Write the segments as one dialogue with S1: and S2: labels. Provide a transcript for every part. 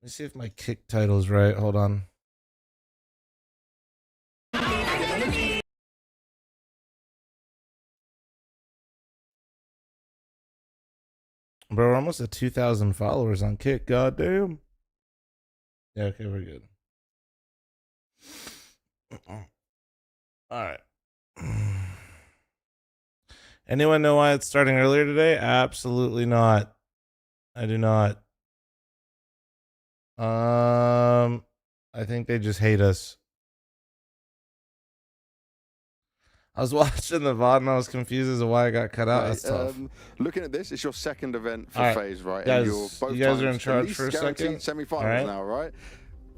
S1: Let me see if my kick title's right. Hold on. Bro, we're almost at 2,000 followers on Kick. Goddamn. Yeah, okay, we're good. All right. Anyone know why it's starting earlier today? Absolutely not. I do not. I think they just hate us. I was watching the VOD and I was confused as to why I got cut out. That's tough.
S2: Looking at this, it's your second event for
S1: right.
S2: FaZe, right?
S1: Guys,
S2: and you're both
S1: you guys are in
S2: times
S1: charge
S2: at least
S1: for a second.
S2: Semi-finals now, right?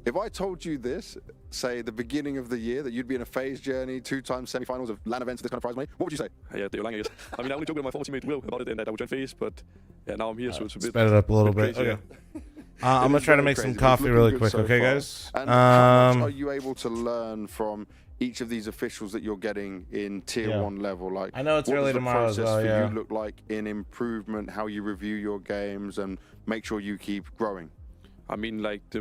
S2: If I told you this, say the beginning of the year, that you'd be in a FaZe journey, 2 times semi-finals of LAN events, this kind of prize money, what would you say?
S3: Yeah, det er jo langt, I guess. I mean, I only joked with my former teammate Will about it, and that I would join FaZe, but yeah, now I'm here, so it's a bit.
S1: Sped it up a little bit.
S3: Crazy,
S1: okay. I'm gonna try to make some coffee really quick, okay, guys?
S2: And how much are you able to learn from each of these officials that you're getting in tier 1 level? Like,
S1: I know it's early tomorrow as well.
S2: What does the process for you look like in improvement, how you review your games, and make sure you keep growing?
S3: I mean, like, the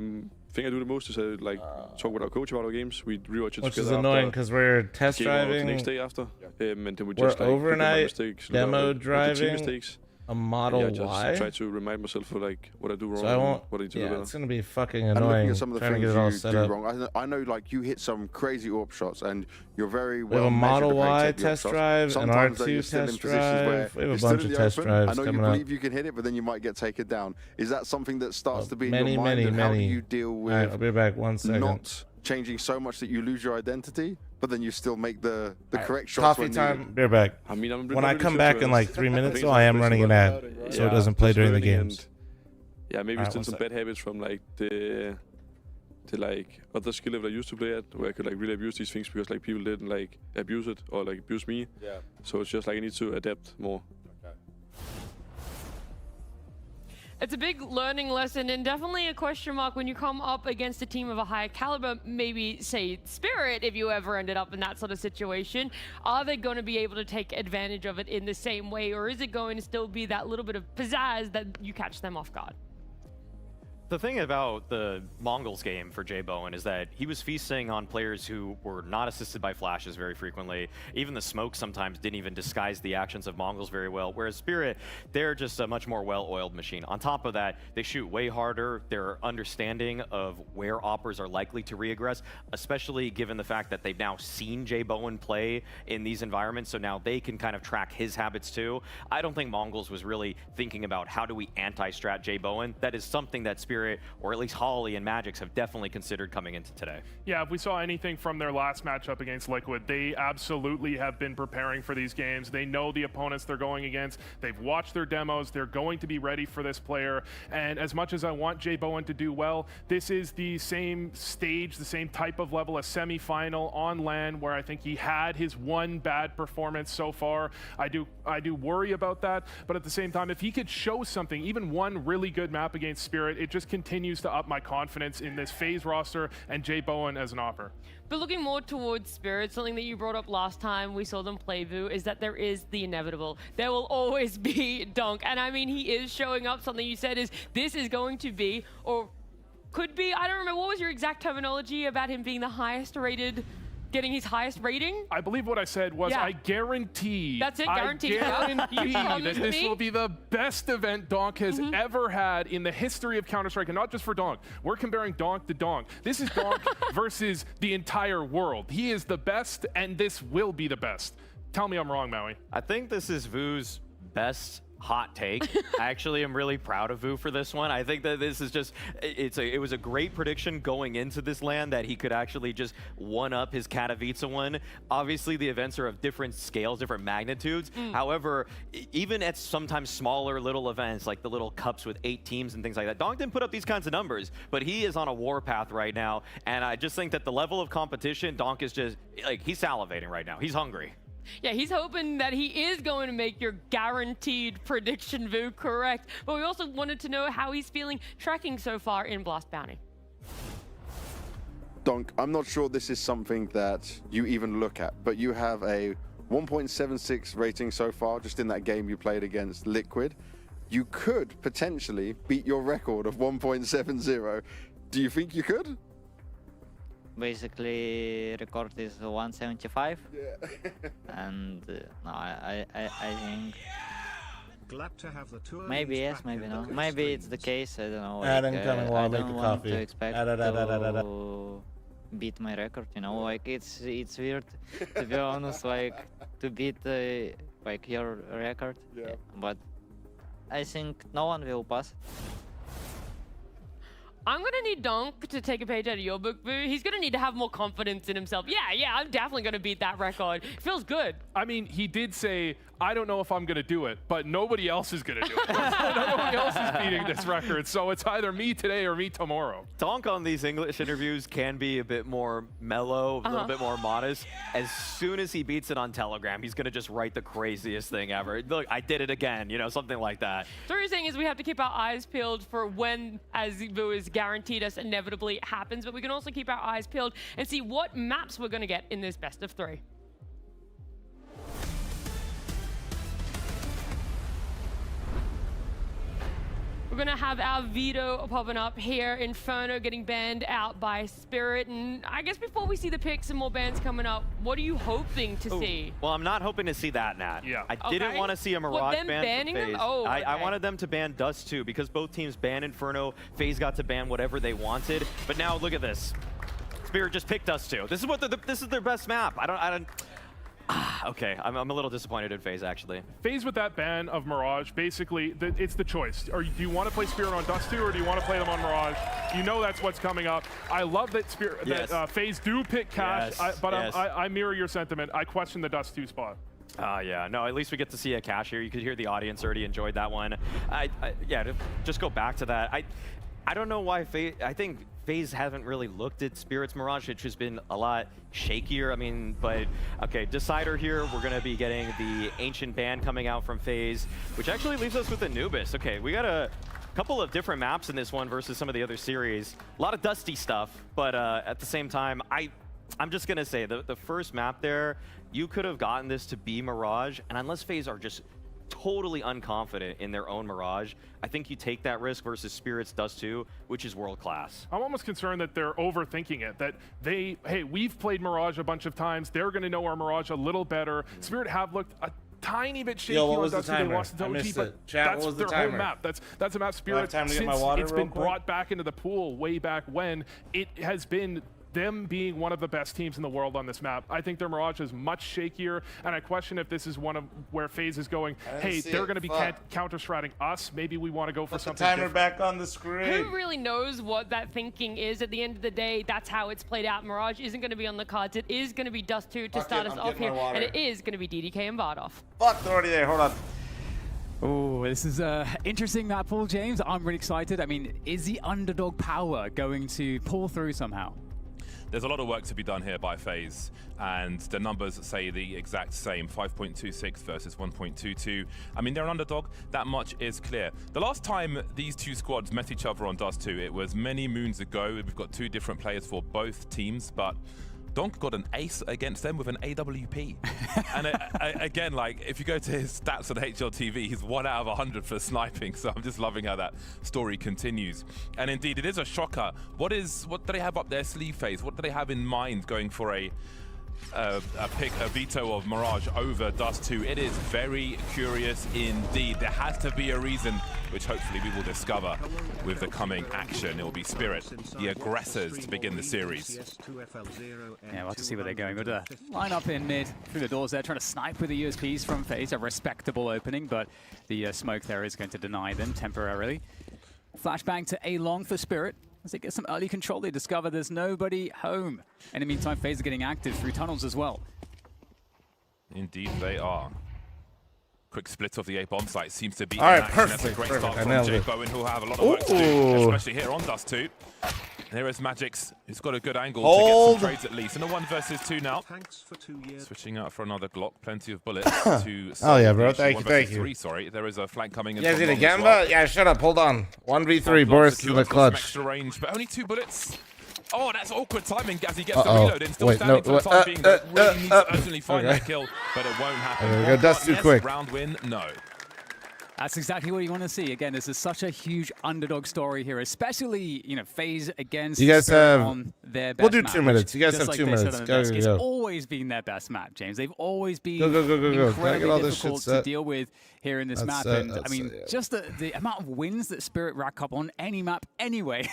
S3: thing I do the most is like talk with our coach about our games. We rewatch it
S1: Which
S3: together.
S1: is annoying because we're test driving.
S3: The next day after, and then we
S1: we're
S3: just like
S1: overnight
S3: mistakes,
S1: demo driving
S3: mistakes.
S1: a Model
S3: yeah, just
S1: Y.
S3: Try to remind myself of like what I do wrong.
S1: So I won't.
S3: What I do
S1: Yeah, it's gonna be fucking
S2: and
S1: annoying.
S2: looking at some of the
S1: trying to
S2: things
S1: get it all
S2: you
S1: set
S2: do
S1: up.
S2: wrong, I know like you hit some crazy AWP shots, and you're very
S1: We have
S2: well
S1: a Model
S2: measured
S1: Y
S2: to take
S1: test
S2: the AWP
S1: drive,
S2: shots.
S1: an
S2: Sometimes,
S1: R2
S2: you're still in
S1: test
S2: positions where
S1: drive. We have
S2: you're
S1: a
S2: still
S1: bunch
S2: in
S1: of
S2: the
S1: test
S2: open.
S1: drives
S2: I know you
S1: coming up.
S2: believe you can hit it, but then you might get taken down. Is that something that starts to be in
S1: Many,
S2: your mind?
S1: many,
S2: And how do
S1: many.
S2: you deal with
S1: Alright, I'll be back 1 second.
S2: not changing so much that you lose your identity, but then you still make the correct shots?
S1: Coffee
S2: when
S1: time.
S2: needed?
S1: Be back.
S3: I mean,
S1: When I come back in like 3 minutes, though, I am running an ad, so it doesn't play during the games.
S3: Yeah, maybe
S1: Alright,
S3: still
S1: one
S3: some
S1: sec.
S3: bad habits from like the like other skill level I used to play at, where I could like really abuse these things because like people didn't like abuse it or like abuse me.
S4: Yeah.
S3: So it's just like I need to adapt more.
S4: Okay.
S5: It's a big learning lesson and definitely a question mark when you come up against a team of a higher caliber, maybe say Spirit, if you ever ended up in that sort of situation. Are they going to be able to take advantage of it in the same way, or is it going to still be that little bit of pizzazz that you catch them off guard?
S6: The thing about the Mongols game for Jay Bowen is that he was feasting on players who were not assisted by flashes very frequently. Even the smoke sometimes didn't even disguise the actions of Mongols very well, whereas Spirit, they're just a much more well-oiled machine. On top of that, they shoot way harder. Their understanding of where oppers are likely to reaggress, especially given the fact that they've now seen Jay Bowen play in these environments, so now they can kind of track his habits too. I don't think Mongols was really thinking about how do we anti-strat Jay Bowen. That is something that Spirit, or at least Holly and Magix, have definitely considered coming into today.
S7: Yeah, if we saw anything from their last matchup against Liquid, they absolutely have been preparing for these games. They know the opponents they're going against. They've watched their demos. They're going to be ready for this player. And as much as I want Jay Bowen to do well, this is the same stage, the same type of level, a semi-final on LAN, where I think he had his one bad performance so far. I do worry about that, but at the same time, if he could show something, even one really good map against Spirit, it just continues to up my confidence in this FaZe roster and Jay Bowen as an opper.
S5: But looking more towards Spirit, something that you brought up last time we saw them play Vu is that there is the inevitable. There will always be Donk. And I mean, he is showing up. Something you said is this is going to be, or could be, I don't remember, what was your exact terminology about him being the highest rated, getting his highest rating?
S7: I believe what I said was, I guarantee.
S5: That's it, guaranteed.
S7: I guarantee
S5: You
S7: that
S5: promised
S7: this
S5: me.
S7: will be the best event Donk has ever had in the history of Counter-Strike, and not just for Donk. We're comparing Donk to Donk. This is Donk versus the entire world. He is the best, and this will be the best. Tell me I'm wrong, Maui.
S6: I think this is Vu's best hot take. I actually am really proud of Vu for this one. I think that this is just, it was a great prediction going into this LAN that he could actually just one-up his Katowice one. Obviously, the events are of different scales, different magnitudes. However, even at sometimes smaller little events, like the little cups with 8 teams and things like that, Donk didn't put up these kinds of numbers, but he is on a warpath right now, and I just think that the level of competition, Donk is just, like, he's salivating right now. He's hungry.
S5: Yeah, he's hoping that he is going to make your guaranteed prediction, Vu, correct. But we also wanted to know how he's feeling tracking so far in Blast Bounty.
S2: Donk, I'm not sure this is something that you even look at, but you have a 1.76 rating so far, just in that game you played against Liquid. you could potentially beat your record of 1.70. Do you think you could?
S4: Basically, record is 175,
S2: Yeah.
S4: and no, I think
S8: Glad to have the tour
S4: maybe yes, maybe no. Maybe it's the case. I don't know.
S1: Adam coming while I
S4: I
S1: make
S4: don't
S1: the
S4: want
S1: coffee.
S4: to expect
S1: Da-da-da-da-da-da.
S4: to beat my record. You know, like it's weird to be honest. Like to beat like your record.
S2: Yeah.
S4: But I think no one will pass.
S5: I'm gonna need Donk to take a page out of your book, Boo. He's gonna need to have more confidence in himself. Yeah, I'm definitely gonna beat that record. Feels good.
S7: I mean, he did say, I don't know if I'm going to do it, but nobody else is going to do it. Nobody else is beating this record, so it's either me today or me tomorrow.
S6: Donk on these English interviews can be a bit more mellow, a little bit more modest. As soon as he beats it on Telegram, he's going to just write the craziest thing ever. Look, I did it again, you know, something like that.
S5: So what you're saying is we have to keep our eyes peeled for when, as Boo is guaranteed us, inevitably happens, but we can also keep our eyes peeled and see what maps we're going to get in this best of 3. We're going to have our veto popping up here. Inferno getting banned out by Spirit. And I guess before we see the picks and more bans coming up, what are you hoping to see?
S6: Well, I'm not hoping to see that, Nat.
S7: Yeah.
S6: I didn't want to see a Mirage
S5: them
S6: ban
S5: banning
S6: for
S5: them?
S6: FaZe.
S5: Oh,
S6: I
S5: okay.
S6: wanted them to ban Dust too, because both teams banned Inferno. FaZe got to ban whatever they wanted. But now look at this. Spirit just picked Dust 2. This is what this is their best map. I don't. Okay, I'm a little disappointed in FaZe actually.
S7: FaZe with that ban of Mirage, basically, it's the choice. Do you want to play Spirit on Dust 2 or do you want to play them on Mirage? You know that's what's coming up. I love that FaZe do pick Cash,
S6: Yes,
S7: but
S6: yes.
S7: I mirror your sentiment. I question the Dust 2 spot.
S6: Yeah, no, at least we get to see a Cash here. You could hear the audience already enjoyed that one. Yeah, to just go back to that. I don't know why FaZe, I think FaZe haven't really looked at Spirit's Mirage, which has been a lot shakier. I mean, but okay, Decider here, we're gonna be getting the Ancient Band coming out from FaZe, which actually leaves us with Anubis. Okay, we got a couple of different maps in this one versus some of the other series. A lot of dusty stuff, but at the same time, I'm just gonna say the first map there, you could have gotten this to be Mirage, and unless FaZe are just totally unconfident in their own Mirage, I think you take that risk versus Spirit's Dust 2, which is world class.
S7: I'm almost concerned that they're overthinking it, that hey, we've played Mirage a bunch of times, they're going to know our Mirage a little better. Spirit have looked a tiny bit shaky
S1: Yo, what
S7: on
S1: was the
S7: Dust 2. They
S1: timer?
S7: lost to
S1: I
S7: OG,
S1: missed
S7: but
S1: it. Chat,
S7: that's
S1: what was the
S7: their home
S1: timer?
S7: map. That's a map Spirit,
S1: time to get my
S7: since
S1: water
S7: it's
S1: real
S7: been
S1: quick?
S7: brought back into the pool way back when, it has been them being one of the best teams in the world on this map. I think their Mirage is much shakier, and I question if this is one of where FaZe is going, hey, they're going to be counter-stratting us. Maybe we want to go for
S1: Put the
S7: something
S1: timer
S7: different.
S1: back on the screen.
S5: Who really knows what that thinking is? At the end of the day, that's how it's played out. Mirage isn't going to be on the cards. It is going to be Dust 2 to
S1: Fuck
S5: start
S1: it,
S5: us
S1: I'm
S5: off
S1: getting my
S5: here, and
S1: water.
S5: it is going to be DDK and Vardoff.
S1: Fuck, they're already there. Hold on.
S9: Oh, this is interesting, that Paul James. I'm really excited. I mean, is the underdog power going to pull through somehow?
S10: There's a lot of work to be done here by FaZe, and the numbers say the exact same, 5.26 versus 1.22. I mean, they're an underdog, that much is clear. The last time these two squads met each other on Dust 2, it was many moons ago. We've got two different players for both teams, but Donk got an ace against them with an AWP. And again, like, if you go to his stats on HLTV, he's 1 out of 100 for sniping. So I'm just loving how that story continues. And indeed, it is a shocker. What do they have up their sleeve, FaZe? What do they have in mind going for a veto of Mirage over Dust 2? It is very curious indeed. There has to be a reason, which hopefully we will discover with the coming action. It will be Spirit, the aggressors, to begin the series.
S9: Yeah, we'll have to see where they're going. But line up in mid through the doors there, trying to snipe with the USPs from FaZe. A respectable opening, but the smoke there is going to deny them temporarily. Flashbang to A-Long for Spirit. As they get some early control, they discover there's nobody home. In the meantime, FaZe are getting active through tunnels as well.
S10: Indeed they are. Quick split of the A bomb site seems to be
S1: All right,
S10: in action. That's a
S1: perfect,
S10: great
S1: perfect.
S10: start
S1: I
S10: from
S1: nailed
S10: Jay
S1: it.
S10: Bowen, who'll have a lot of work to do,
S1: Ooh.
S10: especially here on Dust 2. And here is Magix, who's got a good angle
S1: Hold.
S10: to get some trades at least. And a 1 versus 2 now.
S8: Thanks for 2 years.
S10: Switching out for another Glock, plenty of bullets to
S1: Oh, yeah,
S10: solve
S1: bro.
S10: the issue.
S1: Thank
S10: 1
S1: you,
S10: versus
S1: thank you.
S10: 3, sorry. There is a flank coming in.
S1: You guys
S10: from
S1: need a
S10: long as
S1: gamba?
S10: well.
S1: Yeah, shut up. Hold on. 1v3,
S10: Glock
S1: Boris
S10: secured
S1: in the
S10: for some
S1: clutch.
S10: extra range, but only 2 bullets. Oh, that's awkward timing as he gets the
S1: Uh-oh.
S10: reload in. Still
S1: Wait,
S10: standing
S1: no,
S10: for the time being, but really needs to urgently find
S1: okay.
S10: that kill, but it won't happen.
S1: Okay, we go Dust 2
S10: yes,
S1: quick.
S10: Round win, no.
S9: That's exactly what you want to see. Again, this is such a huge underdog story here, especially, you know, FaZe against
S1: You guys
S9: Spirit
S1: have...
S9: on their best
S1: We'll do
S9: map,
S1: 2 minutes.
S9: which,
S1: You guys
S9: just
S1: have
S9: like
S1: 2
S9: they said
S1: minutes.
S9: on the
S1: Go,
S9: desk,
S1: go,
S9: It's
S1: go.
S9: always been their best map, James. They've always been
S1: Go. Can I get
S9: incredibly
S1: all this shit
S9: difficult to
S1: set?
S9: deal with here in this
S1: That's
S9: map.
S1: set,
S9: And I
S1: that's
S9: mean,
S1: set, yeah.
S9: just the amount of wins that Spirit rack up on any map anyway.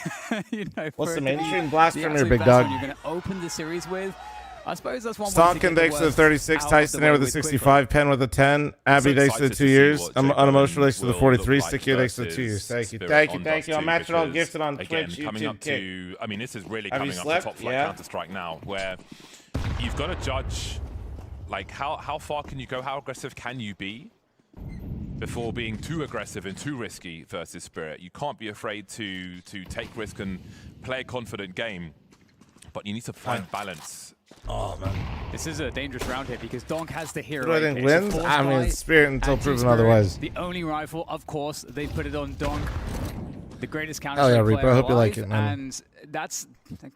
S9: You know,
S1: What's
S9: for
S1: the
S9: it to be
S1: mainstream blast
S9: the
S1: from your
S9: absolute
S1: big
S9: best
S1: dog?
S9: one you're going to open the series with. I suppose that's one way to
S1: Stonkin,
S9: get
S1: thanks to the
S9: worst
S1: 36.
S9: out of
S1: Tyson
S9: the
S1: there
S9: way
S1: with the
S9: quickly.
S1: 65. Penn with the 10. Abby, thanks to the
S10: excited
S1: 2
S10: to see
S1: years.
S10: what Jay
S1: Unemotional, thanks to the
S10: Bowen
S1: 43.
S10: will look
S1: Sticky, thanks to the 2 years.
S10: versus
S1: Thank you.
S10: Spirit
S1: Thank you,
S10: on
S1: thank you. I'm
S10: Dust 2
S1: matching all
S10: because,
S1: gifted on
S10: again,
S1: Twitch,
S10: coming
S1: YouTube,
S10: up
S1: Kick.
S10: to, I mean, this is really
S1: Have you
S10: coming up
S1: slept?
S10: to top flight
S1: Yeah.
S10: Counter-Strike now, where you've got to judge, like, how far can you go, how aggressive can you be before being too aggressive and too risky versus Spirit. You can't be afraid to take risk and play a confident game, but you need to find balance.
S1: Oh, man.
S9: This is a dangerous round here because Donk has the hero.
S1: Who do I think
S9: It's a
S1: wins?
S9: force
S1: I mean,
S9: buy,
S1: it's Spirit until
S9: anti-Spirit,
S1: proven otherwise.
S9: The only rifle, of course, they put it on Donk. The greatest counter
S1: Oh, yeah,
S9: player
S1: Reaper, I hope you like
S9: alive,
S1: it, man.
S9: And that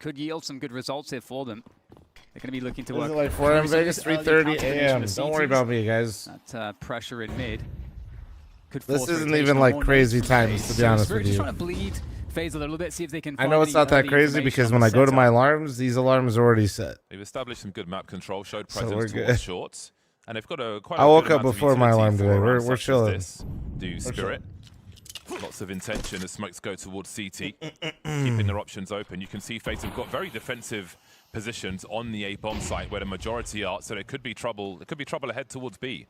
S9: could yield some good results here for them. They're going to be looking to
S1: Is
S9: work.
S1: it like 4 a.m. Vegas, 3:30 a.m. Don't worry about me, guys.
S9: That pressure in mid. Could
S1: This
S9: force
S1: isn't
S9: rotation
S1: even
S9: on
S1: like
S9: more
S1: crazy
S9: nades from
S1: times,
S9: FaZe.
S1: to be
S9: So
S1: honest
S9: Spirit
S1: with
S9: just
S1: you.
S9: trying to bleed FaZe a little bit, see if they can
S1: I
S9: find
S1: know it's not that
S9: early
S1: crazy
S9: information
S1: because
S9: on
S1: when I
S9: the
S1: go to my
S9: setup.
S1: alarms, these alarms are already set.
S10: They've established some good map control, showed
S1: So
S10: presence
S1: we're
S10: towards
S1: good.
S10: shorts, and they've got a quite.
S1: I
S10: a
S1: woke
S10: good
S1: up
S10: amount of
S1: before my
S10: utility
S1: alarm
S10: for
S1: today. We're
S10: rounds such as
S1: chilling.
S10: this. Do Spirit. Lots of intention as smokes go towards CT,
S1: Mm.
S10: keeping their options open. You can see FaZe have got very defensive positions on the A bomb site where the majority are, so there could be trouble. There could be trouble ahead towards B.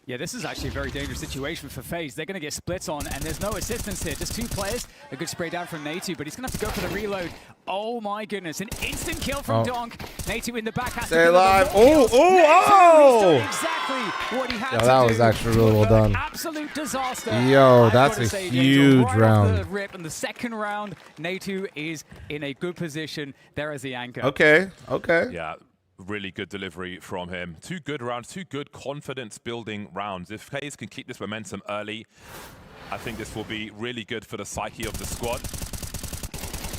S9: Yeah, this is actually a very dangerous situation for FaZe. They're going to get split on, and there's no assistance here. Just 2 players. A good spray down from Natu, but he's going to have to go for the reload. Oh my goodness, an instant kill from Donk. Natu in the back has
S1: Stay
S9: to
S1: alive.
S9: deliver more kills.
S1: Oh!
S9: He's done exactly what he had
S1: Yo,
S9: to
S1: that
S9: do.
S1: was actually really well done.
S9: Absolute disaster.
S1: Yo,
S9: I've
S1: that's
S9: gotta
S1: a
S9: say,
S1: huge
S9: right off
S1: round.
S9: the rip, in the second round, Natu is in a good position. There is the anchor.
S1: Okay, okay.
S10: Yeah, really good delivery from him. 2 good rounds, 2 good confidence-building rounds. If FaZe can keep this momentum early, I think this will be really good for the psyche of the squad.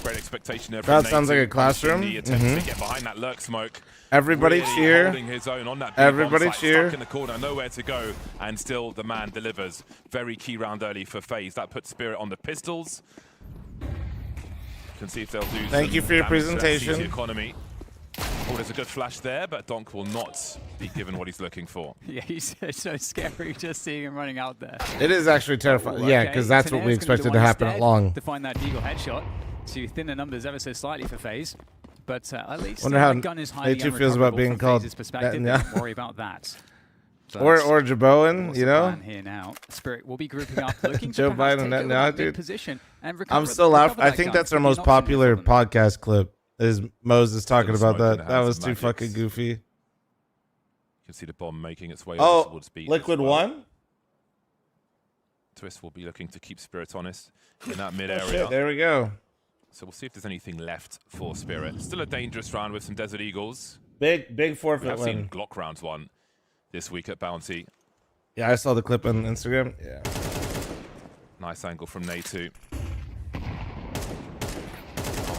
S10: Great expectation there.
S1: Crowd
S10: from
S1: sounds like
S10: Nate
S1: a classroom.
S10: The attempt to get behind that lurk smoke.
S1: Everybody
S10: Really
S1: cheer.
S10: holding his own on that
S1: Everybody
S10: B-bomb site,
S1: cheer.
S10: Stuck in the corner, nowhere to go, and still the man delivers. Very key round early for FaZe. That puts Spirit on the pistols. Can see if they'll do.
S1: Thank you for your
S10: damage to that
S1: presentation.
S10: CT economy. Oh, there's a good flash there, but Donk will not be given what he's looking for.
S9: Yeah, he's so scary just seeing him running out there.
S1: It is actually terrifying.
S9: Ooh,
S1: Yeah,
S9: okay.
S1: because that's what we
S9: Tenair's gonna be
S1: expected
S9: the
S1: to
S9: one
S1: happen at
S9: instead
S1: long.
S9: to find that Deagle headshot to thin the numbers ever so slightly for FaZe. But at least
S1: Wonder how
S9: the gun is highly
S1: Natu feels about
S9: unrecoverable
S1: being
S9: from
S1: called
S9: FaZe's perspective.
S1: that, yeah.
S9: Don't worry about that. But
S1: Or Jaboan,
S9: what's
S1: you
S9: the
S1: know?
S9: plan here now? Spirit will be grouping up, looking
S1: Joe
S9: to perhaps
S1: Biden,
S9: take
S1: that
S9: over
S1: now,
S9: that mid
S1: dude.
S9: position and
S1: I'm
S9: recover
S1: still laughing. I
S9: that
S1: think
S9: gun.
S1: that's our
S9: Could be
S1: most
S9: an option here for
S1: popular
S9: them.
S1: podcast clip. Is Moses talking
S10: Little
S1: about
S10: smoke in
S1: that?
S10: the
S1: That
S10: hands
S1: was
S10: of
S1: too
S10: Magics.
S1: fucking goofy.
S10: You can see the bomb making its way
S1: Oh,
S10: towards B. as
S1: Liquid
S10: well.
S1: One?
S10: Twist will be looking to keep Spirit honest in that mid
S1: Oh,
S10: area.
S1: shit, there we go.
S10: So we'll see if there's anything left for Spirit. Still a dangerous round with some Desert Eagles.
S1: Big
S10: We
S1: forfeit
S10: have seen
S1: win.
S10: Glock rounds one this week at Bounty.
S1: Yeah, I saw the clip on Instagram. Yeah.
S10: Nice angle from Natu.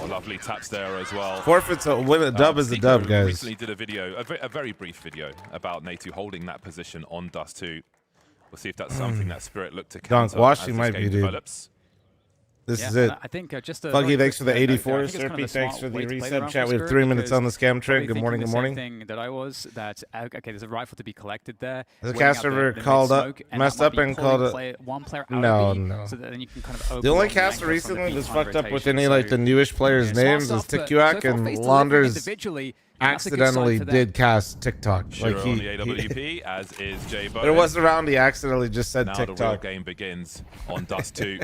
S10: Oh, lovely taps there as well.
S1: Forfeit's a win. A dub is a
S10: Seiko
S1: dub, guys.
S10: Recently did a video, a very brief video about Natu holding that position on Dust 2. We'll see if that's something that Spirit look to
S1: Donk
S10: counter
S1: Washi
S10: as this
S1: might
S10: game
S1: be, dude.
S10: develops.
S1: This
S9: Yeah,
S1: is it.
S9: I think just a
S1: Fuggy,
S9: very
S1: thanks for the
S9: quick note
S1: 84.
S9: there. I think it's kind of
S1: Serpy,
S9: a
S1: thanks
S9: smart
S1: for the
S9: way to play
S1: resub
S9: round
S1: chat.
S9: for
S1: We have
S9: Spirit
S1: 3 minutes
S9: because
S1: on the scam train.
S9: probably
S1: Good morning,
S9: thinking
S1: good
S9: the
S1: morning.
S9: same thing that I was, that okay, there's a rifle to be collected there.
S1: Has the
S9: waiting out
S1: cast server
S9: the
S1: called up,
S9: mid-smoke, and
S1: messed
S9: that might
S1: up
S9: be
S1: and
S9: pulling
S1: called it?
S9: one player out
S1: No,
S9: of B,
S1: no.
S9: so that then you can kind of open
S1: The only
S9: up
S1: caster
S9: anchor from the
S1: recently
S9: B
S1: that's
S9: time
S1: fucked up with
S9: rotation.
S1: any like
S9: So,
S1: the newish players'
S9: smart
S1: names
S9: stuff,
S1: is
S9: but
S1: Tikyuak
S9: so far
S1: and
S9: FaZe delivering
S1: Launders
S9: individually, and that's a good sign
S1: accidentally
S9: for them.
S1: did cast TikTok.
S10: Shiro
S1: Like
S10: on the
S1: he
S10: AWP, as is Jay Bowen.
S1: there was a round he accidentally just said
S10: Now the real
S1: TikTok.
S10: game begins on Dust 2.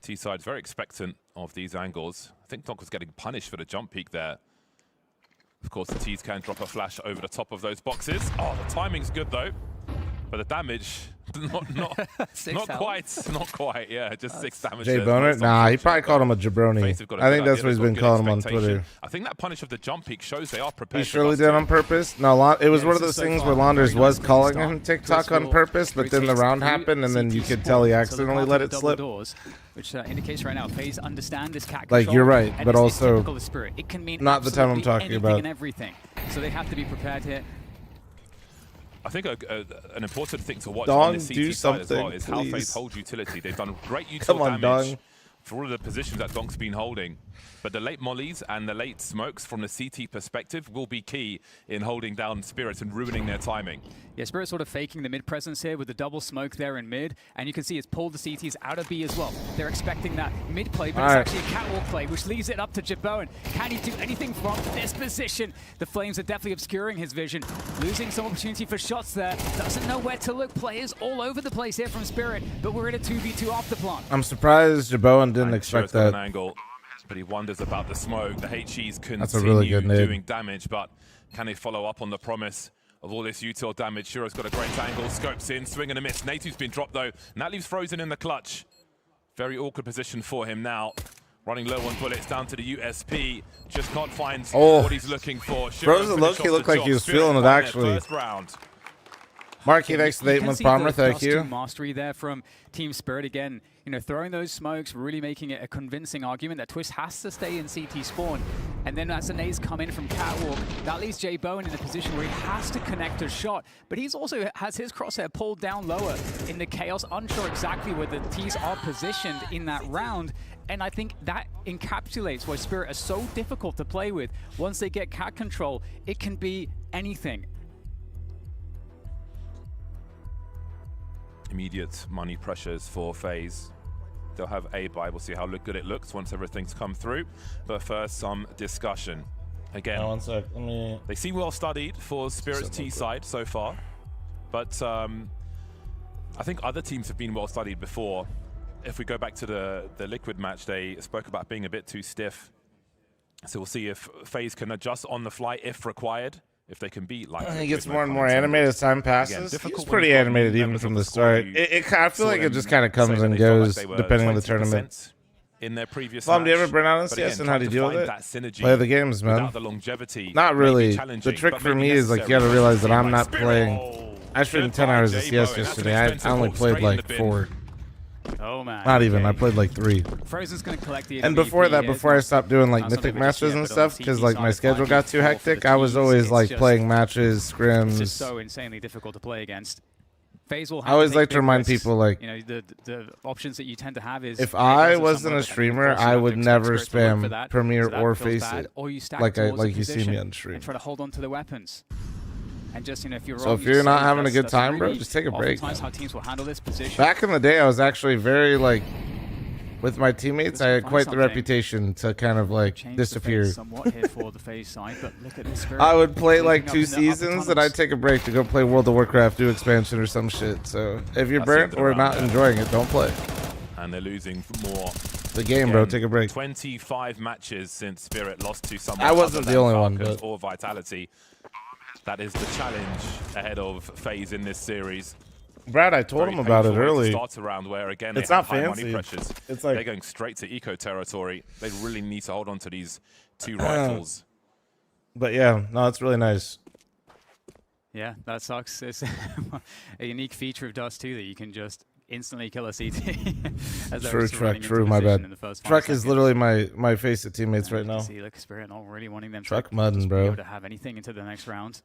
S10: T-side's very expectant of these angles. I think Donk was getting punished for the jump peek there. Of course, the T's can drop a flash over the top of those boxes. Oh, the timing's good though, but the damage, not quite. Yeah, just 6 damage.
S1: Jay
S10: there.
S1: Boner?
S10: Most
S1: Nah, he
S10: unfortunate,
S1: probably called him a
S10: but
S1: jabroni.
S10: FaZe have got a
S1: I
S10: good
S1: think that's
S10: idea.
S1: what he's
S10: They've
S1: been
S10: got
S1: calling him
S10: good
S1: on
S10: expectation.
S1: Twitter.
S10: I think that punish of the jump peek shows they are prepared.
S1: He
S10: for
S1: surely
S10: Dust
S1: did
S10: 2.
S1: on purpose. No, it was
S9: Yeah,
S1: one of
S9: this
S1: those
S9: is so
S1: things
S9: far
S1: where
S9: a very
S1: Launders
S9: nice
S1: was
S9: early
S1: calling
S9: start.
S1: him TikTok
S9: Twist
S1: on
S9: will
S1: purpose, but then the
S9: rotate
S1: round
S9: through
S1: happened, and then you
S9: CT
S1: could tell he
S9: spawn, so
S1: accidentally
S9: they're
S1: let
S9: part
S1: it
S9: of the
S1: slip.
S9: double doors, which indicates right now FaZe understand this cat
S1: Like,
S9: control,
S1: you're right,
S9: and
S1: but
S9: it's
S1: also
S9: typical of Spirit. It can mean
S1: not the time I'm
S9: absolutely
S1: talking
S9: anything
S1: about.
S9: and everything. So they have to be prepared here.
S10: I think an important thing to watch
S1: Dong,
S10: on the
S1: do
S10: CT side as well
S1: something,
S10: is how
S1: please.
S10: FaZe hold utility. They've done great util
S1: Come on,
S10: damage
S1: Dong.
S10: for all of the positions that Donk's been holding. But the late mollies and the late smokes from the CT perspective will be key in holding down Spirits and ruining their timing.
S9: Yeah, Spirit sort of faking the mid presence here with the double smoke there in mid, and you can see it's pulled the CTs out of B as well. They're expecting that mid play, but it's actually a catwalk play, which leaves it up to Jabone. Can he do anything from this position? The flames are definitely obscuring his vision, losing some opportunity for shots there. Doesn't know where to look. Players all over the place here from Spirit, but we're in a 2v2 off the plant.
S1: I'm surprised Jabone didn't
S10: And
S1: expect
S10: Shiro's got
S1: that.
S10: an angle, but he wonders about the smoke. The HEs continue
S1: That's a really good nade.
S10: doing damage, but can they follow up on the promise of all this util damage? Shiro's got a great angle, scopes in, swing and a miss. Natu's been dropped though, and that leaves Frozen in the clutch. Very awkward position for him now. Running low on bullets down to the USP. Just can't find what he's looking for.
S1: Frozen low-key looked like he was feeling it, actually.
S10: First round.
S1: Marky, thanks to the 8-month bomber, thank you.
S9: Mastery there from Team Spirit again. You know, throwing those smokes, really making it a convincing argument that Twist has to stay in CT spawn. And then as the nades come in from Catwalk, that leaves J-Bone in a position where he has to connect a shot. But he's also has his crosshair pulled down lower in the chaos, unsure exactly where the Ts are positioned in that round. And I think that encapsulates why Spirit are so difficult to play with. Once they get cat control, it can be anything.
S10: Immediate money pressures for FaZe. They'll have a buy. We'll see how good it looks once everything's come through. But first, some discussion. Again,
S1: one sec. Let me...
S10: they seem well studied for Spirit's T side so far. But I think other teams have been well studied before. If we go back to the Liquid match, they spoke about being a bit too stiff. So we'll see if FaZe can adjust on the fly if required. If they can beat like
S1: he gets more and more animated as time passes.
S10: Again,
S1: He's pretty animated even from the start. I feel like it just kind of comes and goes depending on the tournament.
S10: In their previous
S1: Fl0m, do you
S10: match.
S1: ever burn out on
S10: But
S1: CS
S10: again,
S1: and how do you
S10: trying
S1: deal
S10: to
S1: with
S10: find
S1: it?
S10: that synergy
S1: Play the games, man.
S10: without the longevity
S1: Not
S10: may be
S1: really. The
S10: challenging,
S1: trick
S10: but
S1: for
S10: maybe
S1: me is like you gotta
S10: necessary.
S1: realize that I'm
S10: By
S1: not
S10: Spirit.
S1: playing. I streamed 10 hours of CS yesterday. I only played like 4.
S9: Oh man.
S1: Not even.
S9: Okay.
S1: I played like 3.
S9: Frozen's gonna collect the
S1: And before
S9: MVP
S1: that,
S9: here.
S1: before I stopped doing like
S9: Not
S1: Mythic
S9: something we just
S1: Masters
S9: yet,
S1: and
S9: but on
S1: stuff,
S9: the
S1: because
S9: CT
S1: like
S9: side,
S1: my schedule
S9: 5v4
S1: got too
S9: for the
S1: hectic, I was always
S9: Ts,
S1: like
S9: it's
S1: playing matches,
S9: It's just
S1: scrims.
S9: so insanely difficult to play against. FaZe will have
S1: I always
S9: take
S1: like to
S9: big
S1: remind
S9: risks.
S1: people, like,
S9: you know, the options that you tend to have is
S1: if
S9: Apex
S1: I
S9: or
S1: wasn't
S9: somewhere,
S1: a
S9: but I think
S1: streamer,
S9: of course you
S1: I
S9: have to
S1: would
S9: expect
S1: never
S9: Spirit to look for
S1: spam
S9: that,
S1: Premier
S9: so that
S1: or
S9: feels
S1: Face
S9: bad,
S1: it
S9: or you stack
S1: like
S9: towards a
S1: you see me
S9: position
S1: on stream.
S9: and try to hold on to the weapons. And just, you know, if you're
S1: So
S9: wrong,
S1: if
S9: you
S1: you're not
S9: save.
S1: having a
S9: That's-
S1: good
S9: that's
S1: time, bro,
S9: really
S1: just take a break,
S9: oftentimes
S1: man.
S9: how teams will handle this position.
S1: Back in the day, I was actually very like, with my teammates, I had
S9: Find
S1: quite the
S9: something.
S1: reputation to kind of like
S9: Change the
S1: disappear.
S9: phase somewhat here for the FaZe side, but look at the Spirit.
S1: I would play like
S9: closing
S1: 2
S9: up in the upper
S1: seasons, and I'd
S9: tunnels.
S1: take a break to go play World of Warcraft, do expansion or some shit. So if you're
S10: That's
S1: burnt
S10: it
S1: or
S10: around
S1: not
S10: there.
S1: enjoying it, don't play.
S10: And they're losing more.
S1: The game, bro.
S10: Again,
S1: Take a break.
S10: 25 matches since Spirit lost to someone
S1: I wasn't
S10: other
S1: the
S10: than
S1: only one,
S10: Falcons
S1: but-
S10: or Vitality. That is the challenge ahead of FaZe in this series.
S1: Brad, I told
S10: Very
S1: him about it
S10: painful way to
S1: early.
S10: Start around where again
S1: It's
S10: they
S1: not
S10: have high money
S1: fancy.
S10: pressures.
S1: It's like-
S10: they're going straight to eco territory. They really need to hold on to these 2 rifles.
S1: But yeah, no, it's really nice.
S9: Yeah, that sucks. It's a unique feature of Dust too that you can just instantly kill a CT. as they're
S1: True,
S9: just running
S1: Truck.
S9: into
S1: True, my
S9: position
S1: bad.
S9: in the first 5
S1: Truck is
S9: seconds.
S1: literally my face of teammates right
S9: You can
S1: now.
S9: See, look, Spirit not really wanting them
S1: Truck
S9: to
S1: mudding,
S9: just be
S1: bro.
S9: able to have anything into the next round.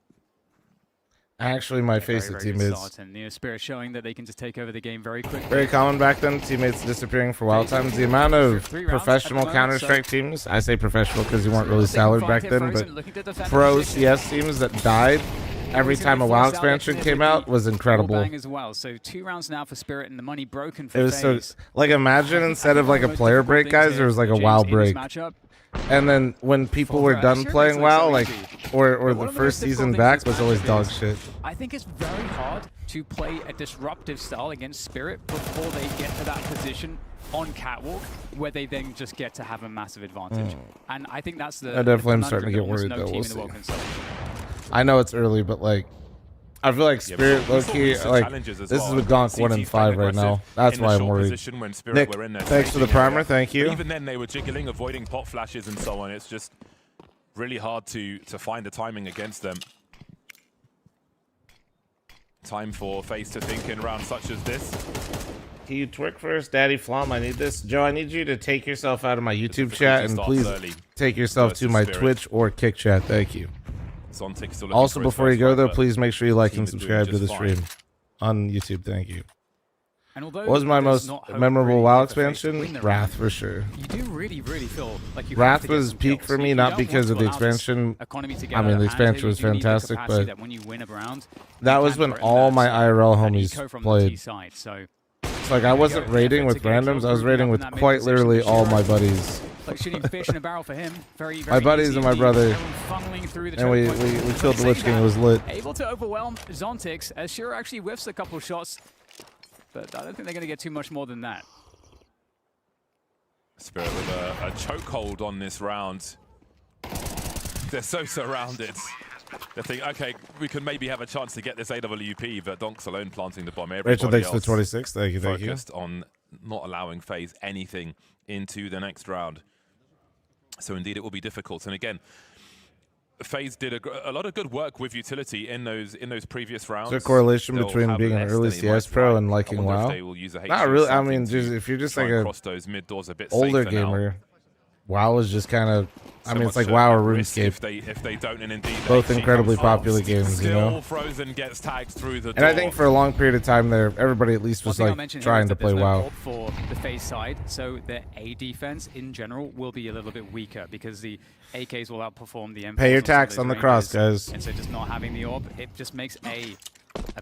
S1: Actually, my
S9: Yeah,
S1: face
S9: very,
S1: of
S9: very good
S1: teammates.
S9: start, and, you know, Spirit showing that they can just take over the game very quickly.
S1: Very common back then. Teammates disappearing for wild times. The amount of
S9: 3 rounds
S1: professional
S9: at the moment,
S1: Counter-Strike teams. I say professional because you weren't really
S9: Taking
S1: salad
S9: fight
S1: back
S9: here,
S1: then,
S9: Frozen
S1: but
S9: looking to defend
S1: pro
S9: position.
S1: CS teams that died every
S9: He's gonna
S1: time a
S9: be
S1: WoW
S9: forced out
S1: expansion
S9: with
S1: came
S9: the
S1: out was incredible.
S9: bang as well. So 2 rounds now for Spirit and the money broken for
S1: It was so
S9: FaZe.
S1: like imagine instead of like a player break, guys, there was like a WoW break. And then when people were done playing WoW, like or the first season back was always dog shit.
S9: I think it's very hard to play a disruptive style against Spirit before they get to that position on Catwalk, where they then just get to have a massive advantage. And I think that's the.
S1: I definitely am
S9: the
S1: starting to get
S9: conundrum
S1: worried,
S9: that
S1: though.
S9: almost
S1: We'll
S9: no team in
S1: see.
S9: the world can solve.
S1: I know it's early, but like I feel like
S10: Yeah,
S1: Spirit
S10: we saw
S1: low-key,
S10: recent
S1: like
S10: challenges as
S1: this
S10: well.
S1: is with Donk 1 and
S10: CT's
S1: 5
S10: playing
S1: right now.
S10: aggressive
S1: That's
S10: in the
S1: why I'm
S10: short
S1: worried.
S10: position when Spirit
S1: Nick,
S10: were in their
S1: thanks for the
S10: staging area.
S1: primer. Thank
S10: But
S1: you.
S10: even then, they were jiggling, avoiding pot flashes and so on. It's just really hard to find the timing against them. Time for FaZe to think in rounds such as this.
S1: Can you twerk first, Daddy fl0m? I need this. Joe, I need you to take yourself out of my YouTube chat and
S10: starts
S1: please
S10: early
S1: take yourself to
S10: versus
S1: my
S10: Spirit.
S1: Twitch or Kick chat. Thank you.
S10: Zontic still looking
S1: Also,
S10: for his
S1: before you
S10: first
S1: go
S10: run,
S1: though,
S10: but
S1: please make sure you like
S10: team
S1: and
S10: is doing
S1: subscribe to
S10: just
S1: the
S10: fine.
S1: stream on YouTube. Thank you.
S9: And although
S1: What was my
S9: there's
S1: most
S9: not hope
S1: memorable
S9: really
S1: WoW
S9: for FaZe to win
S1: expansion?
S9: the
S1: Wrath
S9: round,
S1: for sure.
S9: you do really feel like you have
S1: Wrath
S9: to get
S1: was
S9: some
S1: peak
S9: kills.
S1: for me,
S9: You
S1: not
S9: don't
S1: because
S9: want
S1: of the
S9: to allow this
S1: expansion.
S9: economy to
S1: I
S9: get
S1: mean,
S9: out
S1: the
S9: of hand
S1: expansion
S9: here.
S1: was
S9: You do need the
S1: fantastic,
S9: capacity
S1: but
S9: that when you win a round,
S1: that
S9: you
S1: was
S9: can
S1: when
S9: threaten
S1: all
S9: that.
S1: my
S9: So
S1: IRL
S9: an
S1: homies
S9: eco from the
S1: played.
S9: T side, so
S1: It's like I wasn't raiding with randoms. I was raiding with quite literally all my buddies.
S9: like shooting fish in a barrel for him. Very
S1: My buddies
S9: easy
S1: and my
S9: indeed.
S1: brother.
S9: Everyone funneling through the
S1: And we
S9: choke point.
S1: we
S9: But
S1: killed the
S9: saying
S1: Lich King. It
S9: that,
S1: was lit.
S9: Able to overwhelm Zontix, as Shura actually whiffs a couple of shots, but I don't think they're going to get too much more than that.
S10: Spirit with a chokehold on this round. They're so surrounded. They think, okay, we can maybe have a chance to get this AWP, but Donk's alone planting the bomb.
S1: Rachel, thanks for
S10: else
S1: 26. Thank you, thank you.
S10: focused on not allowing FaZe anything into the next round. So indeed, it will be difficult. And again, FaZe did a lot of good work with utility in those previous rounds.
S1: Is there a correlation
S10: They'll
S1: between
S10: have
S1: being an
S10: less
S1: early
S10: than they
S1: CS
S10: might
S1: pro
S10: like.
S1: and liking
S10: I wonder
S1: WoW?
S10: if they will use a
S1: Not
S10: HU
S1: really. I
S10: something
S1: mean,
S10: to
S1: just if you're just
S10: try
S1: like
S10: and
S1: a
S10: cross those mid doors a bit
S1: older
S10: safer now.
S1: gamer, WoW is just kind of. I
S10: So
S1: mean, it's
S10: much
S1: like WoW or
S10: risk
S1: RuneScape.
S10: if they don't, and indeed
S1: Both
S10: HG
S1: incredibly
S10: comes
S1: popular
S10: fast.
S1: games, you know.
S10: Still Frozen gets tagged through the door.
S1: And I think for a long period of time there, everybody at least
S9: One
S1: was
S9: thing I'll
S1: like
S9: mention here
S1: trying
S9: is
S1: to
S9: that there's
S1: play
S9: no
S1: WoW.
S9: AWP for the FaZe side, so the A defense in general will be a little bit weaker because the AKs will outperform the M4s.
S1: Pay your
S9: on some of
S1: tax
S9: those
S1: on the
S9: ranges.
S1: cross, guys.
S9: And so just not having the AWP, it just makes A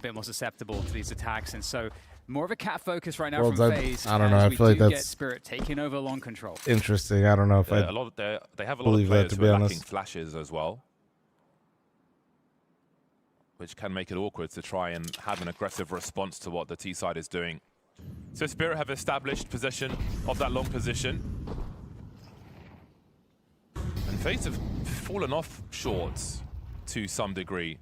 S9: bit more susceptible to these attacks. And so more of a cat focus right now
S1: World's
S9: from
S1: End-
S9: FaZe.
S1: I don't know,
S9: as
S1: I
S9: we
S1: feel like
S9: do get
S1: that's
S9: Spirit taking over long control.
S1: Interesting. I don't know if
S10: Yeah,
S1: I.
S10: a lot of they have a lot
S1: believe
S10: of
S1: that,
S10: players
S1: to
S10: who
S1: be
S10: are
S1: honest.
S10: lacking flashes as well, which can make it awkward to try and have an aggressive response to what the T side is doing. So Spirit have established possession of that long position, and FaZe have fallen off short to some degree.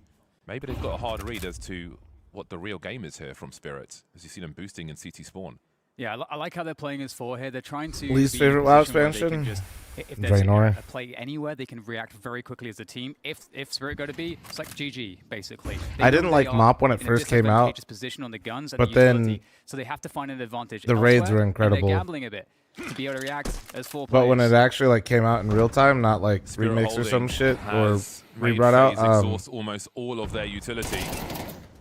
S10: Maybe they've got a hard read as to what the real game is here from Spirit, as you see them boosting in CT spawn.
S9: Yeah, I like how they're playing as 4 here. They're trying to
S1: Least
S9: be in a
S1: favorite WoW
S9: position where they can
S1: expansion?
S9: just- if there's
S1: Draenor.
S9: a play anywhere, they can react very quickly as a team. If Spirit go to B, it's like GG, basically. They
S1: I
S9: know
S1: didn't
S9: they
S1: like
S9: are
S1: Mop when it
S9: in a
S1: first came out,
S9: disadvantageous position on the guns and
S1: but
S9: the utility,
S1: then
S9: so they have to find an advantage.
S1: the raids
S9: elsewhere,
S1: were
S9: and
S1: incredible.
S9: they're gambling a bit to be able to react as 4
S1: But when
S9: players.
S1: it actually like came out in real time, not like
S10: Spirit
S1: remix or some
S10: Holding
S1: shit or
S10: has made
S1: rebrought out.
S10: FaZe exhaust almost all of their utility.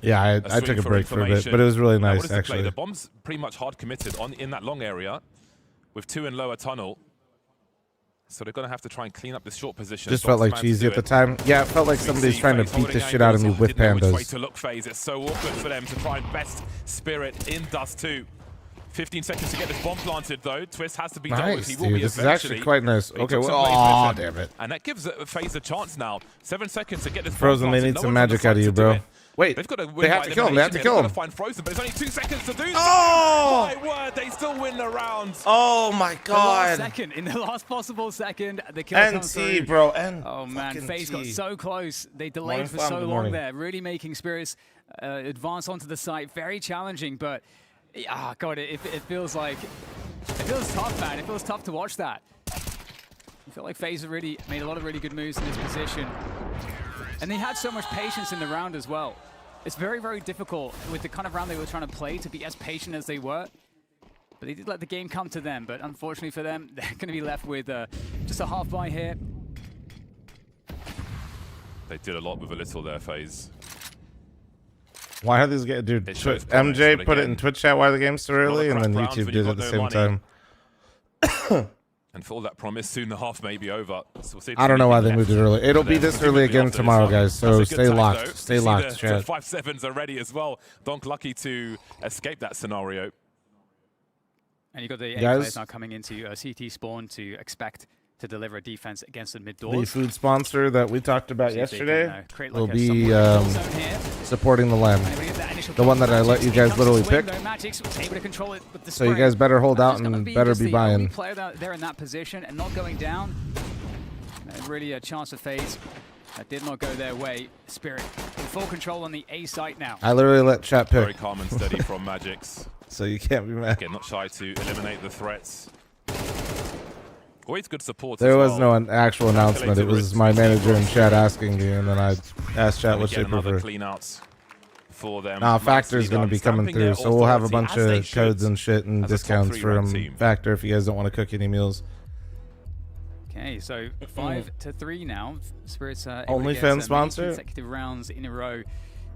S1: Yeah, I
S10: swing
S1: took a
S10: for
S1: break for a bit,
S10: information.
S1: but it was really
S10: Now, what
S1: nice
S10: is the play?
S1: actually.
S10: The bomb's pretty much hard committed in that long area with 2 in lower tunnel. So they're going to have to try and clean up this short position.
S1: Just felt like
S10: Dogs managed
S1: cheesy
S10: to
S1: at the
S10: do it.
S1: time. Yeah, it felt like
S10: We
S1: somebody's
S10: see
S1: trying to
S10: FaZe
S1: beat the
S10: holding
S1: shit out of me
S10: angles.
S1: with
S10: Didn't know which way
S1: pandas.
S10: to look, FaZe. It's so awkward for them to try and best Spirit in Dust 2. 15 seconds to get this bomb planted, though. Twist has to be dealt with.
S1: Nice,
S10: He will
S1: dude.
S10: be
S1: This is actually
S10: eventually.
S1: quite nice.
S10: He
S1: Okay,
S10: took
S1: well,
S10: some plays
S1: aw,
S10: with him,
S1: damn it.
S10: And that gives FaZe a chance now. 7 seconds to get this bomb
S1: Frozen, they
S10: planted.
S1: need
S10: No
S1: some
S10: one's on the
S1: magic out of
S10: front
S1: you,
S10: to do
S1: bro.
S10: it.
S1: Wait,
S10: They've got to win
S1: they have
S10: by
S1: to kill him. They have to
S10: elimination.
S1: kill
S10: They've
S1: him.
S10: got to find Frozen, but there's only 2 seconds to do so.
S1: Oh!
S10: My word, they still win the round.
S1: Oh my
S9: The last
S1: god.
S9: second, in the last possible second, the kill comes through.
S1: NT, bro. N
S9: Oh man,
S1: fucking
S9: FaZe got
S1: T.
S9: so close. They delayed
S1: Morning,
S9: for
S1: Flam,
S9: so
S1: good
S9: long
S1: morning.
S9: there, really making Spirits advance onto the site. Very challenging, but God, it feels like it feels tough, man. It feels tough to watch that. I feel like FaZe have really made a lot of really good moves in this position, and they had so much patience in the round as well. It's very, very difficult with the kind of round they were trying to play to be as patient as they were. But they did let the game come to them. But unfortunately for them, they're going to be left with just a half buy here.
S10: They did a lot with a little there, FaZe.
S1: Why are these guys, dude?
S10: It shows promise,
S1: MJ
S10: but
S1: put it
S10: again,
S1: in Twitch chat why the game's so early, and
S10: crap
S1: then
S10: rounds
S1: YouTube
S10: when
S1: did
S10: you've
S1: it at
S10: got
S1: the
S10: no
S1: same
S10: money.
S1: time.
S10: And for all that promise, soon the half may be over. So we'll see if
S1: I don't know why
S10: there's
S1: they moved it
S10: anything
S1: early. It'll
S10: left
S1: be
S10: for them,
S1: this early
S10: presumably
S1: again
S10: after this
S1: tomorrow,
S10: one.
S1: guys. So
S10: That's a good
S1: stay
S10: time,
S1: locked.
S10: though.
S1: Stay
S10: You see
S1: locked,
S10: the
S1: chat.
S10: 5-7s already as well. Donk lucky to escape that scenario.
S9: And you've got the A
S1: Guys?
S9: players now coming into CT spawn to expect to deliver a defense against the mid
S1: The
S9: doors.
S1: food sponsor that we talked about
S9: See if they can,
S1: yesterday
S9: create
S1: will
S9: like a
S1: be
S9: somewhat kill zone here.
S1: supporting the lamb.
S9: And we get that initial
S1: The one that I let you guys literally pick.
S9: Magix was able to control it with the
S1: So you
S9: spray.
S1: guys better hold out
S9: That's gonna
S1: and better
S9: just
S1: be
S9: the only
S1: buying.
S9: player there in that position and not going down. Really a chance for FaZe. That did not go their way. Spirit in full control on the A site now.
S1: I literally let chat
S10: Very
S1: pick,
S10: calm and steady from Magix.
S1: so you can't be mad.
S10: Again, not shy to eliminate the threats. Always good support
S1: There
S10: as
S1: was
S10: well.
S1: no actual announcement. It was my manager in chat asking me, and then I asked chat
S10: And
S1: what
S10: again,
S1: they
S10: another
S1: prefer.
S10: clean outs for them.
S1: Nah, Factor's
S10: Nicely
S1: going to
S10: done.
S1: be coming
S10: Stamping
S1: through,
S10: their
S1: so we'll have a
S10: authority
S1: bunch
S10: as they
S1: of
S10: should
S1: codes and shit and
S10: as a top
S1: discounts
S10: 3
S1: for
S10: ranked team.
S1: Factor if you guys don't want to cook any meals.
S9: Okay, so 5-3 now. Spirits
S1: Only fan sponsor?
S9: consecutive rounds in a row.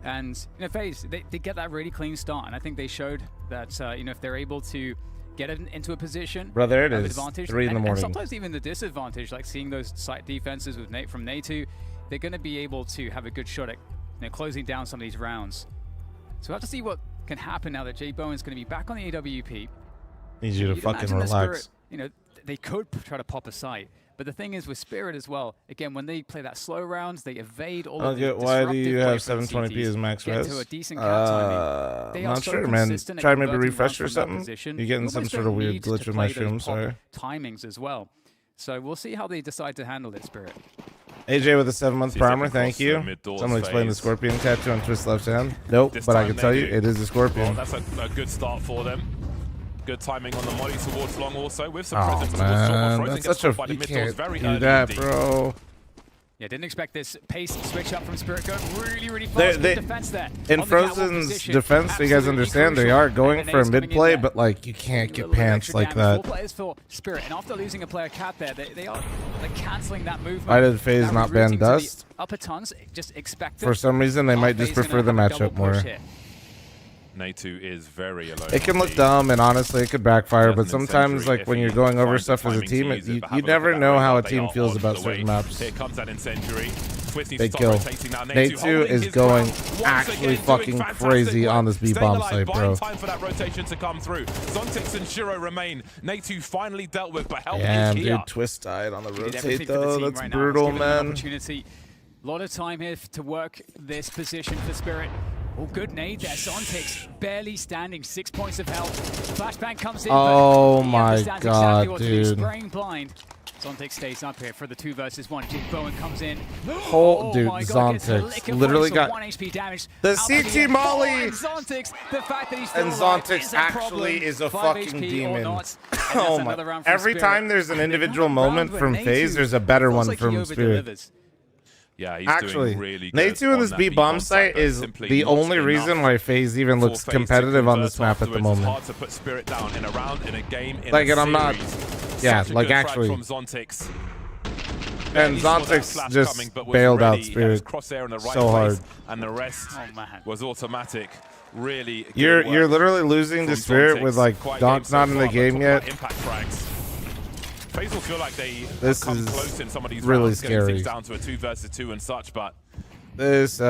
S9: And, you know, FaZe, they get that really clean start. And I think they showed that, you know, if they're able to get it into a position,
S1: bro, there it is.
S9: advantage,
S1: 3 in the morning.
S9: and sometimes even the disadvantage, like seeing those site defenses with from Natu, they're going to be able to have a good shot at, you know, closing down some of these rounds. So we'll have to see what can happen now that Jay Bowen's going to be back on the AWP.
S1: Need you to fucking relax.
S9: Spirit, you know, they could try to pop a site. But the thing is with Spirit as well, again, when they play that slow rounds, they evade all of the
S1: why do you have
S9: disruptive
S1: 720p as max res?
S9: to a decent cap timing. They are
S1: not
S9: so
S1: sure, man.
S9: consistent at
S1: Try maybe
S9: converting
S1: refresh or
S9: rounds from that
S1: something?
S9: position.
S1: You're getting
S9: You
S1: some
S9: almost
S1: sort
S9: don't
S1: of weird
S9: need to
S1: glitch with
S9: play
S1: my
S9: those
S1: stream,
S9: pop
S1: sorry.
S9: timings as well. So we'll see how they decide to handle it, Spirit.
S1: AJ with a 7-month primer, thank you. Someone explain the scorpion tattoo on Twist left hand. Nope, but I can tell you it is a scorpion.
S10: Well, that's a good start for them. Good timing on the molly towards long also with some
S1: Oh
S10: presence
S1: man,
S10: towards
S1: that's such a... You can't do that, bro.
S9: Yeah, didn't expect this pace switch up from Spirit going really fast. Good defense there.
S1: In Frozen's defense, so you guys understand, they are going for a mid play, but like you can't get pants like that.
S9: 4 players for Spirit, and after losing a player cat there, they are like canceling that movement.
S1: Why did FaZe not ban Dust?
S9: Upper tons, just expect it.
S1: For some reason, they might just prefer the matchup more.
S10: Natu is very alone.
S1: It can look dumb, and honestly, it could backfire. But sometimes, like when you're going over stuff as a team, you never know how a team feels about certain maps.
S10: Here comes that incendiary.
S1: They kill. Natu is going actually fucking crazy on this B bomb site, bro.
S10: Time for that rotation to come through. Zontix and Shiro remain. Natu finally dealt with, but help
S1: Damn,
S10: is here.
S1: dude, Twist died on the rotate though. That's brutal, man.
S9: A lot of time here to work this position for Spirit. Oh, good nade there. Zontix barely standing, 6 points of health. Flashbang comes in.
S1: Oh my god, dude.
S9: Spraying blind. Zontix stays up here for the 2 versus 1. Jake Bowen comes in.
S1: Oh, dude, Zontix literally got
S9: 1 HP damage.
S1: The CT Molly.
S9: And Zontix, the fact that he's still
S1: And
S9: alive
S1: Zontix
S9: is a
S1: actually is a
S9: 5
S1: fucking
S9: HP
S1: demon.
S9: Oh
S1: my! Every time there's an individual moment from FaZe, there's a better one from Spirit.
S10: Yeah, he's
S1: actually,
S10: doing really good
S1: Natu in this B bomb site is the only reason why FaZe even looks competitive on this map at the moment.
S10: Hard to put Spirit down in a round, in a game, in
S1: like,
S10: a
S1: and I'm not, yeah, like actually.
S10: From Zontix.
S1: And Zontix just bailed out Spirit so hard,
S10: and the rest was automatic. Really,
S1: you're literally losing to Spirit with like Donk's not in the game yet.
S10: Impact frags. FaZe will feel like they
S1: come
S10: close in some of these
S1: really
S10: rounds,
S1: scary.
S10: things down to a 2 versus 2 and such, but
S1: this
S10: do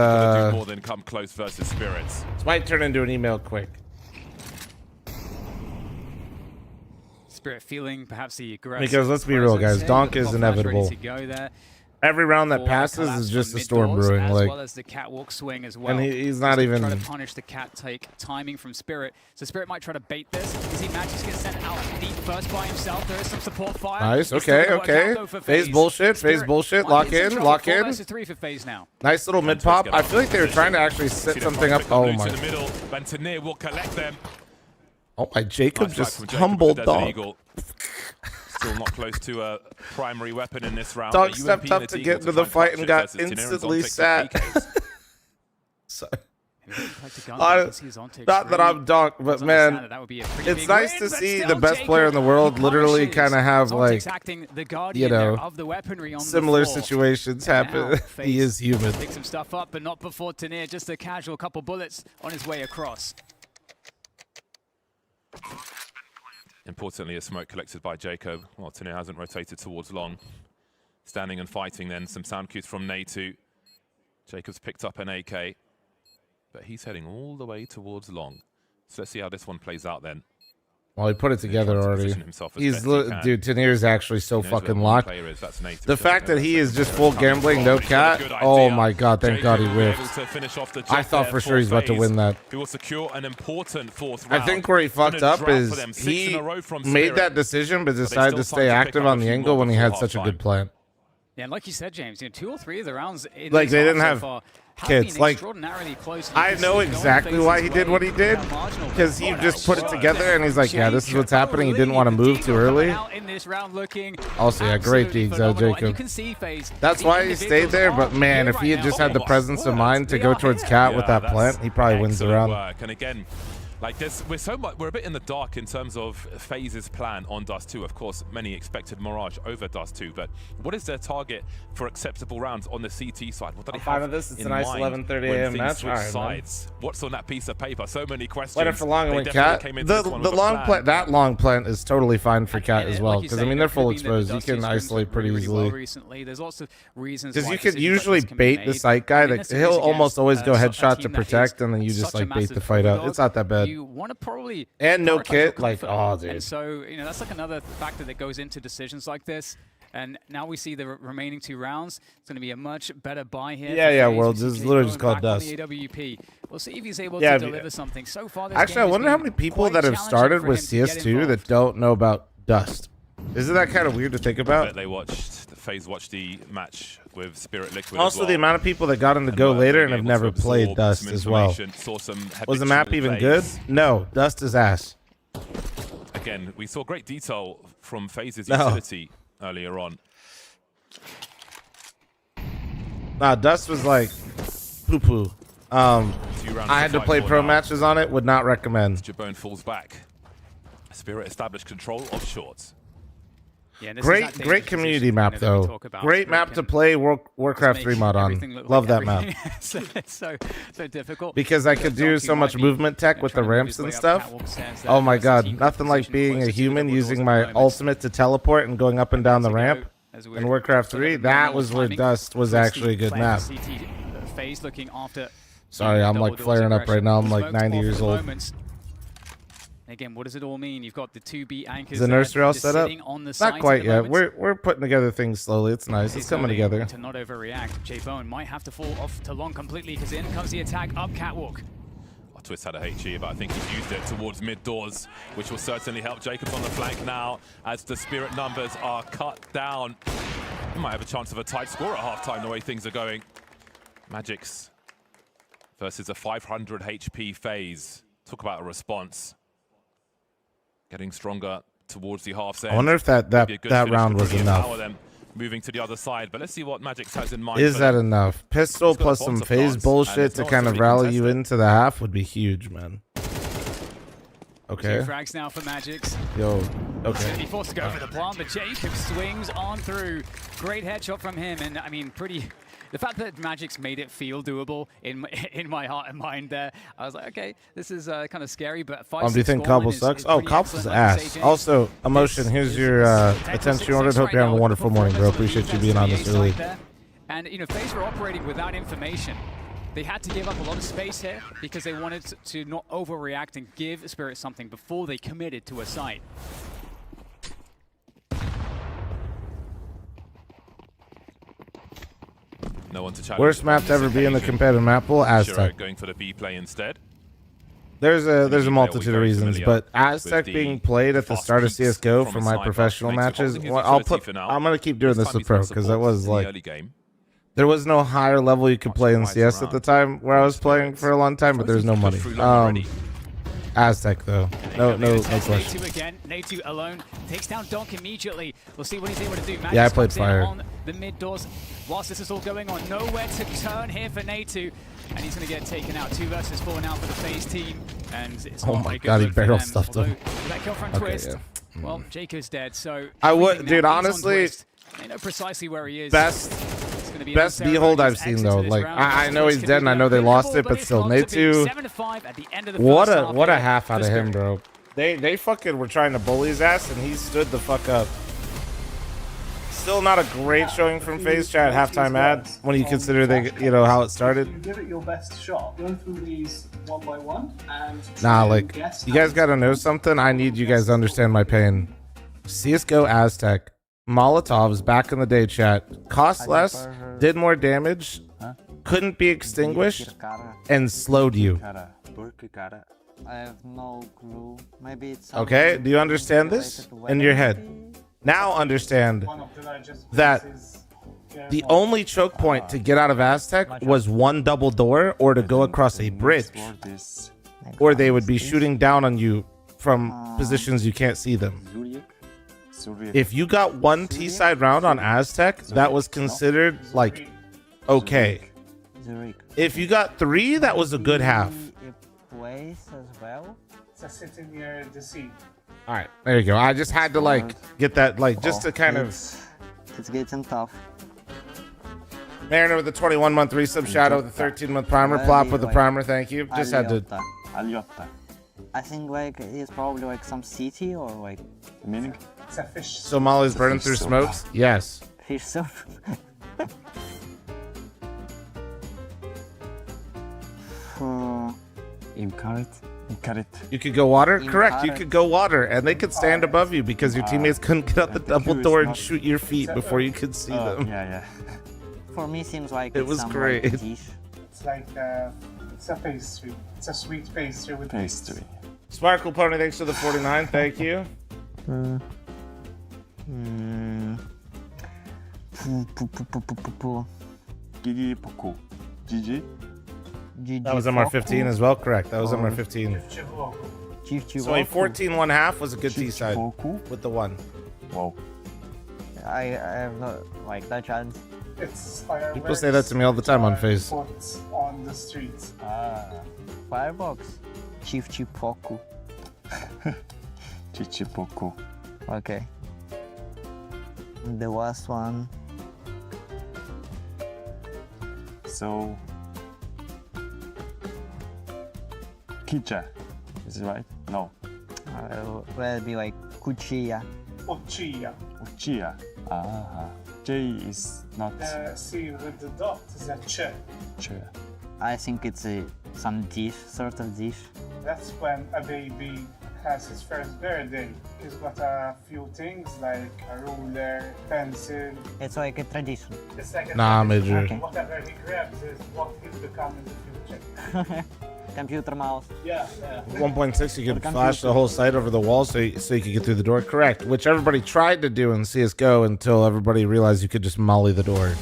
S10: more than come close versus Spirits.
S1: This might turn into an email quick.
S9: Spirit feeling perhaps the aggressive.
S1: Because let's be real, guys, Donk is inevitable. Every round that passes is just a storm brewing, like,
S9: well as the catwalk swing as well.
S1: And he's not even
S9: trying to punish the cat take timing from Spirit. So Spirit might try to bait this. As he manages to get sent out deep first by himself. There is some support fire.
S1: Nice. Okay. FaZe bullshit. FaZe bullshit. Lock in. Lock in.
S9: 3 for FaZe now.
S1: Nice little mid pop. I feel like they were trying to actually set something up. Oh my.
S10: Will collect them.
S1: Oh my. Jacob just humbled Donk.
S10: Still not close to a primary weapon in this round.
S1: Donk stepped up to get into the fight and got instantly sat. Sorry. Not that I'm Donk, but man, it's nice to see the best player in the world literally kind of have, like, you know, similar situations happen. He is human.
S9: Pick some stuff up, but not before Tanir. Just a casual couple bullets on his way across.
S10: Importantly, a smoke collected by Jacob. Well, Tanir hasn't rotated towards long. Standing and fighting then. Some sound cues from Natu. Jacob's picked up an AK. But he's heading all the way towards long. So let's see how this one plays out then.
S1: Well, he put it together already. He's dude, Tanir's actually so fucking locked. The fact that he is just full gambling, no cat. Oh my god, thank god he whiffed. I thought for sure he's about to win that.
S10: He will secure an important 4th
S1: round. I think where he fucked up is he made that decision but decided to stay active on the angle when he had such a good plan.
S9: Yeah, and like you said, James, you know, 2 or 3 of the rounds in
S1: like they didn't have kids. Like,
S9: close.
S1: I know exactly why he did what he did, because he just put it together and he's like, yeah, this is what's happening. He didn't want to move too early. Also, yeah, great digs out, Jacob. That's why he stayed there, but man, if he had just had the presence of mind to go towards Cat with that plant, he probably wins the round.
S10: And again, Like this, we're a bit in the dark in terms of FaZe's plan on Dust 2. Of course, many expected Mirage over Dust 2, but what is their target for acceptable rounds on the CT side? What do they have
S1: this. It's
S10: in
S1: a nice
S10: mind
S1: 11:30
S10: when
S1: a.m.
S10: things
S1: match.
S10: switch
S1: All right,
S10: sides? What's on that piece of paper? So many questions.
S1: Waiting for long and
S10: They
S1: went
S10: definitely
S1: Cat.
S10: came into this one with a plan.
S1: That long plant is totally fine for Cat as well,
S9: Like you
S1: because
S9: say,
S1: I mean
S9: there
S1: they're full
S9: could have been
S1: exposed.
S9: that
S1: You
S9: the
S1: can
S9: Dusty scrims
S1: isolate
S9: went
S1: pretty
S9: really well
S1: easily.
S9: recently. There's lots of reasons
S1: Because
S9: why
S1: you could
S9: decisions like
S1: usually
S9: this can be
S1: bait the
S9: made.
S1: site guy.
S9: I mean,
S1: That
S9: that's the
S1: he'll
S9: reason
S1: almost
S9: against,
S1: always go
S9: a
S1: headshot to
S9: team that
S1: protect,
S9: is
S1: and then you just
S9: such a
S1: like bait the
S9: massive
S1: fight out.
S9: underdog.
S1: It's not that bad.
S9: You want to probably
S1: And no
S9: prioritize your
S1: kit, like,
S9: comfort.
S1: oh, dude.
S9: And so that's like another factor that goes into decisions like this. And now we see the remaining 2 rounds. It's going to be a much better buy here.
S1: Yeah,
S9: for FaZe.
S1: Worlds.
S9: We
S1: This
S9: see
S1: is literally
S9: Jay
S1: just called
S9: Bowen back
S1: Dust.
S9: on the AWP. We'll see if he's able
S1: Yeah,
S9: to deliver something. So far, this
S1: Actually, I
S9: game has
S1: wonder how
S9: been
S1: many people
S9: quite
S1: that have
S9: challenging
S1: started
S9: for
S1: with
S9: him to get
S1: CS2 that
S9: involved.
S1: don't know about Dust. Isn't that kind of weird to think
S10: I
S1: about?
S10: bet they watched, FaZe watched the match with Spirit Liquid.
S1: Also,
S10: as well.
S1: the amount of people that got in to
S10: And
S1: go
S10: were
S1: later
S10: maybe
S1: and have
S10: able
S1: never
S10: to
S1: played
S10: absorb
S1: Dust
S10: some
S1: as well.
S10: information, saw some
S1: Was the map
S10: habitual
S1: even good?
S10: plays.
S1: No, Dust is ass.
S10: Again, we saw great detail from FaZe's
S1: No.
S10: utility earlier on.
S1: Nah, Dust was like poo-poo.
S10: 2 rounds
S1: I had to play pro matches on it. Would not recommend.
S10: Jabone falls back. Spirit established control of shorts.
S9: Yeah, this is that dangerous
S1: Great community
S9: position,
S1: map
S9: that we
S1: though.
S9: talk about.
S1: Great
S9: Spirit
S1: map to
S9: can
S1: play Warcraft
S9: just
S1: 3
S9: make
S1: mod on.
S9: everything look
S1: Love
S9: like
S1: that map.
S9: everything. It's so difficult.
S1: Because I could do so much movement tech with the ramps and stuff. Oh my god, nothing like being a human using my ultimate to teleport and going up and down the ramp. In Warcraft 3, that was where Dust was actually a good map.
S9: FaZe looking after.
S1: Sorry, I'm like flaring up right now. I'm like 90 years old.
S9: Again, what does it all mean? You've got the 2B anchors.
S1: Is the nursery all set up?
S9: Not
S1: quite yet. We're putting together things slowly. It's nice. It's coming together.
S9: To not overreact, Jay Bowen might have to fall off to long completely because in comes the attack up catwalk.
S10: Twist had a HE, but I think he's used it towards mid doors, which will certainly help Jacobs on the flank now as the Spirit numbers are cut down. We might have a chance of a tight score at halftime the way things are going. Magix versus a 500 HP FaZe. Talk about a response. Getting stronger towards the half end.
S1: I wonder if that round was enough.
S10: Them moving to the other side, but let's see what Magix has in mind.
S1: Is that enough? Pistol plus some FaZe bullshit to kind of rally you into the half would be huge, man. Okay.
S9: 2 frags now for Magix.
S1: Yo, okay.
S9: He forced to go for the plant, but Jacob swings on through. Great headshot from him, and I mean, the fact that Magix made it feel doable in my heart and mind there, I was like, okay, this is kind of scary, but 5-6
S1: do you think Cobble sucks? Oh, Cobble's ass. Also, Emotion, here's your attention ordered. Hope you're having a wonderful morning, bro. Appreciate you being on this early.
S9: And, FaZe were operating without information. They had to give up a lot of space here because they wanted to not overreact and give Spirit something before they committed to a site.
S10: No one to challenge.
S1: Worst map to ever be in the competitive map pool, Aztec.
S10: Going for the B play instead.
S1: There's a multitude of reasons, but Aztec being played at the start of CS:GO for my professional matches, I'm gonna keep doing this with pro because that was like there was no higher level you could play in CS at the time where I was playing for a long time, but there's no money. Aztec though, no question.
S9: Natu again, Natu alone takes down Donk immediately. We'll see what he's able to do.
S1: Yeah, I played Fire.
S9: On the mid doors, whilst this is all going on, nowhere to turn here for Natu, and he's going to get taken out. 2 versus 4 now for the FaZe team, and it's
S1: oh my god, he barrel stuffed him.
S9: That kill from Twist. Yeah. Well, Jacob's dead, so
S1: I would, dude. Honestly,
S9: they know precisely where he is.
S1: Best behold I've seen though. Like I know he's dead and I know they lost it, but still, Natu. What a half out of him, bro. They fucking were trying to bully his ass and he stood the fuck up. Still not a great showing from FaZe chat halftime ad when you consider how it started.
S11: You give it your best shot. Go through these one by one and
S1: nah, like you guys gotta know something. I need you guys to understand my pain. CS:GO Aztec. Molotovs back in the day, chat, cost less, did more damage, couldn't be extinguished, and slowed you.
S4: I have no clue. Maybe it's
S1: okay. Do you understand this in your head? Now understand that the only choke point to get out of Aztec was 1 double door or to go across a bridge, or they would be shooting down on you from positions you can't see them. If you got 1 T-side round on Aztec, that was considered like okay. If you got 3, that was a good half.
S11: It's sitting near the sea.
S1: All right, there you go. I just had to like get that like just to kind of.
S4: It's getting tough.
S1: Mariner with the 21-month resub, Shadow with the 13-month primer, Plop with the primer. Thank you. Just had to.
S4: Aliotta. I think like it's probably like some city or like
S2: Meaning?
S11: It's a fish.
S1: So Molly's burning through smokes. Yes.
S4: fish soup.
S1: You could go water? Correct. You could go water, and they could stand above you because your teammates couldn't get out the double door and shoot your feet before you could see them.
S2: Yeah.
S4: For me, seems like
S1: It was
S4: some,
S1: great.
S4: Like, dish.
S11: It's like it's a pastry. It's a sweet pastry with
S2: Pastry.
S1: Sparkle Pony, thanks for the 49. Thank you.
S2: Gigi Poku. Gigi?
S1: That was MR15 as well. Correct. That was MR15. So a 14.5 was a good T side with the 1.
S2: Wow.
S4: I have no, like no chance.
S11: It's fireworks.
S1: People say that to me all the time on Face.
S11: Put on the streets.
S4: Firebox. Chichipoku.
S2: Chichipoku.
S4: Okay. The last one.
S2: So. Kicha. Is it right? No.
S4: Will be like Kuchiya.
S11: Ochia.
S2: Uchiya. J is not.
S11: See, with the dot is a ch.
S4: I think it's some dish, sort of dish.
S11: That's when a baby has his first birthday. He's got a few things like a ruler, pencil.
S4: It's like a tradition.
S11: It's like a
S1: Major.
S4: Okay.
S11: Whatever he grabs is what he'll become in the future.
S4: Computer mouse.
S11: Yeah.
S1: 1.6, you could flash the whole site over the wall so you could get through the door. Correct. Which everybody tried to do in CSGO until everybody realized you could just molly the door.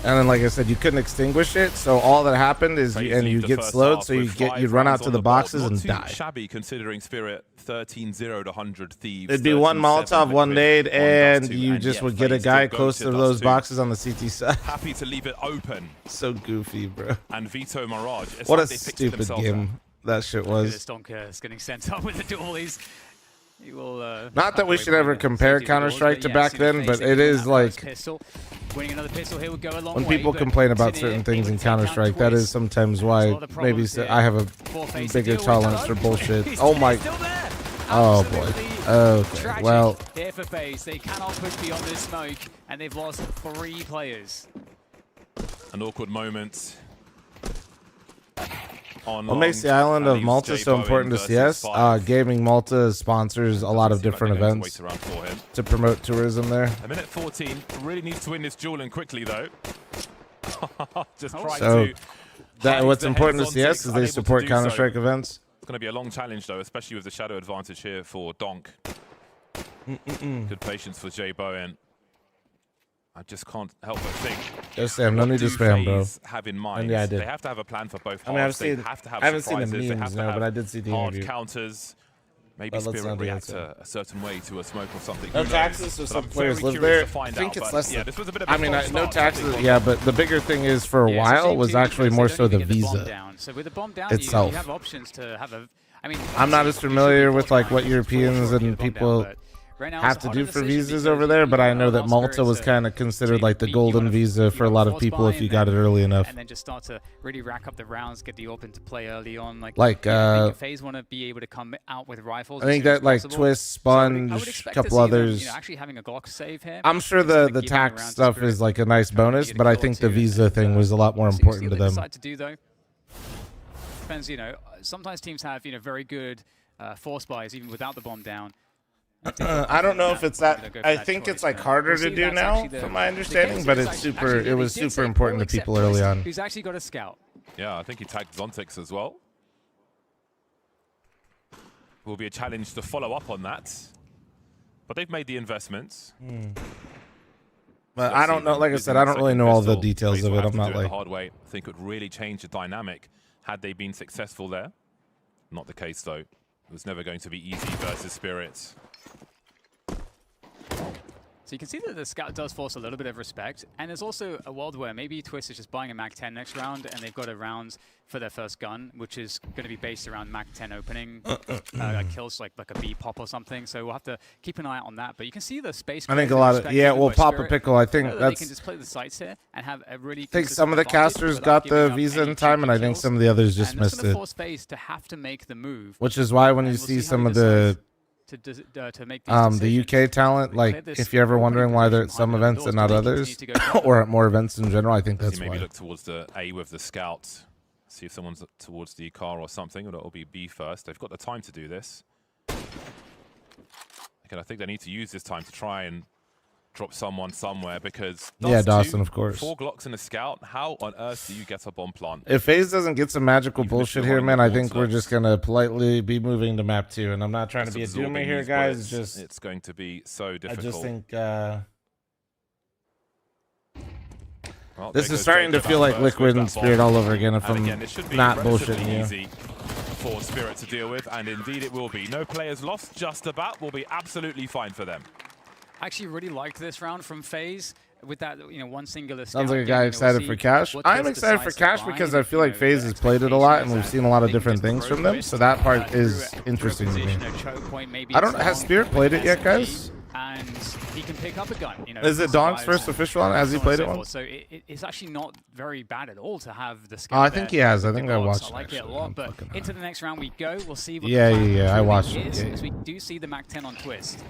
S1: And then, like I said, you couldn't extinguish it, so all that happened is you get slowed, so you'd run out to the boxes and die.
S10: Shabby considering Spirit 13-0 to 100 Thieves.
S1: It'd be 1 Molotov, 1 nade, and you just would get a guy close to those boxes on the CT side.
S10: Happy to leave it open.
S1: So goofy, bro.
S10: And Veto Mirage.
S1: What a stupid game that shit was.
S9: Stonker is getting sent up with the dualies. He will,
S1: not that we should ever compare Counter-Strike to back then, but it is like
S9: winning another pistol here would go a long
S1: when
S9: way,
S1: people complain about certain things in Counter-Strike, that is sometimes why maybe I have a bigger tolerance for bullshit. Oh my! Oh boy. Okay. Well.
S9: Here for FaZe, they cannot push beyond this smoke, and they've lost 3 players.
S10: An awkward moment.
S1: What makes the island of Malta so important to CS? Gaming Malta sponsors a lot of different events to promote tourism there.
S10: A minute 14. Really needs to win this duel and quickly though. Just trying
S1: so
S10: to
S1: what's important to CS is they support Counter-Strike events.
S10: It's going to be a long challenge though, especially with the shadow advantage here for Donk. Good patience for J Bowen. I just can't help but think.
S1: Just Sam, no need to spam, bro.
S10: Have in mind.
S1: And yeah, I did.
S10: They have to have a plan for both.
S1: I mean, I haven't seen the memes, no, but I did see the
S10: hard
S1: interview.
S10: Counters. Maybe Spirit reacts a certain way to a smoke or something.
S1: No taxes, so some players live there. I think it's less than. I mean, no taxes, yeah, but the bigger thing is for a while was actually more so the visa
S9: So with the bomb down,
S1: itself.
S9: you have options to have a. I mean,
S1: I'm not as familiar with like what Europeans and people have to do for visas over there, but I know that Malta was kind of considered like the golden visa for a lot of people if you got it early enough.
S9: And then just start to really rack up the rounds, get the open to play early on. Like FaZe want to be able to come out with rifles.
S1: I think that like Twist, Sponge, a couple others.
S9: Actually having a Glock save here.
S1: I'm sure the tax stuff is like a nice bonus, but I think the visa thing was a lot more important to them.
S9: Decide to do though. Depends, sometimes teams have very good force buys even without the bomb down.
S1: I don't know if it's that. I think it's like harder to do now, from my understanding, but it's super. It was super important to people early on.
S9: Who's actually got a scout?
S10: Yeah, I think he tagged Zontix as well. Will be a challenge to follow up on that, but they've made the investments.
S1: But I don't know. Like I said, I don't really know all the details of it. I'm not like.
S10: The hard way. I think it would really change the dynamic had they been successful there. Not the case though. It was never going to be easy versus Spirits.
S9: So you can see that the scout does force a little bit of respect, and there's also a world where maybe Twist is just buying a Mac 10 next round, and they've got a round for their first gun, which is going to be based around Mac 10 opening, kills like a B pop or something. So we'll have to keep an eye out on that. But you can see the space.
S1: I think a lot of we'll pop a pickle. I think
S9: they can just play the sites here and have a really.
S1: I think some of the casters got the visa in time, and I think some of the others just missed it.
S9: Force FaZe to have to make the move,
S1: which is why when you see some of the UK talent, like if you're ever wondering why they're at some events and not others, or at more events in general, I think that's why.
S10: Maybe look towards the A with the scout, see if someone's towards the car or something, or it'll be B first. They've got the time to do this. Again, I think they need to use this time to try and drop someone somewhere, because
S1: Dawson, of course.
S10: 4 Glocks and a scout. How on earth do you get a bomb plant?
S1: If FaZe doesn't get some magical bullshit here, man, I think we're just gonna politely be moving to map 2. And I'm not trying to be a doomer here, guys. Just
S10: it's going to be so difficult.
S1: I just think
S10: well,
S1: this is starting to feel like Liquid and Spirit all over again. If I'm not bullshitting you.
S10: Easy for Spirit to deal with, and indeed it will be. No players lost. Just about will be absolutely fine for them.
S9: I actually really liked this round from FaZe with that, one singular.
S1: Sounds like a guy excited for Cash. I'm excited for Cash because I feel like FaZe has played it a lot, and we've seen a lot of different things from them. So that part is interesting to me. I don't. Has Spirit played it yet, guys?
S9: And he can pick up a gun.
S1: Is it Donk's first official one? Has he played it once?
S9: So it's actually not very bad at all to have the.
S1: Oh, I think he has. I think I watched.
S9: I like it a lot. But into the next round we go. We'll see. What
S1: I watched it.
S9: Because we do see the Mac 10 on Twist.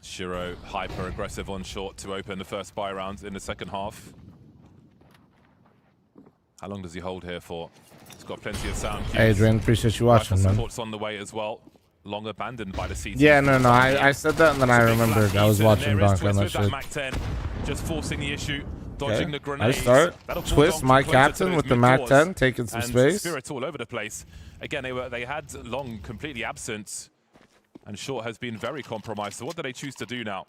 S10: Shiro hyper aggressive on short to open the first buy rounds in the second half. How long does he hold here for? He's got plenty of sound cues.
S1: Adrian, appreciate you watching, man.
S10: Support's on the way as well. Long abandoned by the CT.
S1: Yeah, no, I said that and then I remembered. I was watching Donk on that shit.
S10: Mac 10, just forcing the issue, dodging the grenades.
S1: I start. Twist, my captain, with the Mac 10, taking some space.
S10: Spirit all over the place. Again, they had Long completely absent. And Short has been very compromised. So what do they choose to do now?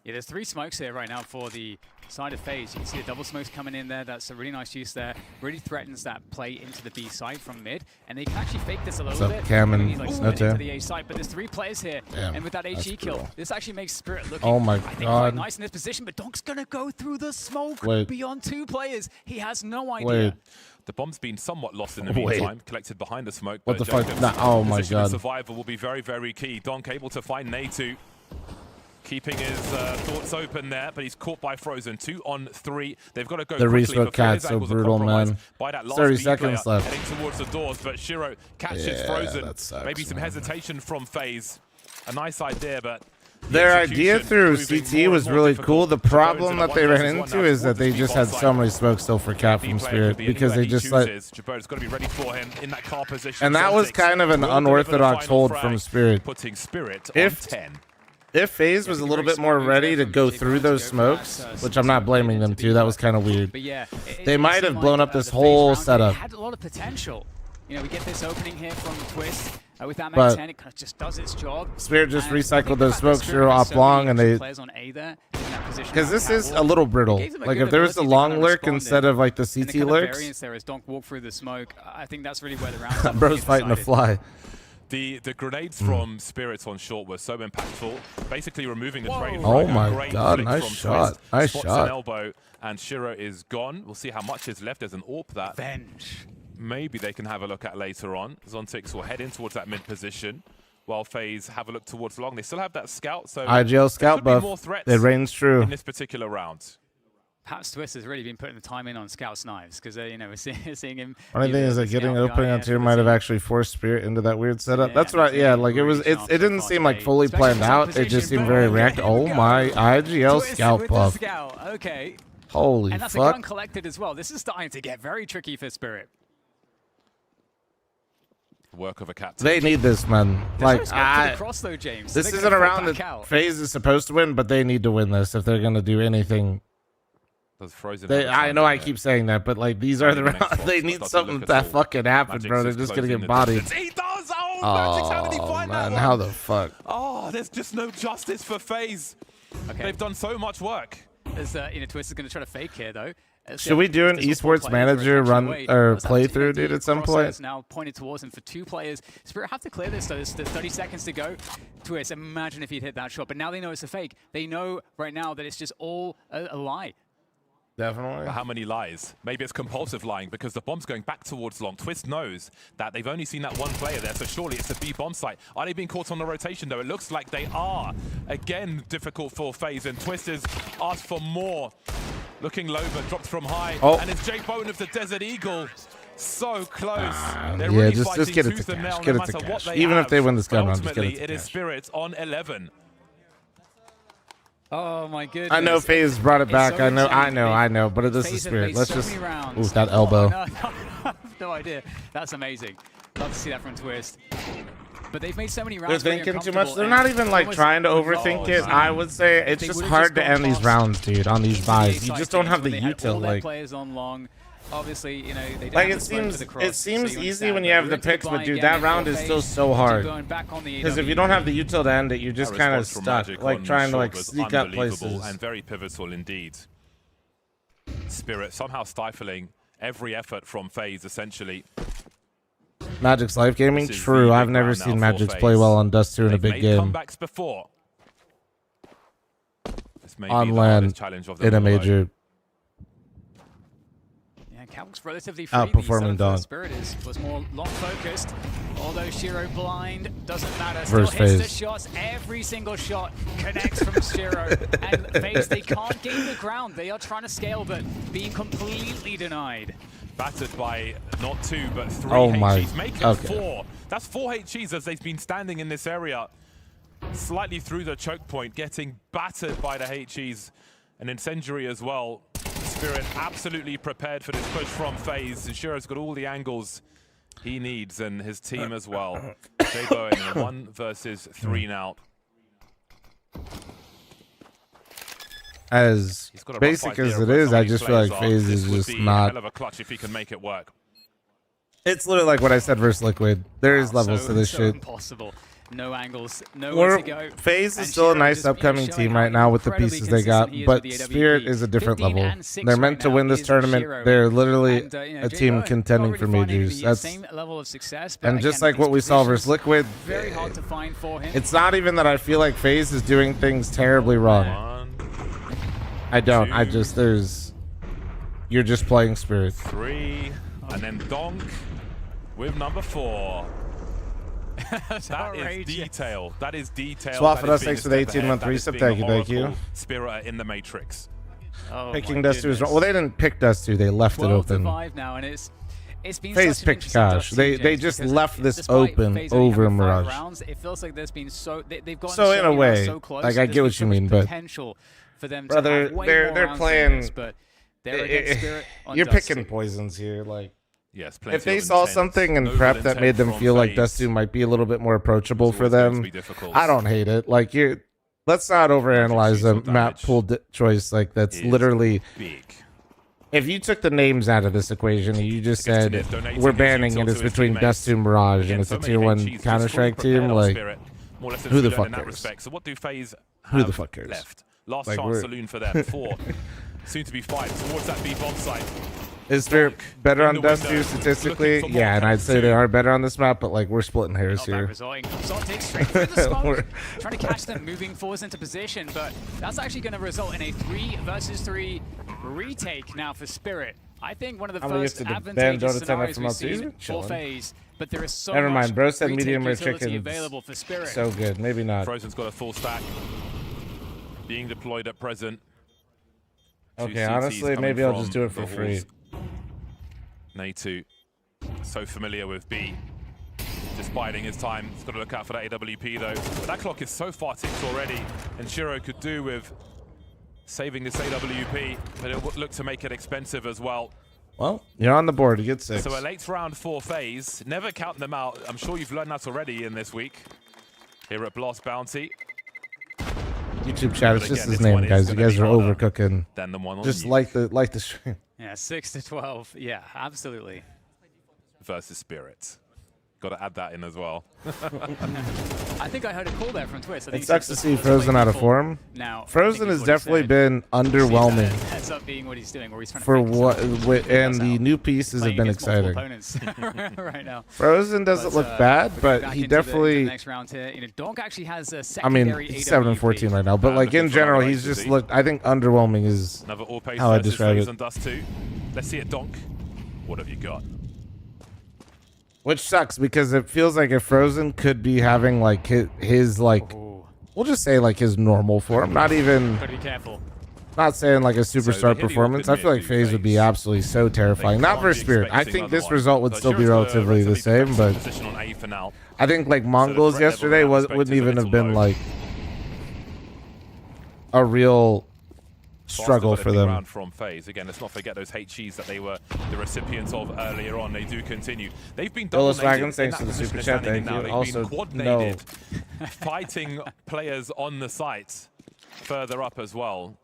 S9: Yeah, there's 3 smokes here right now for the side of FaZe. You can see the double smokes coming in there. That's a really nice use there. Really threatens that play into the B side from mid. And they can actually fake this a little bit.
S1: Cam and
S9: into the A side. But there's 3 players here. Damn, and with that HE kill, this actually makes Spirit looking quite nice in this position. But Donk's going to go through the smoke beyond 2 players. He has no idea.
S10: The bomb's been somewhat lost in the meantime, collected behind the smoke.
S1: What the fuck? Oh my god.
S10: Survival will be very, very key. Donk able to find Natu, keeping his thoughts open there, but he's caught by Frozen. 2 on 3. They've got to go
S1: the
S10: quickly.
S1: The cat's so brutal, man.
S10: By that last
S1: 30 seconds left.
S10: Heading towards the doors, but Shiro catches Frozen.
S1: That sucks,
S10: maybe some hesitation from FaZe. A nice idea, but
S1: their idea through CT was really cool. The problem that they ran into is that they just had so many smokes still for Cap from Spirit because they just let. And that was kind of an unorthodox hold from Spirit. If FaZe was a little bit more ready to go through those smokes, which I'm not blaming them to, that was kind of weird. They might have blown up this whole setup.
S9: Had a lot of potential. We get this opening here from Twist. With that Mac 10, it kind of just does its job.
S1: Spirit just recycled those smokes Shiro off long, and they. Because this is a little brittle. Like if there was a long lurk instead of like the CT lurks.
S9: There is Donk walk through the smoke. I think that's really where the round.
S1: Bro's fighting a fly.
S10: The grenades from Spirits on short were so impactful, basically removing the trade.
S1: Oh my god, nice shot. Nice shot.
S10: An elbow, and Shiro is gone. We'll see how much is left. There's an AWP that.
S9: Venge.
S10: Maybe they can have a look at later on. Zontix will head in towards that mid position, while FaZe have a look towards long. They still have that scout, so
S1: IGL scout buff. It reigns true
S10: in this particular round.
S9: Perhaps Twist has really been putting the time in on Scout's knives because we're seeing him.
S1: Funny thing is that getting opening on tier might have actually forced Spirit into that weird setup. That's right. Yeah, like it didn't seem like fully planned out. It just seemed very reactive. Oh my, IGL scout buff.
S9: Okay.
S1: Holy fuck.
S9: And that's a gun collected as well. This is starting to get very tricky for Spirit.
S10: Work of a captain.
S1: They need this, man. Like,
S9: this
S1: isn't a round that FaZe is supposed to win, but they need to win this if they're going to do anything. I know I keep saying that, but like these are the rounds. They need something that fucking happen, bro. They're just going to get bodied.
S10: He does!
S1: Oh, man. How the fuck?
S10: Oh, there's just no justice for FaZe. They've done so much work.
S9: As Twist is going to try to fake here, though.
S1: Should we do an esports manager run or playthrough, dude, at some point?
S9: Now pointed towards him for 2 players. Spirit have to clear this, though. There's 30 seconds to go. Twist, imagine if he'd hit that shot. But now they know it's a fake. They know right now that it's just all a lie.
S1: Definitely.
S10: But how many lies? Maybe it's compulsive lying because the bomb's going back towards long. Twist knows that they've only seen that one player there, so surely it's a B bomb site. Are they being caught on the rotation, though? It looks like they are. Again, difficult for FaZe, and Twist has asked for more. Looking low, but dropped from high.
S1: Oh.
S10: And it's Jay Bowen of the Desert Eagle. So close.
S1: Yeah, really just get it to cash. Get it to cash. Even if they win this gun round, just get it to
S10: it is
S1: cash.
S10: Spirit on 11.
S9: Oh my goodness.
S1: I know FaZe brought it back.
S9: So
S1: I know. But this is Spirit. Let's just. Ooh, that elbow.
S9: Oh, no, I have no idea. That's amazing. Love to see that from Twist. But they've made so many rounds.
S1: They're thinking too much. They're not even like trying to overthink it. I would say it's just hard to end these rounds, dude. On these buys, you just don't have the util. Like,
S9: players on long. Obviously, you know, they don't
S1: like
S9: have
S1: it seems easy when you have the picks, but dude, that round is still so hard. Because if you don't have the util to end it, you're just kind of stuck, like trying to like sneak up places.
S10: And very pivotal indeed. Spirit somehow stifling every effort from FaZe, essentially.
S1: Magic's life gaming, true. I've never seen Magic's play well on Dust 2 in a big game.
S10: Comebacks before.
S1: On LAN in a major.
S9: Calc's relatively free.
S1: Outperforming Dog.
S9: Spirit was more long focused. Although Shiro blind, doesn't matter.
S1: Still
S9: hits the shots. Every single shot connects from Shiro. And FaZe, they can't gain the ground. They are trying to scale, but being completely denied.
S10: Battered by not 2 but 3
S1: oh my.
S10: HEs, making 4. That's 4 HEs as they've been standing in this area. Slightly through the choke point, getting battered by the HEs. An incendiary as well. Spirit absolutely prepared for this push from FaZe. Shiro's got all the angles he needs, and his team as well. Jay Bowen in a 1 versus 3 now.
S1: As basic as it is, I just feel like FaZe is just not.
S10: Hell of a clutch if he can make it work.
S1: It's literally like what I said versus Liquid. There is levels to this shit.
S9: Impossible. No angles, nowhere to go.
S1: FaZe is still a nice upcoming team right now with the pieces they got, but Spirit is a different level. They're meant to win this tournament. They're literally a team contending for majors. That's and just like what we saw versus Liquid, it's not even that I feel like FaZe is doing things terribly wrong. I don't. I just you're just playing Spirit.
S10: 3 and then Donk with number 4. That is detail. That is detail.
S1: Swap for us, thanks for the 18-month reset. Thank you.
S10: Spirit in the Matrix.
S9: Oh,
S1: picking Dust 2 is wrong. Well, they didn't pick Dust 2. They left it open.
S9: Now, and it's been
S1: FaZe picked Kosh. They just left this open over Mirage.
S9: Rounds, it feels like there's been they've gone
S1: so in a way,
S9: so close,
S1: like I get what you mean, but
S9: for them
S1: brother, they're playing.
S9: This, but they're against Spirit on
S1: you're
S9: Dust
S1: picking poisons here, like.
S10: Yes,
S1: if they saw something in prep that made them feel like Dust 2 might be a little bit more approachable for them, I don't hate it. Like let's not overanalyze the map pool choice. Like that's literally
S10: big.
S1: If you took the names out of this equation and you just said we're banning it, it's between Dust 2 and Mirage, and it's a tier 1 Counter-Strike team, like who the fuck cares?
S10: So what do FaZe
S1: who the fuck cares?
S10: Left? Last chance saloon for them. 4, soon to be 5 towards that B bomb site.
S1: Is there better on Dust 2 statistically? Yeah, and I'd say they are better on this map, but like we're splitting hairs here.
S9: Straight through the smoke, trying to catch them moving forwards into position, but that's actually going to result in a 3 versus 3 retake now for Spirit. I think one of the first advantageous scenarios we've seen for FaZe, but there is so
S1: Never mind, bro said
S9: retake
S1: medium rare
S9: utility
S1: chicken
S9: available for Spirit.
S1: So good, maybe not.
S10: Frozen's got a full stack being deployed at present.
S1: Okay, honestly, maybe I'll just do it for free.
S10: Natu, so familiar with B, just biding his time. He's got to look out for that AWP though. But that clock is so far ticked already, and Shiro could do with saving this AWP, but it would look to make it expensive as well.
S1: Well, you're on the board. You get 6.
S10: So a late round for FaZe. Never count them out. I'm sure you've learned that already in this week here at Blast Bounty.
S1: YouTube chat, it's just his name, guys. You guys are overcooking.
S10: Than the one on
S1: just
S10: Nuke.
S1: like the stream.
S9: Yeah, 6 to 12. Yeah, absolutely.
S10: Versus Spirit. Got to add that in as well.
S9: I think I heard a call there from Twist. I think
S1: It sucks to see Frozen out of form.
S9: Now,
S1: Frozen has definitely been underwhelming.
S9: Ends up being what he's doing, where he's trying to
S1: For
S9: fake
S1: what,
S9: himself.
S1: and the new pieces have
S9: Playing
S1: been
S9: against multiple
S1: exciting.
S9: opponents right now.
S1: Frozen doesn't look bad,
S9: we're
S1: but
S9: back
S1: he
S9: into the
S1: definitely.
S9: next round here. You know, Donk actually has a
S1: I mean,
S9: secondary
S1: he's 7-14 right now, but like in general, he's just looked. I think underwhelming is
S10: Another all-pace
S1: how I
S10: versus
S1: describe
S10: Phase
S1: it.
S10: and Dust 2. Let's see it, Donk. What have you got?
S1: Which sucks because it feels like if Frozen could be having like his like, we'll just say like his normal form, not even.
S9: Gotta be careful.
S1: Not saying like a superstar
S10: the
S1: performance. I feel like FaZe would be absolutely so terrifying. Not for Spirit. I think this result would still be relatively the same, but I think like Mongols yesterday wouldn't even have been like a real struggle for them.
S10: Round from FaZe. Again, let's not forget those HEs that they were the recipients of earlier on. They do continue. They've been
S1: Willis
S10: dominated
S1: Wagons, thanks for the super chat. Thank you.
S10: They've
S1: Also,
S10: been coordinated, fighting players on the site further up as well.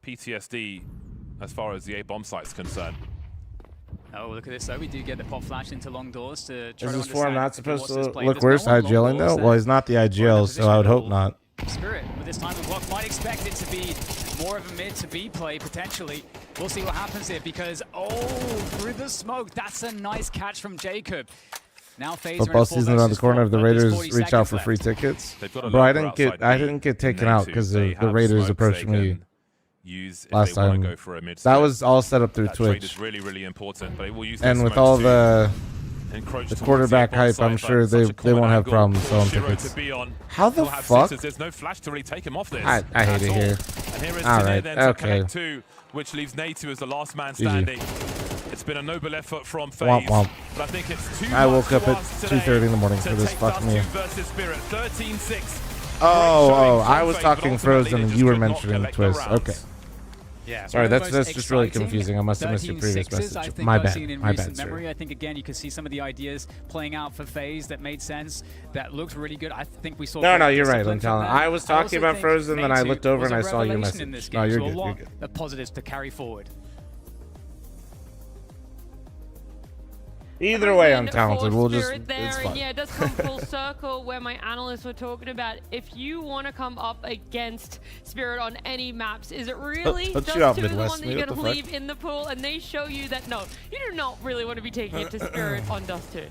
S10: PTSD as far as the A bomb site's concerned.
S9: Oh, look at this though. We do get the pop flash into long doors to try
S1: Is
S9: to
S1: this form not
S9: understand
S1: supposed
S9: what's
S1: to
S9: this play.
S1: look
S9: There's
S1: worse
S9: no one long
S1: IGLing
S9: doors
S1: though?
S9: there.
S1: Well, he's not the IGL, so I would hope not.
S9: Spirit with this time of block might expect it to be more of a mid to B play potentially. We'll see what happens here because through the smoke, that's a nice catch from Jacob. Now FaZe
S1: Football season around the corner. If the Raiders reach out for free tickets, bro, I didn't get taken out because the Raiders approached me last time. That was all set up through Twitch.
S10: Is really, really important, but it will use
S1: and with all the quarterback hype, I'm sure they won't have problems selling tickets. How the fuck?
S10: There's no flash to really take him off this.
S1: I hate it here.
S10: And here is
S1: All
S10: Tanir
S1: right,
S10: then to
S1: okay.
S10: connect two, which leaves Natu as the last man standing. It's been a noble effort from FaZe,
S1: Womp womp.
S10: but I think it's too
S1: I
S10: much
S1: woke up
S10: to
S1: at
S10: ask
S1: 2:30 in the morning
S10: to
S1: for this
S10: take
S1: fuck
S10: Dust
S1: meal.
S10: 2 versus Spirit. 13-6.
S1: Oh, I was
S10: FaZe,
S1: talking
S10: but
S1: Frozen
S10: ultimately
S1: and
S10: they
S1: you were
S10: just could not
S1: mentioning
S10: collect the
S1: Twist.
S10: rounds.
S1: Okay.
S9: Yeah,
S1: Sorry, that's just really confusing. I must have missed your previous
S9: 13-6s, I
S1: message.
S9: think
S1: My
S9: I've
S1: bad.
S9: seen in
S1: My
S9: recent
S1: bad,
S9: memory.
S1: sir.
S9: I think again you can see some of the ideas playing out for FaZe that made sense. That looked really good. I think we saw.
S1: No, you're right.
S9: discipline
S1: I'm
S9: from
S1: telling.
S9: that.
S1: I was talking
S9: also
S1: about
S9: think
S1: Frozen, then I
S9: Natu
S1: looked over
S9: was
S1: and I
S9: a
S1: saw your
S9: revelation in
S1: message.
S9: this
S1: No,
S9: game,
S1: you're
S9: so
S1: good.
S9: a
S1: You're
S9: lot
S1: good.
S9: of positives to carry forward.
S1: Either way, I'm
S5: And
S1: talented.
S5: for
S1: We'll just.
S5: Spirit there,
S1: It's
S5: and
S1: fine.
S5: yeah, it does come full circle where my analysts were talking about if you want to come up against Spirit on any maps, is it really
S1: Put
S5: Dust
S1: you out
S5: 2 the
S1: Midwest,
S5: one that
S1: me,
S5: you're
S1: what
S5: going
S1: the
S5: to
S1: fuck?
S5: leave in the pool? And they show you that, no, you do not really want to be taking it to Spirit on Dust 2.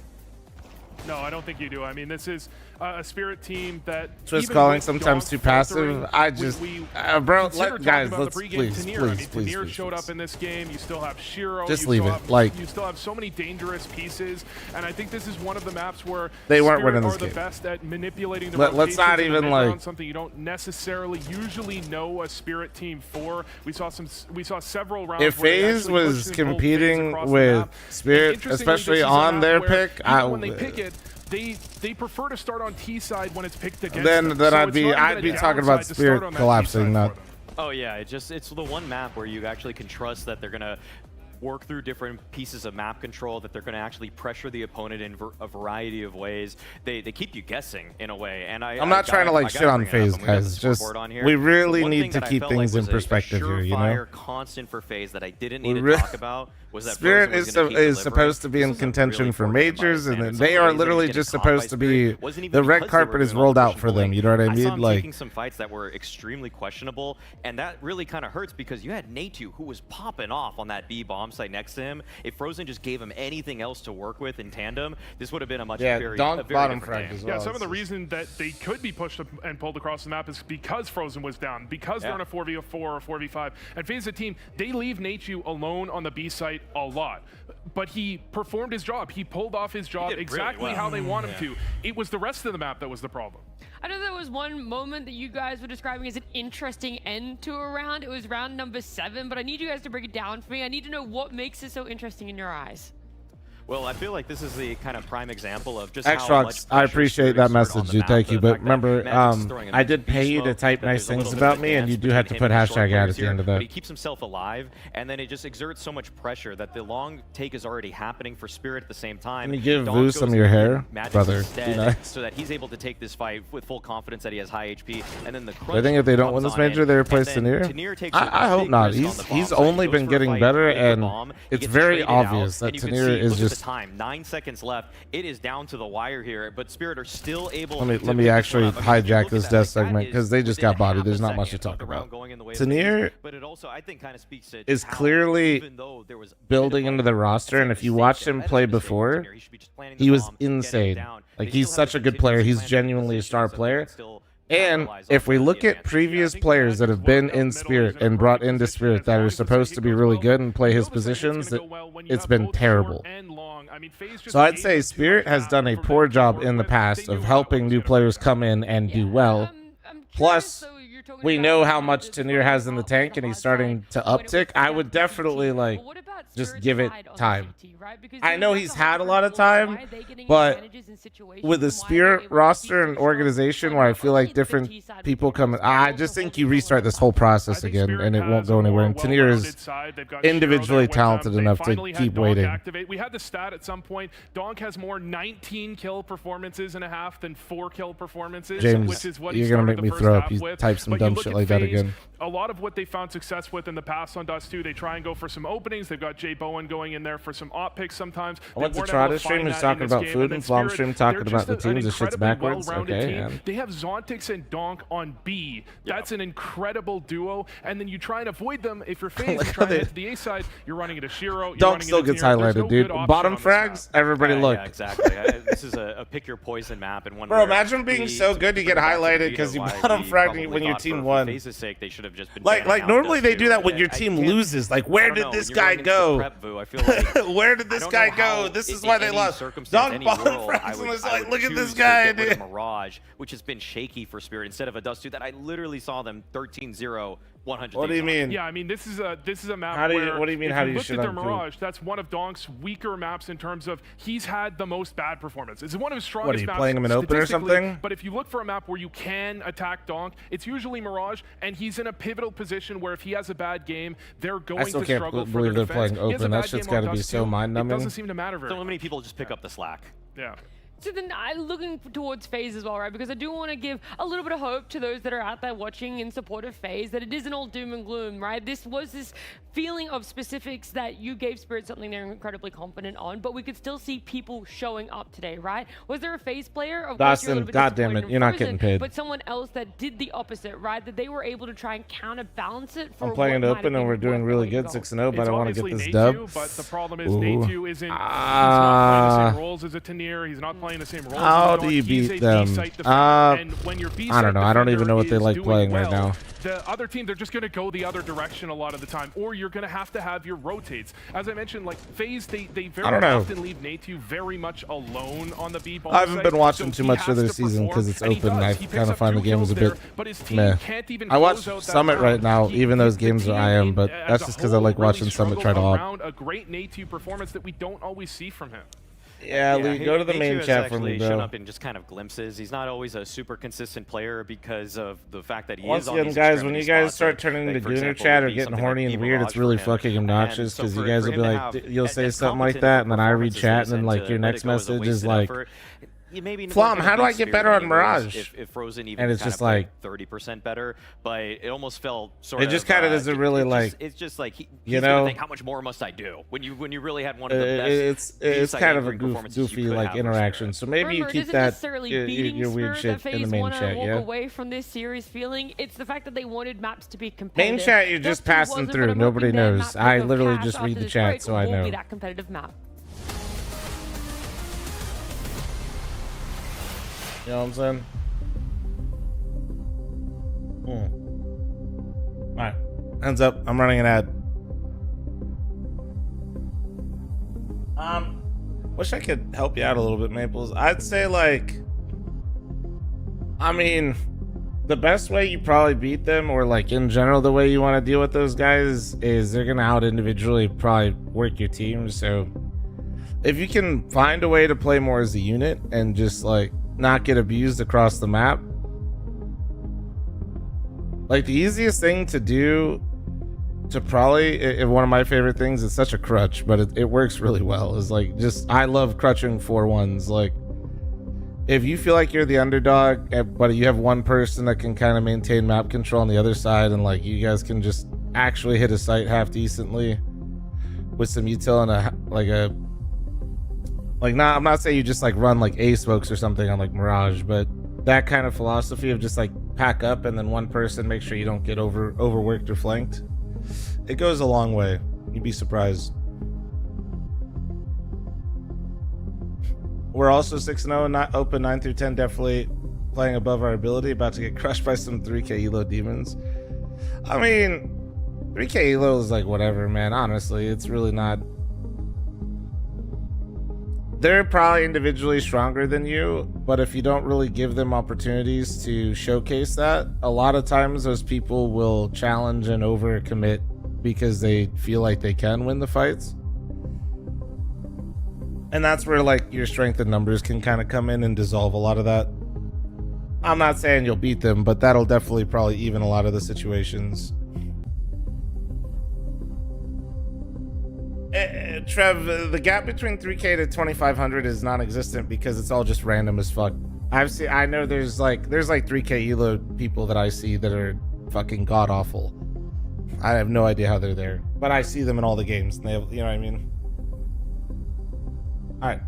S7: No, I don't think you do. I mean, this is a Spirit team that
S1: Twist
S7: even
S1: calling
S7: with
S1: sometimes
S7: Donk
S1: too passive.
S7: filtering,
S1: I just, bro,
S7: consider
S1: let
S7: talking
S1: guys,
S7: about the
S1: let's
S7: pregame
S1: please,
S7: Tanir.
S1: please,
S7: I mean,
S1: please,
S7: Tanir
S1: please,
S7: showed
S1: please.
S7: up in this game. You still have Shiro.
S1: Just
S7: you
S1: leave
S7: still
S1: it,
S7: have,
S1: like-
S7: you still have so many dangerous pieces, and I think this is one of the maps where
S1: They weren't
S7: Spirit
S1: winning this
S7: are the
S1: game.
S7: best at manipulating the
S1: Let's
S7: rotations
S1: not
S7: in the
S1: even,
S7: mid-round,
S1: like-
S7: something you don't necessarily usually know a Spirit team for. We saw several rounds.
S1: If
S7: where they
S1: FaZe
S7: actually
S1: was
S7: pushed and pulled FaZe
S1: competing
S7: across the
S1: with
S7: map.
S1: Spirit,
S7: And interestingly,
S1: especially
S7: this is a
S1: on
S7: map
S1: their
S7: where
S1: pick,
S7: even when they pick it, they prefer to start on T side when it's picked against
S1: then
S7: them. So
S1: I'd
S7: it's
S1: be
S7: not even a
S1: talking
S7: downside
S1: about
S7: to start
S1: Spirit
S7: on that T
S1: collapsing,
S7: side
S1: not.
S7: for them.
S6: Oh yeah, it's the one map where you actually can trust that they're gonna work through different pieces of map control, that they're going to actually pressure the opponent in a variety of ways. They keep you guessing in a way. And
S1: I'm not trying to like shit on FaZe, guys. Just we really need to keep things in perspective here, you know.
S6: Constant for FaZe that I didn't need to talk about was that
S1: Spirit is supposed to be in contention for majors, and they are literally just supposed to be. The red carpet is rolled out for them. You know what I mean? Like
S6: taking some fights that were extremely questionable, and that really kind of hurts because you had Natu who was popping off on that B bomb site next to him. If Frozen just gave him anything else to work with in tandem, this would have been a much very
S1: bottom
S6: different
S1: frag
S6: game.
S1: as well.
S7: Yeah, some of the reason that they could be pushed up and pulled across the map is because Frozen was down, because they're in a 4v4 or 4v5. And FaZe, the team, they leave Natu alone on the B site a lot. But he performed his job. He pulled off his job exactly how they want him to. It was the rest of the map that was the problem.
S5: I know there was one moment that you guys were describing as an interesting end to a round. It was round number 7, but I need you guys to break it down for me. I need to know what makes it so interesting in your eyes.
S6: Well, I feel like this is the kind of prime example of just
S1: Xrox,
S6: how much
S1: I appreciate that message, dude. Thank you. But remember, I did pay you to type
S6: that
S1: nice
S6: there's a
S1: things
S6: little bit
S1: about
S6: of
S1: me, and
S6: advance
S1: you do have to
S6: between
S1: put
S6: him and
S1: hashtag ad at the
S6: here,
S1: end of
S6: But
S1: that.
S6: he keeps himself alive, and then it just exerts so much pressure that the long take is already happening for Spirit at the same time.
S1: Can you give
S6: Dawn
S1: Vu
S6: goes
S1: some of your hair,
S6: Magic
S1: brother?
S6: instead,
S1: Be nice.
S6: so that he's able to take this fight with full confidence that he has high HP, and then the crunch
S1: I think if they don't win
S6: comes
S1: this
S6: on
S1: major,
S6: in,
S1: they
S6: and
S1: replace
S6: then
S1: Tanir.
S6: takes a
S1: I hope
S6: big
S1: not.
S6: risk on the bomb
S1: He's
S6: site.
S1: only
S6: He
S1: been
S6: goes for a
S1: getting
S6: fight,
S1: better,
S6: take the
S1: and
S6: bomb, he
S1: it's
S6: gets
S1: very
S6: traded out,
S1: obvious that
S6: and you can
S1: Tanir
S6: see,
S1: is
S6: look at
S1: just
S6: the time. 9 seconds left. It is down to the wire here, but Spirit are still able
S1: Let me actually hijack this death segment because they just got bodied. There's not much to talk about. Tanir is clearly building into the roster, and if you watched him play before, he was insane. Like, he's such a good player. He's genuinely a star player. And if we look at previous players that have been in Spirit and brought into Spirit that are supposed to be really good and play his positions, it's been terrible. So I'd say Spirit has done a poor job in the past of helping new players come in and do well. Plus, we know how much Tanir has in the tank, and he's starting to uptick. I would definitely, like, just give it time. I know he's had a lot of time, but with the Spirit roster and organization where I feel like different people come in, I just think you restart this whole process again, and it won't go anywhere. And Tanir is individually talented enough to keep waiting.
S7: We had the stat at some point. Donk has more 19 kill performances and a half than 4 kill performances.
S1: James,
S7: which is what
S1: you're going to make me throw up. You type some dumb shit like that again.
S7: A lot of what they found success with in the past on Dust 2, they try and go for some openings. They've got Jay Bowen going in there for some op picks sometimes.
S1: I went to Trotta stream who's talking about food, and fl0m stream talking about the teams. This shit's backwards. Okay,
S7: they have Zontix and Donk on B. That's an incredible duo. And then you try and avoid them if you're FaZe. You try and hit to the A side, you're running into Shiro.
S1: Donk still gets highlighted, dude. Bottom frags, everybody look.
S6: Yeah, exactly. This is a pick your poison map. And one
S1: bro, imagine being so good you get highlighted because you bottom fragged when your team won.
S6: FaZe's sake, they should have just been
S1: like normally they do that when your team loses. Like, where did this guy go? Where did this guy go? This is why they lost. Donk bottom frags and it's like, look at this guy, dude.
S6: Mirage, which has been shaky for Spirit instead of a Dust 2 that I literally saw them 13-0. 100.
S1: What do you mean?
S7: Yeah, I mean this is a map.
S1: How do you?
S7: Where
S1: what do you mean?
S7: If
S1: How do you
S7: look at their Mirage? That's one of Donk's weaker maps in terms of he's had the most bad performance. It's one of his strongest.
S1: What are you
S7: maps
S1: playing him in open or something?
S7: But if you look for a map where you can attack Donk, it's usually Mirage, and he's in a pivotal position where if he has a bad game, they're going to struggle. I still can't
S1: believe they're playing open. That shit's got to be so mind-numbing.
S7: It doesn't seem to matter very much.
S6: So many people just pick up the slack.
S7: Yeah.
S5: So then I'm looking towards FaZe as well, right? Because I do want to give a little bit of hope to those that are out there watching in support of FaZe, that it isn't all doom and gloom, right? This was this feeling of specifics that you gave Spirit something they're incredibly confident on, but we could still see people showing up today, right? Was there a FaZe player? Of
S1: Dawson, goddamn it, you're not getting paid.
S5: But someone else that did the opposite, right? That they were able to try and counterbalance it. For
S1: I'm playing it open and we're doing really good, 6-0, but I want to get this dub.
S7: But the problem is Natu isn't. He's not playing the same roles as a Tanir. He's not playing the same roles.
S1: How do you beat them? I don't know. I don't even know what they like playing right now.
S7: The other team, they're just going to go the other direction a lot of the time, or you're going to have your rotates. As I mentioned, like FaZe, they very often leave Natu very much alone on the B ball.
S1: I haven't been watching too much of their season because it's open, and I kind of find the game was a bit meh. I watch Summit right now, even those games where I am, but that's just because I like watching Summit try to op.
S7: A great Natu performance that we don't always see from him.
S1: Yeah, Lee, go to the main chat for me, bro.
S6: Shown up in just kind of glimpses. He's not always a super consistent player because of the fact that he
S1: Once
S6: is on
S1: again,
S6: these
S1: guys, when you guys
S6: spots,
S1: start turning into Gooner chat or getting horny and weird, it's really fucking obnoxious because you guys will be like, you'll say something like that, and then I read chat, and then like your next message is like, fl0m, how do I get better on Mirage?
S6: If Frozen even
S1: and it's just like
S6: 30% better, but it almost felt sort of.
S1: It just kind of doesn't really like.
S6: It's just like
S1: you know,
S6: think, how much more must I do when you really had one of the best.
S1: It's kind of a goofy like interaction. So maybe you keep that your weird shit in the main chat. Yeah.
S5: Away from this series feeling, it's the fact that they wanted maps to be competitive.
S1: Main chat, you're just passing through. Nobody knows. I literally just read the chat, so I know.
S5: That competitive map.
S1: You know what I'm saying? Alright. Hands up. I'm running an ad. Wish I could help you out a little bit, Maples. I'd say, like, I mean, the best way you probably beat them, or like in general the way you want to deal with those guys, is they're gonna out individually probably work your team. So if you can find a way to play more as a unit and just like not get abused across the map, like the easiest thing to do to probably, one of my favorite things, it's such a crutch, but it works really well, is like just, I love crutching 4-1s. Like if you feel like you're the underdog, but you have one person that can kind of maintain map control on the other side, and like you guys can just actually hit a site half decently with some util and a Like, I'm not saying you just like run like A smokes or something on like Mirage, but that kind of philosophy of just like pack up and then one person make sure you don't get overworked or flanked. It goes a long way. You'd be surprised. We're also 6-0, not open 9 through 10, definitely playing above our ability, about to get crushed by some 3k elo demons. I mean, 3k elo is like whatever, man. Honestly, it's really not. They're probably individually stronger than you, but if you don't really give them opportunities to showcase that, a lot of times those people will challenge and overcommit because they feel like they can win the fights. And that's where like your strength in numbers can kind of come in and dissolve a lot of that. I'm not saying you'll beat them, but that'll definitely probably even a lot of the situations. Trev, the gap between 3k to 2500 is non-existent because it's all just random as fuck. I know there's like 3k elo people that I see that are fucking god awful. I have no idea how they're there, but I see them in all the games and they have, you know what I mean? All right,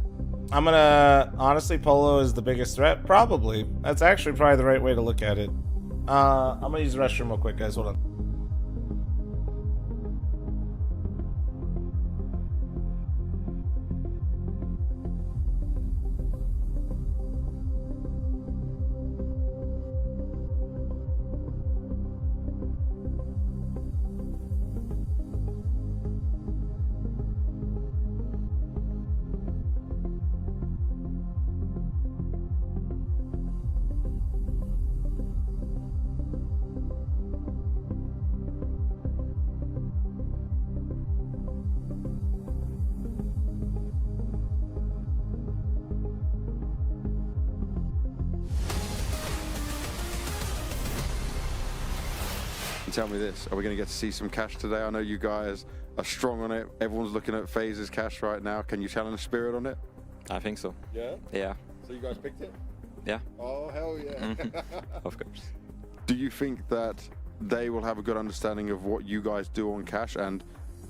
S1: I'm gonna honestly, Polo is the biggest threat. Probably. That's actually probably the right way to look at it. I'm gonna use the restroom real quick, guys. Hold on.
S2: Tell me this, are we going to get to see some cash today? I know you guys are strong on it. Everyone's looking at FaZe's cash right now. Can you challenge Spirit on it?
S12: I think so.
S2: Yeah?
S12: Yeah.
S2: So you guys picked it?
S12: Yeah.
S2: Oh, hell yeah.
S12: Of course.
S2: Do you think that they will have a good understanding of what you guys do on cash? And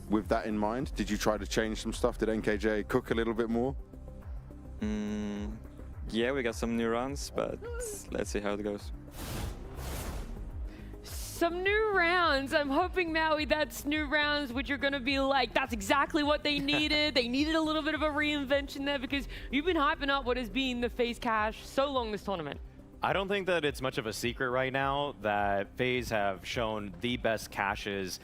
S2: with that in mind, did you try to change some stuff? Did NKJ cook a little bit more?
S12: Yeah, we got some new runs, but let's see how it goes.
S5: Some new rounds. I'm hoping, Maui, that's new rounds which are going to be like, that's exactly what they needed. They needed a little bit of a reinvention there because you've been hyping up what has been the FaZe cash so long this tournament.
S6: I don't think that it's much of a secret right now that FaZe have shown the best caches.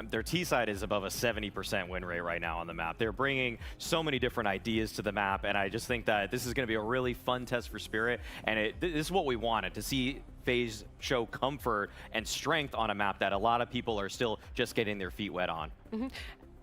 S6: Their T side is above a 70% win rate right now on the map. They're bringing so many different ideas to the map, and I just think that this is going to be a really fun test for Spirit, and this is what we wanted, to see FaZe show comfort and strength on a map that a lot of people are still just getting their feet wet on.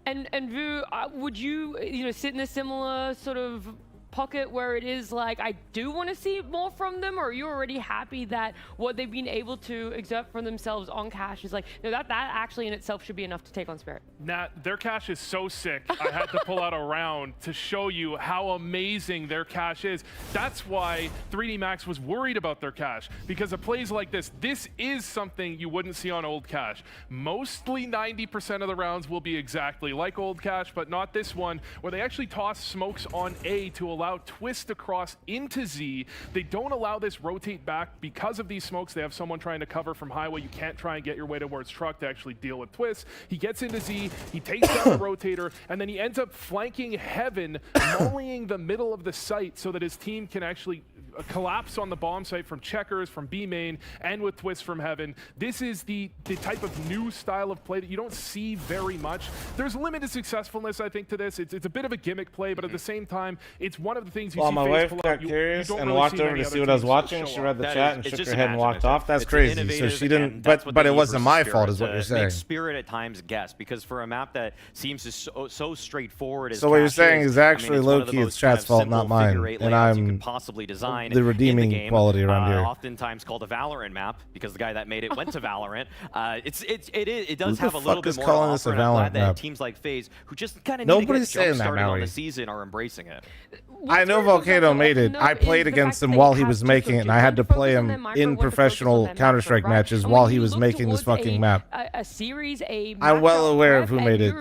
S5: And Vu, would you sit in a similar sort of pocket where it is like, I do want to see more from them, or are you already happy that what they've been able to exert from themselves on cash is like, no, that actually in itself should be enough to take on Spirit?
S7: Nat, their cash is so sick. I had to pull out a round to show you how amazing their cash is. That's why 3D Max was worried about their cash, because of plays like this. This is something you wouldn't see on old cash. Mostly 90% of the rounds will be exactly like old cash, but not this one, where they actually toss smokes on A to allow twist across into Z. They don't allow this rotate back because of these smokes. They have someone trying to cover from highway. You can't try and get your way towards truck to actually deal with twist. He gets into Z, he takes down the rotator, and then he ends up flanking Heaven, mollying the middle of the site so that his team can actually collapse on the bomb site from Checkers, from B main, and with Twist from Heaven. This is the type of new style of play that you don't see very much. There's limited successfulness, I think, to this. It's a bit of a gimmick play, but at the same time, it's one of the things you see.
S1: My wife got curious and walked over to see what I was watching. She read the chat and shook her head and walked off. That's crazy. So she didn't, but it wasn't my fault, is what you're saying.
S6: Make Spirit at times guess, because for a map that seems so straightforward as
S1: so what you're saying is actually
S6: low-key
S1: it's chat's fault, not mine. And I'm
S6: possibly design. design
S1: the redeeming
S6: in the game,
S1: quality around here.
S6: Oftentimes called a Valorant map because the guy that made it went to Valorant. It does
S1: Who
S6: have
S1: the
S6: a little
S1: fuck
S6: bit
S1: is
S6: more
S1: calling
S6: to
S1: this a
S6: offer, and I'm glad
S1: Valorant
S6: that
S1: map?
S6: teams like FaZe, who just kind of need to
S1: Nobody's
S6: get
S1: saying that,
S6: jump-started on
S1: Maui.
S6: the season, are embracing it.
S1: I know Volcano made it. I played against him while he was making it, and I had to play him in professional Counter-Strike matches while he was making this fucking map. I'm well aware of who made it.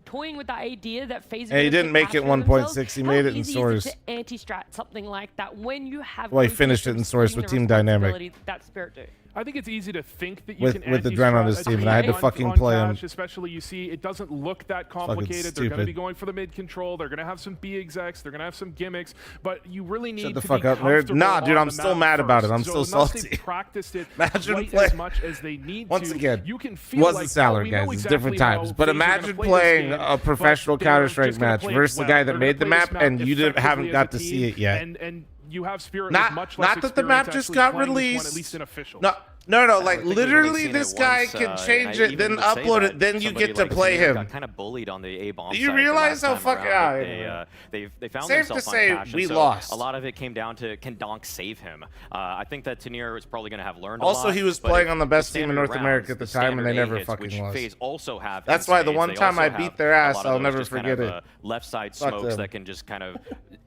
S5: Toying with the idea that FaZe
S1: and he didn't make it 1.6. He made it in Source.
S5: Anti-strat something like that when you have.
S1: Well, he finished it in Source with Team Dynamic.
S5: That Spirit do.
S7: I think it's easy to think that you
S1: with
S7: can
S1: the Dren on his team, and I had to fucking play him.
S7: Especially, you see, it doesn't look that complicated. They're going to be going for the mid control. They're going to have some B execs. They're going to have some gimmicks. But you really need
S1: Shut the
S7: to
S1: fuck
S7: be
S1: up, nerd. Nah, dude, I'm still mad about it. I'm still salty.
S7: They've practiced it
S1: imagine
S7: quite as much as they need
S1: once
S7: to.
S1: again,
S7: You can feel
S1: wasn't
S7: like,
S1: salary,
S7: we
S1: guys.
S7: know
S1: It's
S7: exactly
S1: different
S7: how
S1: times. But
S7: FaZe are
S1: imagine
S7: gonna play
S1: playing
S7: this game,
S1: a professional
S7: but they're
S1: Counter-Strike
S7: just gonna
S1: match
S7: play it
S1: versus the
S7: well.
S1: guy that
S7: They're
S1: made the
S7: gonna play this
S1: map, and you
S7: effectively
S1: haven't
S7: as
S1: got
S7: a
S1: to see
S7: team,
S1: it yet.
S7: And you have Spirit with much less
S1: Not that the map
S7: experience
S1: just
S7: actually
S1: got
S7: playing this one,
S1: released.
S7: at least in officials.
S1: No,
S6: I
S1: like
S6: think we've
S1: literally
S6: only seen
S1: this
S6: it
S1: guy
S6: once,
S1: can
S6: and
S1: change
S6: I
S1: it, then
S6: even would say
S1: upload
S6: that
S1: it, then you
S6: somebody
S1: get to
S6: like
S1: play
S6: Tenier
S1: him.
S6: got kind of bullied on the A bomb.
S1: Do you
S6: side
S1: realize
S6: the
S1: how
S6: last time
S1: fucking
S6: around. They found
S1: Safe to
S6: themselves
S1: say
S6: on cash,
S1: we
S6: and so
S1: lost.
S6: a lot of it came down to can Donk save him. I think that Tenier is probably going to have learned a
S1: Also,
S6: lot,
S1: he was
S6: but
S1: playing
S6: if
S1: on the best team in North
S6: standard
S1: America at
S6: rounds,
S1: the time, and they
S6: standard
S1: never
S6: A-hits,
S1: fucking
S6: which
S1: lost.
S6: FaZe also have.
S1: That's
S6: in
S1: why the
S6: spades.
S1: one
S6: They
S1: time
S6: also
S1: I
S6: have
S1: beat their
S6: a
S1: ass,
S6: lot of
S1: I'll
S6: those
S1: never
S6: just kind
S1: forget
S6: of,
S1: it.
S6: Left side
S1: Fuck
S6: smokes
S1: them.
S6: that can just kind of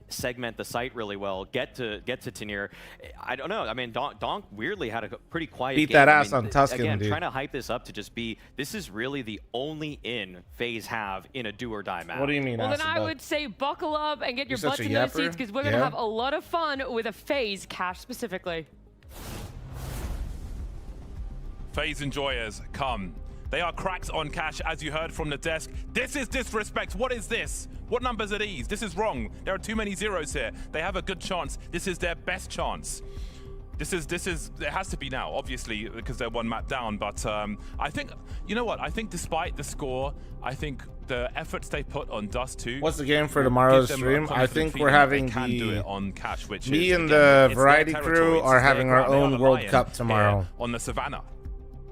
S6: segment the site really well, get to Tenier. I don't know. I mean, Donk weirdly had a pretty quiet
S1: Beat
S6: game.
S1: that
S6: I
S1: ass
S6: mean,
S1: on Tuscan,
S6: again,
S1: dude.
S6: trying to hype this up to just be, this is really the only in FaZe have in a do or die map.
S1: What do you mean?
S5: Well, then I would say buckle up and get your
S1: You're
S5: butts
S1: such a
S5: in those
S1: yapper?
S5: seats because we're going to
S1: Yeah.
S5: have a lot of fun with a FaZe cash specifically.
S10: FaZe enjoyers, come. They are cracks on cash, as you heard from the desk. This is disrespect. What is this? What numbers are these? This is wrong. There are too many zeros here. They have a good chance. This is their best chance. This is, it has to be now, obviously, because they're one map down. But I think, you know what? I think despite the score, I think the efforts they put on Dust 2.
S1: What's the game for tomorrow's
S10: gives them a
S1: stream? I
S10: confident
S1: think
S10: feeling
S1: we're
S10: that
S1: having
S10: they can do
S1: the
S10: it on cash, which
S1: me
S10: is,
S1: and
S10: again,
S1: the
S10: it's their
S1: variety
S10: territory,
S1: crew
S10: it's
S1: are
S10: their
S1: having our
S10: ground. They are
S1: own
S10: the
S1: World
S10: lion
S1: Cup tomorrow.
S10: here on the Savannah.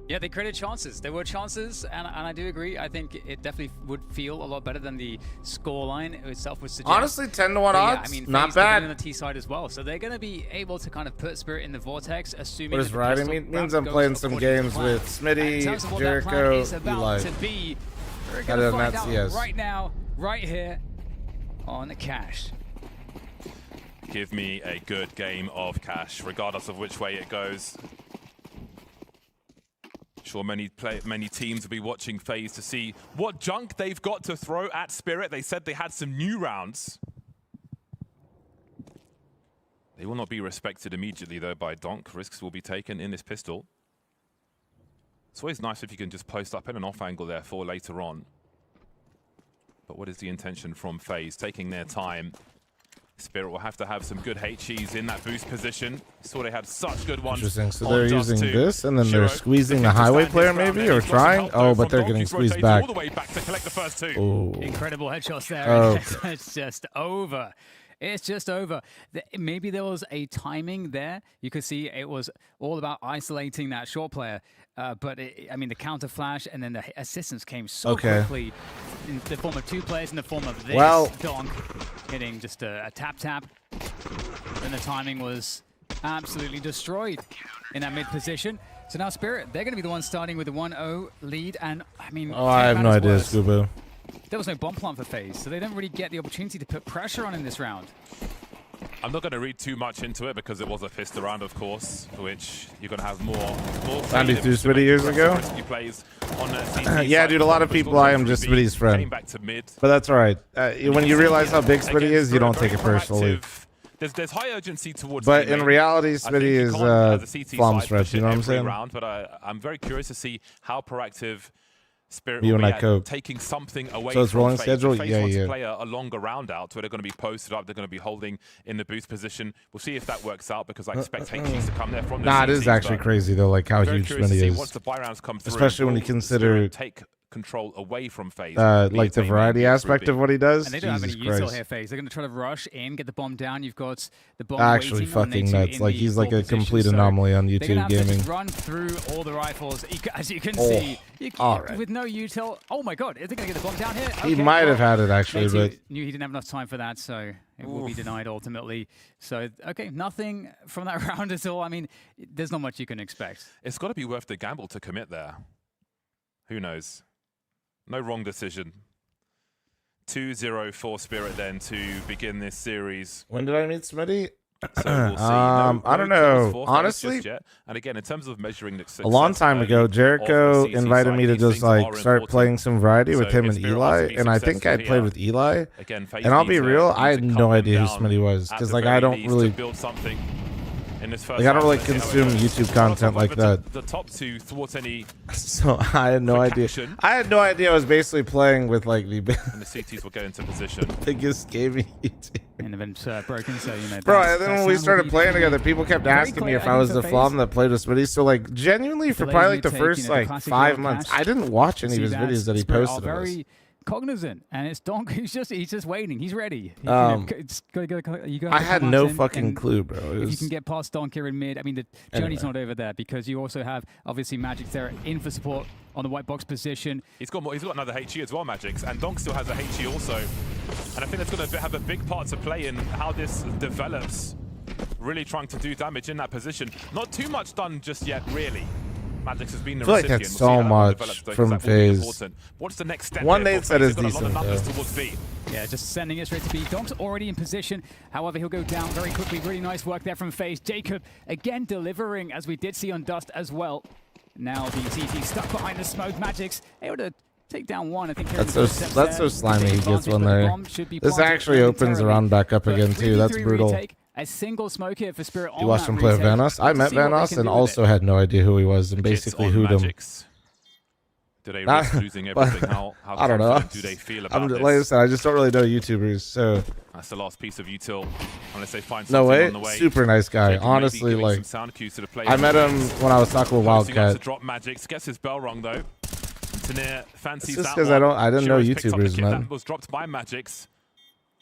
S9: Yeah, they created chances. There were chances, and I do agree. I think it definitely would feel a lot better than the scoreline itself would suggest.
S1: Honestly, 10 to 1
S9: But
S1: odds,
S9: yeah, I mean,
S1: not
S9: FaZe, they're
S1: bad.
S9: on the T side as well, so they're going to be able to kind of put Spirit in the vortex, assuming.
S1: What does
S9: that the
S1: riding
S9: pistol
S1: mean? Means
S9: round
S1: I'm playing
S9: goes
S1: some
S9: according to
S1: games
S9: plan.
S1: with
S9: And in
S1: Smitty,
S9: terms of what that plan
S1: Jericho,
S9: is about
S1: Eli.
S9: to be, we're
S1: Other
S9: going to
S1: than
S9: find
S1: that,
S9: out
S1: yes.
S9: right now, right here on the cash.
S10: Give me a good game of cash, regardless of which way it goes. Sure, many teams will be watching FaZe to see what junk they've got to throw at Spirit. They said they had some new rounds. They will not be respected immediately, though, by Donk. Risks will be taken in this pistol. It's always nice if you can just post up in an off angle there for later on. But what is the intention from FaZe? Taking their time. Spirit will have to have some good HEs in that boost position. Saw they had such good ones.
S1: Interesting. So
S10: on
S1: they're
S10: Dust
S1: using
S10: 2.
S1: this, and then they're
S10: Shiro
S1: squeezing the
S10: looking to
S1: highway
S10: stand
S1: player
S10: his ground
S1: maybe,
S10: there.
S1: or
S10: He's got some
S1: trying?
S10: help, though,
S1: Oh, but
S10: from
S1: they're
S10: Donk.
S1: getting
S10: He's
S1: squeezed
S10: rotated
S1: back.
S10: all the way back to collect the first two.
S1: Ooh.
S9: Incredible headshots there.
S1: Oh.
S9: It's just over. It's just over. Maybe there was a timing there. You could see it was all about isolating that short player. But, I mean, the counter flash and then the assistance came so quickly in the form of two players, in the form of this. Donk hitting just a tap-tap. And the timing was absolutely destroyed in that mid position. So now Spirit, they're going to be the ones starting with a 1-0 lead. And, I mean,
S1: Oh, I have no idea, Scuba.
S9: There was no bomb plant for FaZe, so they don't really get the opportunity to put pressure on in this round.
S10: I'm not going to read too much into it because it was a pistol round, of course, which you're going to have more
S1: Sandy threw Smitty years ago.
S10: Plays on CT
S1: Yeah, dude, a lot of people, I am just Smitty's friend.
S10: Came back to mid.
S1: But that's all right. When you realize how big Smitty is, you don't take it personally.
S10: There's high urgency towards.
S1: But in reality, Smitty is fl0m stretch. You know what I'm saying?
S10: Round, but I'm very curious to see how proactive Spirit
S1: You
S10: will
S1: and
S10: be
S1: I cope.
S10: taking something away
S1: So it's
S10: from
S1: rolling
S10: FaZe.
S1: schedule?
S10: FaZe
S1: Yeah,
S10: wants
S1: yeah.
S10: to play a longer round out where they're going to be posted up. They're going to be holding in the boost position. We'll see if that works out because I expect HGs to come there from the
S1: Nah, it
S10: CTs,
S1: is actually
S10: but
S1: crazy though, like how
S10: very
S1: huge
S10: curious to
S1: Smitty
S10: see
S1: is.
S10: once the buy rounds come through,
S1: Especially when you
S10: will
S1: consider
S10: Spirit take control away from FaZe.
S1: Like the variety aspect of what he does.
S9: And they don't have any
S1: Jesus
S9: util
S1: Christ.
S9: here, FaZe. They're going to try to rush in, get the bomb down. You've got the bomb
S1: Actually
S9: waiting on
S1: fucking
S9: Natu
S1: nuts.
S9: in
S1: Like
S9: the
S1: he's like
S9: core
S1: a
S9: position.
S1: complete
S9: So
S1: anomaly on
S9: they're gonna
S1: YouTube
S9: have to
S1: gaming.
S9: just run through all the rifles. As you can
S1: Oh,
S9: see,
S1: all right.
S9: with no util. Oh my god, is they going to get the bomb down here?
S1: He
S9: Okay,
S1: might have
S9: well,
S1: had it actually,
S9: Natu
S1: but
S9: knew he didn't have enough time for that, so it will be denied ultimately. So, okay, nothing from that round at all. I mean, there's not much you can expect.
S10: It's got to be worth the gamble to commit there. Who knows? No wrong decision. 2-0 for Spirit then to begin this series.
S1: when did I meet Smitty?
S10: So we'll see.
S1: I don't know. Honestly,
S10: and again, in terms of measuring the success
S1: a long time ago,
S10: early
S1: Jericho
S10: of the CC
S1: invited
S10: side,
S1: me to
S10: these
S1: just
S10: things
S1: like
S10: are
S1: start
S10: important.
S1: playing some variety with
S10: So
S1: him
S10: if
S1: and
S10: Spirit
S1: Eli,
S10: are to be
S1: and I think I
S10: successful
S1: played
S10: here,
S1: with Eli.
S10: again, FaZe
S1: And I'll
S10: need
S1: be
S10: to-
S1: real,
S10: need
S1: I
S10: to
S1: had
S10: cut
S1: no
S10: them
S1: idea who
S10: down
S1: Smitty was
S10: at
S1: because
S10: the
S1: like
S10: very
S1: I don't
S10: least
S1: really.
S10: to build something in this first
S1: Like I don't
S10: round.
S1: really
S10: Let's see how it
S1: consume
S10: goes.
S1: YouTube content like that.
S10: The top two thwart any
S1: So I had no idea.
S10: action.
S1: I had no idea I was basically playing with like the
S10: and the CTs will get into position.
S1: biggest gaming YouTube.
S9: And event broken, so you know.
S1: Bro,
S9: that's-
S1: and then
S9: that
S1: when we
S9: sound will
S1: started
S9: be
S1: playing
S9: pretty-
S1: together, people kept
S9: very
S1: asking me
S9: clear,
S1: if
S9: I
S1: I was
S9: think,
S1: the
S9: for
S1: fl0m
S9: FaZe.
S1: that played with Smitty. So like genuinely for
S9: Delays
S1: probably
S9: you
S1: like the
S9: take,
S1: first
S9: you know, the
S1: like
S9: classic
S1: 5
S9: yellow
S1: months,
S9: cash.
S1: I didn't watch any of
S9: See
S1: his
S9: that
S1: videos that he
S9: Spirit are
S1: posted of us.
S9: very cognizant, and it's Donk who's just waiting. He's ready.
S1: I had no fucking clue, bro.
S9: If you can get past Donk here in mid, I mean the journey's not over there because you also have obviously Magic there in for support on the white box position.
S10: He's got more. He's got another HE as well, Magix, and Donk still has a HE also. And I think that's going to have a big part to play in how this develops. Really trying to do damage in that position. Not too much done just yet, really. Magix has been the
S1: I feel like
S10: recipient.
S1: that's
S10: We'll see how
S1: so
S10: that
S1: much
S10: develops, though, 'cause
S1: from
S10: that will be
S1: FaZe.
S10: important. What's the next step?
S1: One
S10: here
S1: they
S10: for
S1: said
S10: FaZe?
S1: is
S10: They've got a lot of
S1: decent,
S10: numbers
S1: though.
S10: towards B.
S9: Yeah, just sending it straight to B. Donk's already in position. However, he'll go down very quickly. Really nice work there from FaZe. Jacob again delivering, as we did see on Dust as well. Now the CT stuck behind the smoke. Magic's able to take down one. I think
S1: That's so slimy. He gets one there. This actually opens the round back up again too. That's brutal.
S9: Retake, a single smoke here for Spirit.
S1: You watched him play with Vanos? I met Vanos and also had no idea who he was and basically hooed him.
S10: Do they risk losing everything? How
S1: I don't know.
S10: confident do they feel about this?
S1: Like I said, I just don't really know YouTubers, so.
S10: That's the last piece of util, unless they find
S1: No
S10: something
S1: way.
S10: on the way.
S1: Super nice guy.
S10: Jacob
S1: Honestly,
S10: maybe giving
S1: like
S10: some sound cues to the players.
S1: I met him when I was talking with
S10: Posting up
S1: Wildcat.
S10: to drop Magix, gets his bell rung though. Tanir fancies
S1: It's just
S10: that
S1: 'cause
S10: one.
S1: I didn't know
S10: Shiro's picked up the
S1: YouTubers,
S10: kick
S1: man.
S10: That was dropped by Magix.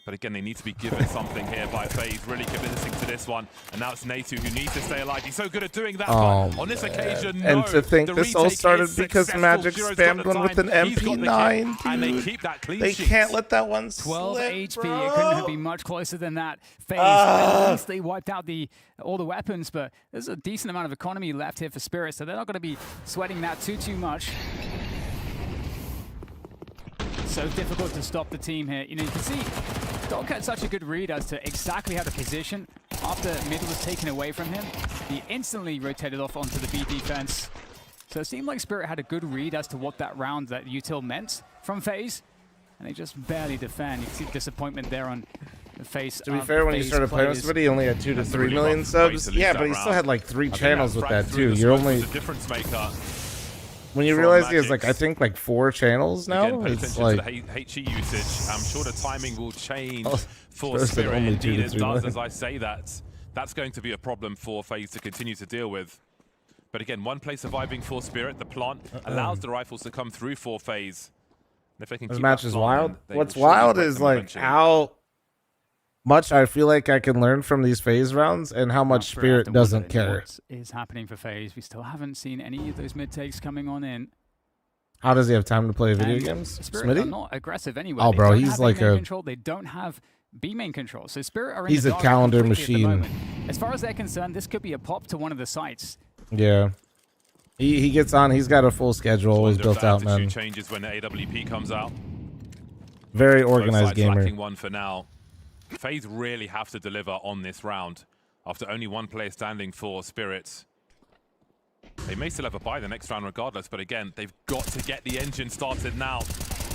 S10: But again, they need to be given something here by FaZe, really committing to this one. And now it's Natu who needs to stay alive. He's so good at doing that, but on this occasion, no.
S1: And to think
S10: The
S1: this all
S10: retake
S1: started
S10: is
S1: because
S10: successful.
S1: Magic
S10: Shiro's got
S1: spammed
S10: the
S1: one with an
S10: time. He's got the kick,
S1: MP9,
S10: and they
S1: dude.
S10: keep that clean
S1: They
S10: sheet.
S1: can't let that one
S9: 12
S1: slip,
S9: HP.
S1: bro.
S9: It couldn't have been much closer than that. FaZe, at least they wiped out all the weapons, but there's a decent amount of economy left here for Spirit, so they're not going to be sweating that too much. So difficult to stop the team here. You know, you can see Donk had such a good read as to exactly how to position. After mid was taken away from him, he instantly rotated off onto the B defense. So it seemed like Spirit had a good read as to what that round, that util meant from FaZe. And they just barely defend. You can see disappointment there on the face.
S1: To be fair, when you started playing with somebody, he only had 2 to 3 million subs. Yeah, but he still had like 3 channels with that too. You're only
S10: difference maker.
S1: when you realize he has like I think like 4 channels now.
S10: Again, pay
S1: It's
S10: attention
S1: like
S10: to the HE usage. I'm sure the timing will change for
S1: Spurs said
S10: Spirit.
S1: only 2
S10: Indeed,
S1: to
S10: it
S1: 3
S10: does.
S1: million.
S10: As I say that, that's going to be a problem for FaZe to continue to deal with. But again, one play surviving for Spirit. The plant allows the rifles to come through for FaZe. And if they can
S1: this
S10: keep
S1: match
S10: that
S1: is
S10: plant,
S1: wild.
S10: then they
S1: What's
S10: will surely
S1: wild
S10: break
S1: is
S10: them
S1: like
S10: eventually.
S1: how much I feel like I can learn from these FaZe rounds and how much Spirit doesn't care.
S9: What is happening for FaZe? We still haven't seen any of those mid takes coming on in.
S1: How does he have time to play video
S9: And
S1: games?
S9: Spirit are
S1: Smitty?
S9: not aggressive anyway.
S1: Oh,
S9: They
S1: bro,
S9: don't
S1: he's
S9: have
S1: like
S9: A main
S1: a
S9: control. They don't have B main control. So Spirit are in
S1: He's
S9: the
S1: a
S9: dark
S1: calendar
S9: completely at the
S1: machine.
S9: moment. As far as they're concerned, this could be a pop to one of the sites.
S1: Yeah. He gets on. He's got a full schedule always
S10: Wonder if
S1: built
S10: the
S1: out,
S10: attitude
S1: man.
S10: changes when the AWP comes out.
S1: Very
S10: Both
S1: organized
S10: sides
S1: gamer.
S10: lacking one for now. FaZe really have to deliver on this round after only one player standing for Spirit. They may still have a bye the next round regardless, but again, they've got to get the engine started now.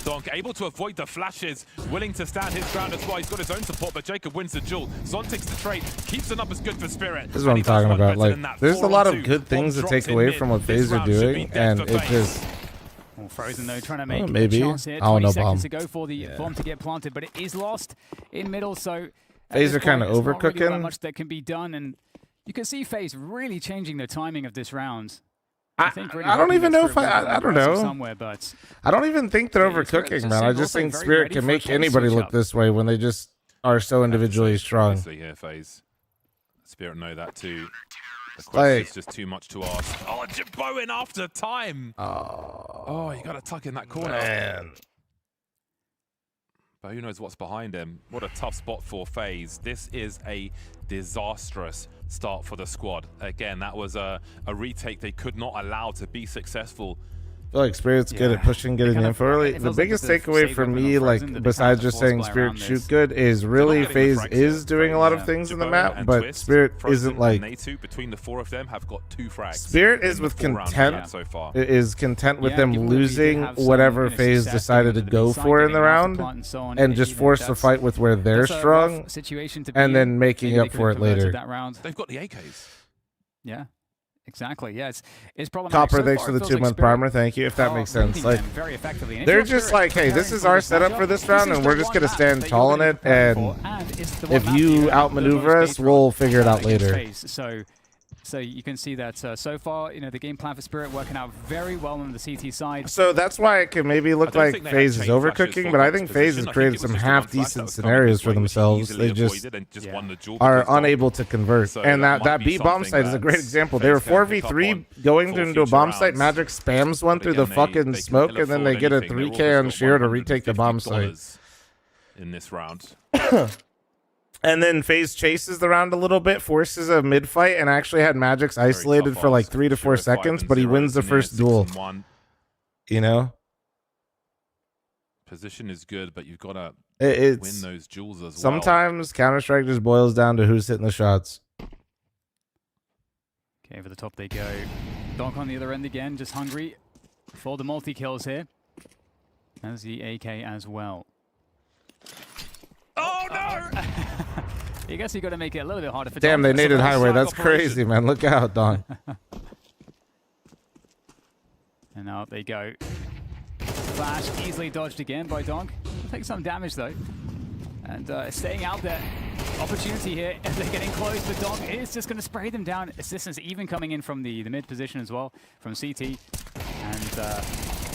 S10: Donk able to avoid the flashes, willing to stand his ground as well. He's got his own support, but Jacob wins the duel. Zon takes the trade, keaps the numbers good for Spirit.
S1: This is what I'm talking about. Like, there's a lot of good things to take away from what FaZe are doing, and it just...
S9: Well, Frozen though, trying to make
S1: maybe.
S9: a chance here.
S1: I don't
S9: 20
S1: know,
S9: seconds
S1: bomb.
S9: to go for the bomb to get planted, but it is lost in middle, so...
S1: FaZe are kind of
S9: There's not really
S1: overcooking.
S9: that much that can be done, and you can see FaZe really changing the timing of this round. I think really
S1: I don't even know if
S9: Spirit
S1: I don't know.
S9: somewhere, but
S1: I don't even think they're
S9: Yeah, Spirit
S1: overcooking,
S9: just
S1: man. I
S9: seemed
S1: just
S9: also
S1: think
S9: very
S1: Spirit
S9: ready
S1: can
S9: for a
S1: make
S9: close
S1: anybody
S9: switch
S1: look
S9: up.
S1: this way when they just are so individually strong.
S10: Obviously here, FaZe. Spirit know that too. The quest
S1: Like-
S10: is just too much to ask. Oh, Bowen after time. Oh, you got to tuck in that corner.
S1: Man.
S10: But who knows what's behind him. What a tough spot for FaZe. This is a disastrous start for the squad. Again, that was a retake they could not allow to be successful.
S1: I feel like Spirit's good at pushing, getting the info early. The biggest takeaway for me, like, besides just saying Spirit shoot good, is really FaZe is doing a lot of things in the map, but Spirit isn't like...
S10: Natu, between the four of them, have got 2 frags.
S1: Spirit is with content,
S10: so far.
S1: is content with them losing whatever FaZe decided to go for in the round, and just force the fight with where they're strong, and then making up for it later.
S10: They've got the AKs.
S9: Yeah. Exactly. Yeah, it's problematic.
S1: Copper,
S9: So
S1: thanks
S9: far,
S1: for
S9: it
S1: the
S9: feels
S1: 2-month
S9: like Spirit
S1: primer. Thank you, if that makes sense.
S9: reading
S1: Like,
S9: them very effectively. And if
S1: they're
S9: you're
S1: just
S9: Spirit
S1: like, hey, this
S9: preparing
S1: is
S9: for
S1: our
S9: this
S1: setup for
S9: matchup,
S1: this round,
S9: is
S1: and
S9: the
S1: we're just
S9: one
S1: gonna
S9: map
S1: stand
S9: that
S1: tall
S9: you're
S1: in
S9: gonna
S1: it,
S9: be preparing
S1: and
S9: for, and it's the one
S1: if
S9: map that
S1: you
S9: have the
S1: outmaneuver
S9: most
S1: us,
S9: base
S1: we'll
S9: run
S1: figure it out
S9: against
S1: later.
S9: FaZe. So you can see that so far, the game plan for Spirit working out very well on the CT side.
S1: So that's why it can maybe look like FaZe is overcooking, but I think FaZe has created some half-decent scenarios for themselves. They just are unable to convert. And that B bomb site is a great example. They were 4v3 going into a bomb site. Magic spams one through the fucking smoke, and then they get a 3k on Sheer to retake the bomb site.
S10: In this round.
S1: And then FaZe chases the round a little bit, forces a mid fight, and actually had Magic's isolated for like 3 to 4 seconds, but he wins the first duel. You know?
S10: Position is good, but you've got to win those duels as well.
S1: Sometimes Counter-Strike just boils down to who's hitting the shots.
S9: Okay, over the top they go. Donk on the other end again, just hungry for the multi-kills here. As the AK as well.
S10: Oh no!
S9: I guess you got to make it a little bit harder for
S1: Damn,
S9: Donk.
S1: they needed highway. That's crazy, man. Look out, Don.
S9: And out they go. Flash easily dodged again by Donk. Take some damage though. And staying out there. Opportunity here as they're getting close, but Donk is just going to spray them down. Assistance even coming in from the mid position as well, from CT. And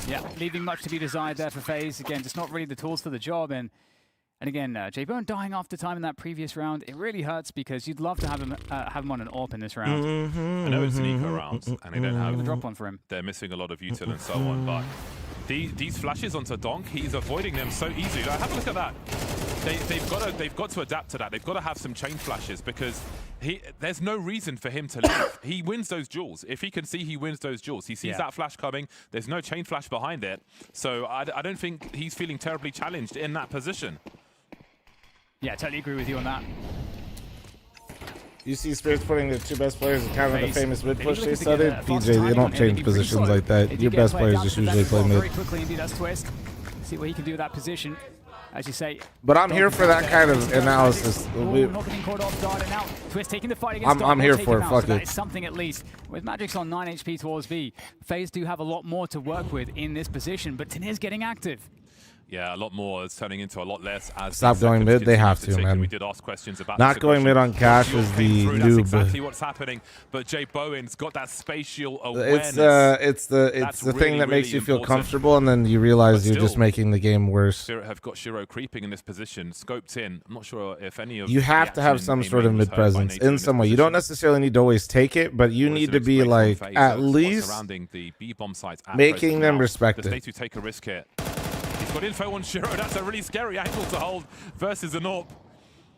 S9: yeah, leaving much to be desired there for FaZe. Again, just not really the tools for the job. And again, J-Bone dying after time in that previous round, it really hurts because you'd love to have him on an AWP in this round.
S10: I know it's an eco round, and they don't have
S9: a drop one for him.
S10: They're missing a lot of util and so on, but these flashes onto Donk, he's avoiding them so easily. Like, have a look at that. They've got to adapt to that. They've got to have some chain flashes because there's no reason for him to leave. He wins those duels. If he can see he wins those duels, he sees that flash coming. There's no chain flash behind it, so I don't think he's feeling terribly challenged in that position.
S9: Yeah, totally agree with you on that.
S1: You see Spirits putting the 2 best players in kind of the famous mid push they started. PJ, they don't change positions like that. Your best players just usually play mid.
S9: Very quickly indeed, that's Twist. See what he can do with that position. As you say.
S1: But I'm here for that kind of analysis.
S9: Not getting caught off guard, and now Twist taking the fight against
S1: I'm here for it. Fuck
S9: that
S1: it.
S9: is something at least. With Magic's on 9 HP towards B, FaZe do have a lot more to work with in this position, but Tanir's getting active.
S10: Yeah, a lot more is turning into a lot less. As
S1: stop going mid. They have to, man.
S10: We did ask questions about
S1: not going mid on Cash is the
S10: that's
S1: noob.
S10: exactly what's happening. But Jay Bowen's got that spatial awareness.
S1: It's the thing that makes you feel comfortable, and then you realize you're just making the game worse.
S10: Spirit have got Shiro creeping in this position, scoped in. I'm not sure if any of
S1: you have to have some sort of mid presence in some way. You don't necessarily need to always take it, but you need to be like at least
S10: surrounding the B bomb sites,
S1: making them respect it.
S10: Does Natu take a risk here? He's got info on Shiro. That's a really scary angle to hold versus an AWP.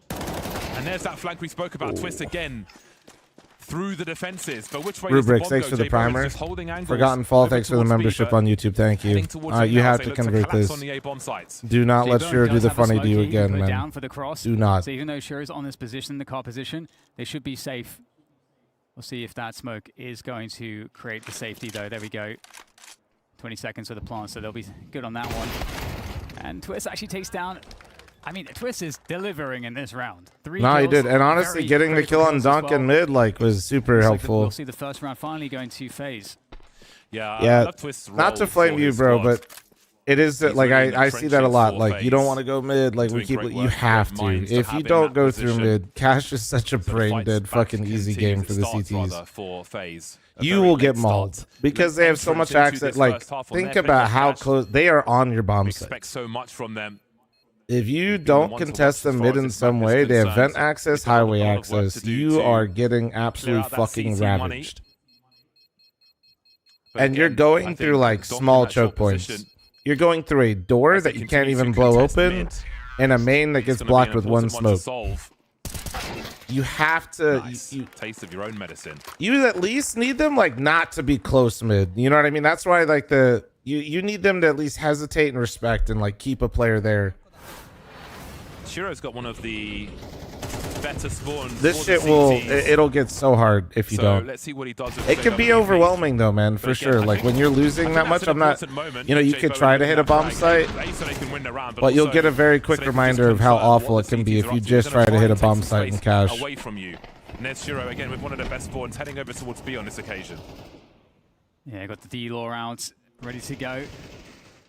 S10: And there's that flank we spoke about. Twist again through the defenses. But which way
S1: Rubric, thanks for the primer. Forgotten Fall, thanks for the membership on YouTube. Thank you. You have to convert this. Do not let Shiro do the funny to you again, man.
S9: Down for the cross.
S1: Do not.
S9: So even though Shiro's on this position, the car position, they should be safe. We'll see if that smoke is going to create the safety, though. There we go. 20 seconds for the plant, so they'll be good on that one. And Twist actually takes down... I mean, Twist is delivering in this round. 3
S1: no,
S9: kills,
S1: he did. And honestly, getting the kill on Donk and mid was super helpful.
S9: We'll see the first round finally going to FaZe.
S10: Yeah,
S1: yeah.
S10: I love Twist's
S1: not to flame you, bro, but It is
S10: He's
S1: like
S10: really
S1: I see that a lot.
S10: entrenching
S1: Like you don't
S10: for
S1: want to go mid. Like we
S10: doing
S1: keep
S10: great
S1: you
S10: work
S1: have
S10: with
S1: to.
S10: minds to
S1: If
S10: have
S1: you
S10: in
S1: don't
S10: that
S1: go through
S10: position.
S1: mid, Cash is such a
S10: So the
S1: brain
S10: fight's
S1: dead
S10: back
S1: fucking easy
S10: continues.
S1: game
S10: It
S1: for the
S10: starts,
S1: CTs.
S10: rather, for FaZe. A
S1: You
S10: very
S1: will
S10: late
S1: get
S10: start.
S1: mauled because they have so much
S10: Entrance into
S1: access.
S10: this
S1: Like
S10: first half on
S1: think
S10: their
S1: about
S10: page,
S1: how
S10: Cash.
S1: close they are on your bomb site.
S10: Expect so much from them.
S1: If you
S10: You've been
S1: don't
S10: one to
S1: contest
S10: watch
S1: them
S10: as
S1: mid
S10: far as
S1: in
S10: this
S1: some
S10: map is
S1: way, they have
S10: concerned.
S1: vent access,
S10: They've got a
S1: highway
S10: lot of work
S1: access.
S10: to do
S1: You
S10: to
S1: are getting
S10: clear
S1: absolute
S10: out that
S1: fucking
S10: CT money.
S1: ravaged.
S10: But
S1: And you're
S10: again, I
S1: going
S10: think
S1: through like
S10: Donk in
S1: small
S10: that short
S1: choke points.
S10: position,
S1: You're going through a door
S10: as they
S1: that you can't
S10: continue to
S1: even blow
S10: contest
S1: open,
S10: mid,
S1: and a main that
S10: it's
S1: gets
S10: gonna be
S1: blocked
S10: an
S1: with one
S10: important to
S1: smoke.
S10: solve.
S1: You have to.
S10: Nice. Taste of your own medicine.
S1: You at least need them like not to be close mid. You know what I mean? That's why like you need them to at least hesitate and respect and like keep a player there.
S10: Shiro's got one of the better spawns.
S1: This
S10: for the
S1: shit will
S10: CTs.
S1: it'll get so hard if you
S10: So
S1: don't.
S10: let's see what he does with
S1: It can be
S10: JW.
S1: overwhelming though, man, for
S10: But again,
S1: sure.
S10: I
S1: Like
S10: think-
S1: when you're
S10: I
S1: losing
S10: think
S1: that
S10: that's
S1: much,
S10: an
S1: I'm not.
S10: important moment
S1: You know, you
S10: for
S1: could
S10: J-Bo
S1: try to
S10: in
S1: hit a
S10: that
S1: bomb
S10: drag.
S1: site,
S10: A, so they can win the round,
S1: but you'll
S10: also
S1: get a very
S10: so
S1: quick
S10: they can
S1: reminder
S10: just
S1: of how
S10: confirm
S1: awful
S10: what
S1: it
S10: the
S1: can be
S10: CTs
S1: if
S10: are
S1: you
S10: up to.
S1: just
S10: He's gonna
S1: try to hit a
S10: try and
S1: bomb
S10: take
S1: site
S10: some
S1: in
S10: space
S1: Cash.
S10: away from you. And there's Shiro again with one of the best spawns heading over towards B on this occasion.
S9: Yeah, got the D-Law out, ready to go.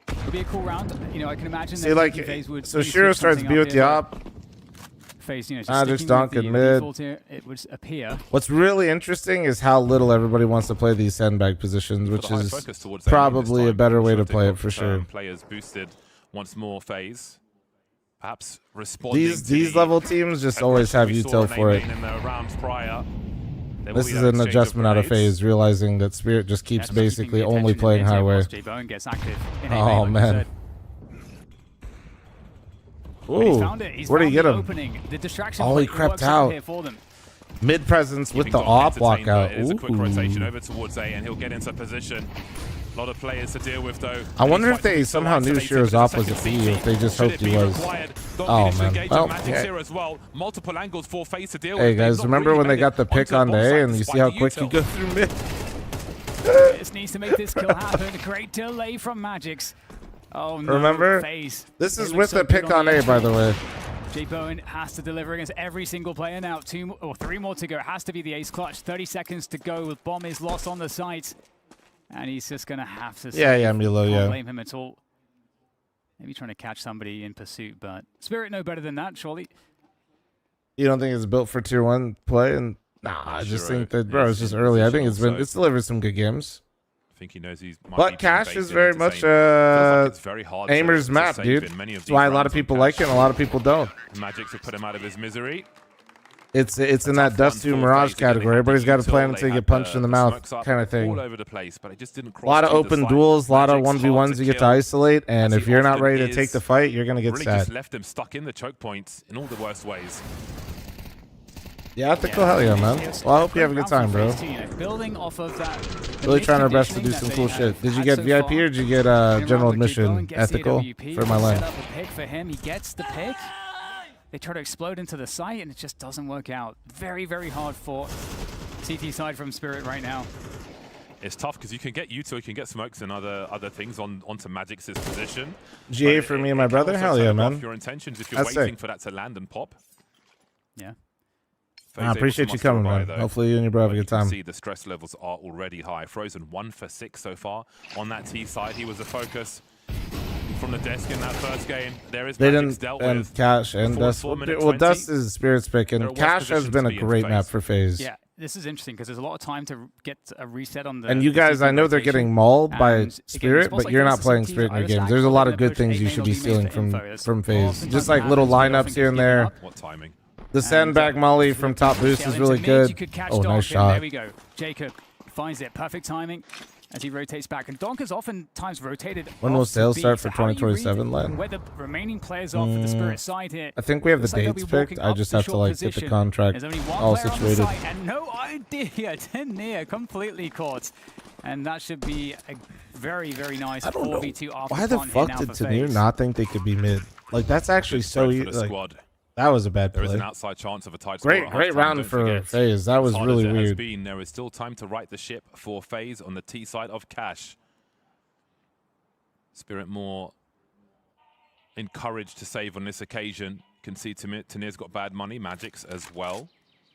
S9: It'll be a cool round. You know, I can imagine
S1: See,
S9: that
S1: like,
S9: FaZe would
S1: so
S9: maybe
S1: Shiro
S9: switch
S1: starts
S9: something
S1: B with the
S9: here,
S1: op.
S9: but FaZe, you know, just
S1: Just
S9: sticking
S1: donk
S9: with
S1: in
S9: the
S1: mid.
S9: default here, it would appear.
S1: What's really interesting is how little everybody wants to play these sandbag positions, which
S10: Got a high
S1: is
S10: focus towards A this
S1: probably a
S10: time.
S1: better
S10: I'm
S1: way
S10: sure
S1: to
S10: if they
S1: play it
S10: got,
S1: for sure.
S10: Players boosted once more FaZe. Perhaps responding to
S1: These
S10: the
S1: level teams just always have
S10: aggression we saw
S1: util
S10: in
S1: for it.
S10: A-Main in the rounds prior. There will
S1: This
S10: be
S1: is
S10: that
S1: an
S10: exchange
S1: adjustment out of
S10: grenades.
S1: FaZe, realizing that Spirit just keeps
S9: Yeah, just keeping
S1: basically
S9: the
S1: only
S9: attention
S1: playing
S9: in mid here
S1: highway.
S9: whilst J-Bone gets active in
S1: Oh,
S9: A-Main, like you
S1: man.
S9: said. But he's
S1: Ooh,
S9: found it. He's
S1: where did
S9: found
S1: he get
S9: the
S1: him?
S9: opening. The distraction
S1: Oh, he
S9: point
S1: crept
S9: works over
S1: out.
S9: here for them.
S1: Mid presence with
S10: Keeping
S1: the
S10: Donk
S1: op
S10: entertained, but
S1: walkout.
S10: it is a quick rotation
S1: Ooh.
S10: over towards A, and he'll get into position. A lot of players to deal with, though.
S1: I wonder
S10: He's
S1: if they
S10: fighting so
S1: somehow knew
S10: isolated
S1: Shiro's
S10: with
S1: op
S10: the
S1: was a
S10: second
S1: B,
S10: CT.
S1: if they just
S10: Should
S1: hoped
S10: it
S1: he
S10: be
S1: was.
S10: required? Donk
S1: Oh,
S10: needs to
S1: man.
S10: engage
S1: Well,
S10: with Magic
S1: yeah.
S10: here as well. Multiple angles for FaZe to deal
S1: Hey
S10: with.
S1: guys,
S10: They've not
S1: remember
S10: really
S1: when they
S10: made
S1: got
S10: it
S1: the pick
S10: onto
S1: on
S10: the
S1: the
S10: bomb
S1: A
S10: site
S1: and you see
S10: despite
S1: how
S10: the
S1: quick you
S10: util.
S1: go through mid?
S9: Just needs to make this kill happen. Great delay from Magix. Oh no,
S1: Remember?
S9: FaZe.
S1: This
S9: They
S1: is
S9: look
S1: with
S9: so
S1: the
S9: good
S1: pick on A, by the way.
S9: J-Bone has to deliver against every single player now. 2 or 3 more to go. It has to be the ace clutch. 30 seconds to go. The bomb is lost on the site. And he's just going to have to
S1: Yeah, Milo,
S9: Can't
S1: yeah.
S9: blame him at all. Maybe trying to catch somebody in pursuit, but Spirit know better than that, surely.
S1: You don't think it's built for tier 1 play? And nah, I just
S10: Shiro
S1: think that, bro, it's
S10: is
S1: just
S10: in
S1: early. I
S10: position
S1: think
S10: also.
S1: it's delivered some good games.
S10: I think he knows he's.
S1: But Cash is very much Aimer's map, dude. That's why a lot of people like it and a lot of people don't.
S10: Magic to put him out of his misery.
S1: It's in that Dust 2 Mirage category. Everybody's got to play until you get punched in the mouth kind of thing.
S10: All over the place, but it just didn't
S1: A lot of
S10: cross through the
S1: open
S10: site.
S1: duels, a lot of
S10: Magic's
S1: 1v1s
S10: hard
S1: you get to
S10: kill,
S1: isolate, and
S10: as
S1: if
S10: he
S1: you're not
S10: often
S1: ready to
S10: is.
S1: take the fight, you're going to get
S10: Really
S1: sad.
S10: just left him stuck in the choke points in all the worst ways.
S1: Yeah, ethical, hell yeah, man. Well, I hope you have a good time, bro.
S9: Building off of that.
S1: Really trying our best to do some cool shit. Did you get VIP or did you get general admission ethical for my
S9: Set
S1: land?
S9: up a pick for him. He gets the pick. They try to explode into the site, and it just doesn't work out. Very, very hard for CT side from Spirit right now.
S10: It's tough because you can get util, you can get smokes and other things onto Magic's position.
S1: GA
S10: But
S1: for
S10: it-
S1: me
S10: it
S1: and my
S10: can
S1: brother?
S10: also
S1: Hell yeah,
S10: turn off
S1: man.
S10: Your intentions if you're
S1: That's
S10: waiting
S1: sick.
S10: for that to land and pop.
S9: Yeah.
S1: I appreciate you coming, man. Hopefully you and your bro have a good time.
S10: See the stress levels are already high. Frozen 1 for 6 so far on that T side. He was a focus from the desk in that first game. There is
S1: They
S10: Magic's
S1: didn't,
S10: dealt
S1: and
S10: with.
S1: Cash and
S10: Before
S1: Dust.
S10: 4-minute
S1: Well,
S10: 20.
S1: Dust is Spirit's pick,
S10: There are
S1: and
S10: worse
S1: Cash has
S10: positions
S1: been
S10: to
S1: a
S10: be in
S1: great
S10: FaZe.
S1: map for FaZe.
S9: Yeah, this is interesting because there's a lot of time to get a reset on the.
S1: And you
S9: the
S1: guys,
S9: CT
S1: I know they're
S9: rotation.
S1: getting mauled by
S9: And again,
S1: Spirit,
S9: spots
S1: but
S9: like
S1: you're
S9: this,
S1: not
S9: the
S1: playing
S9: CTs
S1: Spirit in
S9: are
S1: your games.
S9: stacked
S1: There's a
S9: on
S1: lot
S9: their
S1: of good
S9: push.
S1: things you
S9: A-Main
S1: should
S9: will
S1: be
S9: be made
S1: stealing
S9: for info.
S1: from FaZe.
S9: Oftentimes
S1: Just like little
S9: happens, but
S1: lineups
S9: often
S1: here and
S9: gets given
S1: there.
S9: up.
S10: What timing?
S1: The sandbag molly from top boost
S9: Shell
S1: is
S9: into
S1: really
S9: mid,
S1: good.
S9: you could catch
S1: Oh,
S9: Donk,
S1: nice
S9: and
S1: shot.
S9: There we go. Jacob finds it. Perfect timing as he rotates back. And Donk has oftentimes rotated.
S1: When will
S9: off to
S1: sales
S9: B.
S1: start
S9: So
S1: for
S9: how do you read
S1: 2027, Len?
S9: where the remaining players are for the Spirit side here?
S1: I think we have the
S9: Looks like they'll
S1: dates
S9: be
S1: picked.
S9: walking
S1: I
S9: up
S1: just
S9: the
S1: have to
S9: short
S1: like get the
S9: position.
S1: contract
S9: There's only one
S1: all
S9: player on the
S1: situated.
S9: site and no idea. Tania completely caught. And that should be a very, very nice
S1: I don't know
S9: 4v2 after
S1: why the
S9: punt here
S1: fuck
S9: now
S1: did
S9: for
S1: Tanir
S9: FaZe.
S1: not think they could be mid. Like that's actually so
S10: Spread
S1: easy.
S10: for the
S1: Like,
S10: squad.
S1: that was a bad
S10: There is
S1: play.
S10: an outside chance of a tight score at
S1: Great
S10: halftime,
S1: round
S10: don't
S1: for
S10: forget.
S1: FaZe. That was
S10: As hard
S1: really
S10: as it has
S1: weird.
S10: been, there is still time to right the ship for FaZe on the T side of Cash. Spirit more encouraged to save on this occasion. Can see Tanir's got bad money, Magic's as well.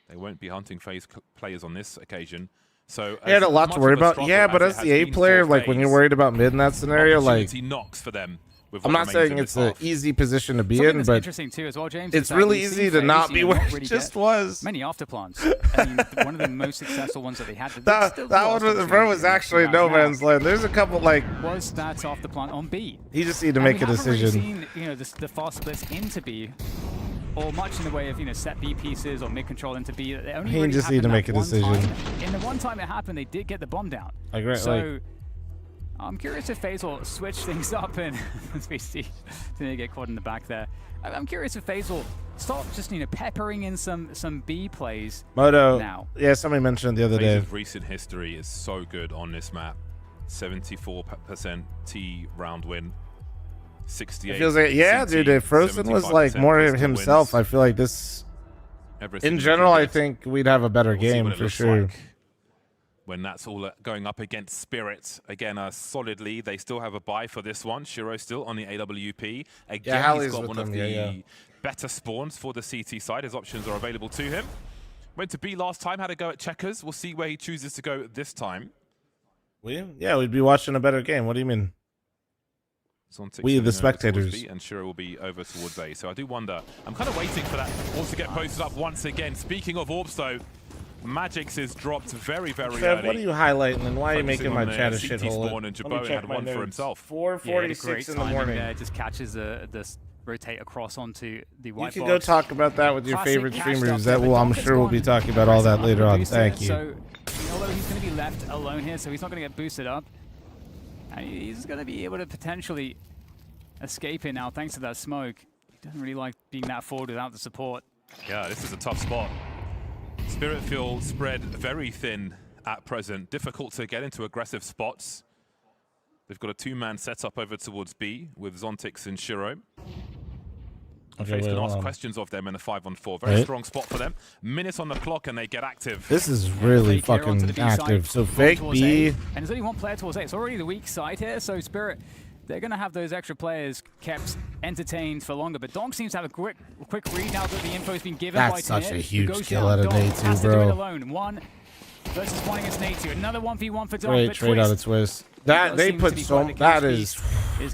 S10: They won't be hunting FaZe players on this occasion. So
S1: he had a lot to worry about. Yeah, but as the A player, like when you're worried about mid in that scenario, like
S10: knocks for them.
S1: I'm not saying it's an easy position to be
S9: Something
S1: in,
S9: that's
S1: but
S9: interesting too as well, James,
S1: it's
S9: is that
S1: really
S9: we've
S1: easy
S9: seen
S1: to not
S9: FaZe,
S1: be
S9: you know,
S1: where
S9: not
S1: it
S9: really
S1: just
S9: get
S1: was.
S9: Many afterplants. I mean, one of the most successful ones that they had.
S1: That one with the bro was actually no man's land. There's a couple like
S9: was that afterplant on B.
S1: He just need to
S9: And
S1: make
S9: we
S1: a
S9: haven't really
S1: decision.
S9: seen, you know, the fast splits into B, or much in the way of, you know, set B pieces or mid control into B. They only
S1: He
S9: really
S1: just need to
S9: happened
S1: make
S9: that
S1: a
S9: one
S1: decision.
S9: time. In the one time it happened, they did get the bomb down.
S1: I agree,
S9: So
S1: like-
S9: I'm curious if FaZe will switch things up and as we see, they get caught in the back there. I'm curious if FaZe will start just, you know, peppering in some B plays
S1: Moto,
S9: now.
S1: yeah, somebody mentioned it the other day.
S10: FaZe's recent history is so good on this map. 74% T round win. 68.
S1: It feels like, yeah, dude, if Frozen was like more himself, I feel like this, in general, I think we'd have a better game for sure.
S10: When that's all going up against Spirit again, solidly, they still have a buy for this one. Shiro still on the AWP. Again,
S1: Yeah,
S10: he's
S1: Hallie's
S10: got
S1: with
S10: one
S1: them,
S10: of the
S1: yeah.
S10: better spawns for the CT side. His options are available to him. Went to B last time, had a go at checkers. We'll see where he chooses to go this time.
S1: Yeah, we'd be watching a better game. What do you mean? We, the spectators.
S10: And Shiro will be over towards A. So I do wonder. I'm kind of waiting for that orb to get posted up once again. Speaking of orbs, though, Magix is dropped very, very
S1: Trev,
S10: early.
S1: what are you highlighting and why are you making my chat a
S10: CT
S1: shithole?
S10: spawn, and Jabot had one for himself.
S1: 4:46 in the morning.
S9: Just catches this rotate across onto the white
S1: You can
S9: box.
S1: go talk about that with your
S9: Classic
S1: favorite
S9: cash
S1: streamers.
S9: stuff
S1: That
S9: there,
S1: will,
S9: but
S1: I'm
S9: Doc is
S1: sure we'll be
S9: gone.
S1: talking about all that later on.
S9: Booster,
S1: Thank you.
S9: So, although he's going to be left alone here, so he's not going to get boosted up. And he's going to be able to potentially escape it now thanks to that smoke. He doesn't really like being that forward without the support.
S10: Yeah, this is a tough spot. Spirit Fuel spread very thin at present. Difficult to get into aggressive spots. They've got a two-man setup over towards B with Zontix and Shiro. FaZe can ask questions of them in a 5-on-4. Very strong spot for them. Minutes on the clock and they get active.
S1: This is really fucking active. So fake B.
S9: And there's only one player towards A. It's already the weak side here, so Spirit, they're going to have those extra players kept entertained for longer. But Donk seems to have a quick read now that the info has been given by
S1: That's such
S9: Tanir,
S1: a
S9: who
S1: huge
S9: goes
S1: kill
S9: down.
S1: out of
S9: Donk
S1: Nate,
S9: has
S1: too,
S9: to do it
S1: bro.
S9: alone. One versus one against Nate. Another 1v1 for Donk.
S1: Great
S9: but
S1: trade out of Twist. That they put so that is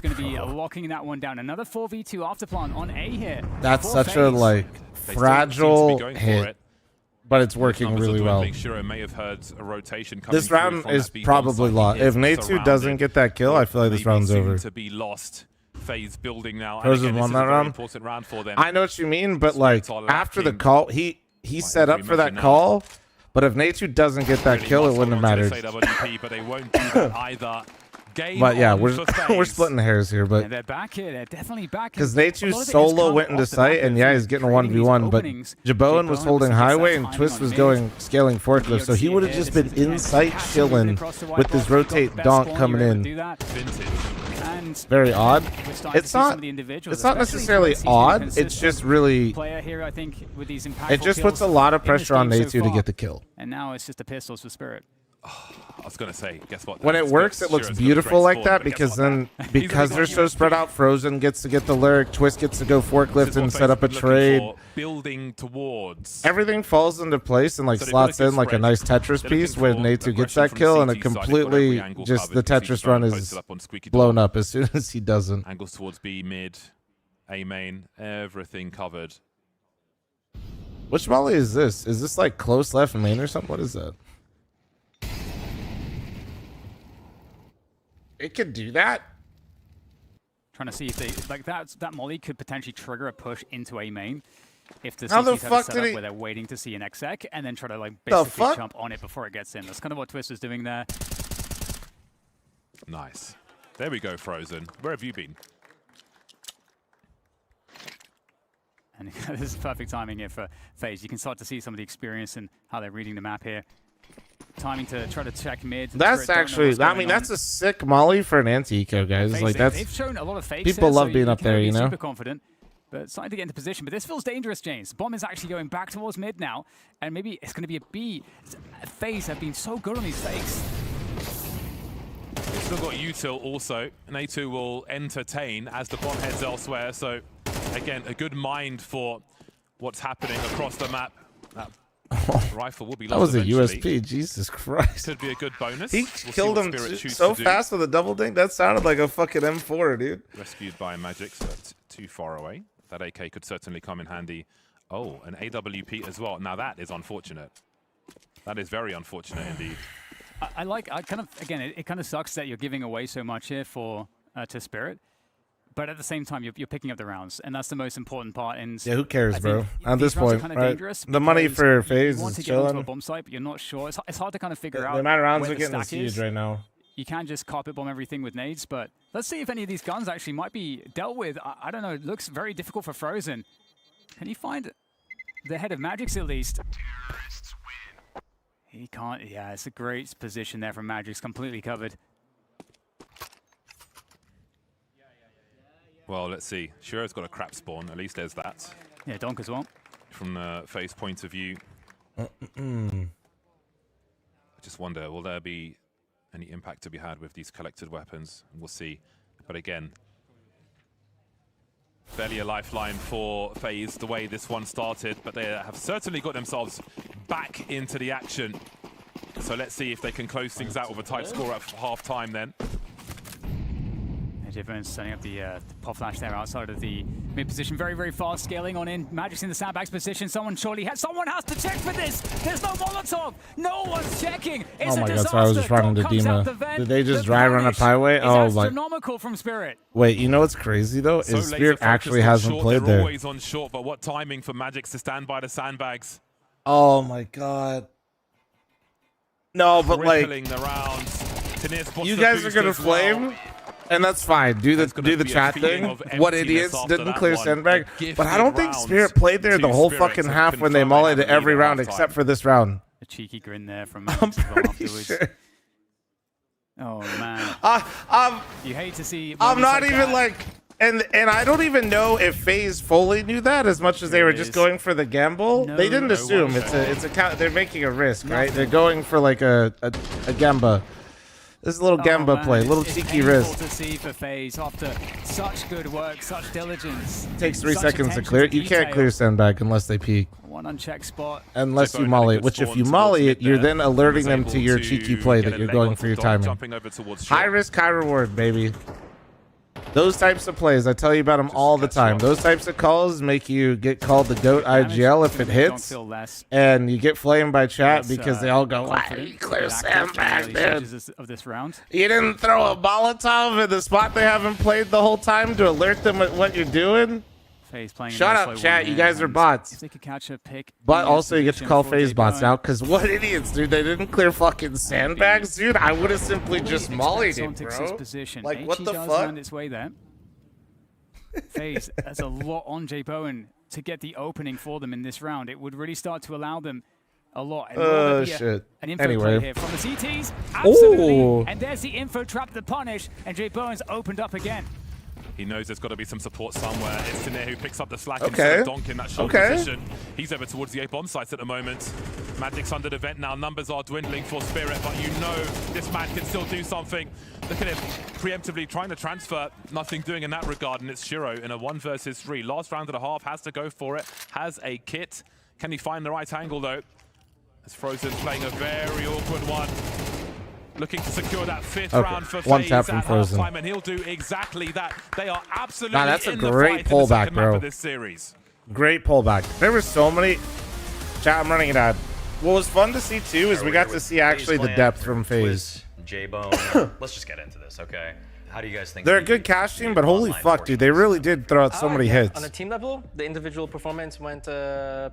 S9: going to be locking that one down. Another 4v2 afterplant on A here.
S1: that's such a like fragile hit, but it's working really well.
S10: Shiro may have heard a rotation coming
S1: This round
S10: from
S1: is
S10: that
S1: probably lost. If Nate2 doesn't get that kill, I feel like this round's over.
S10: To be lost. FaZe building now.
S1: Frozen won that round.
S10: Important round for them.
S1: I know what you mean, but like after the call, he set up for that call. But if Nate2 doesn't get that kill, it wouldn't have mattered.
S10: But they won't do that either.
S1: But yeah, we're splitting hairs here, but
S9: and they're back here. They're definitely back.
S1: Because Nate2 solo went into sight, and yeah, he's getting a 1v1. But Jaboan was holding highway, and Twist was going scaling forklift, so he would have just been in sight chilling with this rotate donk coming in. Very odd. It's not necessarily odd. It's just really. It just puts a lot of pressure on Nate2 to get the kill.
S9: And now it's just the pistols for Spirit.
S10: I was going to say, guess what?
S1: When it works, it looks beautiful like that because then, because they're so spread out, Frozen gets to get the lyric, Twist gets to go forklift and set up a trade.
S10: Building towards.
S1: Everything falls into place and like slots in like a nice Tetris piece when Nate2 gets that kill, and it completely just the Tetris run is blown up as soon as he doesn't.
S10: Angles towards B mid, A main, everything covered.
S1: Which molly is this? Is this like close left main or something? What is that? It could do that.
S9: Trying to see if they like that molly could potentially trigger a push into A main. If the
S1: How the
S9: CTs have
S1: fuck
S9: a
S1: did
S9: setup
S1: he-
S9: where they're waiting to see an exec and then try to like
S1: The
S9: basically
S1: fuck?
S9: jump on it before it gets in. That's kind of what Twist was doing there.
S10: Nice. There we go, Frozen. Where have you been?
S9: And this is perfect timing here for FaZe. You can start to see some of the experience and how they're reading the map here. Timing to try to check mid.
S1: That's actually, I mean, that's a sick molly for an anti-eco, guys.
S9: FaZe,
S1: Like that's
S9: they've shown a lot of fakes
S1: people
S9: here,
S1: love
S9: so
S1: being up
S9: can
S1: there,
S9: never
S1: you
S9: be
S1: know.
S9: Super confident, but starting to get into position. But this feels dangerous, James. Bomb is actually going back towards mid now, and maybe it's going to be a B. FaZe have been so good on these fakes.
S10: They've still got util also. Nate2 will entertain as the bomb heads elsewhere. So again, a good mind for what's happening across the map. That Rifle will be
S1: That
S10: lost
S1: was a
S10: eventually.
S1: USP. Jesus Christ.
S10: Could be a good bonus.
S1: He
S10: We'll see
S1: killed
S10: what
S1: him
S10: Spirit choose
S1: so
S10: to do.
S1: fast with a double dink. That sounded like a fucking M4, dude.
S10: Rescued by Magix, but too far away. That AK could certainly come in handy. Oh, an AWP as well. Now that is unfortunate. That is very unfortunate indeed.
S9: It kind of sucks that you're giving away so much here to Spirit. But at the same time, you're picking up the rounds, and that's the most important part. And
S1: Yeah, who cares, bro? At this
S9: rounds are
S1: point,
S9: kind of
S1: right?
S9: dangerous
S1: The money for FaZe
S9: you want
S1: is
S9: to get onto a
S1: chilling.
S9: bomb site, but you're not sure. It's hard to kind of figure out.
S1: The amount of rounds
S9: where
S1: we're
S9: the
S1: getting is
S9: stack
S1: huge right now.
S9: You can just carpet bomb everything with nades, but let's see if any of these guns actually might be dealt with. I don't know. It looks very difficult for Frozen. Can he find the head of Magix at least? He can't. Yeah, it's a great position there from Magix, completely covered.
S10: Well, let's see. Shiro's got a crap spawn. At least there's that.
S9: Yeah, Donk as well.
S10: From the FaZe point of view. I just wonder, will there be any impact to be had with these collected weapons? We'll see. But again, barely a lifeline for FaZe the way this one started, but they have certainly got themselves back into the action. So let's see if they can close things out with a tight score at half-time then.
S9: Everyone's setting up the pop flash there outside of the mid position. Very, very fast scaling on in. Magic's in the sandbags position. Someone has to check for this. There's no Molotov. No one's checking. It's
S1: Oh my
S9: a
S1: god, so I was just running to Dima. Did they just dry run up highway? Oh my.
S9: Astronomical from Spirit.
S1: Wait, you know what's crazy though?
S10: So
S1: Is Spirit actually hasn't played
S10: They're
S1: there.
S10: always on short, but what timing for Magix to stand by the sandbags.
S1: Oh my god. No, but like,
S10: The rounds.
S1: you guys are gonna flame. And that's fine. Do the chat thing. What idiots didn't clear sandbag. But I don't think Spirit played there the whole fucking half when they mullied every round except for this round.
S9: A cheeky grin there from
S1: I'm pretty
S9: afterwards.
S1: sure.
S9: Oh man. You hate to see.
S1: I'm not even like, and I don't even know if FaZe fully knew that as much as they were just going for the gamble. They didn't assume it's a they're making a risk, right? They're going for like a gamba. This is a little gamba play, little cheeky risk.
S9: To see for FaZe after such good work, such diligence.
S1: It takes 3 seconds to clear it. You can't clear sandbag unless they peek.
S9: One unchecked spot.
S1: Unless you molly it, which if you molly it, you're then alerting them to your cheeky play that you're going for your timing. High risk, high reward, baby. Those types of plays, I tell you about them all the time. Those types of calls make you get called the GOAT IGL if it hits. And you get flamed by chat because they all go, why did you clear sandbag, dude?
S9: Of this round.
S1: You didn't throw a Molotov in the spot they haven't played the whole time to alert them at what you're doing?
S9: FaZe playing
S1: Shut up, chat. You guys are bots.
S9: If they could catch a pick.
S1: But also, you get to call FaZe bots now, because what idiots, dude. They didn't clear fucking sandbags, dude. I would have simply just mollied it, bro. Like, what the fuck?
S9: Its way there. FaZe has a lot on J Bowen to get the opening for them in this round. It would really start to allow them a lot.
S1: Oh, shit.
S9: An info
S1: Anyway.
S9: play here from the CTs. Absolutely.
S1: Ooh.
S9: And there's the info trap, the punish, and J Bowen's opened up again.
S10: He knows there's got to be some support somewhere. It's Tanir who picks up the slack
S1: Okay.
S10: instead of Donk in that short
S1: Okay.
S10: position. He's over towards the A bomb sites at the moment. Magic's under the vent now. Numbers are dwindling for Spirit, but you know this man can still do something. Look at him preemptively trying to transfer. Nothing doing in that regard, and it's Shiro in a 1 versus 3. Last round and a half, has to go for it. Has a kit. Can he find the right angle though? As Frozen playing a very awkward one. Looking to secure that 5th round for
S1: One
S10: FaZe
S1: tap from
S10: at
S1: Frozen.
S10: halftime, and he'll do exactly that. They are absolutely
S1: That's a
S10: in the
S1: great
S10: fight in the
S1: pullback,
S10: second map
S1: bro.
S10: of this series.
S1: Great pullback. There were so many. Chat, I'm running it out. What was fun to see too is we got to see actually the depth from FaZe.
S13: J-Bone. Let's just get into this, okay? How do you guys think?
S1: They're a good cash team, but holy fuck, dude, they really did throw out so many hits.
S14: On a team level, the individual performance went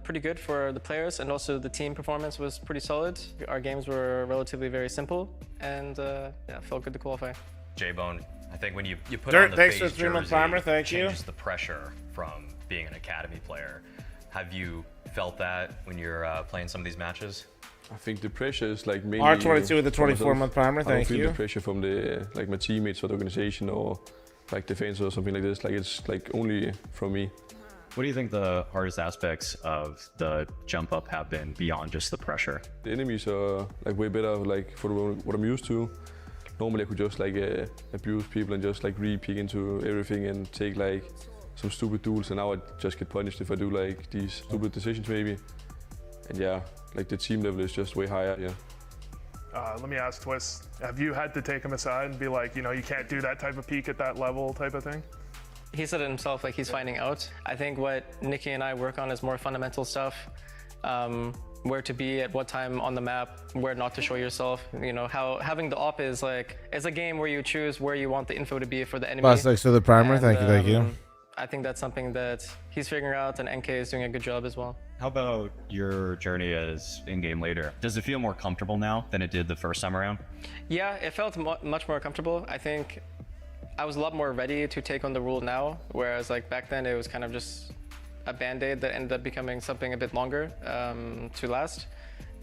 S14: pretty good for the players, and also the team performance was pretty solid. Our games were relatively very simple, and yeah, felt good to qualify.
S13: J-Bone, I think when you put
S1: Dirt,
S13: on the
S1: thanks
S13: FaZe
S1: for 3-month
S13: jersey,
S1: timer,
S13: it
S1: thank you.
S13: changes the pressure from being an academy player. Have you felt that when you're playing some of these matches?
S3: I think the pressure is like mainly
S1: R22 with the
S3: from myself.
S1: 24-month timer,
S3: I
S1: thank
S3: don't feel
S1: you.
S3: the pressure from the like my teammates or the organization or like the fans or something like this. Like it's like only from me.
S15: What do you think the hardest aspects of the jump up have been beyond just the pressure?
S3: The enemies are like way better like for what I'm used to. Normally I could just like abuse people and just like re-peek into everything and take like some stupid duels, and now I just get punished if I do like these stupid decisions maybe. And yeah, like the team level is just way higher. Yeah.
S7: Let me ask Twist, have you had to take him aside and be like, you know, you can't do that type of peak at that level type of thing?
S14: He said it himself, like he's finding out. I think what Nikki and I work on is more fundamental stuff. Where to be at what time on the map, where not to show yourself. You know, how having the op is like, it's a game where you choose where you want the info to be for the enemy.
S1: Boss, thanks for the primer.
S14: And,
S1: Thank you.
S14: I think that's something that he's figuring out, and NK is doing a good job as well.
S15: How about your journey as in-game leader? Does it feel more comfortable now than it did the first time around?
S14: Yeah, it felt much more comfortable. I think I was a lot more ready to take on the role now, whereas like back then it was kind of just a band-aid that ended up becoming something a bit longer to last.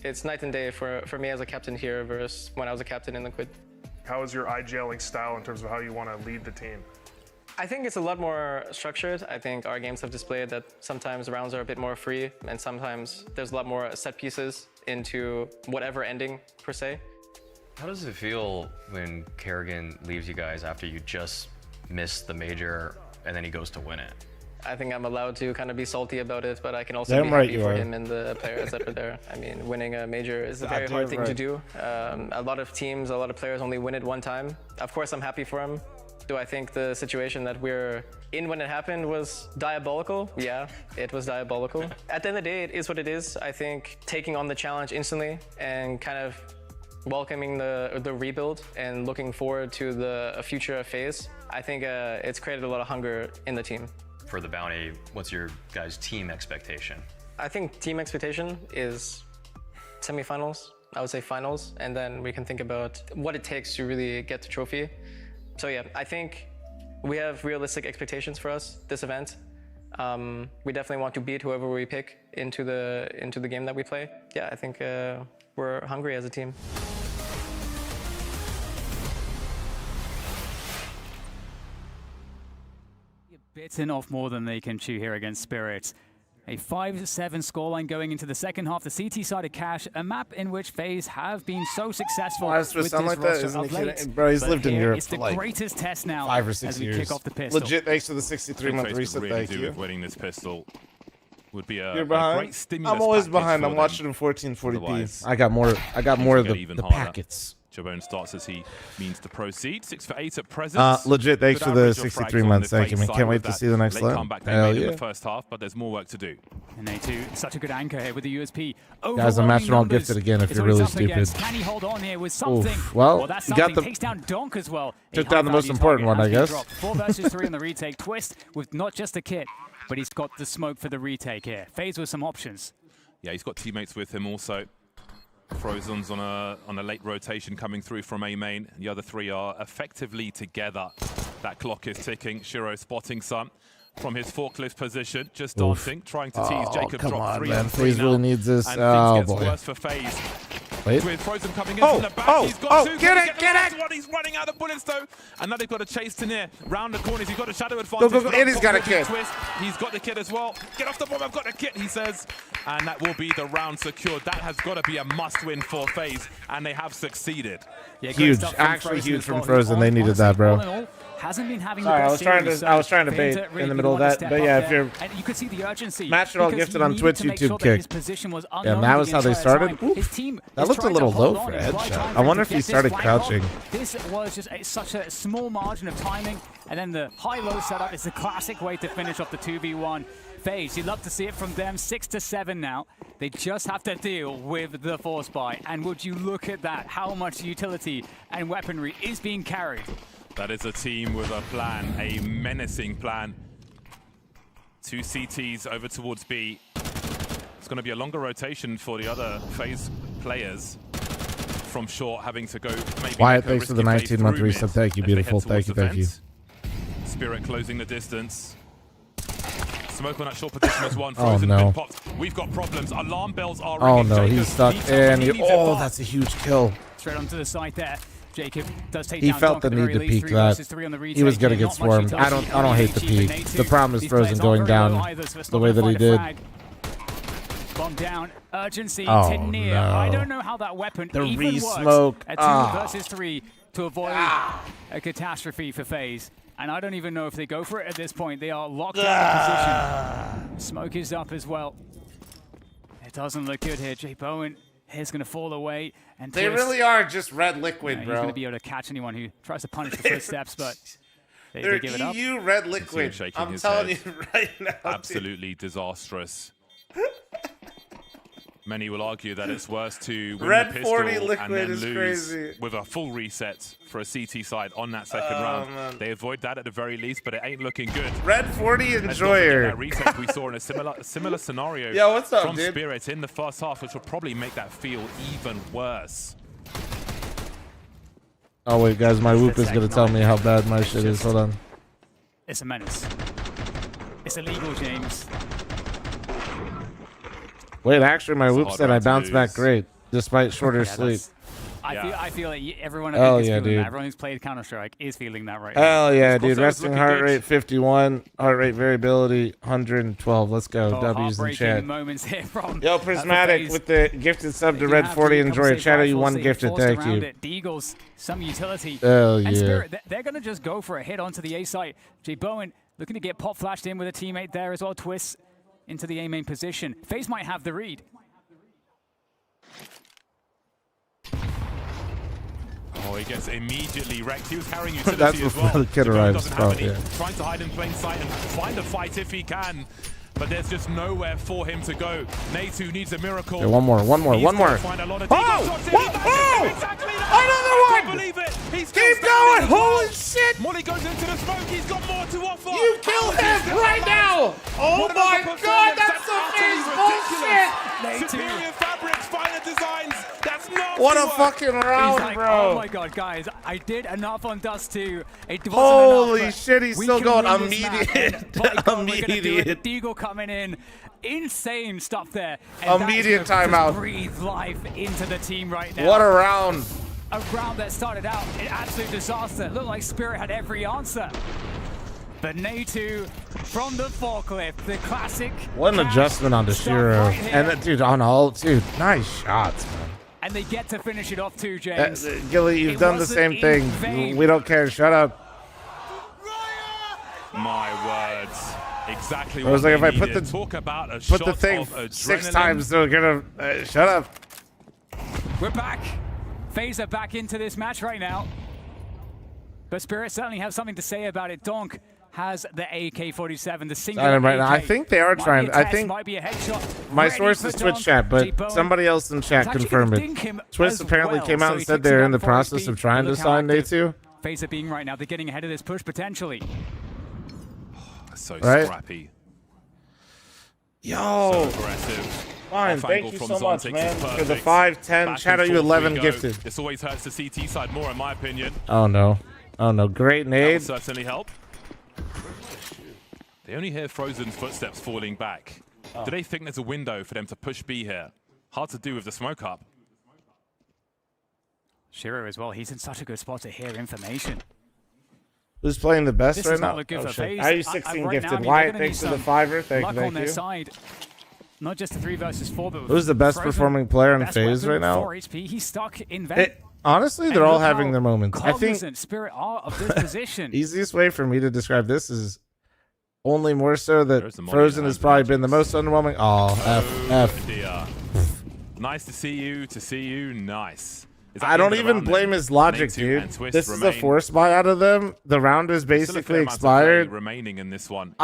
S14: It's night and day for me as a captain here versus when I was a captain in Liquid.
S7: How is your IGLing style in terms of how you want to lead the team?
S14: I think it's a lot more structured. I think our games have displayed that sometimes rounds are a bit more free, and sometimes there's a lot more set pieces into whatever ending, per se.
S13: How does it feel when Kerrigan leaves you guys after you just missed the major and then he goes to win it?
S14: I think I'm allowed to kind of be salty about it, but I can also be happy for him and the players that are there. I mean, winning a major is a very hard thing to do. A lot of teams, a lot of players only win it one time. Of course, I'm happy for him. Do I think the situation that we're in when it happened was diabolical? Yeah, it was diabolical. At the end of the day, it is what it is. I think taking on the challenge instantly and kind of welcoming the rebuild and looking forward to the future phase, I think it's created a lot of hunger in the team.
S13: For the Bounty, what's your guys' team expectation?
S14: I think team expectation is semifinals, I would say finals, and then we can think about what it takes to really get the trophy. So yeah, I think we have realistic expectations for us this event. We definitely want to beat whoever we pick into the game that we play. Yeah, I think we're hungry as a team.
S9: Bitten off more than they can chew here against Spirit. A 5-7 scoreline going into the second half. The CT side of Cash, a map in which FaZe have been so successful with this
S1: like
S9: roster of late.
S1: Bro, he's lived in Europe
S9: it's
S1: for
S9: the
S1: like
S9: greatest test now
S1: 5 or 6
S9: as we
S1: years.
S9: kick off the pistol.
S1: Legit, thanks for the 63-month reset.
S10: Really
S1: Thank
S10: do
S1: you.
S10: with winning this pistol would be a,
S1: You're behind?
S10: great stimulus.
S1: I'm always
S10: package
S1: behind.
S10: for
S1: I'm
S10: them.
S1: watching in 1440p.
S10: Otherwise,
S1: I got more of the
S10: even harder.
S1: packets.
S10: Jabone starts as he means to proceed. 6 for 8 at present.
S1: Legit, thanks
S10: Good
S1: for the
S10: average of
S1: 63
S10: frags
S1: months.
S10: on the
S1: Thank you,
S10: FaZe
S1: man.
S10: side
S1: Can't
S10: with
S1: wait to
S10: that
S1: see the next
S10: late
S1: lap.
S10: comeback they
S1: Hell
S10: made in
S1: yeah.
S10: the first half, but there's more work to do.
S9: And A2, such a good anchor here with the USP.
S1: Guys, I'm matching all gifted again if
S9: It's
S1: you're
S9: what
S1: really
S9: it's up against.
S1: stupid.
S9: Can he hold on here with something?
S1: Oof. Well,
S9: that's
S1: you got
S9: something.
S1: the-
S9: Takes down Donk as well.
S1: Took
S9: A
S1: down the most
S9: high-value
S1: important
S9: target
S1: one, I
S9: has been
S1: guess.
S9: dropped. 4 versus 3 on the retake. Twist with not just the kit, but he's got the smoke for the retake here. FaZe with some options.
S10: Yeah, he's got teammates with him also. Frozen's on a late rotation coming through from A main. The other 3 are effectively together. That clock is ticking. Shiro spotting some from his forklift position, just dancing, trying to tease. Jacob
S1: come
S10: dropped
S1: on,
S10: 3
S1: man.
S10: on 3
S1: FaZe
S10: now.
S1: really needs this.
S10: And
S1: Oh,
S10: things gets
S1: boy.
S10: worse for FaZe.
S1: Wait.
S10: With Frozen coming in from the back, he's got 2.
S1: Get it,
S10: the
S1: get
S10: last
S1: it!
S10: one. He's running out of bullets though. And now they've got to chase to near. Round the corners, he's got a shadow advantage.
S1: Go. And he's got a kit.
S10: Twist. He's got the kit as well. Get off the bomb, I've got the kit, he says. And that will be the round secured. That has got to be a must-win for FaZe, and they have succeeded.
S9: Yeah,
S1: Huge, actually huge from Frozen. They needed that, bro.
S9: Hasn't been having
S1: Sorry,
S9: the
S1: I
S9: best
S1: was trying
S9: series,
S1: to- I was trying to
S9: FaZe
S1: bait
S9: really
S1: in the
S9: did
S1: middle of
S9: want to
S1: that,
S9: step
S1: but
S9: up
S1: yeah,
S9: there.
S1: if you're-
S9: And you could see the urgency.
S1: Match it all
S9: because
S1: gifted
S9: he
S1: on
S9: needed
S1: Twitch,
S9: to make
S1: YouTube
S9: sure that
S1: kick.
S9: his position was
S1: Yeah,
S9: unknown
S1: that was
S9: the
S1: how they
S9: entire
S1: started.
S9: time.
S1: Oof.
S9: His team
S1: That
S9: is
S1: looked a
S9: trying
S1: little
S9: to hold
S1: low
S9: on
S1: for a
S9: and buy
S1: headshot.
S9: time
S1: I
S9: for
S1: wonder
S9: him
S1: if
S9: to
S1: he
S9: get this
S1: started
S9: flank off.
S1: crouching.
S9: This was just such a small margin of timing, and then the high-low setup is the classic way to finish off the 2v1. FaZe, you'd love to see it from them. 6-7 now. They just have to deal with the force buy. And would you look at that, how much utility and weaponry is being carried?
S10: That is a team with a plan, a menacing plan. 2 CTs over towards B. It's going to be a longer rotation for the other FaZe players. From short, having to go maybe.
S1: Wyatt, thanks for the 19-month reset. Thank you, beautiful. Thank you, thank you.
S10: Spirit closing the distance. Smoke on that short position as one.
S1: Oh,
S10: Frozen
S1: no.
S10: been popped. We've got problems. Alarm bells are ringing.
S1: Oh no,
S10: Jacob
S1: he's stuck
S10: needs something.
S1: in.
S10: He needs it
S1: Oh,
S10: fast.
S1: that's a huge kill.
S9: Straight onto the side there. Jacob does take
S1: He
S9: down
S1: felt
S9: Donk
S1: the
S9: at
S1: need
S9: very
S1: to
S9: least.
S1: peek
S9: 3
S1: that.
S9: versus 3 on the
S1: He was
S9: retake.
S1: gonna get
S9: Not much
S1: swarmed.
S9: utility
S1: I don't hate the
S9: on the
S1: peek.
S9: H,
S1: The problem is
S9: These
S1: Frozen
S9: players
S1: going
S9: aren't very
S1: down
S9: low either, so it's
S1: the
S9: not
S1: way
S9: gonna
S1: that he
S9: find a
S1: did.
S9: frag. Bomb down, urgency
S1: Oh,
S9: to near.
S1: no.
S9: I don't know how that weapon
S1: The
S9: even
S1: re-smoke.
S9: works at 2
S1: Ah.
S9: versus 3 to avoid a catastrophe for FaZe. And I don't even know if they go for it at this point. They are locked out of position. Smoke is up as well. They're It doesn't look good here. Jay Bowen is going to fall away. And
S1: They
S9: Twist,
S1: really are just red liquid,
S9: he's
S1: bro.
S9: going to be able to catch anyone who tries to punish the footsteps, but they
S1: They're
S9: give it up.
S1: EU red liquid. I'm telling you right now.
S10: Absolutely disastrous. Many will argue that it's worse to win
S1: Red
S10: the pistol
S1: 40
S10: and
S1: liquid
S10: then
S1: is
S10: lose
S1: crazy.
S10: with a full reset for a CT side on that second round.
S1: Man.
S10: They avoid that at the very least, but it ain't looking good.
S1: Red 40
S10: Let's not
S1: enjoyer.
S10: forget that reset we saw in a similar scenario
S1: Yo, what's up,
S10: from
S1: dude?
S10: Spirit in the first half, which will probably make that feel even worse.
S1: Oh wait, guys, my whoop is gonna tell me how bad my shit is. Hold on.
S9: It's a menace. It's illegal, James.
S1: Wait, actually, my
S10: It's a
S1: whoop
S10: hard
S1: said I
S10: round to
S1: bounced back
S10: lose.
S1: great despite shorter sleep.
S9: I feel like everyone,
S1: Hell
S9: is
S1: yeah,
S9: feeling
S1: dude.
S9: that. Everyone who's played Counter-Strike is feeling that right now.
S1: Hell yeah, dude!
S10: also
S1: Resting
S10: looking
S1: heart
S10: good.
S1: rate 51, heart rate variability 112. Let's go. W's in
S9: Heartbreaking
S1: chat.
S9: moments here from
S1: Yo, Prismatic with the gifted sub to Red 40. Enjoy. Chat, you one gifted. Thank you.
S9: The Eagles, some utility.
S1: Hell
S9: And
S1: yeah.
S9: Spirit, they're going to just go for a hit onto the A site. Jay Bowen looking to get pop flashed in with a teammate there as well. Twists into the A main position. FaZe might have the read.
S10: Oh, he gets immediately wrecked. He was carrying utility
S1: That's
S10: as
S1: before
S10: well.
S1: the kid
S10: Devon
S1: arrives,
S10: doesn't have
S1: bro,
S10: any.
S1: yeah.
S10: Trying to hide in plain sight and find a fight if he can. But there's just nowhere for him to go. Natu needs a miracle.
S1: Okay, one more.
S10: He's
S1: one more.
S10: gonna find a lot of
S1: Oh!
S10: deep shots in.
S1: Oh!
S10: Exactly that.
S1: Another
S10: I
S1: one!
S10: can't believe it. He's
S1: Keep
S10: still
S1: going!
S10: standing as well.
S1: Holy shit!
S10: Molly goes into the smoke. He's got more to offer.
S1: You kill him right now! Oh
S10: What
S1: my
S10: another
S1: god,
S10: performance.
S1: that's some
S10: utterly
S1: FaZe
S10: ridiculous.
S1: bullshit!
S10: Superior fabrics, finer designs. That's not
S1: What a fucking
S9: He's
S1: round,
S9: like,
S1: bro!
S9: oh my god, guys, I did enough on Dust 2. It wasn't
S1: Holy
S9: enough,
S1: shit, he's
S9: we
S1: still
S9: can
S1: going
S9: win this map,
S1: immediate.
S9: and by God, we're gonna do it.
S1: Immediate.
S9: Deagle coming in. Insane stuff there. And
S1: Immediate
S9: that is gonna
S1: timeout.
S9: just breathe life into the team right now.
S1: What a round!
S9: A round that started out an absolute disaster. Looked like Spirit had every answer. But Natu from the forklift, the classic.
S1: What an adjustment on the
S9: stuff
S1: Shiro.
S9: right here.
S1: And dude, on ult, dude, nice shots, man.
S9: And they get to finish it off too, James.
S1: Gilly, you've
S9: It
S1: done the
S9: wasn't
S1: same
S9: in
S1: thing.
S9: vain.
S1: We don't care. Shut up.
S10: My words. Exactly
S1: I was
S10: what
S1: like,
S10: they
S1: if I put
S10: needed.
S1: the
S10: Talk about a
S1: put
S10: shot
S1: the thing
S10: of
S1: 6
S10: adrenaline.
S1: times, they're gonna shut up.
S9: We're back. FaZe are back into this match right now. But Spirit certainly have something to say about it. Donk has the AK-47, the single
S1: Sign him right now. I
S9: AK.
S1: think they are
S9: Might
S1: trying.
S9: be a
S1: I
S9: test,
S1: think
S9: might be a headshot.
S1: my
S9: Ready
S1: source
S9: for
S1: is Twitch
S9: Donk.
S1: chat,
S9: Jay
S1: but
S9: Bowen
S1: somebody else in chat
S9: is actually
S1: confirmed
S9: gonna
S1: it.
S9: dink him
S1: Twitch
S9: as
S1: apparently
S9: well,
S1: came
S9: so
S1: out
S9: he
S1: and said
S9: takes
S1: they're
S9: him
S1: in the
S9: down for
S1: process
S9: speed.
S1: of trying to
S9: Look how
S1: sign
S9: active
S1: Natu.
S9: FaZe are being right now. They're getting ahead of this push potentially.
S10: So
S1: Right?
S10: scrappy.
S1: Yo.
S10: So aggressive.
S1: Fine,
S10: Off
S1: thank
S10: angle
S1: you
S10: from
S1: so much,
S10: Zontic
S1: man,
S10: is
S1: for the
S10: perfect.
S1: 5, 10.
S10: Back
S1: Shadow
S10: and
S1: you
S10: forth
S1: 11
S10: we go.
S1: gifted.
S10: This always hurts the CT side more, in my opinion.
S1: Oh no. Oh no. Great
S10: That will
S1: nade.
S10: certainly help. They only hear Frozen's footsteps falling back.
S1: Oh.
S10: Do they think there's a window for them to push B here? Hard to do with the smoke up.
S9: Shiro as well. He's in such a good spot to hear information.
S1: Who's playing the best
S9: This
S1: right
S9: does
S1: now?
S9: not look good
S1: Oh,
S9: for
S1: shit.
S9: FaZe.
S1: Are you
S9: Right
S1: 16
S9: now, I
S1: gifted?
S9: mean, they're
S1: Wyatt,
S9: gonna
S1: thanks
S9: need
S1: for the
S9: some
S1: 5er. Thank
S9: luck
S1: you,
S9: on
S1: thank
S9: their
S1: you.
S9: side. Not just the 3 versus 4, but
S1: Who's the best
S9: Frozen,
S1: performing player in
S9: best
S1: FaZe
S9: weapon,
S1: right now?
S9: 4 HP. He's stuck in vent.
S1: Honestly,
S9: And
S1: they're all
S9: look
S1: having
S9: how
S1: their moments. I think
S9: cognizant Spirit are of this position.
S1: easiest way for me to describe this is only more so that
S10: There's the Molly
S1: Frozen has
S10: behind
S1: probably
S10: the
S1: been the most underwhelming. Oh, F.
S10: Dear. Nice to see you. Nice. Is that
S1: I
S10: the
S1: don't
S10: end of the
S1: even
S10: round
S1: blame
S10: then?
S1: his logic,
S10: Natu
S1: dude.
S10: and Twist
S1: This is a
S10: remain.
S1: force buy out of them. The round is
S10: There's still a fair
S1: basically
S10: amount of play
S1: expired.
S10: remaining in this one.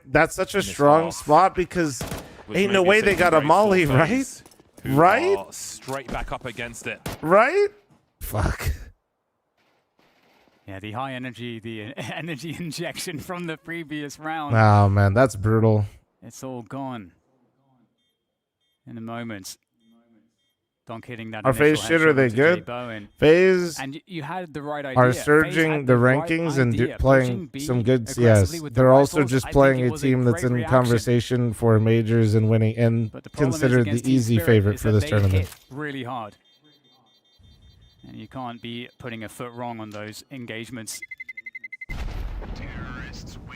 S1: That's such a
S10: this
S1: strong
S10: half.
S1: spot because
S10: Which
S1: ain't
S10: may
S1: no
S10: be
S1: way they
S10: saving
S1: got a
S10: grace for
S1: molly,
S10: FaZe,
S1: right?
S10: who
S1: Right?
S10: are straight back up against it.
S1: Right? Fuck.
S9: Yeah, the high energy, the energy injection from the previous round.
S1: Oh man, that's brutal.
S9: It's all gone in a moment. Donk hitting that
S1: Are FaZe
S9: initial
S1: shit or are
S9: headshot
S1: they
S9: onto Jay
S1: good?
S9: Bowen.
S1: FaZe
S9: And you had the right idea.
S1: are
S9: FaZe
S1: surging
S9: had
S1: the
S9: right
S1: rankings and
S9: idea.
S1: playing
S9: Pushing B
S1: some good CS.
S9: aggressively with the
S1: They're also
S9: rifles,
S1: just
S9: I think
S1: playing
S9: it
S1: a
S9: was
S1: team that's
S9: great
S1: in
S9: reaction.
S1: conversation for majors and winning and
S9: But the problem is
S1: considered
S9: against
S1: the
S9: Team
S1: easy
S9: Spirit
S1: favorite
S9: is
S1: for
S9: that
S1: this
S9: they
S1: tournament.
S9: hit really hard. And you can't be putting a foot wrong on those engagements.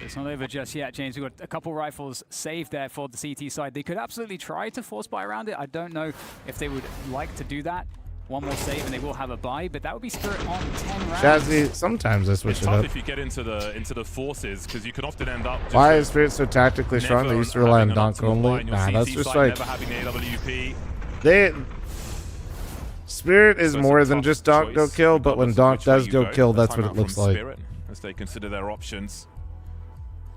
S9: It's not over just yet, James. We've got a couple rifles saved there for the CT side. They could absolutely try to force buy around it. I don't know if they would like to do that. one more save and they will have a bye, but that would be Spirit on 10 rounds.
S1: Jazzy, sometimes I switch
S10: it's
S1: it
S10: tough
S1: up.
S10: if you get into the forces, because you can often end up.
S1: Why is Spirit so tactically strong? They used to rely on donk only. Nah, that's just like Spirit is more than just donk go kill, but when donk does go kill, that's what it looks like.
S10: As they consider their options.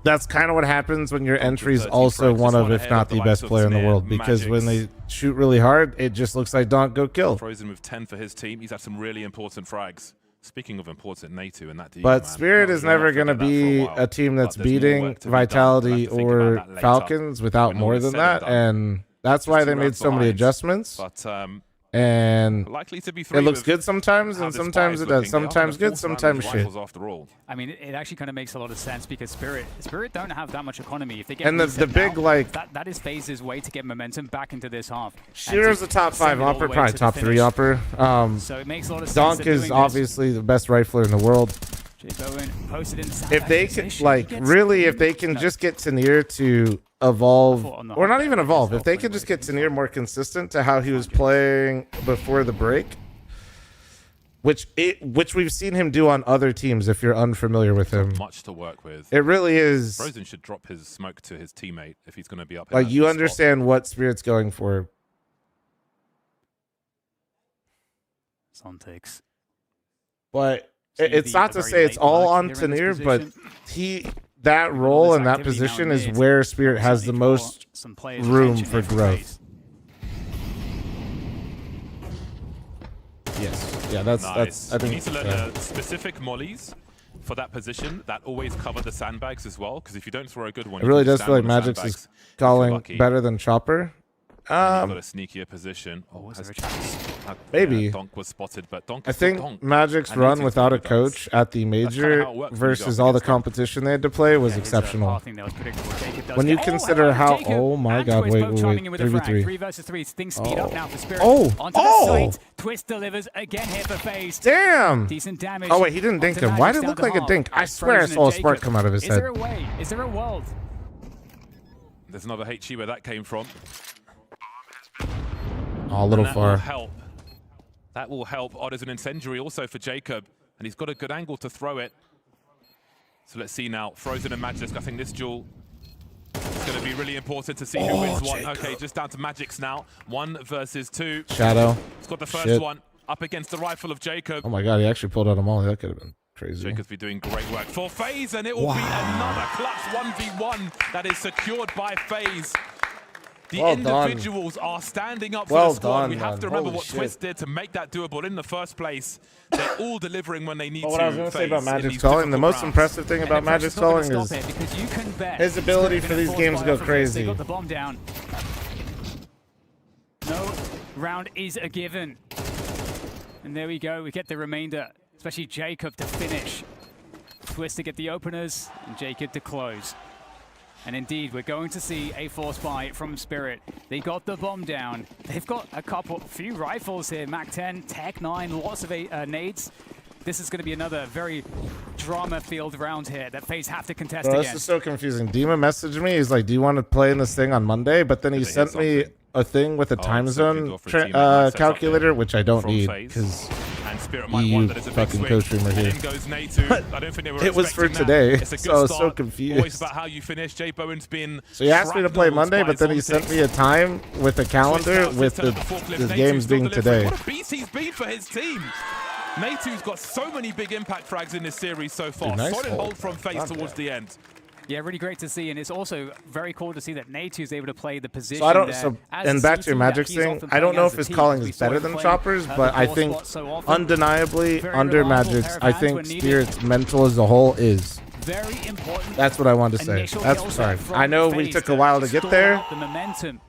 S1: That's kind of what happens when your entry is also one of, if not the best player in the world, because when they shoot really hard, it just looks like donk go kill.
S10: Frozen with 10 for his team. He's had some really important frags. Speaking of important, Natu and that team.
S1: But Spirit is never going to be a team that's beating Vitality or Falcons without more than that, and that's why they made so many adjustments.
S10: But
S1: and
S10: likely to be
S1: it looks good sometimes, and sometimes it does. Sometimes good, sometimes shit.
S10: After all.
S9: I mean, it actually kind of makes a lot of sense because Spirit don't have that much economy. If they get
S1: and the big
S9: now,
S1: like
S9: that is FaZe's way to get momentum back into this half.
S1: Shearer's the top 5 upper, probably top 3 upper.
S9: So it makes a lot of sense.
S1: Donk is obviously the best rifler in the world.
S9: If
S1: they can, like, really, if they can just get Tanir to evolve, or not even evolve, if they can just get Tanir more consistent to how he was playing before the break, which we've seen him do on other teams if you're unfamiliar with him.
S10: Much to work with.
S1: It really is.
S10: Frozen should drop his smoke to his teammate if he's going to be up.
S1: Like, you understand what Spirit's going for.
S9: Some takes.
S1: But it's not to say it's all on Tanir, but that role and that position is where Spirit has the most room for growth. Yes. Yeah, that's I think
S10: you need to learn specific mollies for that position that always cover the sandbags as well, because if you don't throw a good one,
S1: it really does feel like Magic's is calling better than Chopper.
S10: Got a sneakier position.
S1: Maybe.
S10: Donk was spotted, but Donk
S1: I think Magic's run without a coach at the major versus all the competition they had to play was exceptional. When you consider how, oh my god, wait, 3v3.
S9: 3 versus 3, things speed up now for Spirit.
S1: Onto
S9: the site. Twist delivers again here for FaZe.
S1: Damn!
S9: Decent damage.
S1: Oh wait, he didn't dink him. Why did it look like a dink? I swear I saw a spark come out of his head.
S9: Is there a way? Is there a world?
S10: There's another HE where that came from.
S1: Oh, a little far.
S10: That will help. Odd as an incendiary also for Jacob, and he's got a good angle to throw it. So let's see now. Frozen and Magisk. I think this duel is going to be really important to see who wins one.
S1: Jacob.
S10: Okay, just down to Magic's now. 1 versus 2.
S1: Shadow.
S10: He's got the first one up against the rifle of Jacob.
S1: Oh my god, he actually pulled out a molly. That could have been crazy.
S10: Jacob's be doing great work for FaZe, and it will be another clutch 1v1 that is secured by FaZe. The individuals are standing up for the squad. We have to remember what Twist did to make that doable in the first place. They're all delivering when they need to.
S1: What I was going to say about Magic's calling, the most impressive thing about Magic's calling is his ability for these games to go crazy.
S9: They got the bomb down. No round is a given. And there we go. We get the remainder, especially Jacob to finish. Twist to get the openers, and Jacob to close. And indeed, we're going to see a force buy from Spirit. They got the bomb down. They've got a few rifles here. Mac-10, Tech-9, lots of nades. This is going to be another very drama-filled round here that FaZe have to contest against.
S1: This is so confusing. Dima messaged me. He's like, do you want to play in this thing on Monday? But then he sent me a thing with a time zone calculator, which I don't need because you fucking co-streamer here. It was for today, so I was so confused.
S10: About how you finish. Jay Bowen's been
S1: so he asked me to play Monday, but then he sent me a time with a calendar with the games being today.
S10: What a beast he's been for his team. Natu's got so many big impact frags in this series so far.
S1: Dude, nice
S10: solid hold from FaZe towards the end.
S9: Yeah, really great to see, and it's also very cool to see that Natu's able to play the position.
S1: So I don't. And back to your Magic thing, I don't know if his calling is better than Chopper's, but I think undeniably under Magic's, I think Spirit's mental as a whole is.
S9: Very important.
S1: That's what I wanted to say. That's sorry. I know we took a while to get there.
S9: The momentum.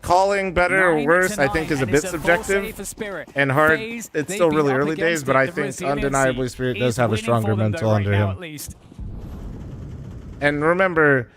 S1: Calling better or worse, I think, is a bit subjective and hard. It's still really early days, but I think undeniably Spirit does have a stronger mental under him. And remember,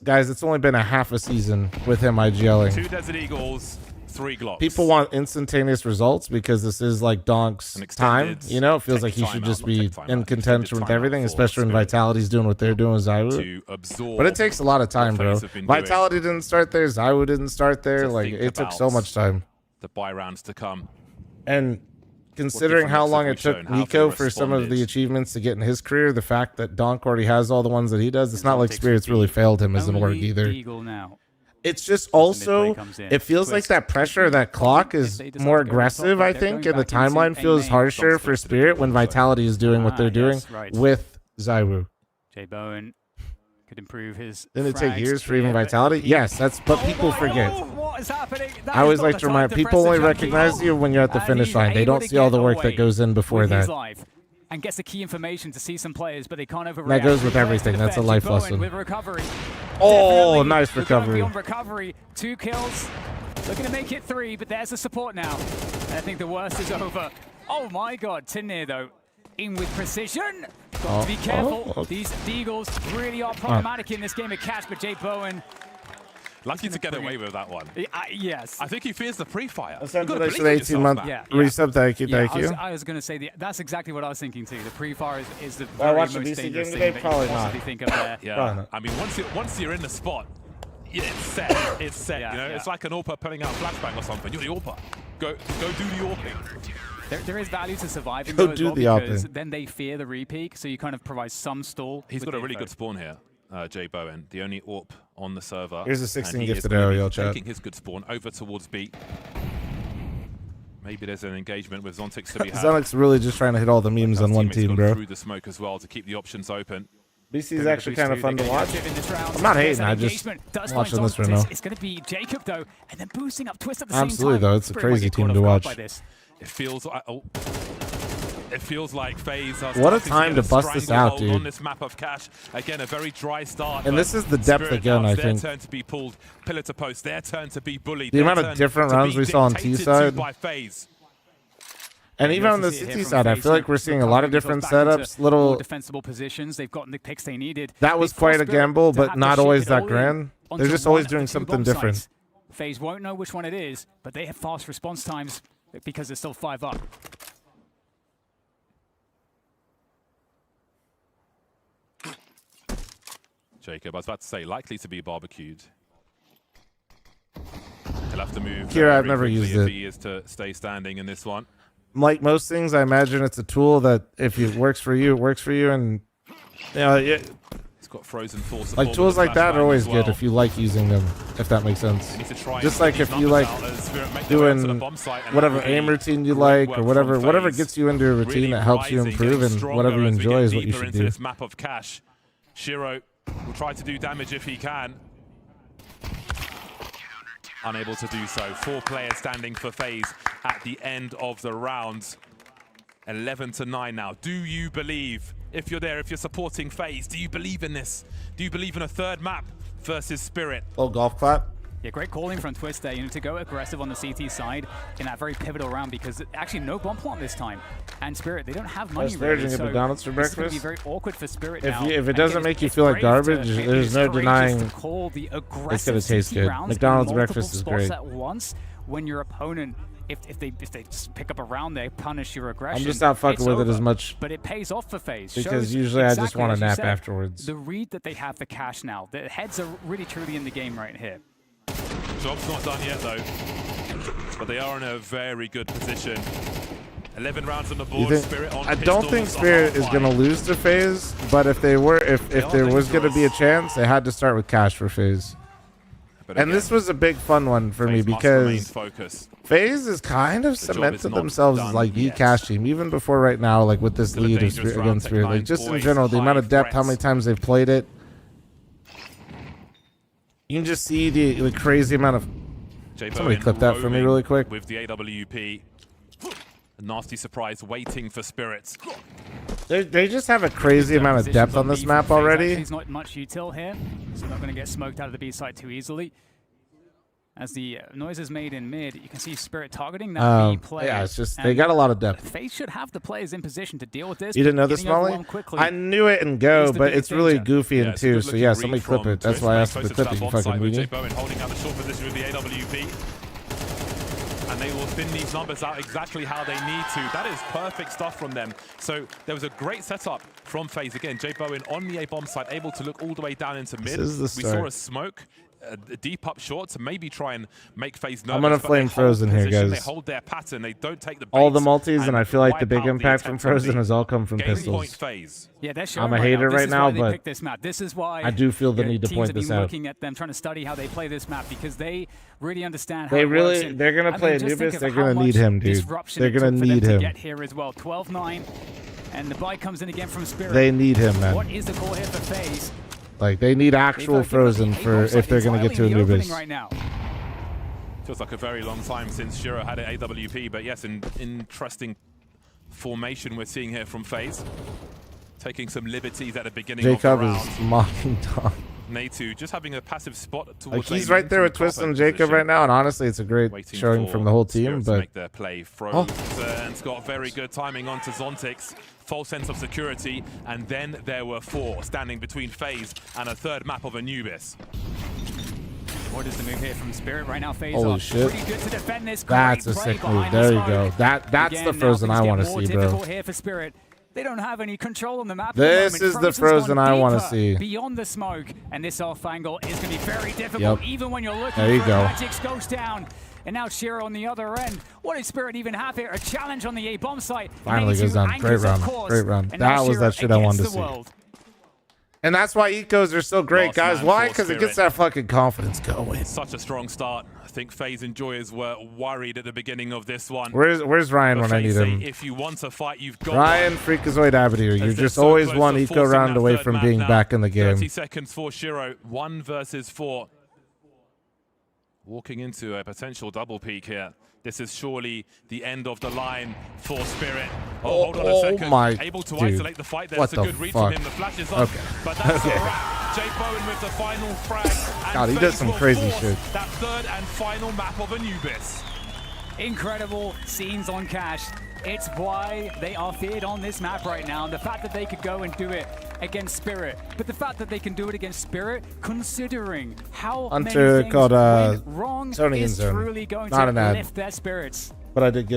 S1: guys, it's only been a half a season with him IGLing.
S10: 2 Desert Eagles, 3 Glocks.
S1: People want instantaneous results because this is like Donk's time. You know, it feels like he should just be in contention with everything, especially when Vitality's doing what they're doing with ZywOo. But it takes a lot of time, bro. Vitality didn't start there. ZywOo didn't start there. Like, it took so much time.
S10: The buy rounds to come.
S1: And considering how long it took Nico for some of the achievements to get in his career, the fact that Donk already has all the ones that he does, it's not like Spirit's really failed him as an org either. It's just also, it feels like that pressure, that clock is more aggressive, I think, and the timeline feels harsher for Spirit when Vitality is doing what they're doing with Zywoo.
S9: Jay Bowen could improve his.
S1: Didn't it take years for even Vitality? Yes, that's, but people forget.
S9: What is happening?
S1: I always like to remind people only recognize you when you're at the finish line. They don't see all the work that goes in before that.
S9: And gets the key information to see some players, but they can't overreact.
S1: That goes with everything. That's a life lesson.
S9: With recovery.
S1: Oh, nice recovery.
S9: Beyond recovery, 2 kills. Looking to make it 3, but there's the support now. And I think the worst is over. Oh my God, Tinir though, in with precision. Got to be careful. These Deagles really are problematic in this game of catch, but Jay Bowen.
S10: Lucky to get away with that one.
S9: Yes.
S10: I think he fears the pre-fire.
S1: Essentially, 18-month resub. Thank you, thank you.
S9: I was going to say that's exactly what I was thinking too. The pre-fire is the
S1: I watched
S9: most
S1: the BC
S9: dangerous
S1: game
S9: thing
S1: today. Probably not.
S9: Think of there.
S10: Yeah. I mean, once you're in the spot, it's set. It's set. You know, it's like an AWPer pulling out a flashbang or something. You're the AWPer. Go do the AWPing.
S9: There is value to surviving
S1: Go
S9: though,
S1: do
S9: as
S1: the
S9: well, because
S1: AWPing.
S9: then they fear the repeak, so you kind of provide some stall.
S10: He's got a really good spawn here. Jay Bowen, the only AWP on the server.
S1: Here's a 16
S10: and
S1: gifted aerial
S10: taking
S1: chat.
S10: his good spawn over towards B. Maybe there's an engagement with Zontix to be had.
S1: Zonix really just trying to hit all the memes on one team, bro.
S10: Through the smoke as well to keep the options open.
S1: BC is actually kind of fun to watch. I'm not hating. I just watching this right now.
S9: It's going to be Jacob though, and then boosting up Twist at the
S1: Absolutely
S9: same time.
S1: though, it's a crazy team to watch.
S10: It feels like it feels like FaZe are
S1: what a time to bust this out, dude.
S10: On this map of cash. Again, a very dry start.
S1: And this is the depth again, I think.
S10: Their turn to be pulled pillar to post. Their turn to be bullied.
S1: The amount of different rounds we saw on T side. And even on the City side, I feel like we're seeing a lot of different setups, little
S9: defensible positions. They've gotten the picks they needed.
S1: That was quite a gamble, but not always that grand. They're just always doing something different.
S9: FaZe won't know which one it is, but they have fast response times because they're still 5 up.
S10: Jacob, I was about to say, likely to be barbecued. He'll have to move.
S1: Kira, I've never used it.
S10: If he is to stay standing in this one.
S1: Like most things, I imagine it's a tool that if it works for you, it works for you, and you know,
S10: it's got frozen force.
S1: Like tools like that are always good if you like using them, if that makes sense. Just like if you like doing whatever aim routine you like, or whatever gets you into a routine that helps you improve, and whatever you enjoy is what you should do.
S10: This map of cash, Shiro will try to do damage if he can. Unable to do so. 4 players standing for FaZe at the end of the round. 11-9 now. Do you believe, if you're there, if you're supporting FaZe, do you believe in this? Do you believe in a third map versus Spirit?
S1: Oh, golf clap.
S9: Yeah, great calling from Twist there, to go aggressive on the CT side in that very pivotal round, because actually no bomb plant this time. And Spirit, they don't have money really, so
S1: McDonald's for breakfast.
S9: It's going to be very awkward for Spirit
S1: if
S9: now.
S1: If it doesn't make you feel like garbage, there's no denying it's going to taste good. McDonald's breakfast is great.
S9: At once, when your opponent, if they just pick up a round, they punish your aggression.
S1: I'm just not fucking with it as much.
S9: But it pays off for FaZe.
S1: Because usually I just want to nap afterwards.
S9: The read that they have for cash now, the heads are really truly in the game right here.
S10: Job's not done yet though, but they are in a very good position. 11 rounds on the board. Spirit on
S1: I don't think Spirit is going to lose to FaZe, but if they were, if there was going to be a chance, they had to start with cash for FaZe. And this was a big fun one for me because FaZe is kind of cemented themselves as like the cash team, even before right now, like with this lead against Spirit. Like just in general, the amount of depth, how many times they've played it. You can just see the crazy amount of... Somebody clip that for me really quick.
S10: With the AWP. A nasty surprise waiting for Spirits.
S1: They just have a crazy amount of depth on this map already.
S9: He's not much util here, so not going to get smoked out of the B side too easily. As the noise is made in mid, you can see Spirit targeting that B player.
S1: Yeah, it's just they got a lot of depth.
S9: FaZe should have the players in position to deal with this.
S1: You didn't know this, Molly? I knew it and go, but it's really goofy in two. So yeah, somebody clip it. That's why I asked for the clip it, you fucking weenie.
S10: Holding out the short position with the AWP. And they will thin these numbers out exactly how they need to. That is perfect stuff from them. So there was a great setup from FaZe. Again, Jay Bowen on the A-bomb side, able to look all the way down into mid. We saw a smoke. deep up short to maybe try and make FaZe nervous.
S1: I'm gonna flame Frozen here, guys.
S10: They hold their pattern. They don't take the
S1: all the multis, and I feel like the big impact from Frozen has all come from pistols.
S9: Yeah, they're
S1: I'm a hater right now, but
S9: this map. This is why
S1: I do feel the need to point this out.
S9: Looking at them, trying to study how they play this map because they really understand how
S1: they're gonna play Anubis. They're gonna need him, dude. They're gonna need him.
S9: Get here as well. 12-9, and the buy comes in again from Spirit.
S1: They need him, man.
S9: What is the call here for FaZe?
S1: Like they need actual Frozen for if they're gonna get to Anubis.
S9: Right now.
S10: Feels like a very long time since Shiro had an AWP, but yes, an interesting formation we're seeing here from FaZe. Taking some liberties at the beginning of the round.
S1: Jacob is mocking Dom.
S10: Natu just having a passive spot
S1: Like
S10: towards
S1: he's right there with Twist and Jacob right now, and honestly, it's a great showing from the whole team. But
S10: make their play. Frozen's got very good timing onto Zontix. False sense of security, and then there were 4 standing between FaZe and a third map of Anubis.
S9: What is the move here from Spirit right now? FaZe
S1: holy shit!
S9: Pretty good to defend this.
S1: That's a sick move. There you go. That's the Frozen I want to see, bro.
S9: Here for Spirit. They don't have any control on the map.
S1: This is the Frozen I want to see.
S9: Beyond the smoke, and this off angle is going to be very difficult, even when you're looking
S1: there you
S9: for
S1: go.
S9: Magic's goes down. And now Shiro on the other end. What does Spirit even have here? A challenge on the A-bomb site.
S1: Finally goes down. Great round. Great round. That was that shit I wanted to see. And that's why ecos are so great, guys. Why? Because it gets that fucking confidence going.
S10: Such a strong start. I think FaZe enjoyers were worried at the beginning of this one.
S1: Where's Ryan when I need him?
S10: If you want to fight, you've got
S1: Ryan Freakazoid Abadir. You're just always one eco round away from being back in the game.
S10: 30 seconds for Shiro. 1 versus 4. Walking into a potential double peak here. This is surely the end of the line for Spirit. Oh, hold on a second.
S1: My
S10: Able to
S1: dude.
S10: isolate the fight. There's
S1: What
S10: a
S1: the
S10: good read from
S1: fuck?
S10: him. The flash is on.
S1: Okay.
S10: But that's a wrap. Jay Bowen with the final frag. And
S1: God, he does some crazy shit.
S10: That third and final map of Anubis.
S9: Incredible scenes on Cash. It's why they are feared on this map right now. And the fact that they could go and do it against Spirit. But the fact that they can do it against Spirit, considering how
S1: Hunter
S9: many things
S1: called
S9: went wrong,
S1: Sony in
S9: is
S1: zone.
S9: truly going
S1: Not
S9: to
S1: an ad.
S9: lift their spirits.
S1: But I did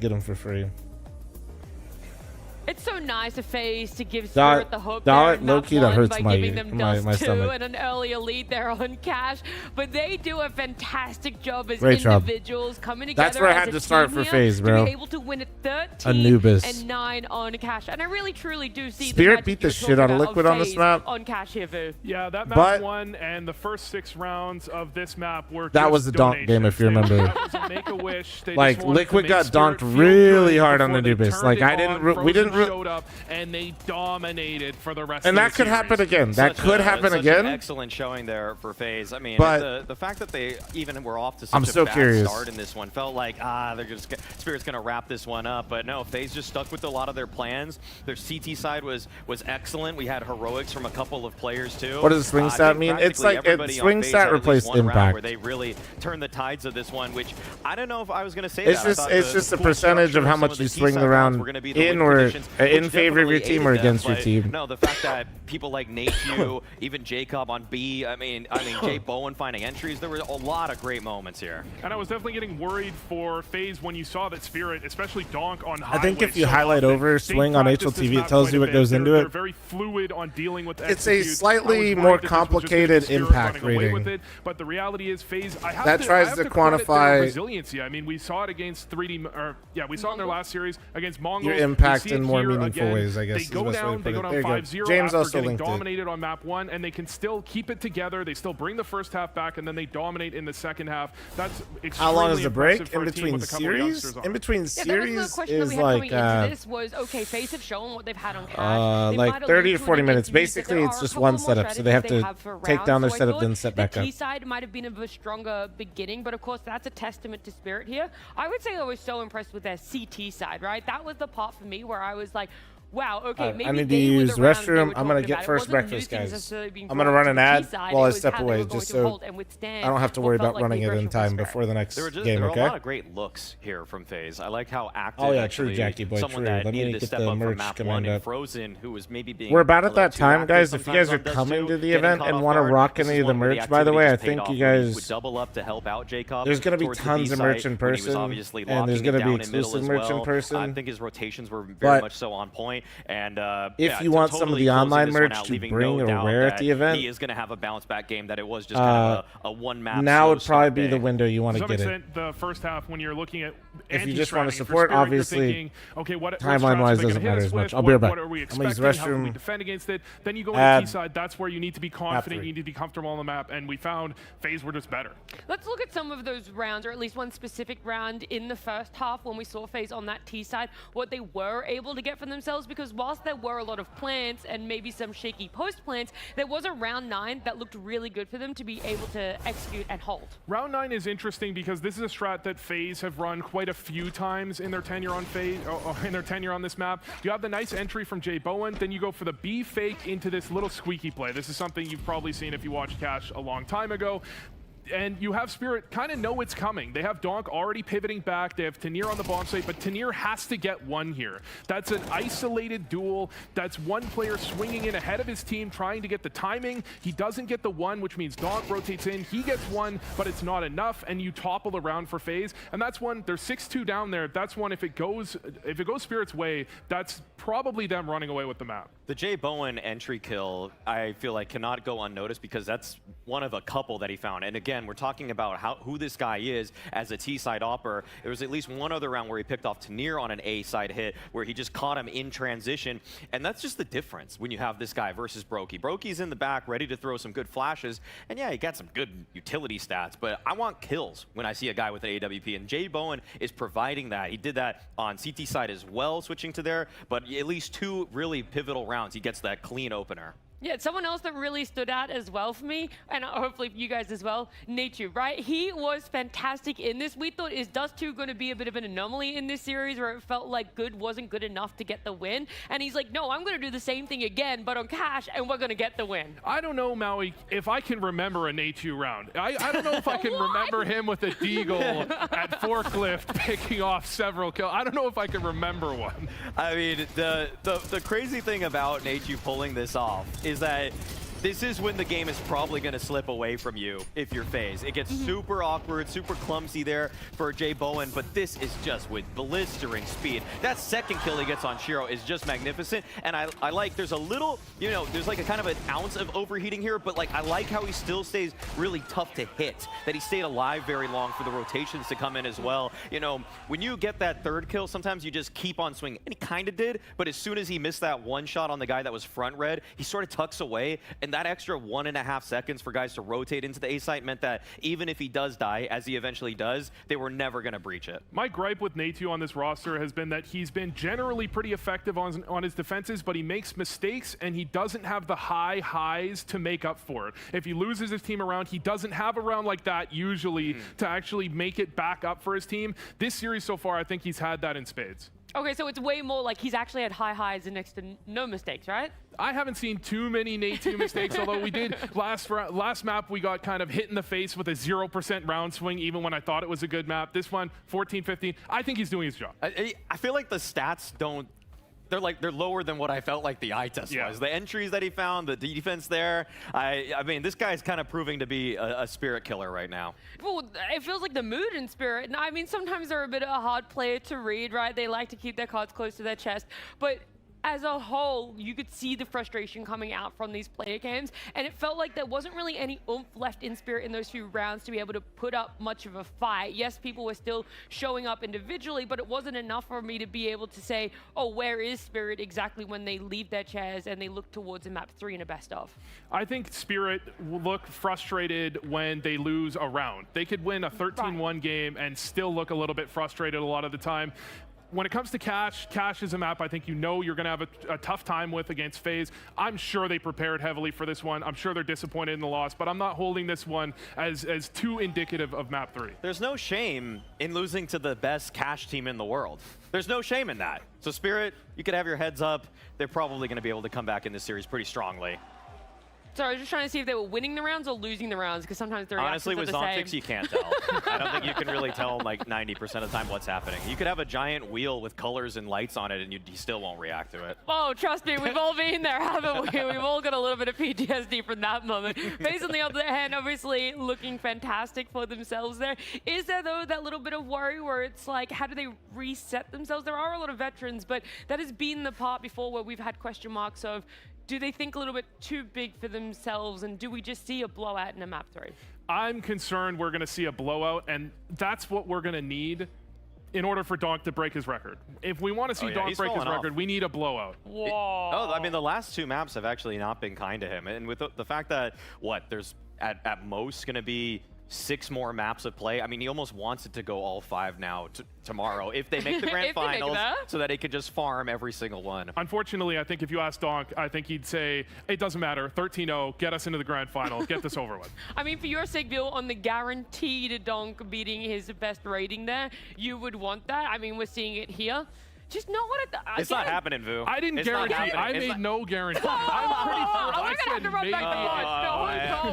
S1: get him for free.
S5: It's so nice of FaZe to give Spirit the hook
S1: low-key that hurts
S5: by
S1: my
S5: giving them Dust 2
S1: stomach.
S5: and an earlier lead there on Cash. But they do a fantastic job as
S1: Great job.
S5: individuals coming together.
S1: That's where I
S5: as
S1: had
S5: a
S1: to start
S5: team
S1: for
S5: here
S1: FaZe, bro.
S5: To be able to win at 13
S1: Anubis.
S5: and 9 on Cash. And I really truly do see
S1: Spirit beat the shit out of Liquid on this
S5: FaZe
S1: map.
S5: on Cash here, Vu.
S7: Yeah, that map
S1: But-
S7: won, and the first 6 rounds of this map were
S1: That
S7: just
S1: was the donk game, if you remember.
S7: That was a Make-A-Wish. They
S1: Like
S7: just wanted to
S1: Liquid
S7: make
S1: got
S7: Spirit
S1: donked
S7: feel
S1: really
S7: good
S1: hard on
S7: before they
S1: Anubis.
S7: turned
S1: Like
S7: it
S1: I
S7: on.
S1: didn't, we didn't.
S7: Frozen showed up, and they dominated for the rest
S1: And
S7: of
S1: that
S7: the
S1: could
S7: series.
S1: happen again. That could happen
S6: such
S1: again.
S6: An excellent showing there for FaZe. I mean,
S1: But
S6: the fact that they even were off to such
S1: I'm
S6: a
S1: so
S6: bad
S1: curious.
S6: start in this one felt like they're just Spirit's gonna wrap this one up. But no, FaZe just stuck with a lot of their plans. Their CT side was excellent. We had heroics from a couple of players too.
S1: What does swing stat mean? It's like swing stat replaced impact.
S6: Where they really turned the tides of this one, which I don't know if I was gonna say
S1: It's
S6: that.
S1: just a percentage of how much you swing the round in or in favor of your team or against your team.
S6: No, the fact that people like Nate, even Jacob on B, I mean Jay Bowen finding entries, there were a lot of great moments here.
S7: And I was definitely getting worried for FaZe when you saw that Spirit, especially Donk on
S1: I think if you
S7: so
S1: highlight
S7: often,
S1: over
S7: they
S1: swing on
S7: practiced this
S1: HLTV, it
S7: map
S1: tells
S7: quite
S1: you
S7: a
S1: what
S7: bit.
S1: goes into
S7: They're
S1: it.
S7: very fluid on dealing with
S1: It's a
S7: executes.
S1: slightly
S7: I was
S1: more
S7: worried that this was just gonna be
S1: complicated
S7: Spirit
S1: impact
S7: running away
S1: rating.
S7: with it, but the reality is FaZe,
S1: That tries to
S7: credit their
S1: quantify
S7: resiliency. I mean, we saw it against 3D, or yeah, we saw it in their last series against Mongols.
S1: Your
S7: We
S1: impact
S7: see it
S1: in more
S7: here
S1: meaningful
S7: again.
S1: ways, I guess,
S7: They
S1: is the
S7: go
S1: best way to
S7: down,
S1: put
S7: they
S1: it.
S7: go down
S1: There you go.
S7: 5-0
S1: James
S7: after
S1: also
S7: getting
S1: linked it.
S7: dominated on map 1, and they can still keep it together. They still bring the first half back, and then they dominate in the second half. That's extremely
S1: How long is the break
S7: impressive for
S1: in
S7: a team
S1: between
S7: with a couple of
S1: series?
S7: youngsters on
S1: In
S7: it.
S1: between
S5: Yeah, that was
S1: series
S5: the question that
S1: is
S5: we had
S1: like
S5: coming into this was, okay, FaZe have shown what they've had on Cash. They
S1: like
S5: might
S1: 30
S5: allude
S1: to
S5: it
S1: 40
S5: against
S1: minutes.
S5: Vs, but
S1: Basically,
S5: there
S1: it's
S5: are a
S1: just
S5: couple
S1: one
S5: more
S1: setup, so they have
S5: strategies
S1: to
S5: for
S1: take
S5: rounds.
S1: down their
S5: So I
S1: setup,
S5: thought
S1: then set
S5: the
S1: back up.
S5: T side might have been of a stronger beginning, but of course that's a testament to Spirit here. I would say I was so impressed with their CT side, right? That was the part for me where I was like, wow, okay, maybe
S1: I need to
S5: they were
S1: use
S5: the round they
S1: restroom.
S5: were
S1: I'm gonna
S5: talking
S1: get
S5: about. It
S1: first
S5: wasn't new
S1: breakfast,
S5: things
S1: guys.
S5: necessarily being
S1: I'm gonna
S5: brought
S1: run
S5: to
S1: an
S5: the T
S1: ad
S5: side.
S1: while
S5: It
S1: I
S5: was
S1: step
S5: how they
S1: away,
S5: were going
S1: just
S5: to
S1: so
S5: hold and withstand
S1: I don't have to
S5: what
S1: worry
S5: felt
S1: about
S5: like
S1: running
S5: the
S1: it in
S5: aggression from
S1: time
S5: Spirit.
S1: before the next
S6: There
S1: game.
S6: were a
S1: Okay.
S6: lot of great looks here from FaZe. I like how active.
S1: Oh yeah, true,
S6: actually,
S1: Jackie boy,
S6: someone
S1: true.
S6: that
S1: Let me
S6: needed to
S1: get
S6: step
S1: the
S6: up from
S1: merch
S6: map
S1: command
S6: 1 and
S1: up.
S6: Frozen, who was maybe being
S1: We're about
S6: a
S1: at that
S6: little too
S1: time,
S6: active
S1: guys. If you
S6: sometimes
S1: guys are
S6: on Dust
S1: coming
S6: 2,
S1: to the
S6: getting
S1: event
S6: caught
S1: and
S6: off
S1: want to
S6: guard.
S1: rock
S6: This
S1: any
S6: is
S1: of the
S6: one where
S1: merch, by the
S6: activity
S1: way, I
S6: just paid
S1: think
S6: off
S1: you
S6: when he
S1: guys.
S6: would double up to help out Jacob.
S1: There's gonna be
S6: towards the
S1: tons of
S6: B
S1: merch
S6: site
S1: in
S6: when he was
S1: person,
S6: obviously
S1: and there's
S6: locking
S1: gonna
S6: it
S1: be
S6: down in middle
S1: exclusive
S6: as
S1: merch in
S6: well.
S1: person.
S6: I think his rotations were very
S1: But
S6: much so on point. point. And
S1: if you want some of the online merch to bring or wear at the event,
S6: he is going to have a bounce back game. That it was just kind of a one map.
S1: Now would probably be the window you want to get it.
S7: The first half, when you're looking at
S1: if you just want to support, obviously,
S7: thinking, okay,
S1: timeline-wise doesn't matter as much. I'll be right back.
S7: What are we
S1: I'm going to
S7: expecting?
S1: use the
S7: How can we
S1: restroom.
S7: defend against it? Then you go into T-side. That's where you need to be confident. You need to be comfortable on the map. And we found FaZe were just better.
S5: Let's look at some of those rounds, or at least one specific round in the first half when we saw FaZe on that T-side, what they were able to get for themselves. Because whilst there were a lot of plants and maybe some shaky post plants, there was a round 9 that looked really good for them to be able to execute and hold.
S7: Round 9 is interesting because this is a strat that FaZe have run quite a few times in their tenure on this map. You have the nice entry from Jay Bowen, then you go for the B fake into this little squeaky play. This is something you've probably seen if you watched Cash a long time ago. And you have Spirit kind of know it's coming. They have Donk already pivoting back. They have Tanir on the bomb site, but Tanir has to get one here. That's an isolated duel. That's one player swinging in ahead of his team, trying to get the timing. He doesn't get the one, which means Donk rotates in. He gets one, but it's not enough, and you topple around for FaZe. And that's one. There's 6-2 down there. That's one. If it goes Spirit's way, that's probably them running away with the map.
S6: The Jay Bowen entry kill, I feel like, cannot go unnoticed because that's one of a couple that he found. And again, we're talking about who this guy is as a T-side opper. There was at least one other round where he picked off Tanir on an A-side hit where he just caught him in transition. And that's just the difference when you have this guy versus Brokey. Brokey's in the back ready to throw some good flashes. And yeah, he got some good utility stats, but I want kills when I see a guy with an AWP. And Jay Bowen is providing that. He did that on CT side as well, switching to there, but at least 2 really pivotal rounds, he gets that clean opener.
S5: Yeah, someone else that really stood out as well for me, and hopefully for you guys as well, Nature, right? He was fantastic in this. We thought, is Dust2 going to be a bit of an anomaly in this series where it felt like good wasn't good enough to get the win? And he's like, no, I'm going to do the same thing again, but on Cash, and we're going to get the win.
S7: I don't know, Maui, if I can remember a Nature round. I don't know if I can remember him with a deagle at forklift picking off several kills. I don't know if I can remember one.
S6: I mean, the crazy thing about Nature pulling this off is that this is when the game is probably going to slip away from you if you're FaZe. It gets super awkward, super clumsy there for Jay Bowen, but this is just with blistering speed. That second kill he gets on Shiro is just magnificent, and I like, there's a little, you know, there's like a kind of an ounce of overheating here, but like I like how he still stays really tough to hit, that he stayed alive very long for the rotations to come in as well. You know, when you get that third kill, sometimes you just keep on swinging, and he kind of did, but as soon as he missed that one shot on the guy that was front red, he sort of tucks away, and that extra 1.5 seconds for guys to rotate into the A site meant that even if he does die, as he eventually does, they were never going to breach it.
S7: My gripe with Natu on this roster has been that he's been generally pretty effective on his defenses, but he makes mistakes and he doesn't have the high highs to make up for it. If he loses his team around, he doesn't have a round like that usually to actually make it back up for his team. This series so far, I think he's had that in spades.
S5: Okay, so it's way more like he's actually had high highs and next to no mistakes, right?
S7: I haven't seen too many Natu mistakes, although we did last map we got kind of hit in the face with a 0% round swing even when I thought it was a good map. This one, 14-15. I think he's doing his job.
S6: I feel like the stats don't, they're lower than what I felt like the eye test was. The entries that he found, the defense there. I mean, this guy's kind of proving to be a spirit killer right now.
S5: Well, it feels like the mood in Spirit. And I mean, sometimes they're a bit of a hard player to read, right? They like to keep their cards close to their chest. But as a whole, you could see the frustration coming out from these player games, and it felt like there wasn't really any oomph left in Spirit in those few rounds to be able to put up much of a fight. Yes, people were still showing up individually, but it wasn't enough for me to be able to say, oh, where is Spirit exactly when they leave their chairs and they look towards a map 3 in a best of?
S7: I think Spirit will look frustrated when they lose a round. They could win a 13-1 game and still look a little bit frustrated a lot of the time. When it comes to Cash, Cash is a map I think you know you're going to have a tough time with against FaZe. I'm sure they prepared heavily for this one. I'm sure they're disappointed in the loss, but I'm not holding this one as too indicative of map 3.
S6: There's no shame in losing to the best Cash team in the world. There's no shame in that. So Spirit, you could have your heads up. They're probably going to be able to come back in this series pretty strongly.
S5: So I was just trying to see if they were winning the rounds or losing the rounds, because sometimes the reactions
S6: Honestly,
S5: are
S6: with
S5: the same.
S6: Zontics, you can't tell. I don't think you can really tell like 90% of the time what's happening. You could have a giant wheel with colors and lights on it, and you still won't react to it.
S5: Oh, trust me, we've all been there, haven't we? We've all got a little bit of PTSD from that moment. FaZe, on the other hand, obviously looking fantastic for themselves there. Is there, though, that little bit of worry where it's like, how do they reset themselves? There are a lot of veterans, but that has been the part before where we've had question marks of, do they think a little bit too big for themselves, and do we just see a blowout in a map 3?
S7: I'm concerned we're going to see a blowout, and that's what we're going to need in order for Donk to break his record. If we want to see Donk break his record, we need a blowout.
S5: Whoa.
S6: I mean, the last 2 maps have actually not been kind to him. And with the fact that, there's at most going to be 6 more maps of play. I mean, he almost wants it to go all 5 now tomorrow if they make the grand finals so that he could just farm every single one.
S7: Unfortunately, I think if you ask Donk, I think he'd say, it doesn't matter, 13-0, get us into the grand final, get this over with.
S5: I mean, for your sake, Bill, on the guaranteed Donk beating his best rating there, you would want that. I mean, we're seeing it here. Just not what it.
S6: It's not happening, Vu.
S7: I didn't guarantee. I made no guarantee. I'm pretty sure
S5: I said maybe.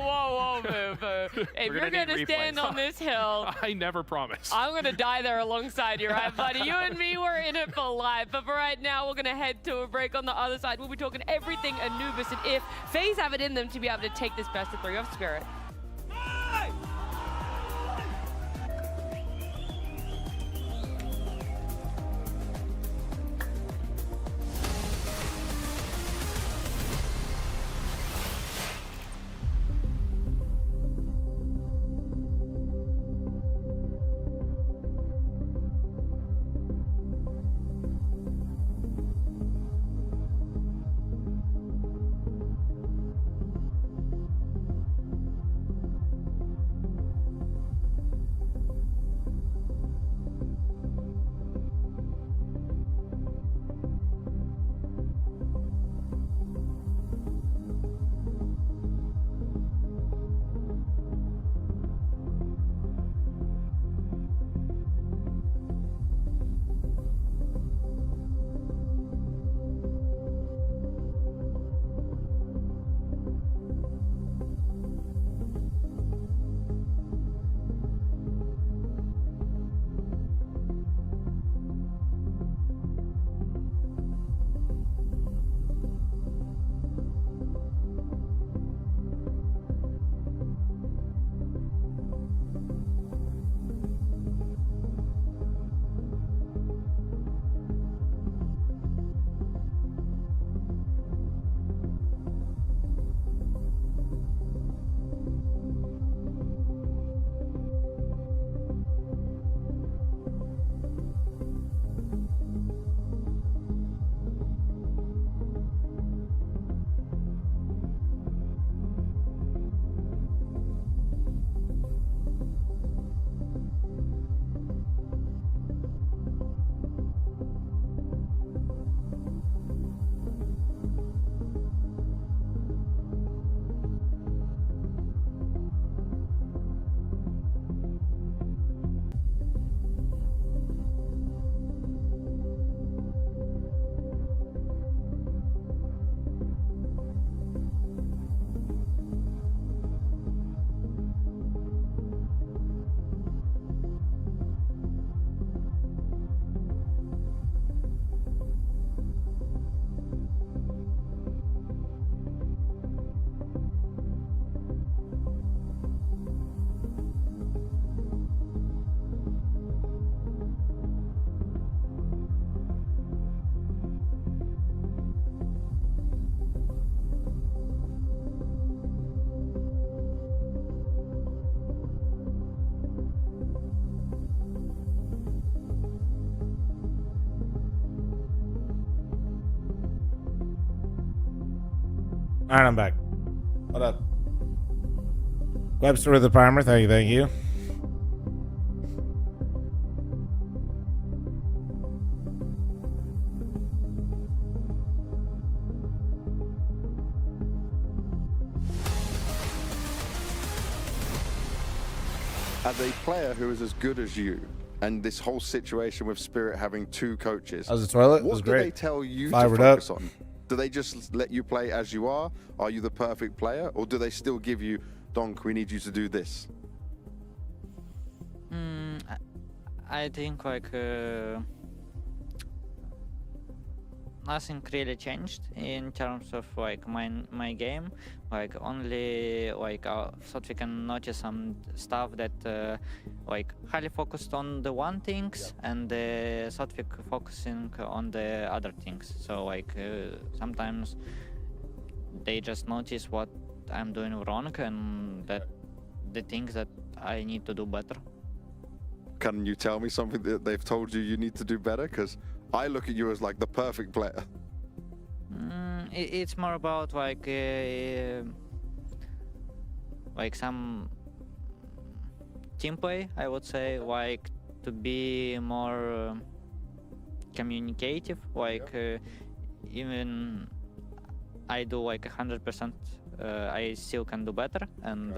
S5: Whoa, Vu. If you're going to stand on this hill,
S7: I never promised.
S5: I'm going to die there alongside you, right, buddy? You and me, we're in it for life. But for right now, we're going to head to a break on the other side. We'll be talking everything Anubis and if FaZe have it in them to be able to take this best of 3 off Spirit.
S1: All right, I'm back. What up? Webster with the primer. Thank you.
S2: As a player who is as good as you, and this whole situation with Spirit having 2 coaches,
S1: That was the toilet. It was
S2: what do
S1: great.
S2: they tell you
S1: Fibered
S2: to focus
S1: up.
S2: on? Do they just let you play as you are? Are you the perfect player? Or do they still give you, Donk, we need you to do this?
S4: I think like nothing really changed in terms of like my game. Like only like thought we can notice some stuff that like highly focused on the one things and thought we focusing on the other things. So like sometimes they just notice what I'm doing wrong and that the things that I need to do better.
S2: Can you tell me something that they've told you need to do better? Because I look at you as like the perfect player.
S4: It's more about like some team play, I would say, like to be more communicative. Like even I do like 100%, I still can do better, and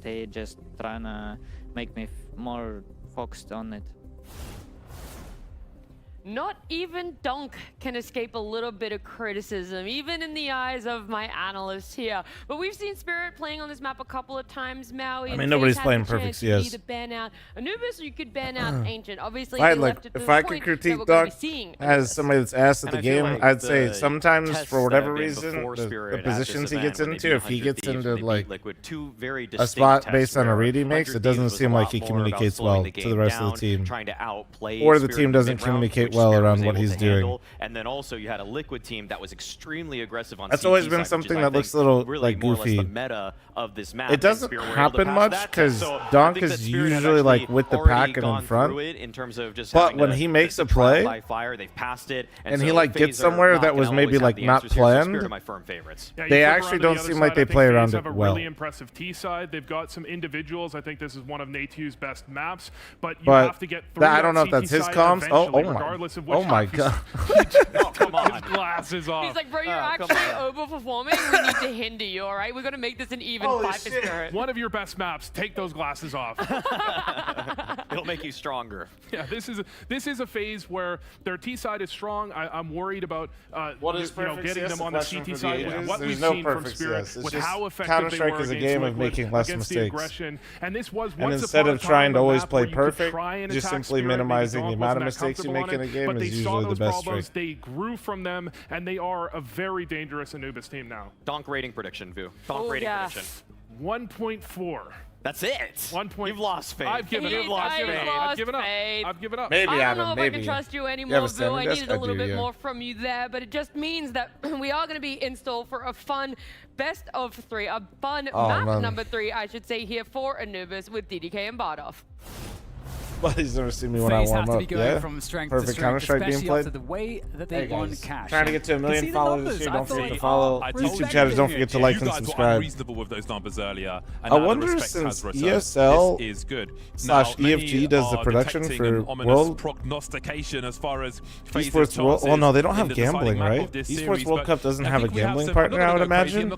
S4: they just trying to make me more focused on it.
S5: Not even Dunk can escape a little bit of criticism, even in the eyes of my analysts here. But we've seen Spirit playing on this map a couple of times, Maui.
S1: I mean, nobody's playing perfect CS.
S5: Either ban out Anubis or you could ban out Ancient. Obviously,
S1: if I could critique Dunk as somebody that's asked at the game, I'd say sometimes for whatever reason, the positions he gets into, if he gets into like a spot based on a read he makes, it doesn't seem like he communicates well to the rest of the team, or the team doesn't communicate well around what he's doing.
S6: And then also you had a Liquid team that was extremely aggressive on
S1: That's
S6: CT
S1: always been
S6: side,
S1: something that looks a little
S6: really
S1: like
S6: more or less
S1: goofy.
S6: the meta of this map.
S1: It doesn't happen much because Donk is usually like with the pack and in front. But when he makes a play
S6: they've passed it,
S1: and he like gets somewhere that was maybe like not planned, they actually don't seem like they play around it well.
S7: Really impressive T side. They've got some individuals. I think this is one of Nate2's best maps, but you have to get through.
S1: I don't know if that's his comms. Oh my god.
S7: Oh, come on. His glasses off.
S5: He's like, bro, you're actually overperforming. We need to hinder you, all right? We're going to make this an even fight for Spirit.
S7: One of your best maps. Take those glasses off.
S6: It'll make you stronger.
S7: Yeah, this is a phase where their T side is strong. I'm worried about getting them on the CT side with what we've seen from Spirit, with how effective they were
S1: is a game of making less
S7: against
S1: mistakes.
S7: the aggression. And this was
S1: And instead of trying to always play perfect, just simply minimizing the amount of mistakes you make in a game is usually the best trait.
S7: They grew from them, and they are a very dangerous Anubis team now.
S6: Donk rating prediction, Vu. Donk rating prediction.
S7: 1.4.
S6: That's it. You've lost faith.
S7: I've given up. I've given up. I've given up.
S1: Maybe,
S5: I don't
S1: Adam,
S5: know if I can trust you anymore, Vu. I needed a little bit more from you there, but it just means that we are going to be in store for a fun best of 3, a fun map number 3, I should say, here for Anubis with DDK and Bardov.
S1: But he's never seen me when I warm up. Yeah,
S9: from strength
S1: perfect Counter-Strike gameplay.
S9: The way that they won cash.
S1: Trying to get to 1 million followers this year. Don't forget to follow YouTube chatters. Don't forget to like and subscribe.
S10: You guys were unreasonable with those numbers earlier.
S1: I wonder since ESL
S10: is good.
S1: / EFG does the production for World
S10: prognostication as far as
S1: Esports World. Oh no, they don't have gambling, right? Esports World Cup doesn't have a gambling partner, I would imagine.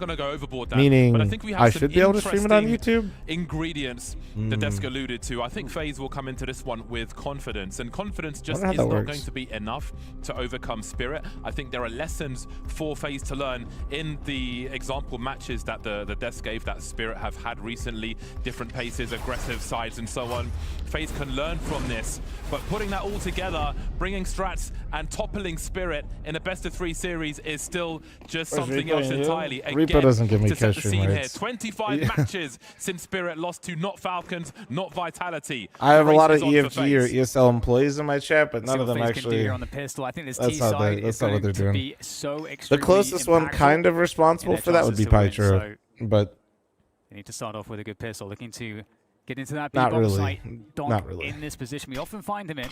S1: Meaning I should be able to stream it on YouTube.
S10: Ingredients that Desk alluded to. I think FaZe will come into this one with confidence, and confidence just is not going to be enough to overcome Spirit. I think there are lessons for FaZe to learn in the example matches that the Desk gave that Spirit have had recently, different paces, aggressive sides and so on. FaZe can learn from this, but putting that all together, bringing strats and toppling Spirit in a best of 3 series is still just something else entirely.
S1: Reaper doesn't give me
S10: to set the
S1: cash
S10: scene here.
S1: rates.
S10: 25 matches since Spirit lost to not Falcons, not Vitality.
S1: I have a lot of EFG or ESL employees in my chat, but none of them actually.
S9: On the pistol. I think this
S1: that's not what they're doing.
S9: Be so
S1: the closest one kind of responsible for that would be Pytro, but
S9: they need to start off with a good pistol, looking to get into that
S1: not
S9: B-box
S1: really.
S9: site. Donk
S1: Not really.
S9: in this position. We often find him in.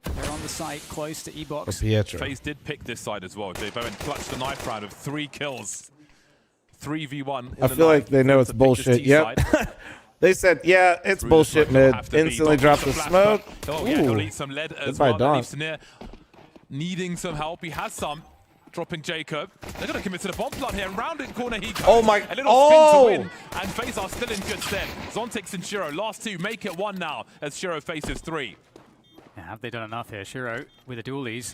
S9: They're on the site close to E-box.
S10: FaZe did pick this side as well. They both clutched the knife round of 3 kills. 3v1.
S1: I feel like they know it's bullshit. Yep. They said, yeah, it's bullshit mid. Instantly dropped the smoke.
S10: Oh, yeah, he'll need some lead as well. Needing some help. He has some. Dropping Jacob. They're going to commit to the bomb plant here. And round in corner he goes.
S1: Oh my.
S10: A little spin to win. And FaZe are still in good stead. Zontix and Shiro. Last 2 make it 1 now as Shiro faces 3.
S9: Yeah, have they done enough here? Shiro with the dualies.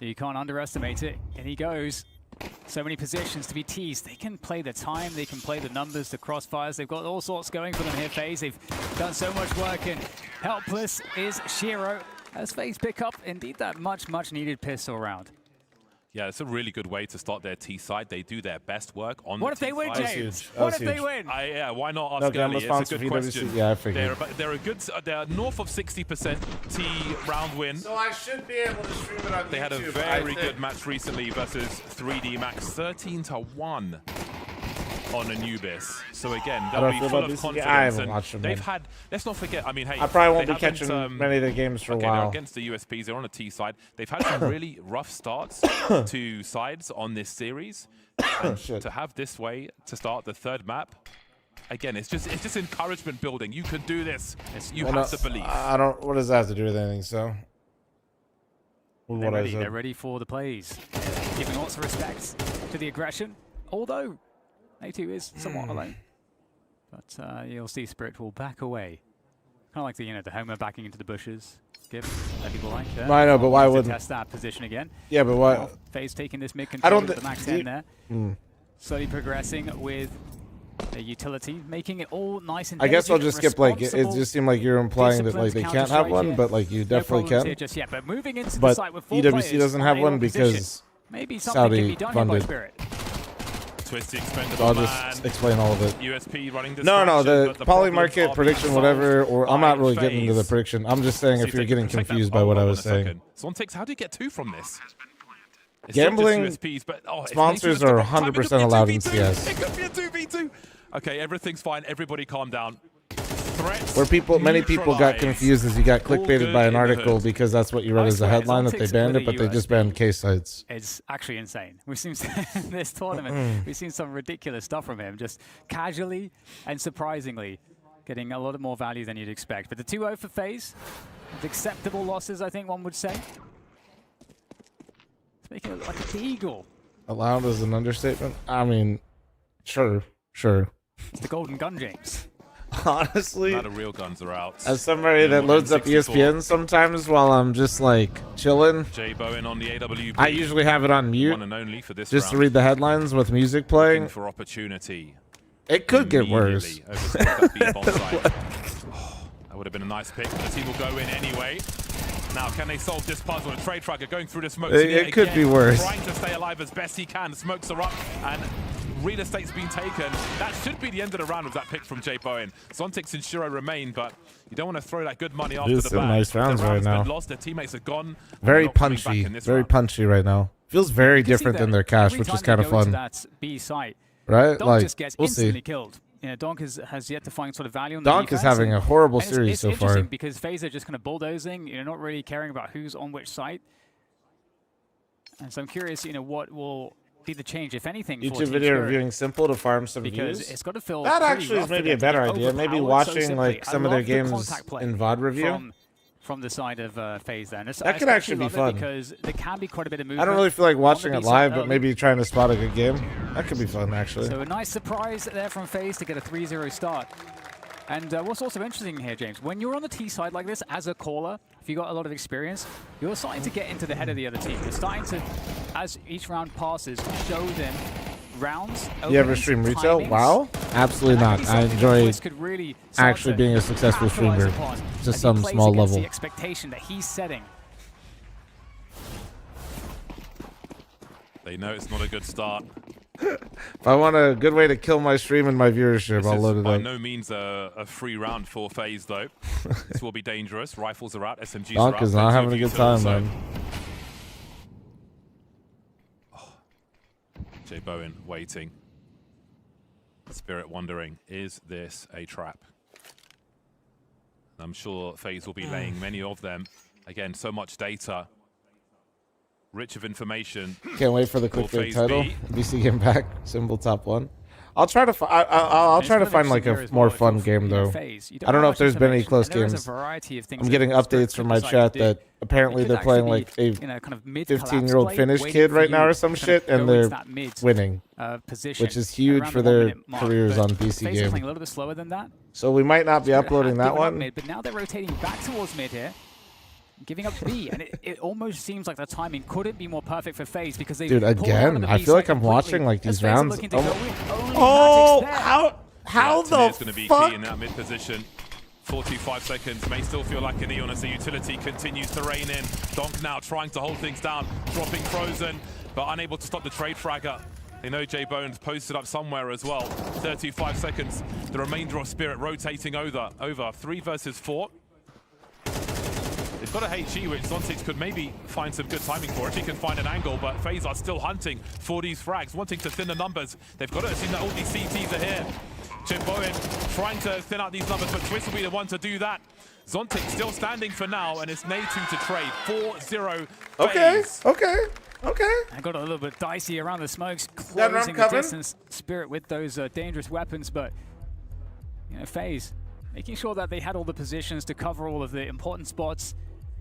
S9: You can't underestimate it. And he goes. So many positions to be teased. They can play the time, they can play the numbers, the crossfires. They've got all sorts going for them here, FaZe. They've done so much work, and helpless is Shiro as FaZe pick up indeed that much needed pistol round.
S10: Yeah, it's a really good way to start their T side. They do their best work on
S9: what
S10: the
S9: T side. What if they win, James?
S1: What
S9: if they win?
S10: Yeah, why not ask early? It's a good question.
S1: Yeah, I figured.
S10: They're north of 60% T round win.
S1: So I should be able to stream it on
S10: They
S1: YouTube.
S10: had a very good match recently versus 3D Max, 13-1 on Anubis. So again, they'll be full of confidence.
S1: I haven't watched them.
S10: They've had, let's not forget, I mean, hey,
S1: I probably won't be catching many of their games for a while.
S10: They're against the USPs, they're on a T side. They've had some really rough starts to sides on this series. And to have this way to start the third map, again, it's just encouragement building. You can do this. You have to believe.
S1: I don't. What does that have to do with anything? So.
S9: They're ready for the plays. Giving lots of respect to the aggression. Although A2 is somewhat alone. But you'll see Spirit will back away. Kind of like the Homer backing into the bushes. Skip, that people like.
S1: I know, but why wouldn't
S9: test that position again?
S1: Yeah, but why?
S9: FaZe taking this mid control with the max 10 there.
S1: Mm.
S9: Slowly progressing with a utility, making it all nice and.
S1: I guess I'll just skip like it just seemed like you're implying that like they can't have one, but like you definitely can.
S9: Just yet, but moving into
S1: but
S9: the site with 4
S1: EWC doesn't have one because
S9: maybe something can be done here by
S1: funded.
S9: Spirit.
S10: Twisty
S1: So
S10: expendable
S1: I'll just explain all of it.
S10: USP running
S1: No, the poly
S10: problems
S1: market
S10: are
S1: prediction,
S10: being
S1: whatever,
S10: solved
S1: or I'm not really
S10: by
S1: getting into the
S10: FaZe.
S1: prediction. I'm just saying if you're getting confused by what I was saying.
S10: Zontix, how do you get 2 from this? It's
S1: Gambling
S10: not just USPs, but,
S1: sponsors are 100% allowed in CS.
S10: It could be a 2v2. Okay, everything's fine. Everybody calm down. Threats
S1: Where many people got
S10: neutralized.
S1: confused is you got clickbaited by an
S10: in the
S1: article
S10: hood.
S1: because that's what you read as a headline that they banned it, but they just banned case sites.
S9: It's actually insane. We've seen this tournament, we've seen some ridiculous stuff from him, just casually and surprisingly getting a lot more value than you'd expect. But the 2-0 for FaZe, with acceptable losses, I think one would say. It's making it look like a beagle.
S1: Allowed is an understatement. I mean, sure.
S9: It's the golden gun, James.
S1: Honestly,
S10: Now the real guns are out.
S1: as somebody that loads up ESPN sometimes while I'm just like chilling,
S10: Jay Bowen on the AWP.
S1: I usually have it on mute
S10: One and only for this
S1: just to
S10: round.
S1: read the headlines with music playing.
S10: Looking for opportunity.
S1: It could get worse.
S10: Immediately over towards that B-bomb site. That would have been a nice pick, but the team will go in anyway. Now, can they solve this puzzle? And Trade Trucker going through the smokes.
S1: It could be worse.
S10: Trying to stay alive as best he can. Smokes are up, and real estate's been taken. That should be the end of the round with that pick from Jay Bowen. Zontix and Shiro remain, but you don't want to throw that good money after
S1: These
S10: the
S1: are
S10: back.
S1: nice rounds
S10: the
S1: right
S10: round's been
S1: now.
S10: lost. Their teammates are gone.
S1: Very
S10: They're not coming back
S1: punchy.
S10: in this
S1: Very
S10: round.
S1: punchy right now. Feels very different than their cash,
S9: Every
S1: which is
S9: time
S1: kind
S9: they
S1: of
S9: go into
S1: fun.
S9: that B site,
S1: Right?
S9: Donk
S1: Like,
S9: just gets
S1: we'll
S9: instantly
S1: see.
S9: killed. Donk has yet to find sort of value on the
S1: Donk is
S9: defense,
S1: having
S9: and-
S1: a horrible
S9: and
S1: series
S9: it's
S1: so far.
S9: interesting because FaZe are just kind of bulldozing, not really caring about who's on which site. And so I'm curious, what will be the change, if anything, for
S1: YouTube
S9: Team
S1: video
S9: Spirit,
S1: reviewing Simple to farm some
S9: because
S1: views.
S9: it's got to feel
S1: That
S9: pretty
S1: actually is
S9: rough for
S1: maybe a
S9: them to
S1: better
S9: get
S1: idea. Maybe
S9: overpowered so
S1: watching
S9: simply.
S1: like
S9: I
S1: some of their
S9: love the
S1: games
S9: contact play
S1: in VOD review.
S9: from the side of FaZe then.
S1: That could actually be fun.
S9: Because there can be quite a bit of movement.
S1: I don't really feel like
S9: on
S1: watching
S9: the
S1: it
S9: B side
S1: live, but
S9: early.
S1: maybe trying to spot a good game. That could be fun, actually.
S9: So a nice surprise there from FaZe to get a 3-0 start. And what's also interesting here, James, when you're on the T side like this as a caller, if you've got a lot of experience, you're starting to get into the head of the other team. You're starting to, as each round passes, show them rounds.
S1: You ever stream retail? WoW? Absolutely not. I enjoy actually being a successful streamer to some small level.
S9: The expectation that he's setting.
S10: They know it's not a good start.
S1: If I want a good way to kill my stream and my viewership, I'll load it
S10: By
S1: up.
S10: no means a free round for FaZe, though. This will be dangerous. Rifles are out, SMGs
S1: Donk
S10: are out.
S1: is not
S10: plenty
S1: having
S10: of
S1: a good
S10: utils,
S1: time,
S10: so-
S1: man.
S10: Jay Bowen waiting. Spirit wondering, is this a trap? I'm sure FaZe will be laying many of them. Again, so much data. Rich of information.
S1: Can't wait for the
S10: Will
S1: clickbait
S10: FaZe
S1: title.
S10: be?
S1: BC game back. Symbol top 1. I'll try to. I'll try to find like a more fun game though. I don't know if there's been any close games. I'm getting updates from my chat that apparently they're playing like a 15-year-old Finnish kid right now or some shit, and they're winning, which is huge for their careers on PC
S9: FaZe are playing a
S1: game.
S9: little bit slower than that.
S1: So we might not be
S9: Spirit
S1: uploading
S9: have
S1: that
S9: given up
S1: one.
S9: mid, but now they're rotating back towards mid here. giving up B, and it almost seems like the timing couldn't be more perfect for FaZe because they.
S1: Dude, again, I feel like I'm watching like these rounds. Oh, how the
S10: It's going to be key in that mid position. 45 seconds, may still feel like a Neon as the utility continues to rein in. Donk now trying to hold things down, dropping Frozen, but unable to stop the trade fragger. They know J Bone's posted up somewhere as well. 35 seconds, the remainder of Spirit rotating over 3 versus 4. They've got a HE which Zontix could maybe find some good timing for if he can find an angle, but FaZe are still hunting for these frags, wanting to thin the numbers. They've got to assume that all these CTs are here. J Bowen trying to thin out these numbers, but Twist will be the one to do that. Zontix still standing for now, and it's Natu to trade. 4-0 FaZe.
S1: Okay.
S9: I got a little bit dicey around the smokes, closing the distance. Spirit with those dangerous weapons, but you know, FaZe making sure that they had all the positions to cover all of the important spots.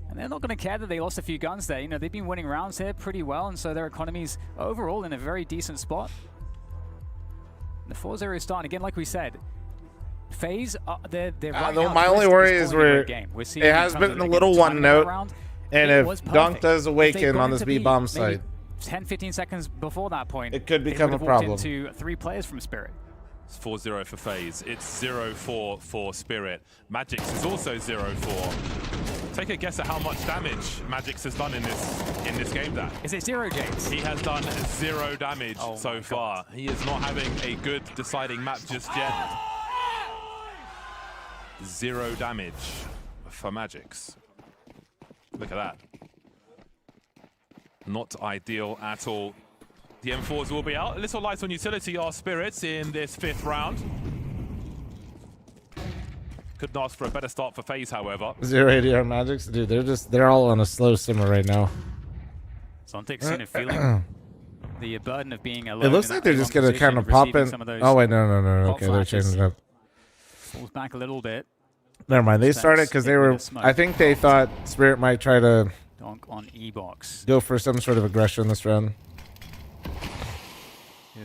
S9: And they're not going to care that they lost a few guns there. You know, they've been winning rounds here pretty well, and so their economy's overall in a very decent spot. The 4-0 is starting again, like we said. FaZe, they're right now,
S1: my only worry is where
S9: it
S1: has been a little one note, and if Donk does awaken on this B-bomb site,
S9: 10-15 seconds before that point,
S1: it could become a problem.
S9: Into 3 players from Spirit.
S10: It's 4-0 for FaZe. It's 0-4 for Spirit. Magix is also 0-4. Take a guess at how much damage Magix has done in this game, Dan.
S9: Is it 0, James?
S10: He has done 0 damage so far. He is not having a good deciding map just yet. 0 damage for Magix. Look at that. Not ideal at all. The M4s will be out. A little light on utility are Spirits in this 5th round. Couldn't ask for a better start for FaZe, however.
S1: 0 ADR Magix, dude. They're all on a slow simmer right now.
S9: Zontix soon feeling the burden of being alone.
S1: It looks like they're just gonna kind of pop in. Oh wait, no. Okay, they're changing it up.
S9: Falls back a little bit.
S1: Never mind. They started because they were. I think they thought Spirit might try to
S9: Donk on E-box.
S1: Go for some sort of aggression this round.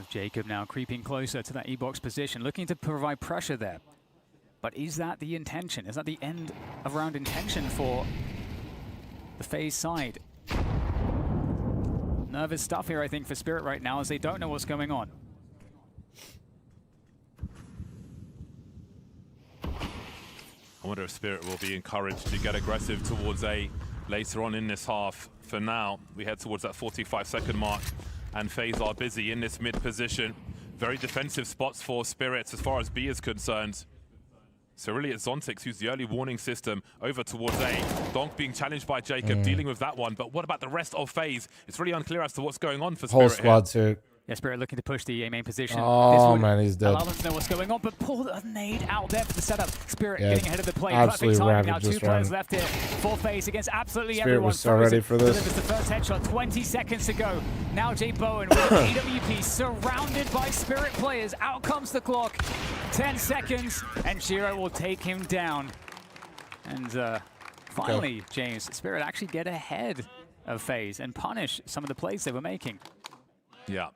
S9: Jacob now creeping closer to that E-box position, looking to provide pressure there. But is that the intention? Is that the end of round intention for the FaZe side? Nervous stuff here, I think, for Spirit right now, as they don't know what's going on.
S10: I wonder if Spirit will be encouraged to get aggressive towards A later on in this half. For now, we head towards that 45-second mark, and FaZe are busy in this mid position. Very defensive spots for Spirits as far as B is concerned. So really it's Zontix who's the early warning system over towards A. Donk being challenged by Jacob, dealing with that one. But what about the rest of FaZe? It's really unclear as to what's going on for Spirit.
S1: Whole squad's here.
S9: Yeah, Spirit looking to push the A main position.
S1: Oh man, he's dead.
S9: Allow them to know what's going on, but pull a nade out there for the setup. Spirit
S1: Yeah,
S9: getting ahead of the play.
S1: absolutely
S9: Perfect timing now. 2
S1: ravaged
S9: players
S1: round.
S9: left here for FaZe against absolutely
S1: Spirit
S9: everyone.
S1: was so ready for this.
S9: Delivers the first headshot. 20 seconds to go. Now J Bowen with an AWP surrounded by Spirit players. Out comes the clock. 10 seconds, and Shiro will take him down. And finally, James, Spirit actually get ahead of FaZe and punish some of the plays they were making.
S10: Yeah.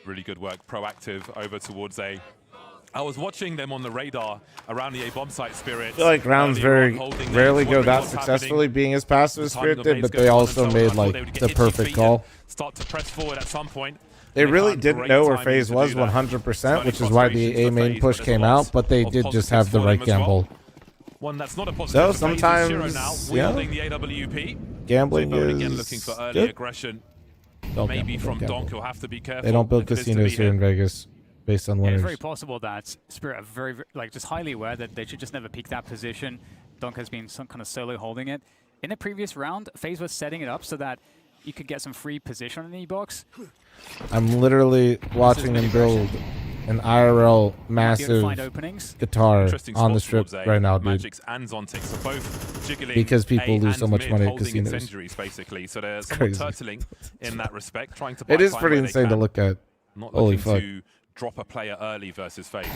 S10: Really good work, proactive over towards A. I was watching them on the radar around the A bomb site, Spirit.
S1: I feel like rounds very rarely go that successfully, being as passive as Spirit did, but they also made like the perfect call.
S10: Start to press forward at some point.
S1: They really didn't know where FaZe was 100%, which is why the A main push came out, but they did just have the right gamble.
S10: One that's not a positive.
S1: So sometimes,
S10: wielding the AWP.
S1: Gambling
S10: again
S1: is
S10: looking for early
S1: good.
S10: aggression.
S1: Don't
S10: Maybe
S1: gamble,
S10: from
S1: don't
S10: Donk,
S1: gamble.
S10: he'll have to be careful.
S1: They don't build
S10: if it is to
S1: casinos
S10: be
S1: here in
S10: hit.
S1: Vegas based on
S9: Yeah,
S1: winners.
S9: it's very possible that Spirit are very, like, just highly aware that they should just never peek that position. Donk has been some kind of solo holding it. In the previous round, FaZe was setting it up so that you could get some free position on the E-box.
S1: I'm literally watching them build an IRL massive guitar on the strip right now, dude.
S10: Magix and Zontix are both jiggling
S1: Because people
S10: A
S1: lose so
S10: and
S1: much
S10: mid,
S1: money at
S10: holding
S1: casinos.
S10: incendiaries, basically. So they're somewhat
S1: Crazy.
S10: turtling in that respect, trying to buy
S1: It is
S10: time
S1: pretty
S10: where they
S1: insane to
S10: can.
S1: look at.
S10: Not
S1: Holy
S10: looking
S1: fuck.
S10: to drop a player early versus FaZe.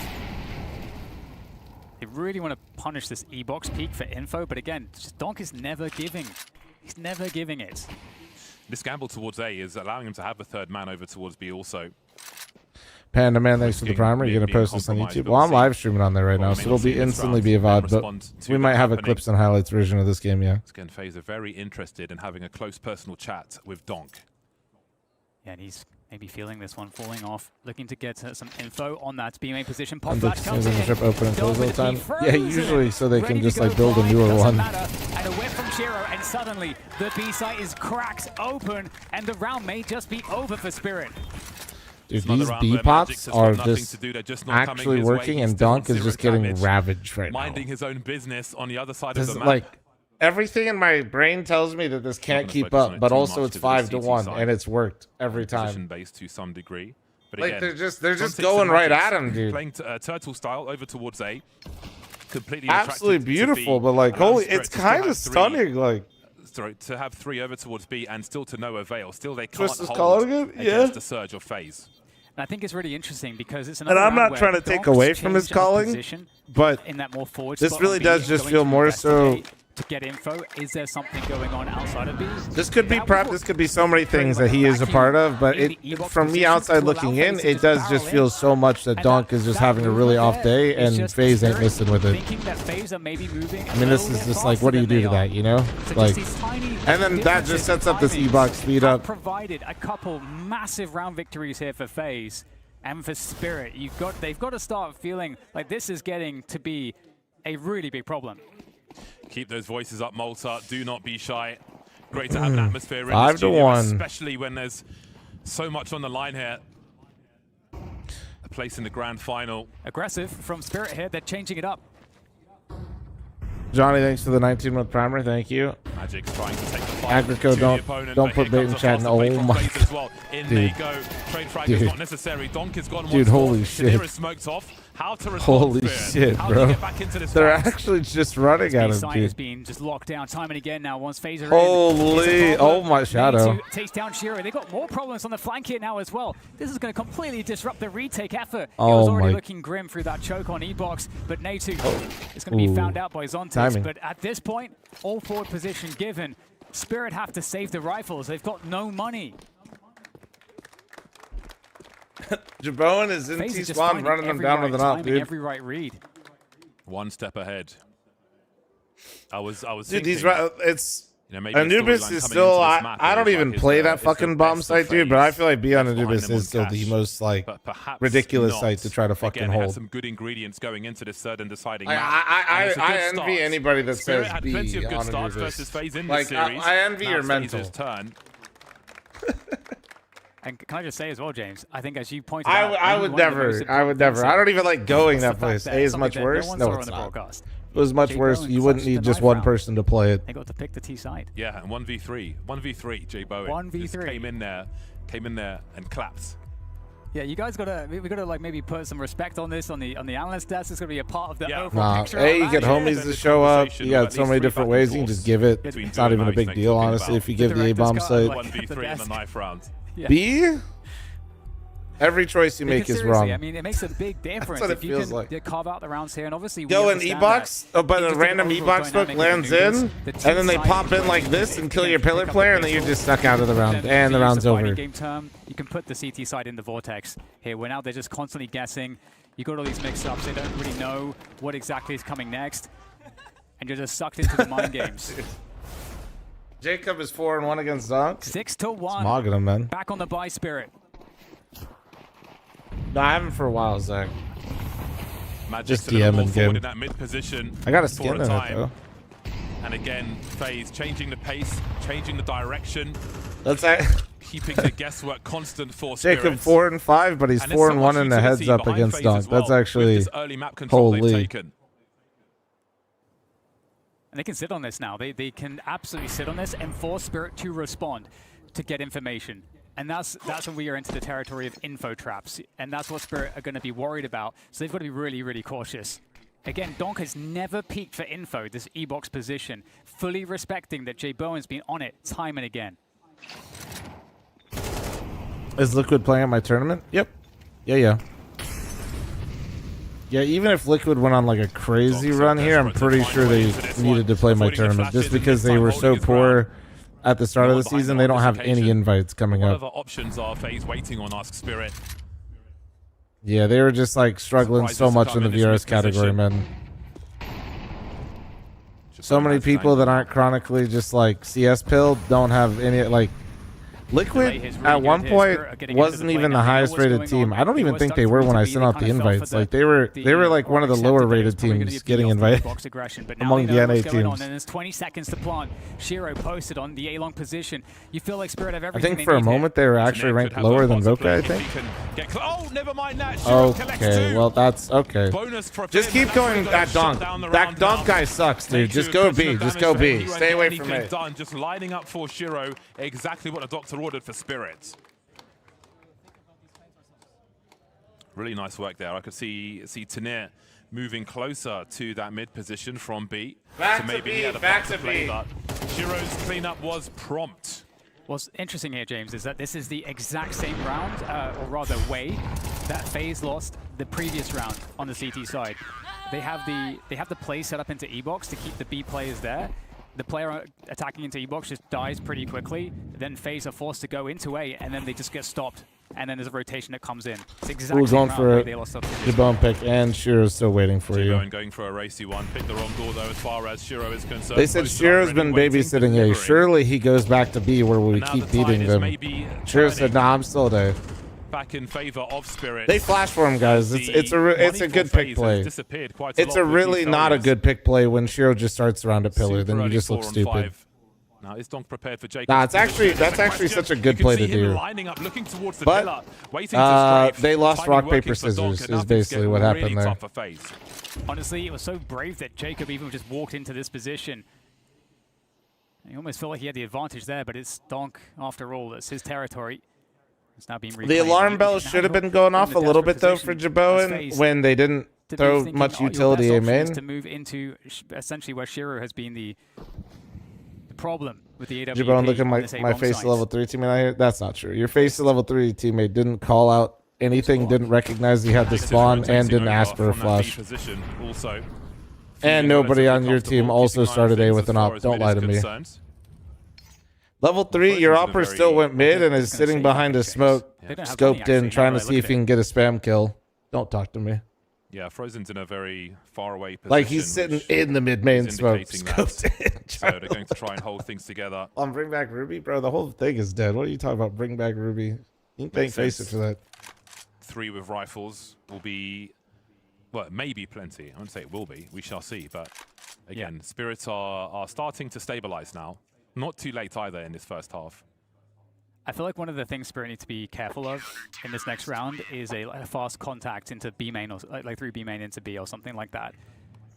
S9: They really want to punish this E-box peak for info, but again, just Donk is never giving. He's never giving it.
S10: This gamble towards A is allowing him to have the third man over towards B also.
S1: Panda Man, thanks for the primer. You're going to post this on YouTube? Well, I'm live streaming on there right now, so it'll be instantly be a VOD, but we might have a clips and highlights version of this game, yeah.
S10: Again, FaZe are very interested in having a close personal chat with Donk.
S9: Yeah, and he's maybe feeling this one falling off, looking to get some info on that B-main position. Pop flash comes in.
S1: The trip open and close all the time. Yeah, usually so they can just like build a newer one.
S9: And a whip from Shiro, and suddenly the B site is cracked open, and the round may just be over for Spirit.
S1: Dude, these B pots are just actually working, and Donk is just getting ravaged right now.
S10: Minding his own business on the other side of the map.
S1: Like, everything in my brain tells me that this can't keep up, but also it's 5-1, and it's worked every time.
S10: Position-based to some degree. But
S1: like
S10: again,
S1: they're just going right at him, dude.
S10: Playing turtle style over towards A. Completely
S1: absolutely beautiful, but like, holy, it's kind of stunning. Like,
S10: sorry, to have 3 over towards B and still to no avail. Still, they can't
S1: hold
S10: against the surge of FaZe.
S9: And I think it's really interesting because it's another.
S1: And I'm not trying to take away from his calling, but
S9: in that more forward
S1: this really does just feel more so.
S9: To get info, is there something going on outside of B?
S1: This could be prep. This could be so many things that he is a part of, but from me outside looking in, it does just feel so much that Donk is just having a really off day, and FaZe ain't missing with it. I mean, this is just like, what do you do to that, you know? Like, and then that just sets up this E-box speed up.
S9: Provided a couple massive round victories here for FaZe and for Spirit. They've got to start feeling like this is getting to be a really big problem.
S10: Keep those voices up, Malta. Do not be shy. Great to have an atmosphere in the
S1: 5-1,
S10: studio, especially when there's so much on the line here. A place in the grand final.
S9: Aggressive from Spirit here. They're changing it up.
S1: Johnny, thanks for the 19-month primer. Thank you.
S10: Magic's trying to take the fight.
S1: Agrico, don't put bait in chat. Oh my
S10: God. In they go. Trade frag is not necessary. Donk has gone
S1: dude, holy shit.
S10: Smoked off. How to
S1: holy shit, bro. They're actually just running at him, dude.
S9: Is being just locked down time and again now once FaZe are
S1: holy, oh my shadow.
S9: Takes down Shiro. They've got more problems on the flank here now as well. This is going to completely disrupt the retake effort. It was already looking grim through that choke on E-Box, but Natu is going to be found out by Zontes. But at this point, all forward position given. Spirit have to save the rifles. They've got no money.
S1: Jaboan is in T-spawn running them down with an op, dude.
S9: Every right read.
S10: One step ahead. I was
S1: dude,
S10: these
S1: it's you know, Anubis is still I don't even play that fucking bomb site, dude, but I feel like B on Anubis is still the most like ridiculous site to try to fucking hold.
S10: Had some good ingredients going into this third and deciding.
S1: I envy anybody that says
S10: had
S1: B
S10: plenty of good
S1: on
S10: starts
S1: Anubis.
S10: versus FaZe in
S1: like
S10: this series.
S1: I envy your
S10: now
S1: mental.
S10: Turn.
S9: And can I just say as well, James, I think as you pointed
S1: out, I would never. I don't even like going that place. A is much worse. No, it's not. If it was much worse, you wouldn't need just one person to play it.
S9: They got to pick the T side.
S10: Yeah, and 1v3, J Bowen.
S9: 1v3
S10: came in there and clapped.
S9: Yeah, you guys we gotta like maybe put some respect on this on the analyst desk. It's gonna be a part of the overall picture.
S1: Hey, you get homies to show up. You got so many different ways. You can just give it. It's not even a big deal, honestly. If you give the A-bomb site
S10: 1v3 in the knife round.
S9: Yeah.
S1: B. Every choice you make is wrong.
S9: I mean, it makes a big difference
S1: That's what
S9: if you can
S1: like.
S9: carve out the rounds here, and obviously
S1: go in E-box, but a random E-box hook lands in, and then they pop in like this and kill your pillar player, and then you're just stuck out of the round, and the round's over.
S9: Game term, you can put the CT side in the vortex here, where now they're just constantly guessing. You got all these mix-ups; they don't really know what exactly is coming next, and you're just sucked into the mind games.
S1: Jacob is 4-1 against Zonk.
S9: 6-1.
S1: Smogging him, man.
S9: Back on the buy Spirit.
S1: No, I haven't for a while, Zach.
S10: Just
S1: DMing game.
S10: In that mid position.
S1: I got a skin in it though.
S10: And again, FaZe changing the pace, changing the direction.
S1: That's
S10: keeping the guesswork constant for Spirit.
S1: Jacob 4-5, but he's 4-1 in the heads up against Donk. That's actually holy.
S9: And they can sit on this now. They can absolutely sit on this and force Spirit to respond to get information. And that's when we are into the territory of info traps. And that's what Spirit are going to be worried about. So they've got to be really, really cautious. Again, Donk has never peaked for info, this E-box position, fully respecting that Jay Bowen's been on it time and again.
S1: Is Liquid playing at my tournament? Yep. Yeah. Yeah, even if Liquid went on like a crazy run here, I'm pretty sure they needed to play my tournament. Just because they were so poor at the start of the season, they don't have any invites coming up.
S10: Whatever options are FaZe waiting on Ask Spirit.
S1: Yeah, they were just like struggling so much in the VRS category, man. So many people that aren't chronically just like CS pilled don't have any like. Liquid at one point wasn't even the highest rated team. I don't even think they were when I sent out the invites. Like they were like one of the lower rated teams getting invited among the NA teams.
S9: And there's 20 seconds to plant. Shiro posted on the A-long position. You feel like Spirit have
S1: I
S9: everything.
S1: think for a moment they were actually ranked lower than Voka, I think.
S10: Oh, never mind that.
S1: Okay, well that's okay. Just keep going that donk. That donk guy sucks, dude. Just go B. Just go B. Stay away from me.
S10: Just lining up for Shiro exactly what the doctor ordered for Spirit. Really nice work there. I could see Tanir moving closer to that mid position from B.
S1: Back
S10: so maybe
S1: to B,
S10: he had a
S1: back
S10: part
S1: to
S10: play,
S1: B.
S10: but Shiro's cleanup was prompt.
S9: What's interesting here, James, is that this is the exact same round, or rather way, that FaZe lost the previous round on the CT side. They have the play set up into E-Box to keep the B players there. The player attacking into E-Box just dies pretty quickly. Then FaZe are forced to go into A, and then they just get stopped. And then there's a rotation that comes in. It's exactly
S1: going for a
S9: they lost up.
S1: Jabon pick, and Shiro's still waiting for you.
S10: Going for a racy one. Picked the wrong door, though, as far as Shiro is concerned.
S1: They said Shiro's been babysitting A. Surely he goes back to B where we keep beating them. Shiro said, nah, I'm still there.
S10: Back in favor of Spirit.
S1: They flash for him, guys. It's a good pick play. It's a really not a good pick play when Shiro just starts around a pillar. Then you just look stupid.
S10: Now is Donk prepared for Jacob?
S1: Nah, that's actually such a good play to do.
S10: Lining up, looking towards the
S1: But
S10: pillar, waiting to
S1: they lost rock paper scissors is basically what happened there.
S9: Honestly, it was so brave that Jacob even just walked into this position. He almost felt like he had the advantage there, but it's Donk after all. It's his territory. It's now being reclaimed.
S1: The alarm bell should have been going off a little bit though for Jabon when they didn't throw much utility A main.
S9: To move into essentially where Shiro has been the problem with the AWP.
S1: Jabon, look at my face level 3 teammate out here. That's not true. Your face level 3 teammate didn't call out anything, didn't recognize he had the spawn, and didn't ask for a flash. And nobody on your team also started A with an op. Don't lie to me. Level 3, your opper still went mid and is sitting behind a smoke, scoped in, trying to see if he can get a spam kill. Don't talk to me.
S10: Yeah, Frozen's in a very far away position.
S1: Like he's sitting in the mid main smoke, scoped in.
S10: So they're going to try and hold things together.
S1: On Bring Back Ruby, bro, the whole thing is dead. What are you talking about? Bring Back Ruby. You can thank FaZe for that.
S10: 3 with rifles will be, well, maybe plenty. I wouldn't say it will be. We shall see. But again, Spirits are starting to stabilize now. Not too late either in this first half.
S9: I feel like one of the things Spirit need to be careful of in this next round is a fast contact into B main, or like through B main into B or something like that.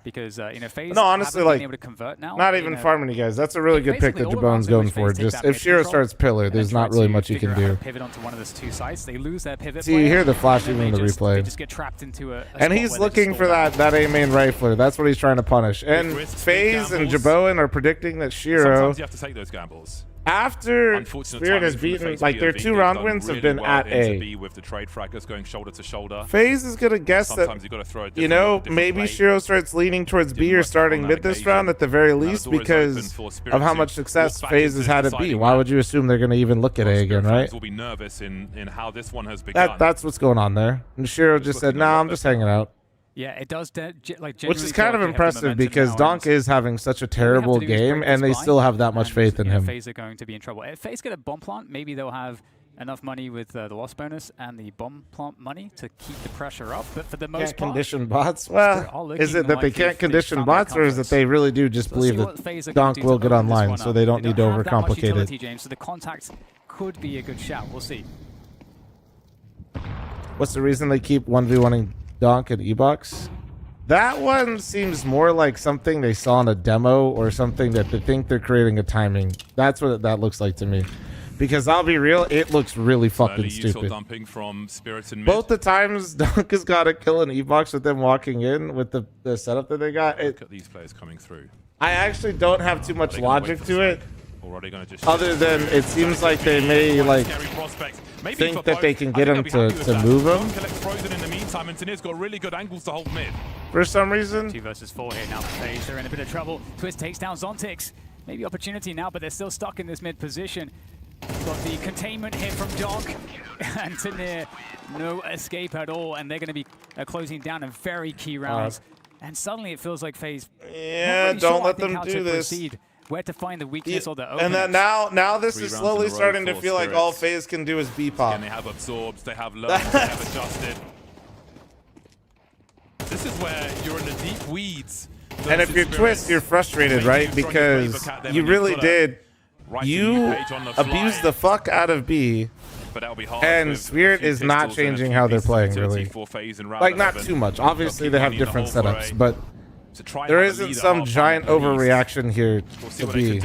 S9: Because FaZe
S1: no, honestly, like,
S9: been able to convert now.
S1: Not even farming you guys. That's a really good pick that Jabon's going for. Just if Shiro starts pillar, there's not really much you can do.
S9: Pivot onto one of those 2 sites. They lose their pivot.
S1: See, you hear the flash even in the replay.
S9: They just get trapped into a
S1: and he's looking for that A main rifler. That's what he's trying to punish. And FaZe and Jabon are predicting that Shiro.
S10: Sometimes you have to take those gambles.
S1: After Spirit has beaten, like their 2 round wins have been at A.
S10: With the trade fraggers going shoulder to shoulder.
S1: FaZe is gonna guess that, maybe Shiro starts leaning towards B or starting mid this round at the very least because of how much success FaZe has had at B. Why would you assume they're gonna even look at A again, right?
S10: Will be nervous in how this one has begun.
S1: That's what's going on there. And Shiro just said, "Nah, I'm just hanging out."
S9: Yeah, it does.
S1: Which is kind of impressive because Donk is having such a terrible game, and they still have that much faith in him.
S9: FaZe are going to be in trouble. If FaZe get a bomb plant, maybe they'll have enough money with the loss bonus and the bomb plant money to keep the pressure up. But for the most part,
S1: condition bots. Well, is it that they can't condition bots, or is it they really do just believe that Donk will get online, so they don't need to overcomplicate it?
S9: James, so the contact could be a good shout. We'll see.
S1: What's the reason they keep 1v1ing Donk and E-Box? That one seems more like something they saw in a demo or something that they think they're creating a timing. That's what that looks like to me. Because I'll be real, it looks really fucking stupid.
S10: Dumping from Spirits in mid.
S1: Both the times Donk has got a kill in E-Box with them walking in with the setup that they got.
S10: Look at these players coming through.
S1: I actually don't have too much logic to it. Other than it seems like they may think that they can get him to move him.
S10: Got really good angles to hold mid.
S1: For some reason.
S9: 2 versus 4 here now for FaZe. They're in a bit of trouble. Twist takes down Zontix. Maybe opportunity now, but they're still stuck in this mid position. Got the containment hit from Donk, and to near no escape at all, and they're going to be closing down in very key rounds. And suddenly it feels like FaZe.
S1: Yeah,
S9: really
S1: don't
S9: sure,
S1: let them do this.
S9: Proceed, where to find the weakness or the openings.
S1: And then now this is slowly starting to
S10: for
S1: feel like all FaZe can do is B-pop.
S10: And they have absorbed, they have learned, they have adjusted. This is where you're in the deep weeds.
S1: And if you're Twist, you're frustrated, right? Because you really did. You abused the fuck out of B.
S10: But that'll be hard
S1: and Spirit is not changing how they're playing, really. Like, not too much. Obviously, they have different setups, but there isn't some giant overreaction here to B.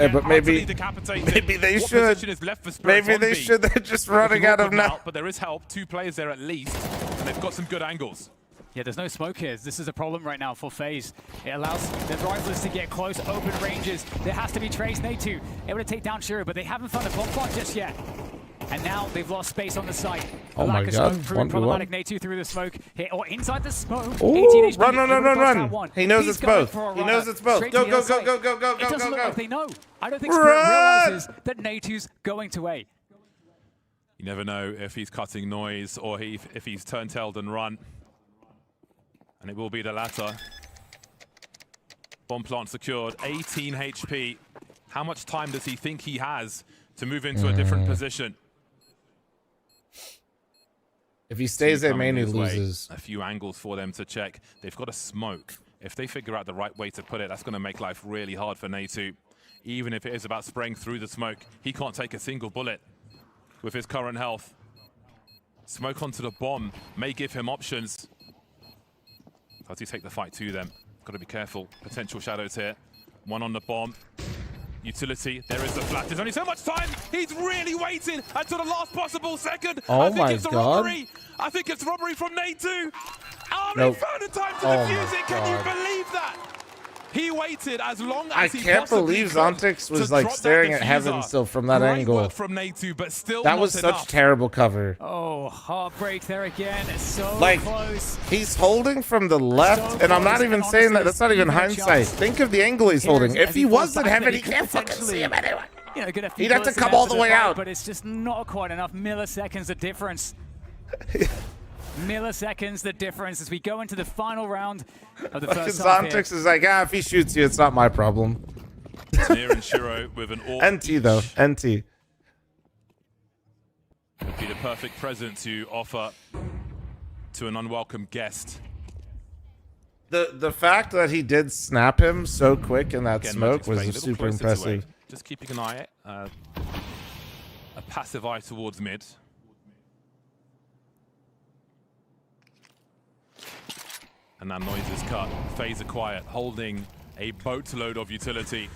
S1: But maybe they should. Maybe they should. They're just running out of now.
S10: But there is help. 2 players there at least, and they've got some good angles.
S9: Yeah, there's no smoke here. This is a problem right now for FaZe. It allows the rivals to get close, open ranges. There has to be Trace. Natu able to take down Shiro, but they haven't found a bomb plot just yet. And now they've lost space on the site.
S1: Oh my god,
S9: problematic. Natu through the smoke, or inside the smoke.
S1: Ooh, run. He knows it's both. He knows it's both. Go.
S9: It doesn't look like they know. I don't think Spirit realizes that Natu's going to A.
S10: You never know if he's cutting noise or if he's turntailed and run. And it will be the latter. Bomb plant secured, 18 HP. How much time does he think he has to move into a different position?
S1: If he stays at main, he loses.
S10: A few angles for them to check. They've got a smoke. If they figure out the right way to put it, that's going to make life really hard for Natu. Even if it is about spraying through the smoke, he can't take a single bullet with his current health. Smoke onto the bomb may give him options. Does he take the fight to them? Got to be careful. Potential shadows here. One on the bomb. Utility. There is the flash. There's only so much time. He's really waiting until the last possible second.
S1: Oh
S10: my god. Robbery. I think it's robbery from Natu. Oh, they found the time to defuse it. Can you believe that? He waited as long as he
S1: can't believe Zontix was like staring at heaven still from that angle.
S10: From Natu, but still
S1: that was such terrible cover.
S9: Oh, heartbreak there again. It's so
S1: like,
S9: close.
S1: He's holding from the left, and I'm not even saying that. That's not even hindsight. Think of the angle he's holding. If he was in heaven, he can't fucking see him anyway.
S9: You know,
S1: he'd have to come all the way out.
S9: But it's just not quite enough. Milliseconds the difference. Milliseconds the difference as we go into the final round of the first half.
S1: Zontix is like, if he shoots you, it's not my problem.
S10: Near and Shiro with an
S1: NT though, NT.
S10: Would be the perfect present to offer to an unwelcome guest.
S1: The fact that he did snap him so quick in that smoke was super impressive.
S10: Just keeping an eye, a passive eye towards mid. And that noise is cut. FaZe are quiet, holding a boatload of utility.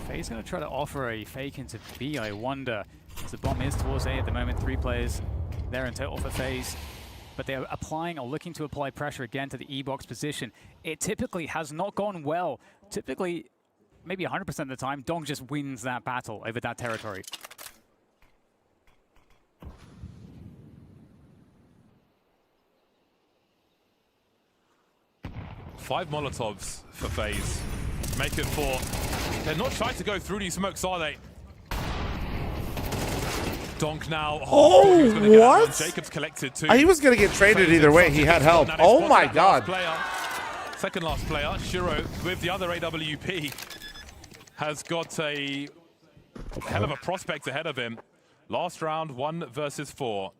S9: FaZe going to try to offer a fake into B, I wonder. As the bomb is towards A at the moment, 3 players there in total for FaZe. But they're applying or looking to apply pressure again to the E-box position. It typically has not gone well. Typically, maybe 100% of the time, Dong just wins that battle over that territory.
S10: Five Molotovs for FaZe. Make it 4. They're not trying to go through these smokes, are they? Donk now.
S1: Oh, what?
S10: Jacobs collected too.
S1: He was going to get traded either way. He had help. Oh my god.
S10: Second last player, Shiro, with the other AWP, has got a hell of a prospect ahead of him. Last round, 1 versus 4.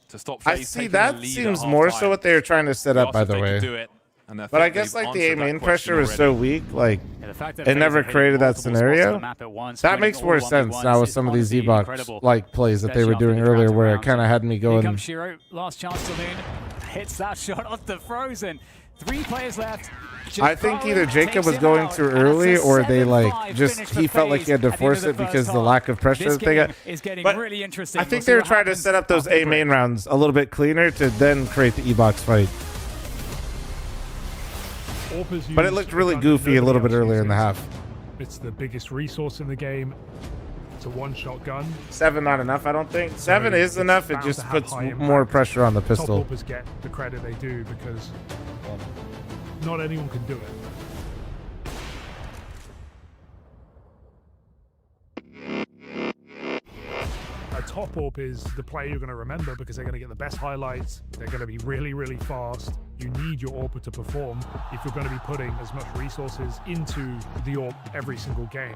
S10: To stop FaZe.
S1: I see, that seems more so what they were trying to set up, by the way. But I guess like the A main pressure was so weak, like it never created that scenario. That makes more sense now with some of these Z-Box like plays that they were doing earlier, where it kind of had me going.
S9: Here comes Shiro, last chance to Loon, hits that shot off the Frozen. 3 players left.
S1: I think either Jacob was going too early, or they like he felt like he had to force it because of the lack of pressure that they got. But
S9: really interesting.
S1: I think they were trying to set up those A main rounds a little bit cleaner to then create the E-Box fight. But it looked really goofy a little bit earlier in the half.
S16: It's the biggest resource in the game. It's a one-shot gun.
S1: 7 not enough, I don't think. 7 is enough. It just puts more pressure on the pistol.
S16: Top AWPers get the credit they do because not anyone can do it. A top AWP is the player you're going to remember because they're going to get the best highlights. They're going to be really, really fast. You need your AWPer to perform if you're going to be putting as much resources into the AWP every single game.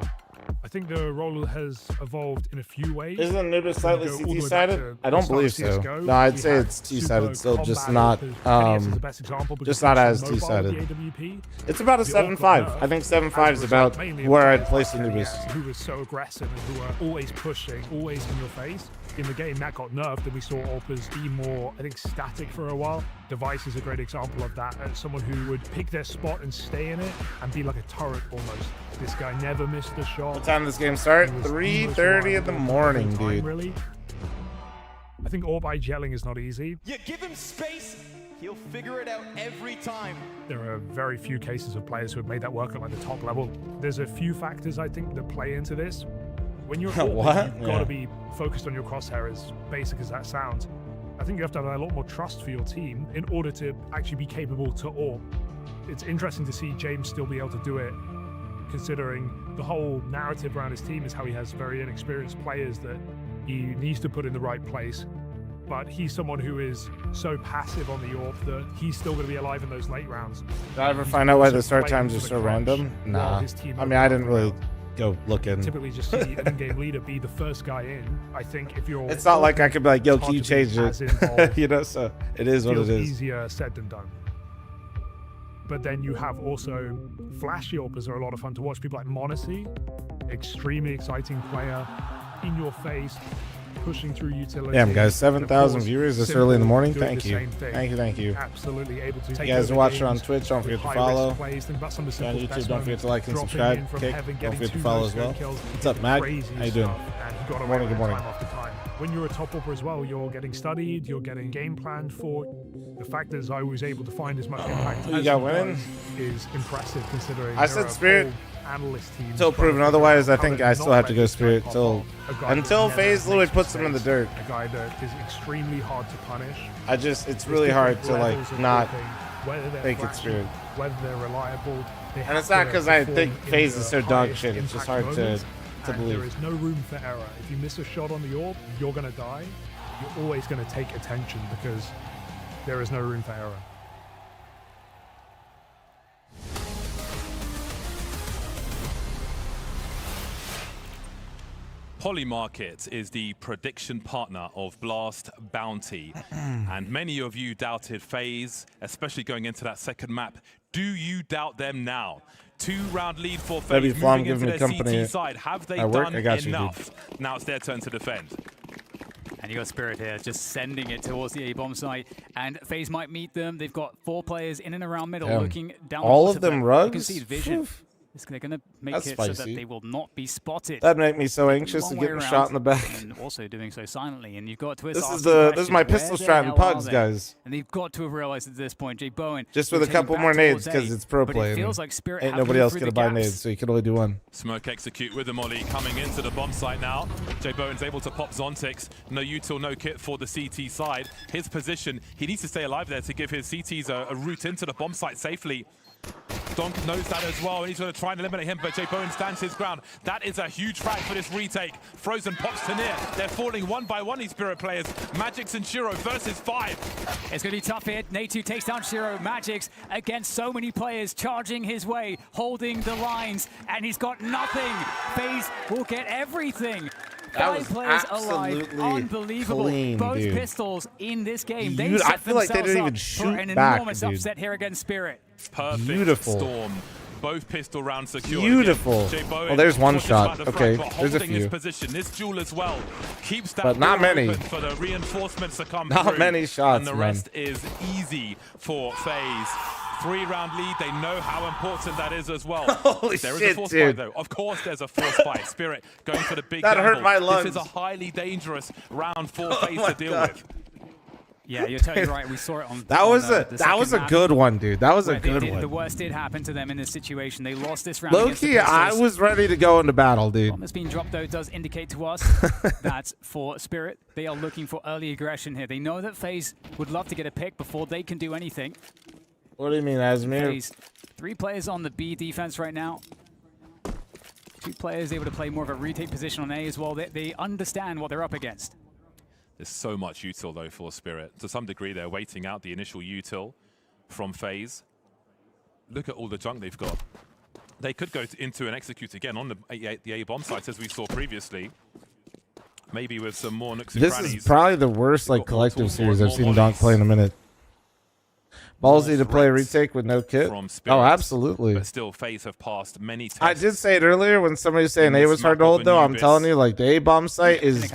S16: I think the role has evolved in a few ways.
S1: Isn't Nudist slightly CT-sided? I don't believe so. No, I'd say it's T-sided still, just not just not as T-sided. It's about a 7.5. I think 7.5 is about where I'd place the Nudist.
S16: Who was so aggressive and who were always pushing, always in your face. In the game, that got nerfed, and we saw AWPers be more, I think, static for a while. Device is a great example of that. Someone who would pick their spot and stay in it and be like a turret almost. This guy never missed a shot.
S1: What time does this game start? 3:30 in the morning, dude.
S16: Really. I think AWP gelling is not easy.
S17: You give him space, he'll figure it out every time.
S16: There are very few cases of players who have made that work at like the top level. There's a few factors, I think, that play into this. When you're AWP, you've got to be focused on your crosshair, as basic as that sounds. I think you have to have a lot more trust for your team in order to actually be capable to AWP. It's interesting to see James still be able to do it, considering the whole narrative around his team is how he has very inexperienced players that he needs to put in the right place. But he's someone who is so passive on the AWP that he's still going to be alive in those late rounds.
S1: Did I ever find out why the start times are so random? Nah. I mean, I didn't really go looking.
S16: Typically just see an in-game leader be the first guy in. I think if you're...
S1: It's not like I could be like, yo, can you change it? You know, so it is what it is.
S16: Easier said than done. But then you have also flashy AWPers are a lot of fun to watch. People like Monacy, extremely exciting player, in your face, pushing through utility.
S1: Damn, guys, 7,000 viewers this early in the morning. Thank you. Thank you.
S16: Absolutely able to.
S1: You guys are watching on Twitch. Don't forget to follow. On
S16: YouTube,
S1: don't forget to like and subscribe. Kick, don't forget to follow as well. What's up, Mag? How you doing? Good morning. Good morning.
S16: When you're a top AWPer as well, you're getting studied, you're getting game planned for. The fact is, I was able to find as much impact as
S1: got winning
S16: is impressive considering.
S1: I said Spirit until proven otherwise. I think I still have to go Spirit until FaZe literally puts them in the dirt.
S16: A guy that is extremely hard to punish.
S1: It's really hard to like not think it's Spirit.
S16: Whether they're reliable.
S1: And it's not because I think FaZe is so dog shit. It's just hard to believe.
S16: There is no room for error. If you miss a shot on the AWP, you're going to die. You're always going to take attention because there is no room for error.
S10: Polymarket is the prediction partner of Blast Bounty. And many of you doubted FaZe, especially going into that second map. Do you doubt them now? 2-round lead for FaZe, moving into their CT side. Have they done enough? Now it's their turn to defend.
S9: And you got Spirit here, just sending it towards the A-bomb site. And FaZe might meet them. They've got 4 players in and around middle, looking down.
S1: All of them rugs?
S9: You can see vision. They're going to make it so that they will not be spotted.
S1: That'd make me so anxious to get a shot in the back.
S9: And also doing so silently. And you've got Twist.
S1: This is my pistol strat and pugs, guys.
S9: And they've got to have realized at this point, Jay Bowen.
S1: Just with a couple more nades because it's pro play.
S9: It feels like Spirit
S1: ain't nobody else gonna buy nades, so you can only do one.
S10: Smoke execute with the molly coming into the bomb site now. Jay Bowen's able to pop Zontix. No util, no kit for the CT side. His position, he needs to stay alive there to give his CTs a route into the bomb site safely. Donk knows that as well, and he's going to try and eliminate him, but Jay Bowen stands his ground. That is a huge frag for this retake. Frozen pops to near. They're falling one by one, these Spirit players. Magix and Shiro versus 5.
S9: It's going to be tough here. Natu takes down Shiro. Magix against so many players charging his way, holding the lines, and he's got nothing. FaZe will get everything. 5 players alive, unbelievable.
S1: Clean,
S9: both
S1: dude.
S9: pistols in this game.
S1: They I feel like they didn't even shoot
S9: for an
S1: back,
S9: enormous
S1: dude.
S9: upset here against Spirit.
S10: Perfect storm. Both pistol rounds secured.
S1: Beautiful. Well, there's one shot. Okay, there's a few.
S10: Position. This duel as well keeps that
S1: but not many.
S10: For the reinforcements to come
S1: not
S10: through.
S1: many shots,
S10: and the rest is easy for FaZe. 3-round lead. They know how important that is as well.
S1: Holy
S10: there
S1: shit,
S10: is a force
S1: dude.
S10: fight, though. Of course, there's a force fight. Spirit going for the big
S1: that
S10: gamble.
S1: hurt my lungs.
S10: This is a highly dangerous round for FaZe to deal with.
S9: Yeah, you're totally right. We saw it on.
S1: That was a good one, dude. That was a good one.
S9: The worst did happen to them in this situation. They lost this round.
S1: Low-key, I was ready to go into battle, dude.
S9: Bomb that's been dropped, though, does indicate to us that for Spirit, they are looking for early aggression here. They know that FaZe would love to get a pick before they can do anything.
S1: What do you mean, Asmir?
S9: 3 players on the B defense right now. 2 players able to play more of a retake position on A as well. They understand what they're up against.
S10: There's so much util though for Spirit. To some degree, they're waiting out the initial util from FaZe. Look at all the junk they've got. They could go into and execute again on the A bomb sites as we saw previously. Maybe with some more nooks and
S1: This
S10: crannies.
S1: is probably the worst like collective series I've seen Donk play in a minute. Ballsy to play retake with no kit. Oh, absolutely.
S10: But still, FaZe have passed many tests.
S1: I did say it earlier when somebody was saying A was hard to hold, though. I'm telling you, like, the A bomb site is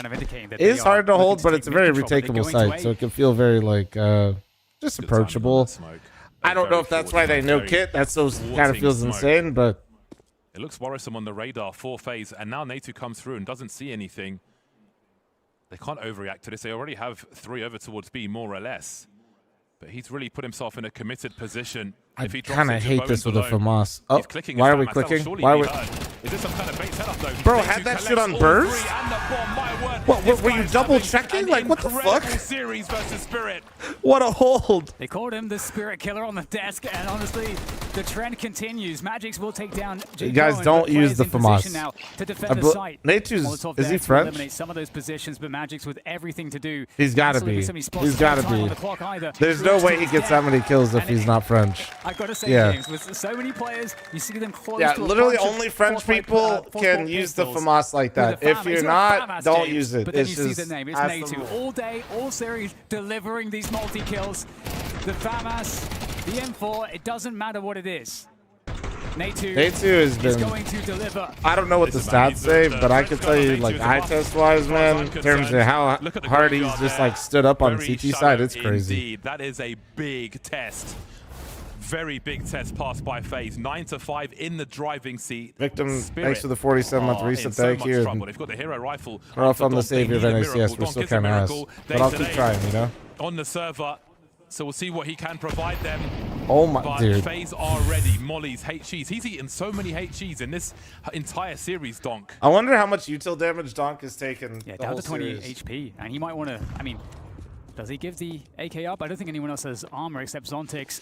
S1: hard to hold, but it's a very retakeable site, so it can feel very, like, just approachable. I don't know if that's why they no kit. That so kind of feels insane, but...
S10: It looks worrisome on the radar for FaZe, and now Natu comes through and doesn't see anything. They can't overreact to this. They already have 3 over towards B, more or less. But he's really put himself in a committed position.
S1: I kind of hate this with a FAMAS. Oh, why are we clicking? Why are we...
S10: Is this some kind of bait setup, though?
S1: Bro, had that shit on burst? What, were you double checking? Like, what the fuck?
S10: Series versus Spirit.
S1: What a hold.
S9: They called him the Spirit Killer on the desk, and honestly, the trend continues. Magics will take down
S1: You guys don't use the FAMAS.
S9: now to defend the site.
S1: Nature's, is he French?
S9: Eliminate some of those positions, but Magics with everything to do.
S1: He's got to be. He's got to be. There's no way he gets that many kills if he's not French.
S9: I've got to say, James, with so many players, you see them close to
S1: literally only French people can use the FAMAS like that. If you're not, don't use it.
S9: But then you see the name. It's Natu. All day, all series, delivering these multi-kills. The FAMAS, the M4, it doesn't matter what it is. Natu
S1: has been
S9: going to deliver.
S1: I don't know what the stats say, but I can tell you, like, eye test wise, man, in terms of how hard he's just like stood up on CT side, it's crazy.
S10: Indeed. That is a big test. Very big test passed by FaZe. 9-5 in the driving seat.
S1: Victim, thanks for the 47-month reset. Thank you.
S10: They've got the hero rifle.
S1: We're off on the savior of NACS. We're still kind of ass. But I'll keep trying, you know?
S10: On the server. So we'll see what he can provide them.
S1: Oh my,
S10: but
S1: dude.
S10: FaZe are ready. Molly's HGs. He's eaten so many HGs in this entire series, Donk.
S1: I wonder how much util damage Donk has taken.
S9: Yeah, down to 20 HP. And he might want to, I mean, does he give the AK up? I don't think anyone else has armor except Zontix.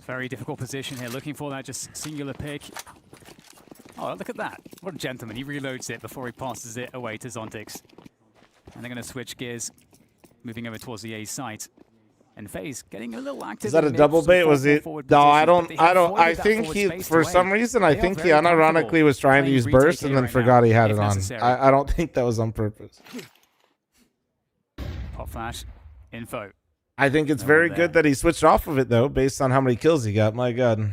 S9: Very difficult position here, looking for that just singular pick. Oh, look at that. What a gentleman. He reloads it before he passes it away to Zontix. And they're going to switch gears, moving over towards the A site. And FaZe getting a little active.
S1: Is that a double bait? Was it? No, I think he, for some reason, I think he unironically was trying to use burst and then forgot he had it on. I don't think that was on purpose.
S9: Pop flash info.
S1: I think it's very good that he switched off of it, though, based on how many kills he got. My God.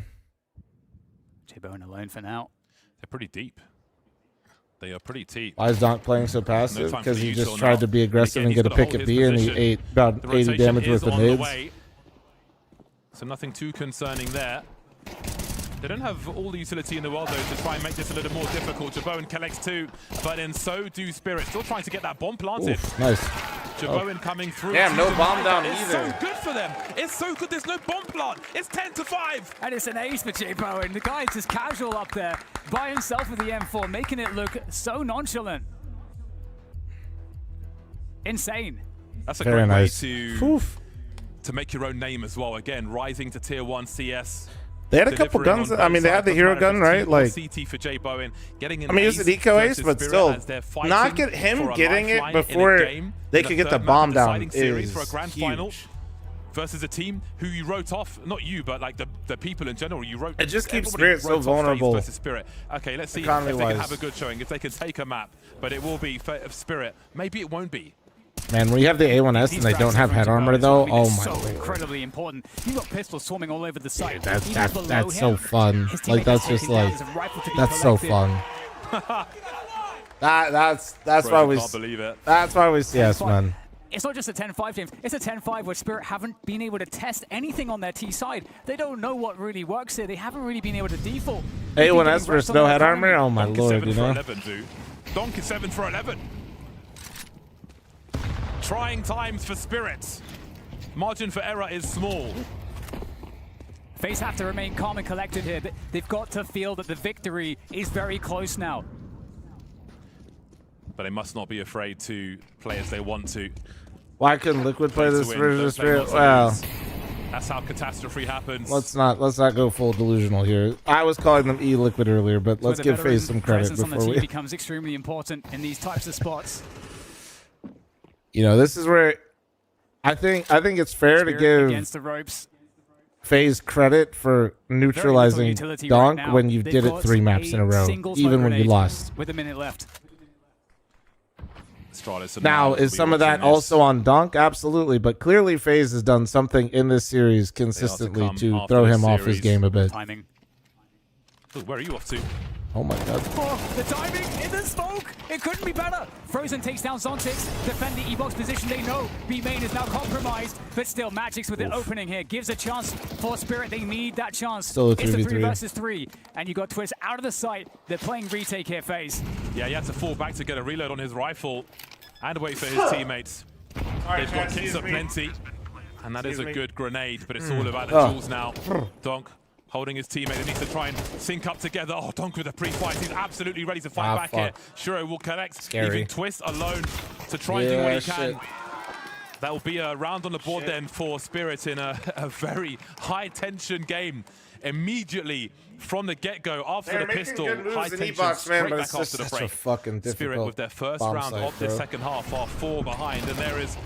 S9: J-Bone alone for now.
S10: They're pretty deep. They are pretty deep.
S1: Why is Donk playing so passive? Because he just tried to be aggressive and get a pick at B, and he ate about 80 damage worth of nades.
S10: So nothing too concerning there. They don't have all the utility in the world, though, to try and make this a little more difficult. Jabone collects 2, but in so do Spirit. Still trying to get that bomb planted.
S1: Oof, nice.
S10: Jabone coming through.
S1: Damn, no bomb down either.
S10: It's so good for them. It's so good. There's no bomb plant. It's 10-5.
S9: And it's an ace for J-Bone. The guy is just casual up there by himself with the M4, making it look so nonchalant. Insane.
S10: That's a great way to make your own name as well. Again, rising to tier 1 CS.
S1: They had a couple guns. I mean, they had the hero gun, right? Like,
S10: CT for J-Bowen, getting
S1: I mean, it was an eco ace, but still, not get him getting it before they could get the bomb down is
S10: for a grand final versus a team who you wrote off. Not you, but like the people in general. You wrote.
S1: It just keeps Spirit so vulnerable.
S10: Versus Spirit. Okay, let's see if they can have a good showing. If they can take a map, but it will be for Spirit. Maybe it won't be.
S1: Man, when you have the A1S and they don't have head armor, though, oh my
S9: Lord. Incredibly important. You've got pistols swarming all over the site.
S1: Dude, that's so fun. Like, that's just like, that's so fun. that's why we
S10: can't believe it.
S1: That's why we CS, man.
S9: It's not just a 10-5, James. It's a 10-5 where Spirit haven't been able to test anything on their T side. They don't know what really works here. They haven't really been able to default.
S1: A1S versus no head armor? Oh my Lord, you know.
S10: Donk is 7 for 11. Trying times for Spirits. Margin for error is small.
S9: FaZe have to remain calm and collected here. They've got to feel that the victory is very close now.
S10: But they must not be afraid to play as they want to.
S1: Why couldn't Liquid play this version of Spirit? Well,
S10: That's how catastrophe happens.
S1: Let's not go full delusional here. I was calling them E-Liquid earlier, but let's give FaZe some credit before
S9: on the team
S1: we
S9: becomes extremely important in these types of spots.
S1: You know, this is where I think it's fair to give
S9: against the ropes.
S1: FaZe credit for neutralizing Donk
S9: right
S1: when you did it 3 maps in a row, even when you lost.
S9: With a minute left.
S1: Now, is some of that also on Donk? Absolutely, but clearly FaZe has done something in this series consistently to throw him off his game a bit.
S9: Timing.
S10: Ooh, where are you off to?
S1: Oh my god.
S9: Oh, the timing in the smoke! It couldn't be better! Frozen takes down Zontix, defend the E-Box position, they know B-Main is now compromised, but still Magic's with the opening here, gives a chance for Spirit, they need that chance.
S1: Still a
S9: it's
S1: 3v3.
S9: a 3 versus 3, and you got Twist out of the sight, they're playing retake here, FaZe.
S10: Yeah, he had to fall back to get a reload on his rifle and wait for his teammates. They've got kits aplenty, and that is a good grenade, but it's all about the jewels now. Donk holding his teammate, he needs to try and sync up together. Oh, Donk with a pre-fight, he's absolutely ready to fight back here. Shuro will connect, leaving Twist alone to try and do what he can. That will be a round on the board then for Spirit in a very high-tension game. Immediately from the get-go, after the pistol, high tension, straight back after the break. Spirit with their first round of the second half are 4 behind, and there is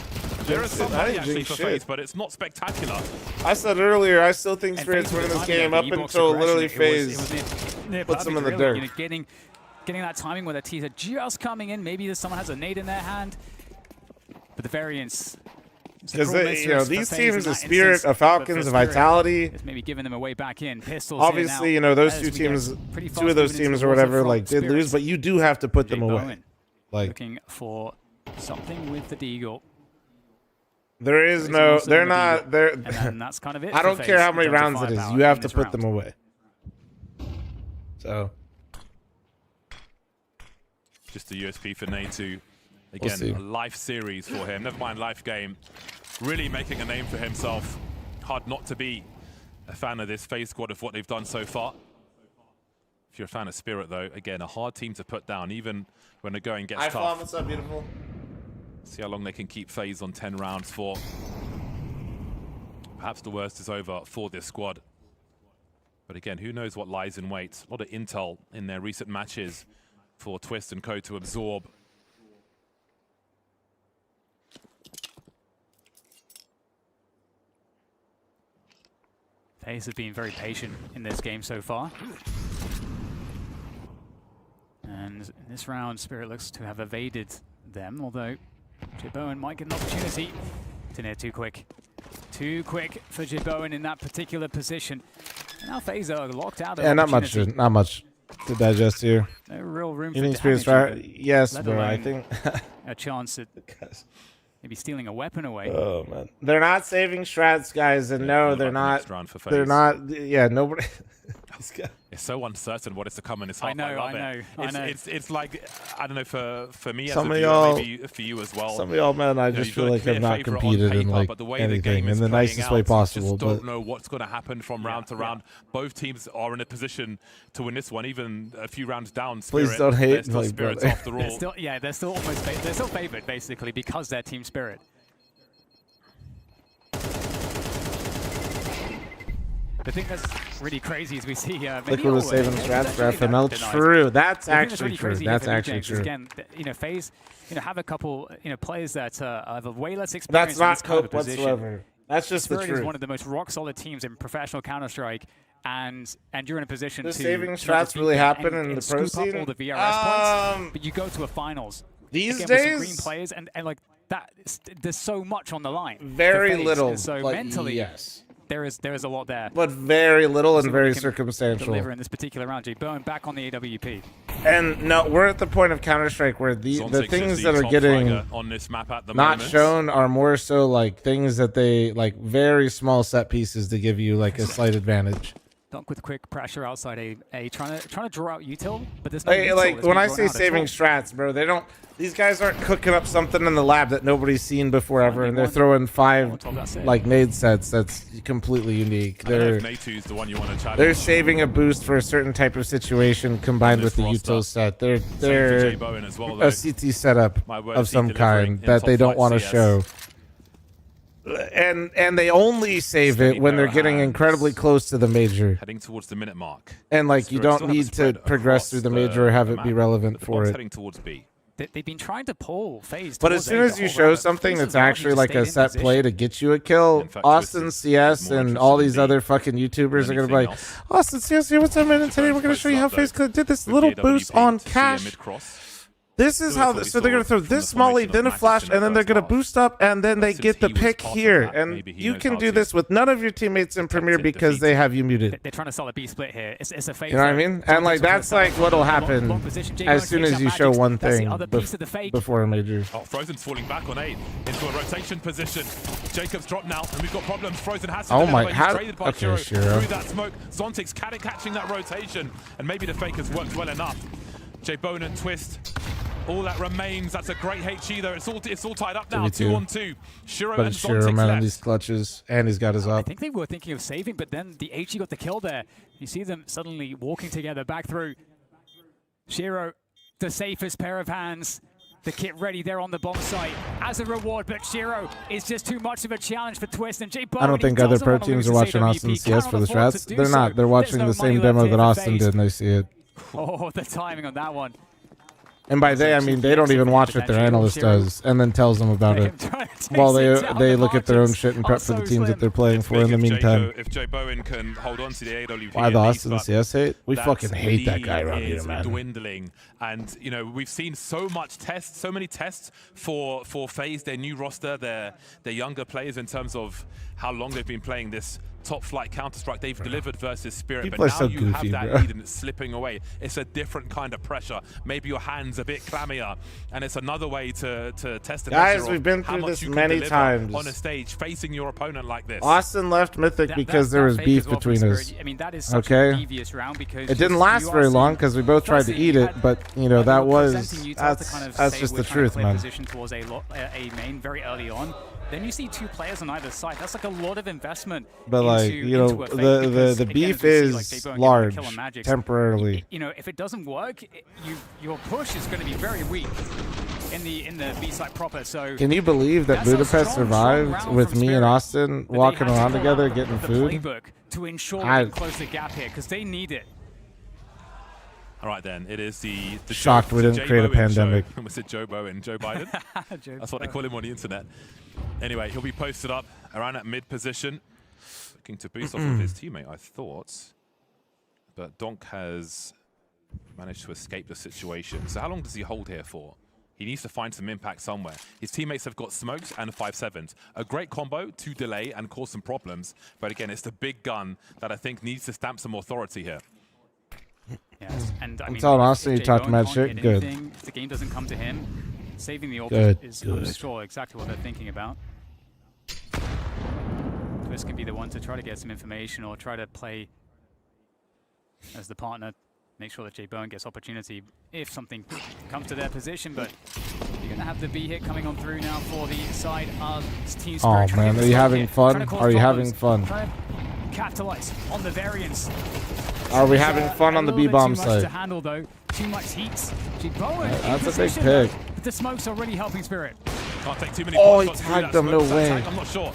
S10: some money actually for FaZe, but it's not spectacular.
S1: I said earlier, I still think Spirit's winning this game up until literally FaZe puts them in the dirt.
S9: You know, getting that timing where the T's are just coming in, maybe someone has a nade in their hand, but the variance.
S1: Because you know these teams, the Spirit, a Falcons, a Vitality,
S9: it's maybe giving them a way back in. Pistols.
S1: Obviously, you know those two teams, 2 of those teams or whatever, like did lose, but you do have to put them away. Like
S9: looking for something with the Deagle.
S1: There is no, they're not, they're.
S9: And that's kind of it.
S1: I don't care how many rounds it is, you have to put them away. So,
S10: just a USP for Natu. Again, a life series for him. Never mind life game. Really making a name for himself. Hard not to be a fan of this FaZe squad of what they've done so far. If you're a fan of Spirit, though, again, a hard team to put down, even when the going gets tough.
S1: fl0m, what's up, beautiful?
S10: See how long they can keep FaZe on 10 rounds for. Perhaps the worst is over for this squad. But again, who knows what lies in wait. A lot of intel in their recent matches for Twist and Co to absorb.
S9: FaZe have been very patient in this game so far. And in this round, Spirit looks to have evaded them, although Jibowen might get an opportunity to near too quick. Too quick for Jibowen in that particular position. And now FaZe are locked out of
S1: not much to digest here.
S9: No real room
S1: you
S9: for
S1: think Spirit's right? Yes, bro, I think
S9: a chance at maybe stealing a weapon away.
S1: Oh man, they're not saving strats, guys, and no, they're not. They're not. Yeah, nobody.
S10: It's so uncertain what is to come in this half.
S9: I know.
S10: It's like, I don't know, for me as
S1: some
S10: a viewer, maybe for you as well.
S1: Some of y'all, man, I just feel like have not competed in like anything in the nicest way possible.
S10: Just don't know what's going to happen from round to round. Both teams are in a position to win this one, even a few rounds down. Spirit,
S1: please don't hate
S10: my Spirits after all.
S9: They're still almost they're still favored basically because they're Team Spirit. The thing that's really crazy is we see
S1: Liquid was saving strats for fl0m. True, that's actually true. That's actually true.
S9: Again, you know, FaZe, you know, have a couple, you know, players that have a way less experience.
S1: That's not cope whatsoever. That's just
S9: Spirit
S1: the truth.
S9: is one of the most rock-solid teams in professional Counter-Strike, and you're in a position to
S1: saving strats really happen in the pro scene.
S9: All the VRS points, but you go to a finals
S1: these
S9: again,
S1: days.
S9: With some green players, and like that, there's so much on the line.
S1: Very little.
S9: And so mentally,
S1: yes.
S9: There is a lot there.
S1: But very little and very circumstantial.
S9: Deliver in this particular round. Jibowen back on the AWP.
S1: And no, we're at the point of Counter-Strike where the things that are getting
S10: on this map at the
S1: not
S10: moment.
S1: shown are more so like things that they like very small set pieces to give you like a slight advantage.
S9: Donk with quick pressure outside A, trying to draw out util, but there's no
S1: like when I say saving strats, bro, they don't. These guys aren't cooking up something in the lab that nobody's seen before ever, and they're throwing 5 like nade sets that's completely unique. They're saving a boost for a certain type of situation combined with the util set. They're a CT setup of some kind that they don't want to show. and they only save it when they're getting incredibly close to the major.
S10: Heading towards the minute mark.
S1: And like you don't need to progress through the major or have it be relevant for it.
S10: Heading towards B.
S9: They've been trying to pull FaZe.
S1: But as soon as you show something that's actually like a set play to get you a kill, Austin CS and all these other fucking YouTubers are gonna be like, Austin CS here, what's up, man? And today we're gonna show you how FaZe did this little boost on Cash. This is how, so they're going to throw this molly, then a flash, and then they're going to boost up, and then they get the pick here. And you can do this with none of your teammates in Premier because they have you muted.
S9: They're trying to sell a B split here. It's a fake.
S1: You know what I mean? And like that's like what'll happen as soon as you show one thing before a major.
S10: Oh, Frozen's falling back on 8 into a rotation position. Jacob's dropped now, and we've got problems. Frozen has to traded by Shiro through that smoke. Zontic's catching that rotation, and maybe the fake has worked well enough. J-Bone and Twist. All that remains. That's a great HE though. It's all tied up now. 2-on-2. Shiro and
S1: Shiro
S10: Zontic
S1: man in
S10: left.
S1: these clutches, and he's got his up.
S9: I think they were thinking of saving, but then the HE got the kill there. You see them suddenly walking together back through. Shiro, the safest pair of hands. The kit ready there on the bomb site as a reward, but Shiro is just too much of a challenge for Twist and J-Bone.
S1: I don't think other pro teams are watching Austin CS for the strats. They're not. They're watching the same demo that Austin did, and they see it.
S9: Oh, the timing on that one.
S1: And by they, I mean they don't even watch what their analyst does and then tells them about it while they look at their own shit and prep for the teams that they're playing for in the meantime.
S10: If J-Bone can hold on to the AWP,
S1: Why the Austin CS hate? We fucking hate that guy around here, man.
S10: Dwindling, and you know we've seen so many tests for FaZe, their new roster, their younger players in terms of how long they've been playing this top flight Counter-Strike. They've delivered versus Spirit, but now
S1: so
S10: you
S1: goofy,
S10: have that
S1: bro.
S10: lead and it's slipping away. It's a different kind of pressure. Maybe your hand's a bit clammier, and it's another way to test the
S1: Guys, we've been through this many times
S10: on a stage facing your opponent like this.
S1: Austin left Mythic because there was beef between us.
S9: I mean, that is such a devious round because
S1: it didn't last very long because we both tried to eat it, but you know that was that's just the truth, man.
S9: Position towards a main very early on. Then you see two players on either side. That's like a lot of investment.
S1: But like you know, the beef is large temporarily.
S9: You know, if it doesn't work, your push is going to be very weak in the B side proper. So
S1: can you believe that Budapest survived with me and Austin walking around together getting food?
S9: To ensure they can close the gap here because they need it.
S10: All right, then. It is the
S1: shocked we didn't create a pandemic.
S10: Was it Joe Bowen? Joe Biden? That's what they call him on the internet. Anyway, he'll be posted up around that mid position. Looking to boost off of his teammate, I thought. But Donk has managed to escape the situation. So how long does he hold here for? He needs to find some impact somewhere. His teammates have got smokes and 5-7s. A great combo to delay and cause some problems. But again, it's the big gun that I think needs to stamp some authority here.
S9: Yes, and I
S1: I'm
S9: mean,
S1: telling Austin you talked mad shit. Good.
S9: If the game doesn't come to him, saving the
S1: Good.
S9: is sure exactly what they're thinking about. Twist can be the one to try to get some information or try to play as the partner, make sure that J-Bone gets opportunity if something comes to their position. But you're going to have the B hit coming on through now for the side of Team Spirit.
S1: Oh man, are you having fun? Are you having fun?
S9: Capitalize on the variance.
S1: Are we having fun on the B bomb
S9: side? To handle though, too much heat.
S1: That's a big pick.
S9: But the smoke's already helping Spirit.
S10: Can't take too many
S1: he
S10: shots
S1: tagged them. No way.
S10: I'm not sure.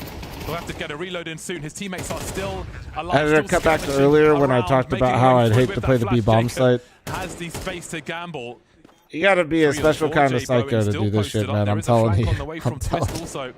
S10: We'll have to get a reload in soon. His teammates are still alive.
S1: I did cut back to earlier when I talked about how I'd hate to play the B bomb site.
S10: Has the space to gamble.
S1: You gotta be a special kind of psycho to do this shit, man. I'm telling you. I'm telling you.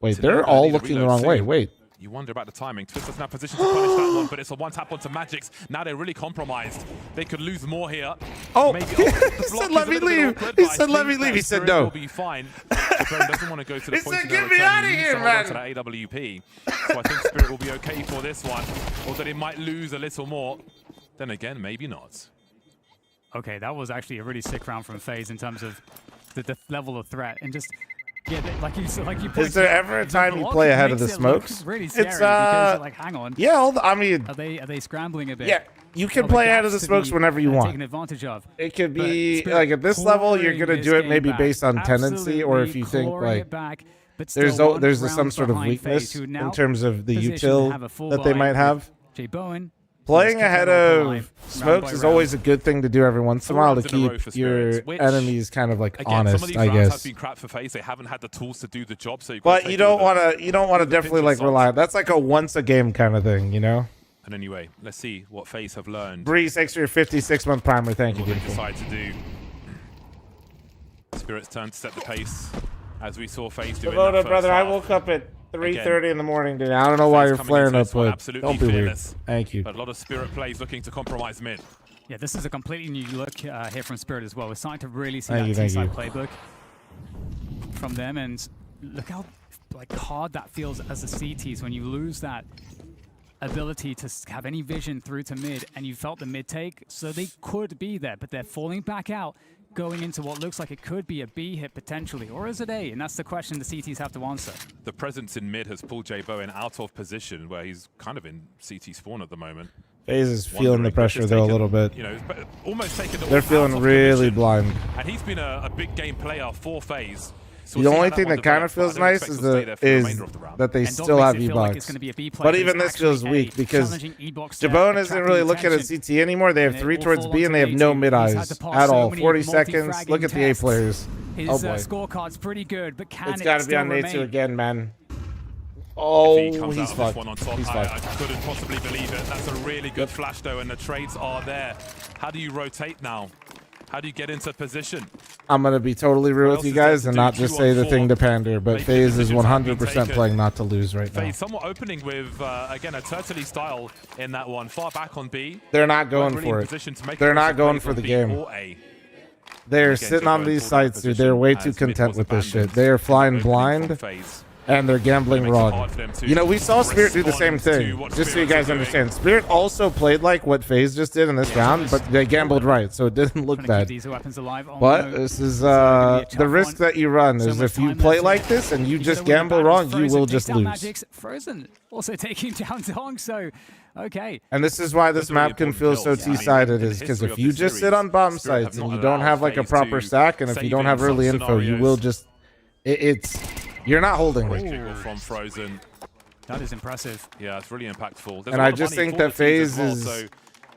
S1: Wait, they're all looking the wrong way. Wait.
S10: You wonder about the timing. Twister's now positioned to punish that one, but it's a one tap onto Magic's. Now they're really compromised. They could lose more here.
S1: Oh, he said let me leave. He said let me leave. He said no.
S10: Will be fine. J-Bone doesn't want to go to the point of
S1: get me out of here, man.
S10: To that AWP. So I think Spirit will be okay for this one, although they might lose a little more. Then again, maybe not.
S9: Okay, that was actually a really sick round from FaZe in terms of the level of threat and just. Yeah, like you
S1: is there ever a time you play ahead of the smokes?
S9: Really scary because like, hang on.
S1: Yeah, I mean,
S9: are they scrambling a bit?
S1: Yeah, you can play ahead of the smokes whenever you want.
S9: Taken advantage of.
S1: It could be like at this level, you're gonna do it maybe based on tendency, or if you think like there's some sort of weakness in terms of the util that they might have.
S9: J-Bone
S1: Playing ahead of smokes is always a good thing to do every once in a while to keep your enemies kind of like honest,
S10: some of these
S1: I
S10: rounds
S1: guess.
S10: have been crap for FaZe. They haven't had the tools to do the job, so
S1: But you don't want to definitely like rely. That's like a once a game kind of thing, you know.
S10: And anyway, let's see what FaZe have learned.
S1: Breeze, thanks for your 56-month primer. Thank you,
S10: What they
S1: beautiful.
S10: decide to do. Spirit's turn to set the pace, as we saw FaZe do in that
S1: Devoto,
S10: first
S1: brother, I
S10: half.
S1: woke up at 3:30
S10: Again,
S1: in the morning today. I don't know why
S10: FaZe
S1: you're
S10: coming
S1: flaring
S10: into
S1: up,
S10: this one
S1: but
S10: absolutely
S1: don't be weird.
S10: fearless.
S1: Thank you.
S10: But a lot of Spirit plays looking to compromise mid.
S9: Yeah, this is a completely new look here from Spirit as well. We're starting to really see
S1: Thank you,
S9: that
S1: thank
S9: T-side
S1: you.
S9: playbook from them, and look how like hard that feels as a CTs when you lose that ability to have any vision through to mid, and you felt the mid take, so they could be there, but they're falling back out, going into what looks like it could be a B hit potentially, or is it A? And that's the question the CTs have to answer.
S10: The presence in mid has pulled J Bowen out of position where he's kind of in CT spawn at the moment.
S1: FaZe is feeling the pressure though a little bit.
S10: You know, almost taken
S1: They're feeling really blind.
S10: And he's been a big game player for FaZe. So
S1: The only thing that kind of feels nice is that they still have E-Box. But even this feels weak because Jabone isn't really looking at CT anymore. They have 3 towards B and they have no mid-eyes at all. 40 seconds. Look at the A players. Oh boy.
S9: Scorecard's pretty good, but can
S1: It's got to be on Nate 2 again, man. Oh, he's fucked. He's fucked.
S10: I couldn't possibly believe it. That's a really good flash though, and the trades are there. How do you rotate now? How do you get into position?
S1: I'm going to be totally real with you guys and not just say the thing to pander, but FaZe is 100% playing not to lose right now.
S10: FaZe somewhat opening with, again, a Turtley style in that one. Far back on B.
S1: They're not going for it. They're not going for the game. They're sitting on these sites, dude. They're way too content with this shit. They are flying blind. And they're gambling wrong. You know, we saw Spirit do the same thing, just so you guys understand. Spirit also played like what FaZe just did in this round, but they gambled right, so it didn't look bad. But this is the risk that you run is if you play like this and you just gamble wrong, you will just lose.
S9: Frozen also taking down Dong, so okay.
S1: And this is why this map can feel so T-sided, is because if you just sit on bomb sites and you don't have like a proper stack, and if you don't have early info, you will just... You're not holding it.
S10: From Frozen.
S9: That is impressive.
S10: Yeah, it's really impactful.
S1: And I just think that FaZe is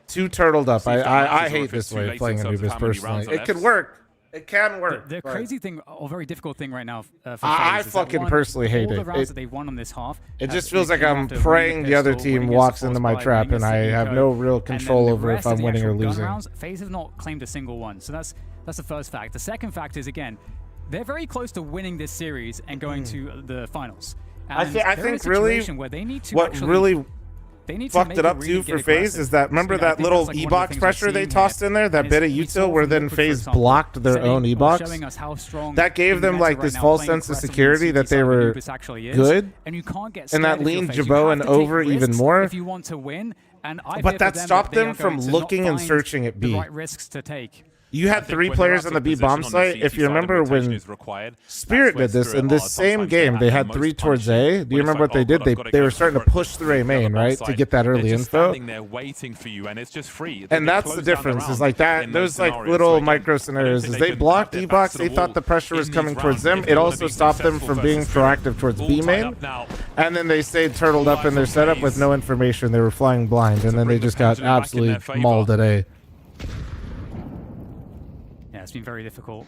S1: too turtled up. I hate this way of playing Anubis personally. It could work. It can work.
S9: The crazy thing, or very difficult thing right now for FaZe
S1: I fucking personally hate
S9: all
S1: it.
S9: the rounds that they won on this half,
S1: it just feels like I'm praying the other team walks into my trap and I have no real control over if I'm winning or losing.
S9: FaZe have not claimed a single one. So that's the first fact. The second fact is, again, they're very close to winning this series and going to the finals. And
S1: I think really
S9: where they need to
S1: what really fucked it up too for FaZe is that, remember that little E-Box pressure they tossed in there, that bit of util where then FaZe blocked their own E-Box? That gave them like this false sense of security that they were good, and that leaned Jabone over even more.
S9: If you want to win,
S1: but that stopped them from looking and searching at B.
S9: Risks to take.
S1: You had 3 players on the B bomb site. If you remember when Spirit did this, in this same game, they had 3 towards A. Do you remember what they did? They were starting to push through A main, right, to get that early info. And that's the difference, is like that, those like little micro scenarios, is they blocked E-Box, they thought the pressure was coming towards them. It also stopped them from being proactive towards B main. And then they stayed turtled up in their setup with no information. They were flying blind, and then they just got absolutely mauled at A.
S9: Yeah, it's been very difficult.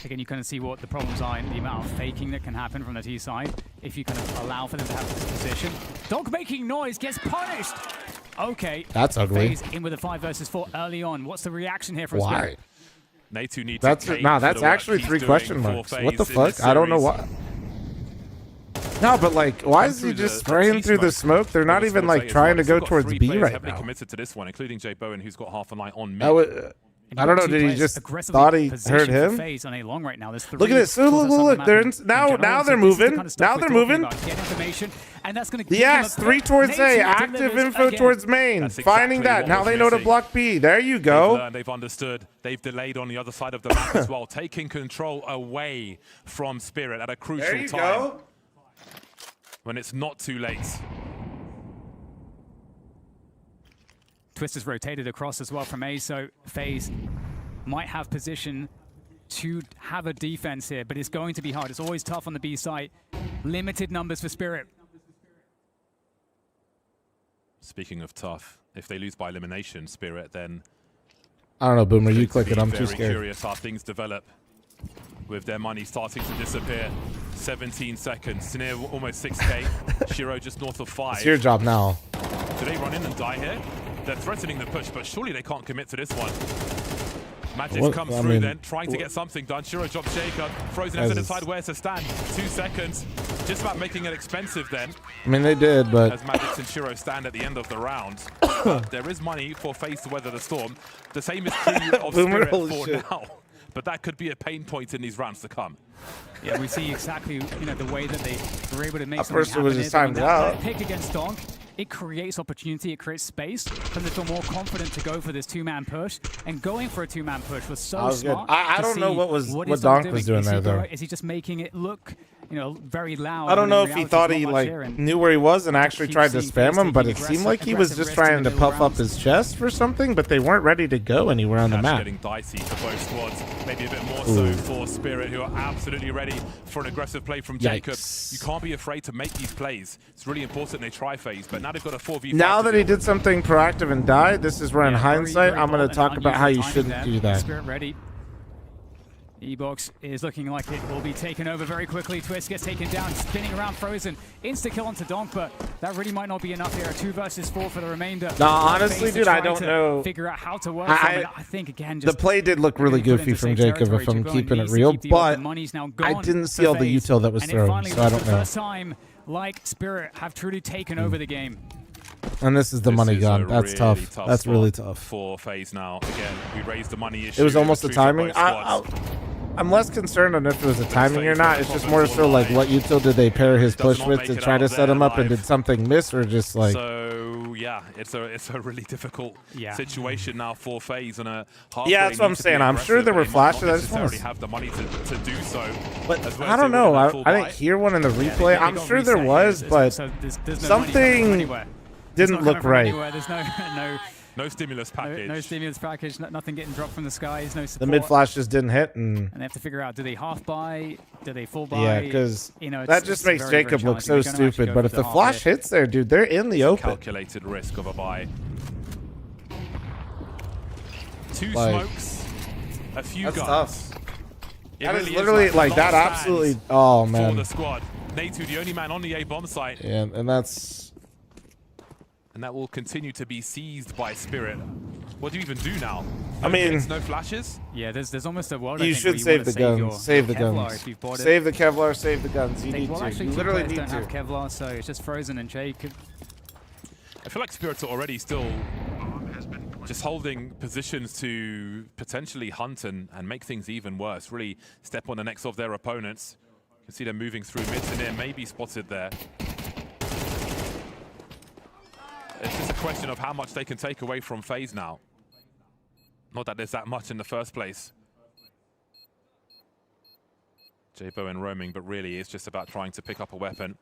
S9: Again, you kind of see what the problems are in the amount of faking that can happen from the T side if you kind of allow for them to have this position. Dog making noise gets punished. Okay.
S1: That's ugly.
S9: FaZe in with a 5 versus 4 early on. What's the reaction here from
S1: Why?
S9: Spirit?
S1: That's actually 3 question marks. What the fuck? I don't know why. No, but like, why is he just spraying through the smoke? They're not even like trying to go towards B right now.
S10: Committed to this one, including J Bowen, who's got half a light on mid.
S1: I don't know. Did he just thought he heard him?
S9: Right now.
S1: Look at this! Look! They're now they're moving. Now they're moving. Yes, 3 towards A. Active info towards main. Finding that. Now they know to block B. There you go.
S10: They've understood. They've delayed on the other side of the map as well, taking control away from Spirit at a crucial time. When it's not too late.
S9: Twist is rotated across as well from A, so FaZe might have position to have a defense here, but it's going to be hard. It's always tough on the B side. Limited numbers for Spirit.
S10: Speaking of tough, if they lose by elimination, Spirit, then
S1: I don't know, Boomer. You click it. I'm too
S10: very
S1: scared.
S10: curious how things develop with their money starting to disappear. 17 seconds to near almost 6k. Shiro just north of 5.
S1: It's your job now.
S10: Do they run in and die here? They're threatening the push, but surely they can't commit to this one. Magic's come through then, trying to get something done. Shiro drops Jacob. Frozen has to decide where to stand. 2 seconds. Just about making it expensive then.
S1: I mean, they did, but...
S10: As Magix and Shiro stand at the end of the round. But there is money for FaZe to weather the storm. The same is true of Spirit for now. But that could be a pain point in these rounds to come.
S9: Yeah, we see exactly, the way that they were able to make something
S1: first
S9: happen.
S1: It was just timed out.
S9: Pick against Donk, it creates opportunity, it creates space for them to feel more confident to go for this 2-man push. And going for a 2-man push was so smart.
S1: I don't know what Donk was doing there, though.
S9: Is he just making it look, very loud?
S1: I don't know if he thought he knew where he was and actually tried to spam him, but it seemed like he was just trying to puff up his chest for something, but they weren't ready to go anywhere on the map.
S10: Getting dicey for both squads, maybe a bit more so for Spirit, who are absolutely ready for an aggressive play from Jacob. You can't be afraid to make these plays. It's really important they try FaZe, but now they've got a 4v5.
S1: Now that he did something proactive and died, this is where in hindsight I'm going to talk about how you shouldn't do that.
S9: Spirit ready. E-Box is looking like it will be taken over very quickly. Twist gets taken down, spinning around Frozen. Insta-kill onto Donk, but that really might not be enough here. 2 versus 4 for the remainder.
S1: No, honestly, dude, I don't know.
S9: Figure out how to work I think, again, just
S1: the play did look really goofy from Jacob, if I'm keeping it real, but I didn't see all the util that was thrown, so I don't know.
S9: First time, like Spirit, have truly taken over the game.
S1: And this is the money gun. That's
S10: really
S1: tough. That's really tough.
S10: For FaZe now. Again, we raised the money issue.
S1: It was almost the timing. I'm less concerned on if it was the timing or not. It's just more so like what util did they pair his push with to try to set him up, and did something miss, or just like...
S10: So, yeah, it's a really difficult situation now for FaZe. And
S1: yeah, that's what I'm saying. I'm sure there were flashes. I just want to
S10: have the money to do so.
S1: But I don't know. I didn't hear one in the replay. I'm sure there was, but something didn't look right.
S9: There's
S10: no stimulus package.
S9: No stimulus package. Nothing getting dropped from the skies. No support.
S1: The mid flash just didn't hit, and
S9: they have to figure out: do they half buy? Do they full buy?
S1: Yeah, because that just makes Jacob look so stupid. But if the flash hits there, dude, they're in the open.
S10: Calculated risk of a buy. 2 smokes, a few guns.
S1: Tough. That is literally like that. Absolutely. Oh man.
S10: For the squad, Natu, the only man on the A bomb site.
S1: Yeah, and that's.
S10: And that will continue to be seized by Spirit. What do you even do now?
S1: I mean,
S10: no flashes?
S9: Yeah, there's almost a world.
S1: You should save the guns. Save the guns. Save the Kevlar. Save the guns. You need to. You literally need to.
S9: Don't have Kevlar, so it's just Frozen and Jacob.
S10: I feel like Spirits are already still just holding positions to potentially hunt and make things even worse. Really step on the necks of their opponents. You can see them moving through mid to near, maybe spotted there. It's just a question of how much they can take away from FaZe now. Not that there's that much in the first place. J-Bowen roaming, but really it's just about trying to pick up a weapon.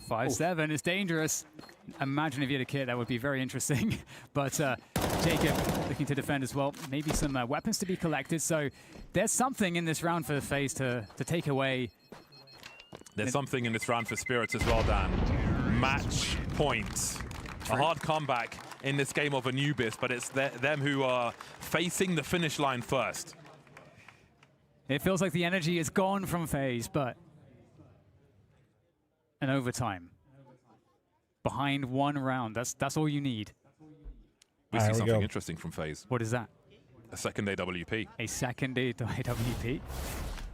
S9: 5-7 is dangerous. Imagine if you had a kit, that would be very interesting. But Jacob looking to defend as well. Maybe some weapons to be collected. So there's something in this round for the FaZe to take away.
S10: There's something in this round for Spirits as well, Dan. Match point. A hard comeback in this game of Anubis, but it's them who are facing the finish line first.
S9: It feels like the energy is gone from FaZe, but an overtime. Behind 1 round, that's all you need.
S10: We see something interesting from FaZe.
S9: What is that?
S10: A second AWP.
S9: A second AWP?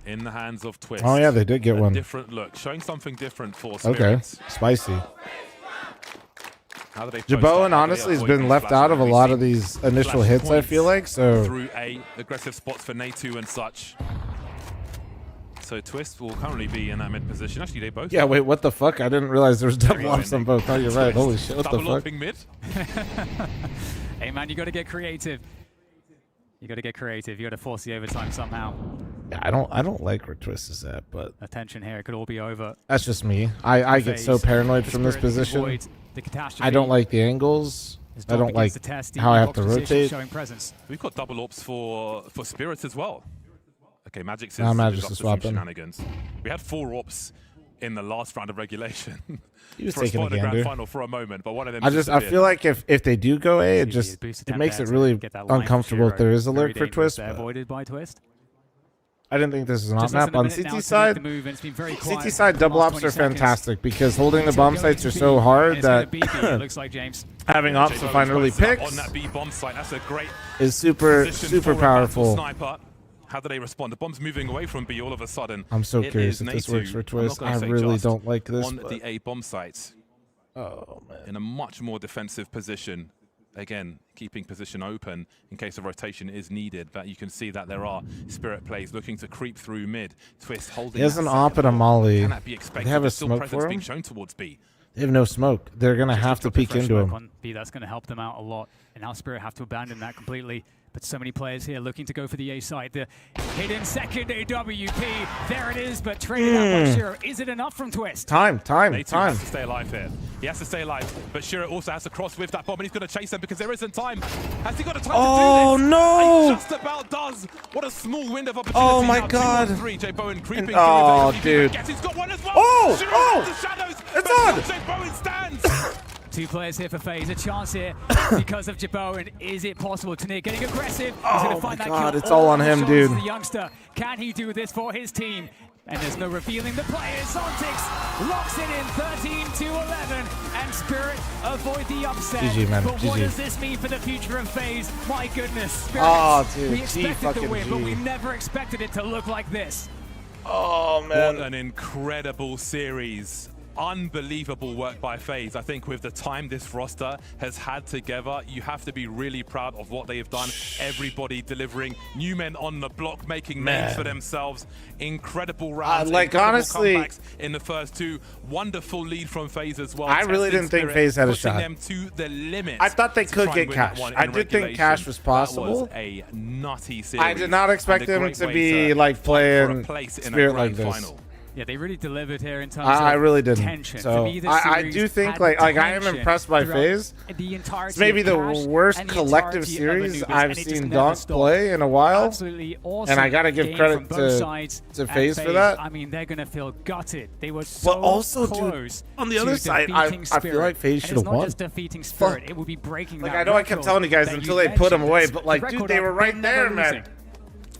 S10: In the hands of Twist.
S1: Oh yeah, they did get one.
S10: Different look, showing something different for Spirits.
S1: Okay, spicy. J-Bowen honestly has been left out of a lot of these initial hits, I feel like. So
S10: through aggressive spots for Natu and such. So Twist will currently be in that mid position. Actually, they both.
S1: Yeah, wait, what the fuck? I didn't realize there was double ops on both. Oh, you're right. Holy shit, what the fuck?
S10: Mid.
S9: Hey man, you got to get creative. You got to get creative. You got to force the overtime somehow.
S1: Yeah, I don't like where Twist is at, but
S9: attention here, it could all be over.
S1: That's just me. I get so paranoid from this position. I don't like the angles. I don't like how I have to rotate.
S10: We've got double ops for Spirits as well. Okay, Magic's
S1: is swapping
S10: shenanigans. We had 4 ops in the last round of regulation.
S1: He was
S10: for a
S1: taking
S10: spot
S1: a
S10: in the grand
S1: gander.
S10: final for a moment, but one of them.
S1: I feel like if they do go A, it makes it really uncomfortable if there is a lurk for Twist.
S9: Avoided by Twist.
S1: I didn't think this is an op map. On CT side, CT side double ops are fantastic because holding the bomb sites are so hard that having ops to find early picks
S10: on that B bomb site, that's a great
S1: is super powerful.
S10: Sniper. How do they respond? The bomb's moving away from B all of a sudden.
S1: I'm so curious if this works for Twist. I really don't like this.
S10: On the A bomb sites.
S1: Oh man.
S10: In a much more defensive position. Again, keeping position open in case a rotation is needed. But you can see that there are Spirit plays looking to creep through mid. Twist holding.
S1: He has an op and a molly.
S10: Can that be expected?
S1: They have a
S10: Still
S1: smoke
S10: presence
S1: for
S10: being
S1: him.
S10: shown towards B.
S1: They have no smoke. They're gonna have to peek into him.
S9: On B, that's gonna help them out a lot. And now Spirit have to abandon that completely. But so many players here looking to go for the A side. The hidden second AWP. There it is, but traded out by Shiro. Is it enough from Twist?
S1: Time.
S10: He has to stay alive here. He has to stay alive. But Shiro also has to cross with that bomb, and he's going to chase them because there isn't time. Has he got the time to do this?
S1: Oh no!
S10: He just about does. What a small window of opportunity.
S1: Oh my
S10: now.
S1: God!
S10: 2-on-3. J Bowen creeping
S1: Oh,
S10: through.
S1: dude!
S10: He's got one as well.
S1: Oh!
S10: Shiro
S1: Oh!
S10: the shadows.
S1: It's
S10: but
S1: on!
S10: J Bowen stands.
S9: Two players here for FaZe. A chance here because of Jabot. Is it possible? Tanir getting aggressive. He's gonna find that
S1: God,
S9: kill.
S1: it's all on him,
S9: the
S1: dude.
S9: The youngster. Can he do this for his team? And there's no revealing the players. Sontics locks it in 13-11. And Spirit avoid the upset.
S1: GG, man.
S9: But what
S1: GG.
S9: does this mean for the future of FaZe? My goodness. Spirit,
S1: Oh, dude.
S9: we
S1: G
S9: expected the
S1: fucking
S9: win, but
S1: G.
S9: we never expected it to look like this.
S1: Oh man.
S10: What an incredible series. Unbelievable work by FaZe. I think with the time this roster has had together, you have to be really proud of what they have done. Everybody delivering, new men on the block, making names for themselves. Incredible rounds,
S1: like,
S10: incredible
S1: honestly,
S10: comebacks in the first two. Wonderful lead from FaZe as well.
S1: I really
S10: Testing
S1: didn't think
S10: Spirit,
S1: FaZe had a
S10: pushing
S1: shot.
S10: them to the limit.
S1: I thought they
S10: to
S1: could
S10: try
S1: get
S10: and win that
S1: Cash.
S10: one
S1: I
S10: in
S1: did think Cash was possible.
S10: That was a nutty series.
S1: I did not expect
S10: and a
S1: them
S10: great
S1: to
S10: way
S1: be like
S10: fight for a
S1: playing
S10: place in a
S1: Spirit like
S10: grand
S1: this.
S10: final.
S9: Yeah, they really delivered here in terms
S1: I
S9: of
S1: really didn't.
S9: tension.
S1: So
S9: For me, this
S1: I
S9: series
S1: do think
S9: had
S1: like I am
S9: tension
S1: impressed by
S9: throughout
S1: FaZe.
S9: The entirety
S1: It's maybe
S9: of
S1: the
S9: Cash
S1: worst
S9: and the
S1: collective
S9: entirety of
S1: series
S9: Anubis,
S1: I've
S9: and it just
S1: seen
S9: never
S1: Donk
S9: stopped.
S1: play in a while.
S9: Absolutely awesome.
S1: And I gotta give
S9: game
S1: credit
S9: from both sides.
S1: to
S9: And
S1: FaZe for that.
S9: I mean, they're gonna feel gutted. They were so
S1: But also,
S9: close.
S1: dude, on the
S9: to
S1: other side, I
S9: defeating
S1: feel
S9: Spirit.
S1: like FaZe
S9: And
S1: should
S9: it's
S1: have
S9: not
S1: won.
S9: just defeating Spirit;
S1: Fuck.
S9: it will be breaking
S1: Like
S9: that
S1: I know I kept
S9: record
S1: telling you guys
S9: that
S1: until
S9: you
S1: they put them
S9: mentioned.
S1: away,
S9: It's
S1: but like,
S9: the
S1: dude,
S9: record
S1: they
S9: of
S1: were right
S9: them
S1: there,
S9: never
S1: man.
S9: losing.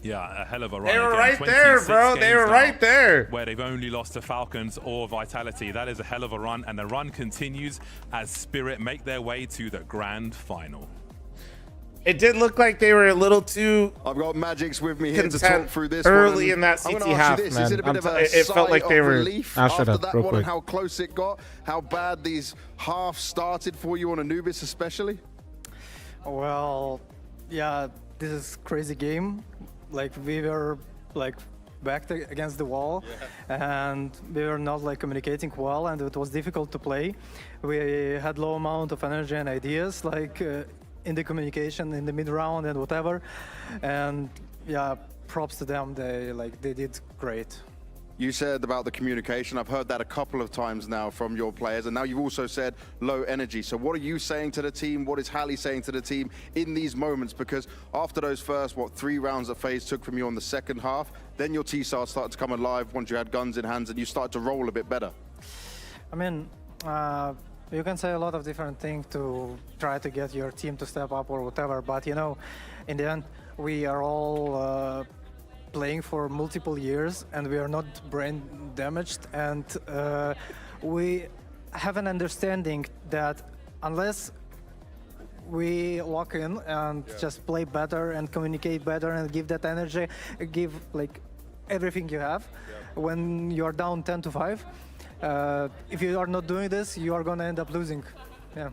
S10: Yeah, a hell of a run.
S1: They were
S10: again.
S1: right there,
S10: 26
S1: bro. They
S10: games
S1: were
S10: now,
S1: right there.
S10: Where they've only lost to Falcons or Vitality. That is a hell of a run, and the run continues as Spirit make their way to the grand final.
S1: It did look like they were a little too.
S2: I've got Magix with me here to talk
S1: content
S2: through this
S1: early
S2: one.
S1: in that
S2: I'm
S1: CT
S2: gonna ask
S1: half,
S2: you this.
S1: man.
S2: Is it a bit of a
S1: it felt like they
S2: sigh of
S1: were.
S2: relief
S1: Shut
S2: after
S1: up,
S2: that
S1: real
S2: one
S1: quick.
S2: and how close it got? How bad these halves started for you on Anubis, especially?
S18: Well, yeah, this is crazy game. Like we were like backed against the wall, and we were not like communicating well, and it was difficult to play. We had low amount of energy and ideas, like in the communication in the mid round and whatever. And yeah, props to them. They did great.
S2: You said about the communication. I've heard that a couple of times now from your players, and now you've also said low energy. So what are you saying to the team? What is Hallie saying to the team in these moments? Because after those first, 3 rounds that FaZe took from you on the second half, then your T-SAR started to come alive once you had guns in hands and you started to roll a bit better.
S18: I mean, you can say a lot of different things to try to get your team to step up or whatever, but you know, in the end, we are all playing for multiple years and we are not brain damaged, and we have an understanding that unless we lock in and just play better and communicate better and give that energy, give like everything you have when you're down 10-5, if you are not doing this, you are going to end up losing. Yeah.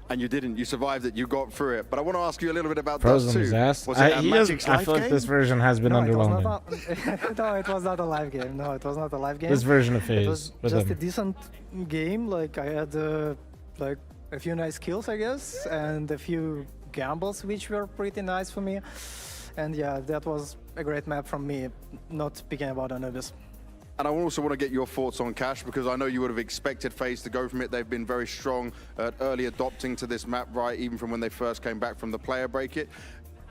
S2: And you didn't. You survived it. You got through it. But I want to ask you a little bit about
S1: Frozen
S2: Dust 2.
S1: his ass.
S2: Was it a Magic's
S1: I
S2: life
S1: feel like
S2: game?
S1: this version has been
S18: No,
S1: underwhelming.
S18: no, it was not a live game. No, it was not a live game.
S1: This version of
S18: It
S1: FaZe
S18: was
S1: with
S18: just
S1: him.
S18: a decent game. Like I had like a few nice kills, I guess, and a few gambles which were pretty nice for me. And yeah, that was a great map from me. Not speaking about Anubis.
S2: And I also want to get your thoughts on Cash, because I know you would have expected FaZe to go from it. They've been very strong at early adopting to this map, right, even from when they first came back from the player break it.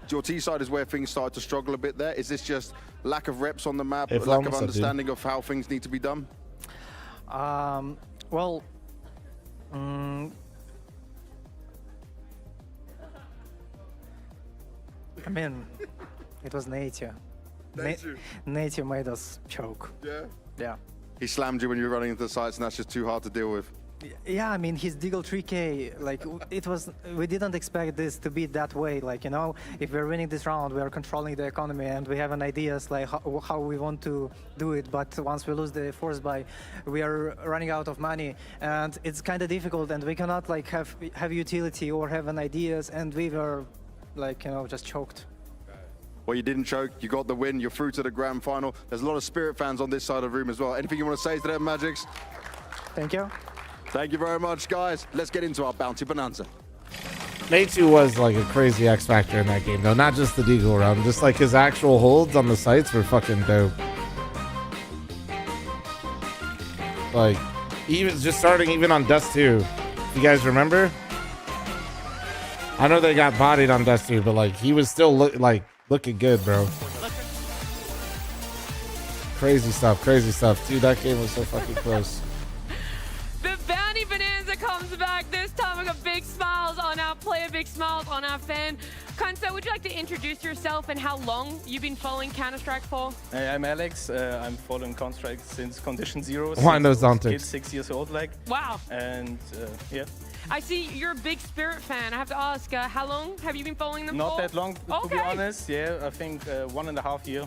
S2: Your T-side is where things started to struggle a bit there. Is this just lack of reps on the map,
S1: If
S2: lack
S1: almost
S2: of
S1: I do.
S2: understanding of how things need to be done?
S18: Well, I mean, it was nature. Nature made us choke.
S2: Yeah?
S18: Yeah.
S2: He slammed you when you were running into the sites, and that's just too hard to deal with.
S18: Yeah, I mean, his Deagle 3K, like, we didn't expect this to be that way. Like, you know, if we're winning this round, we are controlling the economy and we have an ideas like how we want to do it. But once we lose the force buy, we are running out of money and it's kind of difficult and we cannot like have utility or have an ideas, and we were like, you know, just choked.
S2: Well, you didn't choke, you got the win, you're through to the grand final. There's a lot of Spirit fans on this side of the room as well. Anything you want to say to them, Magics?
S18: Thank you.
S2: Thank you very much, guys. Let's get into our Bounty Bonanza.
S1: Nate2 was like a crazy X factor in that game, though. Not just the Deagle run, just like his actual holds on the sites were fucking dope. Like, even just starting even on Dust 2. You guys remember? I know they got bodied on Dust 2, but like he was still looking good, bro. Crazy stuff, crazy stuff. Dude, that game was so fucking close.
S5: The Bounty Bonanza comes back. This time we got big smiles on our player, big smiles on our fan. Kansa, would you like to introduce yourself and how long you've been following Counter-Strike for?
S19: I'm Alex. I'm following Counter-Strike since Condition Zero.
S1: Why no Zontic?
S19: Kid 6 years old, like.
S5: Wow.
S19: And yeah.
S5: I see you're a big Spirit fan. I have to ask, how long have you been following them
S19: Not
S5: for?
S19: that long, to be honest. Yeah, I think 1.5 years,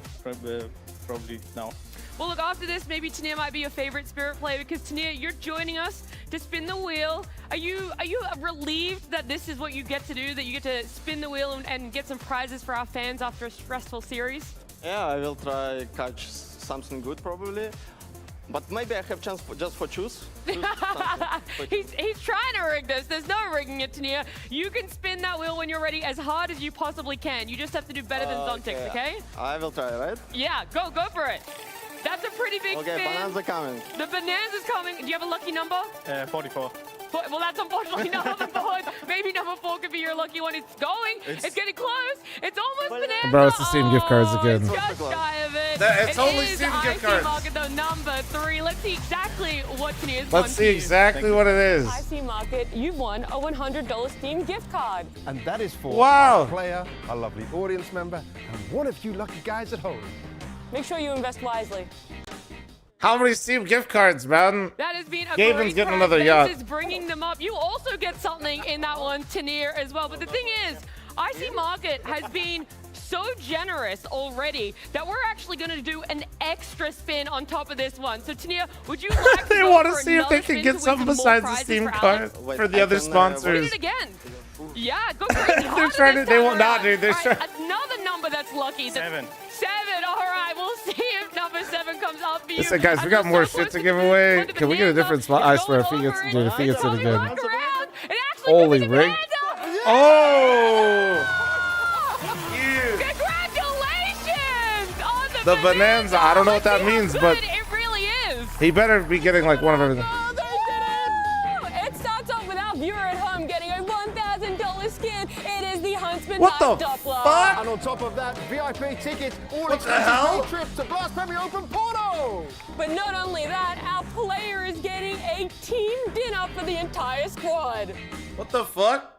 S19: probably now.
S5: Well, look, after this, maybe Tania might be your favorite Spirit player because Tania, you're joining us to spin the wheel. Are you relieved that this is what you get to do, that you get to spin the wheel and get some prizes for our fans after a stressful series?
S20: Yeah, I will try catch something good probably. But maybe I have chance just for choose.
S5: He's trying to rig this. There's no rigging it, Tania. You can spin that wheel when you're ready as hard as you possibly can. You just have to do better than Zontix, okay?
S20: I will try, right?
S5: Yeah, go for it. That's a pretty big spin.
S20: Okay, Bonanza coming.
S5: The Bonanza's coming. Do you have a lucky number?
S19: 44.
S5: Well, that's unfortunately not on the board. Maybe number 4 could be your lucky one. It's going. It's getting close. It's almost Bonanza.
S1: Bro, it's the Steam gift cards again.
S5: It's just shy of it.
S1: It's only Steam gift cards.
S5: Market, though, number 3. Let's see exactly what Tania's
S1: Let's see exactly what it is.
S5: IC Market, you've won a $100 Steam gift card.
S21: And that is for
S1: wow.
S21: a player, a lovely audience member, and one of you lucky guys at home.
S5: Make sure you invest wisely.
S1: How many Steam gift cards, man?
S5: That has been a
S1: Gaben's
S5: great
S1: getting another yacht.
S5: is bringing them up. You also get something in that one, Tania, as well. But the thing is, IC Market has been so generous already that we're actually going to do an extra spin on top of this one. So, Tania, would you like to
S1: They
S5: go
S1: want to
S5: for
S1: see if they can get something besides the Steam card for the other sponsors.
S5: Do it again. Yeah, go crazy.
S1: They're trying to, they won't not, dude. They're trying.
S5: Another number that's lucky.
S19: 7.
S5: 7. All right, we'll see if number 7 comes up for you.
S1: Listen, guys, we got more shit to give away. Can we get a different spot? I swear, if he gets it again. Holy rig. Oh!
S5: Congratulations on
S1: the Bonanza. I don't know what that means, but
S5: it really is.
S1: He better be getting like one of everything.
S5: It starts off with our viewer at home getting a $1,000 skin. It is the Huntsman
S1: What the
S5: Doppler.
S1: fuck?
S21: And on top of that, VIP tickets, all
S1: What the hell?
S21: trip to Blast Premier Open Porto.
S5: But not only that, our player is getting a team dinner for the entire squad.
S1: What the fuck?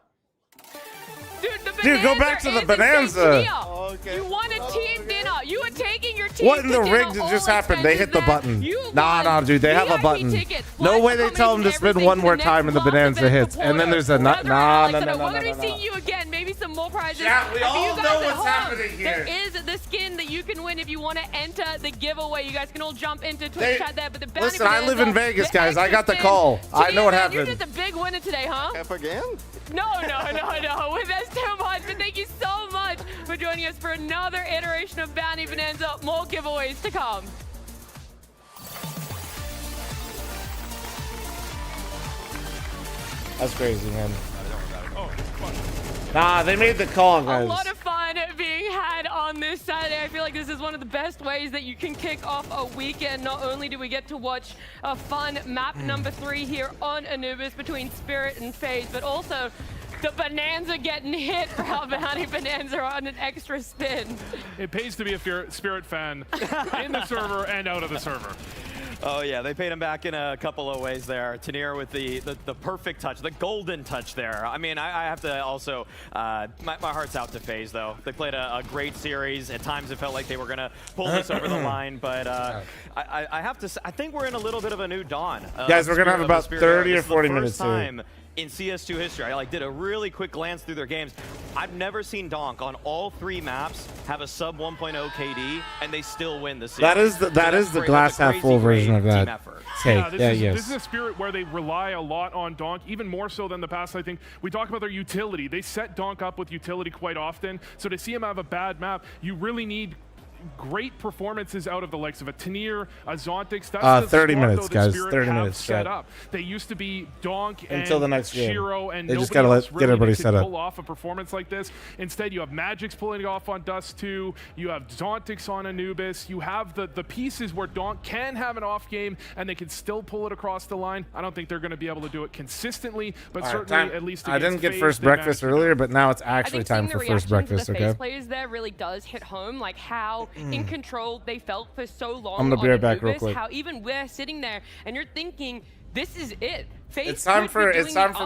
S5: Dude,
S1: go back to the Bonanza.
S5: Okay. You won a team dinner. You were taking your team.
S1: What in the rig did just happen? They hit the button. Nah, dude, they have a button. No way they tell them to spin one more time and the Bonanza hits. And then there's a nut. Nah.
S5: We're going to be seeing you again. Maybe some more prizes.
S1: Yeah, we all know what's happening here.
S5: There is the skin that you can win if you want to enter the giveaway. You guys can all jump into Twitch chat there. But the Bounty
S1: Listen, I live in Vegas, guys. I got the call. I know what happened.
S5: You're just a big winner today, huh?
S20: Up again?
S5: No. There's too much. But thank you so much for joining us for another iteration of Bounty Bonanza. More giveaways to come.
S1: That's crazy, man. Nah, they made the call, guys.
S5: A lot of fun being had on this Saturday. I feel like this is one of the best ways that you can kick off a weekend. Not only do we get to watch a fun map number 3 here on Anubis between Spirit and FaZe, but also the Bonanza getting hit for our Bounty Bonanza on an extra spin.
S7: It pays to be a Spirit fan in the server and out of the server.
S6: Oh yeah, they paid him back in a couple of ways there. Tenier with the perfect touch, the golden touch there. I mean, I have to also, my heart's out to FaZe though. They played a great series. At times it felt like they were gonna pull this over the line, but I have to say, I think we're in a little bit of a new dawn.
S1: Guys, we're gonna have about 30 or 40 minutes here.
S6: In CS2 history, I did a really quick glance through their games. I've never seen Donk on all 3 maps have a sub 1.0 KD, and they still win the series.
S1: That is the glass half full version of that.
S7: This is a Spirit where they rely a lot on Donk, even more so than the past. I think we talk about their utility. They set Donk up with utility quite often, so to see him have a bad map, you really need great performances out of the likes of a Tenier, a Zontix. That's
S1: 30 minutes, guys.
S7: Spirit
S1: 30 minutes.
S7: Set up. They used to be Donk
S1: until
S7: and
S1: the next game.
S7: Shiro, and
S1: they just
S7: gotta
S1: get everybody set up.
S7: Pull off a performance like this. Instead, you have Magix pulling it off on Dust 2. You have Zontix on Anubis. You have the pieces where Donk can have an off game and they can still pull it across the line. I don't think they're going to be able to do it consistently, but certainly at least.
S1: I didn't get first breakfast earlier, but now it's actually time for first breakfast.
S5: The
S1: okay.
S5: FaZe players there really does hit home, like how in control they felt for so long.
S1: I'm gonna be right back real quick.
S5: How even we're sitting there and you're thinking, this is it.
S1: It's time for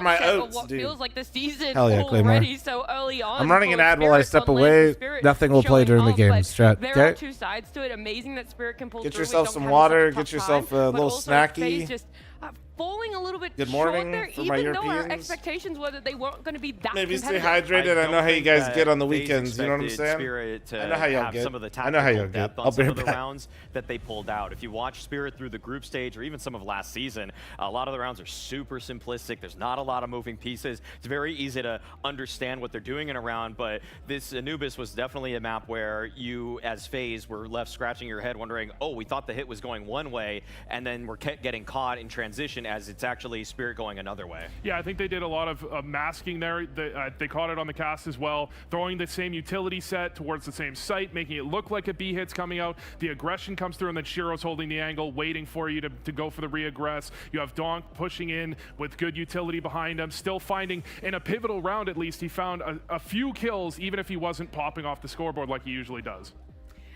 S1: my oats,
S5: what
S1: dude.
S5: Feels like the season
S1: Hell yeah,
S5: already so early on.
S1: I'm running an ad while I step away. Nothing will play during the games, chat.
S5: There are 2 sides to it. Amazing that Spirit can pull through.
S1: Get yourself some water. Get yourself a little snacky.
S5: Just falling a little bit
S1: Good morning
S5: short there,
S1: for
S5: even
S1: my
S5: though our
S1: Europeans.
S5: expectations were that they weren't going to be that
S1: Maybe stay
S5: competitive.
S1: hydrated. I know how you guys get on the weekends. You know what I'm saying?
S6: Spirit to
S1: I know how y'all
S6: have
S1: get.
S6: some of the
S1: I know how y'all
S6: tactical
S1: get.
S6: depth
S1: I'll
S6: on
S1: be
S6: some
S1: right
S6: of the
S1: back.
S6: rounds that they pulled out. If you watch Spirit through the group stage or even some of last season, a lot of the rounds are super simplistic. There's not a lot of moving pieces. It's very easy to understand what they're doing in a round, but this Anubis was definitely a map where you, as FaZe, were left scratching your head wondering, oh, we thought the hit was going one way, and then we're getting caught in transition as it's actually Spirit going another way.
S7: Yeah, I think they did a lot of masking there. They caught it on the cast as well, throwing the same utility set towards the same site, making it look like a B hit's coming out. The aggression comes through, and then Shiro's holding the angle, waiting for you to go for the re-aggress. You have Donk pushing in with good utility behind him, still finding, in a pivotal round at least, he found a few kills, even if he wasn't popping off the scoreboard like he usually does.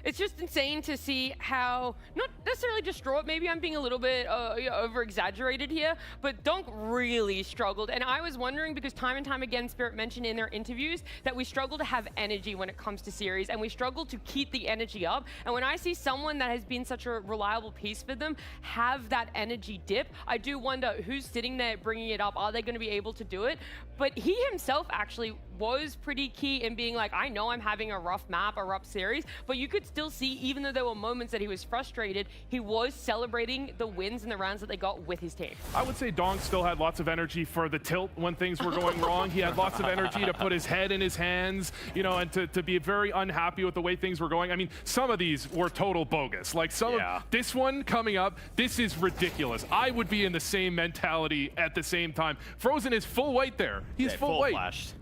S5: It's just insane to see how, not necessarily distraught, maybe I'm being a little bit over-exaggerated here, but Donk really struggled. And I was wondering, because time and time again, Spirit mentioned in their interviews that we struggle to have energy when it comes to series, and we struggle to keep the energy up. And when I see someone that has been such a reliable piece for them have that energy dip, I do wonder who's sitting there bringing it up. Are they going to be able to do it? But he himself actually was pretty key in being like, I know I'm having a rough map, a rough series, but you could still see, even though there were moments that he was frustrated, he was celebrating the wins and the rounds that they got with his team.
S7: I would say Donk still had lots of energy for the tilt when things were going wrong. He had lots of energy to put his head in his hands, you know, and to be very unhappy with the way things were going. I mean, some of these were total bogus. Like some of this one coming up, this is ridiculous. I would be in the same mentality at the same time. Frozen is full white there. He's full white.
S6: Flashed.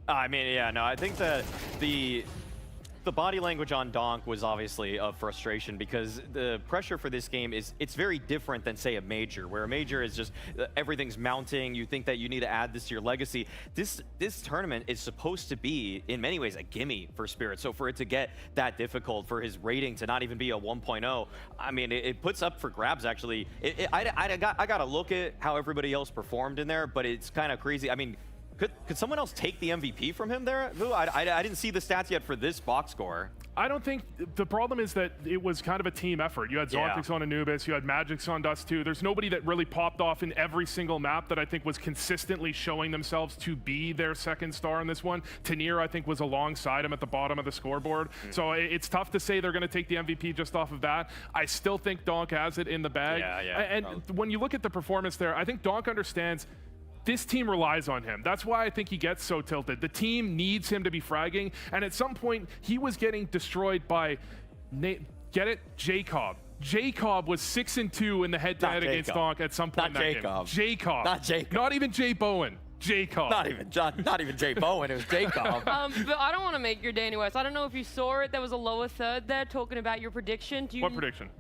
S6: I mean, yeah, no, I think that the body language on Donk was obviously of frustration because the pressure for this game it's very different than, say, a major, where a major is just everything's mounting. You think that you need to add this to your legacy. This tournament is supposed to be, in many ways, a gimme for Spirit. So for it to get that difficult, for his rating to not even be a 1.0, I mean, it puts up for grabs, actually. I got to look at how everybody else performed in there, but it's kind of crazy. I mean, Could someone else take the MVP from him there? I didn't see the stats yet for this box score.
S7: I don't think the problem is that it was kind of a team effort. You had Zontix on Anubis, you had Magix on Dust 2. There's nobody that really popped off in every single map that I think was consistently showing themselves to be their second star in this one. Tenier, I think, was alongside him at the bottom of the scoreboard. So it's tough to say they're going to take the MVP just off of that. I still think Donk has it in the bag. And when you look at the performance there, I think Donk understands this team relies on him. That's why I think he gets so tilted. The team needs him to be fragging, and at some point, he was getting destroyed by, get it? Jacob. Jacob was 6-2 in the head-to-head against Donk at some point in that game. Jacob. Not Jacob. Not even Jay Bowen. Jacob.
S6: Not even Jay Bowen, it was Jacob.
S5: But I don't want to make your day any worse. I don't know if you saw it. There was a lower third there talking about your prediction.
S7: What prediction?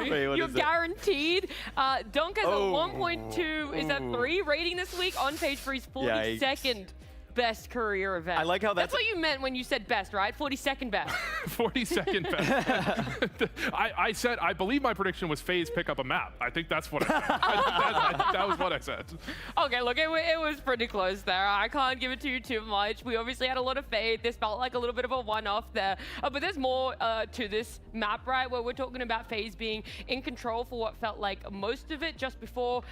S5: Wait, you're guaranteed. Donk has a 1.2, is that 3 rating this week on page for his 42nd best career event.
S6: I like how
S5: that's what you meant when you said best, right? 42nd best.
S7: 42nd best. I said, I believe my prediction was FaZe pick up a map. I think that's what I said. I think that was what I said.
S5: Okay, look, it was pretty close there. I can't give it to you too much. We obviously had a lot of faith. This felt like a little bit of a one-off there. But there's more to this map, right, where we're talking about FaZe being in control for what felt like most of it just before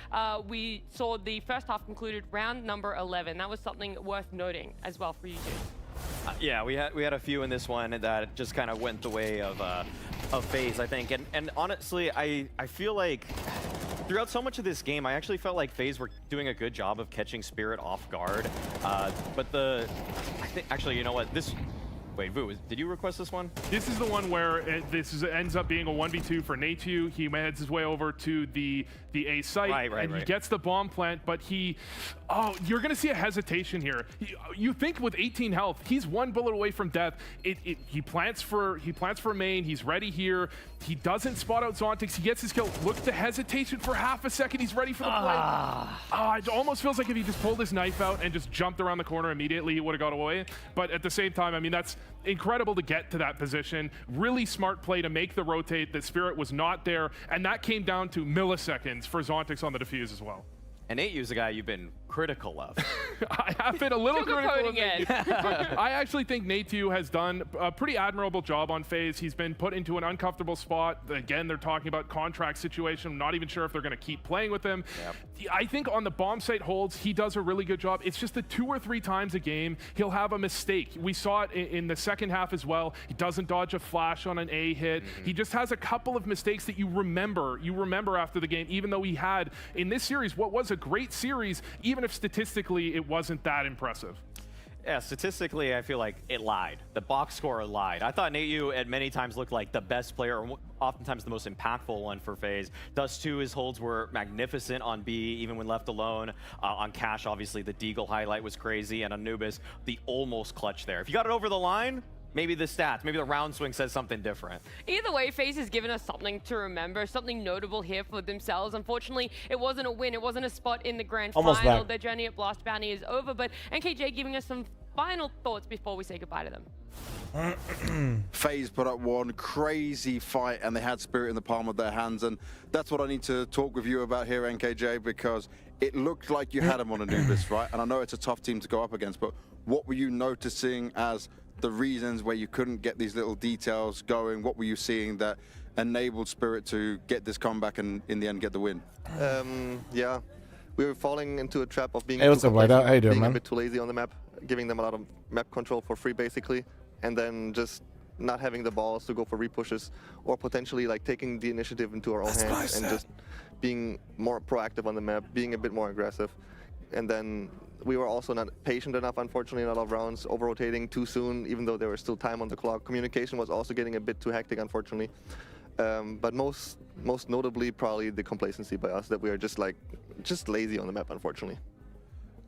S5: we saw the first half concluded round number 11. That was something worth noting as well for you two.
S6: Yeah, we had a few in this one that just kind of went the way of FaZe, I think. And honestly, I feel like throughout so much of this game, I actually felt like FaZe were doing a good job of catching Spirit off guard. But I think, actually, you know what? Wait, Vu, did you request this one?
S7: This is the one where ends up being a 1v2 for Natu. He heads his way over to the A site, and he gets the bomb plant, but you're going to see a hesitation here. You think with 18 health, he's one bullet away from death. He plants for main. He's ready here. He doesn't spot out Zontix. He gets his kill. Look at the hesitation for half a second. He's ready for the play. It almost feels like if he just pulled his knife out and just jumped around the corner immediately, he would have got away. But at the same time, I mean, that's incredible to get to that position. Really smart play to make the rotate. That Spirit was not there, and that came down to milliseconds for Zontix on the defuse as well.
S6: And Nate is a guy you've been critical of.
S7: I have been a little critical of
S5: it.
S7: I actually think Natu has done a pretty admirable job on FaZe. He's been put into an uncomfortable spot. Again, they're talking about contract situation. I'm not even sure if they're going to keep playing with him. Yep. I think on the bomb site holds, he does a really good job. It's just that 2 or 3 times a game, he'll have a mistake. We saw it in the second half as well. He doesn't dodge a flash on an A hit. He just has a couple of mistakes that you remember after the game, even though he had, in this series, what was a great series, even if statistically it wasn't that impressive.
S6: Yeah, statistically, I feel like it lied. The box score lied. I thought Nate at many times looked like the best player, or oftentimes the most impactful one for FaZe. Dust 2, his holds were magnificent on B, even when left alone. On Cash, obviously, the Deagle highlight was crazy, and Anubis, the almost clutch there. If you got it over the line, maybe the stats, maybe the round swing says something different.
S5: Either way, FaZe has given us something to remember, something notable here for themselves. Unfortunately, it wasn't a win. It wasn't a spot in the grand final. Their journey at Blast Bounty is over, but NKJ giving us some final thoughts before we say goodbye to them.
S2: FaZe put up one crazy fight, and they had Spirit in the palm of their hands, and that's what I need to talk with you about here, NKJ, because it looked like you had him on Anubis, right? And I know it's a tough team to go up against, but what were you noticing as the reasons where you couldn't get these little details going? What were you seeing that enabled Spirit to get this comeback and in the end get the win?
S8: Yeah, we were falling into a trap of being,
S1: hey, what's up, Whiteout? How you doing, man?
S8: A bit too lazy on the map, giving them a lot of map control for free basically, and then just not having the balls to go for repushes, or potentially like taking the initiative into our own hands and just being more proactive on the map, being a bit more aggressive. And then we were also not patient enough, unfortunately, in a lot of rounds, over-rotating too soon, even though there was still time on the clock. Communication was also getting a bit too hectic, unfortunately. But most notably, probably the complacency by us, that we are just lazy on the map, unfortunately.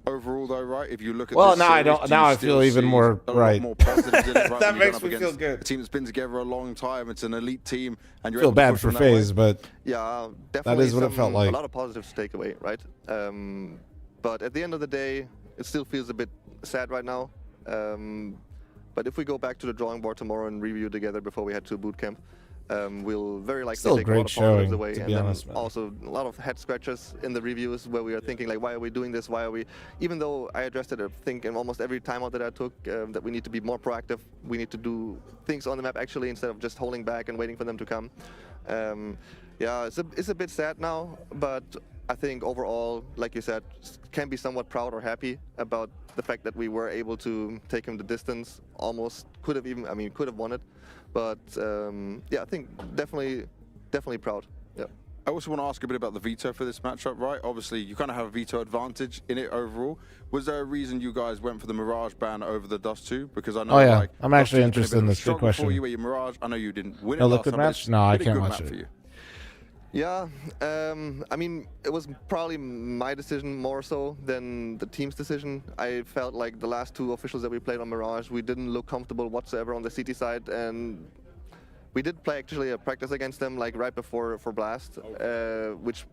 S2: Overall, though, right? If you look at
S1: well,
S2: this
S1: now
S2: series,
S1: I don't. Now I feel even more right.
S2: More positives in it, right?
S1: That makes me feel good.
S2: A team that's been together a long time. It's an elite team, and you're
S1: feel bad for FaZe, but
S8: yeah, definitely
S1: that is what it felt like.
S8: A lot of positives to take away, right? But at the end of the day, it still feels a bit sad right now. But if we go back to the drawing board tomorrow and review together before we head to boot camp, we'll very likely take a lot of positives away, and then also a lot of head scratches in the reviews where we are thinking like, why are we doing this? Why are we? Even though I addressed it, I think in almost every timeout that I took, that we need to be more proactive. We need to do things on the map actually instead of just holding back and waiting for them to come. Yeah, it's a bit sad now, but I think overall, like you said, can be somewhat proud or happy about the fact that we were able to take him the distance. Almost could have won it. But yeah, I think definitely proud. Yeah.
S2: I also want to ask a bit about the veto for this matchup, right? Obviously, you kind of have a veto advantage in it overall. Was there a reason you guys went for the Mirage ban over the Dust 2? Because I know, like,
S1: I'm actually interested in this. Good question.
S2: For you, where you Mirage, I know you didn't win it
S1: no
S2: last
S1: liquid
S2: time,
S1: match? No, I can't watch it.
S2: For you.
S8: Yeah, I mean, it was probably my decision more so than the team's decision. I felt like the last 2 officials that we played on Mirage, we didn't look comfortable whatsoever on the CT side, and we did play actually a practice against them like right before Blast, which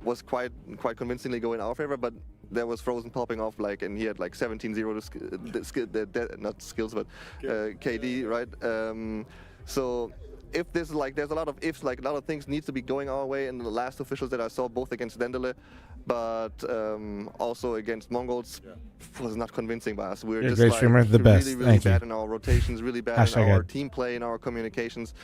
S8: was quite convincingly going in our favor. But there was fl0m popping off like, and he had like 17-0 not skills, but KD, right? So if there's a lot of ifs, like a lot of things needs to be going our way in the last officials that I saw, both against Dendele, but also against Mongols, was not convincing by us. We were
S1: You're a
S8: just
S1: great
S8: like
S1: streamer, the best.
S8: really
S1: Thank
S8: bad
S1: you.
S8: in our rotations, really bad
S1: Hashtag
S8: in our
S1: it.
S8: team play, in our communications,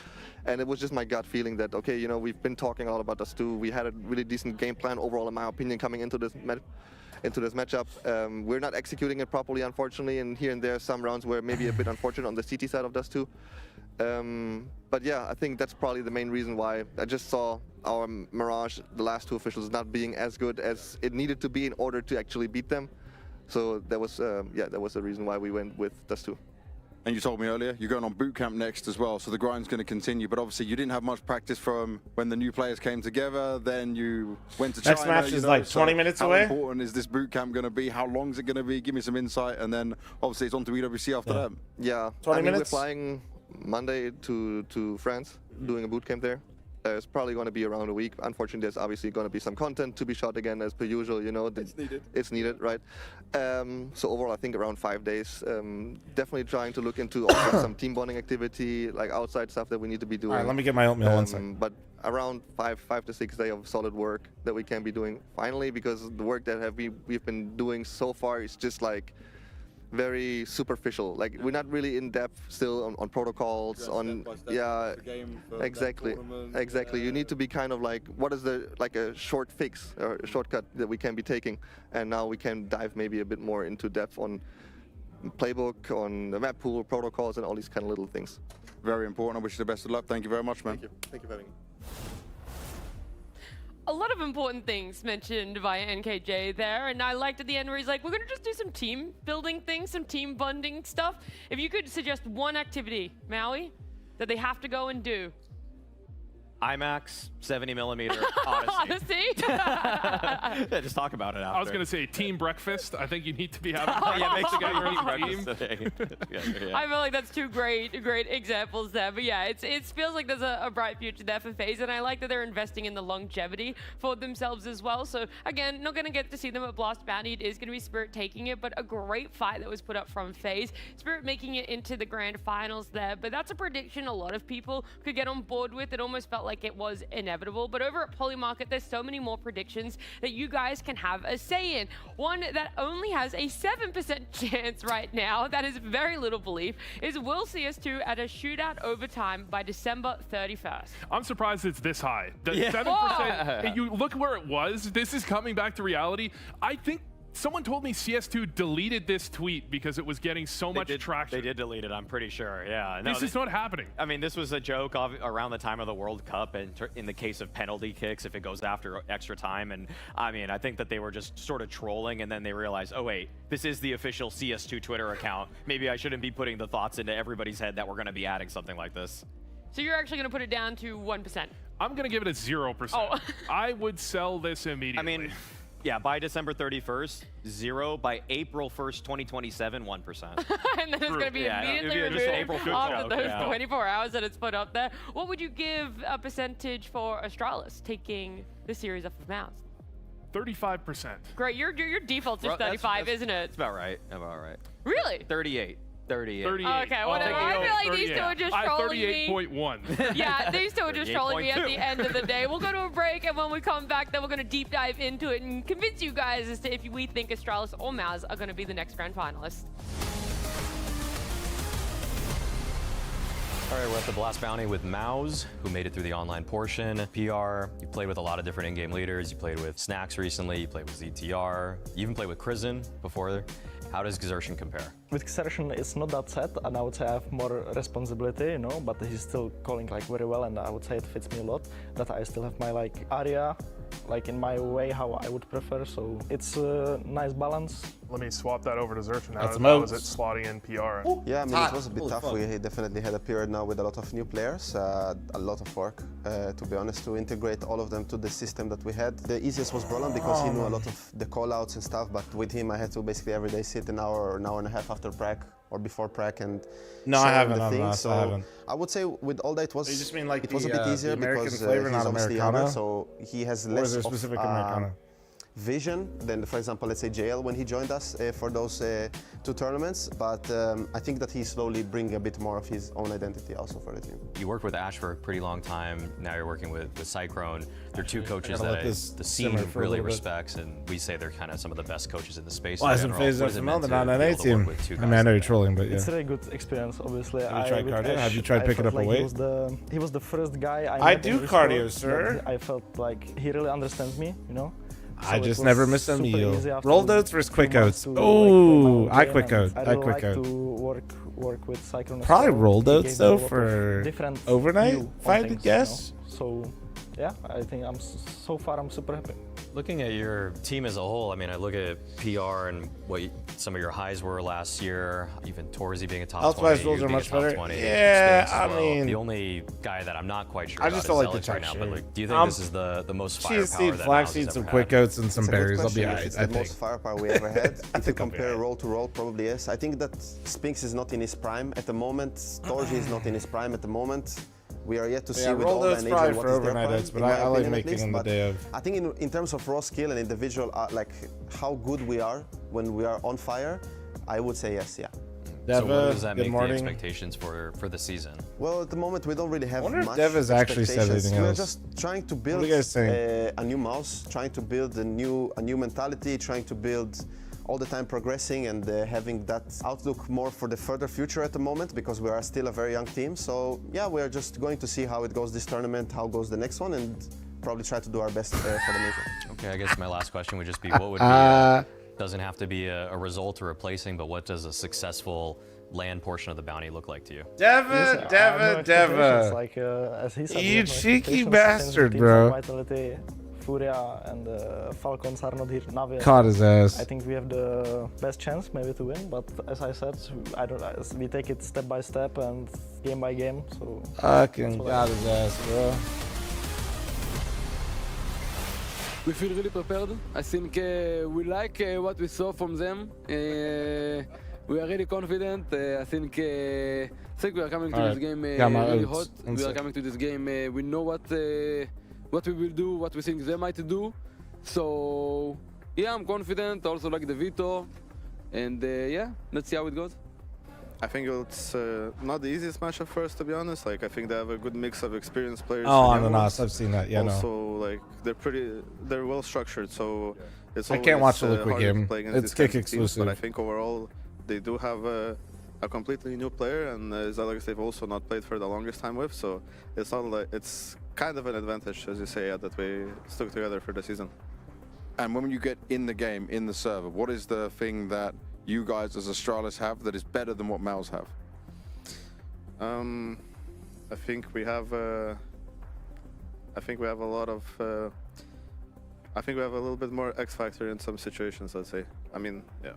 S8: and it was just my gut feeling that, okay, you know, we've been talking a lot about us too. We had a really decent game plan overall, in my opinion, coming into this matchup. We're not executing it properly, unfortunately, and here and there some rounds were maybe a bit unfortunate on the CT side of Dust 2. But yeah, I think that's probably the main reason why I just saw our Mirage, the last two officials, not being as good as it needed to be in order to actually beat them. So that was, that was the reason why we went with Dust 2.
S2: And you told me earlier, you're going on boot camp next as well, so the grind's going to continue. But obviously, you didn't have much practice from when the new players came together. Then you went to China.
S1: Next match is like 20 minutes away.
S2: How important is this boot camp going to be? How long is it going to be? Give me some insight. And then obviously, it's on to EWC after that.
S8: Yeah,
S1: 20 minutes.
S8: We're flying Monday to France, doing a boot camp there. It's probably going to be around a week. Unfortunately, there's obviously going to be some content to be shot again, as per usual. You know, it's needed. It's needed, right? So overall, I think around 5 days. Definitely trying to look into also some team bonding activity, like outside stuff that we need to be doing.
S1: All right, let me get my oatmeal one second.
S8: But around 5 to 6 days of solid work that we can be doing finally, because the work that we've been doing so far is just like very superficial. Like we're not really in depth still on protocols, on exactly. You need to be kind of like, what is a short fix or a shortcut that we can be taking, and now we can dive maybe a bit more into depth on playbook, on the map pool, protocols, and all these kind of little things.
S2: Very important. I wish you the best of luck. Thank you very much, man.
S8: Thank you for having me.
S5: A lot of important things mentioned by NKJ there, and I liked at the end where he's like, we're gonna just do some team building things, some team bonding stuff. If you could suggest one activity, Maui, that they have to go and do.
S6: IMAX, 70mm, Odyssey.
S5: Odyssey?
S6: Yeah, just talk about it after.
S7: I was going to say team breakfast. I think you need to be having
S6: yeah, make sure
S7: together
S6: you
S7: as a team.
S5: I feel like that's two great examples there. But yeah, it feels like there's a bright future there for FaZe, and I like that they're investing in the longevity for themselves as well. So again, not going to get to see them at Blast Bounty. It is going to be Spirit taking it, but a great fight that was put up from FaZe. Spirit making it into the grand finals there, but that's a prediction a lot of people could get on board with. It almost felt like it was inevitable, but over at Polymarket, there's so many more predictions that you guys can have a say in. One that only has a 7% chance right now, that is very little belief, is will CS2 at a shootout overtime by December 31st.
S7: I'm surprised it's this high. The 7%,
S5: Whoa.
S7: you look where it was. This is coming back to reality. I think someone told me CS2 deleted this tweet because it was getting so much traction.
S6: They did delete it, I'm pretty sure, yeah.
S7: No, this is not happening.
S6: I mean, this was a joke around the time of the World Cup, and in the case of penalty kicks, if it goes after extra time. And I mean, I think that they were just sort of trolling, and then they realized, oh wait, this is the official CS2 Twitter account. Maybe I shouldn't be putting the thoughts into everybody's head that we're going to be adding something like this.
S5: So you're actually going to put it down to 1%?
S7: I'm going to give it a 0%.
S5: Oh.
S7: I would sell this immediately.
S6: I mean, yeah, by December 31st, 0. By April 1st, 2027, 1%.
S5: And then it's going to be immediately removed after those 24 hours that it's put up there. What would you give a percentage for Astralis taking the series off of Mouse?
S7: 35%.
S5: Great, your default is 35, isn't it?
S6: It's about right. About right.
S5: Really?
S6: 38. 38.
S5: Okay, whatever. I feel like these two are just trolling me.
S7: 38.1.
S5: Yeah, these two are just trolling me at the end of the day. We'll go to a break, and when we come back, then we're going to deep dive into it and convince you guys as to if we think Astralis or Maz are going to be the next grand finalists.
S13: All right, we're at the Blast Bounty with Mouse, who made it through the online portion. PR, you played with a lot of different in-game leaders. You played with Snacks recently, you played with ZTR, you even played with Crizin before. How does Xertion compare?
S11: With Xertion, it's not that set, and I would say I have more responsibility, you know, but he's still calling like very well, and I would say it fits me a lot, that I still have my like area, like in my way, how I would prefer, so it's a nice balance.
S7: Let me swap that over to Xertion now.
S1: That's
S7: How was it slotting in PR?
S21: Yeah, I mean, it was a bit tough. We definitely had a period now with a lot of new players, a lot of work, to be honest, to integrate all of them to the system that we had. The easiest was Brolan because he knew a lot of the call-outs and stuff, but with him I had to basically every day sit an hour or an hour and a half after prac or before prac and
S1: I haven't.
S21: I would say with all that it was,
S1: you just mean like
S21: it was a bit easier because he's obviously younger, so he has less
S1: specific Americano?
S21: vision than, for example, let's say JL when he joined us for those 2 tournaments. But I think that he's slowly bringing a bit more of his own identity also for the team.
S13: You worked with Ash for a pretty long time. Now you're working with Cyclone. They're 2 coaches that the scene really respects, and we say they're kind of some of the best coaches in the space.
S1: Well, hasn't phased us from the 998 team. I mean, I know you're trolling, but yeah.
S11: It's a really good experience, obviously.
S1: Have you tried cardio? Have you tried picking up a weight?
S11: He was the first guy
S1: I do cardio, sir.
S11: I felt like he really understands me, you know? So
S1: I just never miss a meal. Rolled oats versus quick oats. Oh, I quick oat. I quick oat.
S11: To work with Cyclone.
S1: Probably rolled oats though for overnight, if I had to guess.
S11: So yeah, I think so far I'm super happy.
S13: Looking at your team as a whole, I mean, I look at PR and what some of your highs were last year, even Torzy being a top 20,
S1: rules are
S13: being
S1: much
S13: a top
S1: better.
S13: 20.
S1: Yeah, I mean,
S13: the only guy that I'm not quite sure
S1: I
S13: about
S1: just
S13: is
S1: don't like the
S13: Zealous right now,
S1: texture.
S13: but like, do you think this is the most firepower
S1: seed,
S13: that
S1: flax
S13: Mouse
S1: seed,
S13: has
S1: some
S13: ever
S1: quick
S13: had?
S1: oats, and some berries. I'll be
S21: If
S1: alright,
S21: it's
S1: I
S21: the most
S1: think.
S21: firepower we ever had. If you compare
S1: okay.
S21: roll to roll, probably yes. I think that Spinks is not in his prime at the moment. Torji is not in his prime at the moment. We are yet to see with
S1: roll
S21: all
S1: those
S21: the
S1: probably
S21: what
S1: for
S21: is their
S1: overnight
S21: prime,
S1: oats, but
S21: in my
S1: I like
S21: opinion, at
S1: making
S21: least.
S1: them the
S21: But
S1: day of.
S21: I think in terms of raw skill and individual, like how good we are when we are on fire, I would say yes, yeah.
S13: So what does that make the expectations for the season?
S21: Well, at the moment we don't really have
S1: I wonder
S21: much
S1: if Deva's actually said
S21: expectations.
S1: anything
S21: We're
S1: else.
S21: just trying to build
S1: What do you guys think?
S21: a new Mouse, trying to build a new mentality, trying to build all the time progressing and having that outlook more for the further future at the moment, because we are still a very young team. So yeah, we're just going to see how it goes this tournament, how goes the next one, and probably try to do our best for the major.
S13: Okay, I guess my last question would just be, what would be, doesn't have to be a result or a placing, but what does a successful land portion of the bounty look like to you?
S1: Deva.
S11: Like, as he said,
S1: You
S11: no
S1: cheeky
S11: expectations
S1: bastard,
S11: since
S1: bro.
S11: Vitality, Furia and Falcons are not here. Navi,
S1: Caught his ass.
S11: I think we have the best chance maybe to win, but as I said, we take it step by step and game by game. So
S1: Fucking got his ass, bro.
S12: We feel really prepared. I think we like what we saw from them. We are really confident. I think we are coming to this game really hot. We are coming to this game. We know what we will do, what we think they might do. So yeah, I'm confident. I also like the veto, and yeah, let's see how it goes.
S2: I think it's not the easiest matchup for us, to be honest. Like, I think they have a good mix of experienced players.
S1: Oh, on and off. I've seen that. Yeah,
S2: also,
S1: no.
S2: like, they're well structured. So it's
S1: I can't watch the
S2: always,
S1: liquid
S2: hard to
S1: game.
S2: play against
S1: It's
S2: these kinds
S1: kick
S2: of teams,
S1: exclusive.
S2: But I think overall they do have a completely new player, and Zalax they've also not played for the longest time with. So it's not like it's kind of an advantage, as you say, that we stuck together for the season. And when you get in the game, in the server, what is the thing that you guys as Astralis have that is better than what Mouse have? I think we have a lot of I think we have a little bit more X factor in some situations, let's say. I mean, yeah.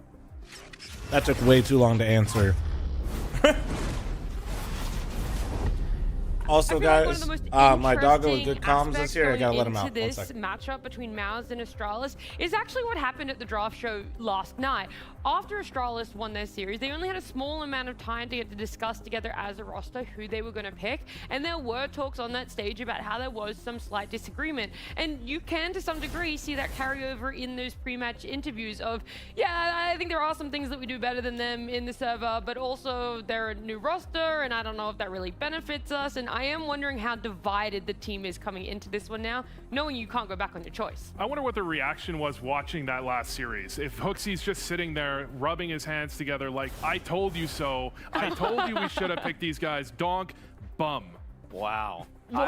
S1: That took way too long to answer. Also, guys, my doggo with good comms this year. I gotta let him out.
S5: This matchup between Mouse and Astralis is actually what happened at the draft show last night. After Astralis won their series, they only had a small amount of time to get to discuss together as a roster who they were going to pick, and there were talks on that stage about how there was some slight disagreement. And you can, to some degree, see that carry over in those pre-match interviews of, yeah, I think there are some things that we do better than them in the server, but also they're a new roster, and I don't know if that really benefits us. And I am wondering how divided the team is coming into this one now, knowing you can't go back on your choice.
S7: I wonder what the reaction was watching that last series. If Hooksy's just sitting there rubbing his hands together like, I told you so. I told you we should have picked these guys. Donk, bum.
S6: Wow.
S5: He's a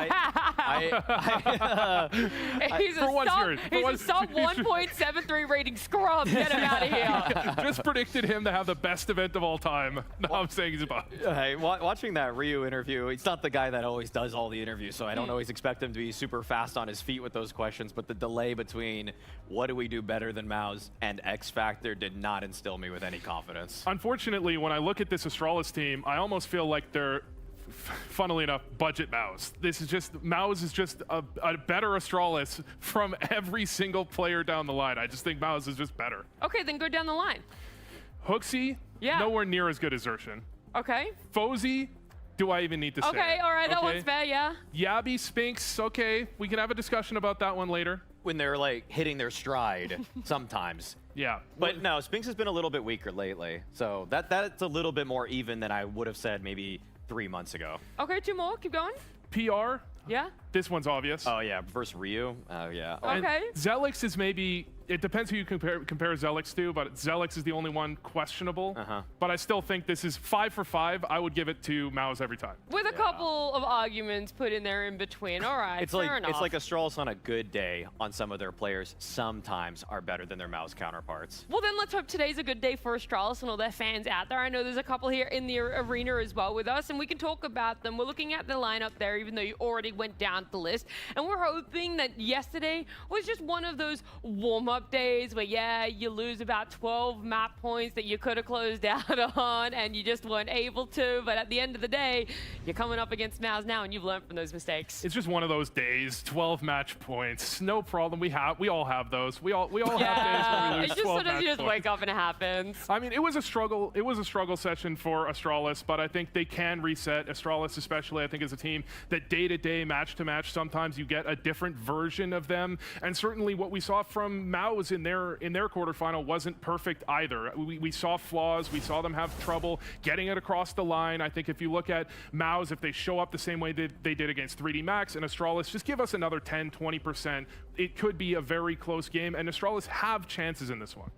S5: sub 1.73 rating scrub. Get him out of here.
S7: Just predicted him to have the best event of all time. No, I'm saying he's a bum.
S6: Hey, watching that Ryu interview, he's not the guy that always does all the interviews, so I don't always expect him to be super fast on his feet with those questions, but the delay between what do we do better than Mouse and X Factor did not instill me with any confidence.
S7: Unfortunately, when I look at this Astralis team, I almost feel like they're, funnily enough, budget Mouse. Mouse is just a better Astralis from every single player down the line. I just think Mouse is just better.
S5: Okay, then go down the line.
S7: Hooksy, nowhere near as good as Xertion.
S5: Okay.
S7: Fozy, do I even need to say?
S5: Okay, all right, that one's fair, yeah.
S7: Yabby, Spinks, okay, we can have a discussion about that one later.
S6: when they're like hitting their stride sometimes.
S7: Yeah.
S6: But no, Spinks has been a little bit weaker lately. So that's a little bit more even than I would have said maybe 3 months ago.
S5: Okay, 2 more. Keep going.
S7: PR.
S5: Yeah.
S7: This one's obvious.
S6: Oh yeah, versus Ryu. Oh yeah.
S5: Okay.
S7: And Zelix is maybe, it depends who you compare Zelix to, but Zelix is the only one questionable. But I still think this is 5 for 5. I would give it to Maus every time.
S5: With a couple of arguments put in there in between. All right, fair enough.
S6: It's like Astralis on a good day on some of their players sometimes are better than their Maus counterparts.
S5: Well, then let's hope today's a good day for Astralis and all their fans out there. I know there's a couple here in the arena as well with us, and we can talk about them. We're looking at the lineup there, even though you already went down the list. And we're hoping that yesterday was just one of those warm-up days where, yeah, you lose about 12 map points that you could have closed out on and you just weren't able to. But at the end of the day, you're coming up against Maus now and you've learned from those mistakes.
S7: It's just one of those days, 12 match points. No problem. We all have those. We all have days where we lose 12
S5: it's just sometimes
S7: match
S5: you just
S7: points.
S5: wake up and it happens.
S7: I mean, it was a struggle. It was a struggle session for Astralis, but I think they can reset. Astralis especially, I think, is a team that day-to-day, match-to-match, sometimes you get a different version of them. And certainly what we saw from Maus in their quarterfinal wasn't perfect either. We saw flaws. We saw them have trouble getting it across the line. I think if you look at Maus, if they show up the same way that they did against 3D Max and Astralis, just give us another 10, 20%. It could be a very close game, and Astralis have chances in this one.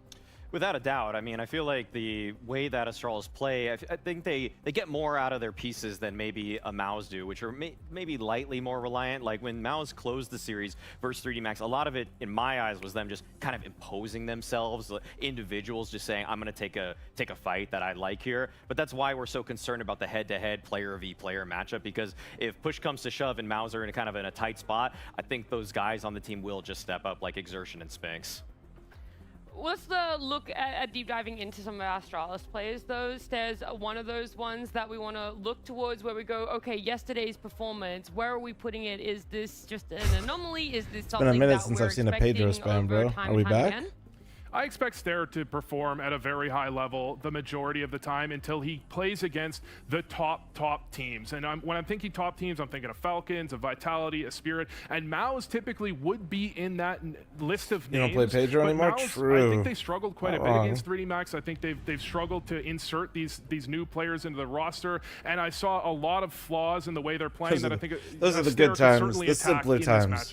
S6: Without a doubt. I mean, I feel like the way that Astralis play, I think they get more out of their pieces than maybe a Maus do, which are maybe lightly more reliant. Like when Maus closed the series versus 3D Max, a lot of it, in my eyes, was them just kind of imposing themselves, individuals just saying, I'm going to take a fight that I like here. But that's why we're so concerned about the head-to-head player v player matchup, because if push comes to shove and Maus are in a tight spot, I think those guys on the team will just step up, like Exertion and Spinks.
S5: Let's look at deep diving into some of our Astralis plays, though. There's one of those ones that we want to look towards where we go, okay, yesterday's performance, where are we putting it? Is this just an anomaly? Is this something
S1: it's been a minute
S5: that
S1: since
S5: we're
S1: I've seen a Pedro spam, bro. Are we back?
S5: Again?
S7: I expect Stair to perform at a very high level the majority of the time until he plays against the top teams. And when I'm thinking top teams, I'm thinking of Falcons, of Vitality, of Spirit, and Maus typically would be in that list of names.
S1: You don't play Pedro anymore?
S7: Maus,
S1: True.
S7: I think they struggled quite a bit against 3D Max. I think they've struggled to insert these new players into the roster, and I saw a lot of flaws in the way they're playing that I think
S1: those are the good times, the simpler times.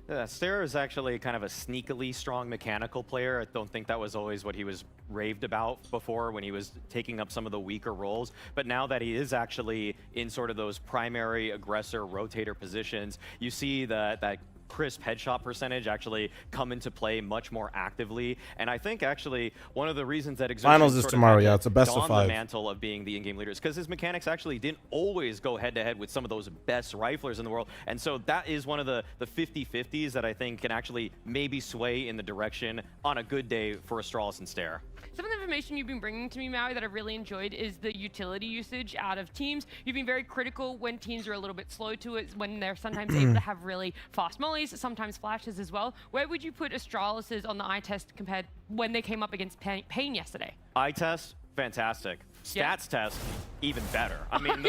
S6: Yeah, Stair is actually kind of a sneakily strong mechanical player. I don't think that was always what he was raved about before when he was taking up some of the weaker roles. But now that he is actually in sort of those primary aggressor rotator positions, you see that crisp headshot percentage actually come into play much more actively. And I think actually one of the reasons that Exertion
S1: Finals is tomorrow, yeah, it's a best of 5.
S6: The mantle of being the in-game leader is because his mechanics actually didn't always go head-to-head with some of those best riflers in the world. And so that is one of the 50-50s that I think can actually maybe sway in the direction on a good day for Astralis and Stair.
S5: Some of the information you've been bringing to me, Maui, that I've really enjoyed is the utility usage out of teams. You've been very critical when teams are a little bit slow to it, when they're sometimes able to have really fast mollies, sometimes flashes as well. Where would you put Astralis's on the eye test compared when they came up against Pain yesterday?
S6: Eye test, fantastic. Stats test, even better. I mean,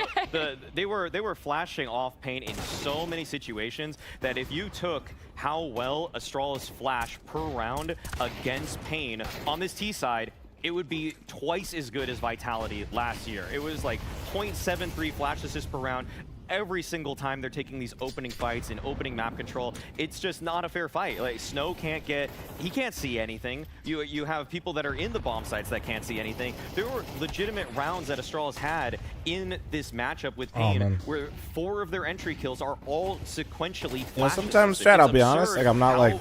S6: they were flashing off Pain in so many situations that if you took how well Astralis flash per round against Pain on this T side, it would be twice as good as Vitality last year. It was like 0.73 flash assists per round. Every single time they're taking these opening fights and opening map control, it's just not a fair fight. Like Snow he can't see anything. You have people that are in the bomb sites that can't see anything. There were legitimate rounds that Astralis had in this matchup with Pain, where 4 of their entry kills are all sequentially flash
S1: sometimes, Chad, I'll be honest, like I'm not like,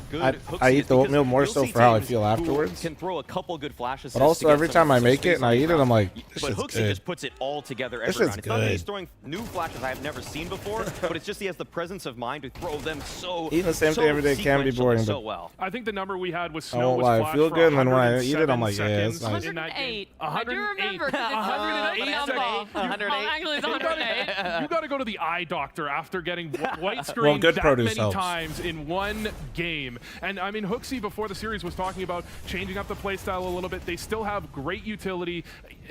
S1: I eat the oatmeal more so for how I feel afterwards.
S6: Can throw a couple good flashes.
S1: But also every time I make it and I eat it, I'm like,
S6: but Hooksy just puts it all together every round. It's not that he's throwing new flashes I've never seen before, but it's just he has the presence of mind to throw them so
S1: eating the same thing every day can be boring,
S6: so
S1: but
S6: well.
S7: I think the number we had was Snow
S1: I won't lie, I feel good, and then when I eat it, I'm like, yeah, it's nice.
S5: 108. I do remember. 108.
S7: You got to go to the eye doctor after getting white screen that many times in one game. And I mean, Hooksy before the series was talking about changing up the playstyle a little bit. They still have great utility.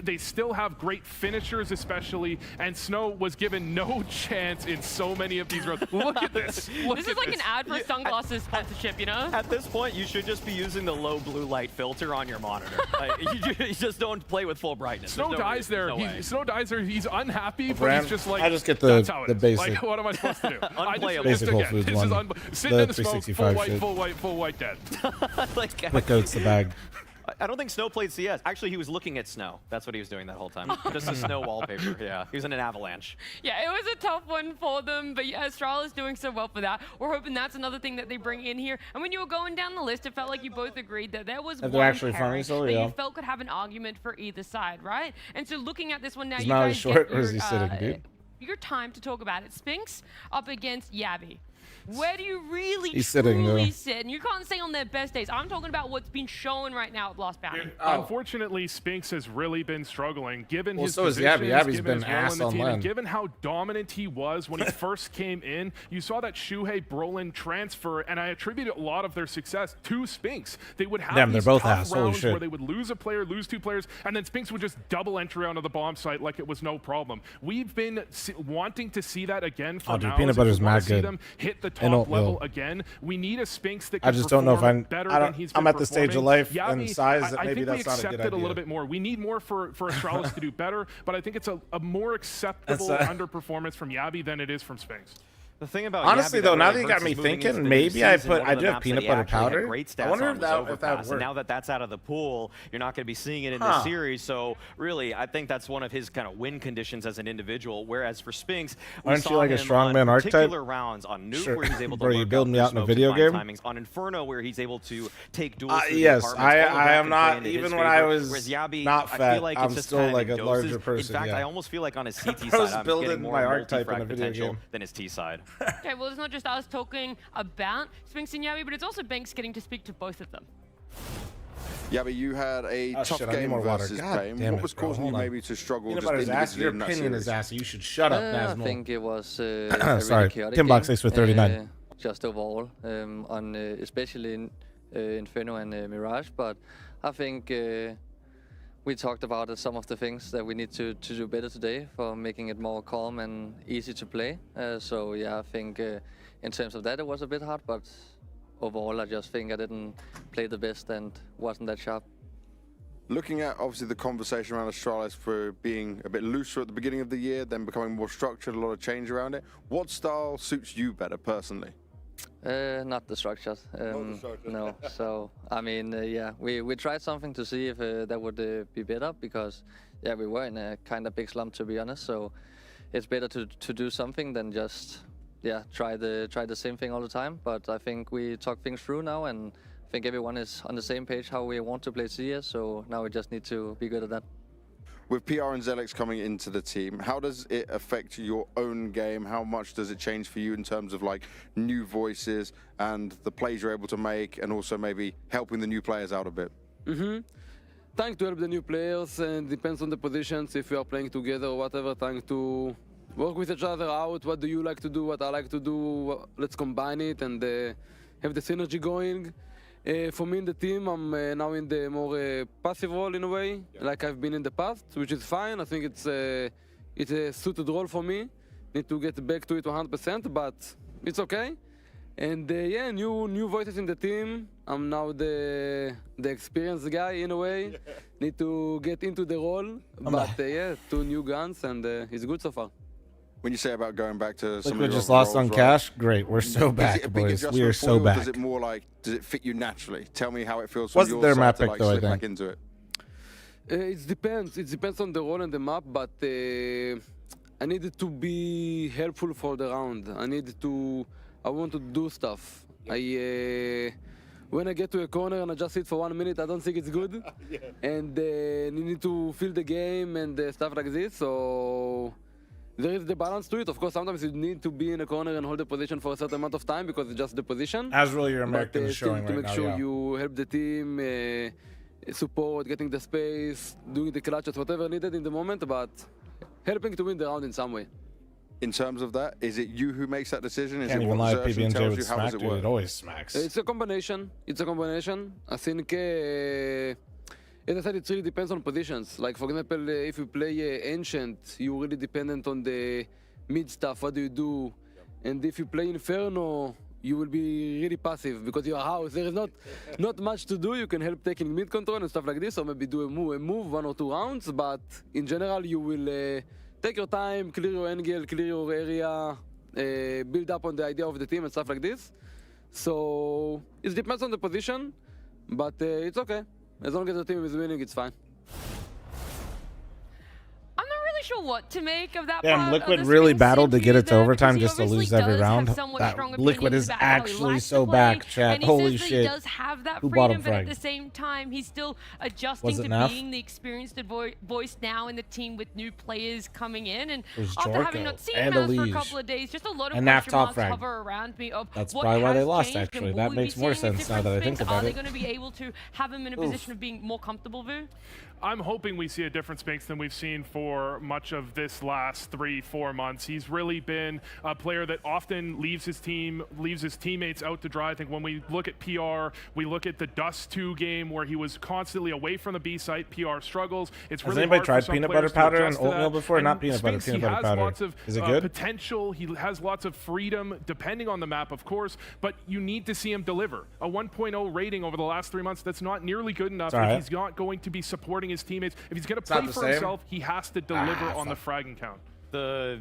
S7: they still have great finishers, especially, and Snow was given no chance in so many of these rounds. Look at this.
S5: This is like an ad for sunglasses sponsorship, you know?
S6: At this point, you should just be using the low blue light filter on your monitor. You just don't play with full brightness.
S7: Snow dies there. Snow dies there. He's unhappy, but
S1: Brand,
S7: he's just like,
S1: I just get
S7: that's how it
S1: the
S7: is.
S1: basic.
S7: Like, what am I supposed to do?
S6: Unplayable.
S1: Basic Whole Foods
S7: this
S1: one.
S7: is sitting in the smoke,
S1: 365 shit.
S7: full white, dead.
S1: Quick coats the bag.
S6: I don't think Snow played CS. Actually, he was looking at Snow. That's what he was doing that whole time. Just a Snow wallpaper. Yeah, he was in an avalanche.
S5: Yeah, it was a tough one for them, but yeah, Astralis doing so well for that. We're hoping that's another thing that they bring in here. And when you were going down the list, it felt like you both agreed that there was one
S1: actually
S5: pairing
S1: funny, so
S5: that
S1: yeah.
S5: you felt could have an argument for either side, right? And so looking at this one now,
S1: Is
S5: you
S1: Maui
S5: guys
S1: short
S5: get
S1: or is he sitting, dude?
S5: your time to talk about it. Spinks up against Yabby. Where do you really
S1: He's sitting,
S5: truly
S1: though.
S5: sit? And you can't say on their best days. I'm talking about what's been shown right now at Lost Bounty.
S7: Unfortunately, Spinks has really been struggling, given his
S1: so has
S7: positions,
S1: Yabby. Yabby's
S7: given
S1: been
S7: his role
S1: ass
S7: in the
S1: on
S7: team, and
S1: land.
S7: given how dominant he was when he first came in. You saw that Shuhei Brolin transfer, and I attribute a lot of their success to Spinks. They would have
S1: Damn, they're
S7: these
S1: both
S7: tough
S1: ass. Holy
S7: rounds
S1: shit.
S7: where they would lose a player, lose two players, and then Spinks would just double entry onto the bomb site like it was no problem. We've been wanting to see that again for
S1: dude,
S7: now.
S1: peanut butter's
S7: If we wanna
S1: mad
S7: see
S1: good.
S7: them hit the
S1: And
S7: top
S1: oatmeal.
S7: level again. We need a Spinks that can
S1: I just don't know if
S7: perform
S1: I'm.
S7: better
S1: I
S7: than
S1: don't,
S7: he's
S1: I'm
S7: been
S1: at the stage of
S7: performing.
S1: life
S7: Yabby,
S1: and size that
S7: I
S1: maybe
S7: think we
S1: that's not a
S7: accept
S1: good
S7: it a little
S1: idea.
S7: bit more. We need more for Astralis to do better, but I think it's a more acceptable underperformance from Yabby than it is from Spinks.
S6: The thing about
S1: Honestly,
S6: Yabby
S1: though,
S6: that
S1: now
S6: really
S1: that you got
S6: hurts
S1: me
S6: his moving
S1: thinking,
S6: into the new
S1: maybe I
S6: season,
S1: put.
S6: one
S1: I
S6: of
S1: do
S6: the
S1: have
S6: maps
S1: peanut
S6: that he
S1: butter
S6: actually had
S1: powder.
S6: great
S1: I
S6: stats
S1: wonder
S6: on
S1: if
S6: was
S1: that
S6: Overpass,
S1: would
S6: and now
S1: work.
S6: that that's out of the pool, you're not going to be seeing it in
S1: Huh.
S6: this series. So really, I think that's one of his kind of win conditions as an individual. Whereas for Spinks, we
S1: Aren't
S6: saw
S1: you like a
S6: him
S1: strongman
S6: on
S1: archetype?
S6: particular rounds on Nuke
S1: Sure.
S6: where he's able to
S1: Bro, you
S6: work
S1: build
S6: out
S1: me
S6: through
S1: out in a
S6: smokes
S1: video
S6: and find
S1: game?
S6: timings. On Inferno where he's able to take duels through the
S1: Yes,
S6: apartments. All of
S1: I
S6: that
S1: am
S6: can
S1: not.
S6: play into
S1: even
S6: his
S1: when
S6: favor.
S1: I was
S6: Whereas Yabby,
S1: not
S6: I
S1: fat,
S6: feel like
S1: I'm
S6: it's just
S1: still
S6: kind of
S1: like
S6: in
S1: a larger
S6: doses.
S1: person.
S6: In fact,
S1: yeah.
S6: I almost feel like on his CT
S1: I was
S6: side, I'm
S1: building
S6: getting more
S1: my
S6: multi-frag
S1: archetype in a video
S6: potential
S1: game.
S6: than his T side.
S5: Okay, well, it's not just us talking about Spinks and Yabby, but it's also Banks getting to speak to both of them.
S2: Yeah, but you had a tough
S1: shit, I need
S2: game
S1: more water.
S2: versus
S1: God
S2: Pain.
S1: damn
S2: What
S1: it,
S2: was
S1: bro.
S2: causing you
S1: Hold on.
S2: maybe to struggle
S1: Peanut
S2: just
S1: butter's ass.
S2: individually
S1: Your
S2: in that
S1: opinion is
S2: series?
S1: assy. You should shut up,
S3: I
S1: Nazmul.
S3: think it was a
S1: Sorry,
S3: really chaotic
S1: Tim Box,
S3: game,
S1: thanks for 39.
S3: just overall, on especially in Inferno and Mirage. But I think we talked about some of the things that we need to do better today for making it more calm and easy to play. So yeah, I think in terms of that it was a bit hard, but overall I just think I didn't play the best and wasn't that sharp.
S2: Looking at obviously the conversation around Astralis for being a bit looser at the beginning of the year, then becoming more structured, a lot of change around it. What style suits you better personally?
S3: Not the structures. No. So I mean, yeah, we tried something to see if that would be better because yeah, we were in a kind of big slump to be honest. So it's better to do something than just try the same thing all the time. But I think we talk things through now, and I think everyone is on the same page how we want to play CS. So now we just need to be good at that.
S2: With PR and Zelix coming into the team, how does it affect your own game? How much does it change for you in terms of like new voices and the plays you're able to make, and also maybe helping the new players out a bit?
S12: Trying to help the new players, and depends on the positions, if we are playing together or whatever, trying to work with each other out. What do you like to do? What I like to do? Let's combine it and have the synergy going. For me in the team, I'm now in the more passive role in a way, like I've been in the past, which is fine. I think it's a suited role for me. Need to get back to it 100%, but it's okay. And yeah, new voices in the team. I'm now the experienced guy in a way. Need to get into the role, but yeah, 2 new guns, and it's good so far.
S2: When you say about going back to some
S1: we
S2: of your
S1: just lost
S2: roles,
S1: on
S2: right?
S1: cash. Great, we're so
S2: Is
S1: back,
S2: it a big
S1: boys. We
S2: adjustment
S1: are
S2: for
S1: so
S2: you, or
S1: back.
S2: Does it more like, does it fit you naturally? Tell me how it feels from
S1: Wasn't
S2: your
S1: their
S2: side
S1: map
S2: to
S1: pick,
S2: like
S1: though, I
S2: slip
S1: think.
S2: back into it.
S12: It depends. It depends on the role and the map, but I needed to be helpful for the round. I want to do stuff. When I get to a corner and I just sit for 1 minute, I don't think it's good. And you need to feel the game and stuff like this. So there is the balance to it. Of course, sometimes you need to be in a corner and hold the position for a certain amount of time because it's just the position.
S1: As really your American
S12: But
S1: is
S12: still
S1: showing
S12: to
S1: right
S12: make
S1: now,
S12: sure
S1: yeah.
S12: you help the team, support, getting the space, doing the clutches, whatever needed in the moment, but helping to win the round in some way.
S2: In terms of that, is it you who makes that decision? Is
S1: Can't
S2: it
S1: even
S2: what
S1: lie,
S2: Xerxes
S1: PB&J
S2: tells
S1: would
S2: you? How
S1: smack,
S2: does it
S1: dude.
S2: work?
S1: It always smacks.
S12: It's a combination. I think as I said, it really depends on positions. Like, for example, if you play Ancient, you're really dependent on the mid stuff. What do you do? And if you play Inferno, you will be really passive because your house, there is not much to do. You can help taking mid control and stuff like this, or maybe do a move 1 or 2 rounds. But in general, you will take your time, clear your angle, clear your area, build up on the idea of the team and stuff like this. So it depends on the position, but it's okay. As long as the team is winning, it's fine.
S5: I'm not really sure what to make of that.
S1: Damn, Liquid really battled to get it to overtime just to lose every round. That Liquid is actually so back, chat. Holy shit.
S5: He does have that
S1: Who bought him
S5: freedom, but at
S1: frag?
S5: the same time, he's still adjusting to
S1: Naf?
S5: being the experienced voice now in the team with new players coming in. And
S1: It was
S5: after having
S1: Jorko
S5: not seen
S1: and
S5: Maz for a
S1: Elise.
S5: couple of days, just a lot of
S1: And Naf
S5: question
S1: top
S5: marks
S1: frag.
S5: hover around me of
S1: That's
S5: what
S1: probably why they
S5: has
S1: lost,
S5: changed,
S1: actually.
S5: and
S1: That
S5: will we
S1: makes
S5: be
S1: more
S5: seeing a
S1: sense now that I
S5: different
S1: think
S5: Spinks?
S1: about
S5: Are they
S1: it.
S5: going to be able to have him in a position of being more comfortable, Vu?
S7: I'm hoping we see a different Spinks than we've seen for much of this last 3-4 months. He's really been a player that often leaves his teammates out to dry. I think when we look at PR, we look at the Dust 2 game where he was constantly away from the B site. PR struggles. It's
S1: Has
S7: really
S1: anybody
S7: hard
S1: tried
S7: for some
S1: peanut
S7: players
S1: butter powder
S7: to
S1: and
S7: adjust to
S1: oatmeal
S7: that.
S1: before?
S7: And
S1: Not peanut butter,
S7: Spinks,
S1: peanut
S7: he
S1: butter
S7: has
S1: powder.
S7: lots of
S1: Is it good?
S7: potential. He has lots of freedom depending on the map, of course, but you need to see him deliver. A 1.0 rating over the last 3 months, that's not nearly good enough if he's not going to be supporting his teammates. If he's going to play for himself, he has to deliver on the fragging count.
S6: The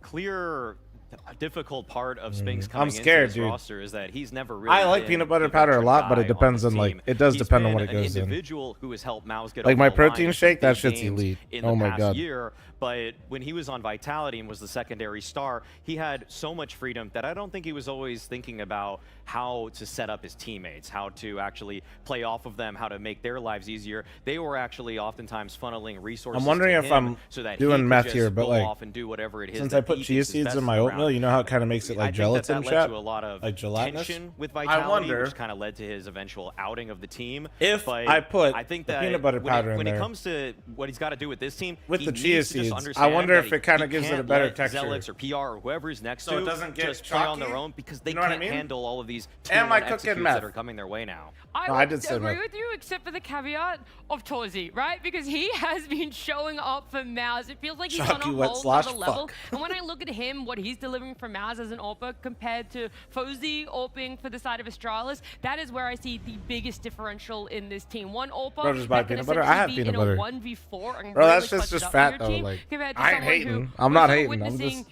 S6: clear difficult part of Spinks coming
S1: I'm scared,
S6: into this
S1: dude.
S6: roster is that he's never really
S1: I like
S6: been
S1: peanut butter
S6: the
S1: powder a
S6: veteran
S1: lot, but
S6: guy
S1: it depends
S6: on
S1: on
S6: the
S1: like
S6: team.
S1: it does
S6: He's
S1: depend on
S6: been
S1: what it goes
S6: an
S1: in.
S6: individual who has helped Mouse get
S1: Like
S6: over
S1: my
S6: the line
S1: protein
S6: in
S1: shake, that
S6: big
S1: shit's
S6: games
S1: elite.
S6: in
S1: Oh
S6: the
S1: my
S6: past
S1: god.
S6: year. But when he was on Vitality and was the secondary star, he had so much freedom that I don't think he was always thinking about how to set up his teammates, how to actually play off of them, how to make their lives easier. They were actually oftentimes funneling resources.
S1: I'm wondering
S6: to
S1: if
S6: him
S1: I'm
S6: so that
S1: doing
S6: he
S1: math
S6: could
S1: here,
S6: just
S1: but
S6: go
S1: like
S6: off and do whatever it is
S1: since
S6: that
S1: I put
S6: he
S1: chia
S6: thinks is
S1: seeds
S6: best
S1: in my
S6: around.
S1: oatmeal, you know how it kind of makes it like
S6: I think
S1: gelatin,
S6: that led
S1: chat?
S6: to a lot of
S1: Like gelatinous?
S6: tension with
S1: I
S6: Vitality,
S1: wonder
S6: which kind of led to his eventual outing of the team.
S1: if
S6: But
S1: I put
S6: I think
S1: the
S6: that
S1: peanut butter powder in
S6: when
S1: there
S6: it comes to what he's got to do with this team,
S1: with
S6: he
S1: the chia
S6: needs to just
S1: seeds, I
S6: understand
S1: wonder
S6: that
S1: if it kind of
S6: he
S1: gives it a
S6: can't
S1: better
S6: let
S1: texture.
S6: Zealots or PR or whoever's next
S1: So
S6: to
S1: it doesn't get
S6: just play on
S1: chalky?
S6: their own because they
S1: You know what I
S6: can't
S1: mean?
S6: handle all of these
S1: Am I
S6: 2-1
S1: cooking
S6: executes
S1: meth?
S6: that are coming their way now.
S5: I
S1: did
S5: would
S1: say
S5: agree
S1: that.
S5: with you, except for the caveat of Torzi, right? Because he has been showing up for Mouse. It feels like he's
S1: Chalky
S5: on a
S1: wet
S5: whole
S1: slash
S5: other level.
S1: fuck.
S5: And when I look at him, what he's delivering for Mouse as an AWPer compared to Fozy AWPing for the side of Astralis, that is where I see the biggest differential in this team. One AWPer
S1: Bro, just buy
S5: that can
S1: peanut butter? I have
S5: essentially be
S1: peanut
S5: in
S1: butter.
S5: a 1v4 and
S1: Bro,
S5: really
S1: that's
S5: clutch it
S1: just
S5: up
S1: fat
S5: for
S1: though.
S5: your team,
S1: Like
S5: compared to
S1: I ain't
S5: someone who
S1: hating. I'm
S5: was
S1: not
S5: sort of
S1: hating. I'm
S5: witnessing
S1: just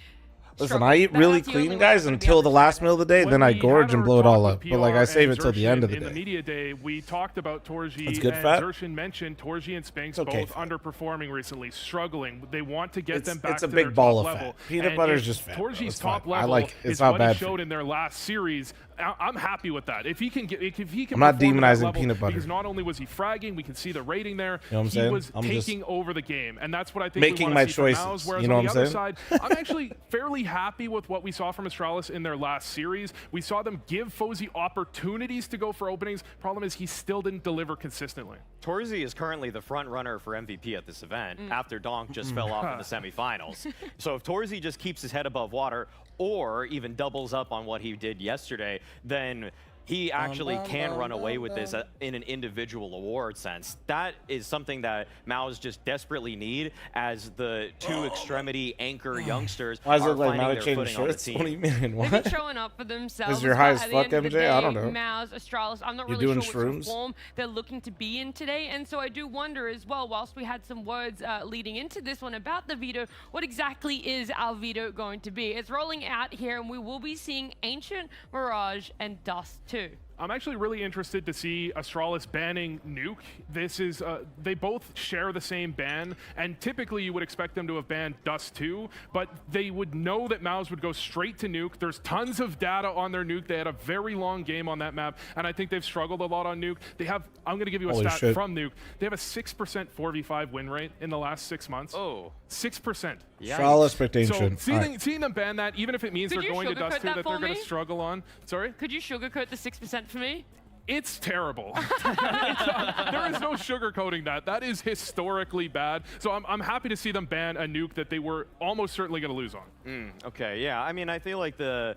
S1: listen.
S5: struggle.
S1: I eat
S5: That's
S1: really
S5: the only
S1: clean,
S5: way I'm
S1: guys,
S5: gonna be
S1: until
S5: able
S1: the
S5: to
S1: last meal of the day.
S7: When
S1: Then I
S7: we
S1: gorge
S7: had
S1: and
S7: our
S1: blow it all
S7: talk
S1: up.
S7: with
S1: But like I
S7: PR
S1: save
S7: and
S1: it till the end of the
S7: Zershin in
S1: day.
S7: media day, we talked about Torji
S1: That's good
S7: and
S1: fat.
S7: Zershin mentioned Torji and Spinks
S1: okay,
S7: both underperforming recently, struggling. They want to get them back
S1: It's a
S7: to
S1: big
S7: their
S1: ball
S7: top
S1: of
S7: level.
S1: fat. Peanut
S7: And
S1: butter is
S7: if
S1: just fat. bro.
S7: Torji's
S1: It's
S7: top
S1: fine. I
S7: level
S1: like it's
S7: is
S1: not
S7: what he
S1: bad for
S7: showed
S1: you.
S7: in their last series. I'm happy with that. If he can get, if he can,
S1: I'm not
S7: perform at that
S1: demonizing
S7: level,
S1: peanut butter.
S7: because not only was he fragging, we can see the rating there.
S1: You know what I'm
S7: he
S1: saying?
S7: was
S1: I'm just
S7: taking over the game, and that's what I think
S1: making
S7: we
S1: my
S7: want to see
S1: choices,
S7: from Mouse. Whereas
S1: you know
S7: on the
S1: what I'm
S7: other
S1: saying?
S7: side, I'm actually fairly happy with what we saw from Astralis in their last series. We saw them give Fozy opportunities to go for openings. Problem is, he still didn't deliver consistently.
S6: Torzi is currently the front runner for MVP at this event after Donk just fell off in the semifinals. So if Torzi just keeps his head above water or even doubles up on what he did yesterday, then he actually can run away with this in an individual award sense. That is something that Mao's just desperately need as the two extremity anchor youngsters
S1: Why does it
S6: are
S1: look like
S6: finding
S1: Mao
S6: their
S1: changing
S6: footing on the
S1: shirts?
S6: team.
S1: What do you mean? What?
S5: They've been showing up for themselves.
S1: Is your high as
S5: At the
S1: fuck,
S5: end of the
S1: MJ? I
S5: day,
S1: don't know.
S5: Mouse, Astralis, I'm not
S1: You
S5: really
S1: doing
S5: sure which
S1: shrooms?
S5: form they're looking to be in today. And so I do wonder as well, whilst we had some words leading into this one about the veto, what exactly is our veto going to be? It's rolling out here, and we will be seeing Ancient, Mirage, and Dust too.
S7: I'm actually really interested to see Astralis banning Nuke. This is, they both share the same ban, and typically you would expect them to have banned Dust too, but they would know that Mouse would go straight to Nuke. There's tons of data on their Nuke. They had a very long game on that map, and I think they've struggled a lot on Nuke. They have, I'm gonna give you a
S1: Holy
S7: stat
S1: shit.
S7: from Nuke. They have a 6% 4v5 win rate in the last 6 months.
S6: Oh.
S7: 6%.
S1: Straw expectation.
S7: So
S1: All right.
S7: seeing them ban that, even if it means
S5: Could
S7: they're
S5: you
S7: going to
S5: sugarcoat
S7: Dust 2,
S5: that
S7: that
S5: for
S7: they're gonna
S5: me?
S7: struggle on. Sorry?
S5: Could you sugarcoat the 6% for me?
S7: It's terrible. There is no sugarcoating that. That is historically bad. So I'm happy to see them ban a Nuke that they were almost certainly going to lose on.
S6: Okay, yeah. I mean, I feel like the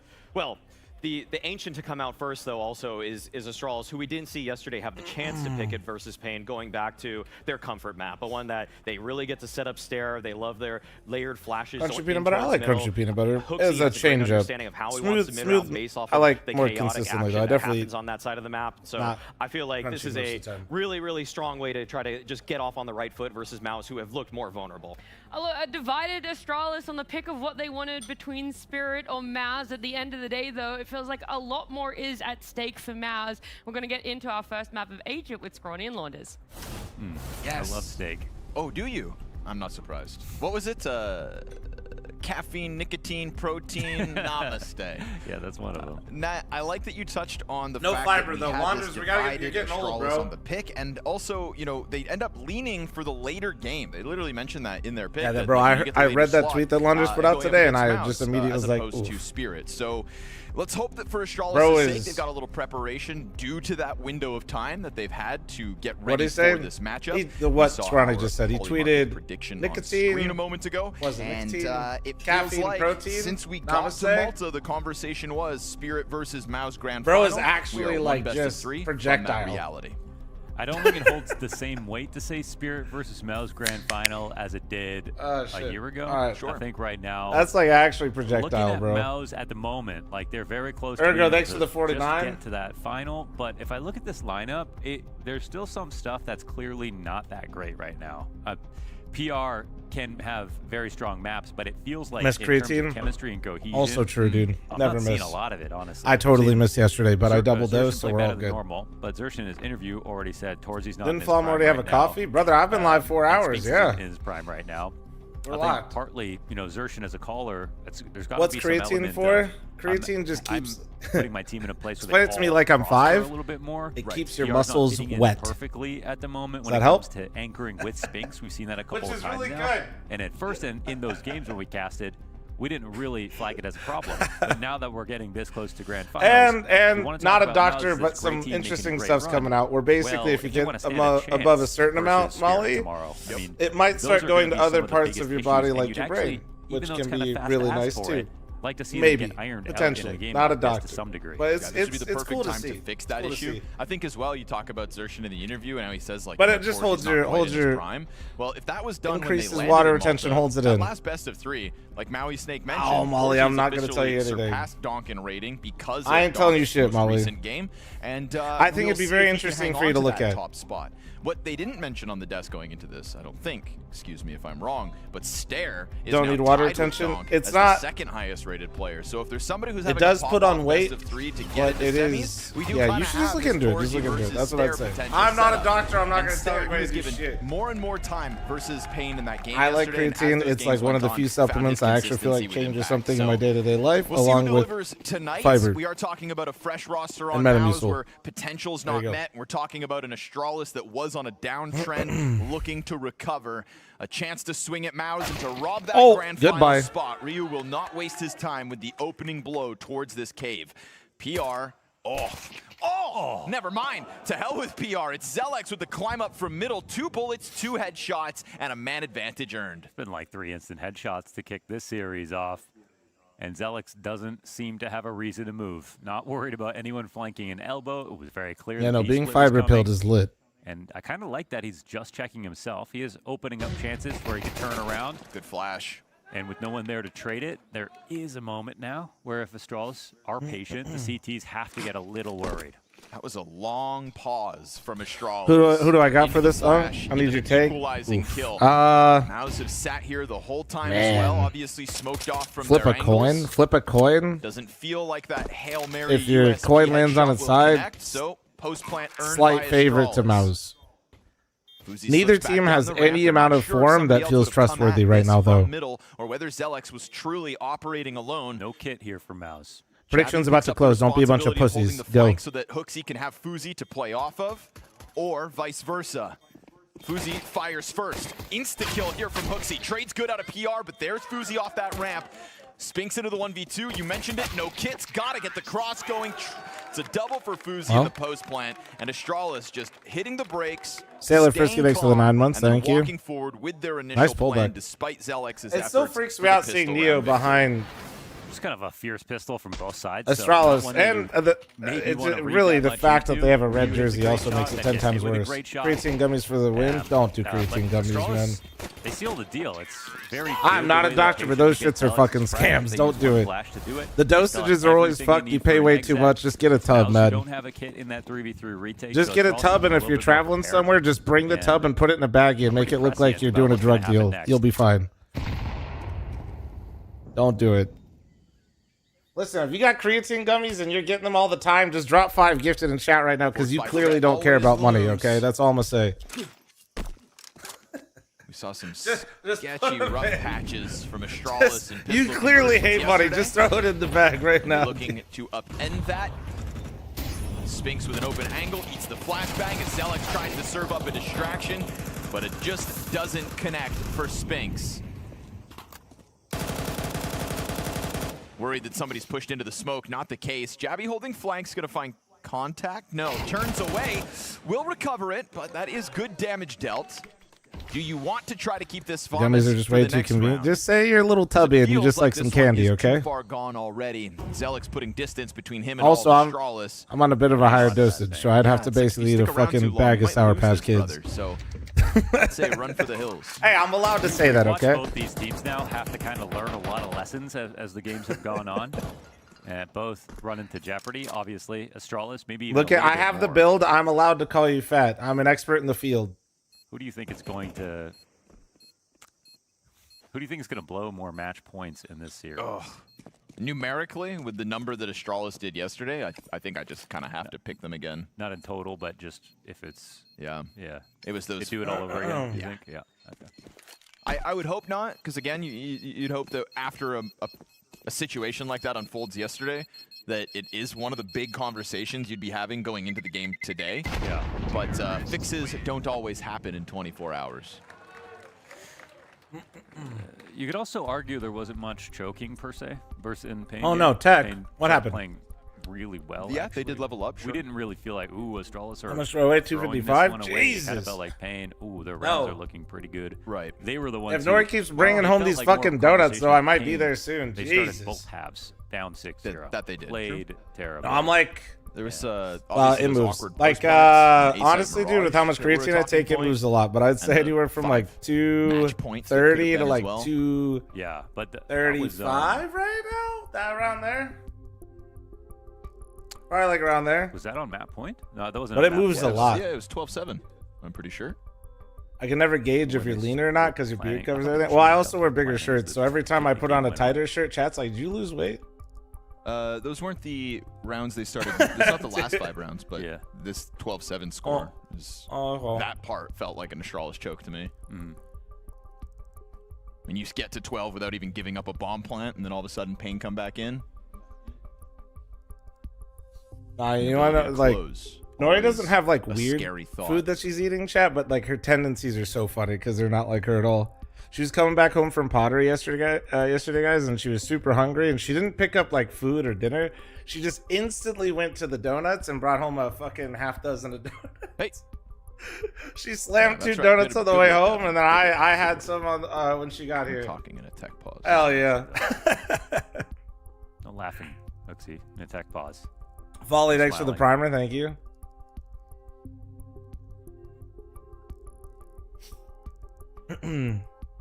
S6: The Ancient to come out first, though, also is Astralis, who we didn't see yesterday have the chance to pick it versus Pain, going back to their comfort map, but one that they really get to set up Stair. They love their layered flashes.
S1: Crunchy peanut butter. I like crunchy peanut butter. It's a change up. Smooth. I like more consistently though. I definitely
S6: happens on that side of the map. So I feel like this is a really strong way to try to just get off on the right foot versus MOUZ, who have looked more vulnerable.
S5: A divided Astralis on the pick of what they wanted between Spirit or MOUZ. At the end of the day, though, it feels like a lot more is at stake for MOUZ. We're going to get into our first map of Egypt with Scrawny and Launders.
S15: Yes.
S22: I love steak.
S15: Oh, do you? I'm not surprised. What was it? Caffeine, nicotine, protein, namaste.
S22: Yeah, that's one of them.
S15: Nah, I like that you touched on the
S1: no
S15: fact
S1: fiber
S15: that
S1: though. Launders, we gotta get, you're getting old, bro.
S15: On the pick, and also, you know, they end up leaning for the later game. They literally mentioned that in their pick.
S1: Yeah, bro. I read that tweet that Launders put out today, and I just immediately was like,
S15: opposed to Spirit. So let's hope that for Astralis' sake, they've got a little preparation due to that window of time that they've had to get ready for this matchup.
S1: What Scrawny just said. He tweeted nicotine
S15: a moment ago, and it feels like
S1: protein,
S15: since we got to Malta, the conversation was Spirit versus MOUZ Grand
S1: Bro
S15: Final.
S1: is actually like just projectile
S15: reality.
S22: I don't think it holds the same weight to say Spirit versus MOUZ Grand Final as it did a year ago.
S1: Right.
S22: I think right now
S1: that's like actually projectile,
S22: looking at
S1: bro.
S22: MOUZ at the moment, like they're very close
S1: Ergo,
S22: to
S1: thanks for the 49.
S22: Get to that final. But if I look at this lineup, there's still some stuff that's clearly not that great right now. PR can have very strong maps, but it feels like in terms of chemistry and cohesion.
S1: Also true, dude.
S22: I'm
S1: Never
S22: not
S1: missed.
S22: seeing a lot of it, honestly.
S1: I totally missed yesterday, but I double dosed, so
S22: played
S1: we're
S22: better
S1: all
S22: than
S1: good.
S22: normal, but Xerxon in his interview already said Torzy's not.
S1: Didn't fl0m already have a coffee, brother? I've been live 4 hours. Yeah.
S22: In his prime right now.
S1: We're
S22: I
S1: locked.
S22: think partly, you know, Xerxon as a caller, there's got
S1: What's
S22: to be some
S1: creatine
S22: element
S1: for?
S22: of,
S1: Creatine just keeps
S22: putting my team in a place where
S1: explain it to me like I'm 5.
S22: a little bit more.
S1: It keeps your
S22: PR's
S1: muscles
S22: not hitting
S1: wet.
S22: it perfectly at the moment
S1: Does
S22: when
S1: that
S22: it
S1: help?
S22: comes to anchoring with Spinks. We've seen that a couple
S1: Which
S22: of
S1: is
S22: times
S1: really
S22: now.
S1: good.
S22: And at first, in those games when we casted, we didn't really flag it as a problem. But now that we're getting this close to grand finals,
S1: and
S22: not
S1: not a
S22: about
S1: doctor,
S22: MOUZ,
S1: but
S22: this
S1: some
S22: great team
S1: interesting
S22: making a
S1: stuff's
S22: great
S1: coming
S22: run.
S1: out. Where basically,
S22: Well,
S1: if you
S22: you
S1: get
S22: wanna stand a chance
S1: above a certain amount,
S22: versus Spirit
S1: Molly,
S22: tomorrow. I mean,
S1: it might
S22: those
S1: start
S22: are
S1: going
S22: gonna
S1: to
S22: be some
S1: other
S22: of the
S1: parts
S22: biggest
S1: of your
S22: issues,
S1: body,
S22: and
S1: like
S22: you'd
S1: your
S22: actually,
S1: brain, which
S22: even though it's
S1: can
S22: kinda
S1: be
S22: fast
S1: really
S22: to ask
S1: nice
S22: for
S1: too.
S22: it, like to see
S1: Maybe,
S22: them get ironed
S1: potentially,
S22: out in a game
S1: not a
S22: like this
S1: doctor,
S22: to some degree.
S1: but
S15: This would be the perfect
S1: cool
S15: time
S1: to see.
S15: to fix that issue. I think as well. You talk about Xerxon in the interview and how he says like,
S1: But
S15: you
S1: it
S15: know,
S1: just
S15: Torzy's
S1: holds
S15: not quite in his
S1: your
S15: prime. Well, if that was done
S1: increases
S15: when they
S1: water
S15: landed in
S1: retention,
S15: Malta,
S1: holds it
S15: that
S1: in.
S15: last best of 3, like Maui Snake mentioned.
S1: Oh, Molly, I'm
S15: Torzy's
S1: not gonna tell you
S15: officially
S1: anything.
S15: surpassed Donk in rating because
S1: I
S15: of
S1: ain't telling you
S15: Donk's
S1: shit,
S15: most
S1: Molly.
S15: recent game, and
S1: I think
S15: we'll
S1: it'd be
S15: see
S1: very
S15: if he can
S1: interesting
S15: hang
S1: for you
S15: on
S1: to look
S15: that
S1: at.
S15: top spot. What they didn't mention on the desk going into this, I don't think, excuse me if I'm wrong, but Stair is
S1: Don't
S15: now
S1: need water
S15: tied with
S1: retention.
S15: Donk
S1: It's
S15: as
S1: not-
S15: the second highest rated player. So if there's somebody who's
S1: It
S15: having
S1: does
S15: a
S1: put on
S15: pop-off
S1: weight,
S15: best of 3 to
S1: but
S15: get
S1: it
S15: into
S1: is.
S15: semis, we do
S1: Yeah,
S15: kinda
S1: you should just
S15: have
S1: look
S15: this
S1: into it. Just
S15: Torzy
S1: look into it.
S15: versus
S1: That's what I'd
S15: Stair
S1: say.
S15: potential
S1: I'm not a
S15: setup.
S1: doctor. I'm not
S15: And
S1: gonna tell
S15: Stair
S1: anybody
S15: was
S1: to do
S15: given
S1: shit.
S15: more and more time versus Pain in that game
S1: I like
S15: yesterday, and as
S1: creatine.
S15: those
S1: It's like
S15: games
S1: one of the
S15: went
S1: few
S15: on, found
S1: supplements
S15: his
S1: I actually feel like
S15: consistency with
S1: changes
S15: impact.
S1: something in
S15: So
S1: my day-to-day life,
S15: we'll see
S1: along
S15: who
S1: with
S15: delivers tonight.
S1: fiber.
S15: We are talking about a fresh roster
S1: And
S15: on
S1: Metamucil.
S15: MOUZ where potential's
S1: There
S15: not
S1: you go.
S15: met. We're talking about an Astralis that was on a downtrend, looking to recover. A chance to swing at MOUZ and to rob that grand
S1: goodbye.
S15: final spot. Ryu will not waste his time with the opening blow towards this cave. PR, never mind. To hell with PR. It's Zelex with the climb up from middle. 2 bullets, 2 headshots, and a man advantage earned.
S22: It's been like 3 instant headshots to kick this series off. And Zelex doesn't seem to have a reason to move. Not worried about anyone flanking an elbow. It was very clear.
S1: Yeah,
S22: that
S1: no,
S22: he
S1: being
S22: split was
S1: fiber pilled
S22: coming.
S1: is lit.
S22: And I kind of like that he's just checking himself. He is opening up chances where he can turn around.
S15: Good flash.
S22: And with no one there to trade it, there is a moment now where if Astralis are patient, the CTs have to get a little worried.
S15: That was a long pause from Astralis.
S1: Who do I got
S15: Into
S1: for
S15: the
S1: this?
S15: flash,
S1: I need
S15: into
S1: your
S15: the
S1: take.
S15: equalizing
S1: Oof.
S15: kill.
S1: Uh,
S15: MOUZ have sat here the whole time
S1: man.
S15: as well. Obviously smoked off from
S1: Flip
S15: their
S1: a coin.
S15: angles.
S1: Flip a coin.
S15: Doesn't feel like that Hail Mary
S1: If your
S15: USB
S1: coin lands on
S15: headshot
S1: its
S15: will
S1: side,
S15: connect, so post plant earned
S1: Slight
S15: by
S1: favorite to
S15: Astralis.
S1: MOUZ.
S15: Fuzi
S1: Neither
S15: slips back
S1: team
S15: down
S1: has
S15: the ramp.
S1: any
S15: They're
S1: amount
S15: not
S1: of
S15: sure if
S1: form
S15: somebody
S1: that
S15: else
S1: feels
S15: would have come
S1: trustworthy
S15: at
S1: right
S15: this
S1: now,
S15: from
S1: though.
S15: Middle, or whether Zelex was truly operating alone.
S22: No kit here for MOUZ.
S1: Predictions about to close. Don't be a bunch of pussies. Go.
S15: So that Hooksy can have Fuzi to play off of, or vice versa. Fuzi fires first. Insta-kill here from Hooksy. Trades good out of PR, but there's Fuzi off that ramp. Spinks into the 1v2. You mentioned it. No kits. Got to get the cross going. It's a double for Fuzi in the post plant. And Astralis just hitting the brakes.
S1: Sailor Frisky, thanks for the 9 months.
S15: And then
S1: Thank you.
S15: walking forward with their initial
S1: Nice
S15: plan
S1: pullback.
S15: despite Zelex's
S1: It still
S15: efforts
S1: freaks
S15: for
S1: me
S15: the
S1: out seeing
S15: pistol
S1: Neo
S15: round
S1: behind
S22: Just kind of a fierce pistol from both sides.
S1: Astralis,
S22: so
S1: and it's really the fact that they have a red jersey also makes it 10 times worse. Creatine gummies for the win. Don't do creatine gummies, man.
S22: They seal the deal. It's very.
S1: I'm not a doctor, but those shits are fucking scams. Don't do it. The dosages are always fucked. You pay way too much. Just get a tub, man.
S22: Don't have a kit in that 3v3 retake.
S1: Just get a tub, and if you're traveling somewhere, just bring the tub and put it in a baggie and make it look like you're doing a drug deal. You'll be fine. Don't do it. Listen, if you got creatine gummies and you're getting them all the time, just drop 5 gifted in chat right now because you clearly don't care about money, okay? That's all I'm going to say.
S15: We saw some sketchy rough patches from Astralis and
S1: you clearly hate money. Just throw it in the bag right now.
S15: Looking to upend that. Spinks with an open angle, eats the flashbang as Zelix tries to serve up a distraction, but it just doesn't connect for Spinks. Worried that somebody's pushed into the smoke, not the case. Jabby holding flanks, gonna find contact. No, turns away, will recover it, but that is good damage dealt. Do you want to try to keep this fun?
S1: Gummies are just way too convenient. Just say you're a little tubby and you just like some candy, okay?
S15: Too far gone already. Zelix putting distance between him and
S1: also,
S15: Astralis.
S1: I'm on a bit of a higher dosage, so I'd have to basically eat a fucking bag of Sour Patch Kids.
S15: So I'd say run for the hills.
S1: Hey, I'm allowed to say that, okay?
S22: Both these teams now have to kind of learn a lot of lessons as the games have gone on. And both run into jeopardy, obviously. Astralis, maybe even
S1: Look, I have the build. I'm allowed to call you fat. I'm an expert in the field.
S22: Who do you think is going to... Who do you think is going to blow more match points in this series?
S15: Numerically, with the number that Astralis did yesterday, I think I just kind of have to pick them again.
S22: Not in total, but just if it's...
S15: Yeah.
S22: Yeah.
S15: It was those...
S22: They do it all over again, you think? Yeah. Okay.
S15: I would hope not, because again, you'd hope that after a situation like that unfolds yesterday, that it is one of the big conversations you'd be having going into the game today.
S22: Yeah.
S15: But fixes don't always happen in 24 hours.
S22: You could also argue there wasn't much choking per se versus in Pain.
S1: Oh no, Tech. What happened?
S22: Playing really well.
S15: Yeah,
S22: actually.
S15: they did level up. Sure.
S22: We didn't really feel like Astralis or
S1: how much throw away? 255. Jesus.
S22: Kind of felt like Pain. Their rounds are looking pretty good.
S15: Right.
S22: They were the ones.
S1: If Nori keeps bringing home these fucking donuts, though, I might be there soon.
S22: They
S1: Jesus.
S22: started both halves down 6-0.
S15: That they did.
S22: Played terrible.
S1: I'm like.
S15: There was
S1: it moves. Like honestly, dude, with how much creatine I take, it moves a lot. But I'd say anywhere from like 230 to like 2.
S22: Yeah, but
S1: 35 right now. That around there. Probably like around there.
S22: Was that on map point? No, that wasn't.
S1: But it moves a lot.
S15: Yeah, it was 12-7. I'm pretty sure.
S1: I can never gauge if you're leaner or not because your beard covers everything. Well, I also wear bigger shirts, so every time I put on a tighter shirt, chat's like, "Did you lose weight?"
S15: Those weren't the rounds they started. It's not the last 5 rounds, but this 12-7 score. That part felt like an Astralis choke to me. When you get to 12 without even giving up a bomb plant, and then all of a sudden Pain come back in.
S1: You know what? Like, Nori doesn't have like weird food that she's eating, chat, but like her tendencies are so funny because they're not like her at all. She was coming back home from pottery yesterday, guys, and she was super hungry, and she didn't pick up like food or dinner. She just instantly went to the donuts and brought home a fucking half dozen of donuts.
S15: Hey.
S1: She slammed 2 donuts on the way home, and then I had some on when she got here.
S15: Talking in a tech pause.
S1: Hell yeah.
S22: No laughing, Oopsie, in a tech pause.
S1: Volley, thanks for the primer, thank you.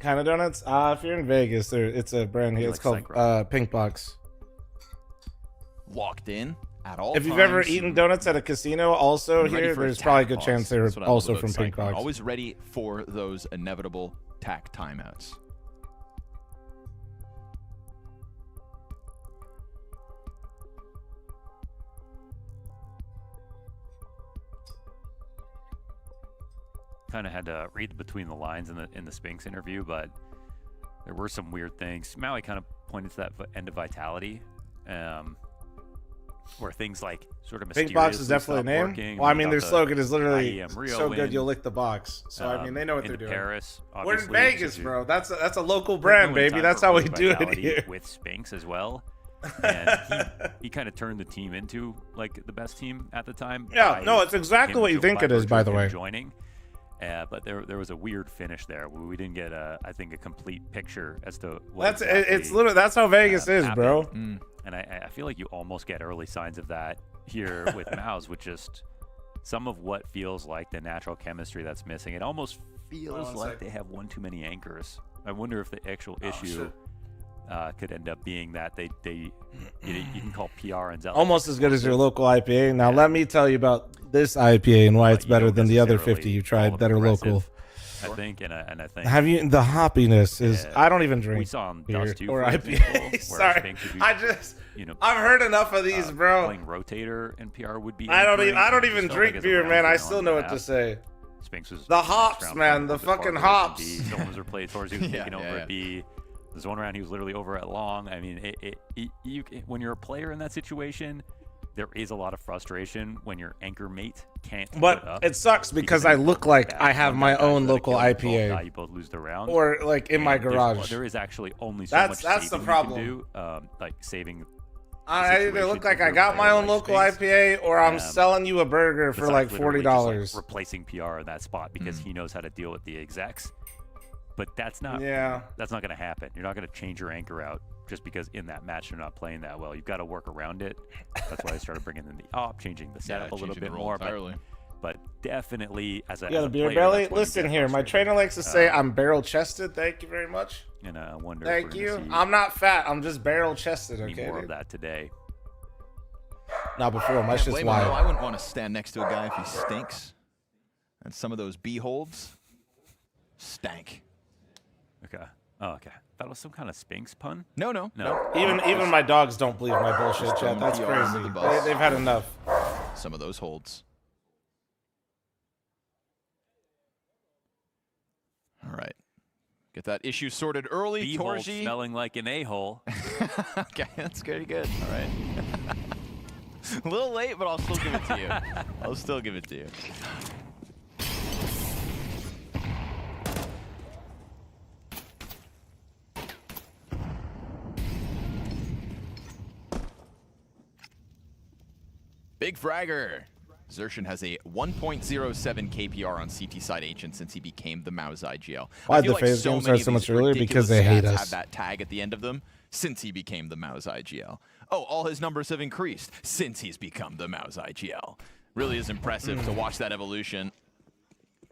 S1: Kind of donuts? If you're in Vegas, it's a brand here. It's called Pink Box.
S15: Locked in at all
S1: If you've ever eaten donuts at a casino, also here, there's probably a good chance they were also from Pink Box.
S15: Always ready for those inevitable tack timeouts.
S22: Kind of had to read between the lines in the Spinks interview, but there were some weird things. Maui kind of pointed to that end of Vitality, where things like sort of mysteriously
S1: Pink Box is definitely a name.
S22: Working.
S1: Well, I mean, their slogan is literally
S22: Rio
S1: so good you'll lick the box. So I mean, they know what they're doing.
S22: Paris,
S1: we're in Vegas, bro. That's a local brand, baby. That's how we do it here.
S22: With Spinks as well. And he kind of turned the team into like the best team at the time.
S1: Yeah, no, it's exactly what you think it is, by the way.
S22: Joining. But there was a weird finish there where we didn't get I think a complete picture as to what
S1: it's literally that's how Vegas is,
S22: happened.
S1: bro.
S22: And I feel like you almost get early signs of that here with Mouse, with just some of what feels like the natural chemistry that's missing. It almost feels like they have one too many anchors. I wonder if the actual issue could end up being that you can call PR and Zelda
S1: Almost as good as your local IPA. Now let me tell you about this IPA and why it's better than the other 50 you tried that are local.
S22: I think, and I think.
S1: Have you the hoppiness is? I don't even drink
S22: We saw him
S1: beer
S22: Dust 2
S1: or
S22: for
S1: IPA.
S22: example,
S1: Sorry, I just I've heard enough of these, bro.
S22: Playing Rotator and PR would be.
S1: I don't even drink beer, man. I still know what to say.
S22: Spinks was
S1: the hops, man. The fucking hops.
S22: Someone was replaced towards you, taking over at B. There's one round he was literally over at long. I mean, when you're a player in that situation, there is a lot of frustration when your anchor mate can't.
S1: But it sucks because I look like I have my own local IPA.
S22: You both lose the round.
S1: Or like in my garage.
S22: There is actually only so much
S1: that's the
S22: saving
S1: problem.
S22: you can do, like saving.
S1: I either look like I got my own local IPA or I'm selling you a burger for like $40.
S22: Like replacing PR in that spot because he knows how to deal with the execs. But that's not that's not going to happen. You're not going to change your anchor out just because in that match you're not playing that well. You've got to work around it. That's why I started bringing in the op, changing the setup a little bit more. But definitely as a
S1: the beer belly. Listen here, my trainer likes to say I'm barrel chested. Thank you very much.
S22: And I wonder.
S1: Thank you. I'm not fat. I'm just barrel chested. Okay.
S22: More of that today.
S1: Not before. My shit's wild.
S15: I wouldn't want to stand next to a guy if he stinks. And some of those B holds stank.
S22: Okay. Oh, okay. That was some kind of Spinks pun?
S15: No.
S1: Even my dogs don't believe my bullshit, chat. That's crazy. They've had enough.
S15: Some of those holds. All right. Get that issue sorted early.
S22: B-hole
S15: Torji
S22: smelling like an a-hole.
S15: Okay, that's pretty good. All right. A little late, but I'll still give it to you. I'll still give it to you. Big fragger. Xertion has a 1.07 KPR on CT side Ancient since he became the Mao's IGL.
S1: Why'd the phase games start so much earlier? Because they hate us.
S15: Have that tag at the end of them since he became the Mao's IGL. Oh, all his numbers have increased since he's become the Mao's IGL. Really is impressive to watch that evolution.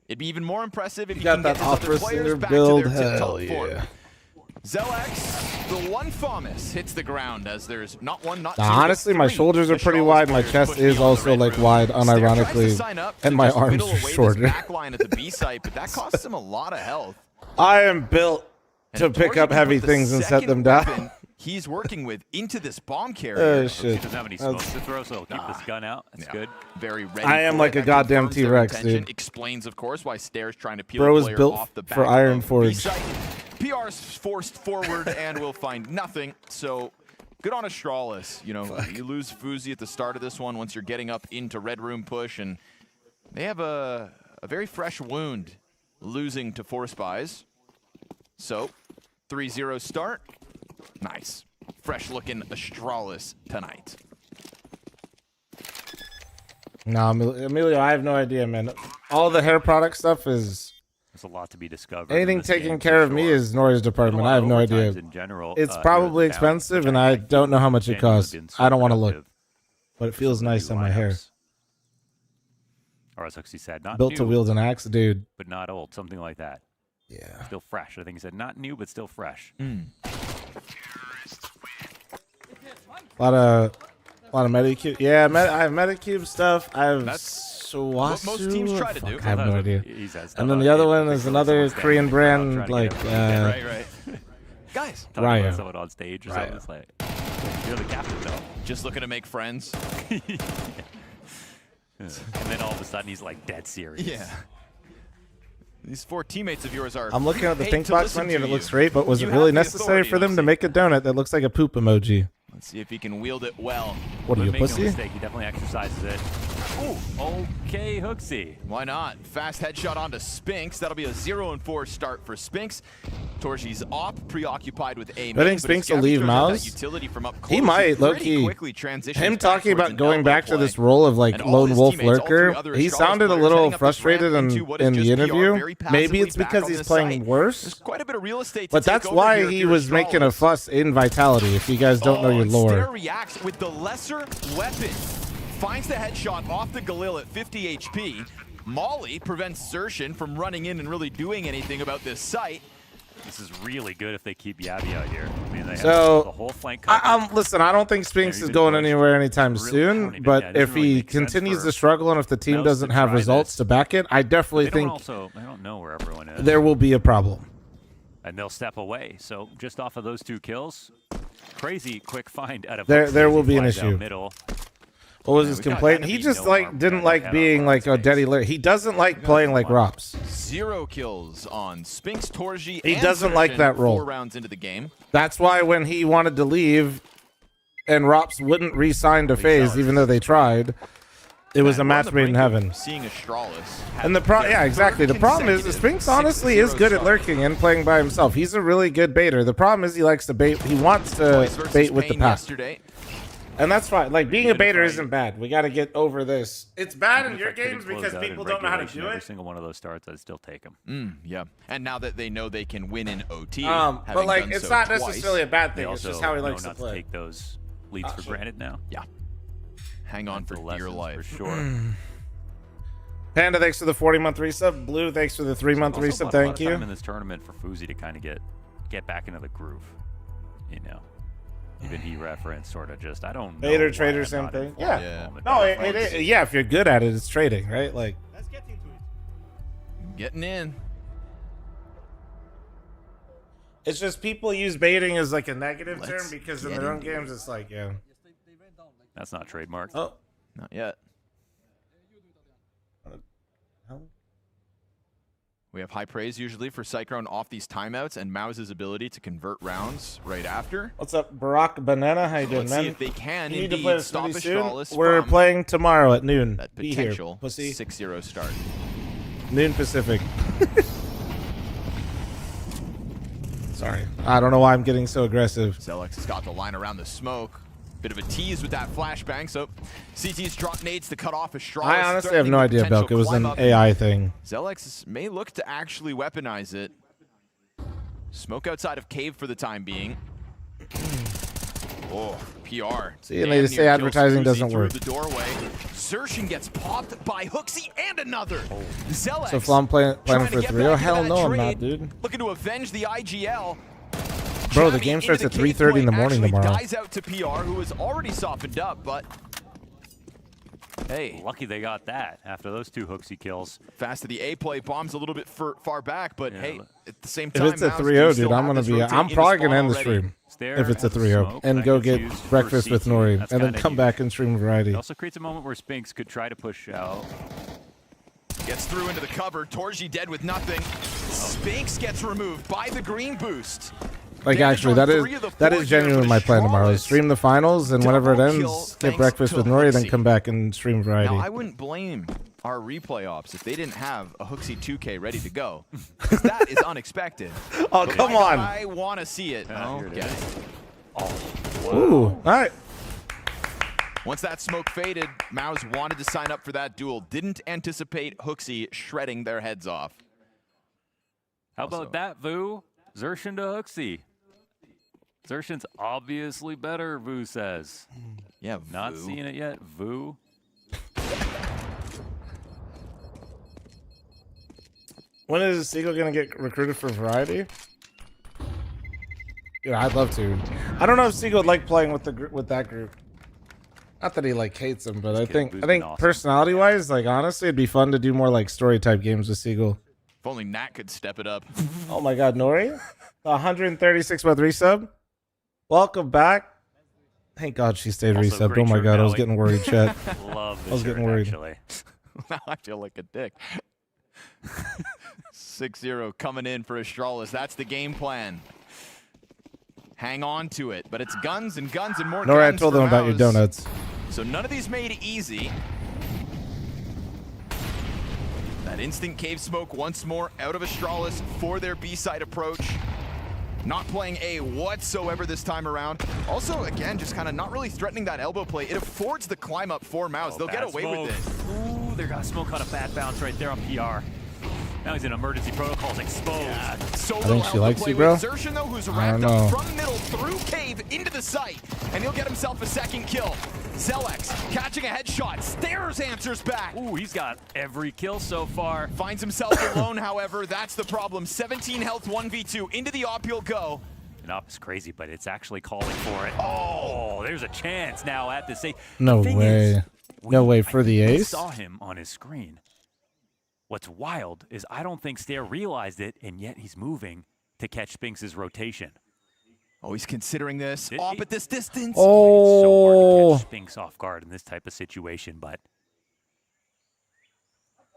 S15: It'd be even more impressive if you can get his other players back to their top form. Zelax, the one Thomas, hits the ground as there's not one, not two.
S1: Honestly, my shoulders are pretty wide. My chest is also like wide, unironically, and my arms are shorter.
S15: Backline at the B site, but that costs him a lot of health.
S1: I am built to pick up heavy things and set them down.
S15: He's working with into this bomb carrier.
S1: Oh, shit.
S22: He doesn't have any smoke to throw, so he'll keep this gun out. That's good.
S15: Very ready.
S1: I am like a goddamn T-Rex, dude.
S15: Explains, of course, why Stairs trying to peel
S1: Bro
S15: the
S1: is
S15: player
S1: built
S15: off the back
S1: for Iron Forge.
S15: PR's forced forward and will find nothing. So good on Astralis. You know, you lose fl0m at the start of this one once you're getting up into Red Room push, and they have a very fresh wound losing to 4 Spies. So 3-0 start. Nice. Fresh looking Astralis tonight.
S1: No, Emilio, I have no idea, man. All the hair product stuff is...
S22: There's a lot to be discovered.
S1: Anything taking care of me is Nori's department. I have no idea.
S22: In general,
S1: it's probably expensive, and I don't know how much it costs. I don't want to look. But it feels nice on my hair.
S22: RS60 said not
S1: built
S22: new,
S1: to wield an axe, dude.
S22: But not old, something like that.
S1: Yeah.
S22: Still fresh. I think he said not new, but still fresh.
S1: A lot of Medicube. Yeah, I have Medicube stuff. I have
S15: what most teams try to do.
S1: I have no idea. And then the other one is another Korean brand, like
S15: right. Guys,
S1: Ryo.
S22: Someone on stage or something. It's like, you're the captain, though.
S15: Just looking to make friends.
S22: And then all of a sudden he's like dead serious.
S15: Yeah. These 4 teammates of yours are.
S1: I'm looking at the Think Box menu and it looks great, but was it really necessary for them to make a donut that looks like a poop emoji?
S15: Let's see if he can wield it well.
S1: What are you,
S22: make no
S1: pussy?
S22: mistake, he definitely exercises it. Ooh, okay, Hooksy.
S15: Why not? Fast headshot onto Spinks. That'll be a 0-4 start for Spinks. Torchi's off, preoccupied with A.
S1: I think Spinks will leave Mouse. He might, low-key. Him talking about going back to this role of like lone wolf lurker, he sounded a little frustrated in the interview. Maybe it's because he's playing worse.
S15: Quite a bit of real estate.
S1: But that's why he was making a fuss in Vitality, if you guys don't know your lore.
S15: Stair reacts with the lesser weapon. Finds the headshot off the Galil at 50 HP. Molly prevents Zershin from running in and really doing anything about this site.
S22: This is really good if they keep Yabby out here. I mean, they have the whole flank.
S1: Listen, I don't think Spinks is going anywhere anytime soon, but if he continues to struggle and if the team doesn't have results to back it, I definitely think
S22: they don't know where everyone is.
S1: There will be a problem.
S22: And they'll step away. So just off of those 2 kills, crazy quick find out of
S1: there will be an issue.
S22: Middle.
S1: What was his complaint? He just didn't like being like a Daddy Larry. He doesn't like playing like Rops.
S15: 0 kills on Spinks, Torji,
S1: He
S15: and
S1: doesn't
S15: Zershin
S1: like that role.
S15: 4 rounds into the game.
S1: That's why when he wanted to leave and Rops wouldn't re-sign to FaZe even though they tried, it was a match made in heaven.
S15: Seeing Astralis.
S1: And yeah, exactly. The problem is Spinks honestly is good at lurking and playing by himself. He's a really good baiter. The problem is he likes to bait. He wants to bait with the pack. And that's fine. Like, being a baiter isn't bad. We got to get over this. It's bad in your games because people don't know how to do it.
S22: Every single one of those starts, I'd still take them.
S15: Yeah. And now that they know they can win in OT,
S1: but like, it's not necessarily a bad thing. It's just how he likes to
S22: not
S1: play.
S22: To take those leads for granted now.
S15: Yeah. Hang on for dear life.
S22: For sure.
S1: Panda, thanks for the 40-month resub. Blue, thanks for the 3-month resub. Thank you.
S22: Time in this tournament for Fuzi to kind of get back into the groove, you know. Even he referenced sort of just, I don't know.
S1: Baiter, trader, same thing. Yeah. No, yeah, if you're good at it, it's trading, right? Like,
S15: let's get into it. Getting in.
S1: It's just people use baiting as like a negative term because in their own games, it's like, yeah.
S22: That's not trademarked.
S1: Oh,
S15: not yet. We have high praise usually for Cyclone off these timeouts and Mau's ability to convert rounds right after.
S1: What's up, Barack Banana? How you doing,
S15: Let's
S1: man?
S15: see if they can
S1: you need to
S15: indeed
S1: play this
S15: stop
S1: soon. We're playing tomorrow at noon.
S15: That
S1: Be here,
S15: potential
S1: pussy.
S15: 6-0 start.
S1: Noon Pacific. Sorry. I don't know why I'm getting so aggressive.
S15: Zelex has got the line around the smoke. Bit of a tease with that flashbang, so CT's drop nades to cut off Astralis.
S1: I honestly have no idea, Belk. It was an AI thing.
S15: Zelex may look to actually weaponize it. Smoke outside of cave for the time being. Oh, PR.
S1: See, and they just say advertising doesn't work.
S15: The doorway. Zershin gets popped by Hooksy and another. Zelex.
S1: So fl0m playing for 3-0? Hell no, I'm not, dude.
S15: Looking to avenge the IGL.
S1: Bro, the game starts at 3:30 in the morning tomorrow.
S15: Dies out to PR, who is already softened up, but hey,
S22: lucky they got that after those 2 Hooksy kills.
S15: Fast to the A play, bombs a little bit far back, but hey, at the same time,
S1: if it's a 3-0, dude, I'm probably gonna end the stream if it's a 3-0 and go get breakfast with Nori and then come back and stream Variety.
S22: It also creates a moment where Spinks could try to push out.
S15: Gets through into the cover. Torji dead with nothing. Spinks gets removed by the green boost.
S1: Like, actually, that is genuinely my plan tomorrow. Is stream the finals, and whenever it ends, get breakfast with Nori, then come back and stream Variety.
S15: Now, I wouldn't blame our replay ops if they didn't have a Hooksy 2K ready to go. That is unexpected.
S1: Oh, come on.
S15: I want to see it. Okay.
S1: Ooh, all right.
S15: Once that smoke faded, Maus wanted to sign up for that duel. Didn't anticipate Hooksy shredding their heads off.
S22: How about that, Vu? Zershin to Hooksy. Zershin's obviously better, Vu says.
S15: Yeah,
S22: Not seeing it yet, Vu.
S1: When is Seagull going to get recruited for Variety? Yeah, I'd love to. I don't know if Seagull would like playing with that group. Not that he like hates him, but I think awesome. Personality-wise, like honestly, it'd be fun to do more like story-type games with Seagull.
S15: If only Nat could step it up.
S1: Oh my God, Nori, 136-month resub. Welcome back. Thank God she stayed resubbed. Oh my God, I was getting worried, chat.
S22: Love
S1: I was getting worried.
S15: Now I feel like a dick. 6-0 coming in for Astralis. That's the game plan. Hang on to it, but it's guns and guns and more.
S1: Nori, I
S15: guns
S1: told them about your donuts.
S15: So none of these made easy. That instant cave smoke once more out of Astralis for their B-side approach. Not playing A whatsoever this time around. Also, again, just kind of not really threatening that elbow play. It affords the climb up for Mouse. They'll get away with it.
S22: Ooh, they got smoke on a bad bounce right there on PR. Now he's in emergency protocols exposed.
S1: I think she likes you, bro.
S15: Xerxin, though, who's
S1: I don't
S15: wrapped up
S1: know.
S15: from middle through cave into the site, and he'll get himself a second kill. Zelex catching a headshot. Stairs answers back.
S22: Ooh, he's got every kill so far.
S15: Finds himself alone, however. That's the problem. 17 health, 1v2. Into the op he'll go.
S22: And op is crazy, but it's actually calling for it. Oh, there's a chance now at the safe.
S1: No way. No way for the
S22: I
S1: ace.
S22: saw him on his screen. What's wild is I don't think Stair realized it, and yet he's moving to catch Spinks' rotation.
S15: Oh, he's considering this. Op at this distance.
S22: It's so hard to catch Spinks off guard in this type of situation, but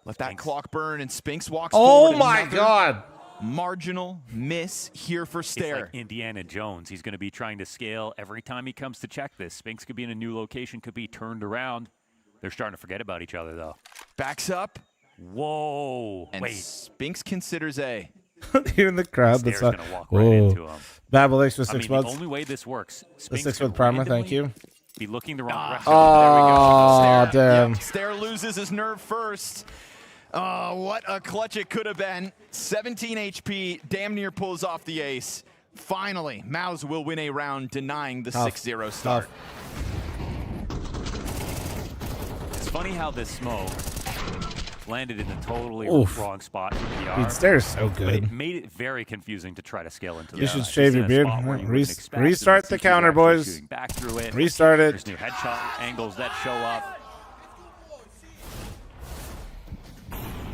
S15: let that clock burn, and Spinks walks
S1: Oh
S15: forward.
S1: my
S15: Another
S1: God.
S15: Marginal miss here for Stair.
S22: It's like Indiana Jones. He's going to be trying to scale every time he comes to check this. Spinks could be in a new location, could be turned around. They're starting to forget about each other, though.
S15: Backs up.
S22: Whoa.
S15: And
S22: Wait.
S15: Spinks considers A.
S1: Here in the crowd.
S22: Stair's
S1: That's
S22: gonna walk right into him.
S1: Babelix for 6
S22: I mean,
S1: months.
S22: the only way this works,
S1: The
S22: Spinks
S1: 6 month
S22: could
S1: primer, thank
S22: randomly
S1: you.
S22: Be looking the wrong direction.
S1: Oh, damn.
S15: Stair loses his nerve first. Oh, what a clutch it could have been. 17 HP, damn near pulls off the ace. Finally, Mouse will win a round, denying the 6-0 start.
S22: It's funny how this smoke landed in the totally
S1: Oof.
S22: wrong spot for PR.
S1: Dude, Stair's so
S22: But
S1: good.
S22: it made it very confusing to try to scale into
S1: You
S22: the
S1: should
S22: side.
S1: shave
S22: He's
S1: your
S22: in a
S1: beard.
S22: spot where you wouldn't expect, and
S1: Restart the
S22: he's
S1: counter,
S22: actually
S1: boys.
S22: shooting back through it.
S1: Restart it.
S22: There's new headshot angles that show up.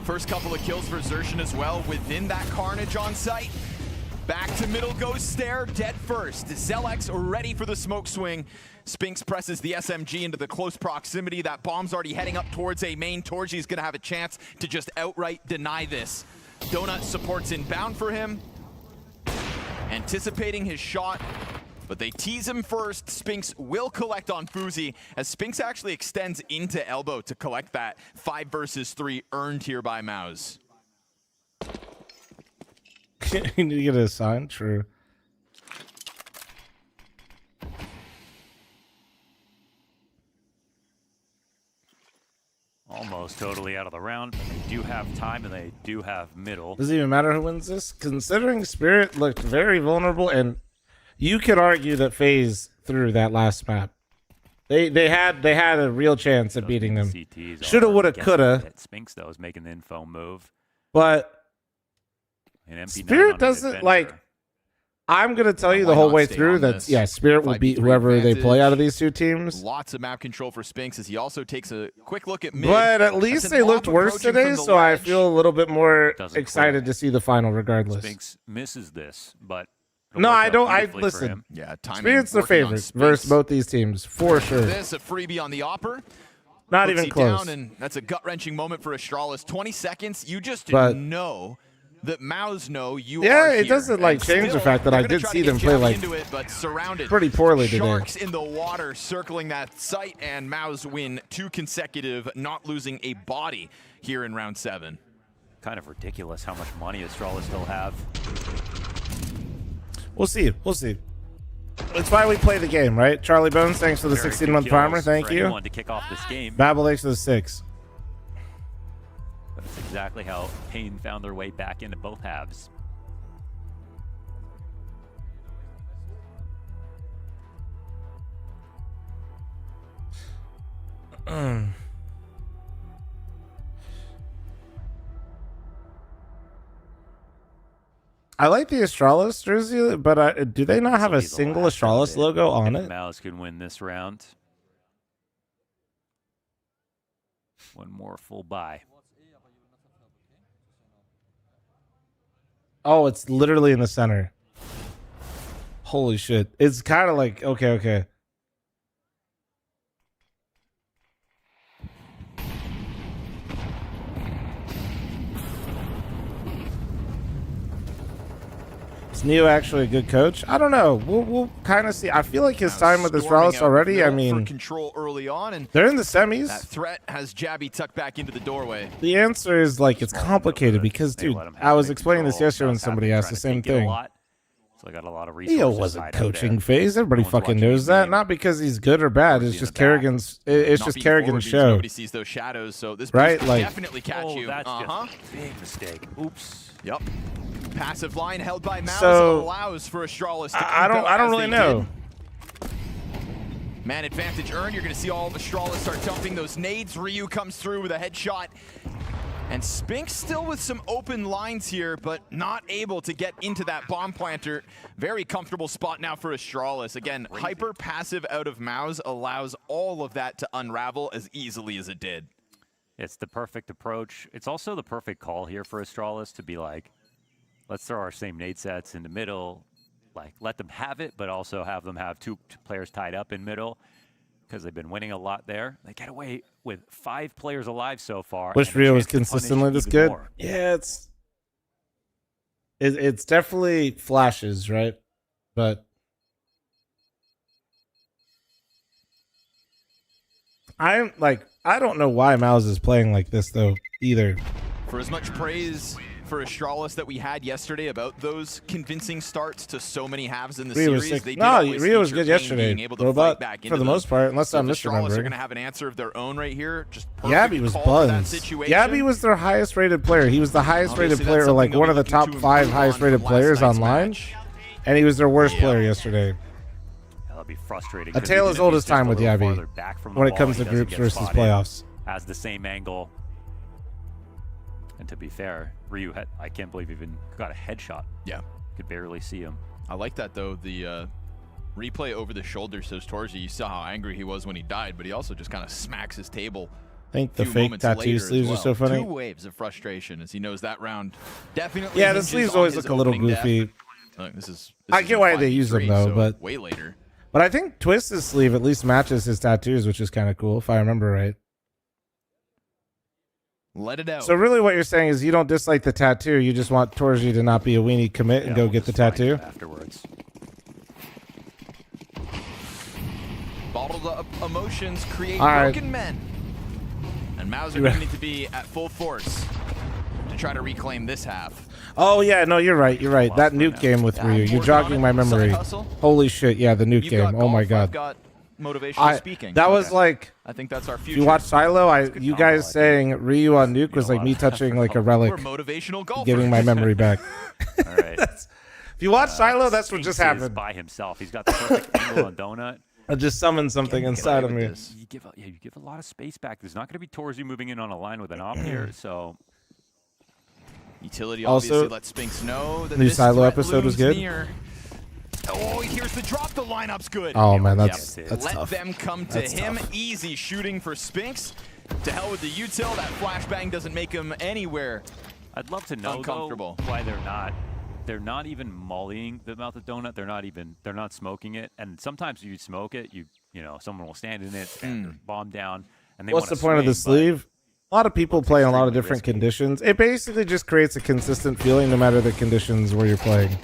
S15: First couple of kills for Xerxin as well within that carnage on site. Back to middle goes Stair, dead first. Zelex ready for the smoke swing. Spinks presses the SMG into the close proximity. That bomb's already heading up towards A main. Torgy's gonna have a chance to just outright deny this. Donut supports inbound for him. Anticipating his shot, but they tease him first. Spinks will collect on fl0m as Spinks actually extends into elbow to collect that 5 versus 3 earned here by Mouse.
S1: You need to get a sign? True.
S22: Almost totally out of the round. They do have time, and they do have middle.
S1: Does it even matter who wins this? Considering Spirit looked very vulnerable, and you could argue that FaZe threw that last map. They had a real chance at beating them. Shoulda, woulda, coulda.
S22: Spinks though is making the info move.
S1: But
S22: An MP9
S1: Spirit
S22: on
S1: doesn't
S22: adventure.
S1: like. I'm gonna tell you the
S15: Why
S1: whole
S15: not
S1: way
S15: stay
S1: through
S15: on
S1: that
S15: this?
S1: yeah, Spirit will beat
S15: 5v3
S1: whoever they play
S15: advantage.
S1: out of these two teams.
S15: Lots of map control for Spinks as he also takes a quick look at mid.
S1: But at
S15: That's
S1: least
S15: an
S1: they looked
S15: op
S1: worse
S15: approaching
S1: today,
S15: from the
S1: so I
S15: ledge.
S1: feel a little bit more
S22: Doesn't
S1: excited to see the final, regardless.
S22: Spinks misses this, but it'll
S1: No,
S22: work
S1: I
S22: out
S1: don't. I
S22: beautifully for
S1: listen.
S22: him.
S15: Yeah, timing
S1: Spirit's the
S15: working on
S1: favorite
S15: Spinks.
S1: versus both these teams for sure.
S15: This a freebie on the opper.
S1: Not
S15: Puts
S1: even
S15: he
S1: close.
S15: Down, and that's a gut-wrenching moment for Astralis. 20 seconds. You just
S1: But-
S15: know that Mouse know you
S1: Yeah,
S15: are
S1: it
S15: here.
S1: doesn't like
S15: And
S1: change the
S15: still,
S1: fact that I
S15: they're gonna
S1: did
S15: try
S1: see
S15: to get
S1: them play
S15: Javi
S1: like
S15: into it, but surrounded.
S1: pretty poorly today.
S15: Sharks in the water circling that site, and Mouse win 2 consecutive, not losing a body here in round 7.
S22: Kind of ridiculous how much money Astralis still have.
S1: We'll see. We'll see. That's why we play the game, right? Charlie Bones, thanks for the
S22: Very
S1: 16-month
S22: good
S1: farmer.
S22: kills
S1: Thank
S22: for
S1: you.
S22: anyone to kick off this game.
S1: Babelix for the 6.
S22: That's exactly how Pain found their way back into both halves.
S1: I like the Astralis jersey, but do they not have a single Astralis logo on it?
S22: Mouse can win this round. One more full buy.
S1: Oh, it's literally in the center. Holy shit. It's kind of like, okay. Is Neo actually a good coach? I don't know. We'll kind of see. I feel like his time with Astralis already. I mean,
S15: control early on, and
S1: they're in the semis.
S15: That threat has Jabby tucked back into the doorway.
S1: The answer is like it's complicated because, dude, I was explaining this yesterday when somebody asked the same thing.
S22: So I got a lot of resources.
S1: Neo wasn't coaching phase. Everybody fucking knows that. Not because he's good or bad. It's just Kerrigan's. It's just Kerrigan's show.
S15: Nobody sees those shadows, so this
S1: right?
S15: Like, definitely catch you.
S22: That's just a big mistake. Oops.
S15: Yep. Passive line held by Mouse allows for Astralis to
S1: I don't really know.
S15: Man advantage earned. You're going to see all of Astralis start dumping those nades. Ryu comes through with a headshot. And Spinks still with some open lines here, but not able to get into that bomb planter. Very comfortable spot now for Astralis. Again, hyper passive out of Mouse allows all of that to unravel as easily as it did.
S22: It's the perfect approach. It's also the perfect call here for Astralis to be like, let's throw our same nade sets in the middle, like let them have it, but also have them have two players tied up in middle. Because they've been winning a lot there. They get away with 5 players alive so far.
S1: Wish Rio was consistently this good. Yeah, it's definitely flashes, right? But I don't know why Mouse is playing like this though either.
S15: For as much praise for Astralis that we had yesterday about those convincing starts to so many halves in the series.
S1: Rio was good yesterday, Robot, for the most part, unless I'm misremembering.
S15: They're going to have an answer of their own right here. Just
S1: Yabby was buns. Yabby was their highest rated player. He was the highest rated player, or like one of the top 5 highest rated players online, and he was their worst player yesterday.
S22: That'll be frustrating.
S1: A tale as old as time with Yabby when it comes to groups versus playoffs.
S22: Has the same angle. And to be fair, Ryu I can't believe even got a headshot.
S15: Yeah.
S22: Could barely see him.
S15: I like that, though. The replay over the shoulder shows towards you. You saw how angry he was when he died, but he also just kind of smacks his table.
S1: I think the fake tattoo sleeves are so funny.
S15: 2 waves of frustration as he knows that round definitely.
S1: Yeah, the sleeves always look a little goofy.
S15: Look,
S1: I get why they use them, though, but
S15: way later.
S1: But I think Twist's sleeve at least matches his tattoos, which is kind of cool, if I remember right.
S15: Let it out.
S1: So really what you're saying is you don't dislike the tattoo, you just want Torji to not be a weenie commit and go get the tattoo?
S22: Afterwards.
S15: Bottled up emotions create broken men. And Mauser going to need to be at full force to try to reclaim this half.
S1: Oh yeah, no, you're right. You're right. That nuke game with Ryu, you're jogging my memory. Holy shit, yeah, the nuke game. Oh my god.
S15: I've got motivational speaking.
S1: That was like,
S15: I think that's our future.
S1: If you watch Silo, you guys saying Ryu on nuke was like me touching like a relic, giving my memory back.
S22: All right.
S1: If you watch Silo, that's what just happened.
S22: By himself, he's got the perfect angle on Donut.
S1: I just summoned something inside of me.
S22: You give a lot of space back. There's not going to be Torzu moving in on a line with an op here, so.
S15: Utility obviously lets Spinks know that
S1: new
S15: this
S1: Silo episode was good.
S15: Near. Oh, here's the drop. The lineup's good.
S1: Oh man, that's
S15: Let
S1: tough.
S15: them come to him. Easy shooting for Spinks. To hell with the util. That flashbang doesn't make him anywhere.
S22: I'd love to know though, why they're not even mollying the mouth of Donut. They're not smoking it. And sometimes you smoke it, you know, someone will stand in it and bomb down. And they
S1: What's the point of the sleeve? A lot of people play in a lot of different conditions. It basically just creates a consistent feeling no matter the conditions where you're playing.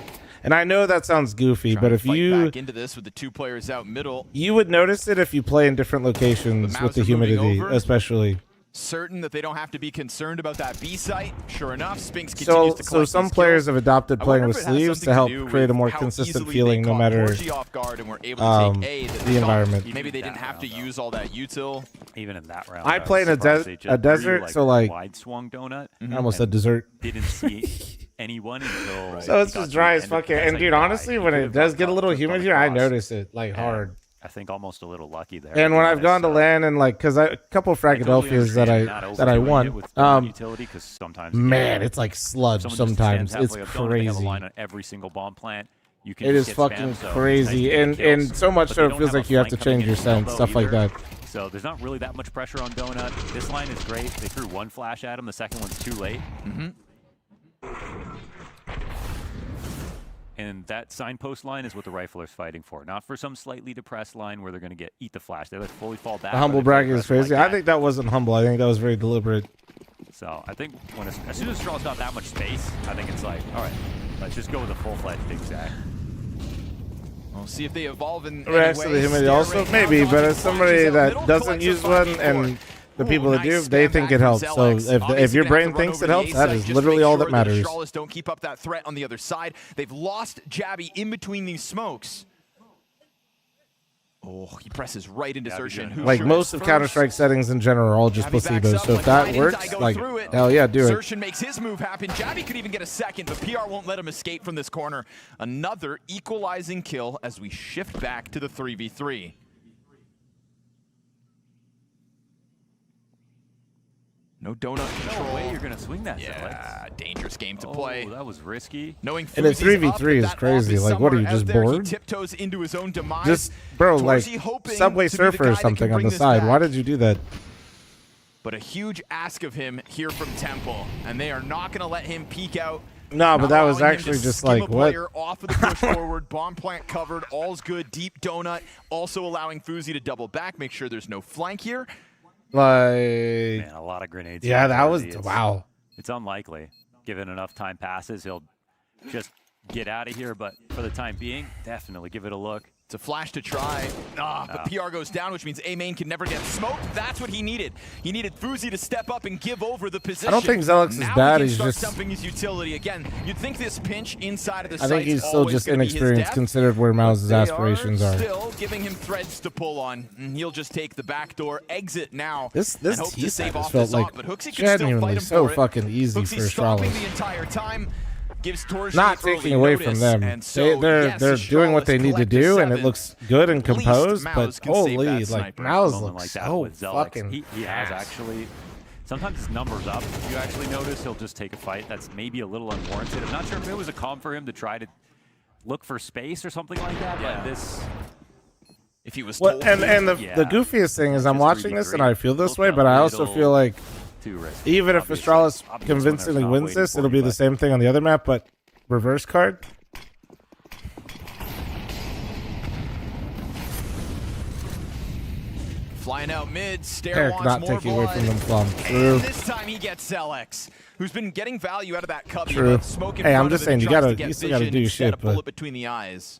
S1: And I know that sounds goofy, but if you
S15: back into this with the 2 players out middle,
S1: you would notice it if you play in different locations with the humidity, especially.
S15: Certain that they don't have to be concerned about that B site. Sure enough, Spinks continues to collect
S1: so some players have adopted playing with sleeves to help create a more consistent feeling no matter the environment.
S15: Maybe they didn't have to use all that util.
S22: Even in that round.
S1: I play in a desert, so like
S22: wide swung Donut.
S1: I almost said dessert.
S22: Didn't see anyone until.
S1: So it's just dry as fuck here. And dude, honestly, when it does get a little humid here, I notice it like hard.
S22: I think almost a little lucky there.
S1: And when I've gone to LAN and like, cause a couple of Fragadelphias that I won, man, it's like sludge sometimes. It's crazy.
S22: Every single bomb plant. You can
S1: it is fucking crazy, and so much so it feels like you have to change your sense, stuff like that.
S22: So there's not really that much pressure on Donut. This line is great. They threw 1 flash at him. The second one's too late. And that signpost line is what the rifler's fighting for, not for some slightly depressed line where they're going to eat the flash. They fully fall back.
S1: The humble bragging is crazy. I think that wasn't humble. I think that was very deliberate.
S22: So I think as soon as Straw's got that much space, I think it's like, all right, Let's just go with a full-fledged exact.
S15: We'll see if they evolve in
S1: Reacts to the humidity also, maybe, but as somebody that doesn't use one and the people that do, they think it helps. So if your brain thinks it helps, that is literally all that matters.
S15: Astralis don't keep up that threat on the other side. They've lost Jabby in between these smokes. Oh, he presses right into Sershin.
S1: Like most of Counter-Strike settings in general are all just placebos. So if that works, like, hell yeah, do it.
S15: Sershin makes his move happen. Jabby could even get a second, but PR won't let him escape from this corner. Another equalizing kill as we shift back to the 3v3. No donut control.
S22: No way you're gonna swing that.
S15: Yeah, dangerous game to play.
S22: That was risky.
S15: Knowing
S1: and a 3v3 is crazy. Like, what are you, just bored?
S15: Tiptoes into his own demise.
S1: Just, bro, like Subway Surfer or something on the side. Why did you do that?
S15: But a huge ask of him here from Temple, and they are not gonna let him peek out.
S1: No, but that was actually just like, what?
S15: Off of the push forward, bomb plant covered, all's good, deep donut, also allowing fl0m to double back, make sure there's no flank here.
S1: Like,
S22: man, a lot of grenades.
S1: Yeah, that was wow.
S22: It's unlikely. Given enough time passes, he'll just get out of here. But for the time being, definitely give it a look.
S15: It's a flash to try. But PR goes down, which means A main can never get smoked. That's what he needed. He needed fl0m to step up and give over the position.
S1: I don't think Zelix is bad. He's just
S15: dumping his utility again. You'd think this pinch inside of the
S1: I think he's still just inexperienced, considered where Mouse's aspirations are.
S15: Still giving him threads to pull on, and he'll just take the back door exit now.
S1: This
S15: T
S1: side just felt like genuinely so fucking easy for Astralis.
S15: The entire time. Gives
S1: not taking away from them. They're doing what they need to do, and it looks good and composed. But holy, like Mouse looks so fucking.
S22: He has actually. Sometimes his numbers up. If you actually notice, he'll just take a fight that's maybe a little unwarranted. I'm not sure if it was a calm for him to try to look for space or something like that. But this.
S15: If he was
S1: told and the goofiest thing is I'm watching this and I feel this way, but I also feel like even if Astralis convincingly wins this, it'll be the same thing on the other map, but reverse card.
S15: Flying out mid, Stair
S1: Eric
S15: wants
S1: not
S15: more
S1: taking away
S15: blood.
S1: from them Flom.
S15: And this time he gets Zelix, who's been getting value out of that cubby.
S1: True.
S15: Smoke in
S1: Hey, I'm
S15: front
S1: just
S15: of him,
S1: saying you
S15: tries to
S1: gotta,
S15: get
S1: you still gotta
S15: vision
S1: do your
S15: instead
S1: shit,
S15: of bullet
S1: but
S15: between the eyes.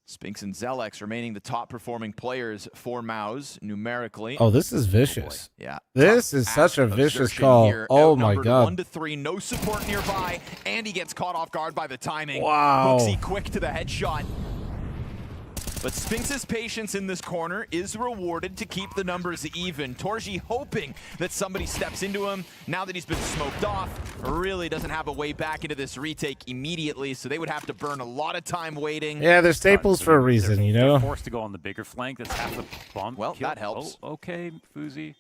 S15: Spinks and Zelix remaining the top performing players for Mouse numerically.
S1: oh, this is vicious.
S15: Yeah,
S1: this is such a vicious call. Oh my god.
S15: 1 to 3, no support nearby, and he gets caught off guard by the timing.
S1: Wow.
S15: Hooksy quick to the headshot. But Spinks' patience in this corner is rewarded to keep the numbers even. Torji hoping that somebody steps into him. Now that he's been smoked off, really doesn't have a way back into this retake immediately, so they would have to burn a lot of time waiting.
S1: Yeah, they're staples for a reason, you know?
S22: They're forced to go on the bigger flank. That's half the bomb.
S15: Well, that helps.
S22: Oh, okay, fl0m.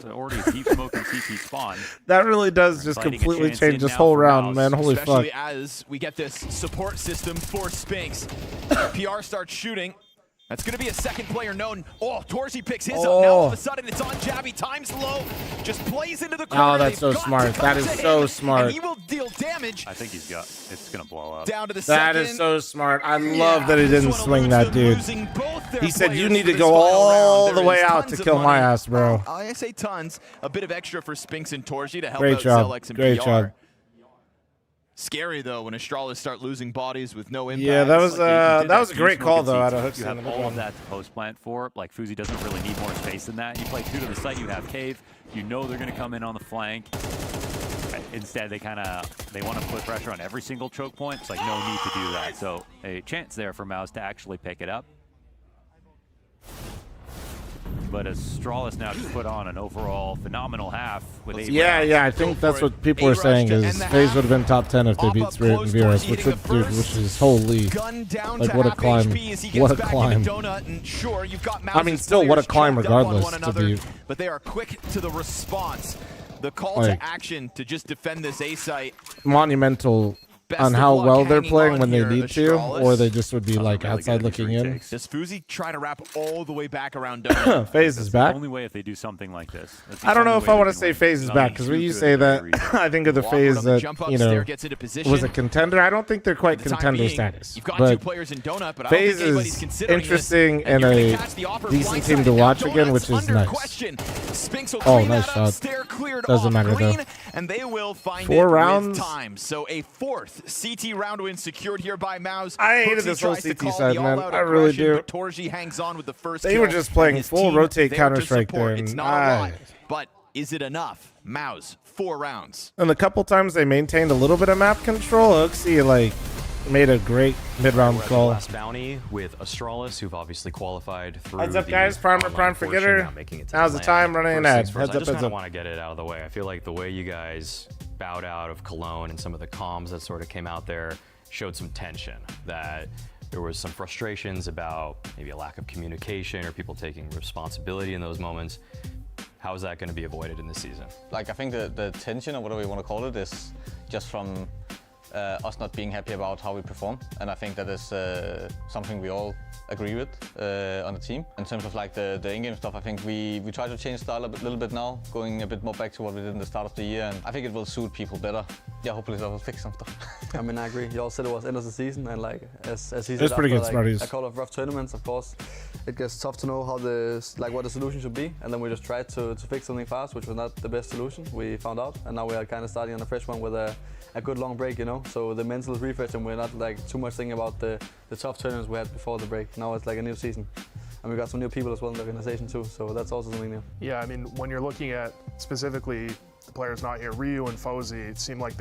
S22: Already a deep smoke and CT spawn.
S1: That really does just completely change this whole round, man. Holy
S15: Especially
S1: fuck.
S15: as we get this support system for Spinks. PR starts shooting. That's going to be a second player known. Oh, Torji picks his up. Now all of a sudden it's on Jabby. Time's low. Just plays into the corner.
S1: Oh, that's so smart. That is so smart.
S15: And he will deal damage.
S22: I think he's got. It's going to blow up.
S15: Down to the
S1: That
S15: second.
S1: is so smart. I love that he didn't swing that dude. He said, you need to go all the way out to kill my ass, bro.
S15: I say tons. A bit of extra for Spinks and Torji to help
S1: Great
S15: out
S1: job.
S15: Zelix and
S1: Great
S15: PR.
S1: job.
S15: Scary though when Astralis start losing bodies with no impact.
S1: Yeah, that was a great call though out of Hooks.
S22: You have all of that to post plant for. Like fl0m doesn't really need more space than that. You play 2 to the site, you have cave. You know they're going to come in on the flank. Instead, they want to put pressure on every single choke point. It's like no need to do that. So a chance there for Mouse to actually pick it up. But Astralis now just put on an overall phenomenal half with 8 rounds.
S1: Yeah, I think that's what people are saying is FaZe would have been top 10 if they beat Spirit and VRS, which is holy. Like, what a climb. What a climb. I mean, still, what a climb regardless to be.
S15: But they are quick to the response. The call to action to just defend this A site.
S1: Monumental on how well they're playing when they need to, or they just would be like outside looking in.
S15: Does fz try to wrap all the way back around Donut?
S1: FaZe is back.
S22: Only way if they do something like this.
S1: I don't know if I want to say FaZe is back, because when you say that, I think of the FaZe that, you know, was a contender. I don't think they're quite contender status. But FaZe is interesting and a decent team to watch again, which is nice. Oh, nice shot. Doesn't matter though.
S15: And they will find
S1: 4
S15: it
S1: rounds.
S15: with time. So a 4th CT round win secured here by Mouse.
S1: I hated this whole CT side, man. I really do.
S15: But Torji hangs on with the first
S1: They
S15: kill,
S1: were just playing
S15: and his
S1: full
S15: team
S1: rotate
S15: there
S1: Counter-Strike
S15: to support.
S1: there,
S15: It's
S1: and
S15: not a lot, but is it enough? Mouse, 4 rounds.
S1: And the couple times they maintained a little bit of map control, Uxie like made a great mid-round call.
S13: Last bounty with Astralis, who've obviously qualified through.
S1: Heads up, guys. Primer, prime forgetter. Now's the time. Running an ad. Heads
S13: I
S1: up,
S13: just
S1: heads
S13: kind of
S1: up.
S13: want to get it out of the way. I feel like the way you guys bowed out of Cologne and some of the comms that sort of came out there showed some tension, that there was some frustrations about maybe a lack of communication or people taking responsibility in those moments. How is that going to be avoided in this season?
S4: Like, I think the tension, or whatever you want to call it, is just from us not being happy about how we perform, and I think that is something we all agree with on the team. In terms of like the in-game stuff, I think we try to change style a little bit now, going a bit more back to what we did in the start of the year, and I think it will suit people better. Yeah, hopefully that will fix some stuff.
S14: I mean, I agree. You all said it was end of the season, and like as he said,
S1: It's pretty good, Smarties.
S14: a couple of rough tournaments, of course, it gets tough to know how what the solution should be, and then we just tried to fix something fast, which was not the best solution. We found out, and now we are kind of starting on a fresh one with a good long break, you know. So the mental is refreshed, and we're not like too much thinking about the tough tournaments we had before the break. Now it's like a new season, and we got some new people as well in the organization too. So that's also something new.
S7: Yeah, I mean, when you're looking at specifically the players not here, Ryu and Fozy, it seemed like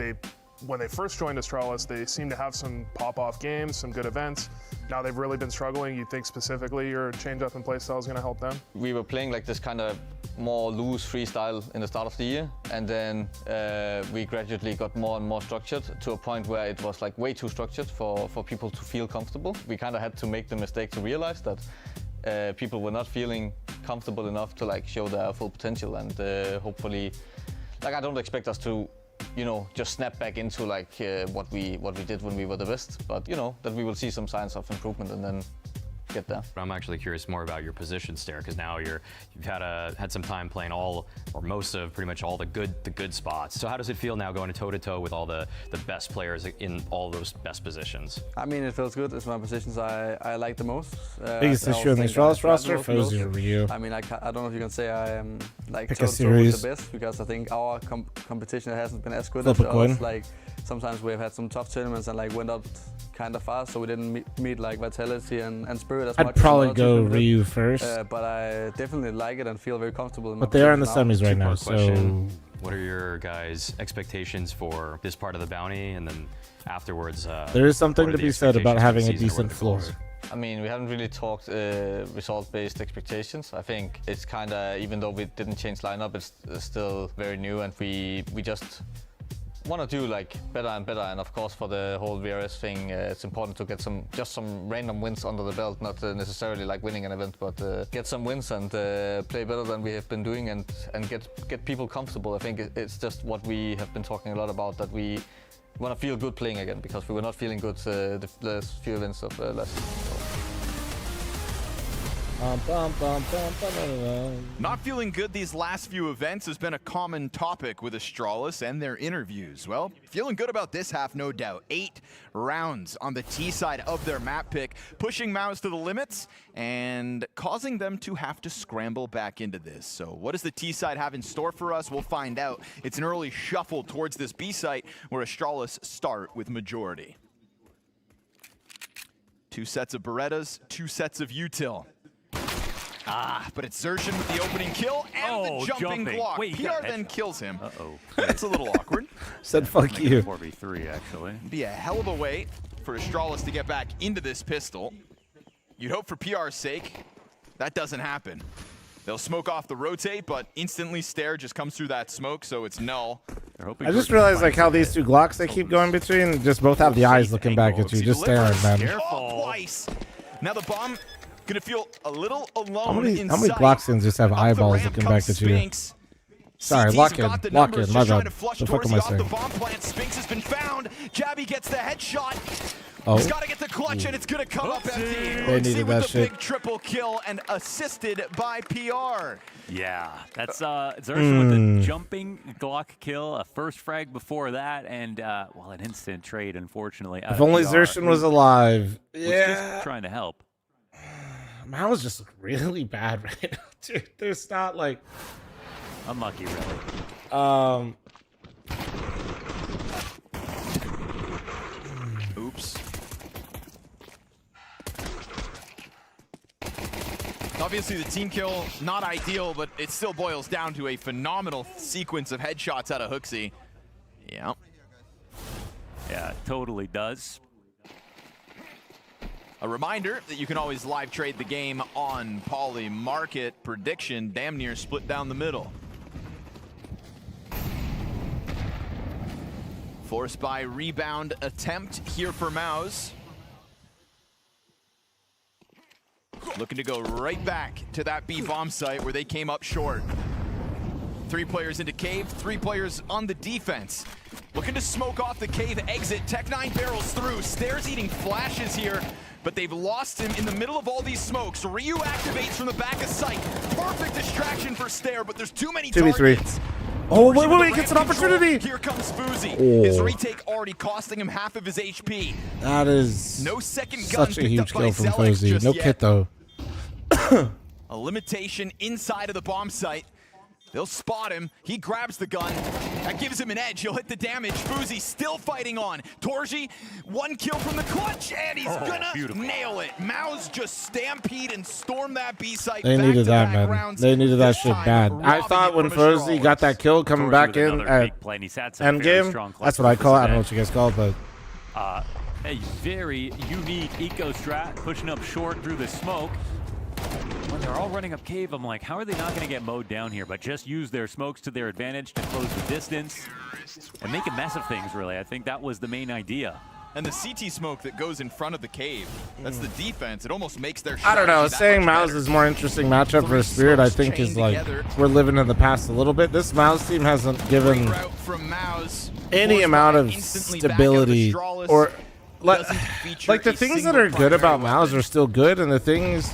S7: when they first joined Astralis, they seemed to have some pop-off games, some good events. Now they've really been struggling. You think specifically your change-up in play style is going to help them?
S4: We were playing like this kind of more loose freestyle in the start of the year, and then we gradually got more and more structured to a point where it was like way too structured for people to feel comfortable. We kind of had to make the mistake to realize that people were not feeling comfortable enough to like show their full potential, and hopefully, like, I don't expect us to, you know, just snap back into like what we did when we were the best, but you know that we will see some signs of improvement and then get there.
S13: I'm actually curious more about your position, Stair, because now you've had some time playing all or most of pretty much all the good spots. So how does it feel now going toe to toe with all the best players in all those best positions?
S14: I mean, it feels good. It's my positions I like the most.
S1: Biggest issue in the Astralis roster, Fozy or Ryu?
S14: I mean, I don't know if you can say I am like
S1: Pick a
S14: toe to toe with
S1: series.
S14: the best, because I think our competition hasn't been as good
S1: Flip
S14: as
S1: a coin.
S14: ours. Like sometimes we've had some tough tournaments and like went up kind of fast, so we didn't meet like Vitality and Spirit as much.
S1: I'd probably
S14: as
S1: go
S14: other teams did.
S1: Ryu first.
S14: But I definitely like it and feel very comfortable in my
S1: But they are in the
S14: position
S1: semis right now,
S13: Two-part question.
S1: so
S13: What are your guys' expectations for this part of the bounty, and then afterwards?
S1: there is something
S13: what
S1: to
S13: are the
S1: be said about
S13: expectations
S1: having
S13: for
S1: a
S13: the season,
S1: decent
S13: what are the
S1: floor.
S13: goals?
S4: I mean, we haven't really talked result-based expectations. I think it's kind of, even though we didn't change lineup, it's still very new, and we just want to do like better and better. And of course, for the whole VRS thing, it's important to get some random wins under the belt, not necessarily like winning an event, but get some wins and play better than we have been doing, and get people comfortable. I think it's just what we have been talking a lot about, that we want to feel good playing again, because we were not feeling good the last few events of last season.
S15: Not feeling good these last few events has been a common topic with Astralis and their interviews. Well, feeling good about this half, no doubt. 8 rounds on the T side of their map pick, pushing Mouse to the limits and causing them to have to scramble back into this. So what does the T side have in store for us? We'll find out. It's an early shuffle towards this B site where Astralis start with majority. 2 sets of Berettas, 2 sets of util. But it's Xerxin with the opening kill and the jumping block.
S22: Wait,
S15: PR then kills him.
S22: Uh-oh.
S15: That's a little awkward.
S1: Said fuck you.
S22: 4v3, actually.
S15: Be a hell of a way for Astralis to get back into this pistol. You'd hope for PR's sake that doesn't happen. They'll smoke off the rotate, but instantly Stair just comes through that smoke, so it's null.
S1: I just realized like how these 2 Glocks they keep going between just both have the eyes looking back at you, just staring, man.
S15: Oh, twice. Now the bomb gonna feel a little alone
S1: How many
S15: inside.
S1: Glock skins just have eyeballs looking back at you?
S15: Spinks.
S1: Sorry, lock in. Lock in. My bad. The fuck am I saying?
S15: The bomb plant. Spinks has been found. Jabby gets the headshot.
S1: Oh.
S15: He's got to get the clutch, and it's going to come up empty.
S1: They needed that shit.
S15: Big triple kill and assisted by PR.
S22: Yeah, that's Xerxin with a jumping Glock kill, a first frag before that, and well, an instant trade, unfortunately.
S1: If only Xerxin was alive.
S22: Yeah. Just trying to help.
S1: Mao's just really bad right now, dude. There's not like
S22: unlucky, really.
S15: Oops. Obviously, the team kill, not ideal, but it still boils down to a phenomenal sequence of headshots out of Hooksy. Yeah.
S22: Yeah, it totally does.
S15: A reminder that you can always live trade the game on Poly Market. Prediction, damn near split down the middle. Forced by rebound attempt here for Mouse. Looking to go right back to that B bomb site where they came up short. 3 players into cave, 3 players on the defense. Looking to smoke off the cave exit. Tech9 barrels through. Stairs eating flashes here, but they've lost him in the middle of all these smokes. Ryu activates from the back of sight. Perfect distraction for Stair, but there's too many
S1: 2v3.
S15: targets.
S1: Oh, wait, he gets an opportunity.
S15: Here comes Foozy.
S1: Oh.
S15: His retake already costing him half of his HP.
S1: That is
S15: no second gun
S1: such a huge kill from Foozy. No kit, though.
S15: A limitation inside of the bomb site. They'll spot him. He grabs the gun. That gives him an edge. He'll hit the damage. Foozy still fighting on. Torji, 1 kill from the clutch, and he's gonna nail it. Mao's just stampede and storm that B site.
S1: They needed that, man. They needed that shit bad. I thought when Foozy got that kill coming back in at endgame, that's what I call it. I don't know what you guys call it, but
S22: a very unique eco strat, pushing up short through the smoke. When they're all running up cave, I'm like, how are they not going to get mowed down here? But just use their smokes to their advantage to close the distance and make a mess of things, really. I think that was the main idea.
S15: And the CT smoke that goes in front of the cave, that's the defense. It almost makes their
S1: I don't know. Saying Mouse is more interesting matchup for Spirit, I think, is like we're living in the past a little bit. This Mouse team hasn't given any amount of stability or like the things that are good about Mouse are still good, and the things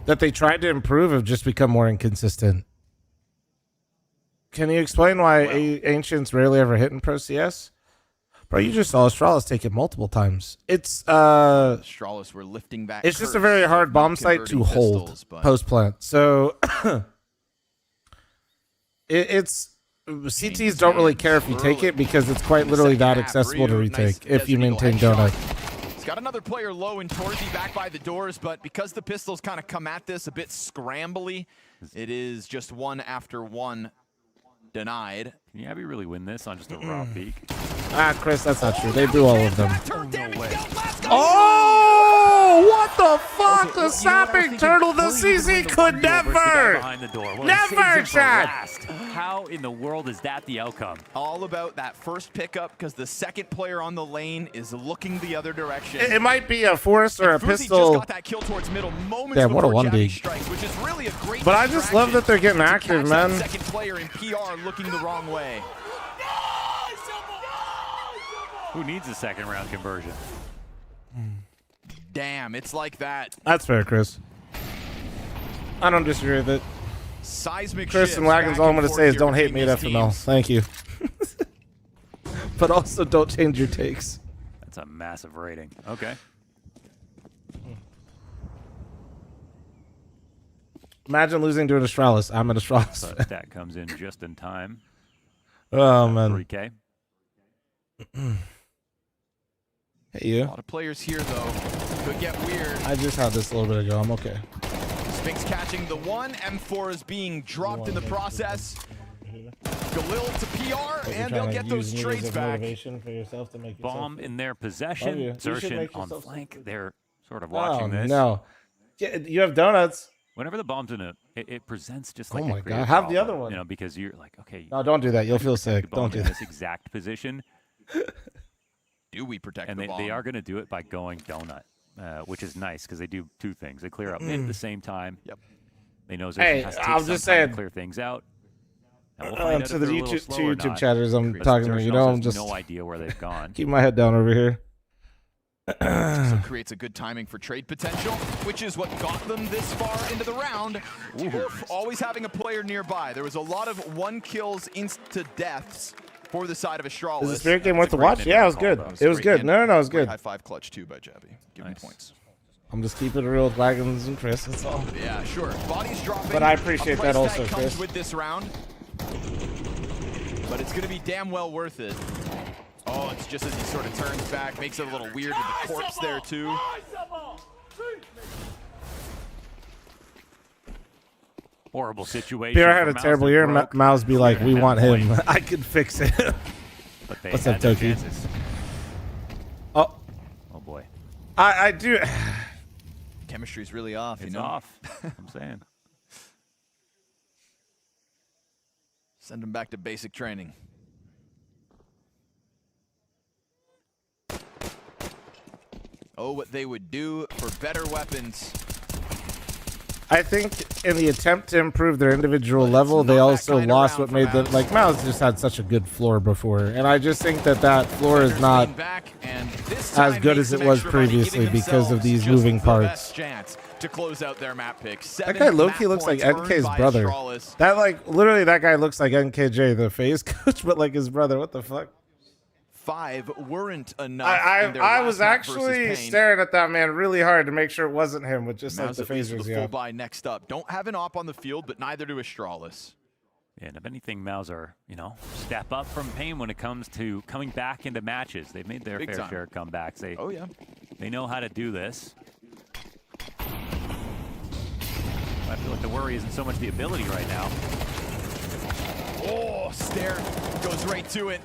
S1: that they tried to improve have just become more inconsistent. Can you explain why Ancients rarely ever hit in Pro CS? Bro, you just saw Astralis take it multiple times. It's
S15: Astralis were lifting back.
S1: It's just a very hard bomb site to hold post plant. So it's CTs don't really care if you take it because it's quite literally that accessible to retake if you maintain donut.
S15: Got another player low in Torji back by the doors, but because the pistols kind of come at this a bit scrambly, it is just 1 after 1 denied.
S22: Can Yabby really win this on just a raw peek?
S1: Ah, Chris, that's not true. They blew all of them.
S22: No way.
S1: Oh, what the fuck? The sapping turtle, the CZ could never. Never, Chad.
S22: How in the world is that the outcome?
S15: All about that first pickup because the second player on the lane is looking the other direction.
S1: It might be a force or a pistol.
S15: Just got that kill towards middle moments
S1: damn, what a 1D.
S15: Strikes, which is really a great
S1: but I just love that they're getting active, man.
S15: Second player in PR looking the wrong way.
S22: Who needs a second round conversion?
S15: Damn, it's like that.
S1: That's fair, Chris. I don't disagree with it.
S15: Seismic
S1: Chris and Wagons, all I'm going to say is don't hate me at FML. Thank you. But also don't change your takes.
S22: That's a massive rating. Okay.
S1: Imagine losing to an Astralis. I'm an Astralis.
S22: So that comes in just in time.
S1: Oh, man.
S22: 3K.
S1: Hey, you.
S15: A lot of players here, though. Could get weird.
S1: I just had this a little bit ago. I'm okay.
S15: Spinks catching the 1. M4 is being dropped in the process. Galil to PR, and they'll get those trades back.
S1: For yourself to make
S22: bomb in their possession. Xerxin on flank. They're sort of watching
S1: oh,
S22: this.
S1: No. You have donuts.
S22: Whenever the bomb's in it presents just like
S1: oh my
S22: a
S1: god, have the other one.
S22: You know, because you're like, okay.
S1: No, don't do that. You'll feel sick. Don't do that.
S22: This exact position.
S15: Do we protect
S22: and
S15: the bomb?
S22: They are going to do it by going donut, which is nice because they do 2 things. They clear up mid at the same time.
S15: Yep.
S22: They know
S1: hey,
S22: has to
S1: I'll
S22: take
S1: just
S22: some time
S1: say
S22: to clear things out. Now we'll find out
S1: To
S22: if
S1: the
S22: they're a little
S1: YouTube,
S22: slow
S1: two
S22: or
S1: YouTube
S22: not.
S1: chatters I'm
S22: But
S1: talking to,
S22: Xertion
S1: you know,
S22: also
S1: I'm
S22: has
S1: just
S22: no idea where they've gone.
S1: keep my head down over here.
S15: So creates a good timing for trade potential, which is what got them this far into the round. Oof, always having a player nearby. There was a lot of 1-kills insta-deaths for the side of Astralis.
S1: Is the Spirit game worth the watch? Yeah, it was good. It was good. No, it was good.
S15: High five clutch too by Jabby. Give me points.
S1: I'm just keeping it real with Wagons and Chris. That's all.
S15: Yeah, sure. Bodies dropping.
S1: But I appreciate that also,
S15: comes
S1: Chris.
S15: with this round. But it's going to be damn well worth it. Oh, it's just as he sort of turns back, makes it a little weird with the corpse there too.
S22: Horrible situation.
S1: Pierre had
S22: for
S1: a
S22: Mouse
S1: terrible
S22: that
S1: year.
S22: broke.
S1: Mouse be like, we
S22: At
S1: want
S22: that
S1: him.
S22: point.
S1: I could fix it.
S22: But they
S1: What's
S22: had
S1: up,
S22: their
S1: Toki?
S22: chances.
S1: Oh.
S22: Oh boy.
S1: I do.
S15: Chemistry's really off,
S22: It's
S15: you know?
S22: off. I'm saying.
S15: Send him back to basic training. Oh, what they would do for better weapons.
S1: I think in the attempt to improve their individual level, they also lost what made them, like, Mouse just had such a good floor before. And I just think that that floor is not as good as it was previously because of these moving parts.
S15: To close out their map pick.
S1: That guy Loki looks like NK's brother. That, like, literally that guy looks like NKJ, the phase coach, but like his brother. What the fuck?
S15: 5 weren't enough.
S1: I was actually staring at that man really hard to make sure it wasn't him with just like the phasers.
S15: The full buy next up. Don't have an op on the field, but neither do Astralis.
S22: Yeah, and if anything, Mouse are, you know, step up from pain when it comes to coming back into matches. They've made their fair share of comebacks. They know how to do this. I feel like the worry isn't so much the ability right now.
S15: Oh, Stare goes right to it.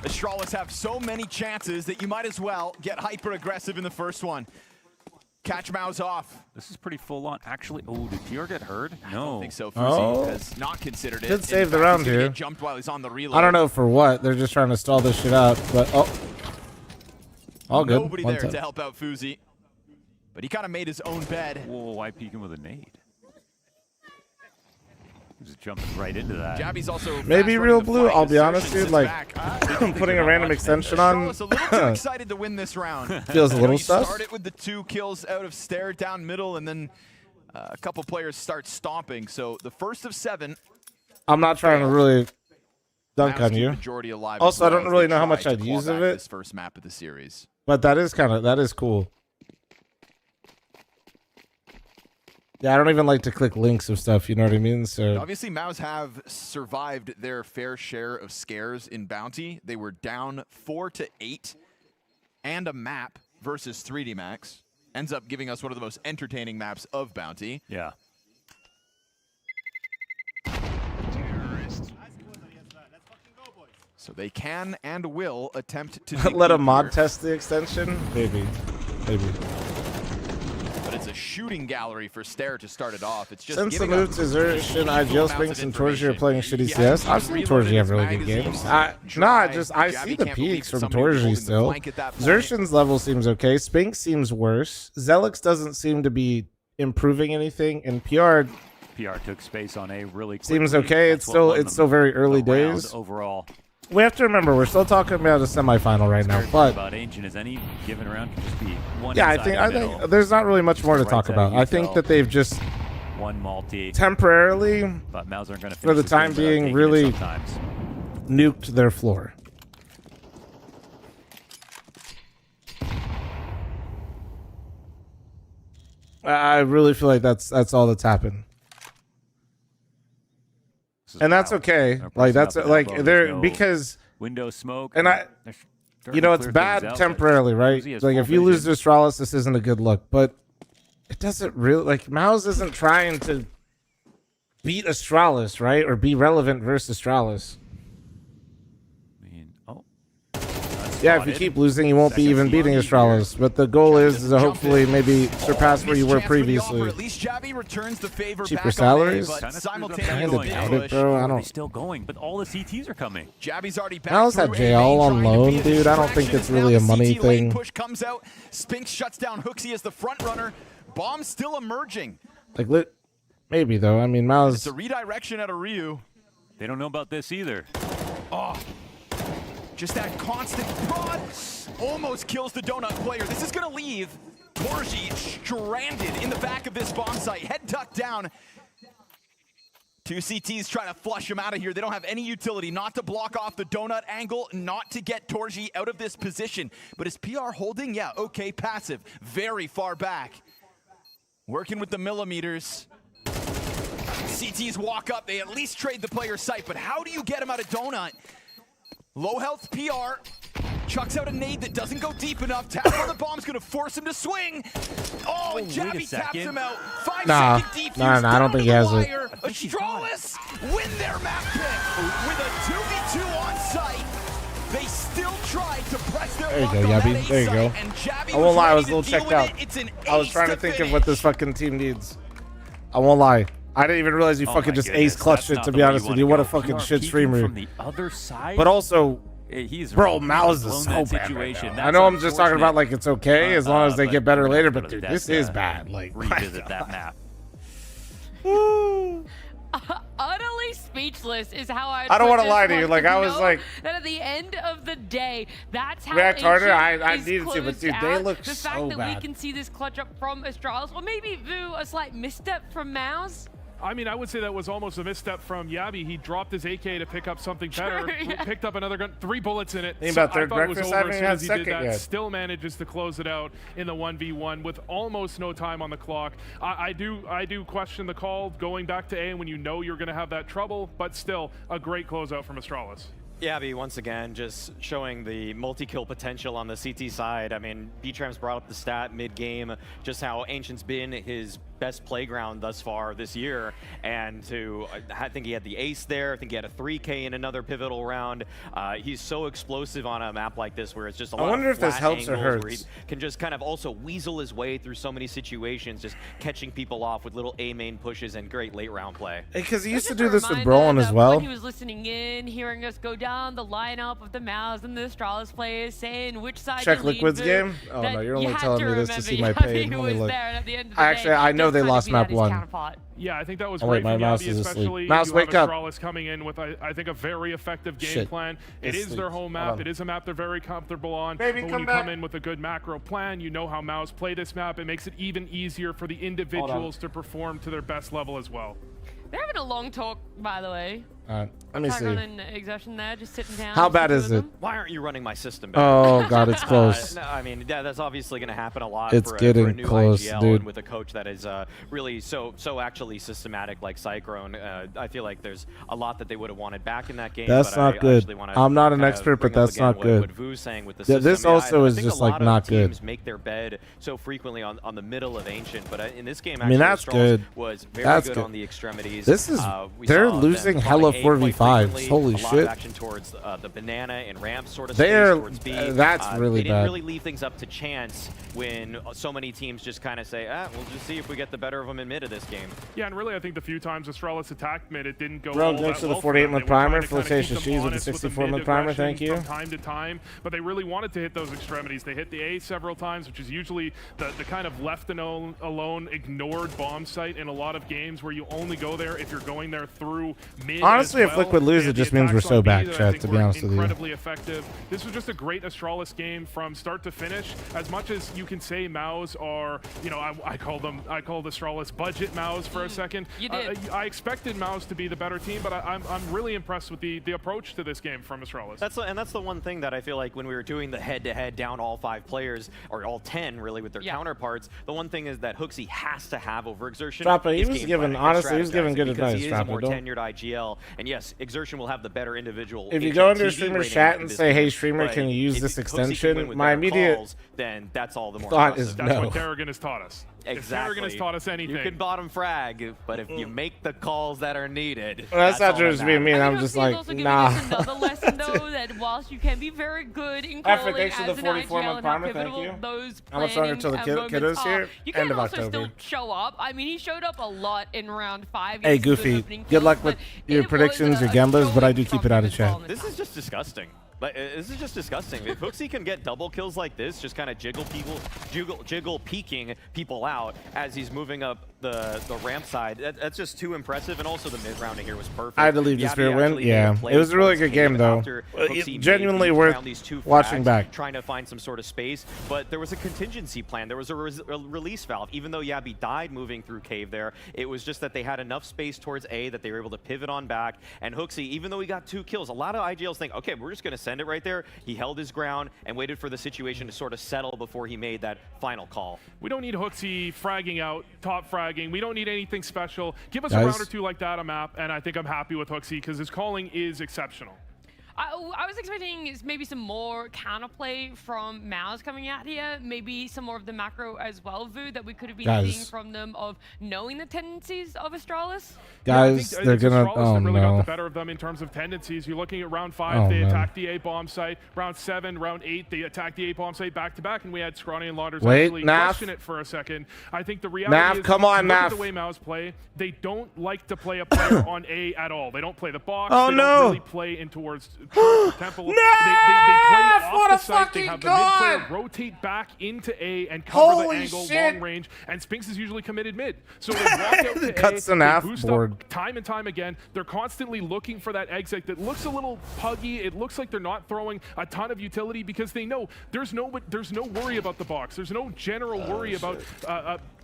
S15: Astralis have so many chances that you might as well get hyper aggressive in the first one. Catch Mouse off.
S22: This is pretty full on. Actually, oh, did Pierre get hurt? No.
S15: I don't think so. Fuzi has not considered it.
S1: Good save the round here.
S15: Jumped while he's on the reload.
S1: I don't know for what. They're just trying to stall this shit out. But all good.
S15: Nobody there to help out Fuzi. But he kind of made his own bed.
S22: Whoa, why peek him with a nade? Just jumping right into that.
S15: Jabby's also
S1: maybe real blue. I'll be honest, dude. Like putting a random extension on.
S15: A little too excited to win this round.
S1: Feels a little sus.
S15: Started with the 2 kills out of Stare down middle, and then a couple players start stomping. So the first of 7.
S1: I'm not trying to really dunk on you.
S15: Majority alive
S1: Also, I
S15: as well
S1: don't
S15: as
S1: really
S15: they
S1: know how
S15: try
S1: much
S15: to
S1: I'd
S15: claw
S1: use of
S15: back
S1: it.
S15: This first map of the series.
S1: But that is cool. Yeah, I don't even like to click links of stuff, you know what I mean? So
S15: Obviously, Mouse have survived their fair share of scares in Bounty. They were down 4-8 and a map versus 3D Max. Ends up giving us one of the most entertaining maps of Bounty.
S22: Yeah.
S15: So they can and will attempt to
S1: let a mod test the extension? Maybe.
S15: But it's a shooting gallery for Stare to start it off. It's just
S1: Since the move to Xertion, IGL Spinks and Torji are playing shitty CS. I've seen Torji have really good games. I see the peaks from Torji still. Xertion's level seems okay. Spinks seems worse. Zelix doesn't seem to be improving anything, and PR
S22: took space on A really quickly.
S1: seems okay. It's still very early days.
S22: Overall.
S1: We have to remember we're still talking about a semifinal right now, but
S22: about Ancient is any given round can just be one.
S1: yeah, I think there's not really much more to talk about. I think that they've just
S22: one multi
S1: temporarily,
S22: but Mouse aren't gonna
S1: for the time being, really nuked their floor. I really feel like that's all that's happened. And that's okay. Like that's like they're because
S22: window smoke.
S1: And you know, it's bad temporarily, right? Like if you lose to Astralis, this isn't a good look. But it doesn't really like Mouse isn't trying to beat Astralis, right? Or be relevant versus Astralis. Yeah, if you keep losing, you won't be even beating Astralis. But the goal is to hopefully maybe surpass where you were previously. Cheaper salaries? Kind of doubt it, bro. I don't.
S22: Still going, but all the CTs are coming.
S15: Jabby's already back.
S1: How's that JL on loan, dude? I don't think it's really a money thing.
S15: Push comes out. Spinks shuts down Hooksy as the front runner. Bomb still emerging.
S1: Like, maybe though. I mean, Mouse.
S15: It's a redirection out of Ryu.
S22: They don't know about this either.
S15: Oh, just that constant prod almost kills the Donut player. This is going to leave Torji stranded in the back of this bomb site, head tucked down. Two CTs trying to flush him out of here. They don't have any utility, not to block off the Donut angle, not to get Torji out of this position. But is PR holding? Yeah, okay, passive. Very far back. Working with the millimeters. CTs walk up. They at least trade the player's sight. But how do you get him out of Donut? Low health PR. Chucks out a nade that doesn't go deep enough. Tap on the bomb's going to force him to swing. Oh, and Jabby taps him out. 5-second defuse.
S1: Nah, I don't think he has it.
S15: Astralis win their map pick with a 2v2 on site. They still tried to press their
S1: There you
S15: luck
S1: go,
S15: on that
S1: Yabby.
S15: A
S1: There you go.
S15: site, and Jabby
S1: I won't lie, I was a
S15: ready
S1: little
S15: to deal
S1: checked
S15: with
S1: out.
S15: it. It's an
S1: I was
S15: ace
S1: trying to
S15: to
S1: think of what this
S15: finish.
S1: fucking team needs. I won't lie. I didn't even realize you
S22: Oh
S1: fucking
S22: my
S1: just
S22: goodness,
S1: ace clutched
S22: that's
S1: it, to
S22: not
S1: be
S22: the way
S1: honest
S22: you
S1: with you.
S22: wanna
S1: What a
S22: go.
S1: fucking
S22: PR
S1: shit
S22: peeking
S1: streamer.
S22: from the other side.
S1: But also,
S22: He's
S1: bro, Mouse
S22: blown
S1: is so
S22: that
S1: bad right
S22: situation.
S1: now.
S22: That's
S1: I know I'm just talking about
S22: unfortunate.
S1: like it's okay as long as they get better
S22: we're
S1: later,
S22: gonna
S1: but
S22: go to
S1: dude,
S22: that,
S1: this is bad. Like,
S22: revisit that map.
S5: Utterly speechless is how I
S1: don't
S5: want
S1: wanna lie to you, like, I was like-
S5: that at the end of the day, that's how
S1: React harder?
S5: Ancient
S1: I
S5: is
S1: needed to, but
S5: closed
S1: dude, they
S5: out.
S1: look
S5: the
S1: so
S5: fact that
S1: bad.
S5: we can see this clutch up from Astralis, or maybe Vu, a slight misstep from Mouse.
S7: I mean, I would say that was almost a misstep from Yabby. He dropped his AK to pick up something better.
S5: Yeah.
S7: Picked up another gun, 3 bullets in it.
S1: Think about third
S7: I thought it was
S1: breakfast?
S7: over
S1: I
S7: as
S1: haven't
S7: soon
S1: had
S7: as he did
S1: second
S7: that.
S1: yet.
S7: Still manages to close it out in the 1v1 with almost no time on the clock. I do question the call going back to A when you know you're going to have that trouble, but still a great closeout from Astralis.
S6: Yabby, once again, just showing the multi-kill potential on the CT side. I mean, B-Tram's brought up the stat mid-game, just how Ancient's been his best playground thus far this year. And I think he had the ace there. I think he had a 3K in another pivotal round. He's so explosive on a map like this where it's just a lot of
S1: wonder if this
S6: flat
S1: helps or
S6: angles where he
S1: hurts.
S6: can just kind of also weasel his way through so many situations, just catching people off with little A-main pushes and great late round play.
S1: Because he used to
S5: Just a
S1: do this with
S5: reminder
S1: Brolin as
S5: that
S1: well.
S5: When he was listening in, hearing us go down the lineup of the Mouse and the Astralis players, saying which side
S1: Check
S5: you lean
S1: Liquid's
S5: to,
S1: game? Oh
S5: that
S1: no, you're only
S5: had
S1: telling me this to
S5: remember
S1: see my
S5: Yabby
S1: page.
S5: who
S1: Let me
S5: was
S1: look.
S5: there, and at the end of the
S1: Actually,
S5: day,
S1: I know
S5: just
S1: they
S5: kind of
S1: lost
S5: be
S1: map
S5: that his
S1: 1.
S5: counterpart.
S7: Yeah, I think that was
S1: Oh,
S7: great
S1: wait,
S7: from
S1: my mouse
S7: Yabby,
S1: is asleep.
S7: especially
S1: Mouse,
S7: you
S1: wake
S7: have
S1: up.
S7: Astralis coming in with, I think, a very effective game
S1: Shit.
S7: plan. It
S1: It's
S7: is their
S1: asleep.
S7: home
S1: Hold
S7: map.
S1: on.
S7: It is a map they're very comfortable on.
S1: Baby,
S7: but when
S1: come
S7: you
S1: back.
S7: come in with a good macro plan, you know how Mouse play this map. It makes it even easier for the individuals to perform to their best level as well.
S5: They're having a long talk, by the way.
S1: Let me see.
S5: Tyron and Exertion there, just sitting down.
S1: How
S5: just
S1: bad
S5: the two
S1: is
S5: of
S1: it?
S5: them.
S6: Why aren't you running my system better?
S1: Oh god, it's close.
S6: No, I mean, yeah, that's obviously going to happen a lot
S1: It's
S6: for
S1: getting
S6: a new
S1: close,
S6: IGL
S1: dude.
S6: and with a coach that is really so actually systematic like Cyclone. I feel like there's a lot that they would have wanted back in that game.
S1: That's
S6: but
S1: not
S6: I
S1: good.
S6: actually wanna
S1: I'm not an
S6: kind of
S1: expert, but
S6: bring up
S1: that's
S6: again
S1: not good.
S6: What Vu's saying with the
S1: Yeah,
S6: system.
S1: this
S6: Yeah,
S1: also
S6: I
S1: is
S6: think
S1: just
S6: a lot
S1: like
S6: of
S1: not good.
S6: teams make their bed so frequently on the middle of Ancient, but in this game,
S1: I mean,
S6: actually,
S1: that's
S6: Astralis
S1: good.
S6: was very
S1: That's
S6: good,
S1: good.
S6: on the extremities.
S1: This is
S6: We
S1: they're
S6: saw them
S1: losing
S6: spotting
S1: hella
S6: A quite
S1: 4v5s.
S6: frequently,
S1: Holy
S6: a lot
S1: shit.
S6: of action towards the banana and ramp sort of
S1: They're-
S6: space towards B.
S1: that's really
S6: They didn't
S1: bad.
S6: really leave things up to chance when so many teams just kind of say, we'll just see if we get the better of them in mid of this game.
S7: Yeah, and really, I think the few times Astralis attacked mid, it didn't go
S1: Bro,
S7: all
S1: thanks
S7: that
S1: for the
S7: well
S1: 48
S7: them.
S1: month
S7: They were trying
S1: primer.
S7: to kinda
S1: Felicitation
S7: keep them
S1: Cheese with the
S7: honest
S1: 64
S7: mid
S1: month primer.
S7: aggression
S1: Thank you.
S7: From time to time, but they really wanted to hit those extremities. They hit the A several times, which is usually the kind of left alone, ignored bomb site in a lot of games where you only go there if you're going there through mid.
S1: Honestly,
S7: as
S1: if
S7: well.
S1: Liquid lose,
S7: And
S1: it
S7: the
S1: just means we're
S7: attacks
S1: so
S7: on B
S1: bad,
S7: that I
S1: chat,
S7: think
S1: to be
S7: were
S1: honest with you.
S7: incredibly effective. This was just a great Astralis game from start to finish. As much as you can say Maus are, you know, I called Astralis budget Maus for a second.
S5: You did.
S7: I expected Maus to be the better team, but I'm really impressed with the approach to this game from Astralis.
S6: That's the one thing that I feel like when we were doing the head-to-head down all 5 players, or all 10 really with their counterparts, the one thing is that Hooksy has to have over Exertion.
S1: Dropper, he
S6: is
S1: was
S6: game
S1: giving-
S6: planning and
S1: honestly, he was giving good
S6: strategizing, because
S1: advice,
S6: he is
S1: Dropper,
S6: a more
S1: don't-
S6: tenured IGL, and yes, Exertion will have the better individual.
S1: If you go into a
S6: HLTV
S1: streamer's
S6: rating
S1: chat
S6: in
S1: and
S6: this
S1: say,
S6: game,
S1: "Hey, streamer,
S6: but
S1: can you use
S6: if
S1: this
S6: Hooksy can win
S1: extension?"
S6: with
S1: my
S6: better
S1: immediate
S6: calls, then that's all the more
S1: thought is
S6: impressive.
S7: That's
S1: no.
S7: what Kerrigan has taught us. If
S6: Exactly.
S7: Kerrigan has taught us anything.
S6: You can bottom frag, but if you make the calls that are needed,
S1: Well, that's not
S6: all
S1: true
S6: that
S1: to me.
S6: matters.
S1: I'm just
S5: He's
S1: like,
S5: also giving
S1: nah.
S5: us another lesson, though, that whilst you can be very good in
S1: Alfred,
S5: calling
S1: thanks for the
S5: as an
S1: 44
S5: IGL
S1: month
S5: and how
S1: primer, thank
S5: pivotal
S1: you.
S5: those
S1: How much longer
S5: planning
S1: till the
S5: moments
S1: kiddos
S5: are,
S1: here?
S5: you can
S1: End of
S5: also
S1: October.
S5: still show up. I mean, he showed up a lot in round 5.
S1: Hey,
S5: He had some
S1: Goofy,
S5: opening
S1: good
S5: kills,
S1: luck with
S5: but
S1: your
S5: it was
S1: predictions, your
S5: a
S1: gambas, but I do
S5: showing
S1: keep
S5: from
S1: it out
S5: him
S1: of
S5: as well
S1: chat.
S5: in the
S6: This is just disgusting. But this is just disgusting. If Hooksy can get double kills like this, just kind of jiggle peeking people out as he's moving up the ramp side, that's just too impressive. And also the mid rounding here was perfect.
S1: I had to leave the Spirit win. Yeah, it was a really good game though. Genuinely worth watching back.
S6: Trying to find some sort of space, but there was a contingency plan. There was a release valve. Even though Yabby died moving through cave there, it was just that they had enough space towards A that they were able to pivot on back. And Hooksy, even though he got 2 kills, a lot of IGLs think, okay, we're just going to send it right there. He held his ground and waited for the situation to sort of settle before he made that final call.
S7: We don't need Hooksy fragging out, top fragging. We don't need anything special. Give us a round or two like that on map, and I think I'm happy with Hooksy because his calling is exceptional.
S5: I was expecting maybe some more counterplay from MOUZ coming out here, maybe some more of the macro as well, Vu, that we could have been seeing from them of knowing the tendencies of Astralis.
S1: Guys,
S7: yeah,
S1: they're gonna.
S7: Astralis really got the better of them in terms of tendencies. You're looking at round 5, they attacked the A bomb site. Round 7, round 8, they attacked the A bomb site back to back, and we had Scrawny and Launders actually question it for a second. I think the reality is,
S1: come on,
S7: look at the way MOUZ play. They don't like to play a player on A at all. They don't play the box.
S1: Oh,
S7: they
S1: no.
S7: don't really play in towards Temple. They play off
S1: what
S7: the
S1: a
S7: site. They have the mid player rotate back into A and cover the angle long range, and Spinx is usually committed mid. So they walk out to
S1: Cuts
S7: A,
S1: the
S7: they
S1: NAF
S7: boost
S1: board.
S7: up time and time again. They're constantly looking for that exit that looks a little puggy. It looks like they're not throwing a ton of utility because they know there's no worry about the box. There's no general worry about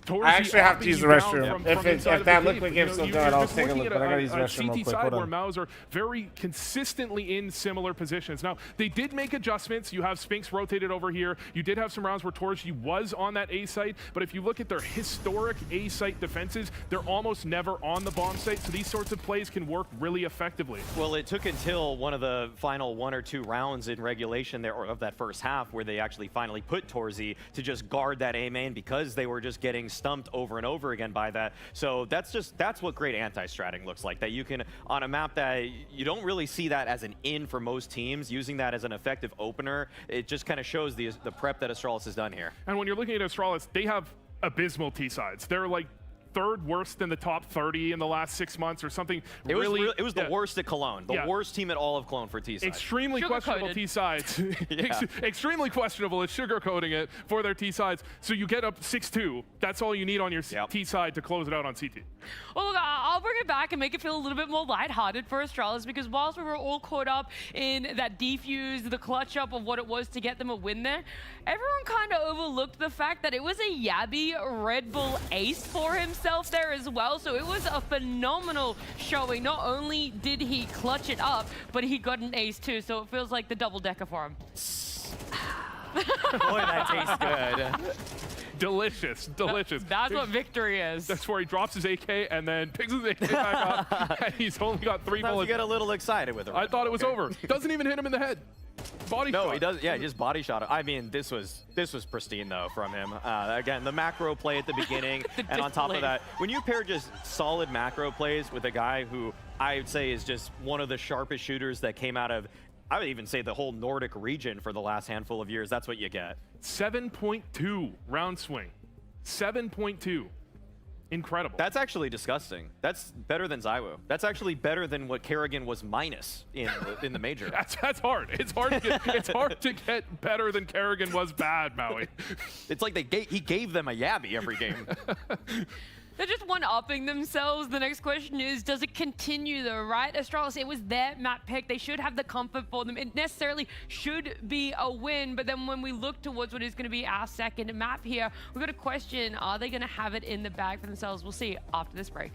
S1: I actually have to use the restroom. If that liquid game's still going, I'll take a look, but I gotta use the restroom real quick.
S7: Side where MOUZ are very consistently in similar positions. Now, they did make adjustments. You have Spinx rotated over here. You did have some rounds where Torji was on that A site, but if you look at their historic A site defenses, they're almost never on the bomb site, so these sorts of plays can work really effectively.
S6: Well, it took until one of the final 1 or 2 rounds in regulation there, or of that first half, where they actually finally put Torzi to just guard that A main because they were just getting stumped over and over again by that. So that's what great anti-stratting looks like, that you can, on a map that you don't really see that as an in for most teams, using that as an effective opener, it just kind of shows the prep that Astralis has done here.
S7: And when you're looking at Astralis, they have abysmal T-sides. They're like 3rd worst in the top 30 in the last 6 months or something.
S6: It was the worst at Cologne. The worst team at all of Cologne for T-sides.
S7: Extremely questionable T-sides. Extremely questionable. It's sugarcoating it for their T-sides. So you get up 6-2. That's all you need on your T-side to close it out on CT.
S5: Well, look, I'll bring it back and make it feel a little bit more lighthearted for Astralis, because whilst we were all caught up in that defuse, the clutch up of what it was to get them a win there, everyone kind of overlooked the fact that it was a Yabby Red Bull ace for himself there as well. So it was a phenomenal showing. Not only did he clutch it up, but he got an ace too. So it feels like the double decker for him.
S6: Boy, that tastes good.
S7: Delicious, delicious.
S5: That's what victory is.
S7: That's where he drops his AK and then picks his AK back up, and he's only got 3 bullets.
S6: You get a little excited with it.
S7: I thought it was over. Doesn't even hit him in the head. Body shot.
S6: No, he does. Yeah, he just body shot it. I mean, this was pristine though from him. Again, the macro play at the beginning, and on top of that, when you pair just solid macro plays with a guy who I would say is just one of the sharpest shooters that came out of, I would even say, the whole Nordic region for the last handful of years, that's what you get.
S7: 7.2 round swing. 7.2. Incredible.
S6: That's actually disgusting. That's better than Zywoo. That's actually better than what Kerrigan was minus in the major.
S7: That's hard. It's hard to get better than Kerrigan was bad, Maui.
S6: It's like he gave them a Yabby every game.
S5: They're just one-upping themselves. The next question is, does it continue though, right? Astralis, it was their map pick. They should have the comfort for them. It necessarily should be a win, but then when we look towards what is going to be our second map here, we've got a question. Are they going to have it in the bag for themselves? We'll see after this break.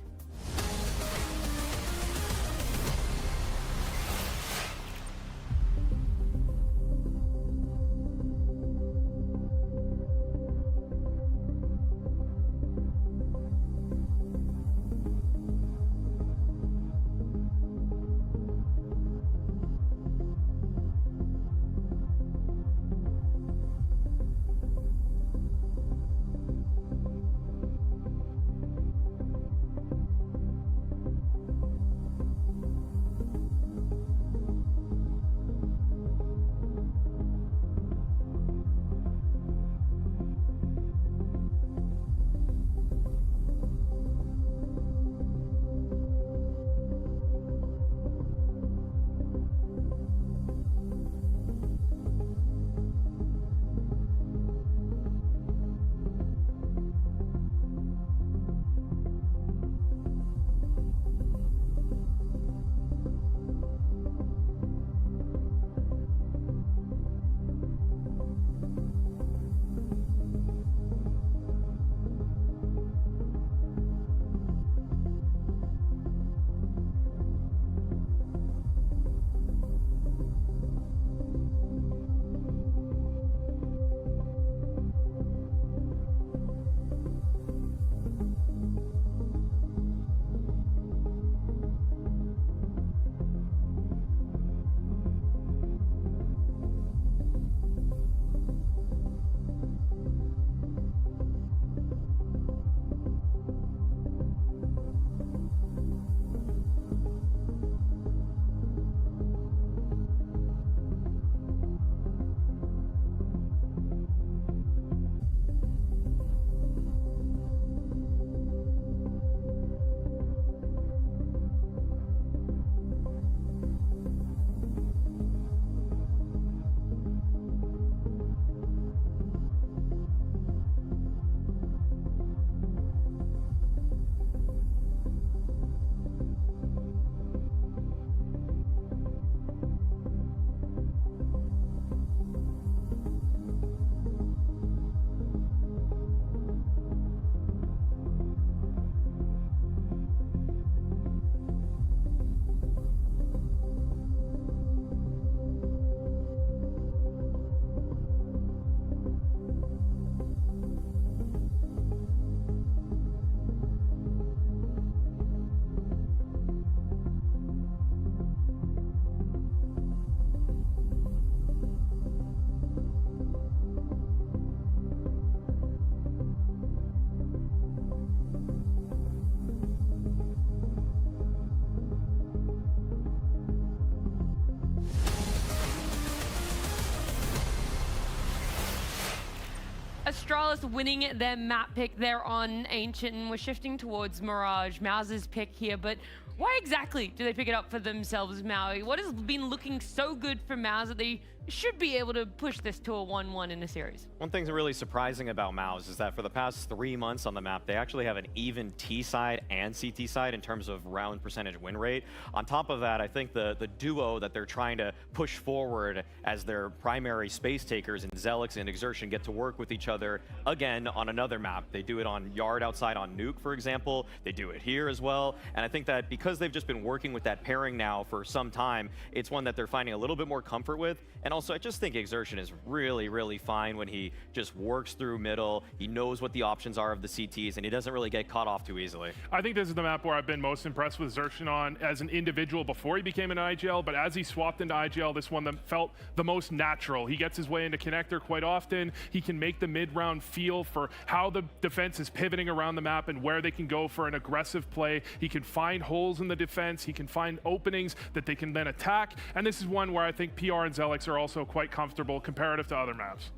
S5: Astralis winning their map pick there on Ancient, and we're shifting towards Mirage, Mau's pick here, but why exactly do they pick it up for themselves, Maui? What has been looking so good for Maus that they should be able to push this to a 1-1 in a series?
S6: One thing really surprising about Maus is that for the past 3 months on the map, they actually have an even T side and CT side in terms of round percentage win rate. On top of that, I think the duo that they're trying to push forward as their primary space takers in Zelix and Exertion get to work with each other again on another map. They do it on Yard outside on Nuke, for example. They do it here as well. And I think that because they've just been working with that pairing now for some time, it's one that they're finding a little bit more comfort with. And also, I just think Exertion is really, really fine when he just works through middle. He knows what the options are of the CTs, and he doesn't really get caught off too easily.
S7: I think this is the map where I've been most impressed with Exertion on as an individual before he became an IGL, but as he swapped into IGL, this one that felt the most natural. He gets his way into connector quite often. He can make the mid-round feel for how the defense is pivoting around the map and where they can go for an aggressive play. He can find holes in the defense. He can find openings that they can then attack. And this is one where I think PR and Zelix are also quite comfortable comparative to other maps.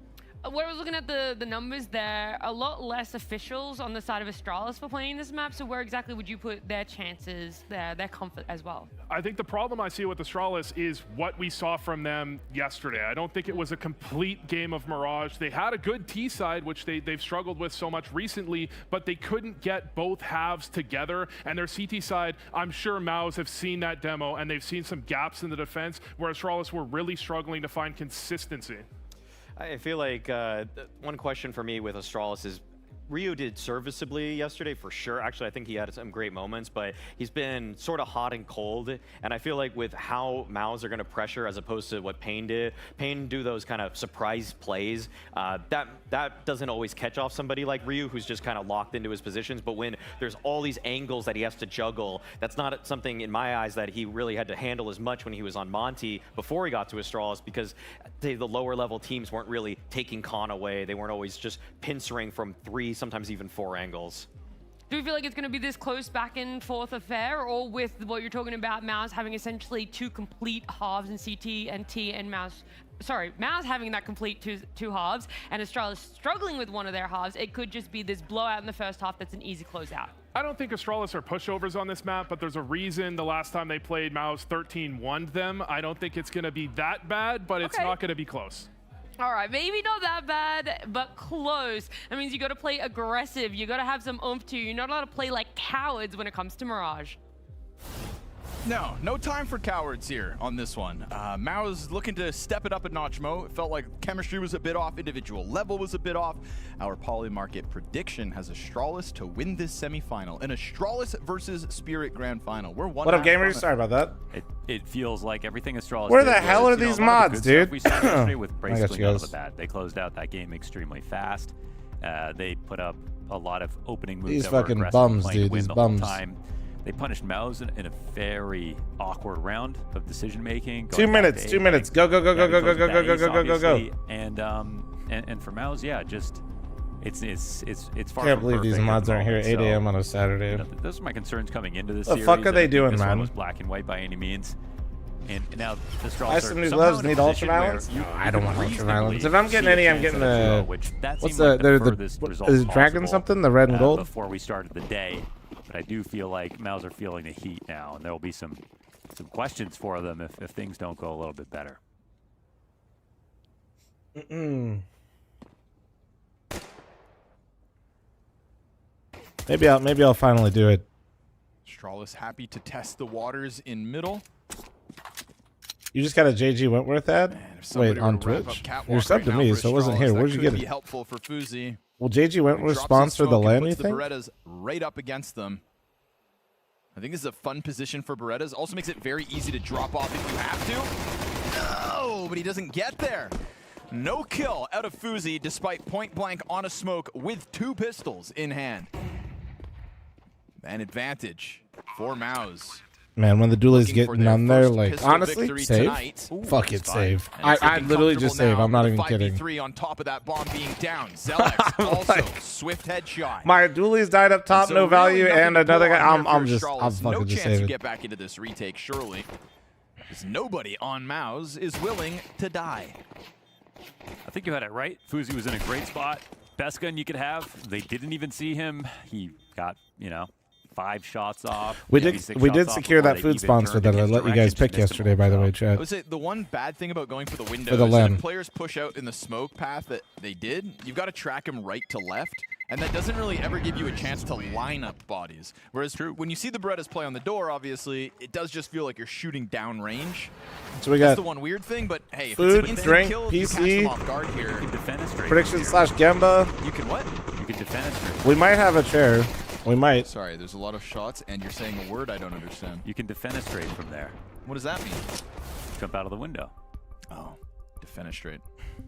S5: When I was looking at the numbers there, a lot less officials on the side of Astralis for playing this map, so where exactly would you put their chances, their comfort as well?
S7: I think the problem I see with Astralis is what we saw from them yesterday. I don't think it was a complete game of Mirage. They had a good T side, which they've struggled with so much recently, but they couldn't get both halves together. And their CT side, I'm sure Maus have seen that demo, and they've seen some gaps in the defense where Astralis were really struggling to find consistency.
S6: I feel like one question for me with Astralis is Ryu did serviceably yesterday for sure. Actually, I think he had some great moments, but he's been sort of hot and cold. And I feel like with how Maus are going to pressure as opposed to what Pain did, Pain do those kind of surprise plays. That doesn't always catch off somebody like Ryu, who's just kind of locked into his positions. But when there's all these angles that he has to juggle, that's not something in my eyes that he really had to handle as much when he was on Monty before he got to Astralis, because the lower level teams weren't really taking Con away. They weren't always just pincering from 3, sometimes even 4 angles.
S5: Do you feel like it's going to be this close back and forth affair, or with what you're talking about, Maus having essentially 2 complete halves in CT and T, and Maus having that complete two halves, and Astralis struggling with one of their halves, it could just be this blowout in the first half that's an easy closeout?
S7: I don't think Astralis are pushovers on this map, but there's a reason the last time they played, Maus 13-1'd them. I don't think it's going to be that bad, but it's not going to be close.
S5: All right, maybe not that bad, but close. That means you got to play aggressive. You got to have some oomph to you. You're not allowed to play like cowards when it comes to Mirage.
S15: No time for cowards here on this one. Mao's looking to step it up a notch, Mo. It felt like chemistry was a bit off, individual level was a bit off. Our Polymarket prediction has Astralis to win this semifinal. An Astralis versus Spirit Grand Final. We're one.
S1: What up, gamers? Sorry about that.
S22: It feels like everything Astralis.
S1: Where the hell are these mods, dude?
S22: We saw yesterday with
S1: I got you
S22: out of
S1: guys.
S22: the bat. They closed out that game extremely fast. They put up a lot of opening moves.
S1: These
S22: that were
S1: fucking
S22: aggressive,
S1: bums,
S22: playing to
S1: dude.
S22: win
S1: These
S22: the whole
S1: bums.
S22: time. They punished Maus in a very awkward round of decision making.
S1: 2 minutes. 2 minutes. Go.
S22: And for Maus, yeah, just it's far
S1: Can't
S22: from
S1: believe these
S22: perfect
S1: mods
S22: at the
S1: aren't here at 8
S22: moment,
S1: a.m. on a Saturday.
S22: You know, those are my concerns coming into this
S1: The
S22: series.
S1: fuck are they
S22: I don't think
S1: doing,
S22: this
S1: man?
S22: one was black and white by any means. And now the Astralis
S1: Buy
S22: are
S1: some new
S22: somehow
S1: gloves.
S22: in a
S1: Need
S22: position
S1: ultra
S22: where
S1: violence?
S22: you
S1: No, I don't want ultra
S22: reasonably
S1: violence. If I'm getting
S22: see a
S1: any, I'm
S22: chance
S1: getting
S22: at a draw,
S1: the
S22: which that
S1: what's
S22: seemed like the
S1: the
S22: furthest
S1: what,
S22: result
S1: is it dragon
S22: possible,
S1: something? The red and gold?
S22: before we started the day. But I do feel like Maus are feeling the heat now, and there will be some questions for them if things don't go a little bit better.
S1: Maybe I'll finally do it.
S15: Astralis happy to test the waters in middle.
S1: You just got a JG Wentworth ad? Wait, on Twitch? You're subbed to me, so it wasn't here. Where'd you get
S15: Be
S1: it?
S15: helpful for fl0m.
S1: Will JG Wentworth
S15: Drops
S1: sponsor
S15: his
S1: the
S15: smoke and
S1: LAN, you
S15: puts
S1: think?
S15: the Berettas right up against them. I think this is a fun position for Berettas. Also makes it very easy to drop off if you have to. No, but he doesn't get there. No kill out of fl0m despite point blank on a smoke with 2 pistols in hand. An advantage for Maus.
S1: Man, when the duel is
S15: Looking for
S1: getting
S15: their
S1: on there,
S15: first
S1: like,
S15: pistol
S1: honestly,
S15: victory
S1: save.
S15: tonight. Ooh,
S1: Fuck it,
S15: it's fine.
S1: save.
S15: And it's
S1: I
S15: looking
S1: literally just
S15: comfortable
S1: save.
S15: now
S1: I'm not
S15: with
S1: even
S15: the
S1: kidding.
S15: 5v3 on top of that bomb being down. Zelix also swift headshot.
S1: My dualies died up top,
S15: So
S1: no
S15: really
S1: value,
S15: nothing
S1: and
S15: to pull
S1: another guy.
S15: on here
S1: I'm
S15: for
S1: just
S15: Astralis.
S1: fucking
S15: no
S1: just
S15: chance to
S1: saving.
S15: get back into this retake, surely. Because nobody on Maus is willing to die.
S22: I think you had it right. fl0m was in a great spot. Best gun you could have. They didn't even see him. He got, 5 shots off.
S1: We did secure that food sponsor that I let you guys pick yesterday, by the way, Chad.
S15: I would say the one bad thing about going for the window
S1: For the
S15: is that
S1: lem.
S15: if players push out in the smoke path that they did, you've got to track them right to left. And that doesn't really ever give you a chance to line up bodies. Whereas when you see the Berettas play on the door, obviously, it does just feel like you're shooting down range.
S1: So we
S15: That's
S1: got
S15: the one weird thing, but hey, if
S1: food,
S15: it's an instant
S1: drink,
S15: kill, you catch them
S1: PC,
S15: off guard here.
S22: You can defenestrate.
S1: prediction/Gemba.
S15: You can what?
S22: You can defenestrate.
S1: We might have a chair. We might.
S15: Sorry, there's a lot of shots, and you're saying a word I don't understand.
S22: You can defenestrate from there.
S15: What does that mean?
S22: Jump out of the window.
S15: Oh, defenestrate.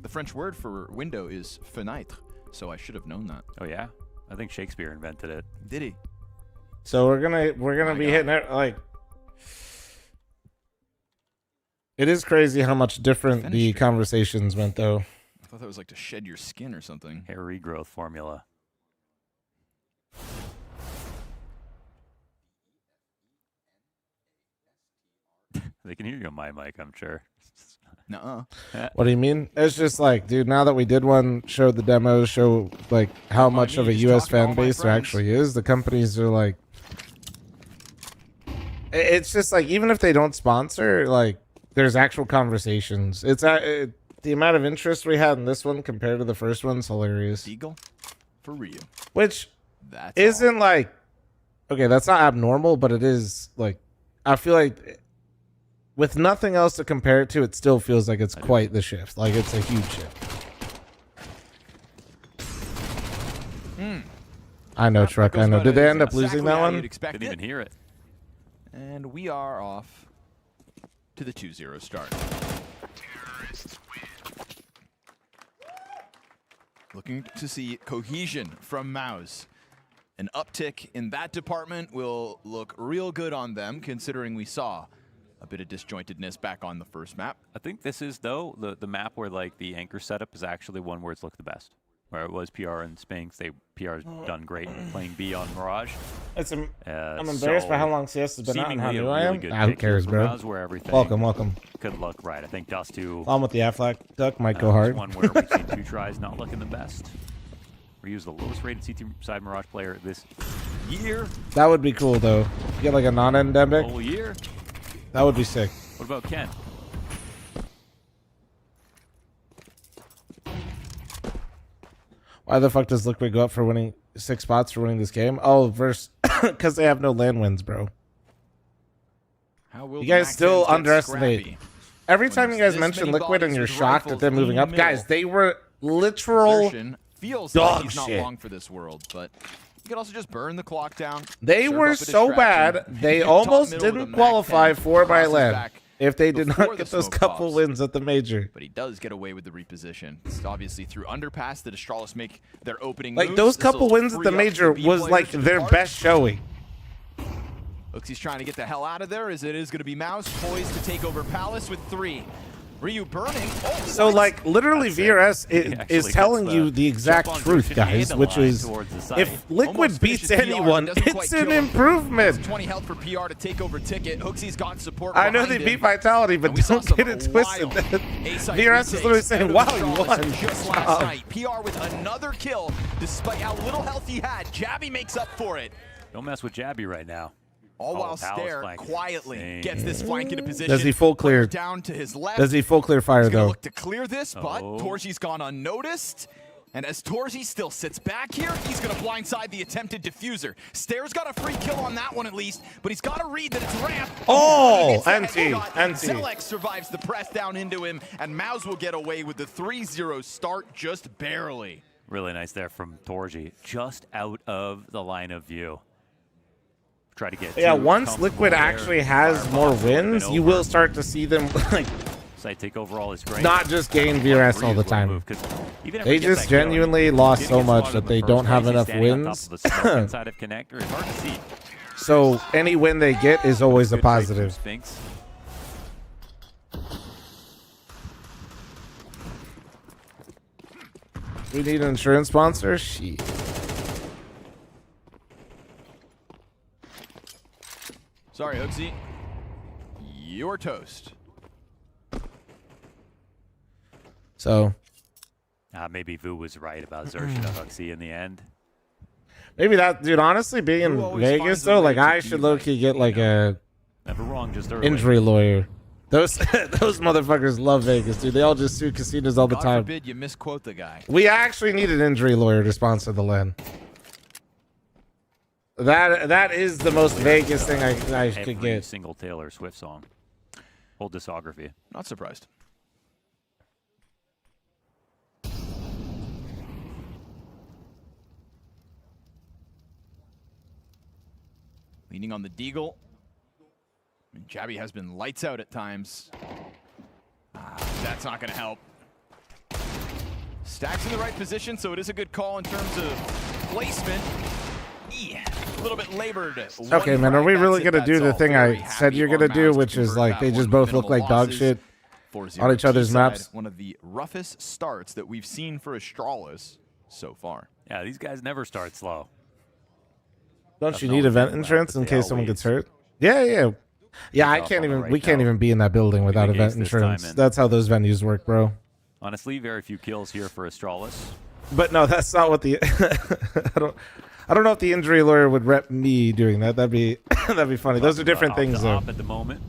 S15: The French word for window is fenêtre, so I should have known that.
S22: Oh yeah? I think Shakespeare invented it.
S15: Did he?
S1: So we're gonna be hitting it like. It is crazy how much different the conversations went, though.
S15: I thought that was like to shed your skin or something.
S22: Hair regrowth formula. They can hear you on my mic, I'm sure.
S15: Nuh-uh.
S1: What do you mean? It's just like, dude, now that we did one, show the demos, show like how much of a US fan base there actually is, the companies are like, it's just like, even if they don't sponsor, like, there's actual conversations. It's the amount of interest we had in this one compared to the first one's hilarious.
S15: Eagle for Rio.
S1: Which isn't like, okay, that's not abnormal, but it is like, I feel like with nothing else to compare it to, it still feels like it's quite the shift. Like, it's a huge shift. I know, Truck. I know. Did they end up losing that one?
S22: Didn't even hear it.
S15: And we are off to the 2-0 start. Looking to see cohesion from Mouse. An uptick in that department will look real good on them, considering we saw a bit of disjointedness back on the first map.
S22: I think this is, though, the map where like the anchor setup is actually one where it's looked the best. Where it was PR and Spinks, PR's done great playing B on Mirage.
S1: I'm embarrassed by how long CS has been out and how new I am. Who cares, bro?
S22: Everything
S1: Welcome.
S22: Could look right. I think Dust 2.
S1: On with the Aflac duck might go hard.
S22: One where we've seen 2 tries, not looking the best. Ryu's the lowest rated CT side Mirage player this year.
S1: That would be cool, though. Get like a non-endemic.
S22: Whole year.
S1: That would be sick.
S22: What about Ken?
S1: Why the fuck does Liquid go up for winning 6 spots for winning this game? Oh, because they have no land wins, bro. You guys still underestimate. Every time you guys mention Liquid and you're shocked at them moving up, guys, they were literal
S15: feels
S1: dog
S15: like he's not
S1: shit.
S15: long for this world, but you could also just burn the clock down.
S1: They were so bad, they almost didn't qualify for my land if they did not get those couple wins at the major.
S15: But he does get away with the reposition. It's obviously through underpass, the Astralis make their opening
S1: Like,
S15: moves.
S1: those
S15: This'll
S1: couple wins at
S15: free
S1: the
S15: up
S1: major
S15: B
S1: was
S15: players
S1: like
S15: to
S1: their
S15: depart.
S1: best showing.
S15: Looks he's trying to get the hell out of there, as it is going to be Mouse poised to take over Palace with 3. Ryu burning. Oh,
S1: So, like, literally, VRS is telling you the exact truth, guys, which is if Liquid beats anyone, it's an improvement.
S15: 20 health for PR to take over Ticket. Hooksy's got support.
S1: I know they beat Vitality, but don't get it twisted. VRS is literally saying, wow, you won.
S15: Just last night, PR with another kill, despite how little health he had. Jabby makes up for it.
S22: Don't mess with Jabby right now.
S15: All while Stare quietly gets this flank into position.
S1: Does he full clear?
S15: Down to his left.
S1: Does he full clear fire,
S15: He's gonna
S1: though?
S15: look to clear this, but Torzi's gone unnoticed. And as Torzi still sits back here, he's going to blindside the attempted diffuser. Stare's got a free kill on that one at least, but he's got to read that it's ramp.
S1: Oh, NT.
S15: Zelex survives the press down into him, and Mouse will get away with the 3-0 start just barely.
S22: Really nice there from Torji, just out of the line of view. Try to get
S1: once Liquid actually has more wins, you will start to see them like
S22: take over all his strength.
S1: Not just gain VRS all the time. They just genuinely lost so much that they don't have enough wins. So any win they get is always a positive. We need an insurance sponsor? Shit.
S15: Sorry, Hooksy. You're toast.
S1: So
S22: Maybe Vu was right about Xerxes and Huxi in the end.
S1: Maybe that, dude, honestly, being in Vegas, though, like, I should low-key get, like, a
S22: Never wrong, just early.
S1: injury lawyer. Those motherfuckers love Vegas, dude. They all just sue casinos all the
S15: God
S1: time.
S15: forbid you misquote the guy.
S1: We actually need an injury lawyer to sponsor the LAN. That is the most Vegas thing I could get.
S22: Every single Taylor Swift song. Whole discography.
S15: Not surprised. Leaning on the Deagle. I mean, Jabby has been lights out at times. That's not going to help. Stacks in the right position, so it is a good call in terms of placement. A little bit labored.
S1: Okay, man, are we really going to do the thing I said you're going to do, which is like they just both look like dog shit on each other's maps?
S15: One of the roughest starts that we've seen for Astralis so far.
S22: Yeah, these guys never start slow.
S1: Don't you need event entrance in case someone gets hurt? Yeah. I can't even. We can't even be in that building without event insurance. That's how those venues work, bro.
S22: Honestly, very few kills here for Astralis.
S1: But no, that's not what the. I don't know if the injury lawyer would rep me doing that. That'd be funny. Those are different things, though.
S22: At the moment.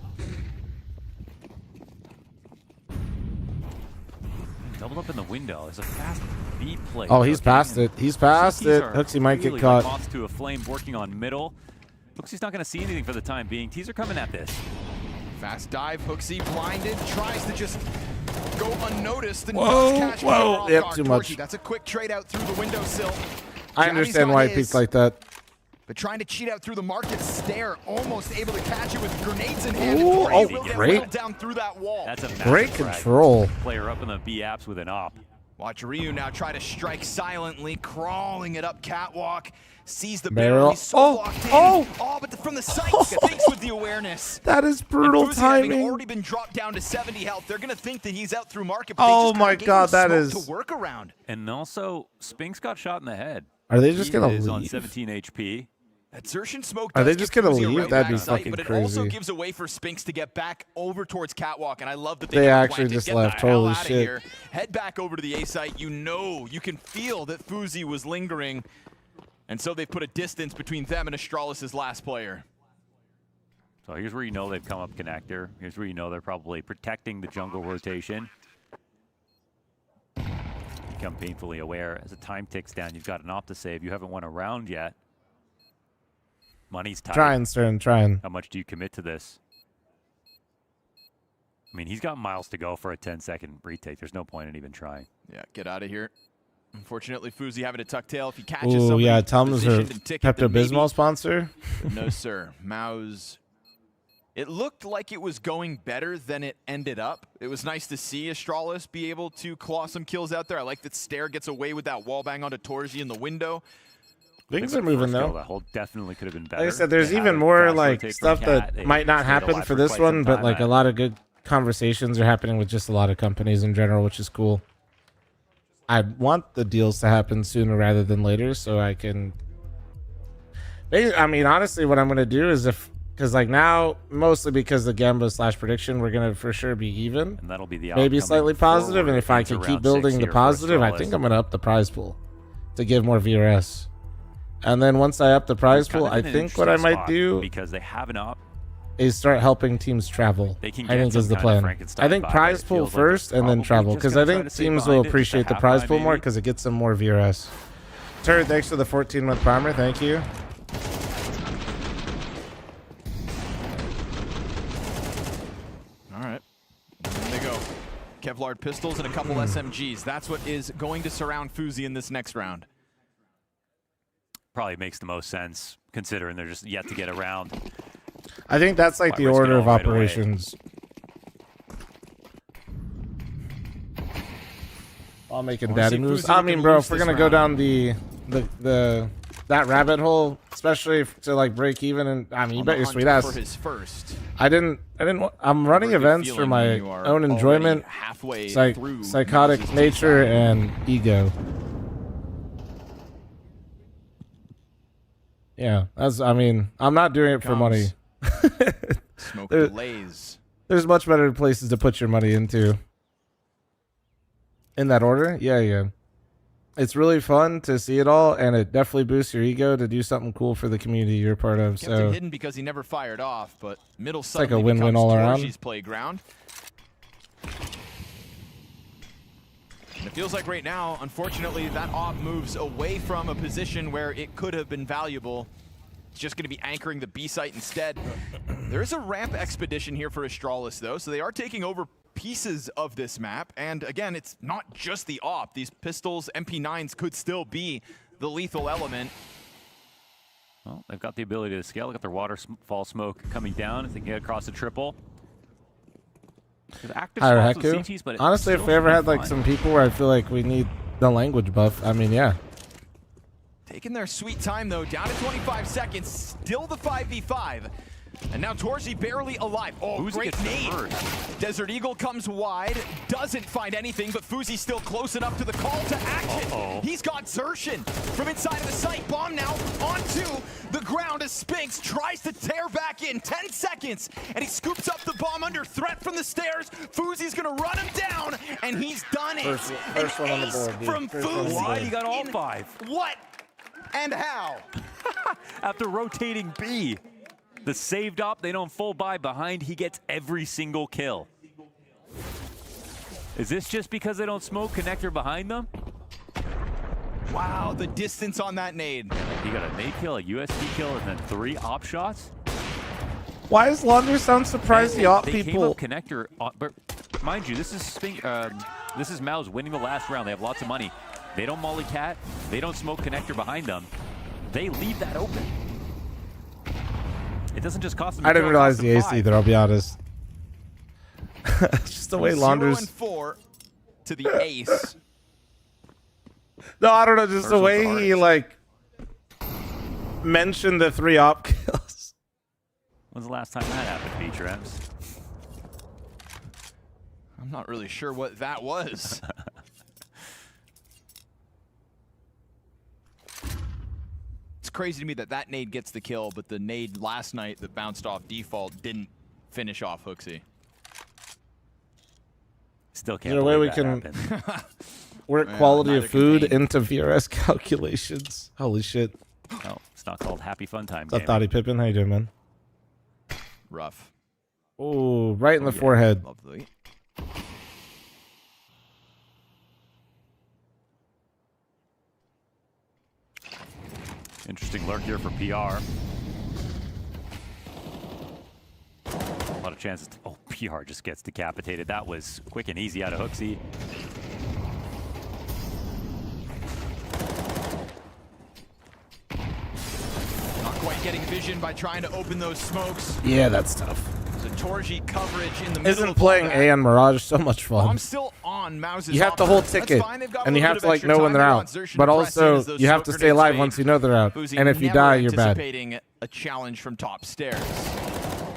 S22: Doubled up in the window. There's a fast B play.
S1: Oh, he's past it. He's past it. Huxi might get caught.
S22: Moths to a flame working on middle. Huxi's not going to see anything for the time being. Teaser coming at this.
S15: Fast dive. Huxi blinded. Tries to just go unnoticed. And
S1: Whoa. Yep, too much.
S15: That's a quick trade out through the windowsill.
S1: I understand why he peeked like that.
S15: But trying to cheat out through the market stare, almost able to catch it with grenades in hand.
S1: Ooh, oh, great.
S15: Down through that wall.
S22: That's a
S1: great control.
S22: Player up in the B apps with an op.
S15: Watch Ryu now try to strike silently, crawling it up catwalk. Sees the
S1: barrel.
S15: barrel. He's so locked in. But from the sights, thinks with the awareness.
S1: That is brutal timing.
S15: Having already been dropped down to 70 health, they're going to think that he's out through market.
S1: But oh my God, that is
S15: to work around.
S22: And also, Spinks got shot in the head.
S1: Are they just going to leave?
S22: On 17 HP.
S15: That Xerxes smoke.
S1: Are they just going to leave? That'd be fucking
S15: but it
S1: crazy.
S15: also gives a way for Spinks to get back over towards catwalk, and I love that
S1: they actually just left. Holy shit!
S15: Here. Head back over to the A site. You can feel that fl0m was lingering, and so they put a distance between them and Astralis' last player.
S22: So here's where you know they've come up connector. Here's where you know they're probably protecting the jungle rotation. Become painfully aware as the time ticks down. You've got an op to save. You haven't won a round yet. Money's tight.
S1: Trying, Stern, trying.
S22: How much do you commit to this? I mean, he's got miles to go for a 10-second retake. There's no point in even trying.
S15: Yeah, get out of here. Unfortunately, fl0m having a tuck tail. If he catches
S1: somebody,
S15: yeah,
S1: Tums or Pepto-Bismol sponsor?
S15: No, sir. Mao's. It looked like it was going better than it ended up. It was nice to see Astralis be able to claw some kills out there. I like that Stare gets away with that wall bang onto Torji in the window.
S1: Things are moving though.
S22: That hole definitely could have been better.
S1: Like I said, there's even more like stuff that might not happen for this one, but like a lot of good conversations are happening with just a lot of companies in general, which is cool. I want the deals to happen sooner rather than later, so I can. I mean, honestly, what I'm gonna do is because like now, mostly because the Gamba / prediction, we're gonna for sure be even.
S22: And that'll be the
S1: maybe slightly positive, and if I can keep building the positive, I think I'm gonna up the prize pool to give more VRS. And then once I up the prize pool, I think what I might do
S22: because they have an op
S1: is start helping teams travel.
S22: I think
S1: is the plan. I think prize pool first and then travel because I think teams will appreciate the prize pool more because it gets them more VRS. Turd, thanks for the 14-month primer. Thank you.
S15: All right. There they go. Kevlar pistols and a couple SMGs. That's what is going to surround fl0m in this next round.
S22: Probably makes the most sense considering they're just yet to get around.
S1: I think that's like the order of operations. All making daddy moves. I mean, bro, if we're gonna go down that rabbit hole, especially to like break even, and I mean, you bet your sweet ass. I'm running events for my own enjoyment, psychotic nature, and ego. Yeah, I mean, I'm not doing it for money.
S15: Smoke delays.
S1: There's much better places to put your money into. In that order? Yeah. it's really fun to see it all, and it definitely boosts your ego to do something cool for the community you're part of.
S15: Kept
S1: So
S15: it hidden because he never fired off, but middle
S1: it's like a
S15: suddenly
S1: win-win
S15: becomes
S1: all around.
S15: Torchi's playground. And it feels like right now, unfortunately, that op moves away from a position where it could have been valuable. It's just going to be anchoring the B site instead. There is a ramp expedition here for Astralis, though, so they are taking over pieces of this map. And again, it's not just the op. These pistols, MP9s could still be the lethal element.
S22: Well, they've got the ability to scale. They've got their waterfall smoke coming down if they can get across the triple.
S1: Higher Heku. Honestly, if we ever had like some people where I feel like we need the language buff, I mean, yeah.
S15: Taking their sweet time, though, down to 25 seconds, still the 5v5. And now Torchi barely alive. Oh,
S22: Fuzi
S15: great nade. Desert Eagle comes wide, doesn't find anything, but Fuzi's still close enough to the call to action. He's got Xertion from inside of the site. Bomb now onto the ground as Spinks tries to tear back in. 10 seconds, and he scoops up the bomb under threat from the stairs. Fuzi's gonna run him down, and he's done it.
S1: First one on the board, dude.
S15: From Fuzi.
S22: Why? He got all 5.
S15: What and how?
S22: After rotating B. The saved op, they don't full buy behind. He gets every single kill. Is this just because they don't smoke connector behind them?
S15: Wow, the distance on that nade.
S22: He got a nade kill, a USP kill, and then 3 op shots.
S1: Why is Launder sound surprised the op
S22: They
S1: people?
S22: came up connector, but mind you, this is Mao's winning the last round. They have lots of money. They don't molly cat. They don't smoke connector behind them. They leave that open. It doesn't just cost them.
S1: I didn't realize the ace either, I'll be honest. Just the way Launders.
S15: 0-4 to the ace.
S1: No, I don't know, just the way he like mentioned the 3 op kills.
S22: When's the last time that happened, Feature M's?
S15: I'm not really sure what that was. It's crazy to me that that nade gets the kill, but the nade last night that bounced off default didn't finish off Hooksy.
S22: Still can't.
S1: Is there a way we can work quality of food into VRS calculations? Holy shit.
S22: Oh, it's not called Happy Fun Time.
S1: What's up, Thotty Pippin? How you doing, man?
S15: Rough.
S1: Oh, right in the forehead.
S15: Lovely.
S22: Interesting lurk here for PR. A lot of chances. Oh, PR just gets decapitated. That was quick and easy out of Hooksy.
S15: Not quite getting vision by trying to open those smokes.
S1: Yeah, that's tough.
S15: So Torji coverage in the middle.
S1: Isn't playing A on Mirage so much fun?
S15: I'm still on Mouse's
S1: You have to hold ticket, and you have to like know when they're out. But also, you have to stay alive once you know they're out. And if you die, you're bad.
S15: Anticipating a challenge from top stairs.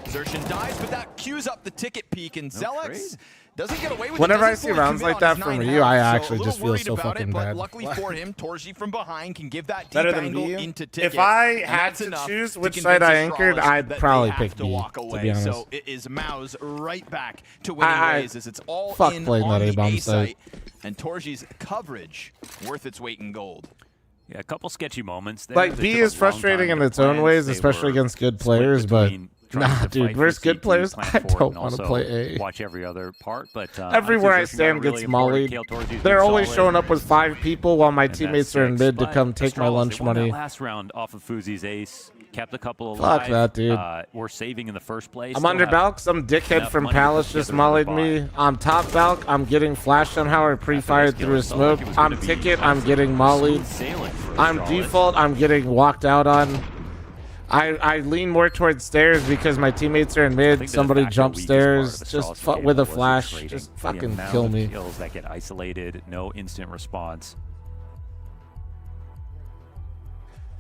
S15: Xertion dies, but that cues up the ticket peak, and Zelex doesn't get away with it.
S1: Whenever I see rounds like that from Ryu, I actually just feel so fucking bad.
S15: Luckily for him, Torji from behind can give that deep
S1: Better than
S15: angle
S1: B?
S15: into ticket.
S1: If I
S15: and
S1: had
S15: that's
S1: to
S15: enough
S1: choose
S15: to
S1: which
S15: convince
S1: side I anchored,
S15: Astralis
S1: I'd
S15: that
S1: probably
S15: they have
S1: pick
S15: to
S1: B,
S15: walk
S1: to
S15: away.
S1: be honest.
S15: So it is Mouse right back to winning ways as it's all
S1: fuck
S15: in
S1: playing
S15: on
S1: that
S15: the
S1: A-bomb
S15: A
S1: site.
S15: site. And Torji's coverage worth its weight in gold.
S22: Yeah, a couple sketchy moments there.
S1: Like, B is frustrating in its own ways, especially against good players, but nah, dude, versus good players, I don't want to play A.
S22: Watch every other part, but
S1: everywhere I stand gets mollied. They're always showing up with 5 people while my teammates are in mid to come take my lunch money.
S22: Last round off of Fuzi's ace, kept a couple alive.
S1: Fuck that, dude.
S22: We're saving in the first place.
S1: I'm under Balk. Some dickhead from Palace just mollied me. I'm top Balk. I'm getting flashed somehow or pre-fired through a smoke. I'm ticket. I'm getting mollied. I'm default. I'm getting walked out on. I lean more towards stairs because my teammates are in mid. Somebody jump stairs just with a flash. Just fucking kill me.
S22: Kills that get isolated, no instant response.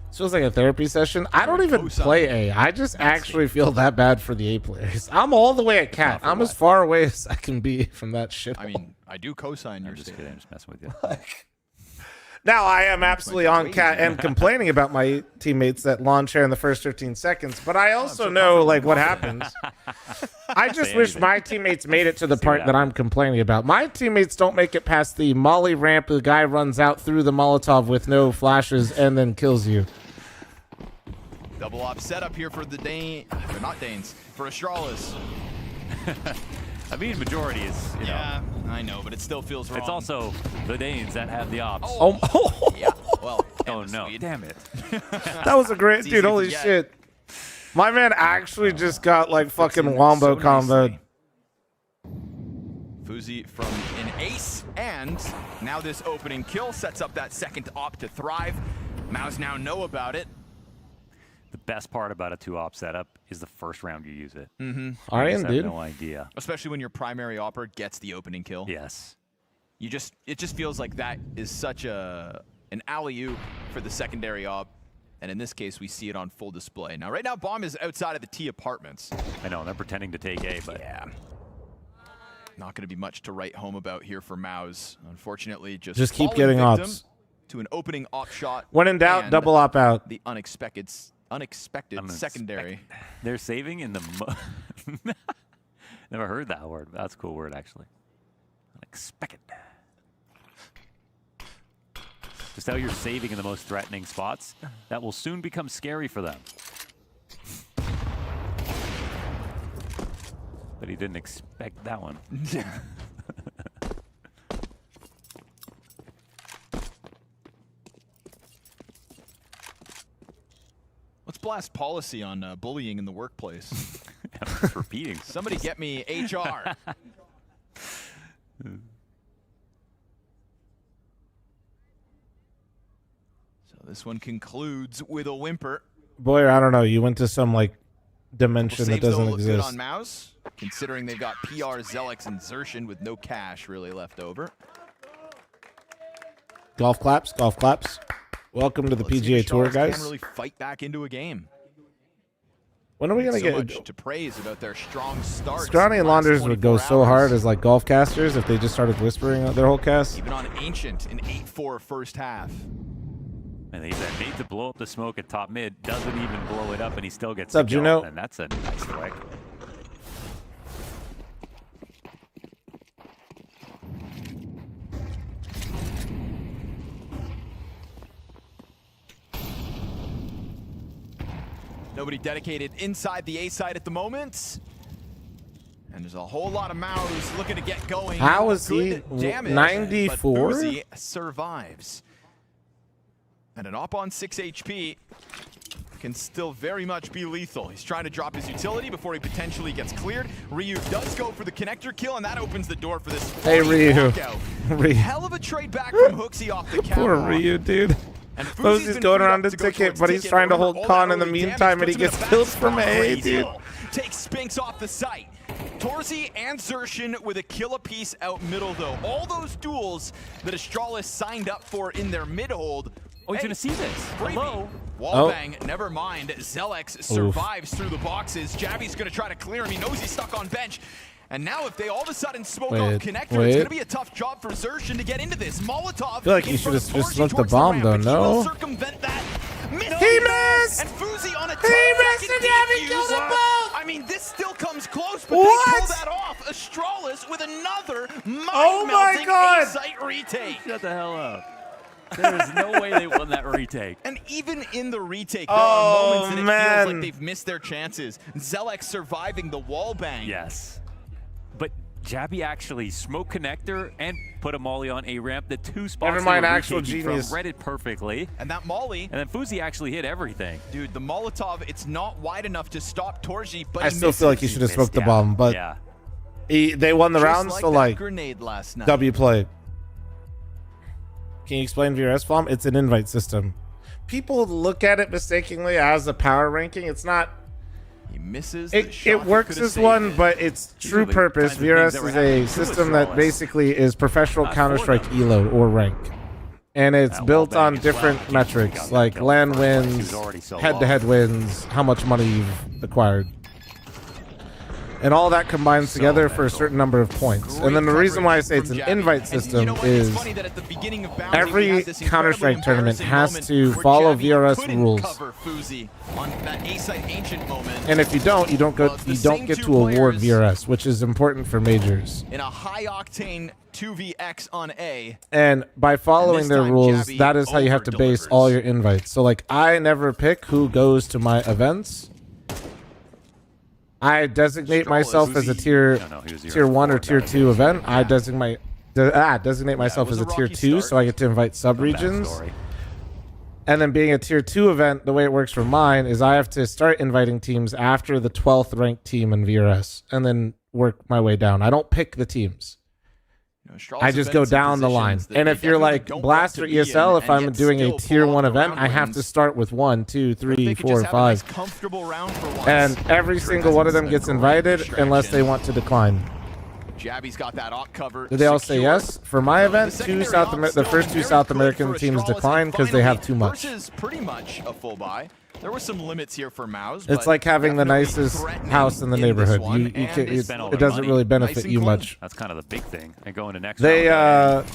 S1: This feels like a therapy session. I don't even play A. I just actually feel that bad for the A players. I'm all the way at Cat. I'm as far away as I can be from that shit.
S15: I mean, I do co-sign your statement.
S22: I'm just messing with you.
S1: Now I am absolutely on Cat and complaining about my teammates that lawn chair in the first 15 seconds, but I also know like what happens. I just wish my teammates made it to the part that I'm complaining about. My teammates don't make it past the molly ramp. The guy runs out through the Molotov with no flashes and then kills you.
S15: Double op setup here for the Dane, or not Danes, for Astralis.
S22: I mean, majority is, you
S15: know. I know, but it still feels wrong.
S22: It's also the Danes that have the ops.
S1: Oh,
S15: yeah. Well,
S22: oh no, damn it.
S1: That was a great dude. Holy shit. My man actually just got like fucking wombo comboed.
S15: fl0m from an ace, and now this opening kill sets up that second op to thrive. Maus now know about it.
S22: The best part about a 2-op setup is the first round you use it.
S1: I am, dude.
S22: No idea.
S15: Especially when your primary opper gets the opening kill.
S22: Yes.
S15: It just feels like that is such an alley-oop for the secondary op. And in this case, we see it on full display. Now, right now, Bomb is outside of the T apartments.
S22: I know, they're pretending to take A, but...
S15: Yeah. Not going to be much to write home about here for Maus. Unfortunately, just
S1: keep getting ops.
S15: To an opening op shot.
S1: When in doubt, double op out.
S15: The unexpected secondary.
S22: They're saving in the... Never heard that word. That's a cool word, actually. Unexpected. Just how you're saving in the most threatening spots. That will soon become scary for them. But he didn't expect that one.
S15: Let's blast policy on bullying in the workplace.
S22: I'm just repeating.
S15: Somebody get me HR. So this one concludes with a whimper.
S1: Boy, I don't know. You went to some like dimension that doesn't
S15: look good
S1: exist.
S15: on Maus, considering they've got PR, Zelex, and Xertion with no cash really left over.
S1: Golf claps, golf claps. Welcome to the PGA Tour, guys.
S15: Can really fight back into a game.
S1: When are we gonna
S15: so
S1: get
S15: much to praise about their strong start?
S1: Scrawny and Launders would go so hard as like golf casters if they just started whispering their whole cast.
S15: Even on Ancient, an 8-4 first half.
S22: And he's made to blow up the smoke at top mid, doesn't even blow it up, and he still gets
S1: What's up,
S22: the kill.
S1: Juno?
S22: And that's a nice flick.
S15: Nobody dedicated inside the A side at the moment. And there's a whole lot of Maus looking to get going.
S1: How is
S15: Good
S1: he
S15: damage,
S1: 94?
S15: But fl0m survives. And an op on 6 HP can still very much be lethal. He's trying to drop his utility before he potentially gets cleared. Ryu does go for the connector kill, and that opens the door for this.
S1: Hey, Ryu. Ryu.
S15: Hell of a trade back from Hooksy off the
S1: Poor
S15: catwalk.
S1: Ryu, dude.
S15: fl0m's
S1: going around the ticket, but he's trying to hold Khan in the meantime, and he gets killed from A, dude.
S15: Takes Spinks off the site. Torzy and Xertion with a kill apiece out middle, though. All those duels that Astralis signed up for in their mid-hold.
S22: Oh, he's gonna see this. Hello.
S15: Wallbang, never mind. Zelex survives through the boxes. Jabby's gonna try to clear him. He knows he's stuck on bench. And now if they all of a sudden smoke off Connector, it's gonna be a tough job for Xertion to get into this. Molotov.
S1: I feel like he should have just smoked the bomb, though, no?
S15: Circumvent that.
S1: He missed!
S15: And fl0m on a
S1: missed and Jabby killed them both!
S15: I mean, this still comes close, but
S1: What?
S15: they pull that off. Astralis with another
S1: Oh my God!
S15: A-site retake.
S22: Shut the hell up. There is no way they won that retake.
S15: And even in the retake, there are moments that it feels like they've missed their chances. Zelex surviving the wall bang.
S22: Yes. But Jabby actually smoked connector and put a molly on a ramp. The two spots
S1: Never mind,
S22: they were
S1: actual
S22: retaking
S1: genius.
S22: from read it perfectly.
S15: And that molly.
S22: And then fl0m actually hit everything.
S15: Dude, the Molotov, it's not wide enough to stop Torzy, but
S1: I still feel like he should have smoked the bomb, but they won the
S15: Just
S1: round,
S15: like
S1: so
S15: that
S1: like
S15: grenade last night.
S1: W play. Can you explain VRS fl0m? It's an invite system. People look at it mistakenly as a power ranking. It's not.
S15: He misses.
S1: It works as one, but its true purpose. VRS is a system that basically is professional Counter-Strike ELO or rank. And it's built on different metrics like LAN wins, head-to-head wins, how much money you've acquired. And all that combines together for a certain number of points. And then the reason why I say it's an invite system is every Counter-Strike tournament has to follow VRS rules. And if you don't get to award VRS, which is important for majors.
S15: In a high-octane 2vx on A.
S1: And by following their rules, that is how you have to base all your invites. So like, I never pick who goes to my events. I designate myself as a tier 1 or tier 2 event. I designate myself as a tier 2, so I get to invite sub-regions. And then being a tier 2 event, the way it works for mine is I have to start inviting teams after the 12th ranked team in VRS and then work my way down. I don't pick the teams. I just go down the line. And if you're like Blast or ESL, if I'm doing a tier 1 event, I have to start with 1, 2, 3, 4, 5. And every single one of them gets invited unless they want to decline.
S15: Jabby's got that op cover.
S1: Did they all say yes? For my event, the first 2 South American teams decline because they have too much.
S15: Is pretty much a full buy. There were some limits here for Maus.
S1: It's like having the nicest house in the neighborhood. It doesn't really benefit you much.
S22: That's kind of the big thing. And going to next
S1: round.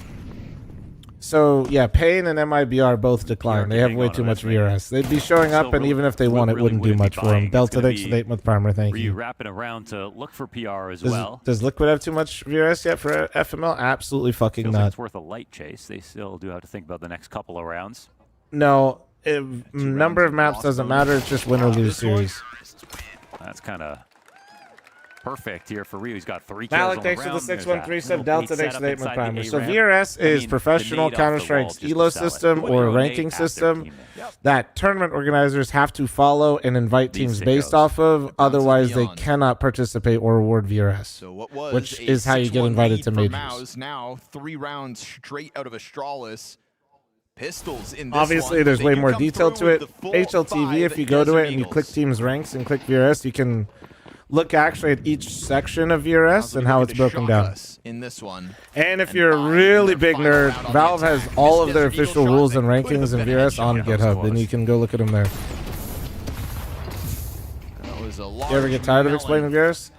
S1: So yeah, Pain and MIBR both decline. They have way too much VRS. They'd be showing up, and even if they won, it wouldn't do much for them. Delta, thanks for the 8-month primer. Thank you.
S22: Wrapping around to look for PR as well.
S1: Does Liquid have too much VRS yet for FML? Absolutely fucking
S22: Feels
S1: not.
S22: like it's worth a light chase. They still do have to think about the next couple of rounds.
S1: No. Number of maps doesn't matter. It's just win or lose series.
S22: That's kind of perfect here for Ryu. He's got 3 kills
S1: Malik,
S22: on
S1: thanks
S22: the
S1: for the
S22: round.
S1: 613 sub. Delta, thanks for the 8-month primer. So
S22: ramp.
S1: VRS is professional Counter-Strike's ELO system or a ranking system that tournament organizers have to follow and invite teams based off of. Otherwise, they cannot participate or award VRS, which is how you get invited to majors.
S15: Now 3 rounds straight out of Astralis. Pistols in this
S1: Obviously,
S15: one.
S1: there's way more detail to it. HLTV, if you go to it and you click teams ranks and click VRS, you can look actually at each section of VRS and how it's broken down.
S15: In this one.
S1: And if you're a really big nerd, Valve has all of their official rules and rankings in VRS on GitHub, and you can go look at them there. You ever get tired of explaining VRS?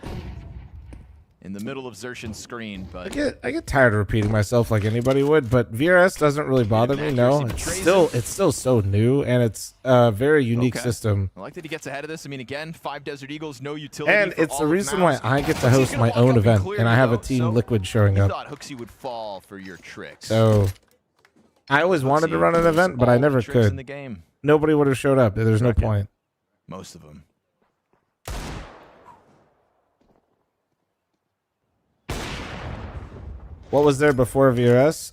S15: In the middle of Xertion's screen, but
S1: I get tired of repeating myself like anybody would, but VRS doesn't really bother me. No, it's still so new, and it's a very unique system.
S15: I like that he gets ahead of this. I mean, again, 5 Desert Eagles, no utility.
S1: And it's the reason why I get to host my own event, and I have a team Liquid showing up.
S15: Thought Hooksy would fall for your tricks.
S1: So I always wanted to run an event, but I never could. Nobody would have showed up. There's no point.
S15: Most of them.
S1: What was there before VRS?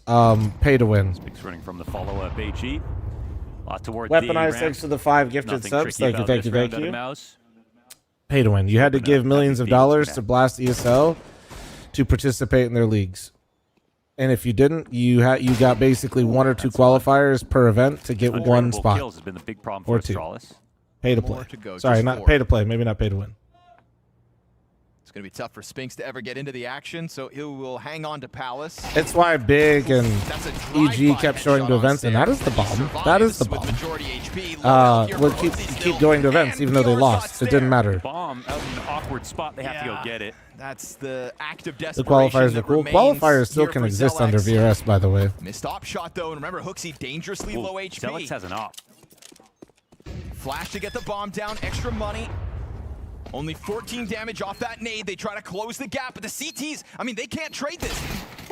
S1: Pay to win.
S22: Speaks running from the follow-up HE. Lot towards
S1: Weaponized, thanks for the 5 gifted subs. Thank you. Pay to win. You had to give millions of dollars to Blast ESL to participate in their leagues. And if you didn't, you got basically 1 or 2 qualifiers per event to get 1 spot.
S22: Has been the big problem
S1: or
S22: for
S1: 2.
S22: Astralis.
S1: Pay to play. Sorry, not pay to play. Maybe not pay to win.
S15: It's going to be tough for Spinks to ever get into the action, so he will hang on to Palace.
S1: It's why Big and EG kept showing to events, and that is the bomb. That is the bomb. We'll keep going to events, even though they lost. It didn't matter.
S22: Bomb out in an awkward spot. They have to go get it.
S15: That's the act of
S1: The
S15: desperation.
S1: qualifiers are cool. Qualifiers still can exist under VRS, by the way.
S15: Missed op shot, though, and remember, Hooksy dangerously low HP.
S22: Zelix has an op.
S15: Flash to get the bomb down, extra money. Only 14 damage off that nade. They try to close the gap, but the CTs, I mean, they can't trade this.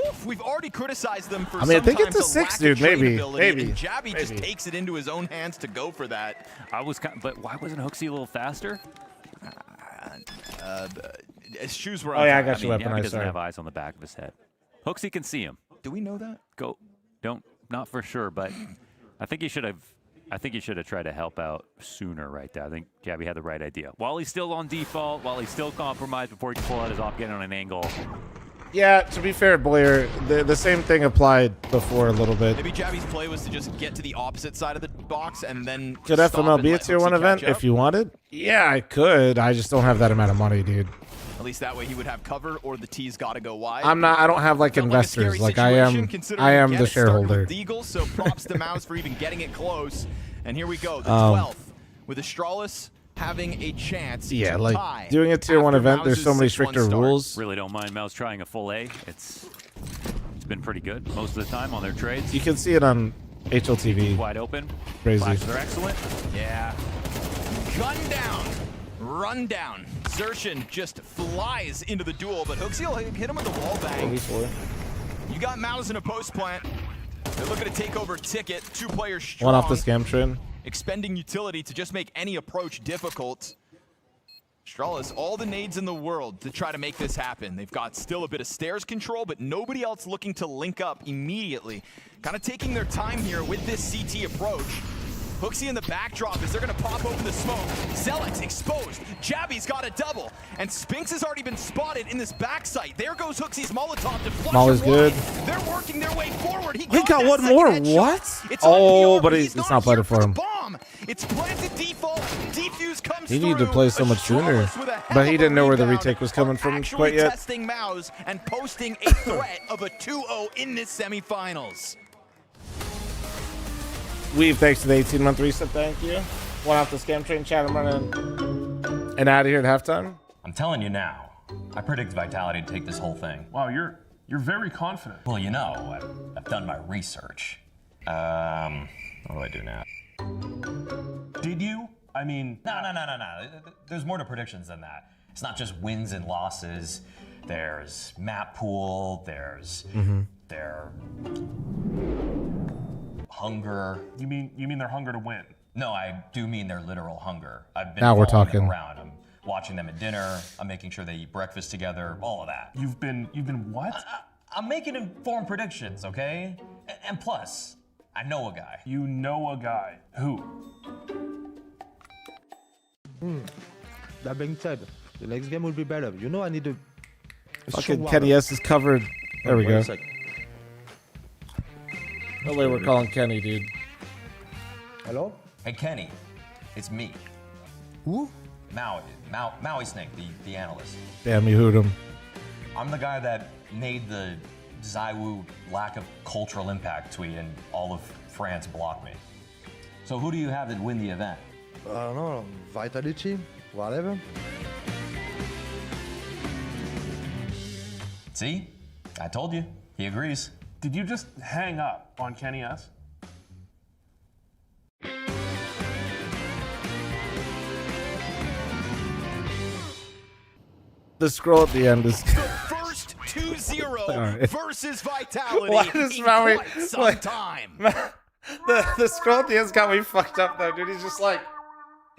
S15: Oof, we've already criticized them for
S1: I mean, if they get to
S15: sometimes a
S1: 6,
S15: lack
S1: dude,
S15: of trade
S1: maybe.
S15: ability, and Jabby just takes it into his own hands to go for that.
S22: But why wasn't Hooksy a little faster?
S15: His shoes were
S1: Oh, yeah, I got you
S22: Jabby
S1: weaponized.
S22: doesn't
S1: Sorry.
S22: have eyes on the back of his head. Hooksy can see him.
S15: Do we know that?
S22: Not for sure, but I think he should have tried to help out sooner right there. I think Jabby had the right idea. While he's still on default, while he's still compromised before he can pull out his op, getting on an angle.
S1: Yeah, to be fair, Boyer, the same thing applied before a little bit.
S15: Maybe Jabby's play was to just get to the opposite side of the box and then
S1: Could
S15: stop
S1: FML
S15: and
S1: be a
S15: let
S1: tier
S15: Hooksy
S1: 1 event
S15: catch up.
S1: if you wanted? Yeah, I could. I just don't have that amount of money, dude.
S15: At least that way he would have cover, or the T's got to go wide.
S1: I don't have like investors. Like I am the shareholder.
S15: Eagles, so props to Maus for even getting it close. And here we go, the 12th with Astralis having a chance
S1: Yeah,
S15: to
S1: like
S15: tie
S1: doing a tier 1
S15: after
S1: event, there's so many
S15: Mouse's 6-1
S1: stricter
S15: start.
S1: rules.
S22: Really don't mind Mouse trying a full A. It's been pretty good most of the time on their trades.
S1: You can see it on HLTV.
S22: Wide open.
S1: Crazy.
S22: Flashes are excellent.
S15: Yeah. Gun down. Run down. Xertion just flies into the duel, but Hooksy will hit him with the wall bang. You got Mouse in a post plant. They're looking to take over Ticket. 2 players strong.
S1: One off the scam train.
S15: Expending utility to just make any approach difficult. Stralis, all the nades in the world to try to make this happen. They've got still a bit of stairs control, but nobody else looking to link up immediately. Kind of taking their time here with this CT approach. Hooksy in the backdrop as they're going to pop open the smoke. Zealots exposed. Jabby's got a double. And Spinks has already been spotted in this backside. There goes Hooksy's Molotov to flush
S1: Molly's
S15: him
S1: good.
S15: wide. They're working their way forward.
S1: He got one more. What? Oh, but it's not planted for him.
S15: It's planted default. Defuse comes
S1: He needed to play so much sooner. But he didn't know where the retake was coming from quite yet.
S15: Testing Mouse and posting a threat of a 2-0 in this semifinals.
S1: Weave, thanks to the 18-month reset. Thank you. One off the scam train chat. I'm running and out of here at halftime.
S16: I'm telling you now, I predict Vitality to take this whole thing.
S17: Wow, you're very confident.
S16: Well, you know, I've done my research. What do I do now?
S17: Did you? I mean...
S16: No. There's more to predictions than that. It's not just wins and losses. There's map pool, there's their hunger.
S17: You mean their hunger to win?
S16: No, I do mean their literal hunger. I've been
S1: Now we're
S16: following them
S1: talking.
S16: around. I'm watching them at dinner. I'm making sure they eat breakfast together. All of that.
S17: You've been what?
S16: I'm making informed predictions, okay? And plus, I know a guy.
S17: You know a guy. Who?
S23: That being said, the next game will be better. You know I need to...
S1: Fucking Kenny S is covered. There we go. No way we're calling Kenny, dude.
S23: Hello?
S16: Hey, Kenny. It's me.
S23: Who?
S16: Maui Snake, the analyst.
S1: Damn, you hooed him.
S16: I'm the guy that made the Zaiwu lack of cultural impact tweet and all of France blocked me. So who do you have that win the event?
S23: I don't know. Vitality? Whatever.
S16: See? I told you. He agrees.
S17: Did you just hang up on Kenny S?
S1: The scroll at the end is...
S15: First 2-0
S1: Right.
S15: versus Vitality
S1: What is
S15: in
S1: Maui?
S15: quite some
S1: Like-
S15: time.
S1: the scroll at the end's got me fucked up though, dude. He's just like,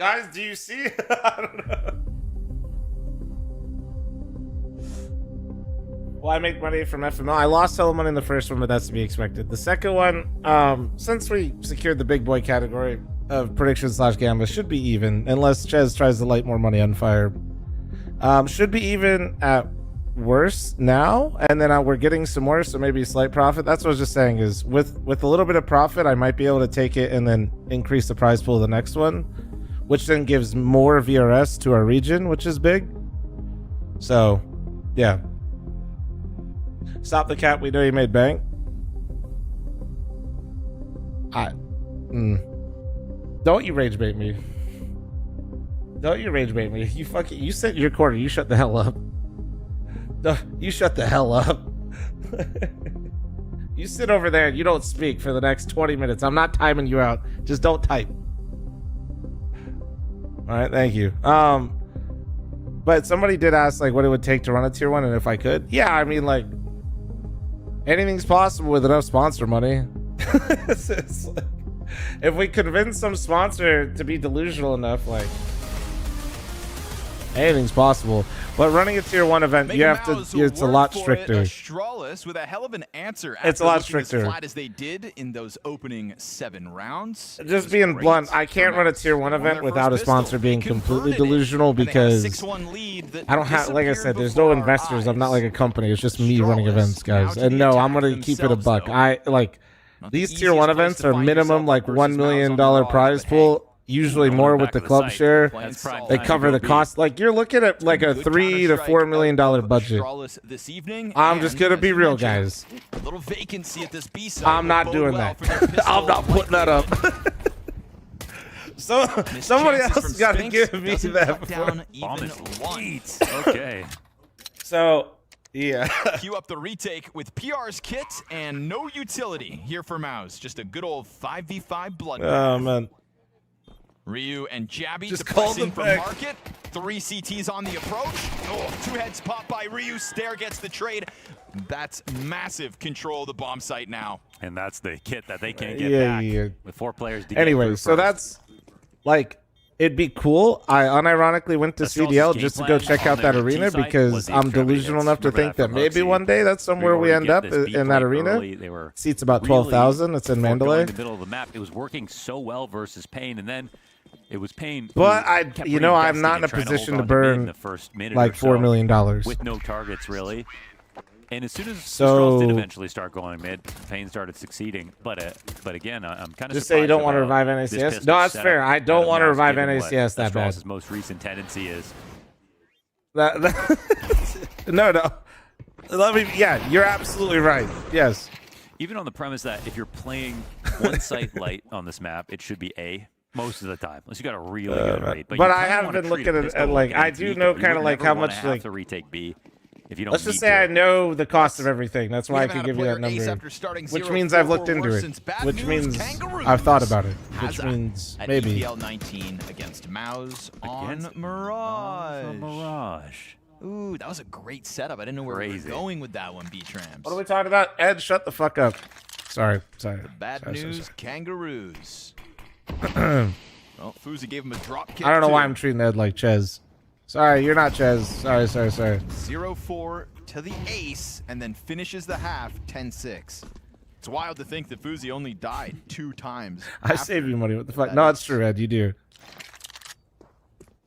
S1: guys, do you see? I don't know. Well, I make money from FML. I lost hella money in the first one, but that's to be expected. The second one, since we secured the big boy category of prediction / gambit, should be even, unless Ches tries to light more money on fire. Should be even at worst now, and then we're getting some more, so maybe a slight profit. That's what I was just saying, is with a little bit of profit, I might be able to take it and then increase the prize pool of the next one, which then gives more VRS to our region, which is big. So, yeah. Stop the cat, we know you made bank. Don't you rage bait me. Don't you rage bait me. You said your quarter, you shut the hell up. You shut the hell up. You sit over there and you don't speak for the next 20 minutes. I'm not timing you out. Just don't type. All right, thank you. But somebody did ask like what it would take to run a tier 1 and if I could. Yeah, I mean like anything's possible with enough sponsor money. It's like, if we convince some sponsor to be delusional enough, like anything's possible. But running a tier 1 event, you have to. It's a lot stricter.
S15: Astralis with a hell of an answer.
S1: It's a lot
S15: after looking
S1: stricter.
S15: As flat as they did in those opening 7 rounds.
S1: Just being blunt, I can't run a tier 1 event without a sponsor being completely delusional because I don't have, like I said, there's no investors. I'm not like a company. It's just me running events, guys. And no, I'm gonna keep it a buck. I like these tier 1 events are minimum like $1 million prize pool. Usually more with the club share. They cover the cost. Like you're looking at like a $3 to $4 million budget. I'm just gonna be real, guys.
S15: A little vacancy at this B side.
S1: I'm not doing that. I'm not putting that up. Somebody else got to give me that.
S15: Down
S22: Bomb
S15: even
S22: is
S15: one.
S22: late. Okay.
S1: So, yeah.
S15: Cue up the retake with PR's kit and no utility here for Mouse. Just a good old 5v5 bloodbath.
S1: Oh, man.
S15: Ryu and Jabby
S1: Just call
S15: depressing
S1: them
S15: for
S1: back.
S15: market. 3 CTs on the approach. Oh, 2 heads popped by Ryu. Stair gets the trade. That's massive control of the bomb site now.
S22: And that's the kit that they can't get
S1: Yeah,
S22: back
S1: yeah.
S22: with 4 players to
S1: Anyway,
S22: get
S1: so that's like, it'd be cool. I unironically went to CDL just to go check out that arena because I'm delusional enough to think that maybe one day that's somewhere we end up in that arena. Seats about 12,000. It's in Mandalay.
S22: In the middle of the map, it was working so well versus Pain, and then it was Pain.
S1: But I'm not in a position to burn like $4 million.
S22: With no targets really. And as soon as the
S1: So-
S22: Straws did eventually start going mid, Pain started succeeding. But again, I'm kind of
S1: Just say you don't want to revive NACS. No, that's fair. I don't want to revive NACS that bad.
S22: His most recent tendency is.
S1: No. Let me. Yeah, you're absolutely right. Yes.
S22: Even on the premise that if you're playing one site light on this map, it should be A most of the time, unless you got a really good rate.
S1: But I have been looking at like I do know kind of like how much like
S22: to retake B. If you don't
S1: let's just
S22: need
S1: say
S22: to.
S1: I know the cost of everything. That's why I
S15: haven't
S1: can
S15: had a
S1: give you that
S15: player ace
S1: number.
S15: after starting
S1: Which means I've looked
S15: 0-4
S1: into it.
S15: since bad
S1: Which
S15: news,
S1: means
S15: Kangaroos
S1: I've thought about it.
S15: has
S1: Which
S15: a-
S1: means
S15: at
S1: maybe.
S15: EPL 19 against Mouse on
S22: Against
S15: Mirage.
S22: Mirage.
S15: Ooh, that was a great setup. I didn't know where we
S22: Crazy.
S15: were going with that one, B-Trams.
S1: What are we talking about? Ed, shut the fuck up. Sorry.
S15: Bad
S1: Sorry,
S15: news, Kangaroos.
S1: sorry.
S15: Well, Fuzi gave him a drop kick.
S1: I don't know why
S15: too.
S1: I'm treating Ed like Ches. Sorry, you're not Ches. Sorry.
S15: 0-4 to the ace, and then finishes the half 10-6. It's wild to think that Fuzi only died 2 times.
S1: I
S15: after
S1: save you money. What the fuck?
S15: that
S1: No,
S15: ace.
S1: it's true, Ed. You do.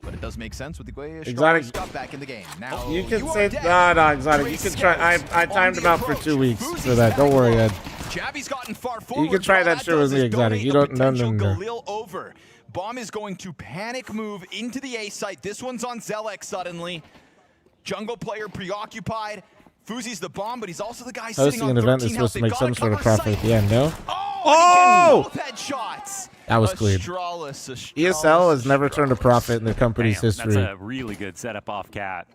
S15: But it does make sense with the way
S1: Exotic-
S15: Strong got back in the game. Now
S1: You can
S15: are
S1: say
S15: dead.
S1: no, Exotic. You can try. I timed him out for 2 weeks for that. Don't worry, Ed.
S15: Jabby's gotten far forward.
S1: You can try
S15: All
S1: that shit with
S15: does
S1: me,
S15: is
S1: Exotic.
S15: donate
S1: You
S15: a
S1: don't. No.
S15: potential Galil over. Bomb is going to panic move into the A site. This one's on Zelek suddenly. Jungle player preoccupied. Fuzi's the bomb, but he's also the guy sitting
S1: Hosting
S15: on
S1: an
S15: 13
S1: event is supposed to
S15: health.
S1: make
S15: They've
S1: some
S15: got a
S1: sort of
S15: cover
S1: profit
S15: site.
S1: at the end. No.
S15: Oh! Both headshots.
S1: That was clean. ESL has never turned a profit in their company's
S22: Damn,
S1: history.
S22: That's a really good setup off Cat.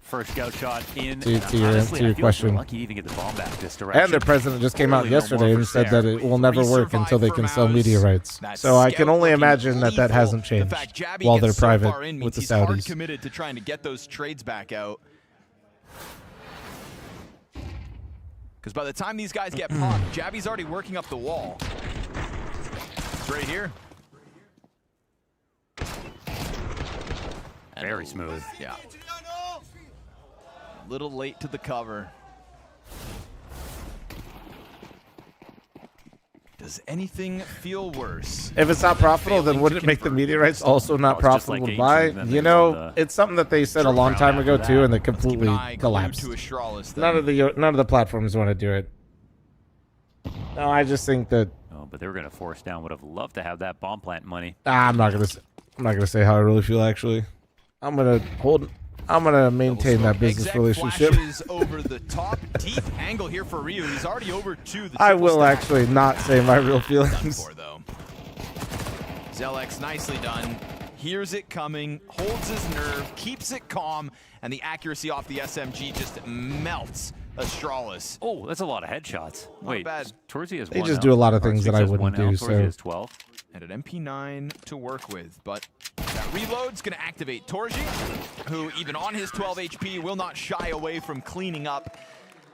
S22: First scout shot in.
S1: To your
S22: Honestly, I feel
S1: question.
S22: Like we're lucky to even get the bomb back this direction.
S1: And their president just came out
S22: Really no
S1: yesterday
S22: more
S1: and
S22: for
S1: said
S22: Stair.
S1: that it will never work until they can sell media rights. So I can only imagine that that hasn't changed while they're private with the
S15: Hard
S1: Saudis.
S15: committed to trying to get those trades back out. Because by the time these guys get popped, Jabby's already working up the wall. It's right here.
S22: Very smooth.
S15: Yeah. Little late to the cover. Does anything feel worse?
S1: If it's not profitable, then wouldn't it make the media rights also not profitable to buy? You know, it's something that they said a long time ago too, and they completely collapsed. None of the platforms want to do it. No, I just think that
S22: Oh, but they were going to force down. Would have loved to have that bomb plant money.
S1: I'm not gonna say how I really feel. Actually, I'm gonna maintain that business
S15: Exec
S1: relationship.
S15: flashes over the top. Deep angle here for Ryu. He's already over to the
S1: I
S15: triple
S1: will
S15: stack.
S1: actually not say my real feelings.
S15: Zelek's nicely done. Hears it coming, holds his nerve, keeps it calm, and the accuracy off the SMG just melts Astralis.
S22: Oh, that's a lot of headshots. Wait,
S15: bad.
S22: Torzi has
S1: They
S22: one
S1: just
S22: out.
S1: do a lot of
S22: Arctic
S1: things that I
S22: has
S1: wouldn't
S22: one
S1: do,
S22: out.
S1: so-
S22: Torzi has 12.
S15: And an MP9 to work with, but that reload's going to activate Torji, who even on his 12 HP will not shy away from cleaning up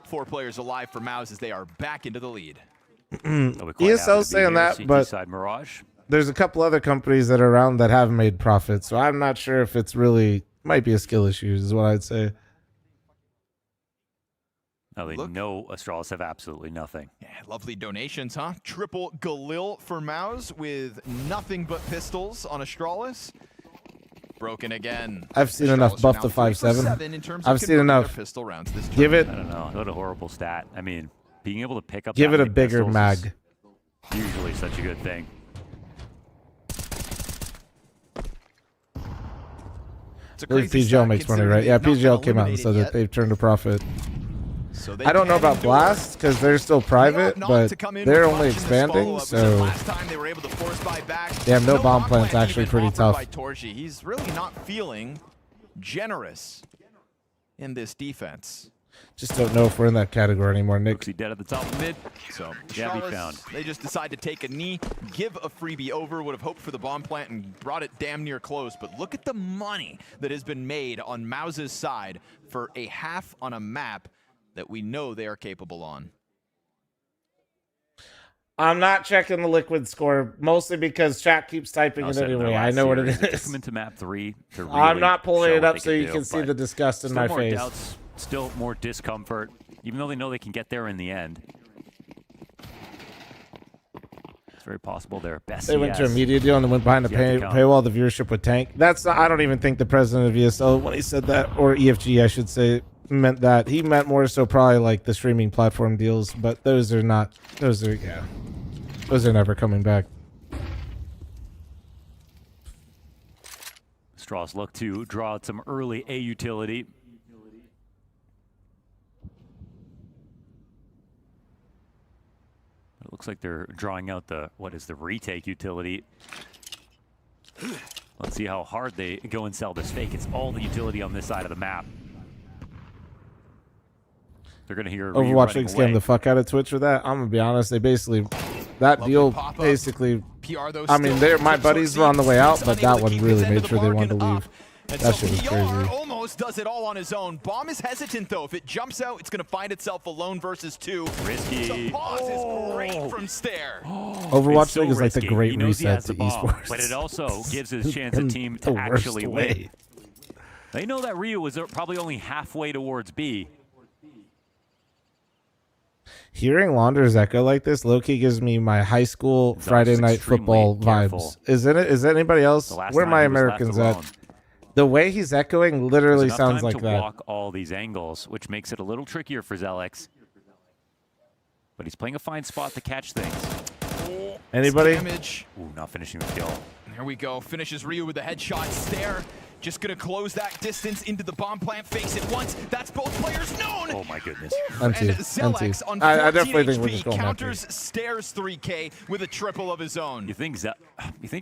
S15: 4 players alive for Mouse as they are back into the lead.
S1: ESL saying that, but
S22: Side Mirage.
S1: there's a couple other companies that are around that have made profits, so I'm not sure if it's really might be a skill issue, is what I'd say.
S22: No, they know Astralis have absolutely nothing.
S15: Yeah, lovely donations, huh? Triple Galil for Mouse with nothing but pistols on Astralis. Broken again.
S1: I've seen enough buff to 5-7. I've seen enough.
S15: Pistol rounds this
S1: Give it.
S22: I don't know. What a horrible stat. I mean, being able to pick up.
S1: Give
S22: that
S1: it a
S22: many
S1: bigger
S22: pistols
S1: mag.
S22: is usually such a good thing.
S1: I believe PGL makes money, right? Yeah, PGL came out and said that they've turned a profit.
S15: So they
S1: I don't know
S15: can
S1: about
S15: endure.
S1: Blast because they're still private,
S15: Not
S1: but
S15: to come in
S1: they're
S15: with
S1: only
S15: much in this
S1: expanding.
S15: follow-up.
S1: So
S15: Last time they were able to force buy back.
S1: yeah, no bomb plant's
S15: plant
S1: actually
S15: even
S1: pretty
S15: offered
S1: tough.
S15: by Torji. He's really not feeling generous in this defense.
S1: Just don't know if we're in that category anymore, Nick.
S22: He dead at the top of mid.
S15: So
S22: Yeah, we
S15: Charles,
S22: found.
S15: they just decide to take a knee, give a freebie over, would have hoped for the bomb plant and brought it damn near close. But look at the money that has been made on Mouse's side for a half on a map that we know they are capable on.
S1: I'm not checking the Liquid score, mostly because chat keeps typing it anyway. I know what it
S22: It took
S1: is.
S22: them into map 3 to really
S1: I'm not pulling
S22: show
S1: it
S22: what
S1: up
S22: they
S1: so
S22: could
S1: you
S22: do,
S1: can see
S22: but
S1: the disgust in
S22: still
S1: my
S22: more
S1: face.
S22: doubts, still more discomfort, even though they know they can get there in the end. It's very possible they're best.
S1: They went to a media deal and then went behind the paywall. The viewership would tank. That's not, I don't even think the president of ESL, when he said that, or EFG, I should say, meant that. He meant more so probably like the streaming platform deals, but those are not. Those are those are never coming back.
S22: Straws look to draw out some early A utility. It looks like they're drawing out the, what is the retake utility. Let's see how hard they go and sell this fake. It's all the utility on this side of the map. They're going to hear
S1: Overwatch League scammed the fuck out of Twitch for that. I'm going to be honest. They basically, that deal basically, I mean, my buddies were on the way out, but that one really made sure they wanted to leave.
S15: And
S1: That
S15: so
S1: shit was
S15: PR
S1: crazy.
S15: almost does it all on his own. Bomb is hesitant, though. If it jumps out, it's going to find itself alone versus 2.
S22: Risky.
S15: So pause is great from Stare.
S1: Overwatch League is like the great reset to esports.
S22: But it also gives his chance a team
S1: the
S22: to actually
S1: worst way.
S22: win. They know that Ryu was probably only halfway towards B.
S1: Hearing Launder's echo like this, low-key gives me my high school Friday night football vibes. Isn't it? Is anybody else? Where are my Americans at? The way he's echoing literally sounds like
S22: to
S1: that.
S22: Block all these angles, which makes it a little trickier for Zelix. But he's playing a fine spot to catch things.
S1: Anybody?
S15: Damage.
S22: Ooh, not finishing the kill.
S15: There we go. Finishes Ryu with a headshot. Stare. Just going to close that distance into the bomb plant. Fakes it once. That's both players known.
S22: Oh my goodness.
S15: And Zelix on 14
S1: I definitely think we're
S15: HP
S1: just going
S15: counters Stare's 3K with a triple of his own.
S22: You think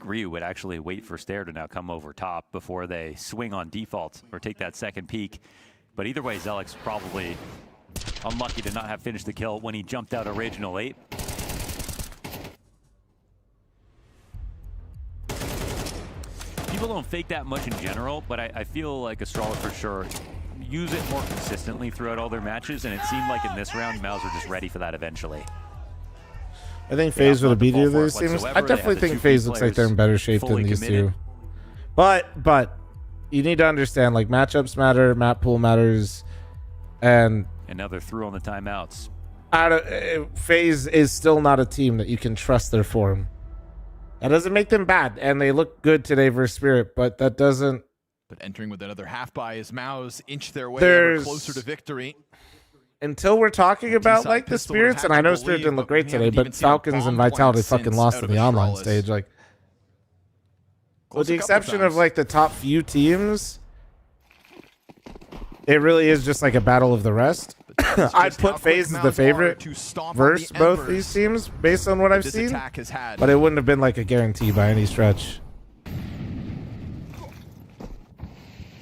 S22: Ryu would actually wait for Stare to now come over top before they swing on default or take that second peek? But either way, Zelix probably unlucky to not have finished the kill when he jumped out original 8. People don't fake that much in general, but I feel like Astrala for sure use it more consistently throughout all their matches, and it seemed like in this round, Mouse were just ready for that eventually.
S1: I think FaZe would have beat either of these teams. I definitely think FaZe looks like they're in better shape than these two. But you need to understand, like, matchups matter, map pool matters, and
S22: now they're through on the timeouts.
S1: FaZe is still not a team that you can trust their form. That doesn't make them bad, and they look good today versus Spirit, but that doesn't.
S15: But entering with another half by his Mouse inch their way
S1: There's-
S15: ever closer to victory.
S1: Until we're talking about like the Spirits, and I know Spirit didn't look great today, but Falcons and Vitality fucking lost in the online stage. Like, with the exception of like the top few teams, it really is just like a battle of the rest. I'd put FaZe as the favorite versus both these teams based on what I've seen, but it wouldn't have been like a guarantee by any stretch.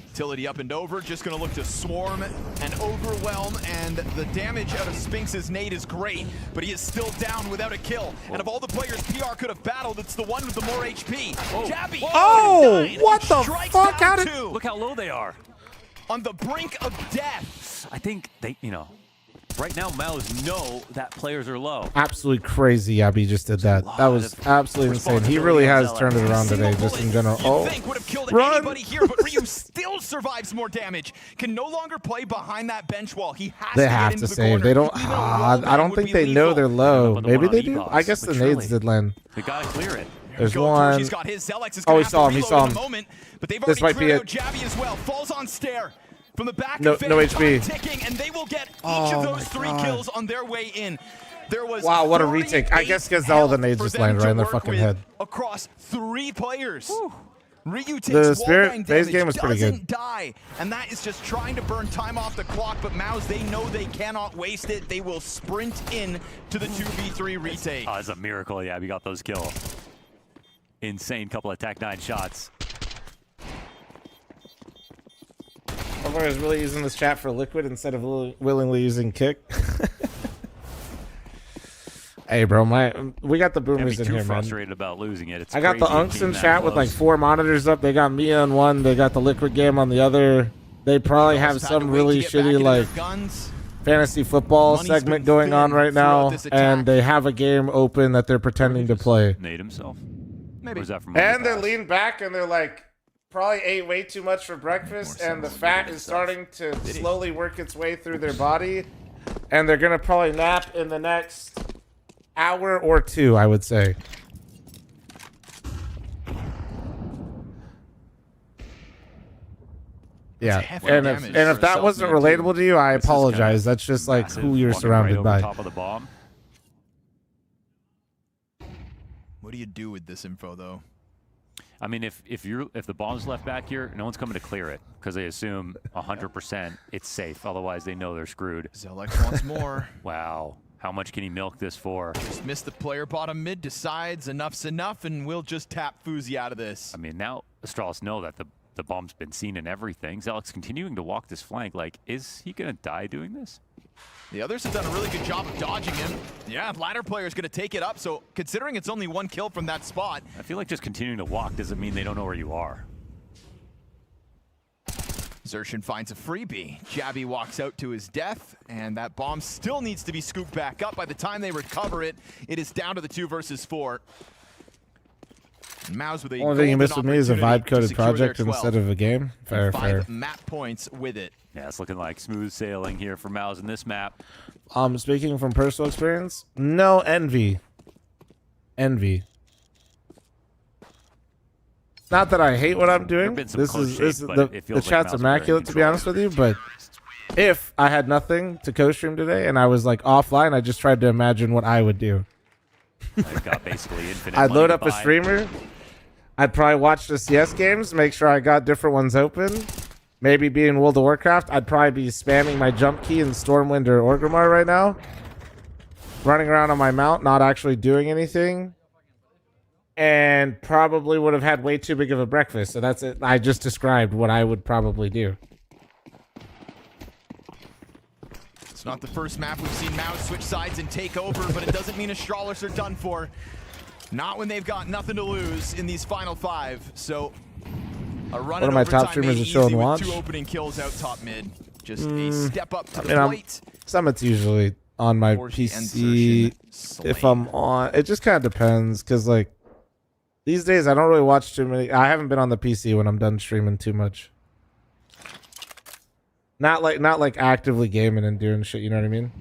S15: Utility up and over, just going to look to swarm and overwhelm, and the damage out of Spinx's nade is great, but he is still down without a kill. And of all the players PR could have battled, it's the one with the more HP. Jabby!
S1: Oh, what the fuck? How did...
S22: Look how low they are.
S15: On the brink of death.
S22: I think they, right now Mouse know that players are low.
S1: Absolutely crazy. Abby just did that. That was absolutely insane. He really has turned it around today, just in general. Oh,
S15: Would have killed anybody here, but Ryu still survives more damage. Can no longer play behind that bench wall. He has
S1: they
S15: to
S1: have
S15: get
S1: to
S15: into the
S1: save.
S15: corner.
S1: They don't. I don't think they know they're low. Maybe they do. I guess the nades did land.
S22: They gotta clear it.
S1: There's one.
S15: He's got his. Zelix is
S1: Oh,
S15: gonna
S1: he
S15: have
S1: saw
S15: to
S1: him. He
S15: reload
S1: saw
S15: in
S1: him.
S15: a moment, but they've
S1: This
S15: already
S1: might be
S15: cleared out
S1: it.
S15: Jabby as well. Falls on Stare. From the back
S1: No
S15: of FaZe,
S1: HP.
S15: ticking, and they will get each of those 3 kills on their way in. There was
S1: Wow, what a retake. I guess because all the nades just landed right in their fucking head.
S15: Across 3 players. Ryu takes
S1: The Spirit
S15: wallbang
S1: base
S15: damage,
S1: game was pretty
S15: doesn't
S1: good.
S15: die, and that is just trying to burn time off the clock, but Maus, they know they cannot waste it. They will sprint in to the 2v3 retake.
S22: Oh, it's a miracle, yeah, we got those kills. Insane couple of Tech-9 shots.
S1: Everyone is really using this chat for Liquid instead of willingly using Kick. Hey, bro, we got the boomers in here, man.
S22: Frustrated about losing it. It's
S1: I got the
S22: crazy
S1: Unks in
S22: being
S1: chat
S22: that
S1: with like
S22: close.
S1: 4 monitors up. They got me on one. They got the Liquid game on the other. They probably have some really shitty like fantasy football segment going on right now, and they have a game open that they're pretending to play.
S22: Nade himself. Maybe. Where's that from?
S1: And they're leaned back and they're like, probably ate way too much for breakfast, and the fat is starting to slowly work its way through their body, and they're gonna probably nap in the next hour or 2, I would say. Yeah, and if that wasn't relatable to you, I apologize. That's just like who you're surrounded by.
S22: Top of the bomb.
S15: What do you do with this info, though?
S22: I mean, if the bomb's left back here, no one's coming to clear it because they assume 100% it's safe. Otherwise, they know they're screwed.
S15: Zelex wants more.
S22: Wow. How much can he milk this for?
S15: Just missed the player bottom mid, decides enough's enough, and we'll just tap fl0m out of this.
S22: I mean, now Astralis know that the bomb's been seen and everything. Zelex continuing to walk this flank. Like, is he going to die doing this?
S15: The others have done a really good job of dodging him. Yeah, ladder player is going to take it up, so considering it's only 1 kill from that spot.
S22: I feel like just continuing to walk doesn't mean they don't know where you are.
S15: Xertion finds a freebie. Jabby walks out to his death, and that bomb still needs to be scooped back up. By the time they recover it, it is down to the 2 versus 4. Maus with a
S1: Only thing you missed with me is a vibe-coded
S15: secure their
S1: project
S15: 12.
S1: instead of a game. Fair,
S15: 5
S1: fair.
S15: map points with it.
S22: Yeah, it's looking like smooth sailing here for Maus in this map.
S1: Speaking from personal experience, no envy. Envy. Not that I hate what I'm doing. This is the chat's immaculate, to be honest with you. But if I had nothing to co-stream today and I was like offline, I just tried to imagine what I would do.
S22: I've got basically infinite
S1: I'd
S22: money
S1: load
S22: to
S1: up a
S22: buy.
S1: streamer. I'd probably watch the CS games, make sure I got different ones open. Maybe be in World of Warcraft. I'd probably be spamming my jump key in Stormwind or Orgrimmar right now. Running around on my mount, not actually doing anything. And probably would have had way too big of a breakfast. So that's it. I just described what I would probably do.
S15: It's not the first map we've seen Maus switch sides and take over, but it doesn't mean Astralis are done for. Not when they've got nothing to lose in these final 5. So a run
S1: One of my top
S15: overtime
S1: streamers
S15: made
S1: is showing
S15: easy with
S1: launch.
S15: 2 opening kills out top mid. Just a step up to the
S1: I'm-
S15: plate.
S1: Summit's usually on my
S15: Forty and
S1: PC.
S15: Xertion
S1: If I'm on, it just kind of depends. Because like these days, I don't really watch too many. I haven't been on the PC when I'm done streaming too much. Not like actively gaming and doing shit. You know what I mean?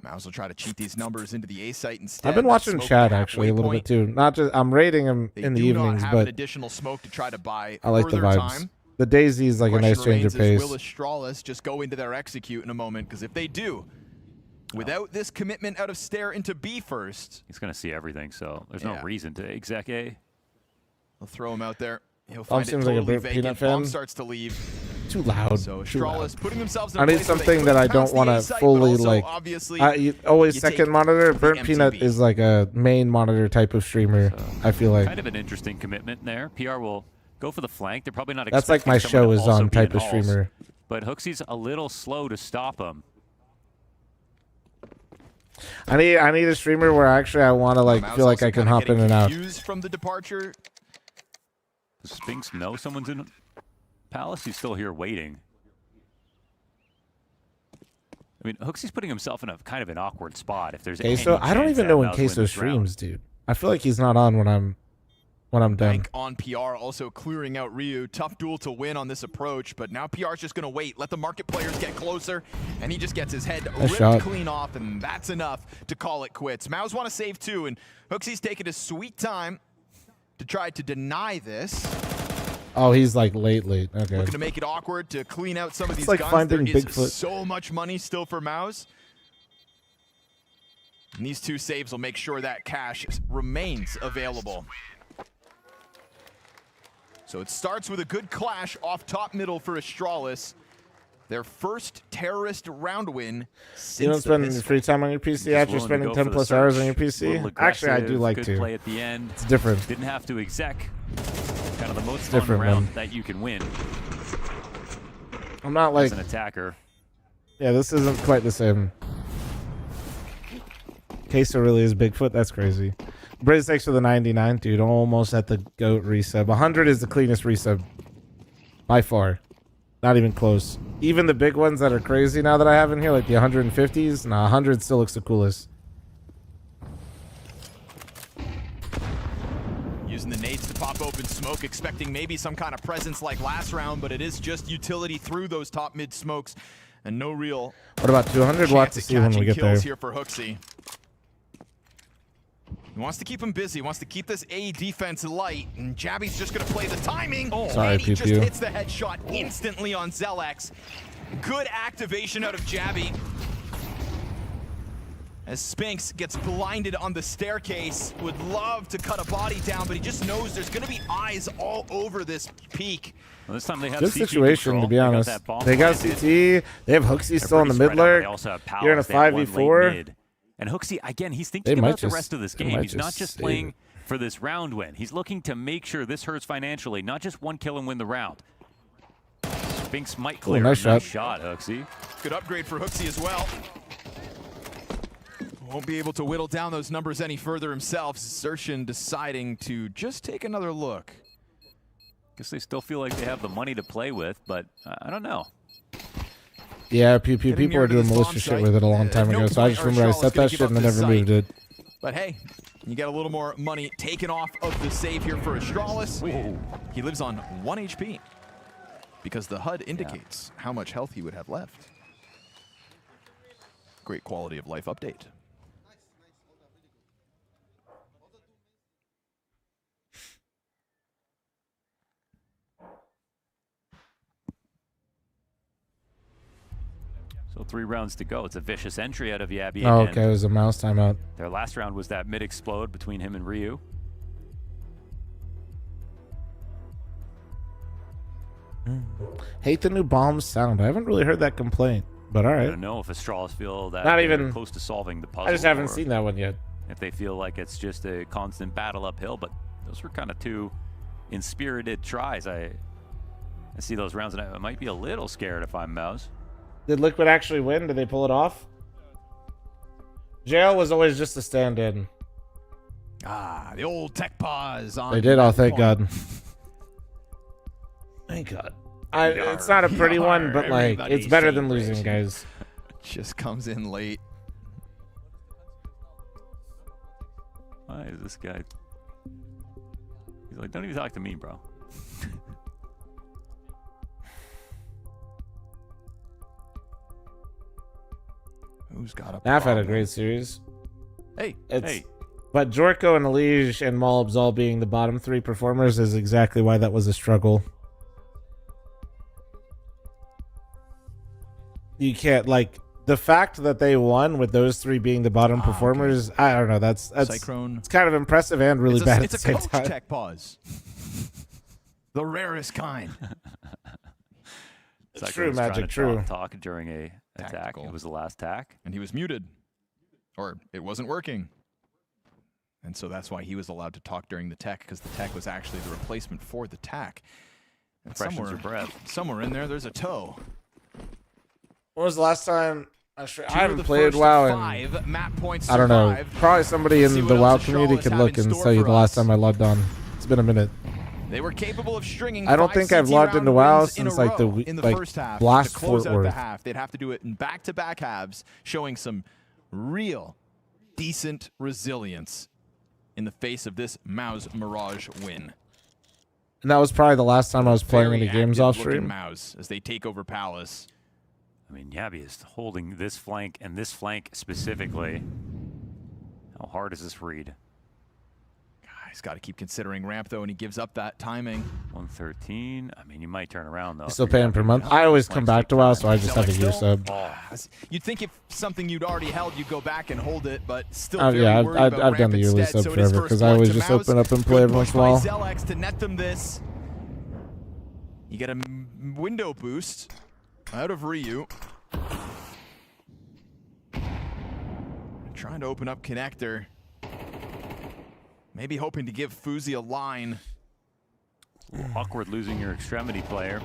S15: Maus will try to cheat these numbers into the A site instead.
S1: I've been
S15: That
S1: watching
S15: smoke
S1: Chad
S15: the
S1: actually a
S15: halfway
S1: little
S15: point.
S1: bit too. Not just I'm rating him
S15: They
S1: in the
S15: do
S1: evenings,
S15: not have an
S1: but
S15: additional smoke to try to buy
S1: I like the
S15: further
S1: vibes.
S15: time.
S1: The Daisy is like a nice change of pace.
S15: Will Astralis just go into their execute in a moment? Because if they do, without this commitment out of Stare into B first,
S22: He's going to see everything, so there's no reason to exec A.
S15: they'll throw him out there. He'll
S1: Bomb
S15: find it
S1: seems like a
S15: totally
S1: big Peanut
S15: vacant. Bomb
S1: fan.
S15: starts to leave.
S1: Too loud.
S15: So
S1: Too loud.
S15: Astralis putting themselves in a
S1: I need
S15: place where they
S1: something that I
S15: couldn't
S1: don't
S15: pass the
S1: want
S15: A
S1: to
S15: site, but
S1: fully
S15: also,
S1: like.
S15: obviously,
S1: Always
S15: you
S1: second
S15: take
S1: monitor.
S15: the
S1: Burnt Peanut
S15: MTB.
S1: is like a main monitor type of streamer. I feel like
S22: Kind of an interesting commitment there. PR will go for the flank. They're probably not
S1: that's like
S22: expecting
S1: my
S22: someone
S1: show
S22: to
S1: is
S22: also
S1: on
S22: be
S1: type
S22: in
S1: of
S22: halls.
S1: streamer.
S22: But Hooksy's a little slow to stop him.
S1: I need a streamer where actually I want to like
S15: Maus
S1: feel like
S15: also
S1: I can
S15: kinda
S1: hop
S15: getting
S1: in and out.
S15: confused from the departure.
S22: Does Spinks know someone's in Palace? He's still here waiting. I mean, Hooksy's putting himself in a kind of an awkward spot. If there's any
S1: Queso, I don't
S22: chance
S1: even
S22: that
S1: know when
S22: Maus win
S1: Queso
S22: this round.
S1: streams, dude. I feel like he's not on when I'm done.
S15: Bank on PR, also clearing out Ryu. Tough duel to win on this approach, but now PR's just going to wait. Let the market players get closer, and he just gets his head ripped
S1: shot.
S15: clean off, and that's enough to call it quits. Maus want to save too, and Hooksy's taking his sweet time to try to deny this.
S1: Oh, he's like late. Okay.
S15: Looking to make it awkward to clean out some of
S1: It's
S15: these
S1: like
S15: guns.
S1: finding
S15: There is
S1: Bigfoot.
S15: so much money still for Maus. And these 2 saves will make sure that cash remains available. So it starts with a good clash off top middle for Astralis. Their first terrorist round win since
S1: You don't spend free time on your PC after spending 10 plus hours on your PC? Actually, I do like to.
S22: Play at the end.
S1: It's different.
S22: Didn't have to exec. Kind of the most
S1: It's
S22: fun round
S1: man.
S22: that you can win.
S1: I'm not like
S22: as an attacker.
S1: Yeah, this isn't quite the same. Queso really is Bigfoot. That's crazy. Briz, thanks for the 99, dude. Almost at the GOAT resub. 100 is the cleanest resub by far. Not even close. Even the big ones that are crazy now that I have in here, like the 150s, nah, 100 still looks the coolest.
S15: Using the nades to pop open smoke, expecting maybe some kind of presence like last round, but it is just utility through those top mid smokes and no real.
S1: What about 200? We'll have to see when we get there.
S15: Here for Hooksy. He wants to keep him busy, wants to keep this A defense light, and Jabby's just going to play the timing.
S1: Sorry,
S15: and he
S1: Pew
S15: just
S1: Pew.
S15: hits the headshot instantly on Zelex. Good activation out of Jabby. As Spinks gets blinded on the staircase, would love to cut a body down, but he just knows there's going to be eyes all over this peak.
S22: Well, this time they have
S1: Good
S22: CT
S1: situation,
S22: control.
S1: to be honest. They got CT. They have Hooksy still in the mid lurk. You're in a 5v4.
S22: And Hooksy, again, he's thinking about the rest of this game. He's not just playing for this round win. He's looking to make sure this hurts financially, not just one kill and win the round. Spinks might clear.
S1: Nice
S22: Nice
S1: shot.
S22: shot, Hooksy.
S15: Good upgrade for Hooksy as well. Won't be able to whittle down those numbers any further himself. Xertion deciding to just take another look.
S22: Guess they still feel like they have the money to play with, but I don't know.
S1: Yeah, people are doing malicious shit with it a long time ago, so I just remember I set that shit and I never moved it.
S15: But hey, you get a little more money taken off of the save here for Astralis. He lives on 1 HP because the HUD indicates how much health he would have left. Great quality of life update.
S22: So 3 rounds to go. It's a vicious entry out of Yabby.
S1: Oh, okay, it was a mouse timeout.
S22: Their last round was that mid-explode between him and Ryu.
S1: Hate the new bomb sound. I haven't really heard that complaint, but all
S22: I
S1: right.
S22: don't know if Astralis feel that
S1: Not
S22: they're
S1: even
S22: close to solving the puzzle.
S1: I just haven't
S22: or
S1: seen that one yet.
S22: If they feel like it's just a constant battle uphill, but those were kind of 2 inspirited tries. I see those rounds, and I might be a little scared if I'm Mouse.
S1: Did Liquid actually win? Did they pull it off? Jail was always just a stand-in.
S15: Ah, the old tech pause on.
S1: They did. Oh, thank
S15: point.
S1: God. Thank God. It's not a pretty one, but like it's better than losing, guys.
S15: Just comes in late.
S22: Why is this guy? He's like, don't even talk to me, bro.
S15: Who's got a
S1: NAF had a great series.
S15: Hey,
S1: But Jorko and Elige and Malbs all being the bottom 3 performers is exactly why that was a struggle. You can't, like, the fact that they won with those 3 being the bottom performers, I don't know, that's
S15: Cyclone.
S1: It's kind of impressive and really bad at the
S15: It's
S1: same
S15: a coach
S1: time.
S15: tech pause. The rarest kind.
S1: It's true, Magic, true.
S22: Talk during a attack. It was the last tack.
S15: And he was muted. Or it wasn't working. And so that's why he was allowed to talk during the tech, because the tech was actually the replacement for the tack. And
S22: Freshens your breath.
S15: somewhere in there's a toe.
S1: When was the last time? I
S15: Two
S1: haven't
S15: of the
S1: played
S15: first
S1: WoW in
S15: 5 map points
S1: I don't know.
S15: survived.
S1: Probably somebody
S15: Let's see
S1: in
S15: what
S1: the WoW
S15: else
S1: community
S15: Astralis
S1: could
S15: have
S1: look
S15: in
S1: and
S15: store
S1: tell you
S15: for
S1: the last
S15: us.
S1: time I logged on. It's been a minute.
S15: They were capable of stringing
S1: I don't
S15: 5
S1: think I've
S15: CT
S1: logged
S15: round
S1: into WoW
S15: wins in a
S1: since like the
S15: row in the
S1: like
S15: first half.
S1: last
S15: To close
S1: Fort
S15: out the
S1: Worth.
S15: half, they'd have to do it in back-to-back halves, showing some real decent resilience in the face of this Mouse Mirage win.
S1: And that was probably the last time I was playing
S15: Very
S1: any games
S15: active
S1: off
S15: looking
S1: stream.
S15: Mouse as they take over Palace.
S22: I mean, Yabby is holding this flank and this flank specifically. How hard is this read?
S15: He's got to keep considering ramp, though, and he gives up that timing.
S22: 113. I mean, you might turn around, though.
S1: Still paying per month. I always come back to WoW, so I just have a year sub.
S15: You'd think if something you'd already held, you'd go back and hold it, but still
S1: yeah, I've done the yearly sub forever, because I always just open up and play every once in a while.
S15: Zelex to net them this. You get a window boost out of Ryu. Trying to open up connector. Maybe hoping to give fl0m a line.
S22: Awkward losing your extremity player.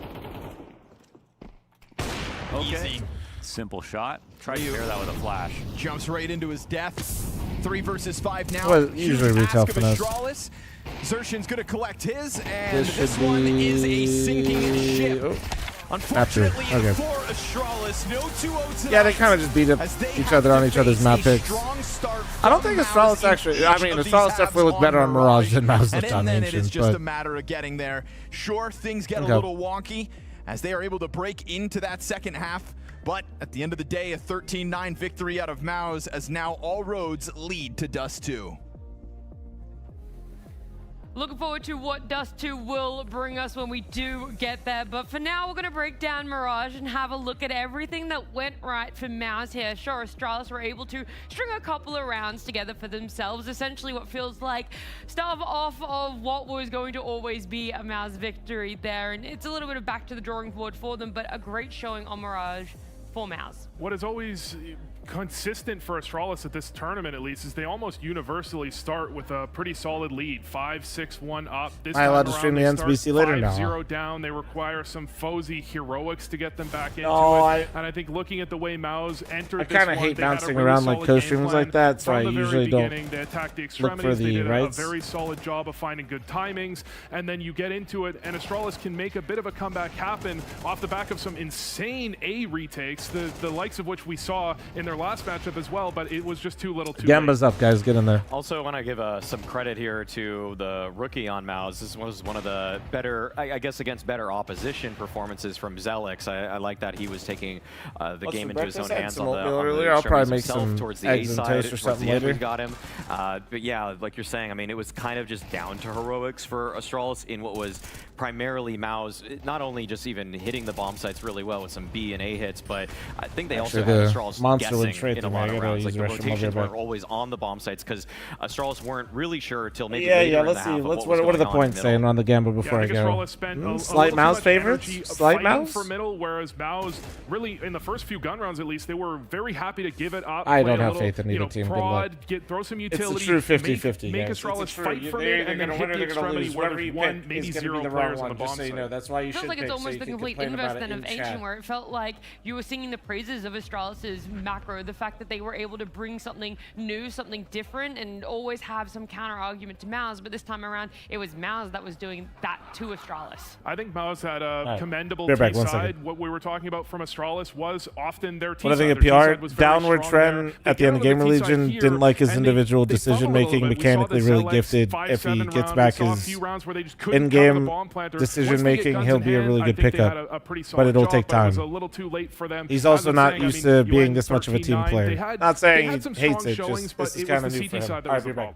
S22: Okay.
S15: Easy.
S22: Simple shot. Try to pair that with a flash.
S15: Jumps right into his death. 3 versus 5 now.
S1: Well, usually retail finesse.
S15: Xertion's going to collect his, and this one is a sinking ship. Unfortunately,
S1: okay.
S15: for Astralis, no 2-0 tonight.
S1: Yeah, they kind of just beat up each other on each other's map picks. I don't think Astralis actually. I mean, Astralis definitely looked better on Mirage than Mouse looked on
S15: then
S1: Ancient.
S15: It is just a matter of getting there. Sure, things get a little wonky as they are able to break into that second half. But at the end of the day, a 13-9 victory out of Mouse, as now all roads lead to Dust 2.
S5: Looking forward to what Dust 2 will bring us when we do get there. But for now, we're going to break down Mirage and have a look at everything that went right for Mouse here. Sure, Astralis were able to string a couple of rounds together for themselves. Essentially what feels like start off of what was going to always be a Mouse victory there. And it's a little bit of back to the drawing board for them, but a great showing on Mirage for Mouse.
S7: What is always consistent for Astralis at this tournament, at least, is they almost universally start with a pretty solid lead, 5-6-1 up. This
S1: Am I allowed to stream the NBC later now?
S7: 5-0 down. They require some fl0m heroics to get them back into
S1: it.
S7: And I think looking at the way Mouse entered,
S1: I kind of hate bouncing around like co-streamers like that, so I usually don't
S7: they attacked the
S1: look for the
S7: they did
S1: rights.
S7: a very solid job of finding good timings, and then you get into it, and Astralis can make a bit of a comeback happen off the back of some insane A retakes, the likes of which we saw in their last matchup as well, but it was just too little too
S1: Gamba's
S7: late.
S1: up, guys. Get in there.
S6: Also, I want to give some credit here to the rookie on Mouse. This was one of the better, I guess, against better opposition performances from Zelex. I like that he was taking the game into his own hands on the
S1: I'll probably make
S6: himself
S1: some
S6: towards the
S1: eggs
S6: A
S1: and
S6: side.
S1: toast or something
S6: Towards the end,
S1: later.
S6: we got him. But yeah, like you're saying, I mean, it was kind of just down to heroics for Astralis in what was primarily Mouse, not only just even hitting the bomb sites really well with some B and A hits, but I think they also had Astralis guessing in a lot of rounds. Like the rotations weren't always on the bomb sites because Astralis weren't really sure until maybe later in the half of
S1: what are the points saying on the Gamba before I go? Slight Mouse favorites? Slight Mouse?
S7: For middle, whereas Mouse, really, in the first few gun rounds at least, they were very happy to give it up.
S1: I don't have faith in either team.
S7: Prod, throw some utility.
S1: It's a true 50-50,
S7: Make
S1: guys.
S7: Astralis fight for mid and then hit the extremity where there's one, maybe zero players on the bomb site.
S1: That's why you
S5: feels like it's almost the complete inverse then of Ancient, where it felt like you were singing the praises of Astralis' macro, the fact that they were able to bring something new, something different, and always have some counter argument to Mouse, but this time around, it was Mouse that was doing that to Astralis.
S7: I think Mouse had a commendable
S1: back,
S7: T-side. What we were talking about from Astralis was often their T-side.
S1: What I think of PR, downward trend at the end of Gamer Legion, didn't like his individual decision-making, mechanically really gifted. If he gets back his in-game decision-making, he'll be a really good pickup, but it'll take time. He's also not used to being this much of a team player. Not saying he hates it, just this is kind of new for him. All right, be back.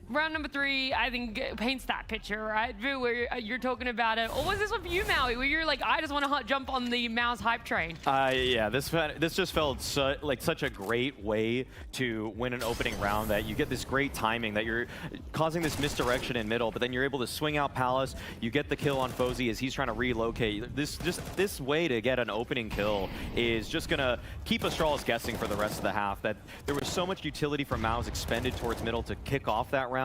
S5: Round number 3, I think, paints that picture, right? Vu, where you're talking about it. Or was this with you, Maui, where you're like, I just want to jump on the Mouse hype train?
S6: Yeah, this just felt like such a great way to win an opening round, that you get this great timing, that you're causing this misdirection in middle, but then you're able to swing out Palace, you get the kill on fl0m as he's trying to relocate. This way to get an opening kill is just going to keep Astralis guessing for the rest of the half, that there was so much utility from Mouse expended towards middle to kick off that round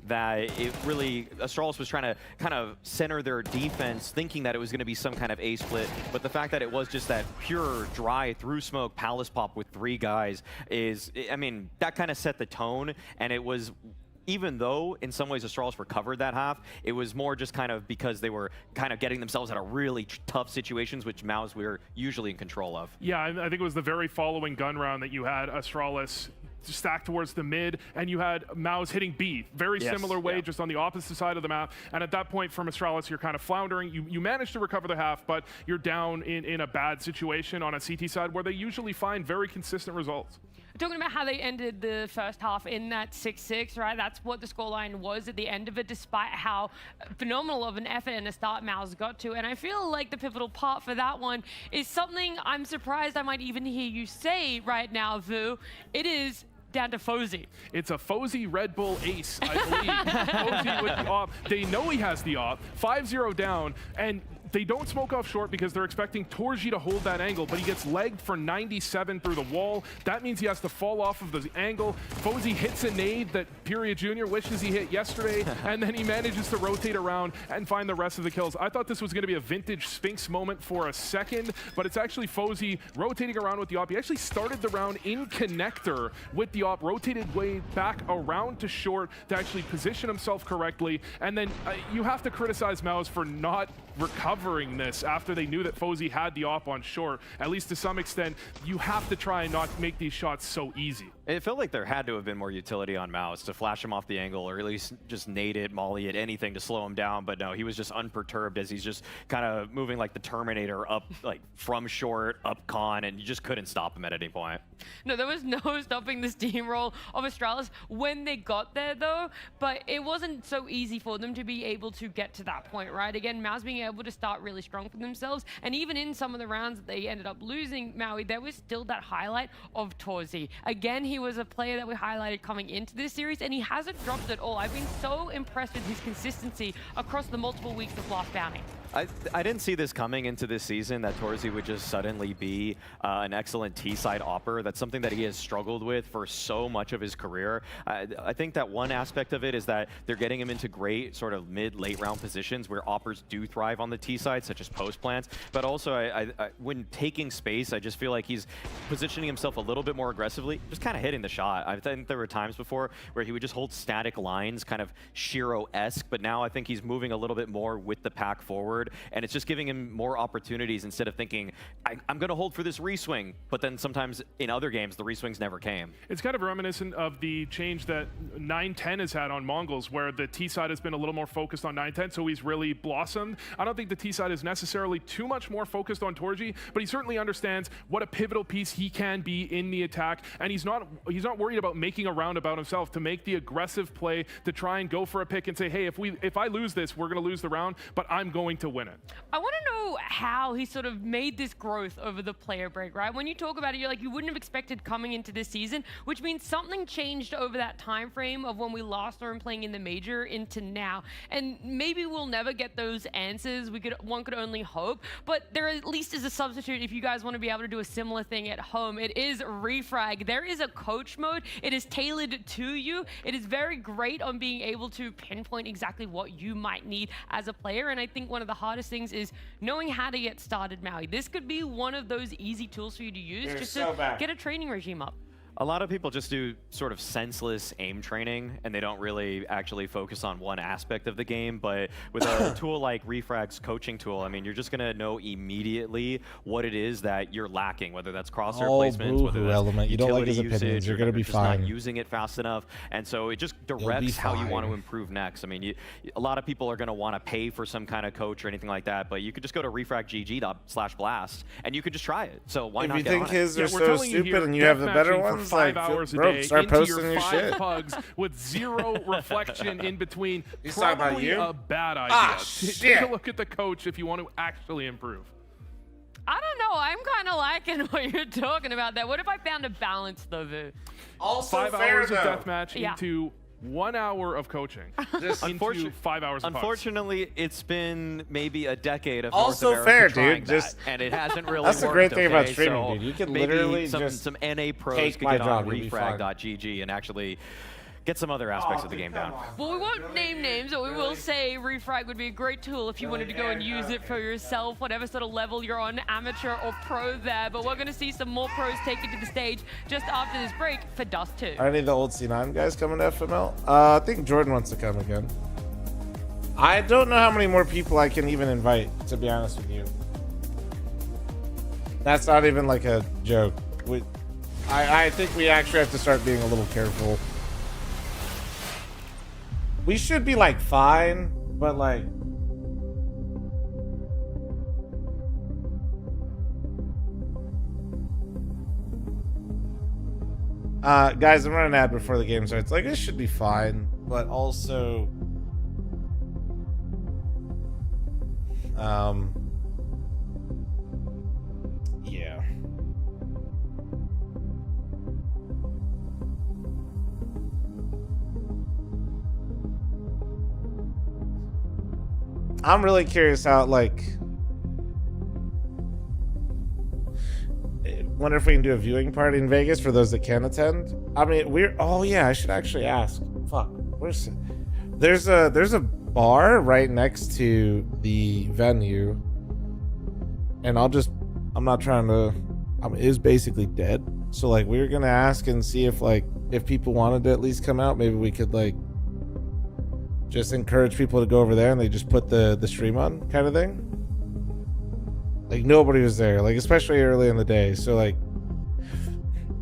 S6: that it really, Astralis was trying to kind of center their defense, thinking that it was going to be some kind of A split, but the fact that it was just that pure dry through smoke Palace pop with 3 guys is, I mean, that kind of set the tone, and it was, even though in some ways Astralis recovered that half, it was more just kind of because they were kind of getting themselves out of really tough situations, which Mouse we were usually in control of.
S7: Yeah, I think it was the very following gun round that you had Astralis stacked towards the mid, and you had Mouse hitting B. Very similar way, just on the opposite side of the map. And at that point from Astralis, you're kind of floundering. You managed to recover the half, but you're down in a bad situation on a CT side where they usually find very consistent results.
S5: talking about how they ended the first half in that 6-6, right? That's what the scoreline was at the end of it, despite how phenomenal of an effort and a start Mal's got to. And I feel like the pivotal part for that one is something I'm surprised I might even hear you say right now, Vu. It is down to f0z.
S7: It's a f0z Red Bull ace, I believe. f0z with the op. They know he has the op. 5-0 down, and they don't smoke off short because they're expecting Torji to hold that angle, but he gets legged for 97 through the wall. That means he has to fall off of the angle. f0z hits a nade that Pyria Jr. wishes he hit yesterday, and then he manages to rotate around and find the rest of the kills. I thought this was going to be a vintage Sphinx moment for a second, but it's actually f0z rotating around with the op. He actually started the round in connector with the op, rotated way back around to short to actually position himself correctly, and then you have to criticize Mouse for not recovering this after they knew that f0z had the op on short. At least to some extent, you have to try and not make these shots so easy.
S6: It felt like there had to have been more utility on Mouse to flash him off the angle, or at least just nade it, molly it, anything to slow him down. But no, he was just unperturbed as he's just kind of moving like the Terminator up, like from short, up con, and you just couldn't stop him at any point.
S5: No, there was no stopping the steamroll of Astralis when they got there, though. But it wasn't so easy for them to be able to get to that point, right? Again, Mao's being able to start really strong for themselves. And even in some of the rounds that they ended up losing Maui, there was still that highlight of Torzi. Again, he was a player that we highlighted coming into this series, and he hasn't dropped at all. I've been so impressed with his consistency across the multiple weeks of last Bounty.
S6: I didn't see this coming into this season, that Torzi would just suddenly be an excellent T-side opper. That's something that he has struggled with for so much of his career. I think that one aspect of it is that they're getting him into great sort of mid-late round positions where oppers do thrive on the T-side, such as post plants. But also, when taking space, I just feel like he's positioning himself a little bit more aggressively, just kind of hitting the shot. I think there were times before where he would just hold static lines, kind of Shiro-esque, but now I think he's moving a little bit more with the pack forward. And it's just giving him more opportunities instead of thinking, I'm going to hold for this reswing. But then sometimes in other games, the reswings never came.
S7: It's kind of reminiscent of the change that 9-10 has had on Mongols, where the T side has been a little more focused on 9-10, so he's really blossomed. I don't think the T side is necessarily too much more focused on Torji, but he certainly understands what a pivotal piece he can be in the attack, and he's not worried about making a roundabout himself to make the aggressive play to try and go for a pick and say, hey, if I lose this, we're going to lose the round, but I'm going to win it.
S5: I want to know how he sort of made this growth over the player break, right? When you talk about it, you're like, you wouldn't have expected coming into this season, which means something changed over that time frame of when we last saw him playing in the major into now. And maybe we'll never get those answers. One could only hope, but there at least is a substitute if you guys want to be able to do a similar thing at home. It is Refrag. There is a coach mode. It is tailored to you. It is very great on being able to pinpoint exactly what you might need as a player. And I think one of the hardest things is knowing how to get started, Maui. This could be one of those easy tools for you to use just to get a training regime up.
S6: A lot of people just do sort of senseless aim training, and they don't really actually focus on one aspect of the game. But with a tool like Refrag's coaching tool, I mean, you're just going to know immediately what it is that you're lacking, whether that's crosshair placements, whether that's
S1: Element. You don't like his
S6: utility
S1: opinions.
S6: usage,
S1: You're going to be
S6: just
S1: fine.
S6: not using it fast enough. And so it just directs how you want to improve next. I mean, a lot of people are going to want to pay for some kind of coach or anything like that, but you could just go to refraggg.com/blast, and you could just try it. So why not
S1: If you
S6: get
S1: think
S6: on
S1: his
S6: it?
S1: are so stupid and you have the better ones, like, bro, start posting your shit.
S7: Pugs with zero reflection in between.
S1: He's talking about
S7: Probably
S1: you?
S7: a bad idea.
S1: Shit.
S7: Take a look at the coach if you want to actually improve.
S5: I don't know. I'm kind of liking what you're talking about there. What if I found a balance, though, Vu?
S1: Also
S7: 5
S1: fair,
S7: hours of
S1: though.
S7: deathmatch
S5: Yeah.
S7: into 1 hour of coaching.
S6: Just
S7: into 5 hours of pugs.
S6: Unfortunately, it's been maybe a decade of
S1: Also
S6: North
S1: fair,
S6: America trying
S1: dude. Just
S6: that, and it hasn't really
S1: that's the
S6: worked,
S1: great thing about
S6: okay?
S1: streaming,
S6: So
S1: dude. You can
S6: maybe
S1: literally
S6: some
S1: just
S6: NA pros
S1: take
S6: could
S1: my
S6: get
S1: job,
S6: on
S1: you'll be fine.
S6: refrag.gg and actually get some other aspects of the game down.
S5: Well, we won't name names, but we will say Refrag would be a great tool if you wanted to go and use it for yourself, whatever sort of level you're on, amateur or pro there. But we're going to see some more pros take it to the stage just after this break for Dust 2.
S1: Are any of the old C9 guys coming to FML? I think Jordan wants to come again. I don't know how many more people I can even invite, to be honest with you. That's not even like a joke. I think we actually have to start being a little careful. We should be like fine, but like Guys, I'm running an ad before the game starts. Like, this should be fine, but also, yeah. I'm really curious how, like, wonder if we can do a viewing party in Vegas for those that can attend. I mean, oh yeah, I should actually ask. Fuck, there's a bar right next to the venue, and I'm not trying to, it is basically dead. So like, we were gonna ask and see if people wanted to at least come out. Maybe we could like just encourage people to go over there and they just put the stream on, kind of thing. Like, nobody was there, like, especially early in the day. So like,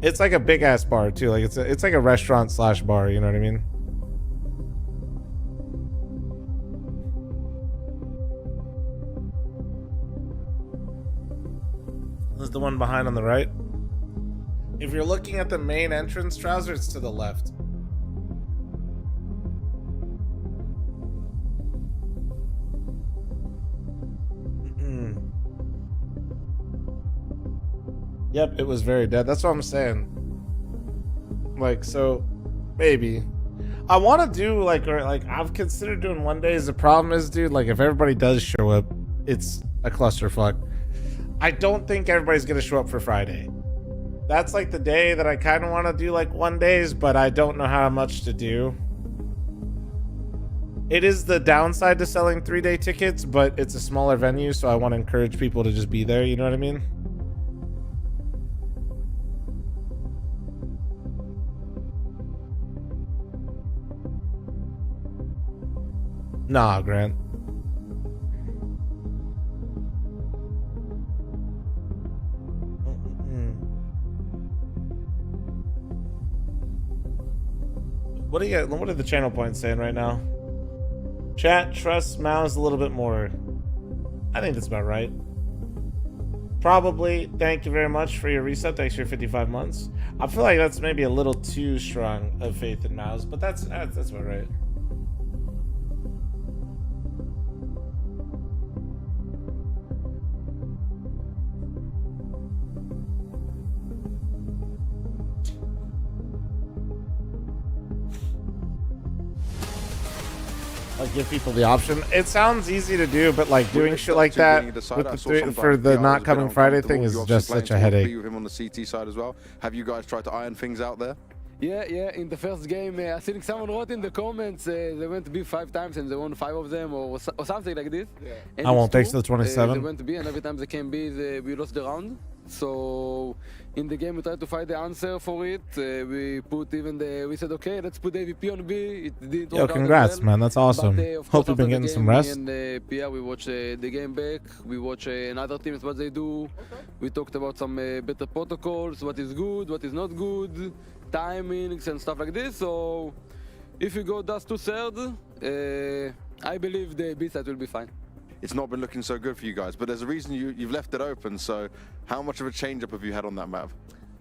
S1: it's like a big ass bar too. Like, it's like a restaurant / bar, you know what I mean? This is the one behind on the right. If you're looking at the main entrance, Trouser, it's to the left. Yep, it was very dead. That's what I'm saying. Like, so maybe I want to do like I've considered doing one days. The problem is, dude, like if everybody does show up, it's a clusterfuck. I don't think everybody's gonna show up for Friday. That's like the day that I kind of want to do like one days, but I don't know how much to do. It is the downside to selling 3-day tickets, but it's a smaller venue, so I want to encourage people to just be there. You know what I mean? Nah, Grant. What are the channel points saying right now? Chat, trust Mouse a little bit more. I think that's about right. Probably. Thank you very much for your reset. Thanks for your 55 months. I feel like that's maybe a little too strong of faith in Mouse, but that's about right. Like, give people the option. It sounds easy to do, but like doing shit like that for the not coming Friday thing is just such a headache.
S2: With him on the CT side as well. Have you guys tried to iron things out there?
S12: Yeah. In the first game, I think someone wrote in the comments they went to B 5 times and they won 5 of them, or something like this. Yeah.
S1: I won't take to the 27.
S12: They went to B, and every time they came B, we lost the round. So in the game, we tried to find the answer for it. We said, okay, let's put the AVP on B. It didn't work out.
S1: Yo, congrats, man. That's awesome.
S12: But,
S1: hope you've been getting some rest.
S12: And Pia, we watched the game back. We watch another teams, what they do. Okay. We talked about some better protocols, what is good, what is not good, timings and stuff like this. So if you go Dust to third, I believe the B side will be fine.
S2: It's not been looking so good for you guys, but there's a reason you've left it open. So how much of a change-up have you had on that map?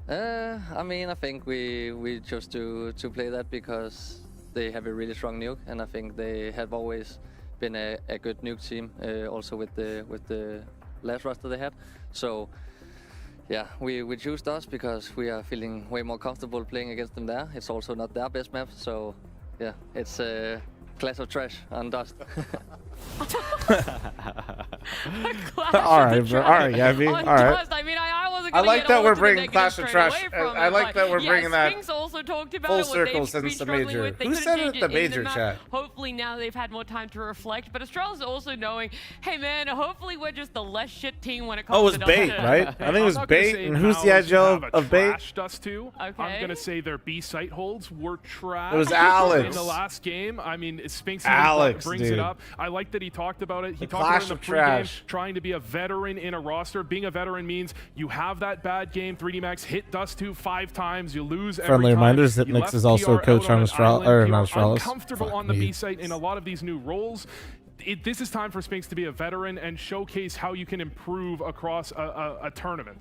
S3: I mean, I think we chose to play that because they have a really strong nuke, and I think they have always been a good nuke team, also with the last roster they had. So yeah, we choose us because we are feeling way more comfortable playing against them there. It's also not their best map, so yeah, it's a class of trash on Dust.
S1: All right, bro. All right, Gabby. All right.
S5: I mean, I wasn't
S1: I
S5: gonna
S1: like
S5: get
S1: that
S5: all
S1: we're
S5: to
S1: bringing
S5: the
S1: Clash of Trash. I like that we're bringing that
S5: Spinks also talked about
S1: full
S5: it, what
S1: circle
S5: they've
S1: since
S5: been
S1: the
S5: struggling
S1: major.
S5: with. They
S1: Who
S5: couldn't
S1: said
S5: change
S1: it at the
S5: in
S1: major
S5: map.
S1: chat?
S5: Hopefully now they've had more time to reflect. But Astral's also knowing, hey man, hopefully we're just the less shit team when it comes to
S1: Oh, it was Bait, right? I think it was Bait. And who's the agile of Bait?
S7: Dust too.
S5: Okay.
S7: I'm gonna say their B site holds were trash.
S1: It was Alex
S7: in the last game. I mean, Spinks brings
S1: dude.
S7: it up. I like that he talked about it. He talked
S1: Clash
S7: about it in
S1: of
S7: the pregame,
S1: Trash.
S7: trying to be a veteran in a roster. Being a veteran means you have that bad game. 3D Max hit Dust 2 5 times. You lose every
S1: Friendly
S7: time.
S1: reminders,
S7: You
S1: Zipnix
S7: left
S1: is also a
S7: PR
S1: coach
S7: out
S1: on
S7: an
S1: Astral,
S7: island.
S1: or
S7: PR
S1: not Astralis.
S7: uncomfortable on the B site in a lot of these new roles. This is time for Spinks to be a veteran and showcase how you can improve across a tournament.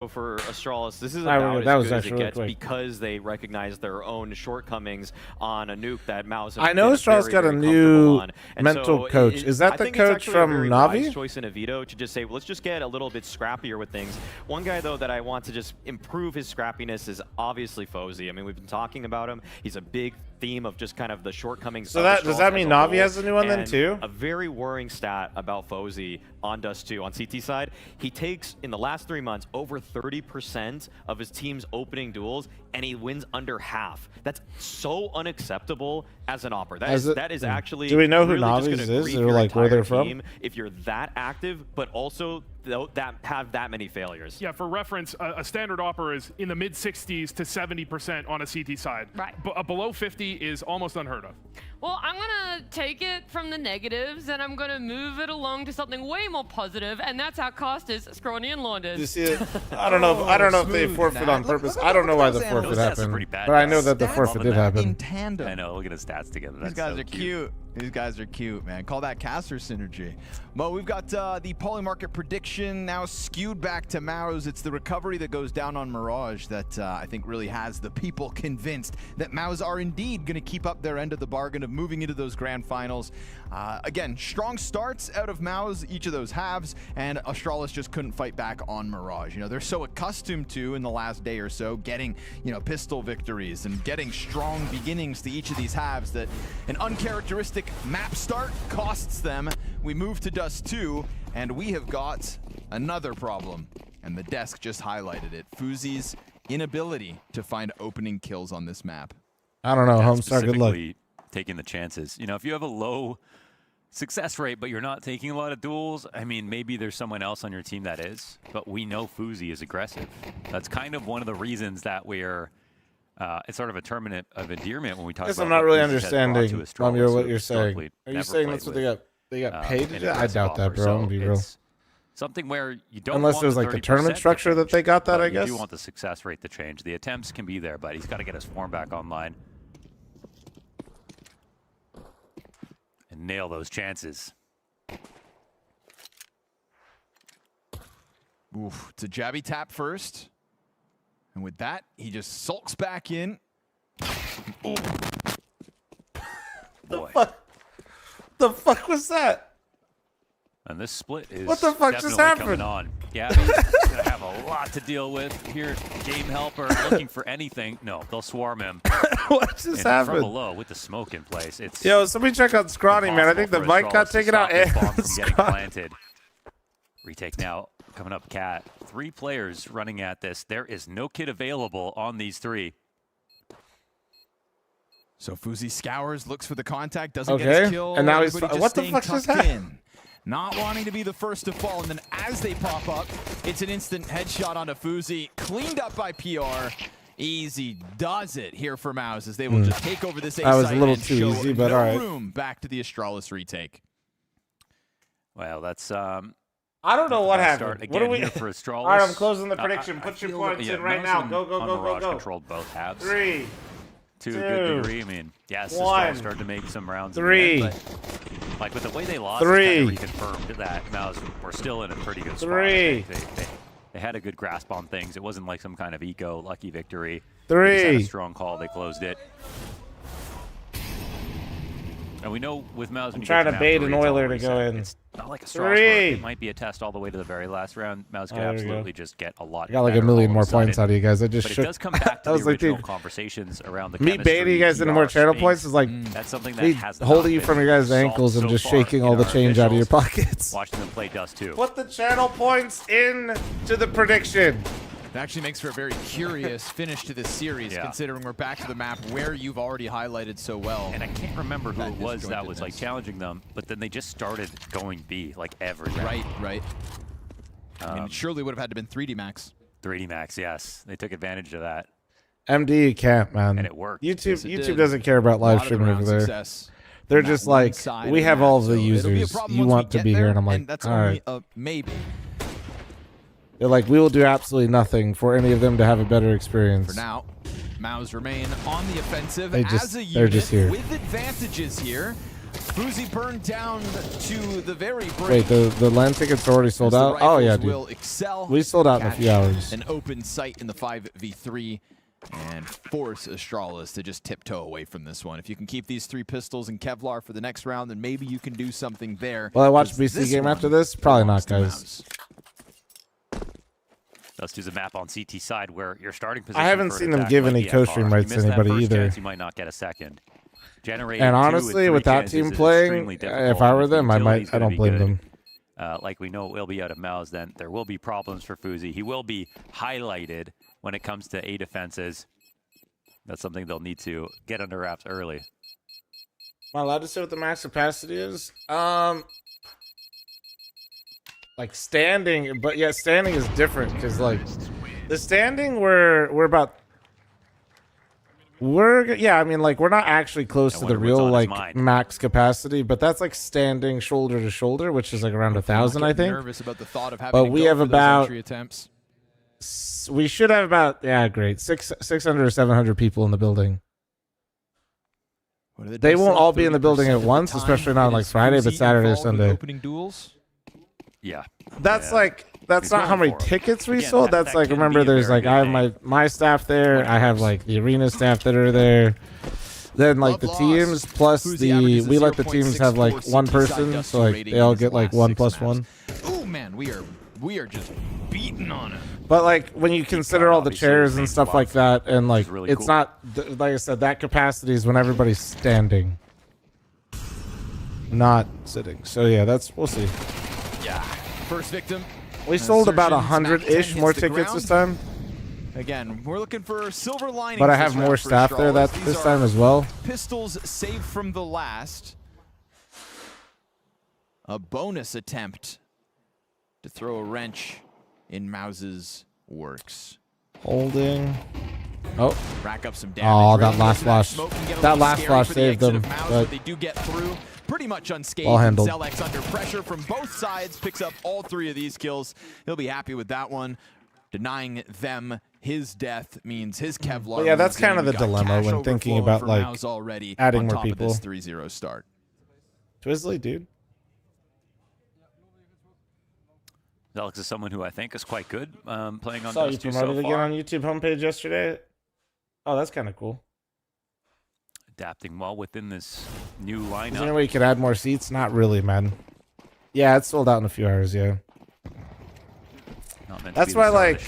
S6: For Astralis, this is about as good as it gets because they recognize their own shortcomings on a nuke that Mao's.
S1: I know Astralis got a new mental coach. Is that the coach from Navi?
S6: Choice in a veto to just say, well, let's just get a little bit scrappier with things. One guy though that I want to just improve his scrappiness is obviously fl0m. I mean, we've been talking about him. He's a big theme of just kind of the shortcomings.
S1: So does that mean Navi has a new one then too?
S6: A very worrying stat about fl0m on Dust 2 on CT side. He takes in the last 3 months over 30% of his team's opening duels, and he wins under half. That's so unacceptable as an opper. That is actually.
S1: Do we know who
S6: really
S1: Navi's is, or like where they're from?
S6: If you're that active, but also that have that many failures.
S7: Yeah, for reference, a standard opper is in the mid 60s to 70% on a CT side.
S5: Right.
S7: Below 50 is almost unheard of.
S5: Well, I'm gonna take it from the negatives and I'm gonna move it along to something way more positive, and that's our casters, Scrawny and Launders.
S1: You see it? I don't know. I don't know if they forfeit on purpose. I don't know why the forfeit happened, but I know that the forfeit did happen.
S9: In tandem.
S22: I know. Look at his stats together.
S9: These guys are cute. These guys are cute, man. Call that caster synergy. Mo, we've got the polymarket prediction now skewed back to Mao's. It's the recovery that goes down on Mirage that I think really has the people convinced that Mao's are indeed going to keep up their end of the bargain of moving into those grand finals. Again, strong starts out of Mao's, each of those halves, and Astralis just couldn't fight back on Mirage. You know, they're so accustomed to, in the last day or so, getting, you know, pistol victories and getting strong beginnings to each of these halves that an uncharacteristic map start costs them. We move to Dust 2, and we have got another problem, and the desk just highlighted it. fl0m's inability to find opening kills on this map.
S1: I don't know. Homestar, good luck.
S22: Taking the chances. You know, if you have a low success rate, but you're not taking a lot of duels, I mean, maybe there's someone else on your team that is, but we know fl0m is aggressive. That's kind of one of the reasons that we're it's sort of a tournament of endearment when we talk about.
S1: I'm not really understanding what you're saying. Are you saying that's what they got paid to do? I doubt that, bro. I'm gonna be real.
S22: Something where you don't
S1: unless it was like the tournament structure that they got that, I guess.
S22: You do want the success rate to change. The attempts can be there, but he's got to get his form back online and nail those chances.
S9: Oof, it's a jabby tap first. And with that, he just sulks back in. Ooh.
S1: The fuck was that?
S22: And this split is
S1: what the fuck just happened?
S22: Coming on. Gabby's gonna have a lot to deal with here. Game helper looking for anything. No, they'll swarm him.
S1: What just happened?
S22: From below with the smoke in place. It's
S1: yo. Somebody check out Scrawny, man. I think the mic got taken out. And
S22: bomb from getting planted. Retake now coming up. Cat. 3 players running at this. There is no kit available on these 3.
S9: So fl0m scours, looks for the contact, doesn't get his kill.
S1: And now he's what the fuck just happened?
S9: Not wanting to be the first to fall, and then as they pop up, it's an instant headshot onto fl0m. Cleaned up by PR. Easy does it here for Mao's as they will just take over this A site.
S1: That was a little too easy, but all right.
S9: Room back to the Astralis retake.
S22: Well, that's
S1: I don't know what happened. What are we?
S22: For Astralis.
S1: All right, I'm closing the prediction. Put your points in right now. Go, go, go, go, go.
S22: Controlled both halves.
S1: 3,
S22: to a good degree. I mean, yes, Astralis started to make some rounds.
S1: 3.
S22: End, but, like with the way they lost,
S1: 3.
S22: It kind of reconfirmed that Mao's were still in a pretty good spot.
S1: 3.
S22: They had a good grasp on things. It wasn't like some kind of eco lucky victory.
S1: 3.
S22: They just had a strong call. They closed it. And we know with Mao's,
S1: I'm trying to bait an Oiler to go in.
S22: It's not like a straw. It might be a test all the way to the very last round. Mao's could absolutely just get a lot.
S1: I got like a million more points out of you guys. I just
S22: but
S1: shook.
S22: It does come back to the original conversations around the
S1: me baiting you guys into more channel points is like
S22: that's something that
S1: me
S22: has
S1: holding you from your guys' ankles and just shaking all the change out of your pockets.
S22: Watching them play Dust 2.
S1: Put the channel points in to the prediction.
S9: It actually makes for a very curious finish to this series, considering we're back to the map where you've already highlighted so well.
S22: And I can't remember who it was that was like challenging them, but then they just started going B like every round.
S9: Right. I mean, it surely would have had to been 3D Max.
S22: 3D Max, yes. They took advantage of that.
S1: MD, you can't, man.
S22: And it worked.
S1: YouTube doesn't care about live streaming over there. They're just like, we have all of the users. You want to be here, and I'm like,
S9: that's
S1: all
S9: only
S1: right.
S9: Maybe.
S1: They're like, we will do absolutely nothing for any of them to have a better experience.
S9: For now, Mao's remain on the offensive
S1: they're
S9: as a unit
S1: just here.
S9: with advantages here. fl0m burned down to the very brink.
S1: Wait, the land tickets are already sold out? Oh, yeah, dude.
S9: Will excel,
S1: we sold out in a few hours.
S9: An open sight in the 5v3 and force Astralis to just tiptoe away from this one. If you can keep these 3 pistols and Kevlar for the next round, then maybe you can do something there.
S1: Will I watch BC game after this? Probably not, guys.
S22: Let's do the map on CT side where your starting position.
S1: I haven't seen them give any co-stream rights to anybody either.
S22: You might not get a second.
S1: And honestly, with that team playing, if I were them, I don't blame them.
S22: Like we know it will be out of Mouse, then there will be problems for fl0m. He will be highlighted when it comes to A defenses. That's something they'll need to get under wraps early.
S1: Am I allowed to say what the max capacity is? Like standing, but yeah, standing is different because like the standing we're about. Yeah, I mean, like, we're not actually close to the real, like, max capacity, but that's, like, standing shoulder to shoulder, which is, like, around 1,000, I think.
S9: Nervous about the thought of having
S1: but
S9: to
S1: we
S9: go
S1: have
S9: for those
S1: about,
S9: entry attempts.
S1: We should have about, yeah, great, 600 or 700 people in the building. They won't all be in the building at once, especially not on, like, Friday, but Saturday or Sunday.
S9: Opening duels?
S22: Yeah.
S1: That's, like... That's not how many tickets we sold. That's like, remember, there's like, I have my staff there. I have like the arena staff that are there. Then like the teams plus we let the teams have like one person, so like they all get like 1+1.
S9: Oh man, we are just beating on it.
S1: But like when you consider all the chairs and stuff like that, and like it's not like I said, that capacity is when everybody's standing, not sitting. So yeah, we'll see.
S9: Yeah, first victim.
S1: We sold about 100-ish more tickets this time.
S9: Again, we're looking for silver linings.
S1: But I have more staff there this time as well.
S9: Pistols saved from the last. A bonus attempt to throw a wrench in Mouse's works.
S1: Holding. Oh.
S9: Rack up some damage.
S1: Oh, that last flash. That last flash saved them.
S9: But they do get through. Pretty much unscathed.
S1: Well handled.
S9: Zelex under pressure from both sides picks up all 3 of these kills. He'll be happy with that one. Denying them his death means his Kevlar.
S1: Well, yeah, that's kind of the dilemma when thinking about like adding more people.
S9: 3-0 start.
S1: Twizzly, dude.
S22: Zelex is someone who I think is quite good playing on
S1: Saw you
S22: Dust 2
S1: promoted
S22: so
S1: again
S22: far.
S1: on YouTube homepage yesterday. Oh, that's kind of cool.
S22: Adapting well within this new lineup.
S1: Is there any way you could add more seats? Not really, man. Yeah, it's sold out in a few hours, yeah. That's why, like,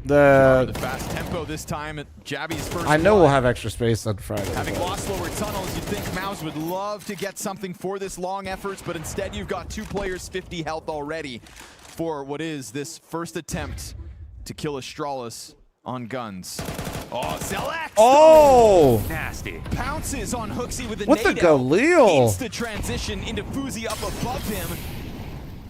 S9: the fast tempo this time at Jabby's first.
S1: I know we'll have extra space on Friday.
S9: Having lost lower tunnels, you'd think Mouse would love to get something for this long efforts, but instead you've got 2 players 50 health already for what is this first attempt to kill Astralis on guns. Oh, Zelex!
S1: Oh!
S22: Nasty.
S9: Pounces on Hooksy with a
S1: what the
S9: nade
S1: Galil?
S9: Insta transition into fl0m up above him.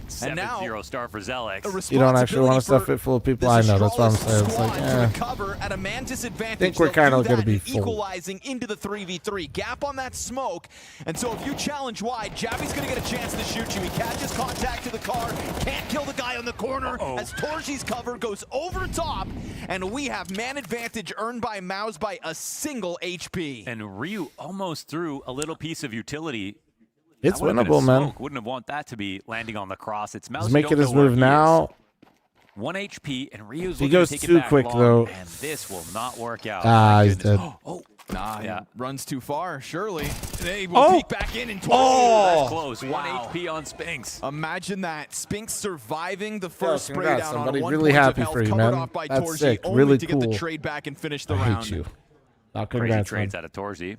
S22: 7-0 star for Zelex.
S1: You don't actually want to stuff it full of people? I know, that's what I'm saying. It's like, I think we're kind of going to be full.
S9: Equalizing into the 3v3. Gap on that smoke. And so if you challenge wide, Jabby's going to get a chance to shoot you. He catches contact to the car. Can't kill the guy on the corner as Torji's cover goes over top. And we have man advantage earned by Mouse by a single HP.
S22: And Ryu almost threw a little piece of utility.
S1: It's winnable, man.
S22: Wouldn't have want that to be landing on the cross. It's Mouse.
S1: He's making his move now.
S22: 1 HP, and Ryu's
S1: he goes too quick, though.
S22: And this will not work out.
S1: Ah, he's dead.
S9: Nah,
S22: yeah.
S9: He runs too far, surely. They will peek back in Torji.
S22: That's close. 1 HP on Spinks.
S9: Imagine that. Spinks surviving the first spray down
S1: somebody.
S9: on 1
S1: Really
S9: point
S1: happy
S9: of
S1: for you,
S9: health,
S1: man.
S9: covered off by
S1: That's
S9: Torji,
S1: sick.
S9: only
S1: Really
S9: to
S1: cool.
S9: get the trade back and finish the
S1: I
S9: round.
S1: hate you. Oh,
S22: Crazy
S1: congrats,
S22: trades
S1: man.
S22: out of Torji.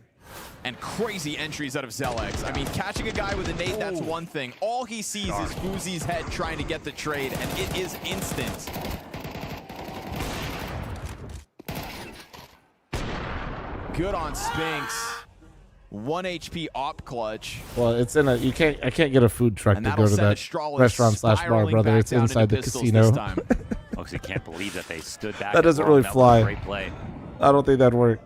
S9: And crazy entries out of Zelex. I mean, catching a guy with a nade, that's one thing. All he sees is fl0m's head trying to get the trade, and it is instant. Good on Spinks. 1 HP op clutch.
S1: Well, it's in a. I can't get a food truck to go to that restaurant/bar, brother. It's inside the casino.
S22: Oxy can't believe that they stood back.
S1: That doesn't really fly.
S22: Great play.
S1: I don't think that'd work.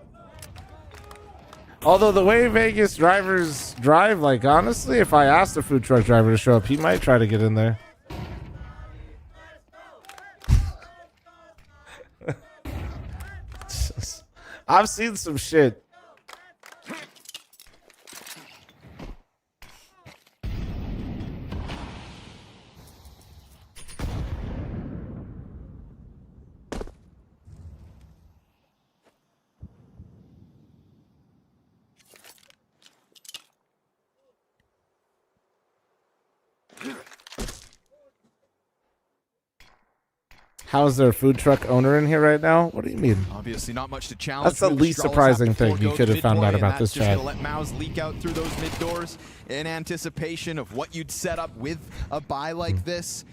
S1: Although the way Vegas drivers drive, like honestly, if I asked a food truck driver to show up, he might try to get in there. I've seen some shit. How is there a food truck owner in here right now? What do you mean?
S9: Obviously not much to challenge.
S1: That's the least surprising thing you could have found out about this chat.
S9: Just gonna let Maus leak out through those mid doors in anticipation of what you'd set up with a buy like this.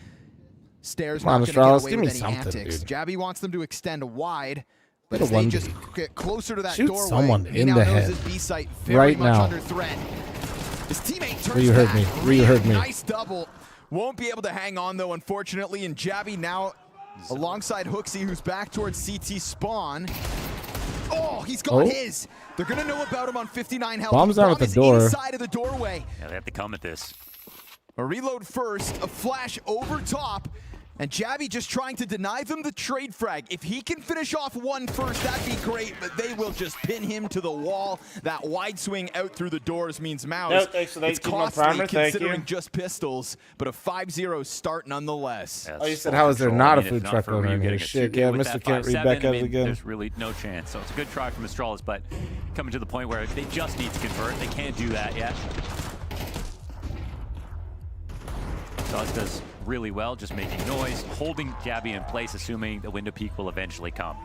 S9: Stairs not gonna get away with any antics. Jabby wants them to extend wide, but if they just get closer to that doorway,
S1: someone
S9: he
S1: in
S9: now
S1: the
S9: knows
S1: head
S9: his B site very
S1: right
S9: much
S1: now.
S9: under threat. His teammate turns
S1: You heard
S9: back.
S1: me. You heard me.
S9: Nice double. Won't be able to hang on though, unfortunately, and Jabby now alongside Hooksy, who's back towards CT spawn. Oh, he's got his. They're gonna know about him on 59 health.
S1: Bomb's down at the door.
S9: Inside of the doorway.
S22: Yeah, they have to come at this.
S9: A reload first, a flash over top, and Jabby just trying to deny them the trade frag. If he can finish off one first, that'd be great, but they will just pin him to the wall. That wide swing out through the doors means Maus.
S1: No, thanks for
S9: it's
S1: 19 month
S9: costly
S1: primer, thank
S9: considering
S1: you.
S9: just pistols, but a 5-0 start nonetheless.
S1: Oh, you said how is there not a food truck owner in here? Shit, yeah, Mr. Can't read back up again.
S22: There's really no chance. So it's a good try from Astralis, but coming to the point where they just need to convert. They can't do that yet. Astralis does really well, just making noise, holding Jabby in place, assuming the window peak will eventually come.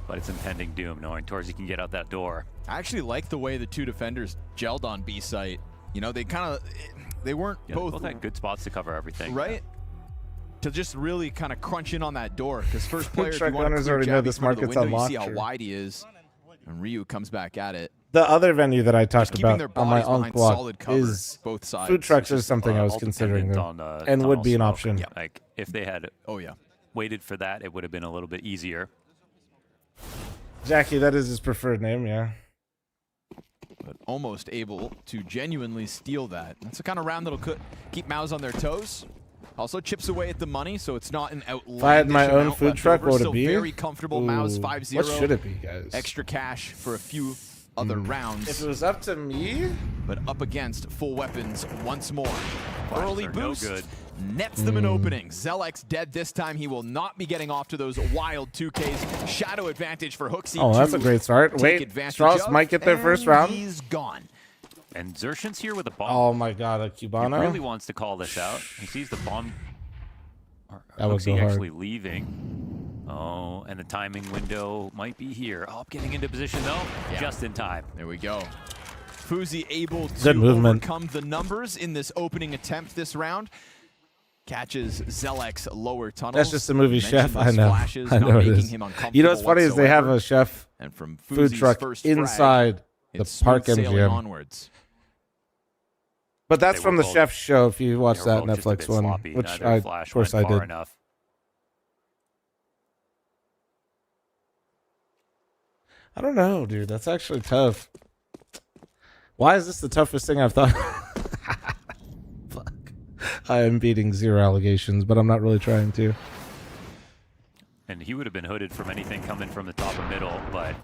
S22: But it's impending doom, knowing Torzy can get out that door.
S9: I actually like the way the two defenders gelled on B site. You know, they weren't both
S22: had good spots to cover everything.
S9: Right? To just really kind of crunch in on that door, because first player, if you
S1: Truck
S9: want to
S1: owners
S9: clear
S1: already know
S9: Jabby
S1: this
S9: from the
S1: market's
S9: window, you
S1: unlocked,
S9: see how
S1: or-
S9: wide he is, and Ryu comes back at it.
S1: The other venue that I talked
S9: keeping
S1: about
S9: their
S1: on my
S9: bodies
S1: own
S9: behind
S1: block
S9: solid cover,
S1: is
S9: both sides.
S1: food trucks is something I was
S22: all
S1: considering
S22: dependent
S1: there,
S22: on,
S1: and would be an
S22: tunnel
S1: option.
S22: smoke. Like, if they had waited for that, it would have been a little bit easier.
S1: Jackie, that is his preferred name, yeah.
S9: But almost able to genuinely steal that. It's the kind of round that'll keep Maus on their toes. Also chips away at the money, so it's not an outlandish
S1: If I had my own
S9: amount
S1: food
S9: left
S1: truck,
S9: over.
S1: what would
S9: Still
S1: it be?
S9: very comfortable. Maus
S1: Ooh,
S9: 5-0.
S1: what should it be, guys?
S9: Extra cash for a few other rounds.
S1: If it was up to me,
S9: but up against full weapons once more. Early
S22: are no
S9: boost
S22: good.
S9: nets them an opening. Zelx dead this time. He will not be getting off to those wild 2Ks. Shadow advantage for Hooksy.
S1: oh, that's a great start. Wait, Strauss might get their first round.
S9: He's gone.
S22: And Xerxion's here with a bomb.
S1: Oh my god, a Cubano.
S22: He really wants to call this out. He sees the bomb.
S1: That would
S22: Hooksy
S1: go hard.
S22: actually leaving. Oh, and the timing window might be here. Oh, getting into position though, just in time.
S9: There we go. Fuzi able to
S1: Good movement.
S9: overcome the numbers in this opening attempt this round. Catches Zelx lower tunnels.
S1: That's just a movie
S9: Mentioned
S1: chef. I
S9: those
S1: know.
S9: flashes,
S1: I
S9: not
S1: know it
S9: making
S1: is.
S9: him
S1: You know what's funny is they have
S9: whatsoever.
S1: a chef
S9: And from
S1: food
S9: Fuzi's
S1: truck
S9: first frag,
S1: inside the
S9: it's
S1: Park
S9: smooth sailing
S1: MGM.
S9: onwards.
S1: But that's
S22: They
S1: from
S22: were
S1: the
S22: both-
S1: chef show. If you watch
S22: They were
S1: that
S22: both just a
S1: Netflix
S22: bit
S1: one,
S22: sloppy.
S1: which
S22: Neither
S1: I,
S22: flash
S1: of course,
S22: went
S1: I
S22: far
S1: did.
S22: enough.
S1: I don't know, dude. That's actually tough. Why is this the toughest thing I've thought? Fuck. I am beating 0 allegations, but I'm not really trying to.
S22: And he would have been hooded from anything coming from the top or middle, but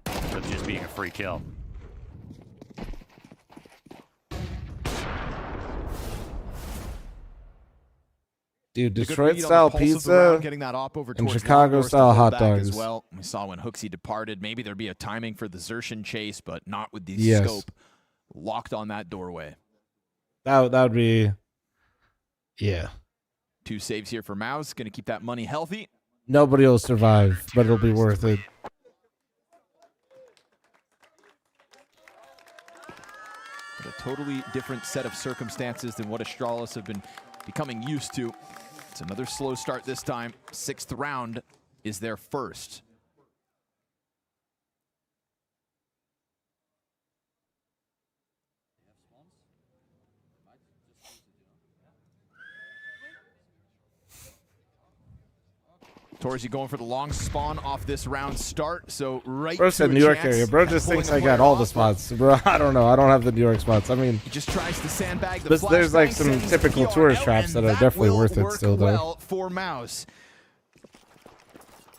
S22: for just being a free kill.
S1: Dude,
S9: A good
S1: Detroit
S9: read on the
S1: style
S9: pulse of the
S1: pizza
S9: round, getting that op over
S1: and
S9: towards
S1: Chicago
S9: Longhorse to
S1: style
S9: hold
S1: hot
S9: back
S1: dogs.
S9: as well. We saw when Hooksy departed. Maybe there'd be a timing for the Xerxion chase, but not with the
S1: Yes.
S9: scope locked on that doorway.
S1: That would be, yeah.
S9: 2 saves here for Maus. Going to keep that money healthy.
S1: Nobody will survive, but it'll be worth it.
S9: But a totally different set of circumstances than what Astralis have been becoming used to. It's another slow start this time. 6th round is their first. Torzy going for the long spawn off this round start, so right
S1: Bro
S9: to
S1: said
S9: a
S1: New York
S9: chance
S1: area. Bro
S9: at
S1: just
S9: pulling
S1: thinks
S9: a
S1: I got
S9: player
S1: all the
S9: off.
S1: spots. Bro, I don't know. I don't have the New York spots. I mean,
S9: He just tries to sandbag the
S1: there's like
S9: flashbang,
S1: some
S9: sends
S1: typical
S9: PR
S1: tourist
S9: out,
S1: traps that
S9: and
S1: are definitely
S9: will
S1: worth it
S9: work
S1: still, though.
S9: well for Maus.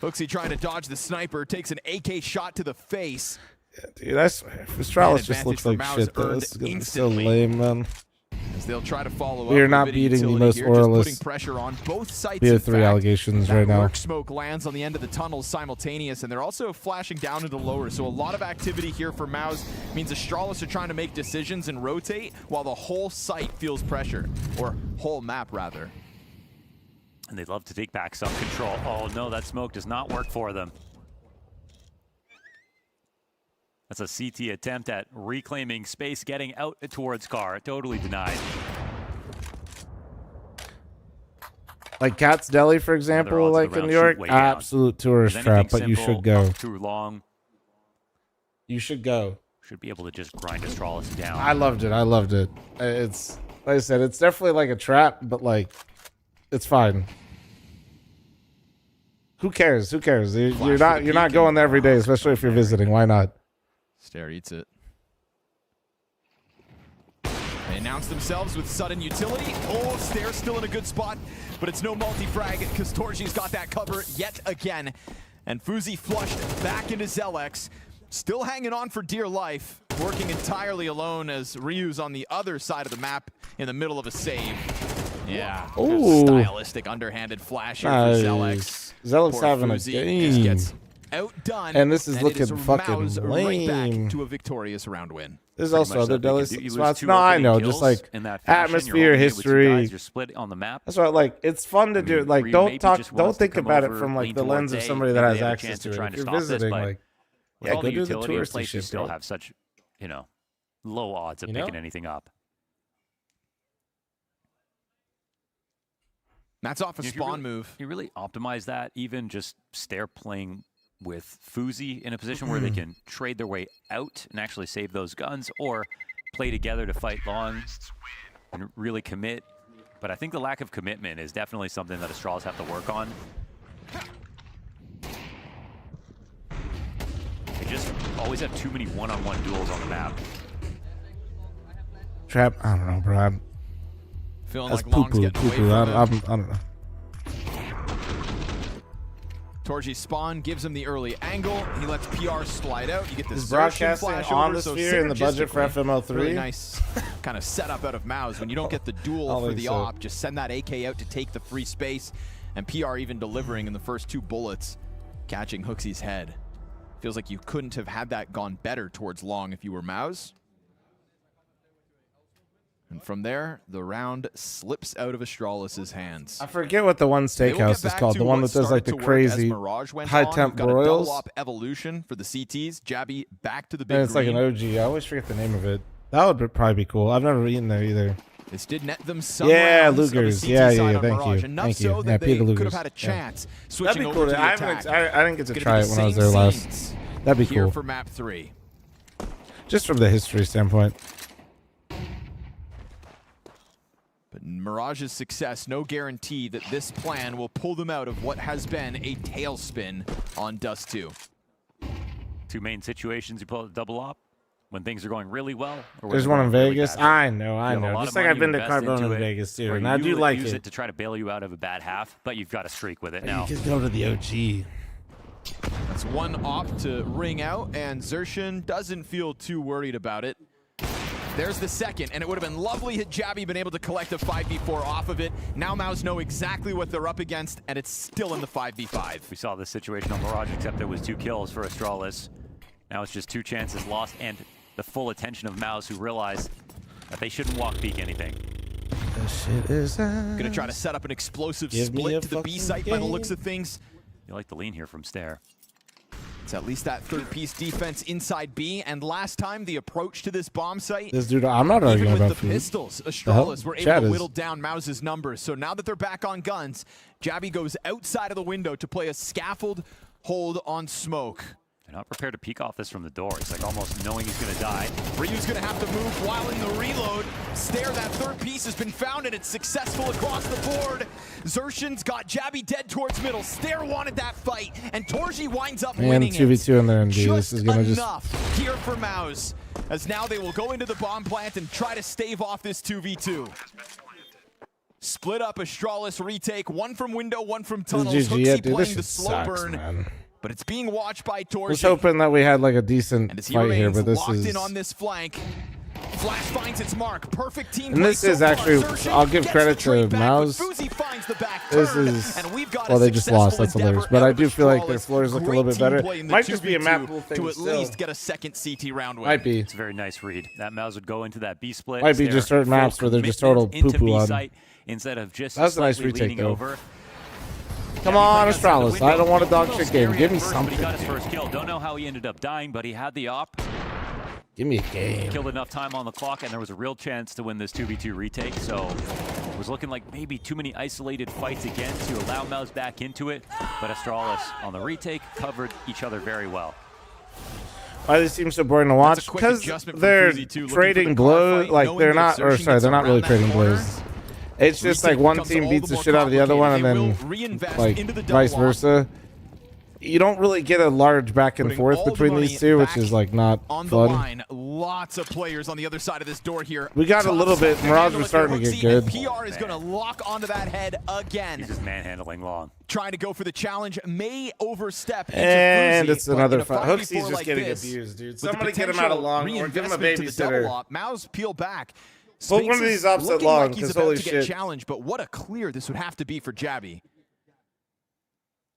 S9: Hooksy trying to dodge the sniper, takes an AK shot to the face.
S1: Dude, I swear, Astralis just looks like shit, though. This is gonna be so lame, man.
S9: As they'll try to follow
S1: We
S9: up
S1: are not
S9: with
S1: beating the
S9: utility
S1: most
S9: here, just putting
S1: oralist
S9: pressure on both sites.
S1: BO3
S9: in fact.
S1: allegations
S9: That
S1: right now.
S9: work smoke lands on the end of the tunnels simultaneous, and they're also flashing down into lower. So a lot of activity here for Maus means Astralis are trying to make decisions and rotate while the whole site feels pressure, or whole map rather.
S22: And they'd love to take back some control. Oh no, that smoke does not work for them. That's a CT attempt at reclaiming space, getting out towards car. Totally denied.
S1: Like Cat's Deli, for example, like in New York, absolute tourist trap, but you should go.
S22: Too long.
S1: You should go.
S22: Should be able to just grind Astralis down.
S1: I loved it. I loved it. It's, like I said, it's definitely like a trap, but like, it's fine. Who cares? Who cares? You're not going there every day, especially if you're visiting. Why not?
S15: Stair eats it. They announce themselves with sudden utility. Oh, Stair still in a good spot, but it's no multi-frag because Torji's got that cover yet again. And fl0m flushed back into Zelex, still hanging on for dear life, working entirely alone as Ryu's on the other side of the map in the middle of a save. Yeah, stylistic underhanded flash here for Zelex.
S1: Zelex having a game.
S15: Gets outdone,
S1: and this is looking fucking
S15: right
S1: lame.
S15: back to a victorious round win.
S1: There's also other Deli spots. No, I know, just like atmosphere, history.
S22: You're split on the map.
S1: That's what, like, it's fun to do. Like, don't think about it from like the lens of somebody that has access to it. If you're visiting, like, yeah, go do the touristy shit.
S22: Still have such, you know, low odds of picking anything up.
S15: That's off a spawn move.
S22: You really optimize that, even just Stair playing with fl0m in a position where they can trade their way out and actually save those guns, or play together to fight long and really commit. But I think the lack of commitment is definitely something that Astralis have to work on. They just always have too many one-on-one duels on the map.
S1: Trap, I don't know, bro.
S15: Feeling
S1: That's
S15: like Long's getting away from
S1: I don't know.
S15: Torji spawn gives him the early angle. He lets PR slide out. You get this
S1: broadcasting
S15: flash
S1: on
S15: over,
S1: the
S15: so
S1: sphere in the budget for
S15: synergistically,
S1: FML3.
S15: Really nice kind of setup out of MOUZ. When you don't get the duel for the op, just send that AK out to take the free space. And PR even delivering in the first 2 bullets, catching HooXi's head. Feels like you couldn't have had that gone better towards Long if you were MOUZ. And from there, the round slips out of Astralis' hands.
S1: I forget what the one steakhouse is called. The one that does like the crazy high temp broils.
S15: Double-op evolution for the CTs. Jabby back to the big
S1: And it's like an OG. I always forget the name of it. That would probably be cool. I've never eaten there either.
S15: This did net them some
S1: rounds
S15: Lugers.
S1: Yeah, thank you.
S15: Enough
S1: Thank you.
S15: so that
S1: Peter
S15: they
S1: Lugers.
S15: could have had a chance switching
S1: That'd be cool.
S15: over to the
S1: I
S15: attack.
S1: didn't get to try it when I was there last. That'd be
S15: here
S1: cool.
S15: for map 3.
S1: Just from the history standpoint.
S15: But Mirage's success, no guarantee that this plan will pull them out of what has been a tailspin on Dust 2.
S22: 2 main situations, you pull a double op when things are going really well. Or
S1: There's one in Vegas. I know. Just like I've been to Carbone in
S22: it,
S1: Vegas too,
S22: or
S1: and I do like
S22: use
S1: it.
S22: it to try to bail you out of a bad half, but you've got a streak with it now.
S1: You just go to the OG.
S15: That's one op to ring out, and Xerxin doesn't feel too worried about it. There's the second, and it would have been lovely had Jabby been able to collect a 5v4 off of it. Now MOUZ know exactly what they're up against, and it's still in the 5v5.
S22: We saw this situation on Mirage, except there was 2 kills for Astralis. Now it's just 2 chances lost, and the full attention of MOUZ, who realized that they shouldn't walk peek anything.
S1: This shit is
S15: Gonna try to set up an explosive split to the B site by the looks of things.
S22: You like the lean here from Stair.
S15: It's at least that 3rd-piece defense inside B, and last time the approach to this bomb site,
S1: This dude, I'm not arguing
S15: even
S1: about
S15: with the
S1: food.
S15: pistols,
S1: The hell?
S15: Astralis were able
S1: Chad
S15: to
S1: is-
S15: whittle down MOUZ's numbers. So now that they're back on guns, Jabby goes outside of the window to play a scaffold hold on smoke.
S22: They're not prepared to peek off this from the door. It's like almost knowing he's going to die.
S15: Ryu's going to have to move while in the reload. Stair, that 3rd piece has been found, and it's successful across the board. Xerxin's got Jabby dead towards middle. Stair wanted that fight, and Torji winds up
S1: And
S15: winning
S1: 2v2 in there, and D. This
S15: Just
S1: is gonna just.
S15: enough here for MOUZ, as now they will go into the bomb plant and try to stave off this 2v2. Split up Astralis retake, 1 from window, 1 from tunnels.
S1: This is GG, yeah,
S15: HooXi
S1: dude.
S15: playing the
S1: This
S15: slow
S1: sucks,
S15: burn,
S1: man.
S15: but it's being watched by
S1: I was
S15: Torji.
S1: hoping that we had like a decent
S15: As he
S1: fight here,
S15: remains
S1: but this
S15: locked
S1: is.
S15: in on this flank. Flash finds its mark. Perfect team
S1: And
S15: play
S1: this
S15: so
S1: is
S15: far.
S1: actually,
S15: Xerxin
S1: I'll give
S15: gets
S1: credit
S15: the trade
S1: to
S15: back,
S1: MOUZ.
S15: but fl0m finds the back
S1: This
S15: turn,
S1: is,
S15: and we've got
S1: well,
S15: a
S1: they just lost. That's
S15: successful
S1: hilarious. But I do feel like their
S15: Astralis.
S1: floors look a little bit
S15: Great
S1: better.
S15: team play in the
S1: Might just be a
S15: 2v2
S1: map pool thing
S15: to at
S1: still.
S15: least get a second CT round win.
S1: Might be.
S22: It's a very nice read. That MOUZ would go into that B split.
S1: Might be
S22: Stair
S1: just certain
S22: full
S1: maps where they're just
S22: commitment
S1: total
S22: into
S1: poo-poo
S22: B
S1: on.
S22: site instead of just
S1: That's a nice
S22: slightly
S1: retake,
S22: leaning
S1: though.
S22: over.
S1: Come on, Astralis. I don't want a dog shit game. Give me something.
S22: He got his first kill. Don't know how he ended up dying, but he had the op.
S1: Give me a game.
S22: Killed enough time on the clock, and there was a real chance to win this 2v2 retake. So it was looking like maybe too many isolated fights again to allow Mouse back into it. But Astralis on the retake covered each other very well.
S1: Why do these teams so boring to watch? Because they're trading blows. Like they're not, or sorry, they're not really trading blows. It's just like one team beats the shit out of the other one, and then like vice versa. You don't really get a large back and forth between these two, which is like not fun.
S15: Lots of players on the other side of this door here.
S1: We got a little bit. Mirage was starting to get good.
S15: PR is going to lock onto that head again.
S22: He's just manhandling long.
S15: Trying to go for the challenge, may overstep.
S1: And it's another fight. Hooksy's just getting abused, dude. Somebody get him out of long or give him a babysitter.
S15: Mouse peel back.
S1: Put one of these ups at long, because holy shit.
S15: Challenge, but what a clear this would have to be for Jabby.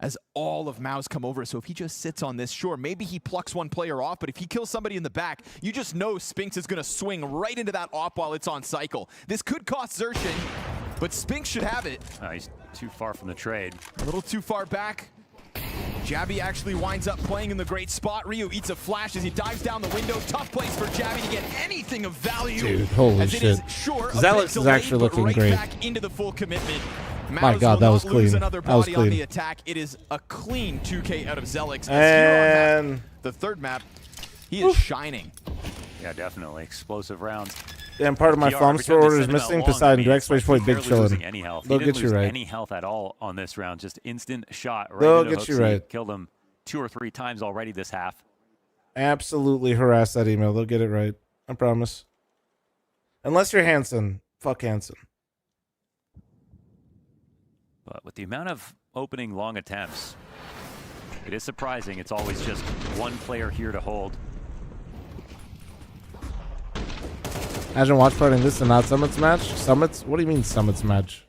S15: As all of Mao's come over, so if he just sits on this, sure, maybe he plucks one player off, but if he kills somebody in the back, you just know Spinks is going to swing right into that op while it's on cycle. This could cost Xerxin, but Spinks should have it.
S22: He's too far from the trade.
S15: A little too far back. Jabby actually winds up playing in the great spot. Ryu eats a flash as he dives down the window. Tough place for Jabby to get anything of value.
S1: Dude, holy shit. Zelix is actually looking great.
S15: Back into the full commitment.
S1: My God, that was clean. That was clean.
S15: On the attack. It is a clean 2K out of Zelix.
S1: And
S15: the third map, he is shining.
S22: Yeah, definitely. Explosive rounds.
S1: And part of my fl0m store order is missing. Poseidon, direct space point, big chillin'.
S22: Any health.
S1: They'll get you right.
S22: Any health at all on this round. Just instant shot. Right
S1: They'll get you right.
S22: Killed him 2 or 3 times already this half.
S1: Absolutely harass that email. They'll get it right. I promise. Unless you're Hansen. Fuck Hansen.
S22: But with the amount of opening long attempts, it is surprising it's always just one player here to hold.
S1: Imagine watch partying this and not Summit's match. Summit's? What do you mean Summit's match?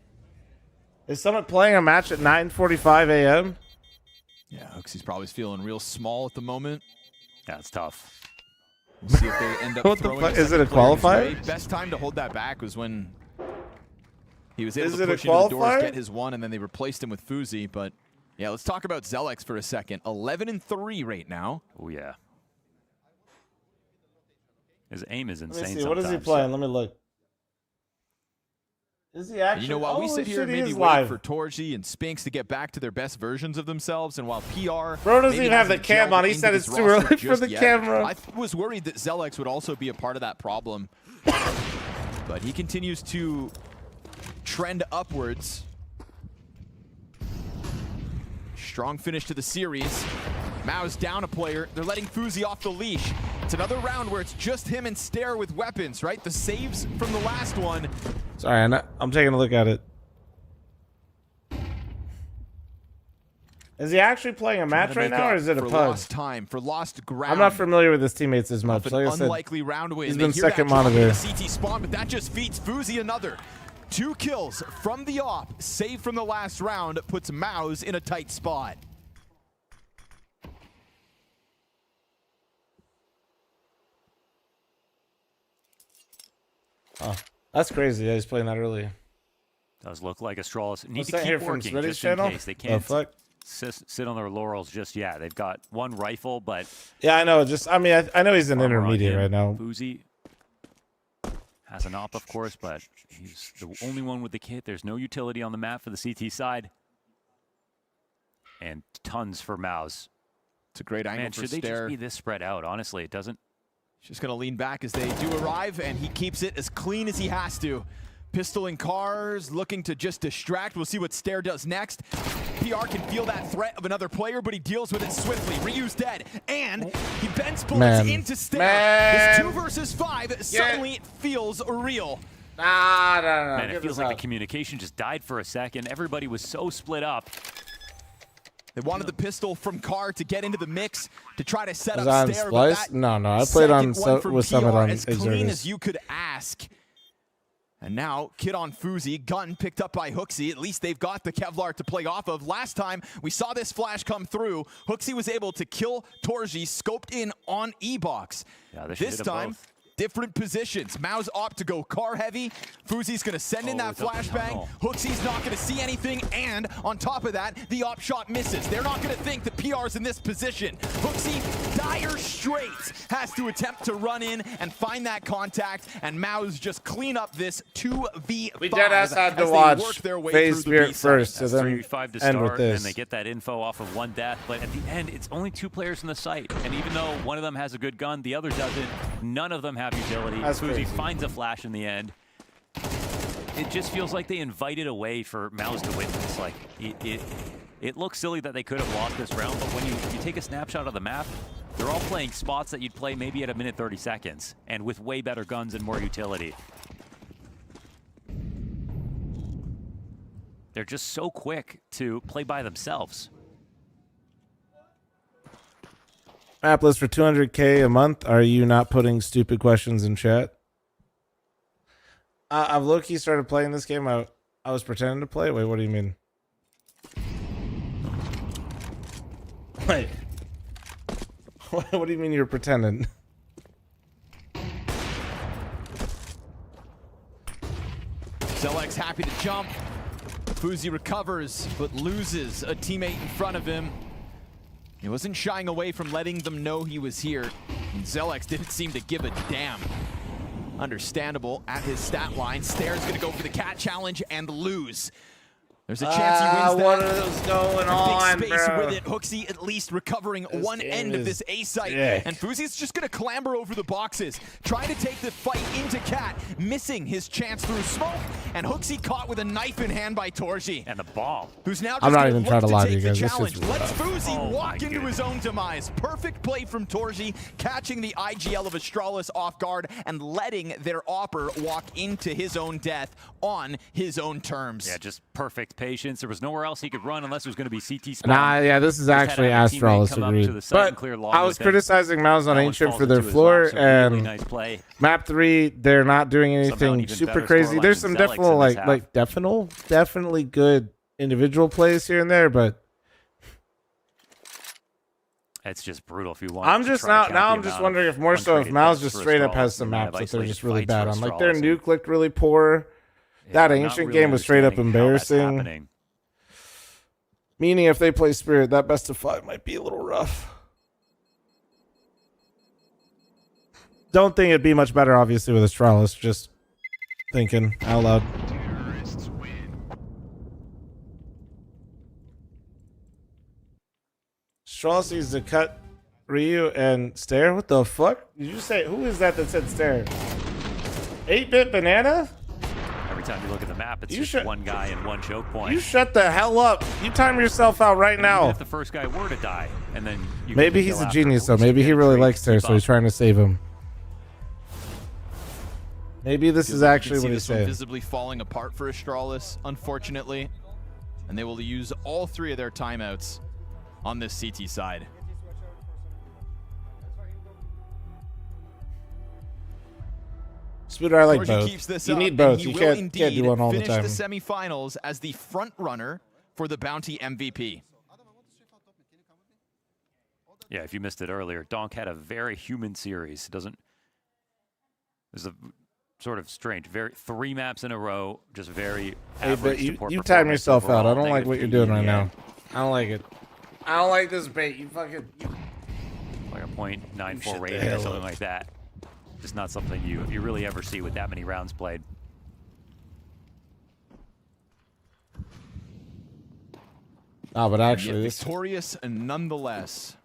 S1: Is Summit playing a match at 9:45 a.m.?
S15: Yeah, Hooksy's probably feeling real small at the moment.
S22: Yeah, it's tough.
S15: We'll see if they end up
S1: What the fuck? Is it a qualifier?
S15: Best time to hold that back was when he was able
S1: Is
S15: to
S1: it a
S15: push into the doors,
S1: qualifier?
S15: get his one, and then they replaced him with Fuzi. But yeah, let's talk about Zelix for a second. 11-3 right now.
S22: Oh yeah. His aim is insane.
S1: Let me see. What is he playing? Let me look. Is he actually?
S15: You know, while we sit here and maybe wait for Torji and Spinks to get back to their best versions of themselves, and while PR
S1: Bro doesn't even have the cam on. He said it's too early for the camera.
S15: I was worried that Zelix would also be a part of that problem. But he continues to trend upwards. Strong finish to the series. Mao's down a player. They're letting Fuzi off the leash. It's another round where it's just him and Stare with weapons, right? The saves from the last one.
S1: Sorry, I'm taking a look at it. Is he actually playing a match right now, or is it a
S15: for
S1: pug?
S15: Lost time, for lost ground.
S1: I'm not familiar with his teammates as much. Like I said,
S15: unlikely round win.
S1: he's
S15: They
S1: been
S15: hear
S1: second
S15: that drop in
S1: monitor.
S15: the CT spawn, but that just feeds Fuzi another. 2 kills from the op, save from the last round, puts Maus in a tight spot.
S1: Oh, that's crazy. Yeah, he's playing that early.
S22: Does look like Astralis need
S1: What's
S22: to
S1: that here
S22: keep
S1: from
S22: working
S1: Smitty's
S22: just
S1: channel?
S22: in case. They
S1: Oh,
S22: can't
S1: fuck.
S22: sit on their laurels just yet. They've got one rifle, but
S1: Yeah, I know. Just, I mean, I know he's an
S22: armor on
S1: intermediate
S22: him.
S1: right now.
S22: Fuzi has an op, of course, but he's the only one with the kit. There's no utility on the map for the CT side. And tons for Maus.
S15: It's a great angle
S22: Man,
S15: for
S22: should they
S15: Stare.
S22: just be this spread out? Honestly, it doesn't.
S15: Just going to lean back as they do arrive, and he keeps it as clean as he has to. Pistol in cars, looking to just distract. We'll see what Stare does next. PR can feel that threat of another player, but he deals with it swiftly. Ryu's dead, and he bends bullets into Stare. His 2 versus 5 suddenly feels real.
S1: No.
S22: Man, it feels like the communication just died for a second. Everybody was so split up.
S15: They wanted the pistol from Carr to get into the mix to try to set
S1: Was
S15: up
S1: on
S15: Stare.
S1: Splice? No, I played on with Summit on
S15: as clean
S1: Exertus.
S15: as you could ask. And now, Kid on Fuzi, gun picked up by Hooksy. At least they've got the Kevlar to play off of. Last time we saw this flash come through, Hooksy was able to kill Torji, scoped in on E-Box.
S22: Yeah,
S15: this time, Different positions. Mao's opt to go car heavy. fl0m's gonna send in that flashbang. HooXi's not gonna see anything, and on top of that, the op shot misses. They're not gonna think the PR's in this position. HooXi, dire straits, has to attempt to run in and find that contact, and Mao's just clean up this 2v5.
S1: We deadass had to watch FaZe Spirit first, so
S22: That's
S1: then
S22: 3v5 to
S1: end with
S22: start,
S1: this.
S22: and they get that info off of one death, but at the end, it's only 2 players in the site, and even though one of them has a good gun, the other doesn't, none of them have utility.
S1: That's
S22: fl0m
S1: crazy.
S22: finds a flash in the end. It just feels like they invited a way for Mouse to win this. Like, it looks silly that they could have lost this round, but when you take a snapshot of the map, they're all playing spots that you'd play maybe at a minute 30 seconds, and with way better guns and more utility. They're just so quick to play by themselves.
S1: Map list for 200K a month. Are you not putting stupid questions in chat? I've low-key started playing this game. I was pretending to play. Wait, what do you mean? Wait. What do you mean you're pretending?
S15: Zelex happy to jump. fl0m recovers, but loses a teammate in front of him. He wasn't shying away from letting them know he was here, and Zelex didn't seem to give a damn. Understandable at his stat line. Stair's gonna go for the cat challenge and lose. There's a chance he wins that.
S1: What is going on,
S15: Big space
S1: bro?
S15: with it. HooXi at least recovering one end of this A site.
S1: sick.
S15: And fl0m's just gonna clamber over the boxes, trying to take the fight into Cat, missing his chance through smoke, and HooXi caught with a knife in hand by Torji.
S22: And the ball.
S15: Who's now just
S1: I'm not
S15: gonna
S1: even
S15: look
S1: trying to lie to
S15: take
S1: you
S15: the
S1: guys. This
S15: challenge.
S1: is
S15: Let's
S1: rough.
S15: fl0m walk into his own demise. Perfect play from Torji, catching the IGL of Astralis off guard and letting their opper walk into his own death on his own terms.
S22: Yeah, just perfect patience. There was nowhere else he could run unless it was going to be CT spawn.
S1: Nah, yeah, this is
S22: Just had
S1: actually
S22: to have a teammate
S1: Astralis
S22: come up to
S1: agreed.
S22: the site and
S1: But
S22: clear long
S1: I was
S22: with him.
S1: criticizing Mouse on
S22: That one
S1: Ancient
S22: falls
S1: for their
S22: into his
S1: floor,
S22: lap, so really
S1: and
S22: nice play.
S1: map 3, they're not doing anything
S22: even
S1: super
S22: better
S1: crazy.
S22: scoreline
S1: There's
S22: than
S1: some
S22: Zelex
S1: definitely
S22: in this half.
S1: definitely good individual plays here and there, but
S22: It's just brutal if you want.
S1: I'm
S22: to
S1: just
S22: try to count
S1: now
S22: the
S1: I'm just
S22: amount
S1: wondering
S22: of
S1: if more so if
S22: untraded
S1: Mouse
S22: picks
S1: just
S22: for
S1: straight up
S22: Astralis
S1: has some
S22: and they have
S1: maps that they're
S22: isolated
S1: just really
S22: fights
S1: bad
S22: for
S1: on. Like their
S22: Astralis.
S1: nuke looked really poor. That
S22: I'm not
S1: Ancient
S22: really
S1: game was straight up
S22: understanding how that's
S1: embarrassing.
S22: happening.
S1: Meaning if they play Spirit, that best of 5 might be a little rough. Don't think it'd be much better, obviously, with Astralis. Just thinking out loud. Astralis needs to cut Ryu and Stare. What the fuck? Did you say, who is that said Stare? 8-bit banana?
S22: Every time you look at the map, it's
S1: You
S22: just one guy and one choke point.
S1: You shut the hell up. You time yourself out right
S22: And
S1: now.
S22: even if the first guy were to die, and then you
S1: Maybe
S22: can
S1: he's
S22: kill
S1: a
S22: after,
S1: genius, though.
S22: at least
S1: Maybe
S22: you
S1: he
S22: get a
S1: really
S22: trade
S1: likes
S22: to
S1: Stare,
S22: keep
S1: so he's
S22: up.
S1: trying to save him. Maybe this
S15: Feels
S1: is
S15: like you
S1: actually
S15: can see
S1: what he's
S15: this one
S1: saying.
S15: visibly falling apart for Astralis, unfortunately. And they will use all 3 of their timeouts on this CT side.
S1: Spooter, I like
S15: Torji
S1: both.
S15: keeps this
S1: You
S15: up,
S1: need
S15: and
S1: both.
S15: he
S1: You
S15: will
S1: can't
S15: indeed
S1: do one all the
S15: finish
S1: time.
S15: the semifinals as the front runner for the Bounty MVP.
S22: Yeah, if you missed it earlier, Donk had a very human series. It's a sort of strange. 3 maps in a row, just very
S1: Hey,
S22: average
S1: but
S22: to
S1: you
S22: poor
S1: time
S22: performance
S1: yourself out. I
S22: overall,
S1: don't like
S22: negative
S1: what you're
S22: KD
S1: doing
S22: in
S1: right
S22: the
S1: now.
S22: end.
S1: I don't like it. I don't like this bait. You fucking...
S22: Like a .94
S1: shut the
S22: rating
S1: hell
S22: or something
S1: up.
S22: like that. Just not something you really ever see with that many rounds played.
S1: Oh, but actually,
S15: Yet
S1: this...
S15: victorious and nonetheless.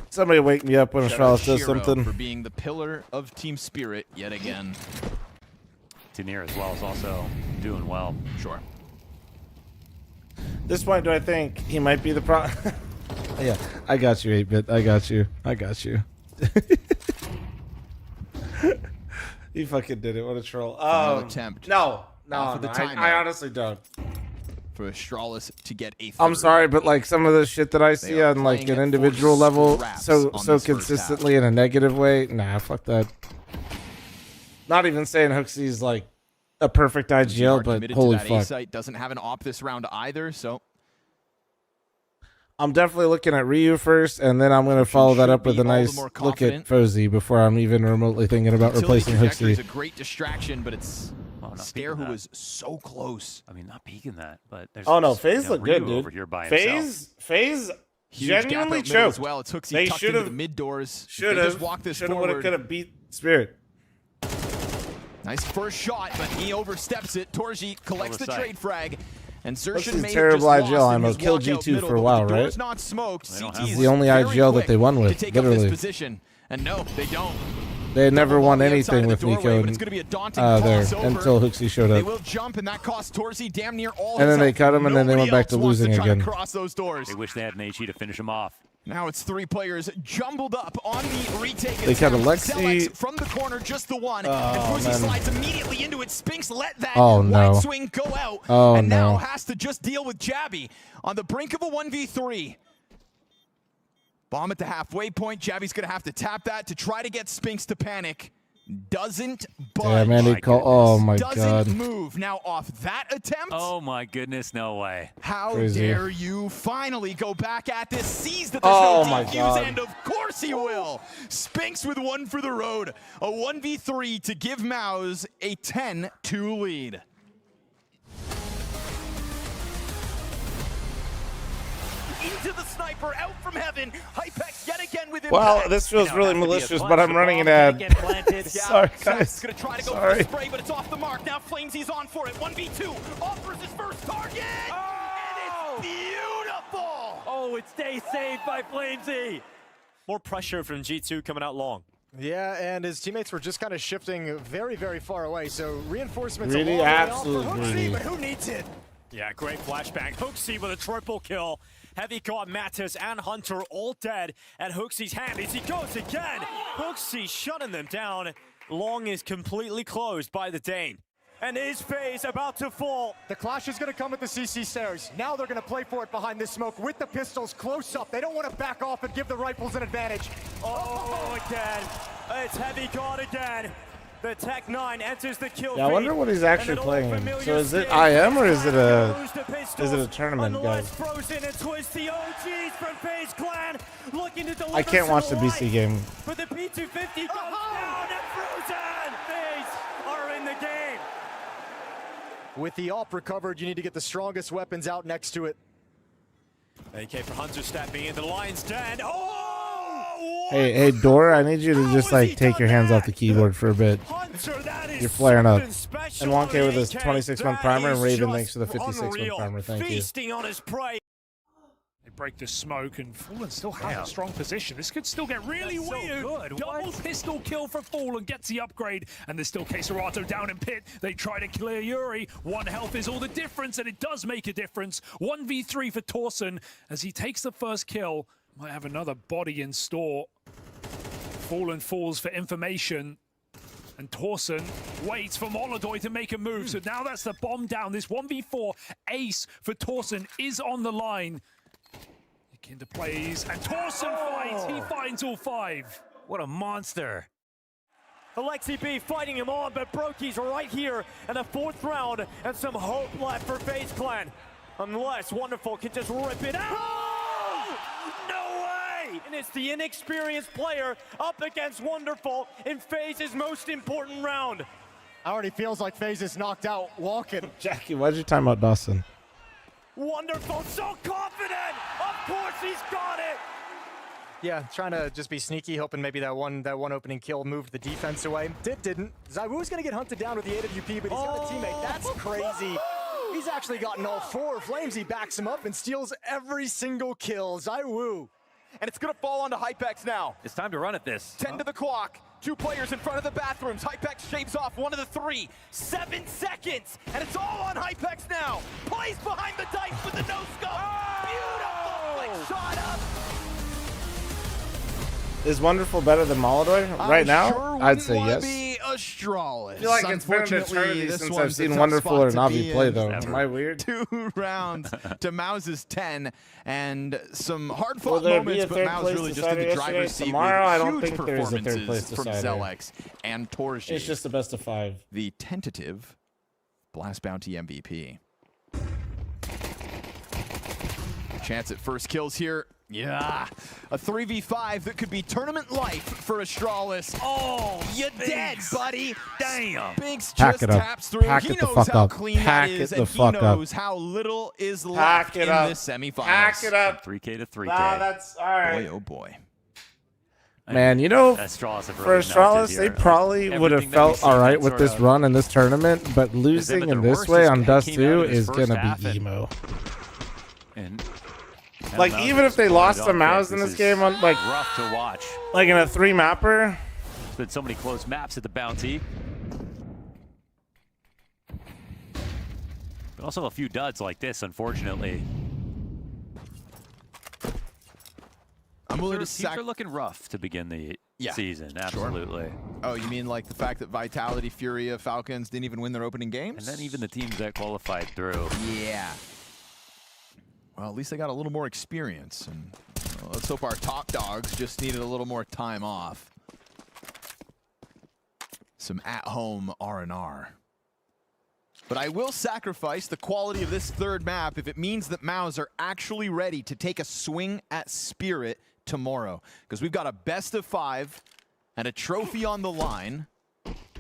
S1: Somebody wake me up when
S15: Shout out
S1: Astralis does
S15: Shiro
S1: something.
S15: for being the pillar of Team Spirit yet again.
S22: Tenier as well is also doing well.
S15: Sure.
S1: At this point, do I think he might be the pro? Yeah, I got you, 8-bit. I got you. I got you. You fucking did it. What a troll.
S15: Final attempt.
S1: No,
S15: Off of the
S1: I
S15: timeout.
S1: honestly don't.
S15: For Astralis to get a
S1: I'm
S15: third.
S1: sorry, but like some of the shit that I see
S15: are
S1: on like
S15: playing
S1: an
S15: it
S1: individual
S15: for
S1: level,
S15: scraps
S1: so
S15: on this first
S1: consistently in a negative way, nah, fuck that. Not even saying HooXi's like a perfect IGL, but
S15: Committed
S1: holy
S15: to that
S1: fuck.
S15: A-site doesn't have an op this round either, so
S1: I'm definitely looking at Ryu first, and then I'm going to follow that up with a nice look at fl0m before I'm even remotely thinking about replacing
S15: Trajectory is
S1: Hooksy.
S15: a great distraction, but it's Stair who was so close.
S22: I mean, not peeking that, but there's.
S1: Oh no, FaZe look good,
S22: Ryu over
S1: dude.
S22: here by himself.
S1: FaZe
S15: Huge gap
S1: genuinely
S15: out middle as
S1: choked.
S15: well. It took
S1: They
S15: tucked
S1: should
S15: into the
S1: have
S15: mid doors.
S1: Should
S15: They
S1: have
S15: just walked this
S1: should have
S15: forward.
S1: could have beat Spirit.
S15: Nice first shot, but he oversteps it. Torji collects the trade frag. And
S1: This
S15: Sershin
S1: is
S15: made
S1: terrible
S15: it just
S1: IGL
S15: lost in
S1: ammo.
S15: his
S1: Killed
S15: walkout
S1: G2
S15: middle,
S1: for a
S15: but
S1: while,
S15: the
S1: right?
S15: door's not smoked.
S1: This
S15: CT
S1: is the only IGL that they won with,
S15: to take up this
S1: literally.
S15: position. And no, they don't.
S1: They had never won anything with
S15: doorway,
S1: Nico
S15: but it's gonna be a daunting
S1: there
S15: crossover.
S1: until Hooksy showed
S15: They
S1: up.
S15: will jump, and that cost Torzi damn near all
S1: And
S15: his
S1: then they
S15: health.
S1: cut him, and then they went
S15: Nobody
S1: back to
S15: else wants
S1: losing
S15: try
S1: again.
S15: cross those doors.
S22: They wish they had an HE to finish him off.
S15: Now it's 3 players jumbled up on the retake.
S1: They cut
S15: attempt.
S1: Alexi.
S15: Zelex from the corner, just the one. and Fuzi
S1: man.
S15: slides immediately into it. Spinks let that
S1: Oh, no.
S15: wide swing go out.
S1: Oh,
S15: and now
S1: no.
S15: has to just deal with Jabby on the brink of a 1v3. Bomb at the halfway point. Jabby's going to have to tap that to try to get Spinks to panic. Doesn't budge.
S1: Damn, Andy call. Oh my god.
S15: Doesn't move. Now off that attempt.
S22: Oh my goodness, no way.
S15: How
S1: Crazy.
S15: dare you finally go back at this, sees that there's
S1: Oh
S15: no
S1: my
S15: defuse,
S1: God.
S15: and of course he will. Spinks with one for the road. A 1v3 to give Mouse a 10-2 lead. Into the sniper, out from heaven. Hypex yet again with impact.
S1: Wow, this feels really malicious, but I'm running an ad. Sorry, guys.
S15: Gonna try to go for
S1: Sorry.
S15: the spray, but it's off the mark. Now fl0m's on for it. 1v2 offers his first target, and it's beautiful.
S10: Oh, it stays saved by fl0m. More pressure from G2 coming out long.
S18: Yeah, and his teammates were just kind of shifting very, very far away. So reinforcements a
S1: Really,
S18: long way off for
S1: absolutely
S18: Hooksy,
S1: greedy.
S18: but who needs it?
S10: Yeah, great flashbang. Hooksy with a triple kill. Heavy God, Mattis, and Hunter all dead at Hooksy's hand as he goes again. Hooksy shutting them down. Long is completely closed by the Dane. And his FaZe about to fall.
S18: The clash is going to come at the CC stairs. Now they're going to play for it behind this smoke with the pistols close up. They don't want to back off and give the rifles an advantage.
S10: Oh, again. It's Heavy God again. The Tech 9 enters the kill
S1: Yeah, I wonder
S10: feed,
S1: what he's
S10: and
S1: actually
S10: an
S1: playing in.
S10: old
S1: So is it
S10: familiar
S1: IM or is it a
S10: Throws the pistols
S1: tournament,
S10: unless
S1: guys?
S10: Frozen and Twist, the OGs from FaZe Clan, looking to deliver
S1: I can't watch the
S10: some
S1: BC
S10: life.
S1: game.
S10: But the P250 goes down and Frozen! FaZe are in the game.
S18: With the AWP recovered, you need to get the strongest weapons out next to it.
S10: AK for Hunter stepping into the lion's den. Oh!
S1: Hey, Dora, I need you to just like take your hands off the keyboard for a bit.
S10: Hunter, that is
S1: You're flaring up.
S10: something special
S1: And
S10: on
S1: 1K
S10: the
S1: with his
S10: AK.
S1: 26-month
S10: That
S1: primer, and
S10: is
S1: Raven
S10: just
S1: thanks for the 56-month
S10: unreal.
S1: primer. Thank you.
S10: Feasting on his prey.
S19: They break the smoke, and Fallen still has a strong position. This could still get really
S10: That's so
S19: weird.
S10: good.
S19: Double pistol kill for Fallen, gets the upgrade, and there's still Keserato down in pit. They try to clear Yuri. 1 health is all the difference, and it does make a difference. 1v3 for Torsen as he takes the first kill. Might have another body in store. Fallen falls for information. And Torsen waits for Molodoy to make a move. So now that's the bomb down. This 1v4 ace for Torsen is on the line. Into plays, and Torsen fights. He finds all 5.
S10: What a monster. Alexi B fighting him on, but Brokey's right here in the 4th round, and some hope left for FaZe Clan. Unless Wonderful can just rip it out. No way! And it's the inexperienced player up against Wonderful in FaZe's most important round.
S18: Already feels like FaZe is knocked out walking.
S1: Jackie, why'd you time out Dawson?
S10: Wonderful, so confident! Of course he's got it!
S18: Yeah, trying to just be sneaky, hoping maybe that one opening kill moved the defense away. Didn't. ZywOo's gonna get hunted down with the AWP, but he's got a teammate. That's crazy. He's actually gotten all 4. fl0m backs him up and steals every single kill. ZywOo.
S15: And it's going to fall onto Hypex now.
S10: It's time to run at this.
S15: 10 to the clock. 2 players in front of the bathrooms. Hypex shaves off 1 of the 3. 7 seconds. And it's all on Hypex now. Plays behind the dice with the no-scope. Beautiful flick shot up.
S1: Is Wonderful better than Molodoy right now?
S15: Sure
S1: I'd say
S15: wanna
S1: yes.
S15: Be Astralis.
S1: I feel like it's been an
S15: Unfortunately,
S1: eternity
S15: this
S1: since
S15: one's
S1: I've seen
S15: a tough
S1: Wonderful
S15: spot
S1: or
S15: to
S1: Navi
S15: be
S1: play,
S15: in.
S1: though. Am I weird?
S15: 2 rounds to Mouse's 10, and some
S1: Will
S15: hard-fought
S1: there be
S15: moments,
S1: a
S15: but
S1: third
S15: Mouse
S1: place
S15: really just in the
S1: decider
S15: driver's
S1: yesterday?
S15: seat
S1: Tomorrow, I
S15: with
S1: don't
S15: huge
S1: think there's a third place
S15: performances from
S1: decider.
S15: Zelex and Torji.
S1: It's just the best of 5.
S15: The tentative Blast Bounty MVP. Chance at first kills here. Yeah, a 3v5 that could be tournament life for Astralis. Oh, you're dead, buddy. Damn. Spinx just taps through.
S1: Pack
S15: He
S1: it the
S15: knows
S1: fuck
S15: how
S1: up.
S15: clean
S1: Pack
S15: that
S1: it
S15: is,
S1: the
S15: and
S1: fuck
S15: he
S1: up.
S15: knows how little is
S1: Pack
S15: left
S1: it
S15: in
S1: up.
S15: this semifinals.
S1: Pack it up.
S22: 3K to 3K.
S1: Nah, that's all right.
S15: Boy, oh boy.
S1: Man, you know,
S22: Astralis have
S1: for
S22: really
S1: Astralis,
S22: melted
S1: they
S22: here.
S1: probably would have
S22: Everything that
S1: felt
S22: we've seen
S1: all right
S22: that
S1: with
S22: sort
S1: this
S22: of-
S1: run in this tournament, but losing in
S22: their
S1: this
S22: worst
S1: way
S22: is
S1: on Dust
S22: came out
S1: 2
S22: of his
S1: is
S22: first
S1: going to
S22: half
S1: be
S22: and-
S1: emo.
S22: And
S1: Like,
S22: Mouse
S1: even if they
S22: is
S1: lost
S22: on
S1: to
S22: pick,
S1: Mouse in this
S22: is
S1: game, on like
S22: rough to watch.
S1: Like in a 3-mapper.
S22: There's been so many close maps at the Bounty. But also a few duds like this, unfortunately.
S15: I'm willing to
S22: Teams are looking rough to begin the season, absolutely.
S15: Oh, you mean like the fact that Vitality, Furia, Falcons didn't even win their opening games?
S22: And then even the teams that qualified through.
S15: Yeah. Well, at least they got a little more experience. And let's hope our top dogs just needed a little more time off. Some at-home R&R. But I will sacrifice the quality of this third map if it means that Mouse are actually ready to take a swing at Spirit tomorrow. Because we've got a best of 5 and a trophy on the line.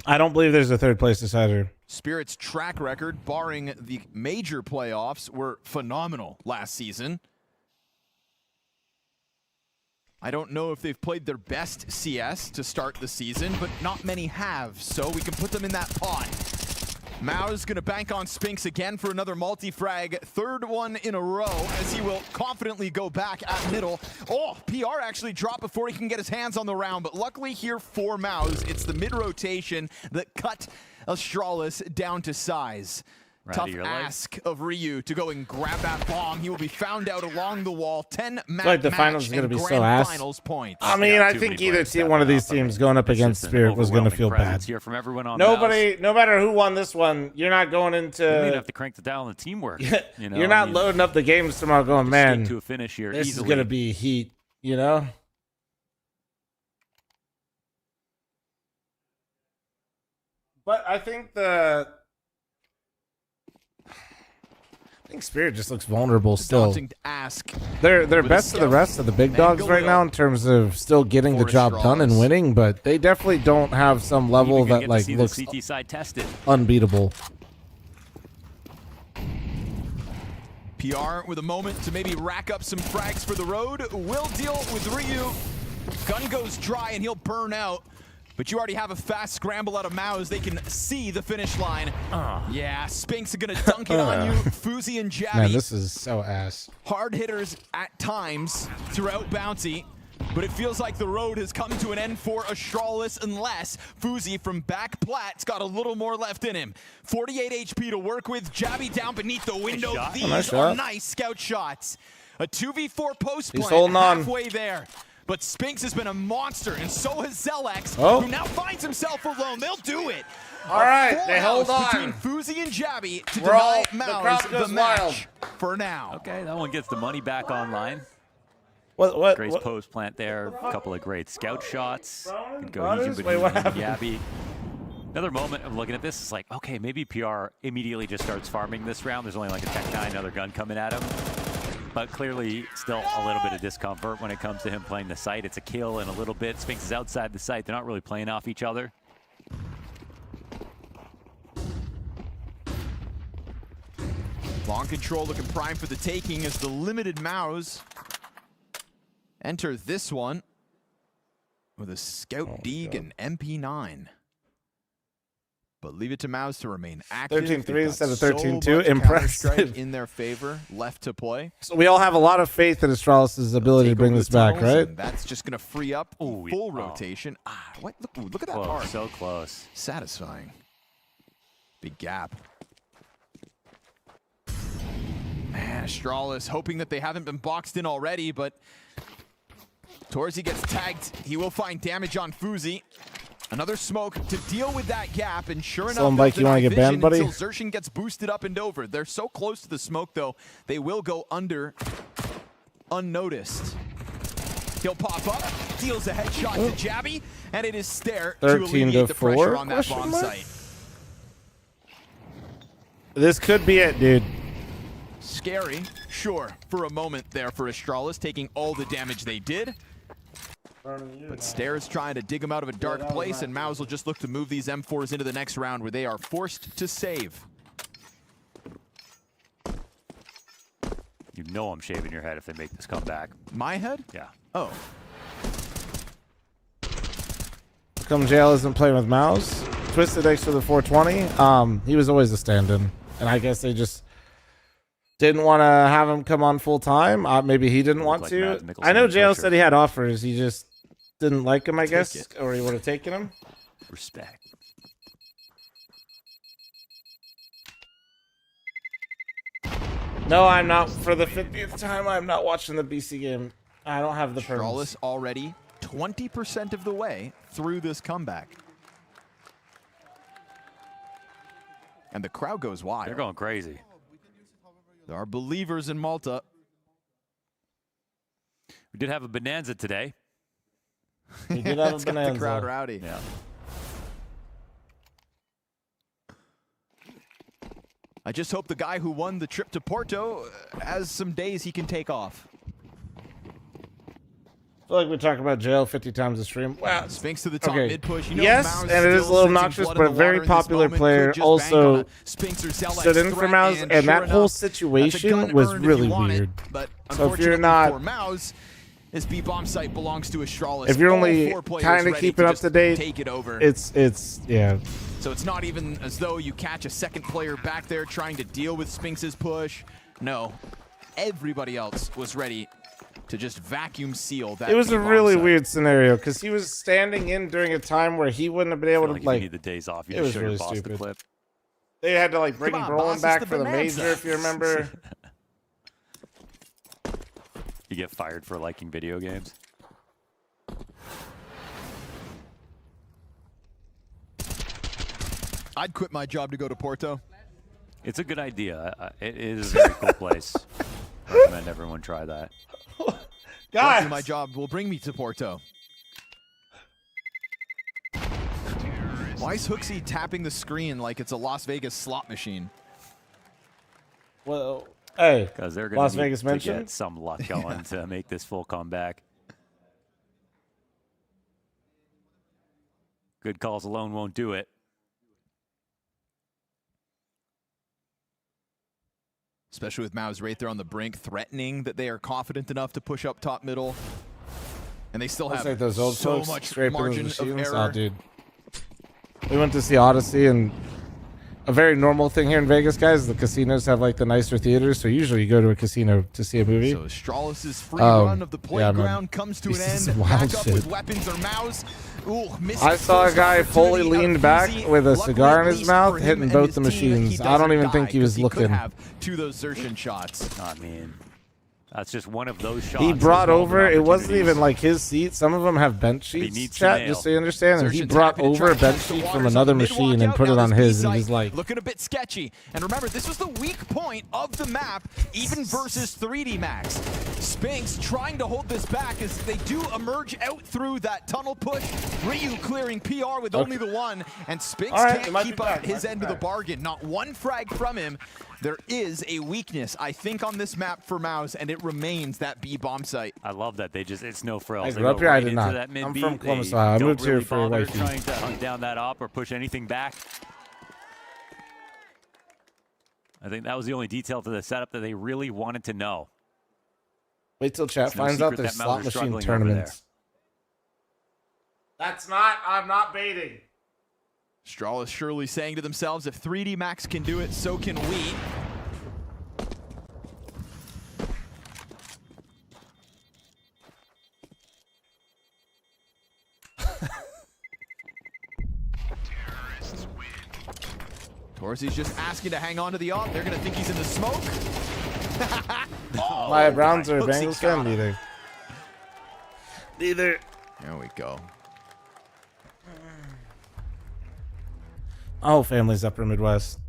S1: I don't believe there's a third place decider.
S15: Spirit's track record, barring the major playoffs, were phenomenal last season. I don't know if they've played their best CS to start the season, but not many have, so we can put them in that pot. Mao's gonna bank on Spinx again for another multi-frag, third one in a row, as he will confidently go back at middle. Oh, PR actually dropped before he can get his hands on the round, but luckily here for Mao's, it's the mid-rotation that cut Astralis down to size. Tough ask of Ryu to go and grab that bomb. He will be found out along the wall. 10 match
S1: Like the finals is going to be so ass.
S15: finals points.
S1: I mean, I think either team, one of these teams going up against Spirit was going to feel bad.
S22: Here from everyone on
S1: Nobody, no matter who won this one, you're not going into.
S22: You may have to crank the dial on the teamwork. You know,
S1: you're not loading up the games tomorrow going, man,
S22: to a finish here
S1: this
S22: easily.
S1: is going to be heat, you know? But I think I think Spirit just looks vulnerable still.
S15: Daunting to ask.
S1: They're best of the rest of the big dogs right now in terms of still getting the job done and winning, but they definitely don't have some level that like looks
S22: CT side tested.
S1: Unbeatable.
S15: PR with a moment to maybe rack up some frags for the road. Will deal with Ryu. Gun goes dry and he'll burn out. But you already have a fast scramble out of Mao's. They can see the finish line. Yeah, Spinx are gonna dunk it on you. fl0m and Jabby.
S1: Man, this is so ass.
S15: Hard hitters at times throughout Bounty. But it feels like the road has come to an end for Astralis unless fl0m from back plat's got a little more left in him. 48 HP to work with. Jabby down beneath the window. These are nice scout shots. A 2v4 post plan halfway there. But Spinx has been a monster, and so has Zelex, who now finds himself alone. They'll do it.
S1: All right, they hold on.
S15: Between fl0m and Jabby to deny Mouse the match for now.
S22: Okay, that one gets the money back online.
S1: What?
S22: Great post plant there. A couple of great scout shots. Could go
S1: Wait, what happened?
S22: Jabby. Another moment of looking at this is like, okay, maybe PR immediately just starts farming this round. There's only like a Tech-9, another gun coming at him. But clearly still a little bit of discomfort when it comes to him playing the site. It's a kill in a little bit. Spinx is outside the site. They're not really playing off each other.
S15: Long control looking prime for the taking as the limited Mouse enter this one with a Scout Deeg and MP9. But leave it to Mouse to remain active.
S1: 13-3 instead of 13-2.
S15: So
S1: Impressive.
S15: in their favor, left to play.
S1: So we all have a lot of faith in Astralis' ability to bring this back, right?
S15: That's just going to free up full rotation. What? Look at that
S22: Close,
S15: arc.
S22: so close.
S15: Satisfying. Big gap. Man, Astralis hoping that they haven't been boxed in already, but Torzi gets tagged. He will find damage on fl0m. Another smoke to deal with that gap, and sure enough,
S1: Mike, you want to get banned, buddy?
S15: until Xerxin gets boosted up and over. They're so close to the smoke, though, they will go under unnoticed. He'll pop up, deals a headshot to Jabby, and it is Stare to alleviate the pressure on that bomb site.
S1: This could be it, dude.
S15: Scary. sure for a moment there for Astralis, taking all the damage they did. But Stairs trying to dig him out of a dark place, and Maus will just look to move these M4s into the next round where they are forced to save.
S22: You know I'm shaving your head if they make this comeback.
S15: My head?
S22: Yeah.
S15: Oh.
S1: Come Jail isn't playing with Maus. Twisted X for the 420. He was always a stand-in, and I guess they just didn't want to have him come on full time. Maybe he didn't want to. I know Jail said he had offers. He just didn't like him, I guess, or he would have taken him.
S22: Respect.
S1: No, I'm not. For the 50th time, I'm not watching the BC game. I don't have the perms.
S15: Astralis already 20% of the way through this comeback. And the crowd goes wild.
S22: They're going crazy.
S15: There are believers in Malta.
S22: We did have a bonanza today.
S1: We did have a
S15: It's got
S1: bonanza.
S15: the crowd rowdy.
S22: Yeah.
S15: I just hope the guy who won the trip to Porto has some days he can take off.
S1: I feel like we talk about Jail 50 times a stream. Wow.
S15: Sphinx to the top mid push. You know,
S1: Yes,
S15: Maus
S1: and it is a
S15: still
S1: little
S15: sensing
S1: obnoxious,
S15: blood
S1: but
S15: in
S1: a
S15: the
S1: very
S15: water in this
S1: popular
S15: moment.
S1: player
S15: Could just bank on
S1: also
S15: a Sphinx or Zell
S1: stood in for
S15: threat,
S1: Maus, and
S15: sure
S1: that whole
S15: enough,
S1: situation
S15: that's a gun
S1: was
S15: earned if
S1: really
S15: you want it,
S1: weird.
S15: But
S1: So if you're not,
S15: for Maus, this B-bomb site belongs to Astralis.
S1: if you're
S15: All
S1: only
S15: four players
S1: kind of
S15: ready
S1: keeping up
S15: just
S1: to date,
S15: take it over.
S1: it's yeah.
S15: So it's not even as though you catch a second player back there trying to deal with Sphinx's push. No, everybody else was ready to just vacuum seal that.
S1: It was a
S15: B-bomb
S1: really
S15: site.
S1: weird scenario because he was standing in during a time where he wouldn't have been able to
S22: If
S1: like.
S22: you need the days off. You
S1: It
S22: just
S1: was
S22: show
S1: really
S22: your boss
S1: stupid.
S22: the clip.
S1: They had to like bring
S15: Come on,
S1: Brolin
S15: boss, it's
S1: back
S15: the
S1: for the
S15: bonanza.
S1: major, if you remember.
S22: You get fired for liking video games.
S15: I'd quit my job to go to Porto.
S22: It's a good idea. It is a very cool place. Recommend everyone try that.
S15: Luckily, my job will bring me to Porto. Why is Hooksy tapping the screen like it's a Las Vegas slot machine?
S1: Well, hey,
S22: Because they're going
S1: Las
S22: to need
S1: Vegas
S22: to
S1: mentioned?
S22: get some luck going to make this full comeback. Good calls alone won't do it.
S15: Especially with Maus right there on the brink, threatening that they are confident enough to push up top middle. And they still
S1: Looks
S15: have
S1: like those old
S15: so
S1: folks
S15: much
S1: scraping those
S15: margin of
S1: machines.
S15: error.
S1: Oh, dude. We went to see Odyssey, and a very normal thing here in Vegas, guys, the casinos have like the nicer theaters, so usually you go to a casino to see a movie.
S15: So Astralis' free run of the
S1: yeah, man.
S15: playground comes to an
S1: This is
S15: end.
S1: wild
S15: Back up
S1: shit.
S15: with weapons or Maus. Ooh, missed
S1: I saw a
S15: first
S1: guy fully
S15: opportunity
S1: leaned
S15: of
S1: back
S15: Fuzzy.
S1: with a
S15: Luckily,
S1: cigar in
S15: at
S1: his
S15: least
S1: mouth,
S15: for him
S1: hitting
S15: and
S1: both
S15: his
S1: the
S15: team,
S1: machines.
S15: he
S1: I don't
S15: doesn't
S1: even
S15: die,
S1: think he was
S15: 'cause he
S1: looking.
S15: could have 2 of those Xerxen shots.
S22: I mean, that's just one of those shots.
S1: He brought
S22: There's
S1: over,
S22: golden
S1: it wasn't
S22: opportunities.
S1: even like his seat. Some of them have bench
S22: He
S1: sheets,
S22: needs to
S1: chat,
S22: nail.
S1: just so you understand. And he
S15: Xerxen's
S1: brought
S15: happy to
S1: over
S15: try
S1: a
S15: and
S1: bench
S15: test the
S1: sheet
S15: waters
S1: from
S15: on
S1: another
S15: the
S1: machine and
S15: mid-walkout.
S1: put it
S15: Now
S1: on
S15: this
S1: his, and
S15: B
S1: he's
S15: site
S1: like,
S15: looking a bit sketchy. And remember, this was the weak point of the map, even versus 3D Max. Sphinx trying to hold this back as they do emerge out through that tunnel push. Ryu clearing PR with only the one, and Sphinx
S1: All right, it
S15: can't
S1: might
S15: keep
S1: be
S15: up
S1: back,
S15: his
S1: might be
S15: end of the
S1: back.
S15: bargain. Not one frag from him. There is a weakness, I think, on this map for Maus, and it remains that B bomb site.
S22: I love that. It's no frills.
S1: I
S22: They
S1: grew up
S22: go
S1: here, I
S22: right
S1: did
S22: into
S1: not.
S22: that mid
S1: I'm
S22: B.
S1: from Columbus,
S22: They
S1: Ohio. I
S22: don't
S1: moved here
S22: really
S1: for a
S22: bother
S1: wifey.
S22: trying to hunt down that op or push anything back. I think that was the only detail to the setup that they really wanted to know.
S1: wait till chat
S22: It's no
S1: finds out
S22: secret
S1: there's
S22: that Mauser
S1: slot machine
S22: struggling over
S1: tournaments. I'm not baiting.
S15: Astralis surely saying to themselves, if 3D Max can do it, so can we. Torsi's just asking to hang on to the op. They're going to think he's in the smoke. Oh,
S1: My Browns are
S15: Hooksy
S1: Bengals fan,
S15: got him.
S1: neither. Neither.
S15: There we go.
S1: Oh, family's Upper Midwest.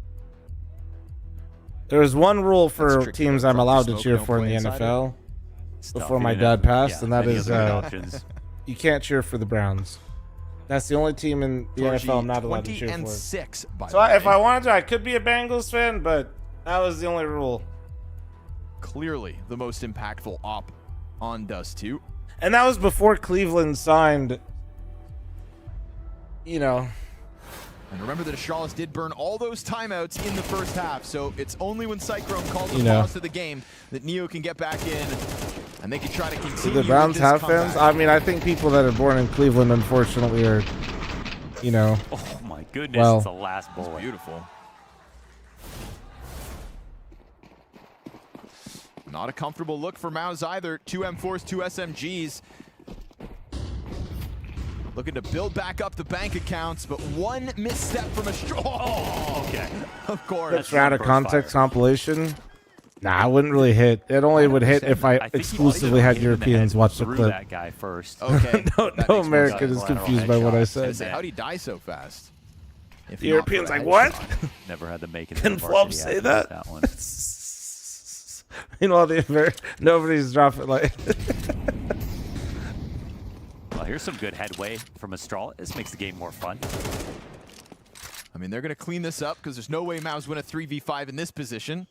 S1: There was one rule for
S15: tricky,
S1: teams
S15: though.
S1: I'm allowed to
S15: Smoke,
S1: cheer
S15: don't
S1: for in
S15: play
S1: the
S15: inside
S1: NFL
S22: Stuff
S1: before
S22: you
S1: my
S22: didn't-
S1: dad passed,
S22: yeah,
S1: and that
S22: many
S1: is
S22: other options.
S1: you can't cheer for the Browns. That's the only team in the NFL I'm not allowed to
S15: 20
S1: cheer
S15: and
S1: for.
S15: 6, by
S1: So
S15: the way.
S1: if I wanted to, I could be a Bengals fan, but that was the only rule.
S9: Clearly the most impactful op on Dust 2.
S1: And that was before Cleveland signed, you know.
S9: And remember that Astralis did burn all those timeouts in the first half, so it's only when Cyclone calls a pause to the game that Neo can get back in, and they can try to continue.
S1: Do the Browns
S9: this
S1: have
S9: comeback.
S1: fans? I mean, I think people that are born in Cleveland, unfortunately, are, you know.
S22: Oh my goodness,
S1: well,
S22: it's the last bullet.
S9: Beautiful. Not a comfortable look for Mouse either. 2 M4s, 2 SMGs. Looking to build back up the bank accounts, but one misstep from a
S22: okay.
S9: Of course.
S1: That's out of context compilation. Nah, I wouldn't really hit. It only would hit if I exclusively had Europeans watch the clip.
S22: That guy first.
S9: Okay.
S1: no American is confused by what I said.
S9: How'd he die so fast? If
S1: The European's like, what?
S22: Never had to make it.
S1: Can fl0m say that?
S22: One.
S1: Meanwhile, nobody's dropping like.
S22: Well, here's some good headway from Astralis. This makes the game more fun.
S9: I mean, they're going to clean this up because there's no way Maus win a 3v5 in this position.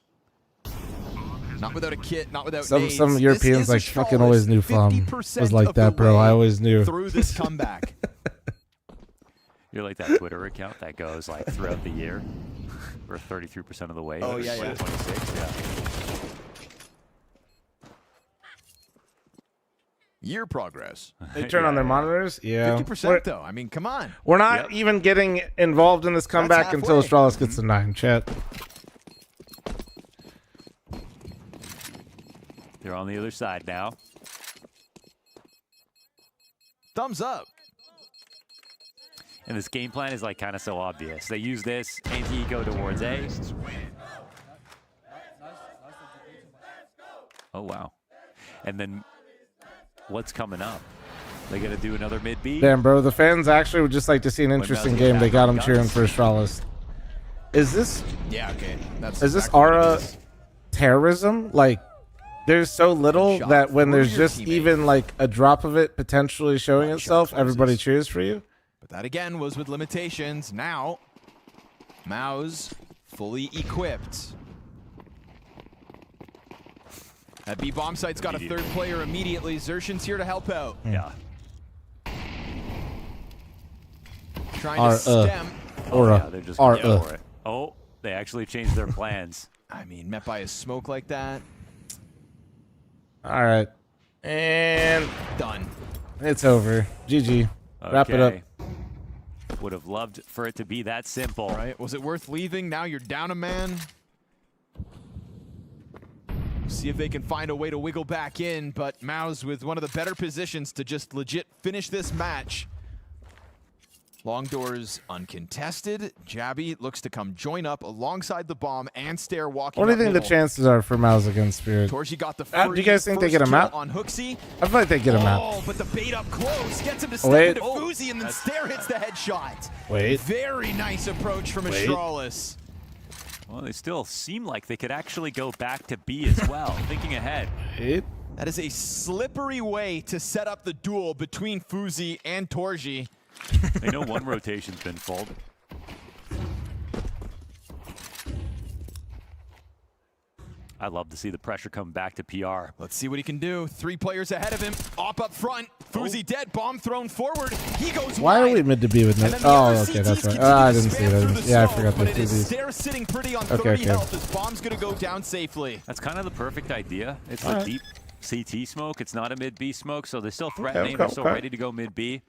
S9: Not without a kit, not without nades.
S1: Some Europeans like fucking always knew fl0m was like that, bro. I always knew.
S9: Through this comeback.
S22: You're like that Twitter account that goes like throughout the year. We're 33% of the way.
S9: Oh, yeah, yeah.
S22: 26, yeah.
S9: Year progress.
S1: They turn on their monitors? Yeah.
S9: 50% though. I mean, come on.
S1: We're not even getting involved in this comeback until Astralis gets a 9, chat.
S22: They're on the other side now.
S9: Thumbs up.
S22: And this game plan is like kind of so obvious. They use this anti-eco towards A. Oh, wow. And then what's coming up? They got to do another mid B.
S1: Damn, bro. The fans actually would just like to see an interesting game. They got them cheering for Astralis. Is this?
S9: Yeah, okay. That's
S1: is this Aura terrorism? Like, there's so little that when there's just even like a drop of it potentially showing itself, everybody cheers for you.
S9: But that again was with limitations. Now, Maus fully equipped. That B bomb site's got a third player immediately. Xertion's here to help out.
S22: Yeah.
S9: Trying to stem.
S1: Aura.
S22: Yeah, they're just going for it. Oh, they actually changed their plans.
S9: I mean, met by a smoke like that.
S1: All right. And
S9: done.
S1: It's over. GG. Wrap it up.
S22: Would have loved for it to be that simple.
S9: Right? Was it worth leaving? Now you're down a man. See if they can find a way to wiggle back in, but Maus with one of the better positions to just legit finish this match. Long doors uncontested. Jabby looks to come join up alongside the bomb and Stair walking.
S1: What do you
S9: up
S1: think the
S9: middle.
S1: chances are for Maus against Spirit?
S9: Torchi got the
S1: Do you guys think they get a map?
S9: on Hooksy.
S1: I feel like they get a map.
S9: Oh, but the bait up close gets him to step
S1: Wait.
S9: into Fuzi, and then Stair hits the headshot.
S1: Wait.
S9: Very nice approach from Astralis.
S22: Well, they still seem like they could actually go back to B as well, thinking ahead.
S9: That is a slippery way to set up the duel between Fuzi and Torji.
S22: They know one rotation's been full. I love to see the pressure come back to PR.
S9: Let's see what he can do. 3 players ahead of him. Op up front. Fuzi dead. Bomb thrown forward. He goes
S1: Why
S9: wide.
S1: are we mid to B with no? Oh, okay, that's right. I didn't see that. Yeah, I forgot
S9: But
S1: the
S9: it is
S1: TVs.
S9: Stair sitting pretty on 30
S1: Okay.
S9: health. His bomb's going to go down safely.
S22: That's kind of the perfect idea. It's
S1: All
S22: a
S1: right.
S22: deep CT smoke. It's not a mid B smoke, so they're still threatening. They're still ready to go mid B.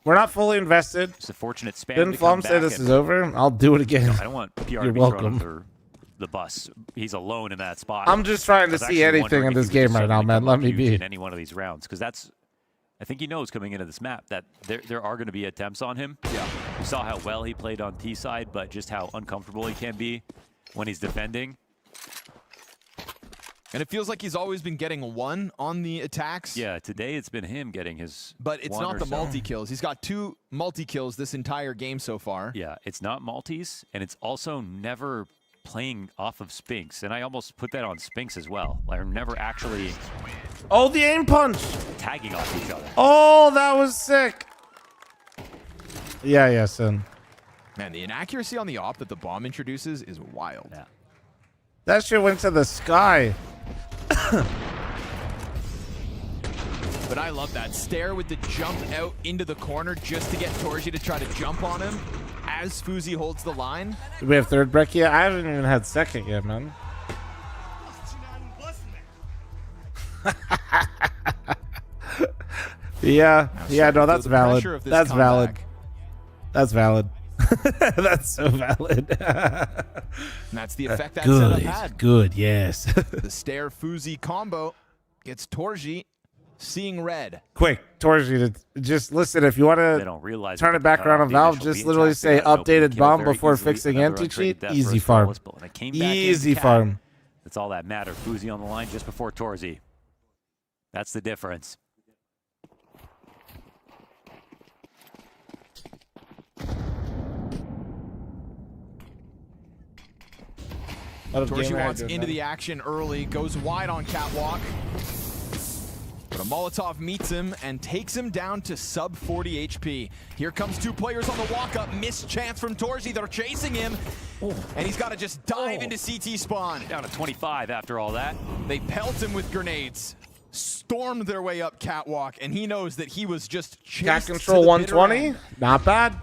S1: We're not fully invested.
S22: It's a fortunate spam.
S1: Didn't
S22: to come
S1: fl0m say
S22: back
S1: this
S22: and-
S1: is over? I'll do it again.
S22: No, I don't want PR
S1: You're
S22: to be thrown
S1: welcome.
S22: under the bus. He's alone in that spot.
S1: I'm just trying to
S22: I was
S1: see
S22: actually
S1: anything
S22: wondering
S1: in
S22: if
S1: this
S22: he would
S1: game right now,
S22: suddenly
S1: man.
S22: come
S1: Let
S22: up
S1: me
S22: huge
S1: be.
S22: in any one of these rounds, because that's. I think he knows coming into this map that there are going to be attempts on him.
S9: Yeah.
S22: We saw how well he played on T side, but just how uncomfortable he can be when he's defending.
S9: And it feels like he's always been getting 1 on the attacks.
S22: Yeah, today it's been him getting his.
S9: But it's
S22: 1
S9: not
S22: or
S9: the
S22: so.
S9: multi-kills. He's got 2 multi-kills this entire game so far.
S22: Yeah, it's not multis, and it's also never playing off of Spinks. And I almost put that on Spinks as well. Like, they're never actually
S1: Oh, the aim punch.
S22: tagging off each other.
S1: Oh, that was sick. Yeah, son.
S9: Man, the inaccuracy on the op that the bomb introduces is wild.
S22: Yeah.
S1: That shit went to the sky.
S15: But I love that stare with the jump out into the corner just to get Torji to try to jump on him as fl0m holds the line.
S1: Do we have third break yet? I haven't even had second yet, man. Yeah, no, that's valid. That's valid. That's valid. That's so valid.
S15: And that's the effect that setup had.
S1: Good, yes.
S15: The stare fl0m combo gets Torji seeing red.
S1: Quick, Torji, just listen. If you want to turn it back around on Valve, just literally say updated bomb before fixing anti-cheat. Easy farm. Easy farm.
S22: That's all that mattered. fl0m on the line just before Torji. That's the difference.
S15: Torji wants into the action early, goes wide on catwalk. But a Molotov meets him and takes him down to sub 40 HP. Here comes two players on the walk-up. Missed chance from Torji. They're chasing him. And he's got to just dive into CT spawn.
S22: Down to 25 after all that.
S15: They pelt him with grenades. Stormed their way up catwalk, and he knows that he was just chased.
S1: Cat control 120. Not bad.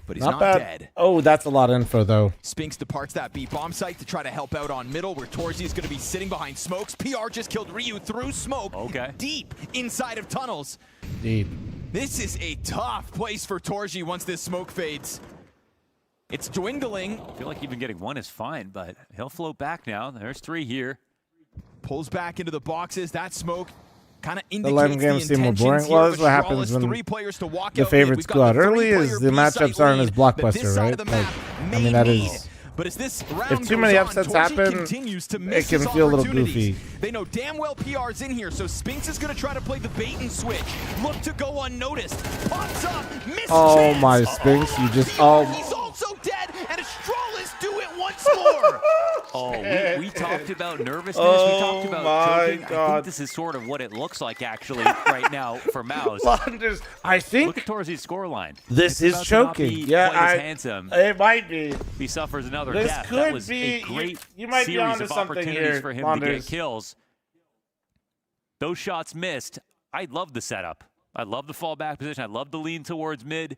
S15: But he's not dead.
S1: Oh, that's a lot of info, though.
S15: Spinks departs that B bomb site to try to help out on middle, where Torji is going to be sitting behind smokes. PR just killed Ryu through smoke.
S22: Okay.
S15: Deep inside of tunnels.
S1: Deep.
S15: This is a tough place for Torji once this smoke fades. It's dwindling.
S22: I feel like even getting one is fine, but he'll float back now. There's 3 here.
S15: Pulls back into the boxes. That smoke kind of
S1: The
S15: indicates
S1: LEM games seem more boring. Well, this is what happens when the favorites go out early. Is the matchups aren't as blockbuster, right? Like, I mean, that is.
S15: But as this
S1: If too many upsets happen, it can feel a little goofy.
S15: They know damn well PR's in here, so Spinks is going to try to play the bait and switch. Look to go unnoticed. Pops up, missed
S1: Oh
S15: chance.
S1: my Spinks, you just
S15: He's also dead, and Astralis do it once more.
S22: We talked about nervousness. We
S1: Oh
S22: talked about
S1: my
S22: choking. I
S1: God.
S22: think this is sort of what it looks like actually right now for Mouse.
S1: I think
S22: Look at Torzi's scoreline.
S1: this
S22: It's
S1: is
S22: about to not
S1: choking.
S22: be
S1: Yeah,
S22: quite as handsome.
S1: it might be.
S22: He suffers another
S1: This
S22: death.
S1: could
S22: That was
S1: be.
S22: a great
S1: You might be
S22: series
S1: onto
S22: of
S1: something
S22: opportunities
S1: here,
S22: for him to
S1: Wanders.
S22: get kills. Those shots missed. I love the setup. I love the fallback position. I love the lean towards mid.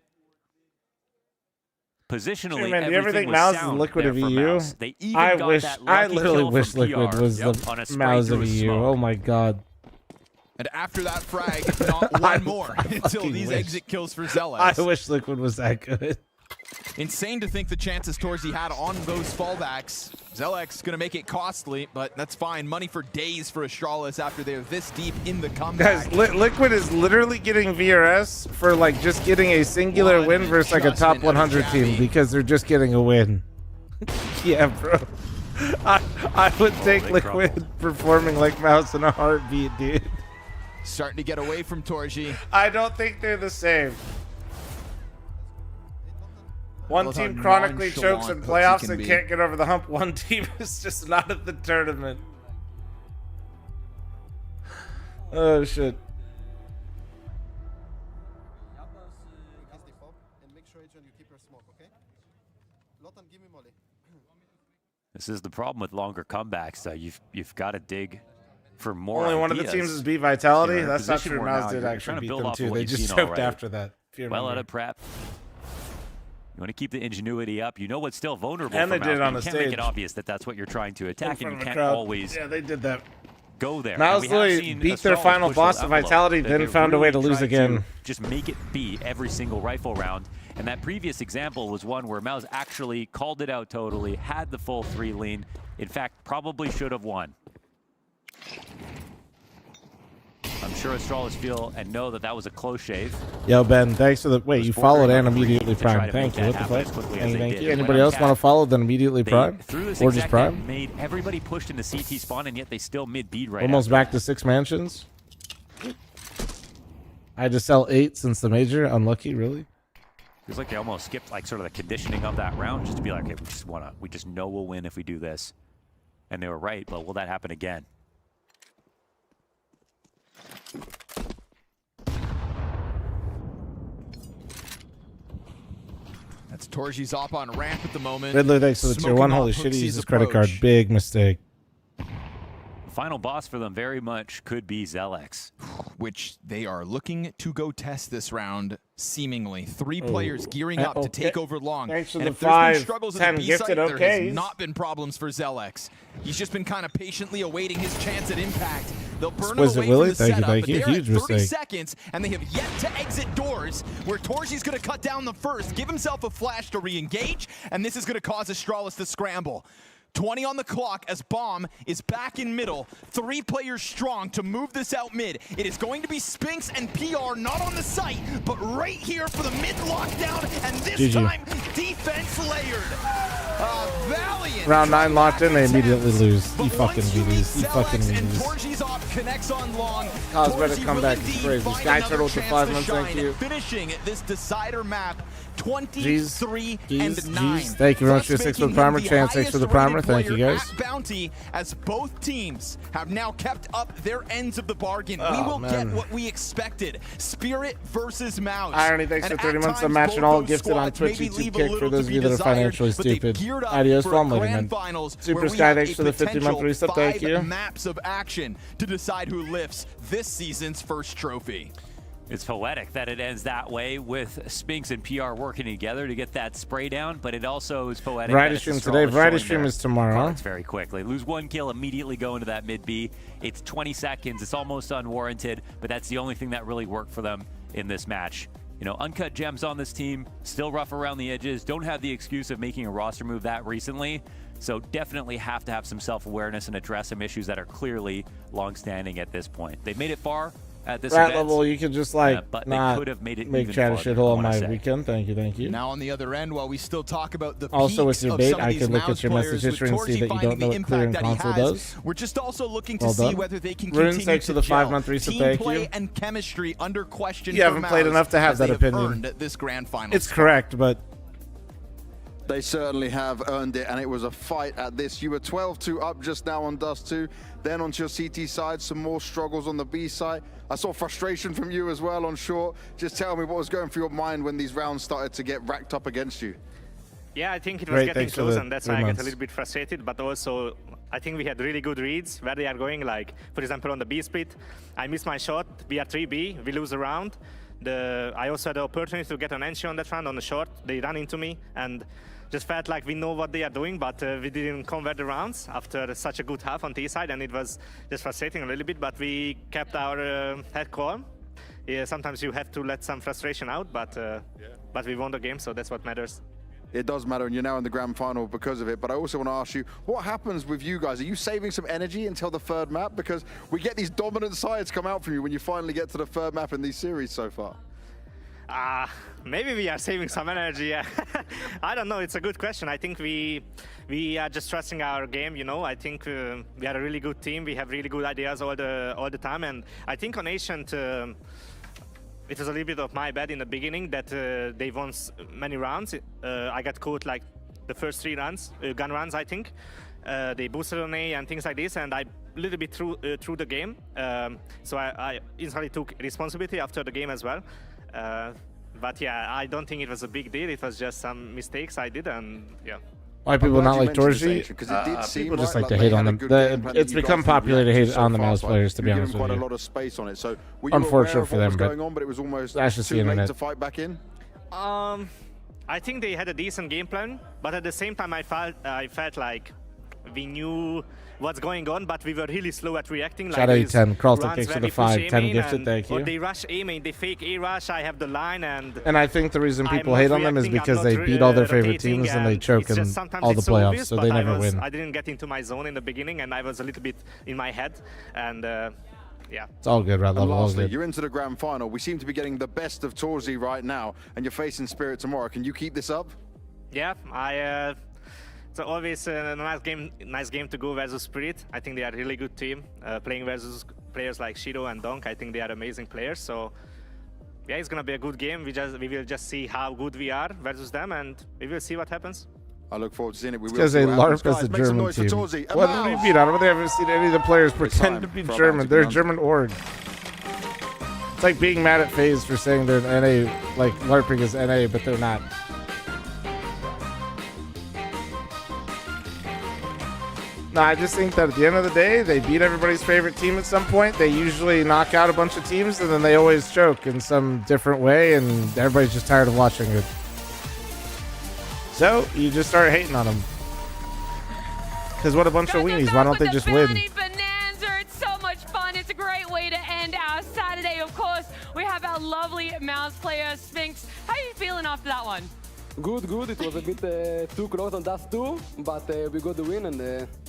S22: Positionally,
S1: Man, do you ever
S22: everything
S1: think
S22: was
S1: Mouse is
S22: sound
S1: Liquid
S22: there
S1: of
S22: for
S1: EU?
S22: Mouse. They even got that
S1: I
S22: lucky
S1: literally
S22: kill
S1: wish
S22: from
S1: Liquid
S22: PR
S1: was
S22: on a
S1: the
S22: spray
S1: Mouse
S22: through
S1: of
S22: a
S1: EU.
S22: smoke.
S1: Oh my God.
S15: And after that frag, not one more until
S1: fucking
S15: these
S1: wish.
S15: exit kills for Zealous.
S1: I wish Liquid was that good.
S15: Insane to think the chances Torzi had on those fallbacks. Zelek's going to make it costly, but that's fine. Money for days for Astralis after they're this deep in the comeback.
S1: Guys, Liquid is literally getting VRS for like just getting a singular win versus like a top 100 team because they're just getting a win. Yeah, bro. I would take Liquid performing like Mouse in a heartbeat, dude.
S15: Starting to get away from Torji.
S1: I don't think they're the same. One
S15: Those
S1: team
S15: are
S1: chronically chokes in
S15: nonchalant
S1: playoffs
S15: can
S1: and
S15: be.
S1: can't get over the hump. One team is just not at the tournament. Oh, shit.
S22: This is the problem with longer comebacks. You've got to dig for more.
S1: Only one of the
S22: ideas.
S1: teams is beat Vitality.
S22: You're in a
S1: That's not
S22: position
S1: true.
S22: where
S1: Mouse
S22: now
S1: did
S22: you're
S1: actually
S22: trying to
S1: beat
S22: build
S1: them
S22: off
S1: too.
S22: of what
S1: They
S22: you've
S1: just
S22: seen
S1: choked
S22: already.
S1: after that. If you
S22: Well out
S1: remember.
S22: of prep. You want to keep the ingenuity up. You know what's still vulnerable.
S1: And
S22: for
S1: they did
S22: Mouse,
S1: it on
S22: but
S1: the
S22: you can't make
S1: stage.
S22: it obvious that that's what you're trying to attack,
S1: In
S22: and you
S1: front of the
S22: can't
S1: crowd.
S22: always
S1: Yeah, they did that.
S22: go there.
S1: Mouse
S22: And we have
S1: literally
S22: seen
S1: beat their
S22: Astralis
S1: final
S22: push
S1: boss
S22: the
S1: to
S22: envelope,
S1: Vitality,
S22: that
S1: then
S22: they
S1: found a way to
S22: really
S1: lose
S22: tried
S1: again.
S22: Just make it be every single rifle round. And that previous example was one where Mouse actually called it out totally, had the full 3 lean. In fact, probably should have won. I'm sure Astralis feel and know that that was a close shave.
S1: Yo, Ben, thanks for the... Wait, you followed and immediately
S22: to try
S1: prime.
S22: to
S1: Thank
S22: make
S1: you.
S22: that
S1: What the
S22: happen
S1: fuck?
S22: as quickly as
S1: Thank you,
S22: they
S1: thank
S22: did.
S1: you.
S22: It went
S1: Anybody
S22: on
S1: else
S22: cap.
S1: want to follow, then immediately
S22: They
S1: prime?
S22: threw this
S1: Or just
S22: exact
S1: prime?
S22: net, made everybody pushed into CT spawn, and yet they still mid-bead right
S1: Almost
S22: after.
S1: back to 6 mansions. I had to sell 8 since the major. Unlucky, really?
S22: Feels like they almost skipped like sort of the conditioning of that round just to be like, hey, we just know we'll win if we do this. And they were right, but will that happen again?
S15: That's Torji's up on ramp at the moment.
S1: Riddler, thanks for the tier 1. Holy shit, he used his credit card. Big mistake.
S22: final boss for them very much could be Zelex.
S15: Which they are looking to go test this round, seemingly. 3 players gearing up to take over long.
S1: Thanks for
S15: and
S1: the
S15: if there's
S1: 5,
S15: been struggles
S1: 10
S15: in the B site,
S1: gifted
S15: there has not been problems for Zelex. He's just been kind of patiently awaiting his chance at impact. They'll burn him away
S1: Willie,
S15: from the setup,
S1: thank
S15: but
S1: you.
S15: they're
S1: Huge
S15: at 30
S1: mistake.
S15: seconds, and they have yet to exit doors, where Torji's going to cut down the first, give himself a flash to re-engage, and this is going to cause Astralis to scramble. 20 on the clock as Bomb is back in middle. 3 players strong to move this out mid. It is going to be Spinks and PR not on the site, but right here for the mid lockdown, and this time defense layered. Valiant.
S1: Round 9 locked in, they immediately lose. You fucking lose. You fucking
S15: And
S1: lose.
S15: Torji's off, connects on long.
S1: Cosmetic
S15: Torji
S1: comeback
S15: really
S1: is
S15: deep,
S1: crazy.
S15: find
S1: Sky
S15: another
S1: Turtle to
S15: chance
S1: 5
S15: to
S1: months, thank
S15: shine.
S1: you.
S15: Finishing this decider map, 23 and 9.
S1: Thank you very much for
S15: Thus
S1: 6 for the
S15: making
S1: primer.
S15: him the
S1: Chance, thanks for the primer.
S15: highest-rated
S1: Thank you,
S15: player
S1: guys.
S15: at Bounty, as both teams have now kept up their ends of the bargain. We
S1: Oh,
S15: will
S1: man.
S15: get what we expected. Spirit versus Mouse.
S1: Irony, thanks for
S15: And
S1: 30
S15: at
S1: months of
S15: times,
S1: match and
S15: both
S1: all
S15: those
S1: gifted on
S15: squads
S1: Twitch,
S15: maybe
S1: YouTube
S15: leave a
S1: kick for
S15: little
S1: those
S15: to
S1: of you
S15: be
S1: that are
S15: desired,
S1: financially
S15: but they've
S1: stupid.
S15: geared up
S1: Adios,
S15: for a
S1: Fl0m,
S15: grand
S1: man.
S15: finals
S1: Super
S15: where we
S1: Sky,
S15: have
S1: thanks
S15: a
S1: for the 50-month
S15: potential
S1: resub. Thank
S15: 5
S1: you.
S15: maps of action to decide who lifts this season's first trophy.
S22: It's poetic that it ends that way with Spinks and PR working together to get that spray down, but it also is poetic.
S1: Variety
S22: that
S1: stream
S22: Astralis
S1: today. Variety
S22: showing
S1: stream
S22: their
S1: is tomorrow.
S22: cards very quickly. Lose 1 kill, immediately go into that mid B. It's 20 seconds. It's almost unwarranted, but that's the only thing that really worked for them in this match. You know, uncut gems on this team, still rough around the edges, don't have the excuse of making a roster move that recently. So definitely have to have some self-awareness and address some issues that are clearly long-standing at this point. They've made it far at this
S1: Rat
S22: event.
S1: level, you could just like
S22: but they
S1: not
S22: could have made it
S1: make
S22: even
S1: chat a
S22: farther,
S1: shithole
S22: I
S1: on
S22: wanna
S1: my
S22: say.
S1: weekend. Thank you, thank you.
S15: Now on the other end, while we still talk about the
S1: Also, with
S15: peaks
S1: your
S15: of
S1: bait,
S15: some of
S1: I
S15: these
S1: could look
S15: Mouse
S1: at your message
S15: players,
S1: history
S15: with
S1: and see
S15: Torji
S1: that you
S15: finding
S1: don't know
S15: the
S1: what clearing
S15: impact that he
S1: console
S15: has,
S1: does.
S15: we're just also looking to
S1: Well
S15: see
S1: done.
S15: whether they can
S1: Runes,
S15: continue
S1: thanks
S15: to
S1: for the
S15: gel.
S1: 5-month resub,
S15: Team
S1: thank
S15: play
S1: you.
S15: and chemistry under question
S1: You
S15: for
S1: haven't played
S15: Mouse
S1: enough to have
S15: as
S1: that
S15: they
S1: opinion.
S15: earned this grand final.
S1: It's correct, but
S2: They certainly have earned it, and it was a fight at this. You were 12-2 up just now on Dust 2. Then onto your CT side, some more struggles on the B side. I saw frustration from you as well on short. Just tell me what was going through your mind when these rounds started to get racked up against you.
S8: Yeah, I think it was
S1: Great,
S8: getting
S1: thanks for
S8: close,
S1: the
S8: and that's
S1: 3
S8: why I got
S1: months.
S8: a little bit frustrated. But also, I think we had really good reads where they are going. Like, for example, on the B split, I missed my shot. We are 3B, we lose the round. I also had the opportunity to get an entry on that round on the short. They ran into me, and just felt like we know what they are doing, but we didn't convert the rounds after such a good half on T side, and it was just frustrating a little bit. But we kept our head calm. Yeah, sometimes you have to let some frustration out, but we won the game, so that's what matters.
S2: It does matter, and you're now in the grand final because of it. But I also want to ask you, what happens with you guys? Are you saving some energy until the 3rd map? Because we get these dominant sides come out from you when you finally get to the 3rd map in these series so far.
S8: Maybe we are saving some energy. Yeah. I don't know. It's a good question. I think we are just trusting our game. You know, I think we are a really good team. We have really good ideas all the time, and I think on Ancient. It was a little bit of my bad in the beginning that they won many rounds. I got caught like the first 3 runs, gun runs, I think. They boosted on A and things like this, and I a little bit through the game. So I instantly took responsibility after the game as well. But yeah, I don't think it was a big deal. It was just some mistakes I did, and yeah.
S1: why people not like Torji? People just like to hate on them. It's become popular to hate on the Mouse players, to be honest with
S2: quite a
S1: you.
S2: lot of space on it. So were you
S1: Unfortunate
S2: aware of
S1: for
S2: what
S1: them,
S2: was
S1: but
S2: going on, but it was almost
S1: that's just the
S2: too late
S1: internet.
S2: to fight back in?
S8: I think they had a decent game plan, but at the same time, I felt like we knew what's going on, but we were really slow at reacting.
S1: Shout
S8: like
S1: out 10. Carlton kicks for the 5. 10 gifted, thank you.
S8: Or they rush A main, they fake A rush. I have the line, and
S1: I think the reason people
S8: I'm
S1: hate
S8: not
S1: on them is
S8: reacting, I'm
S1: because
S8: not
S1: they beat all their favorite
S8: rotating,
S1: teams and they choke
S8: it's
S1: in
S8: just sometimes
S1: all the
S8: it's so
S1: playoffs,
S8: obvious,
S1: so
S8: but
S1: they never win.
S8: I didn't get into my zone in the beginning, and I was a little bit in my head, and yeah.
S1: It's all good, Red Level. All
S2: Lastly,
S1: good.
S2: you're into the grand final. We seem to be getting the best of Torji right now, and you're facing Spirit tomorrow. Can you keep this up?
S8: Yeah, it's always a nice game to go versus Spirit. I think they are a really good team. Playing versus players like Shido and Donk, I think they are amazing players. So yeah, it's gonna be a good game. We will just see how good we are versus them, and we will see what happens.
S2: I look forward to seeing it.
S1: Because they LARP as the German team. What do you mean? I don't ever seen any of the players pretend to be German. They're a German org. It's like being mad at FaZe for saying they're an NA, like LARPing is NA, but they're not. No, I just think that at the end of the day, they beat everybody's favorite team at some point. They usually knock out a bunch of teams, and then they always choke in some different way, and everybody's just tired of watching it. So you just start hating on them. Because what a bunch of weenies. Why don't they just win?
S5: Bonanza. It's so much fun. It's a great way to end our Saturday. Of course, we have our lovely mouse player, Sphinx. How are you feeling after that one?
S12: Good, good. It was a bit too close on that too, but we got the win, and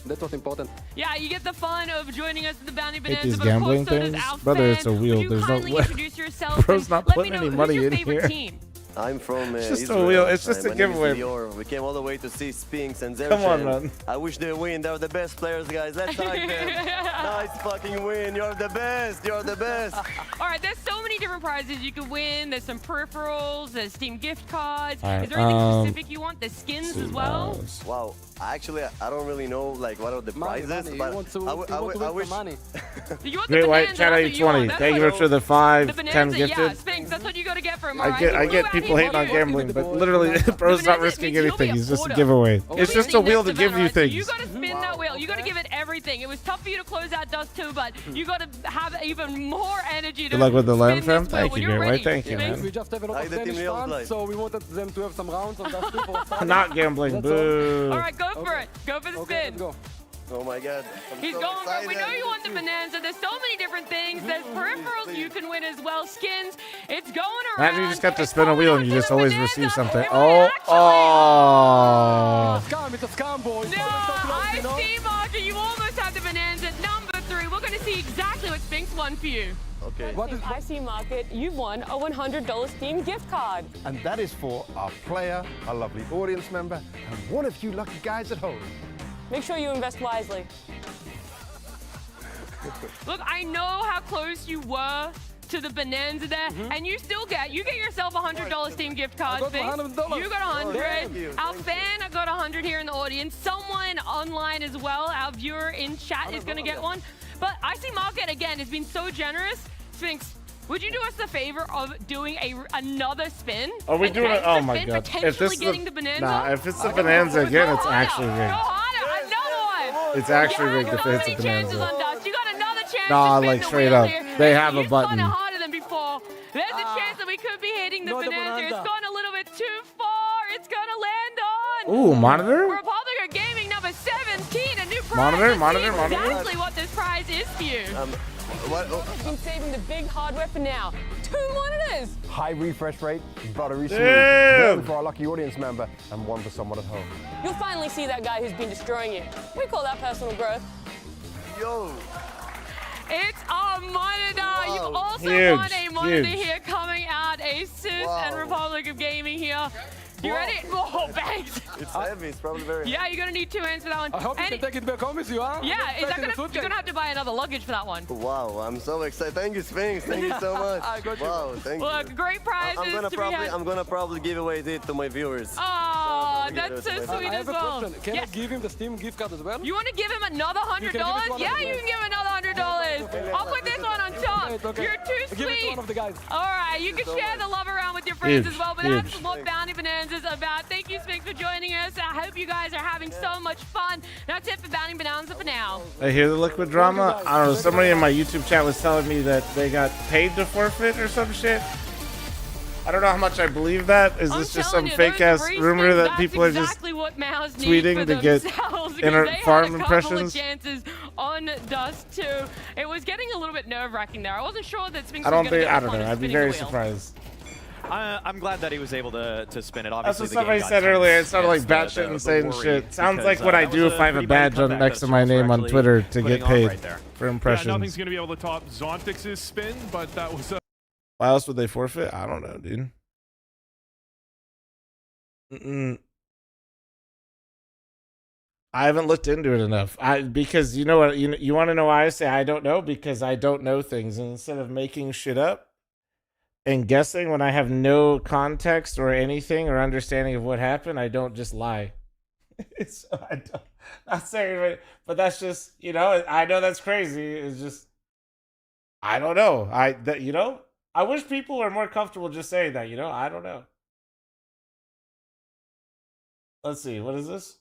S12: that's what's important.
S5: Yeah, you get the fun of joining us at the Bounty
S1: Hate
S5: Bonanza,
S1: these
S5: but of course,
S1: gambling
S5: so does
S1: things.
S5: our
S1: Brother,
S5: fan.
S1: it's a wheel.
S5: Would you
S1: There's no
S5: kindly
S1: way.
S5: introduce yourself?
S1: Bro's not
S5: Let me
S1: putting
S5: know
S1: any
S5: who's
S1: money
S5: your
S1: in
S5: favorite
S1: here.
S5: team?
S11: I'm from
S1: It's just a
S11: Israel.
S1: wheel. It's just a
S11: My name is
S1: giveaway.
S11: Lior. We came all the way to see Sphinx and Zerchen.
S1: Come on, man.
S11: I wish they win. They're the best players, guys. Let's hug them. Nice fucking win. You're the best. You're the best.
S5: All right, there's so many different prizes you can win. There's some peripherals. There's Steam gift cards.
S1: All right,
S5: Is there anything specific you want? There's skins as well.
S11: Wow. Actually, I don't really know like what are the prizes,
S12: money.
S11: but
S12: You want to,
S11: I wish.
S12: money.
S5: You want
S1: Great
S5: the
S1: White
S5: bonanza,
S1: Chat
S5: that's what you want.
S1: 820.
S5: That's
S1: Thank you
S5: what-
S1: for the 5,
S5: The
S1: 10
S5: bonanza, yeah,
S1: gifted.
S5: Sphinx, that's what you got to get for him.
S1: I get people hating on gambling, but literally, bro's not risking anything. He's just a giveaway. It's just a wheel to give you things.
S5: You got to spin that wheel. You got to give it everything. It was tough for you to close out Dust 2, but you got to have even more energy to
S1: Good luck with the
S5: spin
S1: lamb, fam.
S5: this wheel
S1: Thank
S5: when
S1: you,
S5: you're
S1: Great
S5: ready.
S1: White. Thank you,
S5: Sphinx.
S1: man.
S12: We just have a lot
S11: Like
S12: of
S11: the
S12: Danish
S11: team Real
S12: fans,
S11: Life.
S12: so we wanted them to have some rounds on that too for starting.
S1: Not gambling. Boo.
S5: All right, go for it. Go for the
S12: Okay,
S5: spin.
S12: let's go.
S11: Oh my God. I'm
S5: He's
S11: so
S5: going for it. We
S11: excited.
S5: know you want the bonanza. There's so many different things. There's peripherals you can win as well. Skins. It's going around.
S1: Imagine you just got to spin a wheel and you just always receive something. Oh.
S12: Scam, it's a scam, boys.
S5: No, I see, Marker. You almost have the bonanza at number 3. We're going to see exactly what Sphinx won for you.
S11: Okay.
S5: What is IC Market? You've won a $100 Steam gift card.
S20: And that is for our player, our lovely audience member, and one of you lucky guys at home.
S5: Make sure you invest wisely. Look, I know how close you were to the bonanza there, and you still get yourself a $100 Steam gift card.
S12: I got
S5: Sphinx.
S12: $100.
S5: You got 100.
S12: Thank you.
S5: Our fan got 100 here in the audience. Someone online as well, our viewer in chat is going to get one. But IC Market again has been so generous. Sphinx, would you do us the favor of doing another spin?
S1: Are we
S5: An
S1: doing it?
S5: extra
S1: Oh my
S5: spin,
S1: God.
S5: Potentially getting the bonanza?
S1: Nah, if it's the bonanza again, it's actually
S5: Go
S1: rigged.
S5: harder, another one.
S1: It's actually
S5: You
S1: rigged
S5: have
S1: if
S5: so
S1: it's a
S5: many chances
S1: bonanza.
S5: on Dust. You got another chance
S1: Nah,
S5: to spin
S1: like
S5: the
S1: straight
S5: wheel
S1: up.
S5: here.
S1: They have a
S5: You
S1: button.
S5: spun it harder than before. There's a chance that we could be hitting the
S12: Not the
S5: bonanza. It's
S12: bonanza.
S5: gone a little bit too far. It's gonna land on.
S1: Ooh, monitor?
S5: Republic of Gaming number 17, a new prize.
S1: Monitor,
S5: Let's
S1: monitor,
S5: see
S1: monitor.
S5: exactly what this prize is for you.
S11: What?
S5: I've been saving the big hardware for now. 2 monitors.
S20: High refresh rate, buttery smooth.
S1: Damn.
S20: One for our lucky audience member, and one for someone at home.
S5: You'll finally see that guy who's been destroying you. We call that personal growth.
S11: Yo.
S5: It's a monitor. You've also
S1: Huge,
S5: won a monitor
S1: huge.
S5: here coming out. Asus and Republic of Gaming here. You ready? Oh, bangs.
S11: It's heavy. It's probably very.
S5: Yeah, you're gonna need 2 hands for that one.
S12: I hope you can take it back home with you, huh?
S5: Yeah, is that
S12: Back in the
S5: gonna,
S12: suitcase.
S5: you're gonna have to buy another luggage for that one.
S11: Wow, I'm so excited. Thank you, Sphinx. Thank you so much.
S12: I got you.
S11: Wow, thank you.
S5: Look, great prizes
S11: I'm gonna probably give away it to my viewers.
S5: Oh,
S11: So,
S5: that's so
S11: I
S5: sweet
S12: I
S5: as
S12: have a
S5: well.
S12: question. Can
S5: Yes.
S12: I give him the Steam gift card as well?
S5: You want to give him another $100?
S12: You can give it to one
S5: Yeah,
S12: of the
S5: you can give him another $100. I'll put this one on top.
S12: Okay.
S5: You're too
S12: Give it to
S5: sweet.
S12: one of the guys.
S5: All right, you can share the love around with your friends
S1: Huge,
S5: as well, but
S1: huge.
S5: that's what Bounty Bonanza is about. Thank you, Sphinx, for joining us. I hope you guys are having so much fun. That's it for Bounty Bonanza for now.
S1: I hear the liquid drama. I don't know. Somebody in my YouTube chat was telling me that they got paid to forfeit or some shit. I don't know how much I believe that. Is this just some fake ass rumor that people are just tweeting to get farm impressions?
S5: Chances on Dust 2. It was getting a little bit nerve-wracking there. I wasn't sure that Sphinx
S1: I
S5: was
S1: don't
S5: gonna
S1: think.
S5: get
S1: I
S5: the
S1: don't
S5: fun
S1: know.
S5: of
S1: I'd be
S5: spinning the
S1: very
S5: wheel.
S1: surprised.
S6: I'm glad that he was able to spin it.
S1: That's
S6: Obviously,
S1: what
S6: the game
S1: somebody
S6: got
S1: said
S6: tense.
S1: earlier. It sounded like
S6: Yes,
S1: batshit
S6: the
S1: insane
S6: worry,
S1: shit. Sounds
S6: because,
S1: like what I
S6: that
S1: do
S6: was
S1: if
S6: a
S1: I have a
S6: pretty mighty
S1: badge on
S6: comeback
S1: next
S6: that
S1: to my
S6: Sphinx were
S1: name on
S6: actually
S1: Twitter to
S6: putting
S1: get
S7: on
S1: paid
S7: right there.
S1: for
S7: Yeah,
S1: impressions.
S7: nothing's going to be able to top Zontix's spin, but that was
S1: Why else would they forfeit? I don't know, dude. I haven't looked into it enough. Because you know what? You want to know why I say I don't know? Because I don't know things. And instead of making shit up and guessing when I have no context or anything or understanding of what happened, I don't just lie. So I don't. Not saying, but that's just, I know that's crazy. It's just, I don't know. I wish people were more comfortable just saying that. I don't know. Let's see. What is this?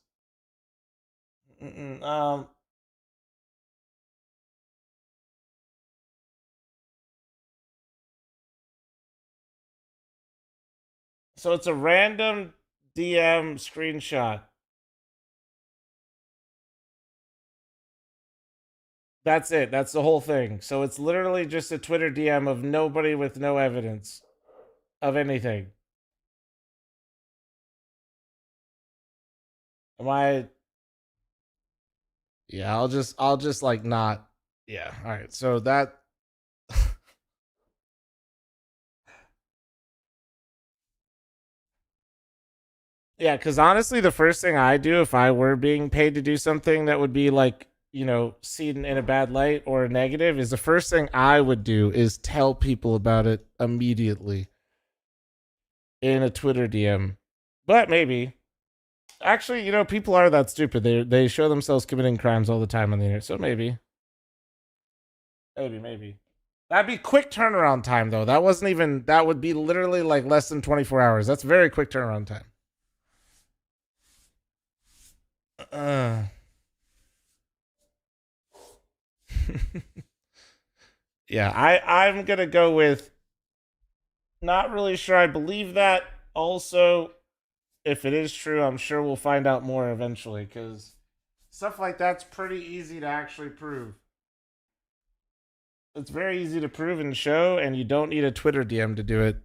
S1: So it's a random DM screenshot. That's it. That's the whole thing. So it's literally just a Twitter DM of nobody with no evidence of anything. Am I? Yeah, I'll just like not. Yeah. All right. So that. Yeah, because honestly, the first thing I do if I were being paid to do something that would be like, you know, seen in a bad light or negative, is the first thing I would do is tell people about it immediately in a Twitter DM. But maybe. Actually, you know, people are that stupid. They show themselves committing crimes all the time on the internet. So maybe. Maybe. That'd be quick turnaround time, though. That would be literally like less than 24 hours. That's very quick turnaround time. Yeah, I'm gonna go with not really sure I believe that. Also, if it is true, I'm sure we'll find out more eventually, because stuff like that's pretty easy to actually prove. It's very easy to prove and show, and you don't need a Twitter DM to do it.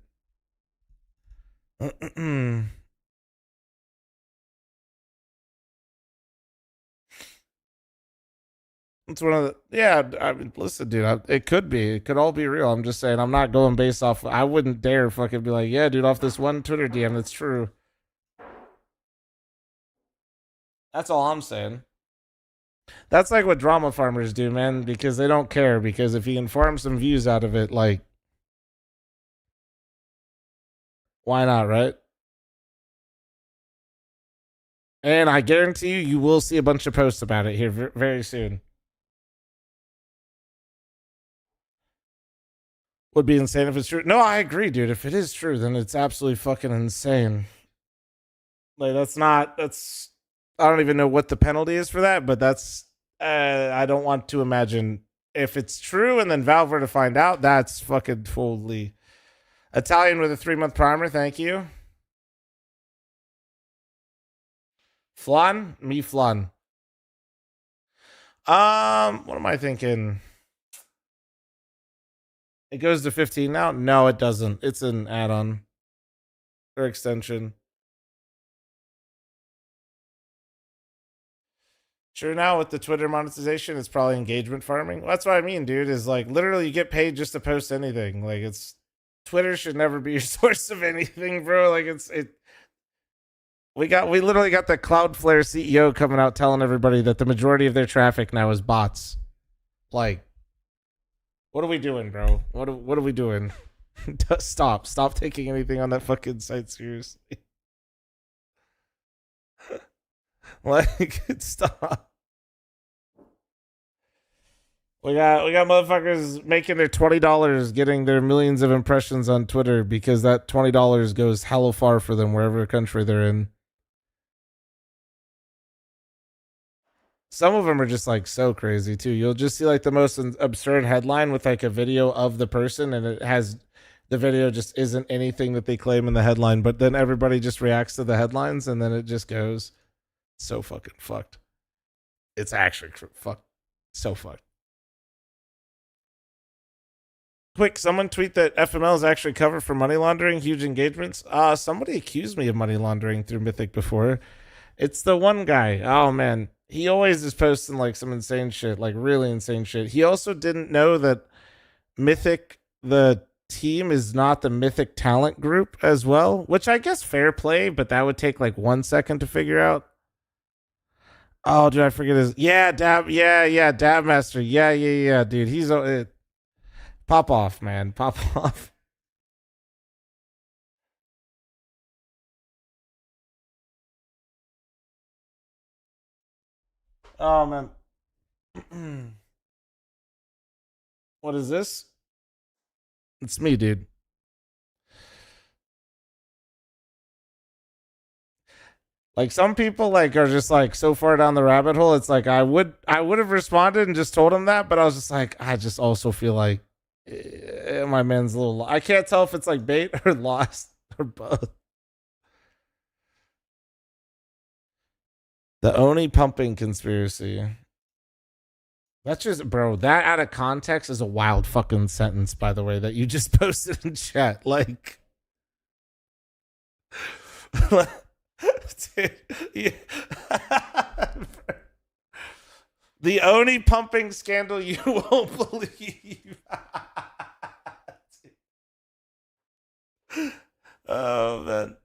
S1: It's one of the, yeah, I mean, listen, dude, it could be. It could all be real. I'm just saying, I'm not going based off, I wouldn't dare fucking be like, yeah, dude, off this one Twitter DM, that's true. That's all I'm saying. That's like what drama farmers do, man, because they don't care, because if you can farm some views out of it, like, why not, right? And I guarantee you will see a bunch of posts about it here very soon. Would be insane if it's true. No, I agree, dude. If it is true, then it's absolutely fucking insane. Like, I don't even know what the penalty is for that, but I don't want to imagine if it's true and then Valve were to find out, that's fucking totally. Italian with a 3-month primer, thank you. Flan? Me flan. What am I thinking? It goes to 15 now? No, it doesn't. It's an add-on or extension. Sure, now with the Twitter monetization, it's probably engagement farming. Well, that's what I mean, dude, is like literally you get paid just to post anything. Like, it's Twitter should never be your source of anything, bro. Like, we literally got the Cloudflare CEO coming out telling everybody that the majority of their traffic now is bots. Like, what are we doing, bro? What are we doing? Stop taking anything on that fucking site seriously. Like, stop. We got motherfuckers making their $20 getting their millions of impressions on Twitter because that $20 goes hella far for them wherever country they're in. Some of them are just like so crazy too. You'll just see like the most absurd headline with like a video of the person, and it has the video just isn't anything that they claim in the headline, but then everybody just reacts to the headlines, and then it just goes so fucking fucked. It's actually fucked. So fucked. Quick, someone tweet that FML is actually covered for money laundering, huge engagements. Somebody accused me of money laundering through Mythic before. It's the one guy. Oh man. He always is posting like some insane shit, like really insane shit. He also didn't know that Mythic, the team, is not the Mythic talent group as well, which I guess fair play, but that would take like 1 second to figure out. Oh, did I forget his? Yeah, Dab. Yeah, Dab Master. Yeah, dude. He's pop off, man. Pop off. Oh man. What is this? It's me, dude. Like some people like are just like so far down the rabbit hole. It's like I would have responded and just told him that, but I was just like, I just also feel like my man's a little. I can't tell if it's like bait or lost or both. The Oni pumping conspiracy. That's just, bro, that out of context is a wild fucking sentence, by the way, that you just posted in chat. Like, dude, yeah. The Oni pumping scandal you won't believe. Oh, man.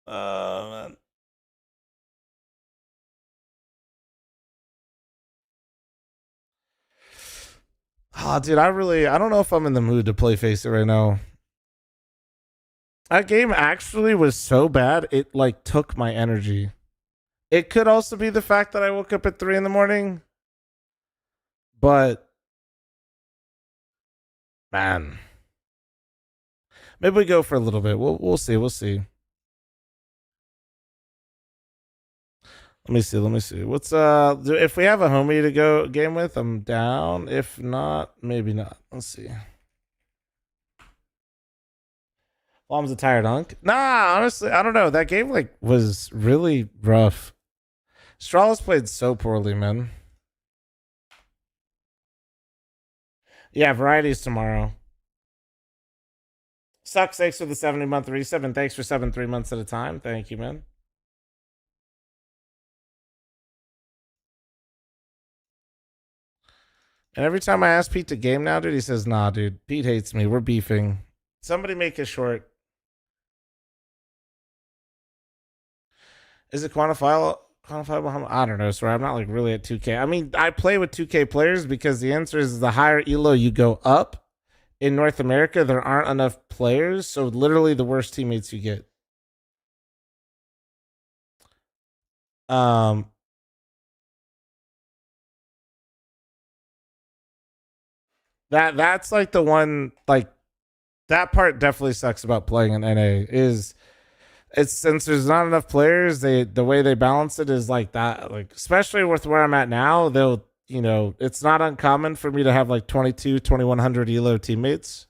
S1: Oh, man. Oh, dude, I don't know if I'm in the mood to play Face It right now. That game actually was so bad, it like took my energy. It could also be the fact that I woke up at 3 a.m, but man, maybe we go for a little bit. We'll see. We'll see. Let me see. What's if we have a homie to go game with, I'm down. If not, maybe not. Let's see. Mom's a tired hunk. Nah, honestly, I don't know. That game like was really rough. Strawless played so poorly, man. Yeah, varieties tomorrow. Sucks, thanks for the 70-month resub, and thanks for subbing 3 months at a time. Thank you, man. And every time I ask Pete to game now, dude, he says, nah, dude, Pete hates me. We're beefing. Somebody make it short. Is it quantifiable? I don't know, sorry. I'm not like really at 2K. I mean, I play with 2K players because the answer is the higher elo you go up in North America, there aren't enough players. So literally the worse teammates you get. That's like the one, like that part definitely sucks about playing in NA is it's since there's not enough players, the way they balance it is like that, like especially with where I'm at now, they'll, you know, it's not uncommon for me to have like 2100 elo teammates.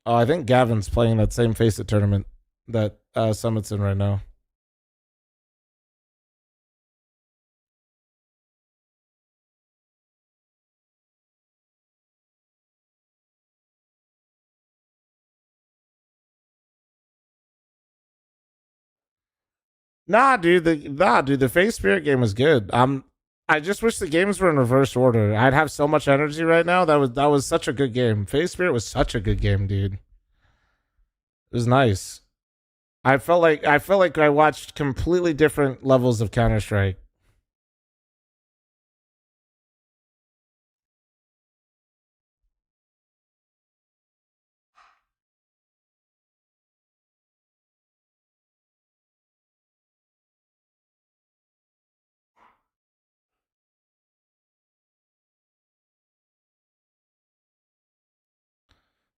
S1: Oh, I think Gavin's playing that same Face It tournament that Summit's in right now. Nah, dude, the Face Spirit game was good. I just wish the games were in reverse order. I'd have so much energy right now. That was such a good game. Face Spirit was such a good game, dude. It was nice. I felt like I watched completely different levels of Counter-Strike.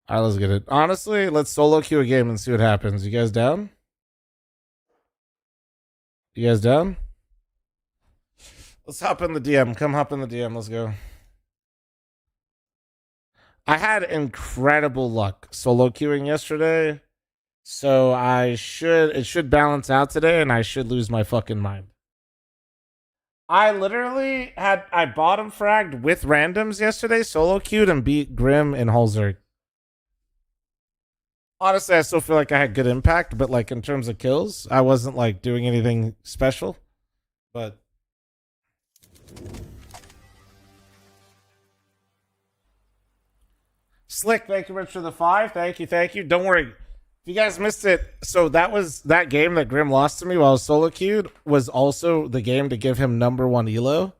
S1: All right, let's get it. Honestly, let's solo queue a game and see what happens. You guys down? You guys down? Let's hop in the DM. Come hop in the DM. Let's go. I had incredible luck solo queuing yesterday, so it should balance out today, and I should lose my fucking mind. I literally I bottom fragged with randoms yesterday, solo queued, and beat Grim and Holzer. Honestly, I still feel like I had good impact, but like in terms of kills, I wasn't like doing anything special. But Slick, thank you much for the 5. Thank you. Don't worry. If you guys missed it, so that game that Grim lost to me while I was solo queued was also the game to give him #1 elo.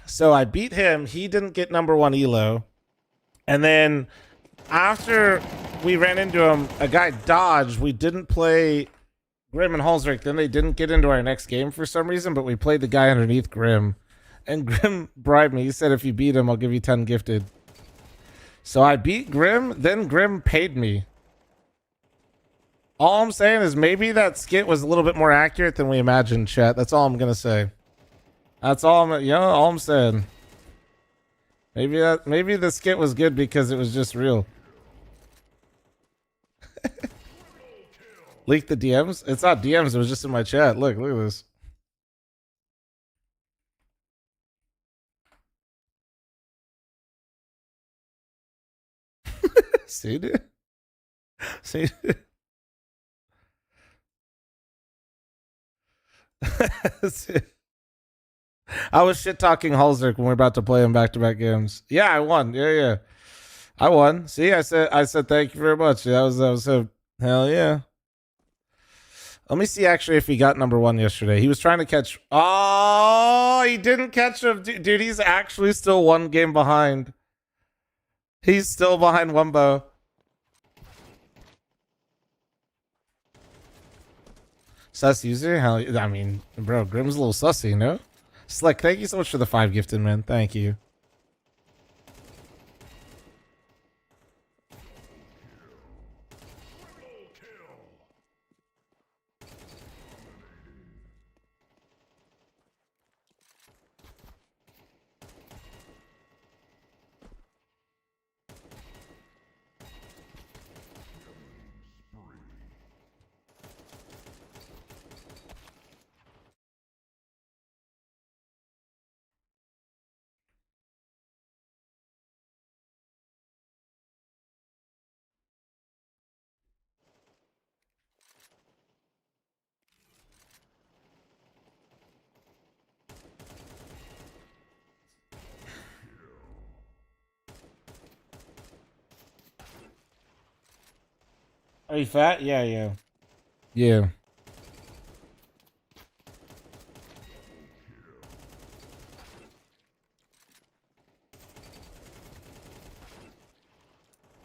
S1: So I beat him. He didn't get #1 elo. And then after we ran into him, a guy dodged. We didn't play Grim and Halsrick, then they didn't get into our next game for some reason, but we played the guy underneath Grim. And Grim bribed me. He said, if you beat him, I'll give you 10 gifted. So I beat Grim, then Grim paid me. All I'm saying is maybe that skit was a little bit more accurate than we imagined, chat. That's all I'm going to say. That's all all I'm saying. Maybe the skit was good because it was just real. Leak the DMs? It's not DMs, it was just in my chat. Look at this. See, dude? See, dude? I was shit talking Halsrick when we are about to play him back-to-back games. Yeah, I won. Yeah. I won. See, I said thank you very much. That was a hell yeah. Let me see actually if he got number 1 yesterday. He was trying to catch. Oh, he didn't catch him. Dude, he's actually still 1 game behind. He's still behind Wumbo. Sus user? Hell, I mean, bro, Grim's a little sussy, you know? Slick, thank you so much for the 5 gifted, man. Thank you. Are you fat? Yeah. Yeah.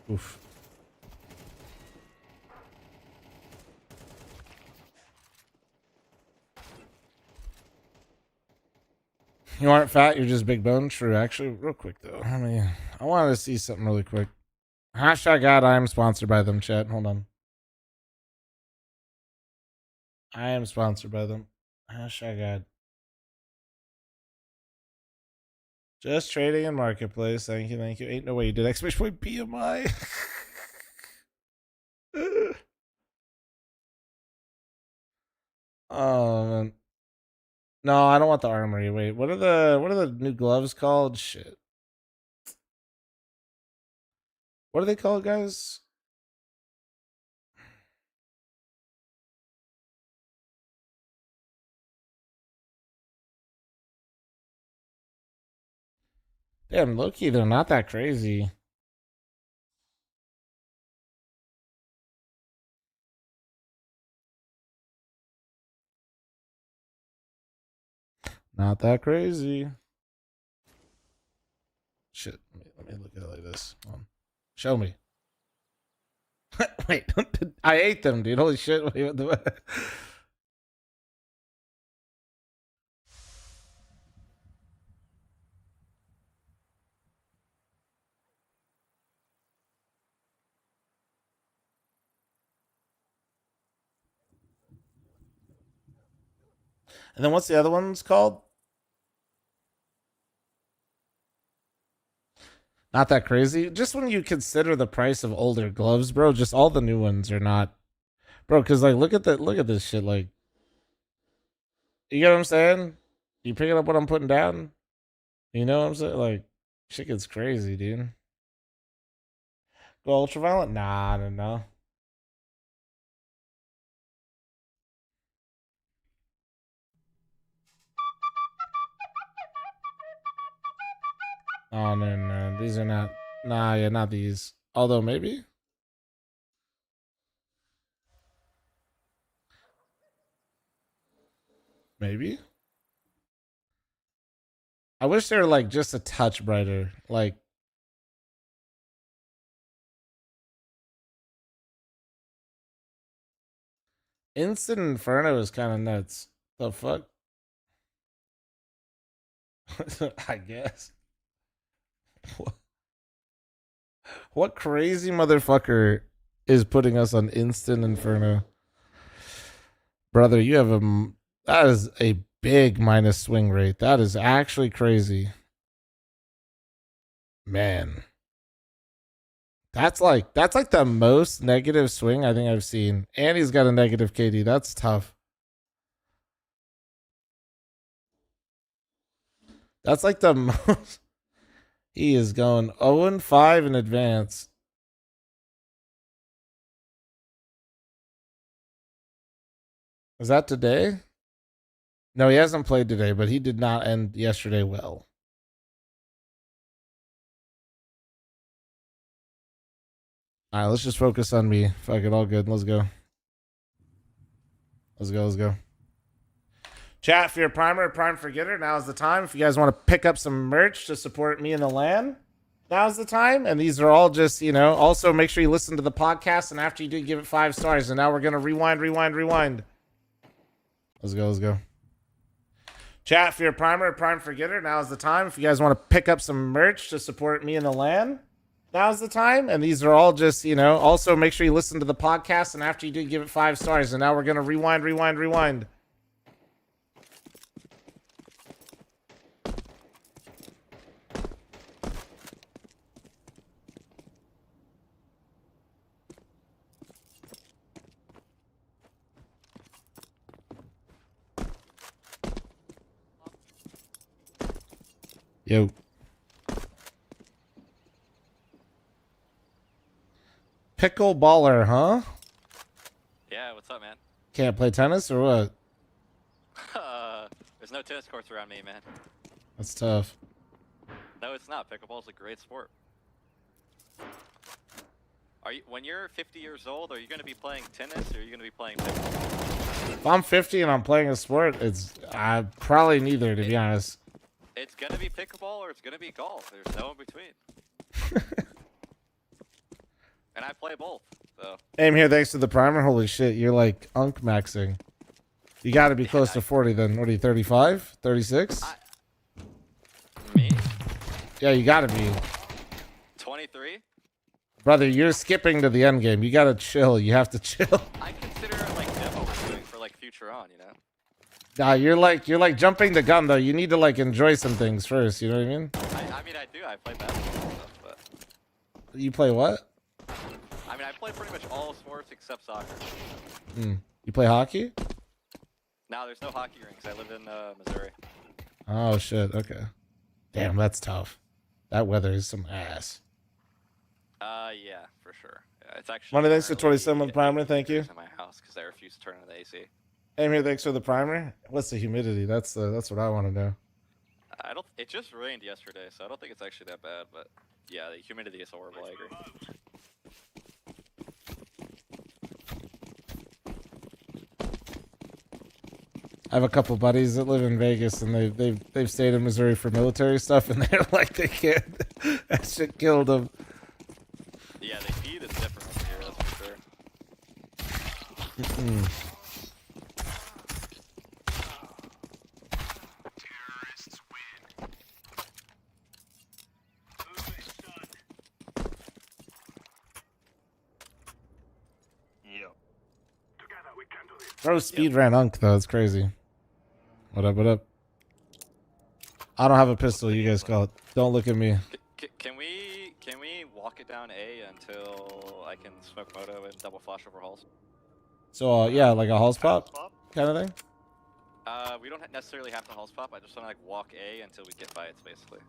S1: Oof. You aren't fat, you're just big bone. True, actually, real quick though. I wanted to see something really quick. Hashtag God, I am sponsored by them, chat. Hold on. I am sponsored by them. Hashtag God. Just trading in marketplace. Thank you. Ain't no way you did exclamation point PMI. Oh man. No, I don't want the armory. Wait, what are the new gloves called? Shit. What are they called, guys? Damn, Loki, they're not that crazy. Not that crazy. Shit, let me look at it like this. Show me. Wait, I ate them, dude. Holy shit. Wait, what the... And then what's the other one's called? Not that crazy. Just when you consider the price of older gloves, bro, just all the new ones are not, bro. Because like, look at this shit. Like, you get what I'm saying? You picking up what I'm putting down? You know what I'm saying? Like, shit gets crazy, dude. Go ultraviolet? Nah, I don't know. Oh no, these are not. Nah, yeah, not these. Although maybe. Maybe. I wish they were like just a touch brighter. Like, Instant Inferno is kind of nuts. The fuck? I guess. What crazy motherfucker is putting us on Instant Inferno? Brother, you have that is a big minus swing rate. That is actually crazy. Man. That's like the most negative swing I think I've seen. And he's got a negative KD. That's tough. That's like the most. He is going 0-5 in advance. Was that today? No, he hasn't played today, but he did not end yesterday well. All right, let's just focus on me. Fuck it, all good. Let's go. Let's go. Chat, if you're a primer or prime forgetter, now's the time. If you guys want to pick up some merch to support me in the LAN, now's the time. And these are all just, you know, also make sure you listen to the podcast. And after you do, give it 5 stars. And now we're going to rewind. Let's go. Chat, if you're a primer or prime forgetter, now's the time. If you guys want to pick up some merch to support me in the LAN, now's the time. And these are all just, you know, also make sure you listen to the podcast. And after you do, give it 5 stars. And now we're going to rewind. Yo. Pickleballer, huh?
S13: Yeah, what's up, man?
S1: Can't play tennis or what?
S13: There's no tennis courts around me, man.
S1: That's tough.
S13: No, it's not. Pickleball's a great sport. When you're 50 years old, are you going to be playing tennis or are you going to be playing pickleball?
S1: If I'm 50 and I'm playing a sport, it's probably neither, to be honest.
S13: It's going to be pickleball or it's going to be golf. There's no in between. And I play both, so.
S1: Aim here, thanks to the primer. Holy shit, you're like unk maxing. You got to be close to 40 then. What are you, 35? 36?
S13: Me?
S1: Yeah, you got to be.
S13: 23?
S1: Brother, you're skipping to the end game. You got to chill. You have to chill.
S13: I consider it like demo doing for like future on, you know?
S1: Nah, you're like jumping the gun though. You need to like enjoy some things first. You know what I mean?
S13: I mean, I do. I play basketball and stuff, but.
S1: You play what?
S13: I mean, I play pretty much all sports except soccer.
S1: You play hockey?
S13: No, there's no hockey rinks. I live in Missouri.
S1: Oh shit. Okay. Damn, that's tough. That weather is some ass.
S13: Yeah, for sure. Yeah, it's actually.
S1: Money, thanks for 27 primer. Thank you.
S13: In my house because I refuse to turn on the AC.
S1: Aim here, thanks for the primer. What's the humidity? That's what I want to know.
S13: I don't. It just rained yesterday, so I don't think it's actually that bad. But yeah, the humidity is horrible. I agree.
S1: I have a couple buddies that live in Vegas, and they've stayed in Missouri for military stuff, and they're like they can't. That shit killed them.
S13: Yeah, the heat is different over here. That's for sure.
S1: Bro, speed ran unk though. It's crazy. What up? I don't have a pistol. You guys call it. Don't look at me.
S13: Can we walk it down A until I can smoke moto and double flash over halls?
S1: So yeah, like a halls pop kind of thing.
S13: We don't necessarily have to halls pop. I just want to like walk A until we get fights, basically.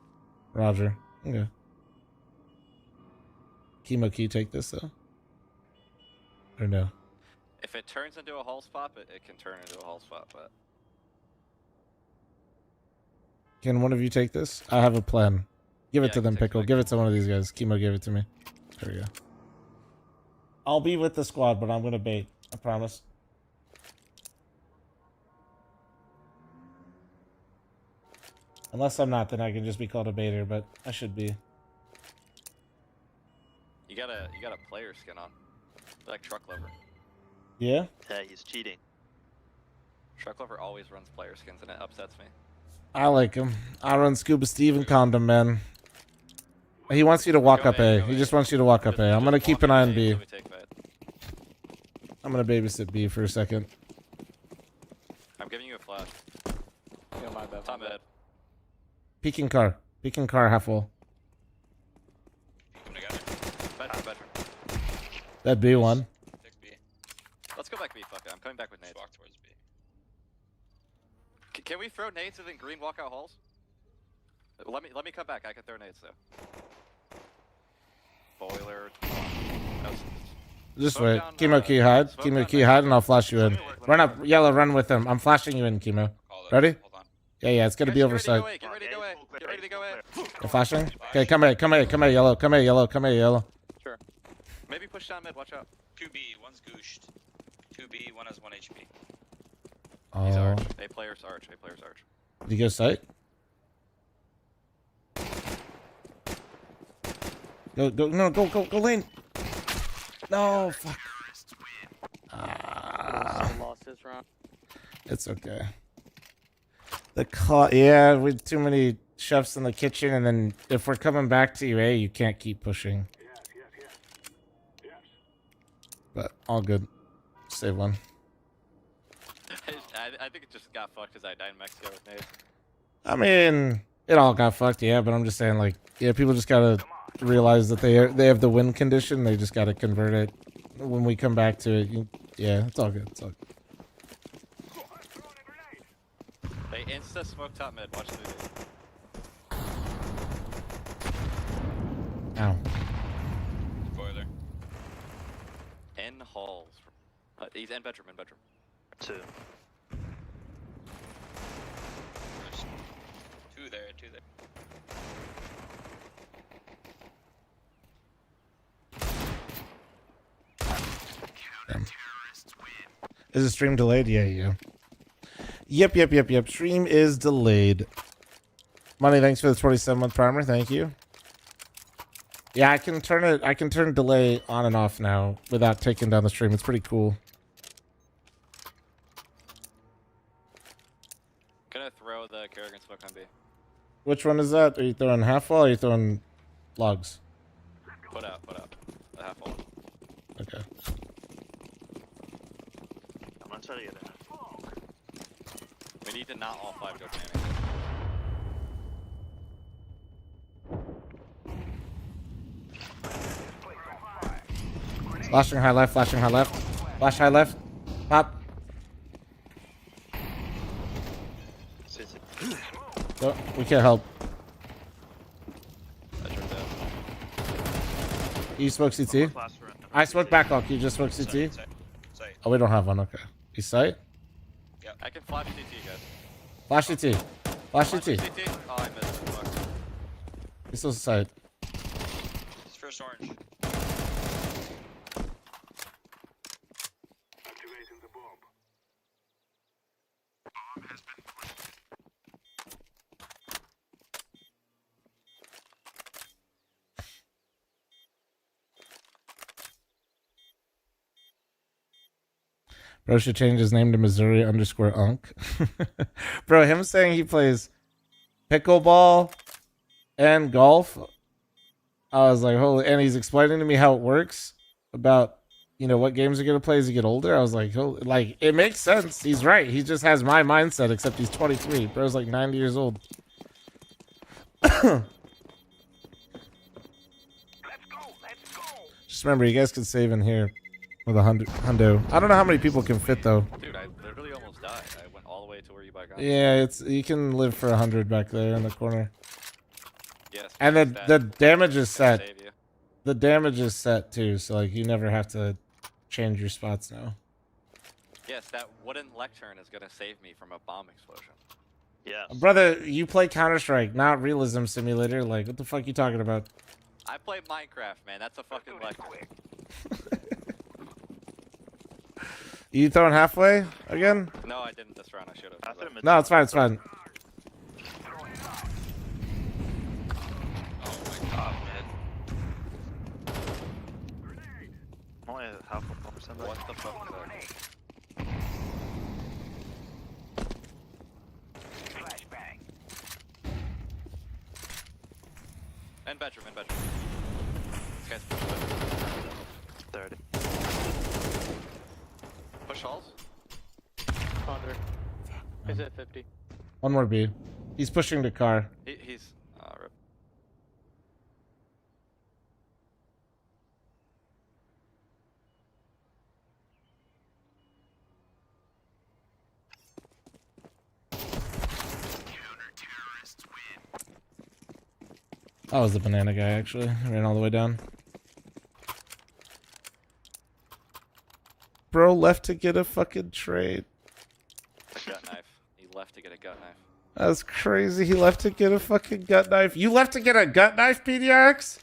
S1: Roger. Okay. Chemo key take this though? Or no?
S13: If it turns into a halls pop, it can turn into a halls pop, but.
S1: Can one of you take this? I have a plan. Give it to them, Pickle. Give it to one of these guys. Chemo gave it to me. There we go. I'll be with the squad, but I'm gonna bait. I promise. Unless I'm not, then I can just be called a baiter, but I should be.
S13: You got a player skin on. Like truck lever.
S1: Yeah?
S4: Yeah, he's cheating.
S13: Shrugclover always runs player skins and it upsets me.
S1: I like him. I run Scuba Steve and Condom, man. He wants you to walk up A. He just wants you to walk up A. I'm going to keep an eye on B. I'm going to babysit B for a second.
S13: I'm giving you a flash. Top mid.
S1: Peeking car. Peeking car half full.
S13: Bedroom.
S1: That B one.
S13: Let's go back B. Fuck it. I'm coming back with nades. Walk towards B. Can we throw nades within green walkout halls? Let me come back. I can throw nades though. Boiler.
S1: Just wait. Chemo key hide. Chemo key hide, and I'll flash you in. Run up, yellow. Run with him. I'm flashing you in, Chemo. Ready? Yeah. It's gonna be oversight.
S13: Get ready to go in.
S1: You're flashing. Okay, come here, yellow. Come here, yellow.
S13: Sure. Maybe push down mid. Watch out.
S14: 2B, one's gooshed. 2B, one has 1 HP.
S13: He's
S1: Oh.
S13: arch. A player's arch.
S1: Did you go sight? Go lane. No, fuck.
S3: Lost his round.
S1: It's okay. With too many chefs in the kitchen, and then if we're coming back to A, you can't keep pushing. But all good. Save one.
S13: I think it just got fucked because I died in Mexico with nades.
S1: I mean, it all got fucked, yeah, but I'm just saying, like, yeah, people just gotta realize that they have the win condition. They just gotta convert it when we come back to it. Yeah, it's all good.
S13: They insta smoke top mid. Watch the
S1: Ow.
S13: boiler. In halls. He's in bedroom.
S4: 2.
S14: Two there.
S1: Damn. Is the stream delayed? Yeah. Yep. Stream is delayed. Money, thanks for the 27-month primer. Thank you. Yeah, I can turn delay on and off now without taking down the stream. It's pretty cool.
S13: Gonna throw the Kerrigan smoke on B.
S1: Which one is that? Are you throwing half wall or are you throwing logs?
S13: Put out. A half wall.
S1: Okay.
S4: I'm gonna try to get in.
S13: We need to not all 5 go tanning.
S1: Flashing high left. Flash high left. Pop. Oh, we can't help. You smoke CT? I smoke backlog. You just smoke CT? Oh, we don't have one. Okay. You sight?
S13: Yeah. I can flash CT, guys.
S1: Flash CT. Flash CT.
S13: Oh, I missed it. Fuck.
S1: He's still sight.
S14: It's first orange.
S1: Bro should change his name to Missouri_Unk. Bro, him saying he plays pickleball and golf. I was like, holy, and he's explaining to me how it works about, what games are going to play as you get older. I was like, holy, like, it makes sense. He's right. He just has my mindset, except he's 23. Bro's like 90 years old. Just remember, you guys can save in here with a hundo. I don't know how many people can fit though.
S13: Dude, I literally almost died. I went all the way to where you buy guns.
S1: Yeah, you can live for 100 back there in the corner.
S13: Yes.
S1: And the damage is set. The damage is set too, so like you never have to change your spots now.
S13: Yes, that wooden lectern is gonna save me from a bomb explosion.
S4: Yeah.
S1: Brother, you play Counter-Strike, not Realism Simulator. Like, what the fuck you talking about?
S13: I play Minecraft, man. That's a fucking lectern.
S1: You throwing halfway again?
S13: No, I didn't this round. I should have.
S1: No, it's fine. It's fine.
S14: Oh my god, man.
S4: Only half a percent.
S13: What the fuck is that? In bedroom, in bedroom. This guy's pushing bedroom.
S4: 30.
S13: Push halls.
S16: 100. He's at 50.
S1: One more B. He's pushing the car.
S13: He's... rip.
S1: That was the banana guy, actually. Ran all the way down. Bro left to get a fucking trade.
S13: Gut knife. He left to get a gut knife.
S1: That's crazy. He left to get a fucking gut knife. You left to get a gut knife, PDRX?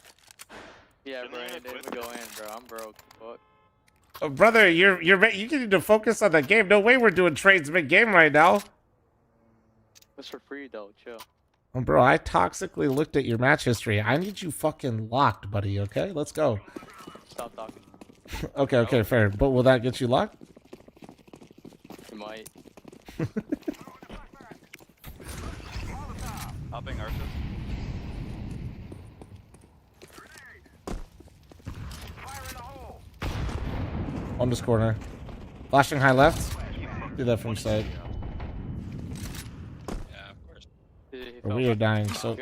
S16: Yeah, bro, I didn't even go in, bro. I'm broke. Fuck.
S1: Oh, brother, you need to focus on the game. No way we're doing trades mid-game right now.
S16: It's for free, though. Chill.
S1: Oh, bro, I toxically looked at your match history. I need you fucking locked, buddy, okay? Let's go.
S16: Stop talking.
S1: Okay, fair. But will that get you locked?
S16: You might.
S13: Hopping arches.
S1: On this corner. Flashing high left. Do that from side.
S13: Yeah, of course.
S1: We are dying, so...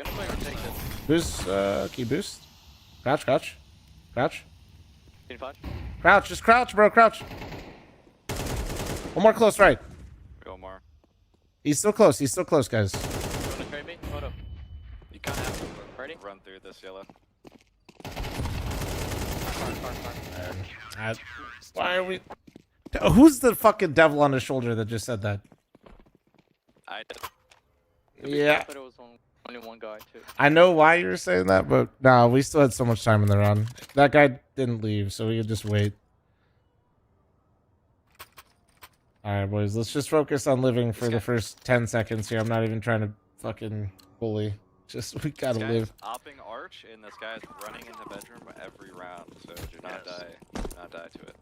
S1: Boost, key boost. Crouch. Crouch. Crouch, just crouch, bro, crouch. One more close right.
S13: Go more.
S1: He's still close, guys.
S16: You wanna trade me? Hold up.
S13: You kind of have to
S16: Ready?
S13: run through this yellow.
S1: Why are we... Who's the fucking devil on his shoulder that just said that?
S13: I did.
S1: Yeah.
S16: But it was only one guy, too.
S1: I know why you were saying that, but nah, we still had so much time in the run. That guy didn't leave, so we could just wait. Alright, boys, let's just focus on living for the first 10 seconds here. I'm not even trying to fucking bully. Just, we gotta live.
S13: Opping arch, and this guy's running into bedroom every round, so do not die. Do not die to it.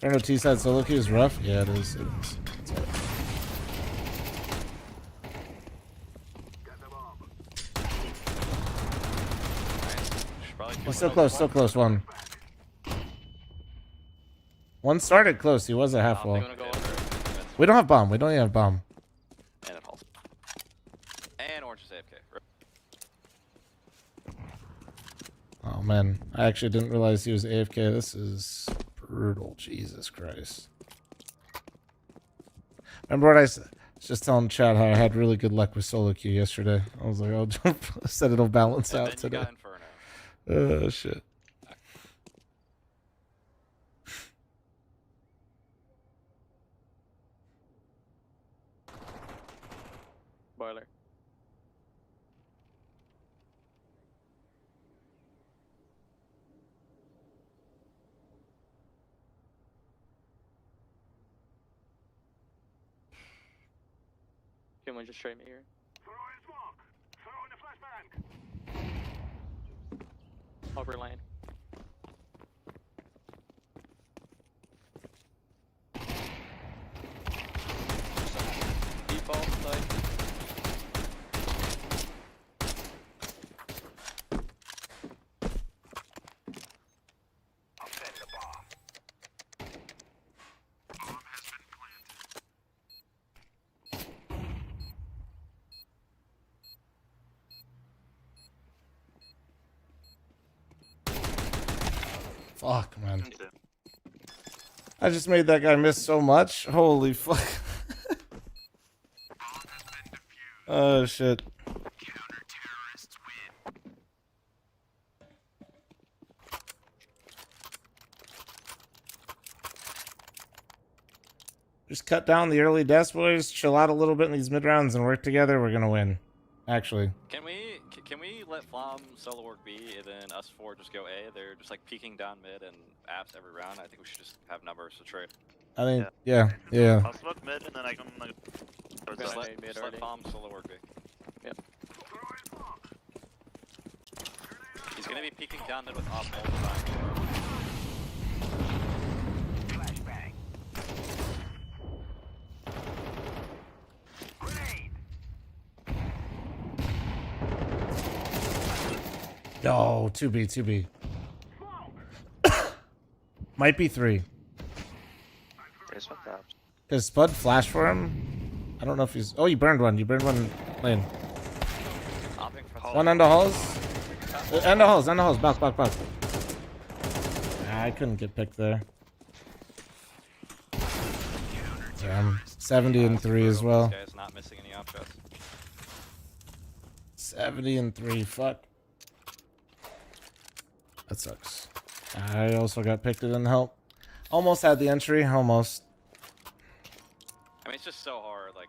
S1: I don't know, T-side solo queue is rough. Yeah, it is. It's He's so close, one. One started close, he was a half wall. We don't have bomb, we don't even have bomb.
S13: And it falls. And orange is AFK.
S1: Oh man, I actually didn't realize he was AFK. This is brutal, Jesus Christ. Remember what I was just telling Chad how I had really good luck with solo queue yesterday. I was like, oh, I said it'll balance out today. Oh shit.
S16: Boiler. Can we just trade me here? Upper lane. Default side.
S1: Fuck, man. I just made that guy miss so much. Holy fuck. Oh shit. Just cut down the early deaths, boys. Chill out a little bit in these mid rounds and work together. We're gonna win. Actually.
S13: Can we let fl0m solo work B and then us four just go A? They're just like peeking down mid and apps every round. I think we should just have numbers to trade.
S1: I think, yeah.
S4: I'll smoke mid and then I can
S13: Just let fl0m solo work B.
S16: Yep.
S13: He's gonna be peeking down mid with op all the time.
S1: No, 2B, 2B. Might be 3. Because Spud flashed for him. I don't know if he's... Oh, you burned one. You burned one lane. One under halls. Under halls, under halls. Back. I couldn't get picked there. Damn. 70 and 3 as well.
S13: Guys not missing any op shots.
S1: 70 and 3. Fuck. That sucks. I also got picked. It didn't help. Almost had the entry. Almost.
S13: I mean, it's just so hard. Like,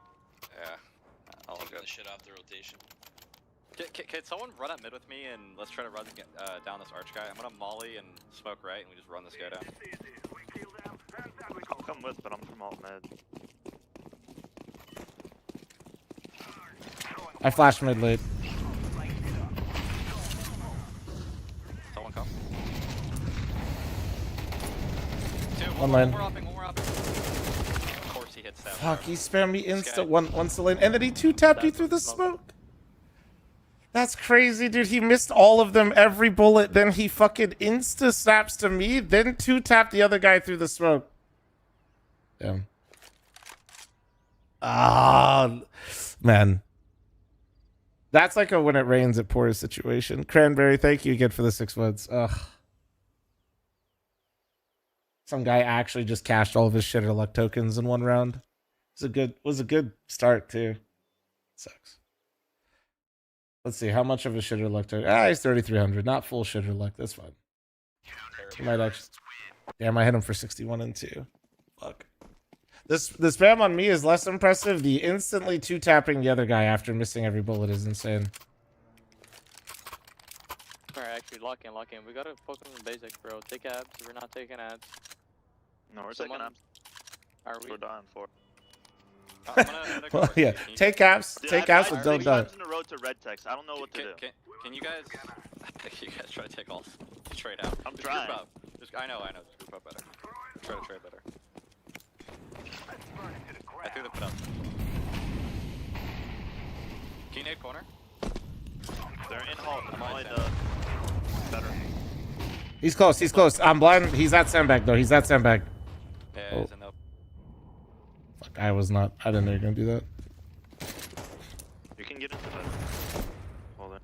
S13: yeah. I'll
S14: Taking the shit off the rotation.
S13: Can someone run up mid with me and let's try to run down this arch guy? I'm gonna molly and smoke right, and we just run this guy down.
S4: I'll come with, but I'm from alt mid.
S1: I flashed mid late.
S13: Someone come.
S1: One lane.
S13: One more up. Of course he hits that.
S1: Fuck, he spammed me insta once the lane, and then he 2-tapped you through the smoke. That's crazy, dude. He missed all of them, every bullet. Then he fucking insta snaps to me, then 2-tapped the other guy through the smoke. Damn. Ah, man. That's like a when it rains it pours situation. Cranberry, thank you again for the 6 months. Ugh. Some guy actually just cashed all of his shitter luck tokens in one round. Was a good start too. Sucks. Let's see how much of a shitter luck token. He's 3,300. Not full shitter luck. That's fine. He might actually. Damn, I hit him for 61 and 2. Fuck. The spam on me is less impressive. The instantly 2-tapping the other guy after missing every bullet is insane.
S16: Alright, actually, lock in. We gotta focus on the basics, bro. Take abs. We're not taking abs.
S4: No, we're taking abs.
S16: Are we?
S4: We're dying for.
S1: Well, yeah. Take apps.
S4: Dude,
S1: Take
S4: I've
S1: apps and
S4: died
S1: don't
S4: 3
S1: die.
S4: times in a row to red text. I don't know what to do.
S13: Can you guys? You guys try to take all trade out.
S4: I'm
S13: Just
S4: trying.
S13: Group up. I know. Just group up better. Try to trade better. I threw the put up. Can you nade corner?
S4: They're in hall. I'm only better.
S1: He's close. I'm blind. He's at sandbag though. He's at sandbag.
S13: Yeah, he's in the...
S1: Fuck, I was not. I didn't know you were gonna do that.
S4: You can get into that. Hold it.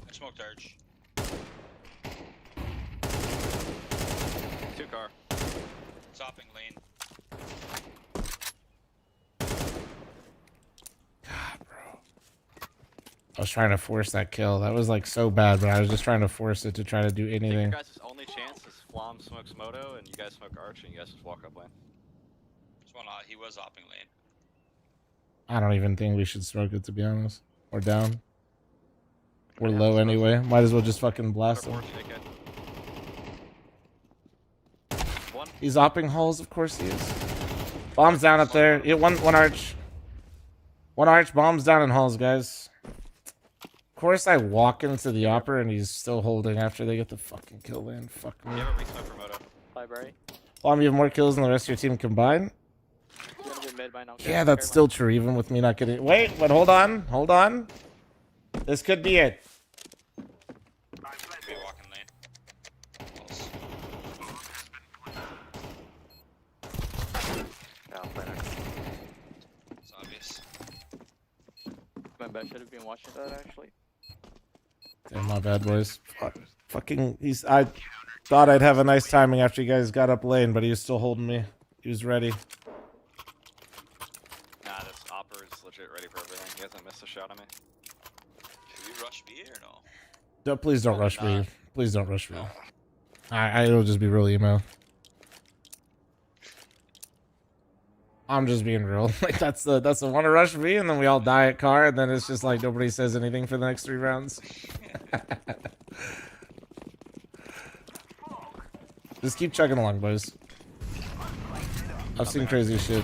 S14: I smoked arch.
S13: 2 car.
S14: Topping lane.
S1: I was trying to force that kill. That was like so bad, but I was just trying to force it to try to do
S13: I think your
S1: anything.
S13: guys' only chance is fl0m smokes moto, and you guys smoke arch, and you guys just walk up lane.
S14: This one, he was hopping lane.
S1: I don't even think we should smoke it, to be honest. We're down. We're low anyway. Might as well just fucking blast him. He's opping halls, of course he is. Bombs down up there. Yeah, one arch. One arch, bombs down in halls, guys. Of course I walk into the opera and he's still holding after they get the fucking kill land. Fuck me.
S13: You have a re-smoke for moto.
S16: Library.
S1: Bomb, you have more kills than the rest of your team combined?
S16: You're gonna be mid by now.
S1: Yeah, that's still true, even with me not getting... Wait, but hold on. This could be it.
S14: Be walking lane. Close.
S4: Yeah, I'll play next.
S14: It's obvious.
S16: My bad. Should have been watching that actually.
S1: Damn, my bad, boys. Fucking, I thought I'd have a nice timing after you guys got up lane, but he was still holding me. He was ready.
S13: Nah, this opera is legit ready for everything. He hasn't missed a shot on me.
S14: Should we rush B or no?
S1: Please don't rush me. Please don't rush me. It'll just be real emo. I'm just being real. Like that's the want to rush me, and then we all die at car, and then it's just like nobody says anything for the next 3 rounds. Just keep chugging along, boys. I've seen crazy shit.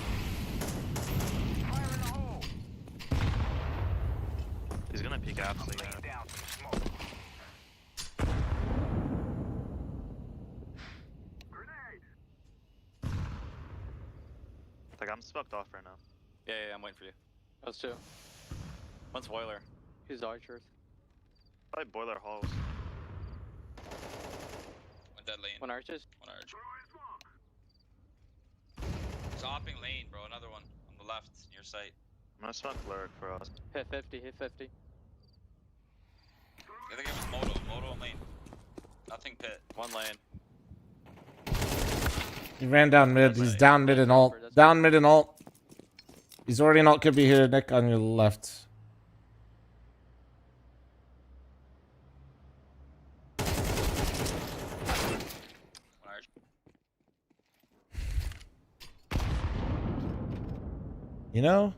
S4: He's gonna peek apps. Like, I'm smoked off right now.
S13: Yeah, I'm waiting for you.
S16: Us too.
S13: One's boiler.
S16: He's archers.
S4: Probably boiler halls.
S14: One dead lane.
S16: One archers.
S14: One arch. He's hopping lane, bro. Another one on the left, near sight.
S4: I'm gonna smoke lyric for us.
S16: Hit 50, hit 50.
S14: The other guy was Moto. Moto on lane. Nothing pit.
S13: One lane.
S1: He ran down mid. He's down mid and alt. Down mid and alt. He's already in alt. Could be here, Nick, on your left. You know?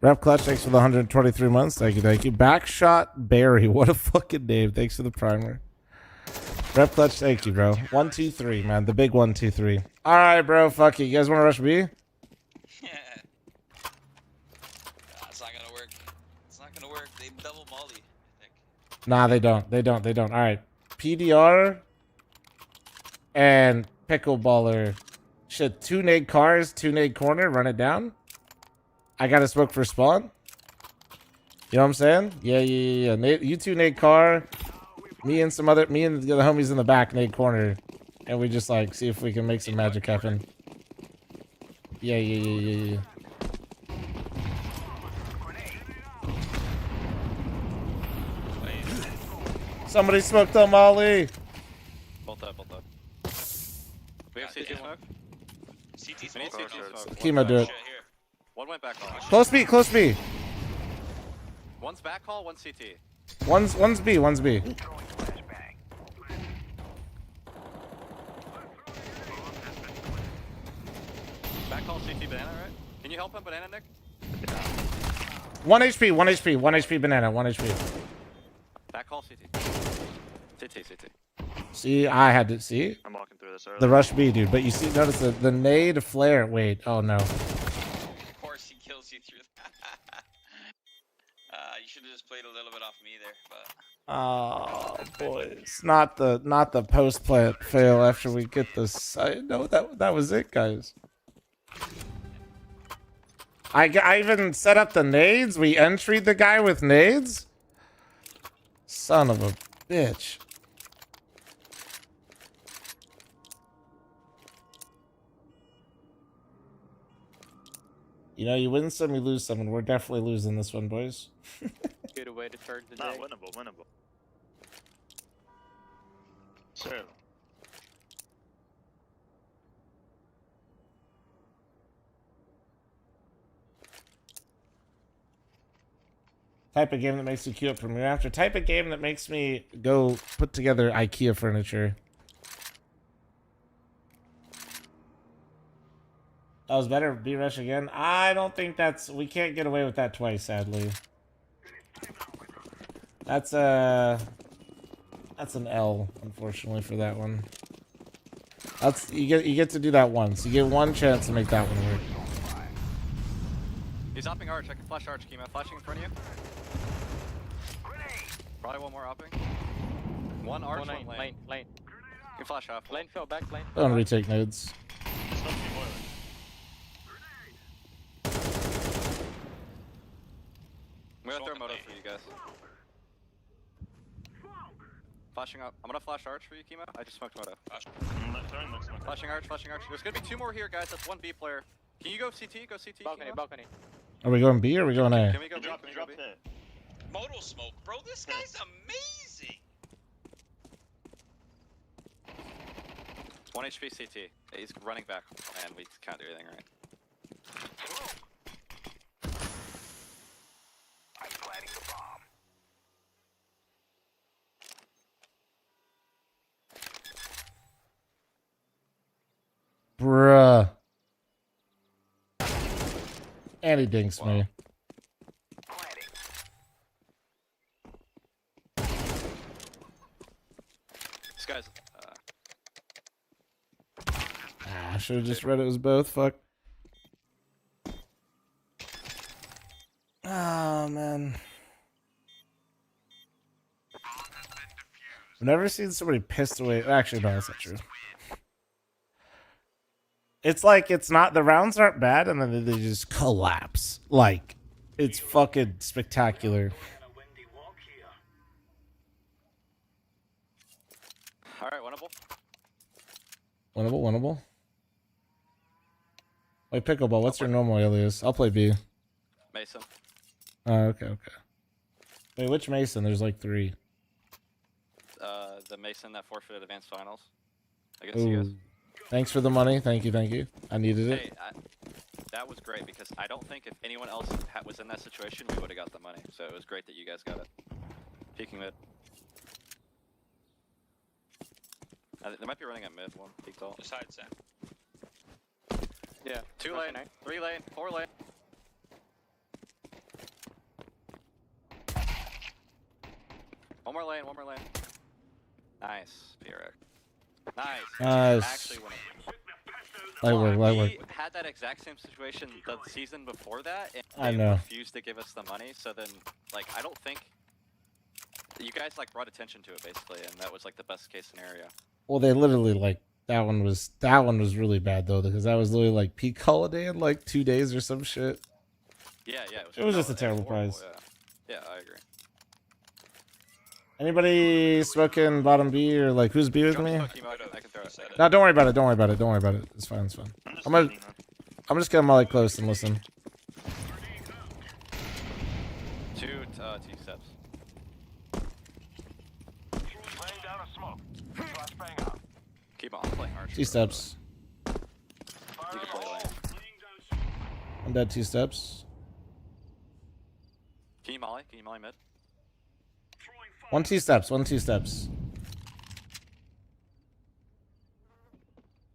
S1: Rep Clutch, thanks for the 123 months. Thank you, thank you. Backshot Barry, what a fucking name. Thanks for the primer. Rep Clutch, thank you, bro. 1, 2, 3, man. The big 1, 2, 3. All right, bro. Fuck it. You guys want to rush B?
S14: Yeah. It's not gonna work. It's not gonna work. They double molly, I think.
S1: Nah, they don't. They don't. They don't. All right. PDR and Pickleballer. Shit, 2 nade cars, 2 nade corner. Run it down. I got to smoke for spawn. You know what I'm saying? Yeah. Nade, you 2 nade car. Me and the other homies in the back nade corner. And we just like see if we can make some magic happen. Yeah. Somebody smoked on Molly.
S13: Bolt up. We have CT smoke?
S14: CT
S13: We need
S14: smoke.
S13: CT smoke.
S1: Chemo, do it.
S13: One went back hall.
S1: Close B.
S13: One's back hall, one's CT.
S1: One's B.
S13: Back hall CT banana, right? Can you help him, banana, Nick?
S1: 1 HP banana, 1 HP.
S13: Back hall CT. CT.
S1: See, I had to see.
S4: I'm walking through this early.
S1: The rush B, dude. But you see, notice the nade flare. Wait, oh no.
S14: Of course he kills you through that. You should have just played a little bit off me there, but...
S1: Oh, boys. Not the post plant fail after we get this. I know that was it, guys. I even set up the nades. We entry'd the guy with nades. Son of a bitch. You know, you win some, you lose some, and we're definitely losing this one, boys.
S16: Good way to start the day.
S4: Nah, winnable. Sure.
S1: Type of game that makes you queue up from your after. Type of game that makes me go put together IKEA furniture. That was better. B-Rush again. I don't think we can't get away with that twice, sadly. That's an L, unfortunately, for that one. You get to do that once. You get one chance to make that one work.
S13: He's hopping arch. I can flash arch. Chemo flashing in front of you. Probably one more hopping. One arch, one lane.
S16: Lane.
S13: You can flash off.
S16: Lane fell back, lane.
S1: Don't retake nodes.
S13: I'm gonna throw moto for you guys. Flashing up. I'm gonna flash arch for you, Chemo. I just smoked moto. Flashing arch. There's gonna be 2 more here, guys. That's 1 B player. Can you go CT? Go CT.
S16: Balcony.
S1: Are we going B or are we going A?
S13: Can we go B?
S14: Moto smoke, bro. This guy's amazing.
S13: 1 HP CT. He's running back, and we can't do anything right.
S17: I'm planting the bomb.
S1: Bruh. And he dinks me.
S13: This guy's...
S1: I should have just read it was both. Fuck. Oh, man. I've never seen somebody pissed away. Actually, no, that's not true. It's like it's not the rounds aren't bad, and then they just collapse. Like it's fucking spectacular.
S13: All right, winnable.
S1: Winnable. Wait, pickleball. What's your normal alias? I'll play B.
S13: Mason.
S1: Oh, okay. Wait, which Mason? There's like 3.
S13: The Mason that forfeited advanced finals against you guys.
S1: Ooh. Thanks for the money. Thank you. I needed it.
S13: Hey, that was great because I don't think if anyone else was in that situation, we would have got the money. So it was great that you guys got it. Peeking mid. They might be running at mid. One peek tall.
S14: Side, Sam.
S16: Yeah.
S13: 2 lane, 3 lane, 4 lane. One more lane. Nice, PRX. Nice. Actually winning.
S1: Light work.
S13: We had that exact same situation the season before that, and
S1: I
S13: they
S1: know.
S13: refused to give us the money. So then, like, I don't think you guys like brought attention to it basically, and that was like the best case scenario.
S1: Well, they literally like that one was really bad though, because that was literally like peak holiday in like 2 days or some shit.
S13: Yeah.
S1: It was just a terrible price.
S13: Yeah, I agree.
S1: Anybody smoking bottom B or like who's B with me?
S13: I can throw it.
S1: No, don't worry about it. It's fine. I'm just gonna molly close and listen.
S13: 2 T steps. Keep on playing Archer.
S1: 2 steps.
S13: You can play lane.
S1: I'm dead 2 steps.
S13: Can you molly mid?
S1: 1 2 steps. 1 2 steps.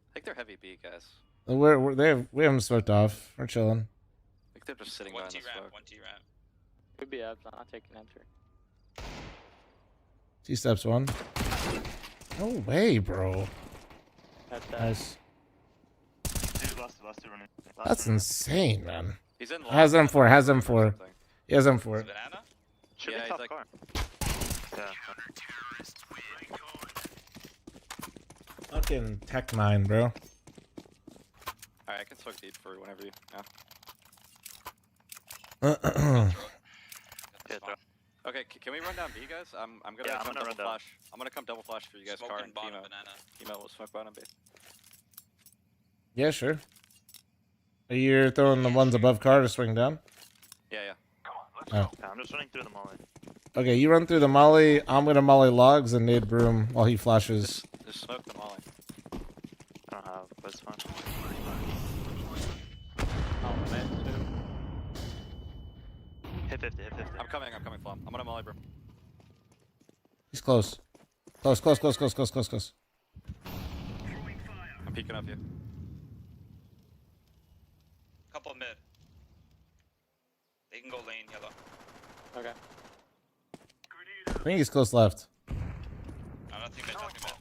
S13: I think they're heavy B guys.
S1: We haven't smoked off. We're chilling.
S13: I think they're just sitting behind the smoke.
S14: 1 T ramp.
S16: Could be abs. I'll take an enter.
S1: 2 steps 1. No way, bro. Nice. That's insane, man.
S13: He's in
S1: Has M4. Has M4. He has M4.
S14: Banana?
S13: Should be top car.
S1: Fucking Tech 9, bro.
S13: Alright, I can smoke deep for whenever you. Yeah. Okay, can we run down B, guys? I'm gonna come double flash. I'm gonna come double flash for you guys.
S14: Smoking
S13: Car and
S14: bottom
S13: Kimo.
S14: banana.
S13: Kimo will smoke bottom B.
S1: Yeah, sure. You're throwing the ones above car to swing down?
S13: Yeah.
S1: Oh.
S4: I'm just running through the molly.
S1: Okay, you run through the molly. I'm gonna molly logs and nade broom while he flashes.
S13: Just smoke the molly.
S4: I don't have, but it's fine.
S16: Oh, man, too.
S4: Hit 50.
S13: I'm coming, fl0m. I'm gonna molly broom.
S1: He's close. Close.
S13: I'm peeking up you.
S14: Couple mid. They can go lane yellow.
S16: Okay.
S1: I think he's close left.
S14: I don't think they're talking about.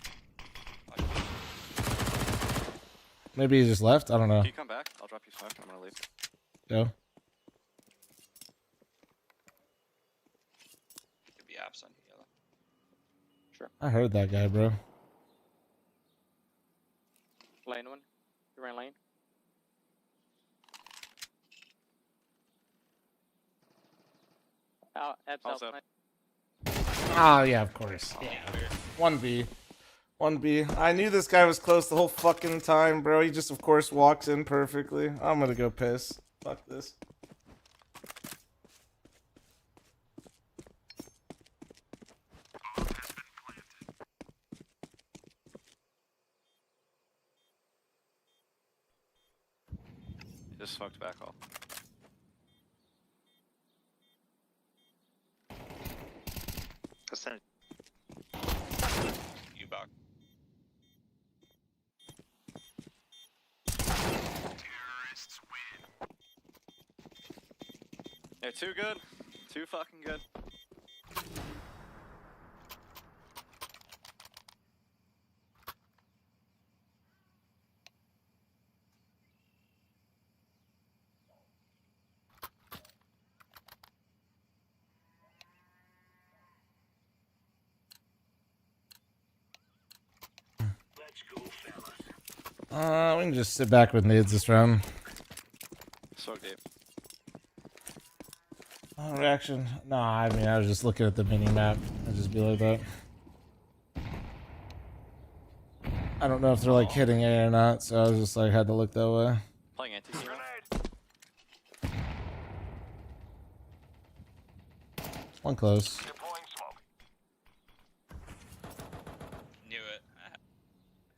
S1: Maybe he just left? I don't know.
S13: Can you come back? I'll drop you smoke. I'm gonna leave.
S1: Go.
S14: Could be apps on yellow.
S16: Sure.
S1: I heard that guy, bro.
S16: Lane one. You ran lane. Oh, abs
S13: Also.
S16: outside.
S1: Oh, yeah, of course. Yeah. 1B. 1B. I knew this guy was close the whole fucking time, bro. He just, of course, walks in perfectly. I'm gonna go piss. Fuck this.
S13: Just smoked back all.
S14: You back.
S13: Yeah, too good. Too fucking good.
S1: We can just sit back with nades this round.
S13: So deep.
S1: Reaction? Nah, I mean, I was just looking at the mini map. I'd just be like that. I don't know if they're like hitting A or not, so I was just like, had to look that way.
S13: Playing anti-C.
S1: One close.
S14: Knew it.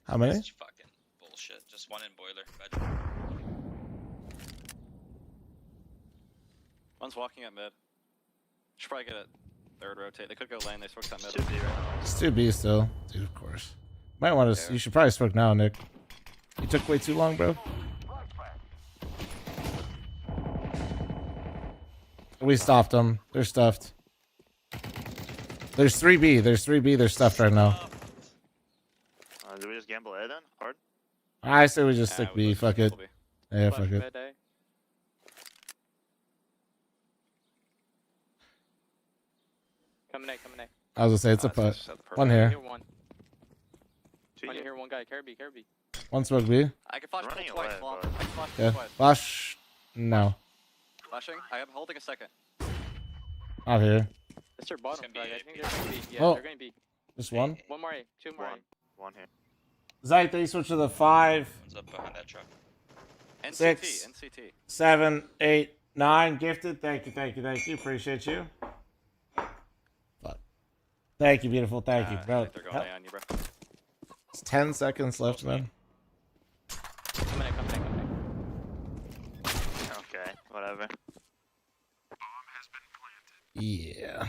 S1: How many?
S14: That's fucking bullshit. Just one in boiler. Bedroom.
S13: One's walking at mid. Should probably get a third rotate. They could go lane. They smoked that mid.
S1: It's 2B still. Dude, of course. Might want to. You should probably smoke now, Nick. You took way too long, bro. We stopped them. They're stuffed. There's 3B. There's 3B. They're stuffed right now.
S4: Do we just gamble A then? Hard?
S1: I say we just stick B. Fuck it. Yeah, fuck it.
S16: Coming A.
S1: I was gonna say it's a putt. One here.
S16: One here, one guy. Carry B.
S1: One smoke B.
S13: I can flash
S4: Running
S13: twice.
S4: away,
S13: I can flash
S1: Yeah.
S13: twice.
S1: Flash. No.
S13: Flashing. I am holding a second.
S1: Not here.
S16: It's their bottom flag. I think they're going to be. Yeah,
S1: Oh.
S16: they're going to be.
S1: Just one.
S16: One more A. Two more A.
S4: One here.
S1: Zayt, they switch to the 5,
S14: What's up behind that truck?
S13: NCT.
S1: 6,
S13: NCT.
S1: 7, 8, 9. Gifted. Thank you. Appreciate you. Fuck. Thank you, beautiful. Thank you, bro.
S13: They're going A on you, bro.
S1: It's 10 seconds left, man.
S16: Coming A.
S4: Okay, whatever.
S1: Yeah.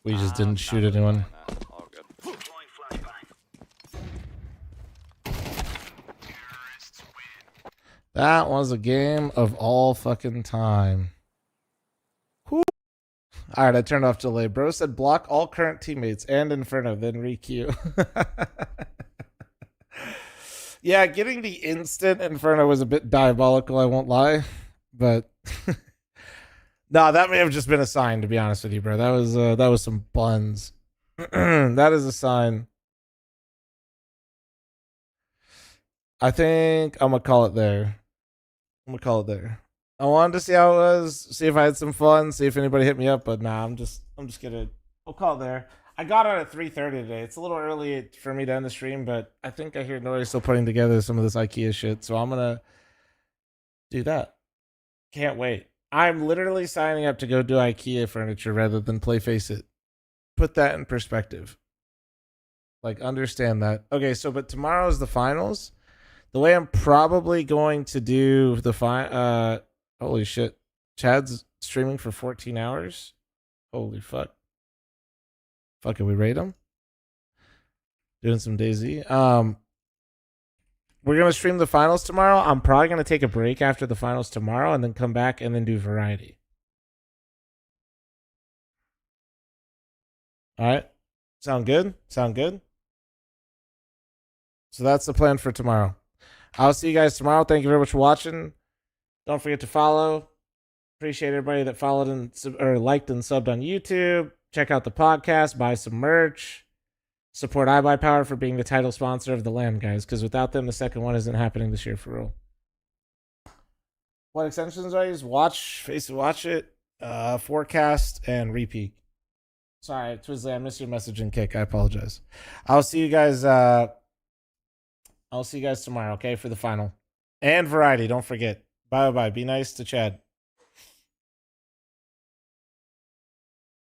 S1: We just didn't shoot anyone.
S13: All good.
S1: That was a game of all fucking time. Whew. All right, I turned off delay. Bro said block all current teammates and Inferno, then re-queue. Yeah, getting the instant Inferno was a bit diabolical, I won't lie. But no, that may have just been a sign, to be honest with you, bro. That was some buns. That is a sign. I think I'm gonna call it there. I wanted to see how it was, see if I had some fun, see if anybody hit me up, but nah, I'm just gonna. We'll call it there. I got on at 3:30 today. It's a little early for me to end the stream, but I think I hear Nori's still putting together some of this IKEA shit, so I'm gonna do that. Can't wait. I'm literally signing up to go do IKEA furniture rather than play Face It. Put that in perspective. Like, understand that. Okay, so but tomorrow's the finals. The way I'm probably going to do the holy shit. Chad's streaming for 14 hours. Holy fuck. Fuck it, we rate him. Doing some DayZ. We're gonna stream the finals tomorrow. I'm probably gonna take a break after the finals tomorrow and then come back and then do variety. Alright. Sound good? So that's the plan for tomorrow. I'll see you guys tomorrow. Thank you very much for watching. Don't forget to follow. Appreciate everybody that followed and or liked and subbed on YouTube. Check out the podcast. Buy some merch. Support iBuyPower for being the title sponsor of the LAN, guys, because without them, the second one isn't happening this year for real. What extensions do I use? Watch it, Forecast, and Repeat. Sorry, Twizzly, I missed your message and kick. I apologize. I'll see you guys tomorrow, okay, for the final. And variety, don't forget. Bye-bye. Be nice to Chad.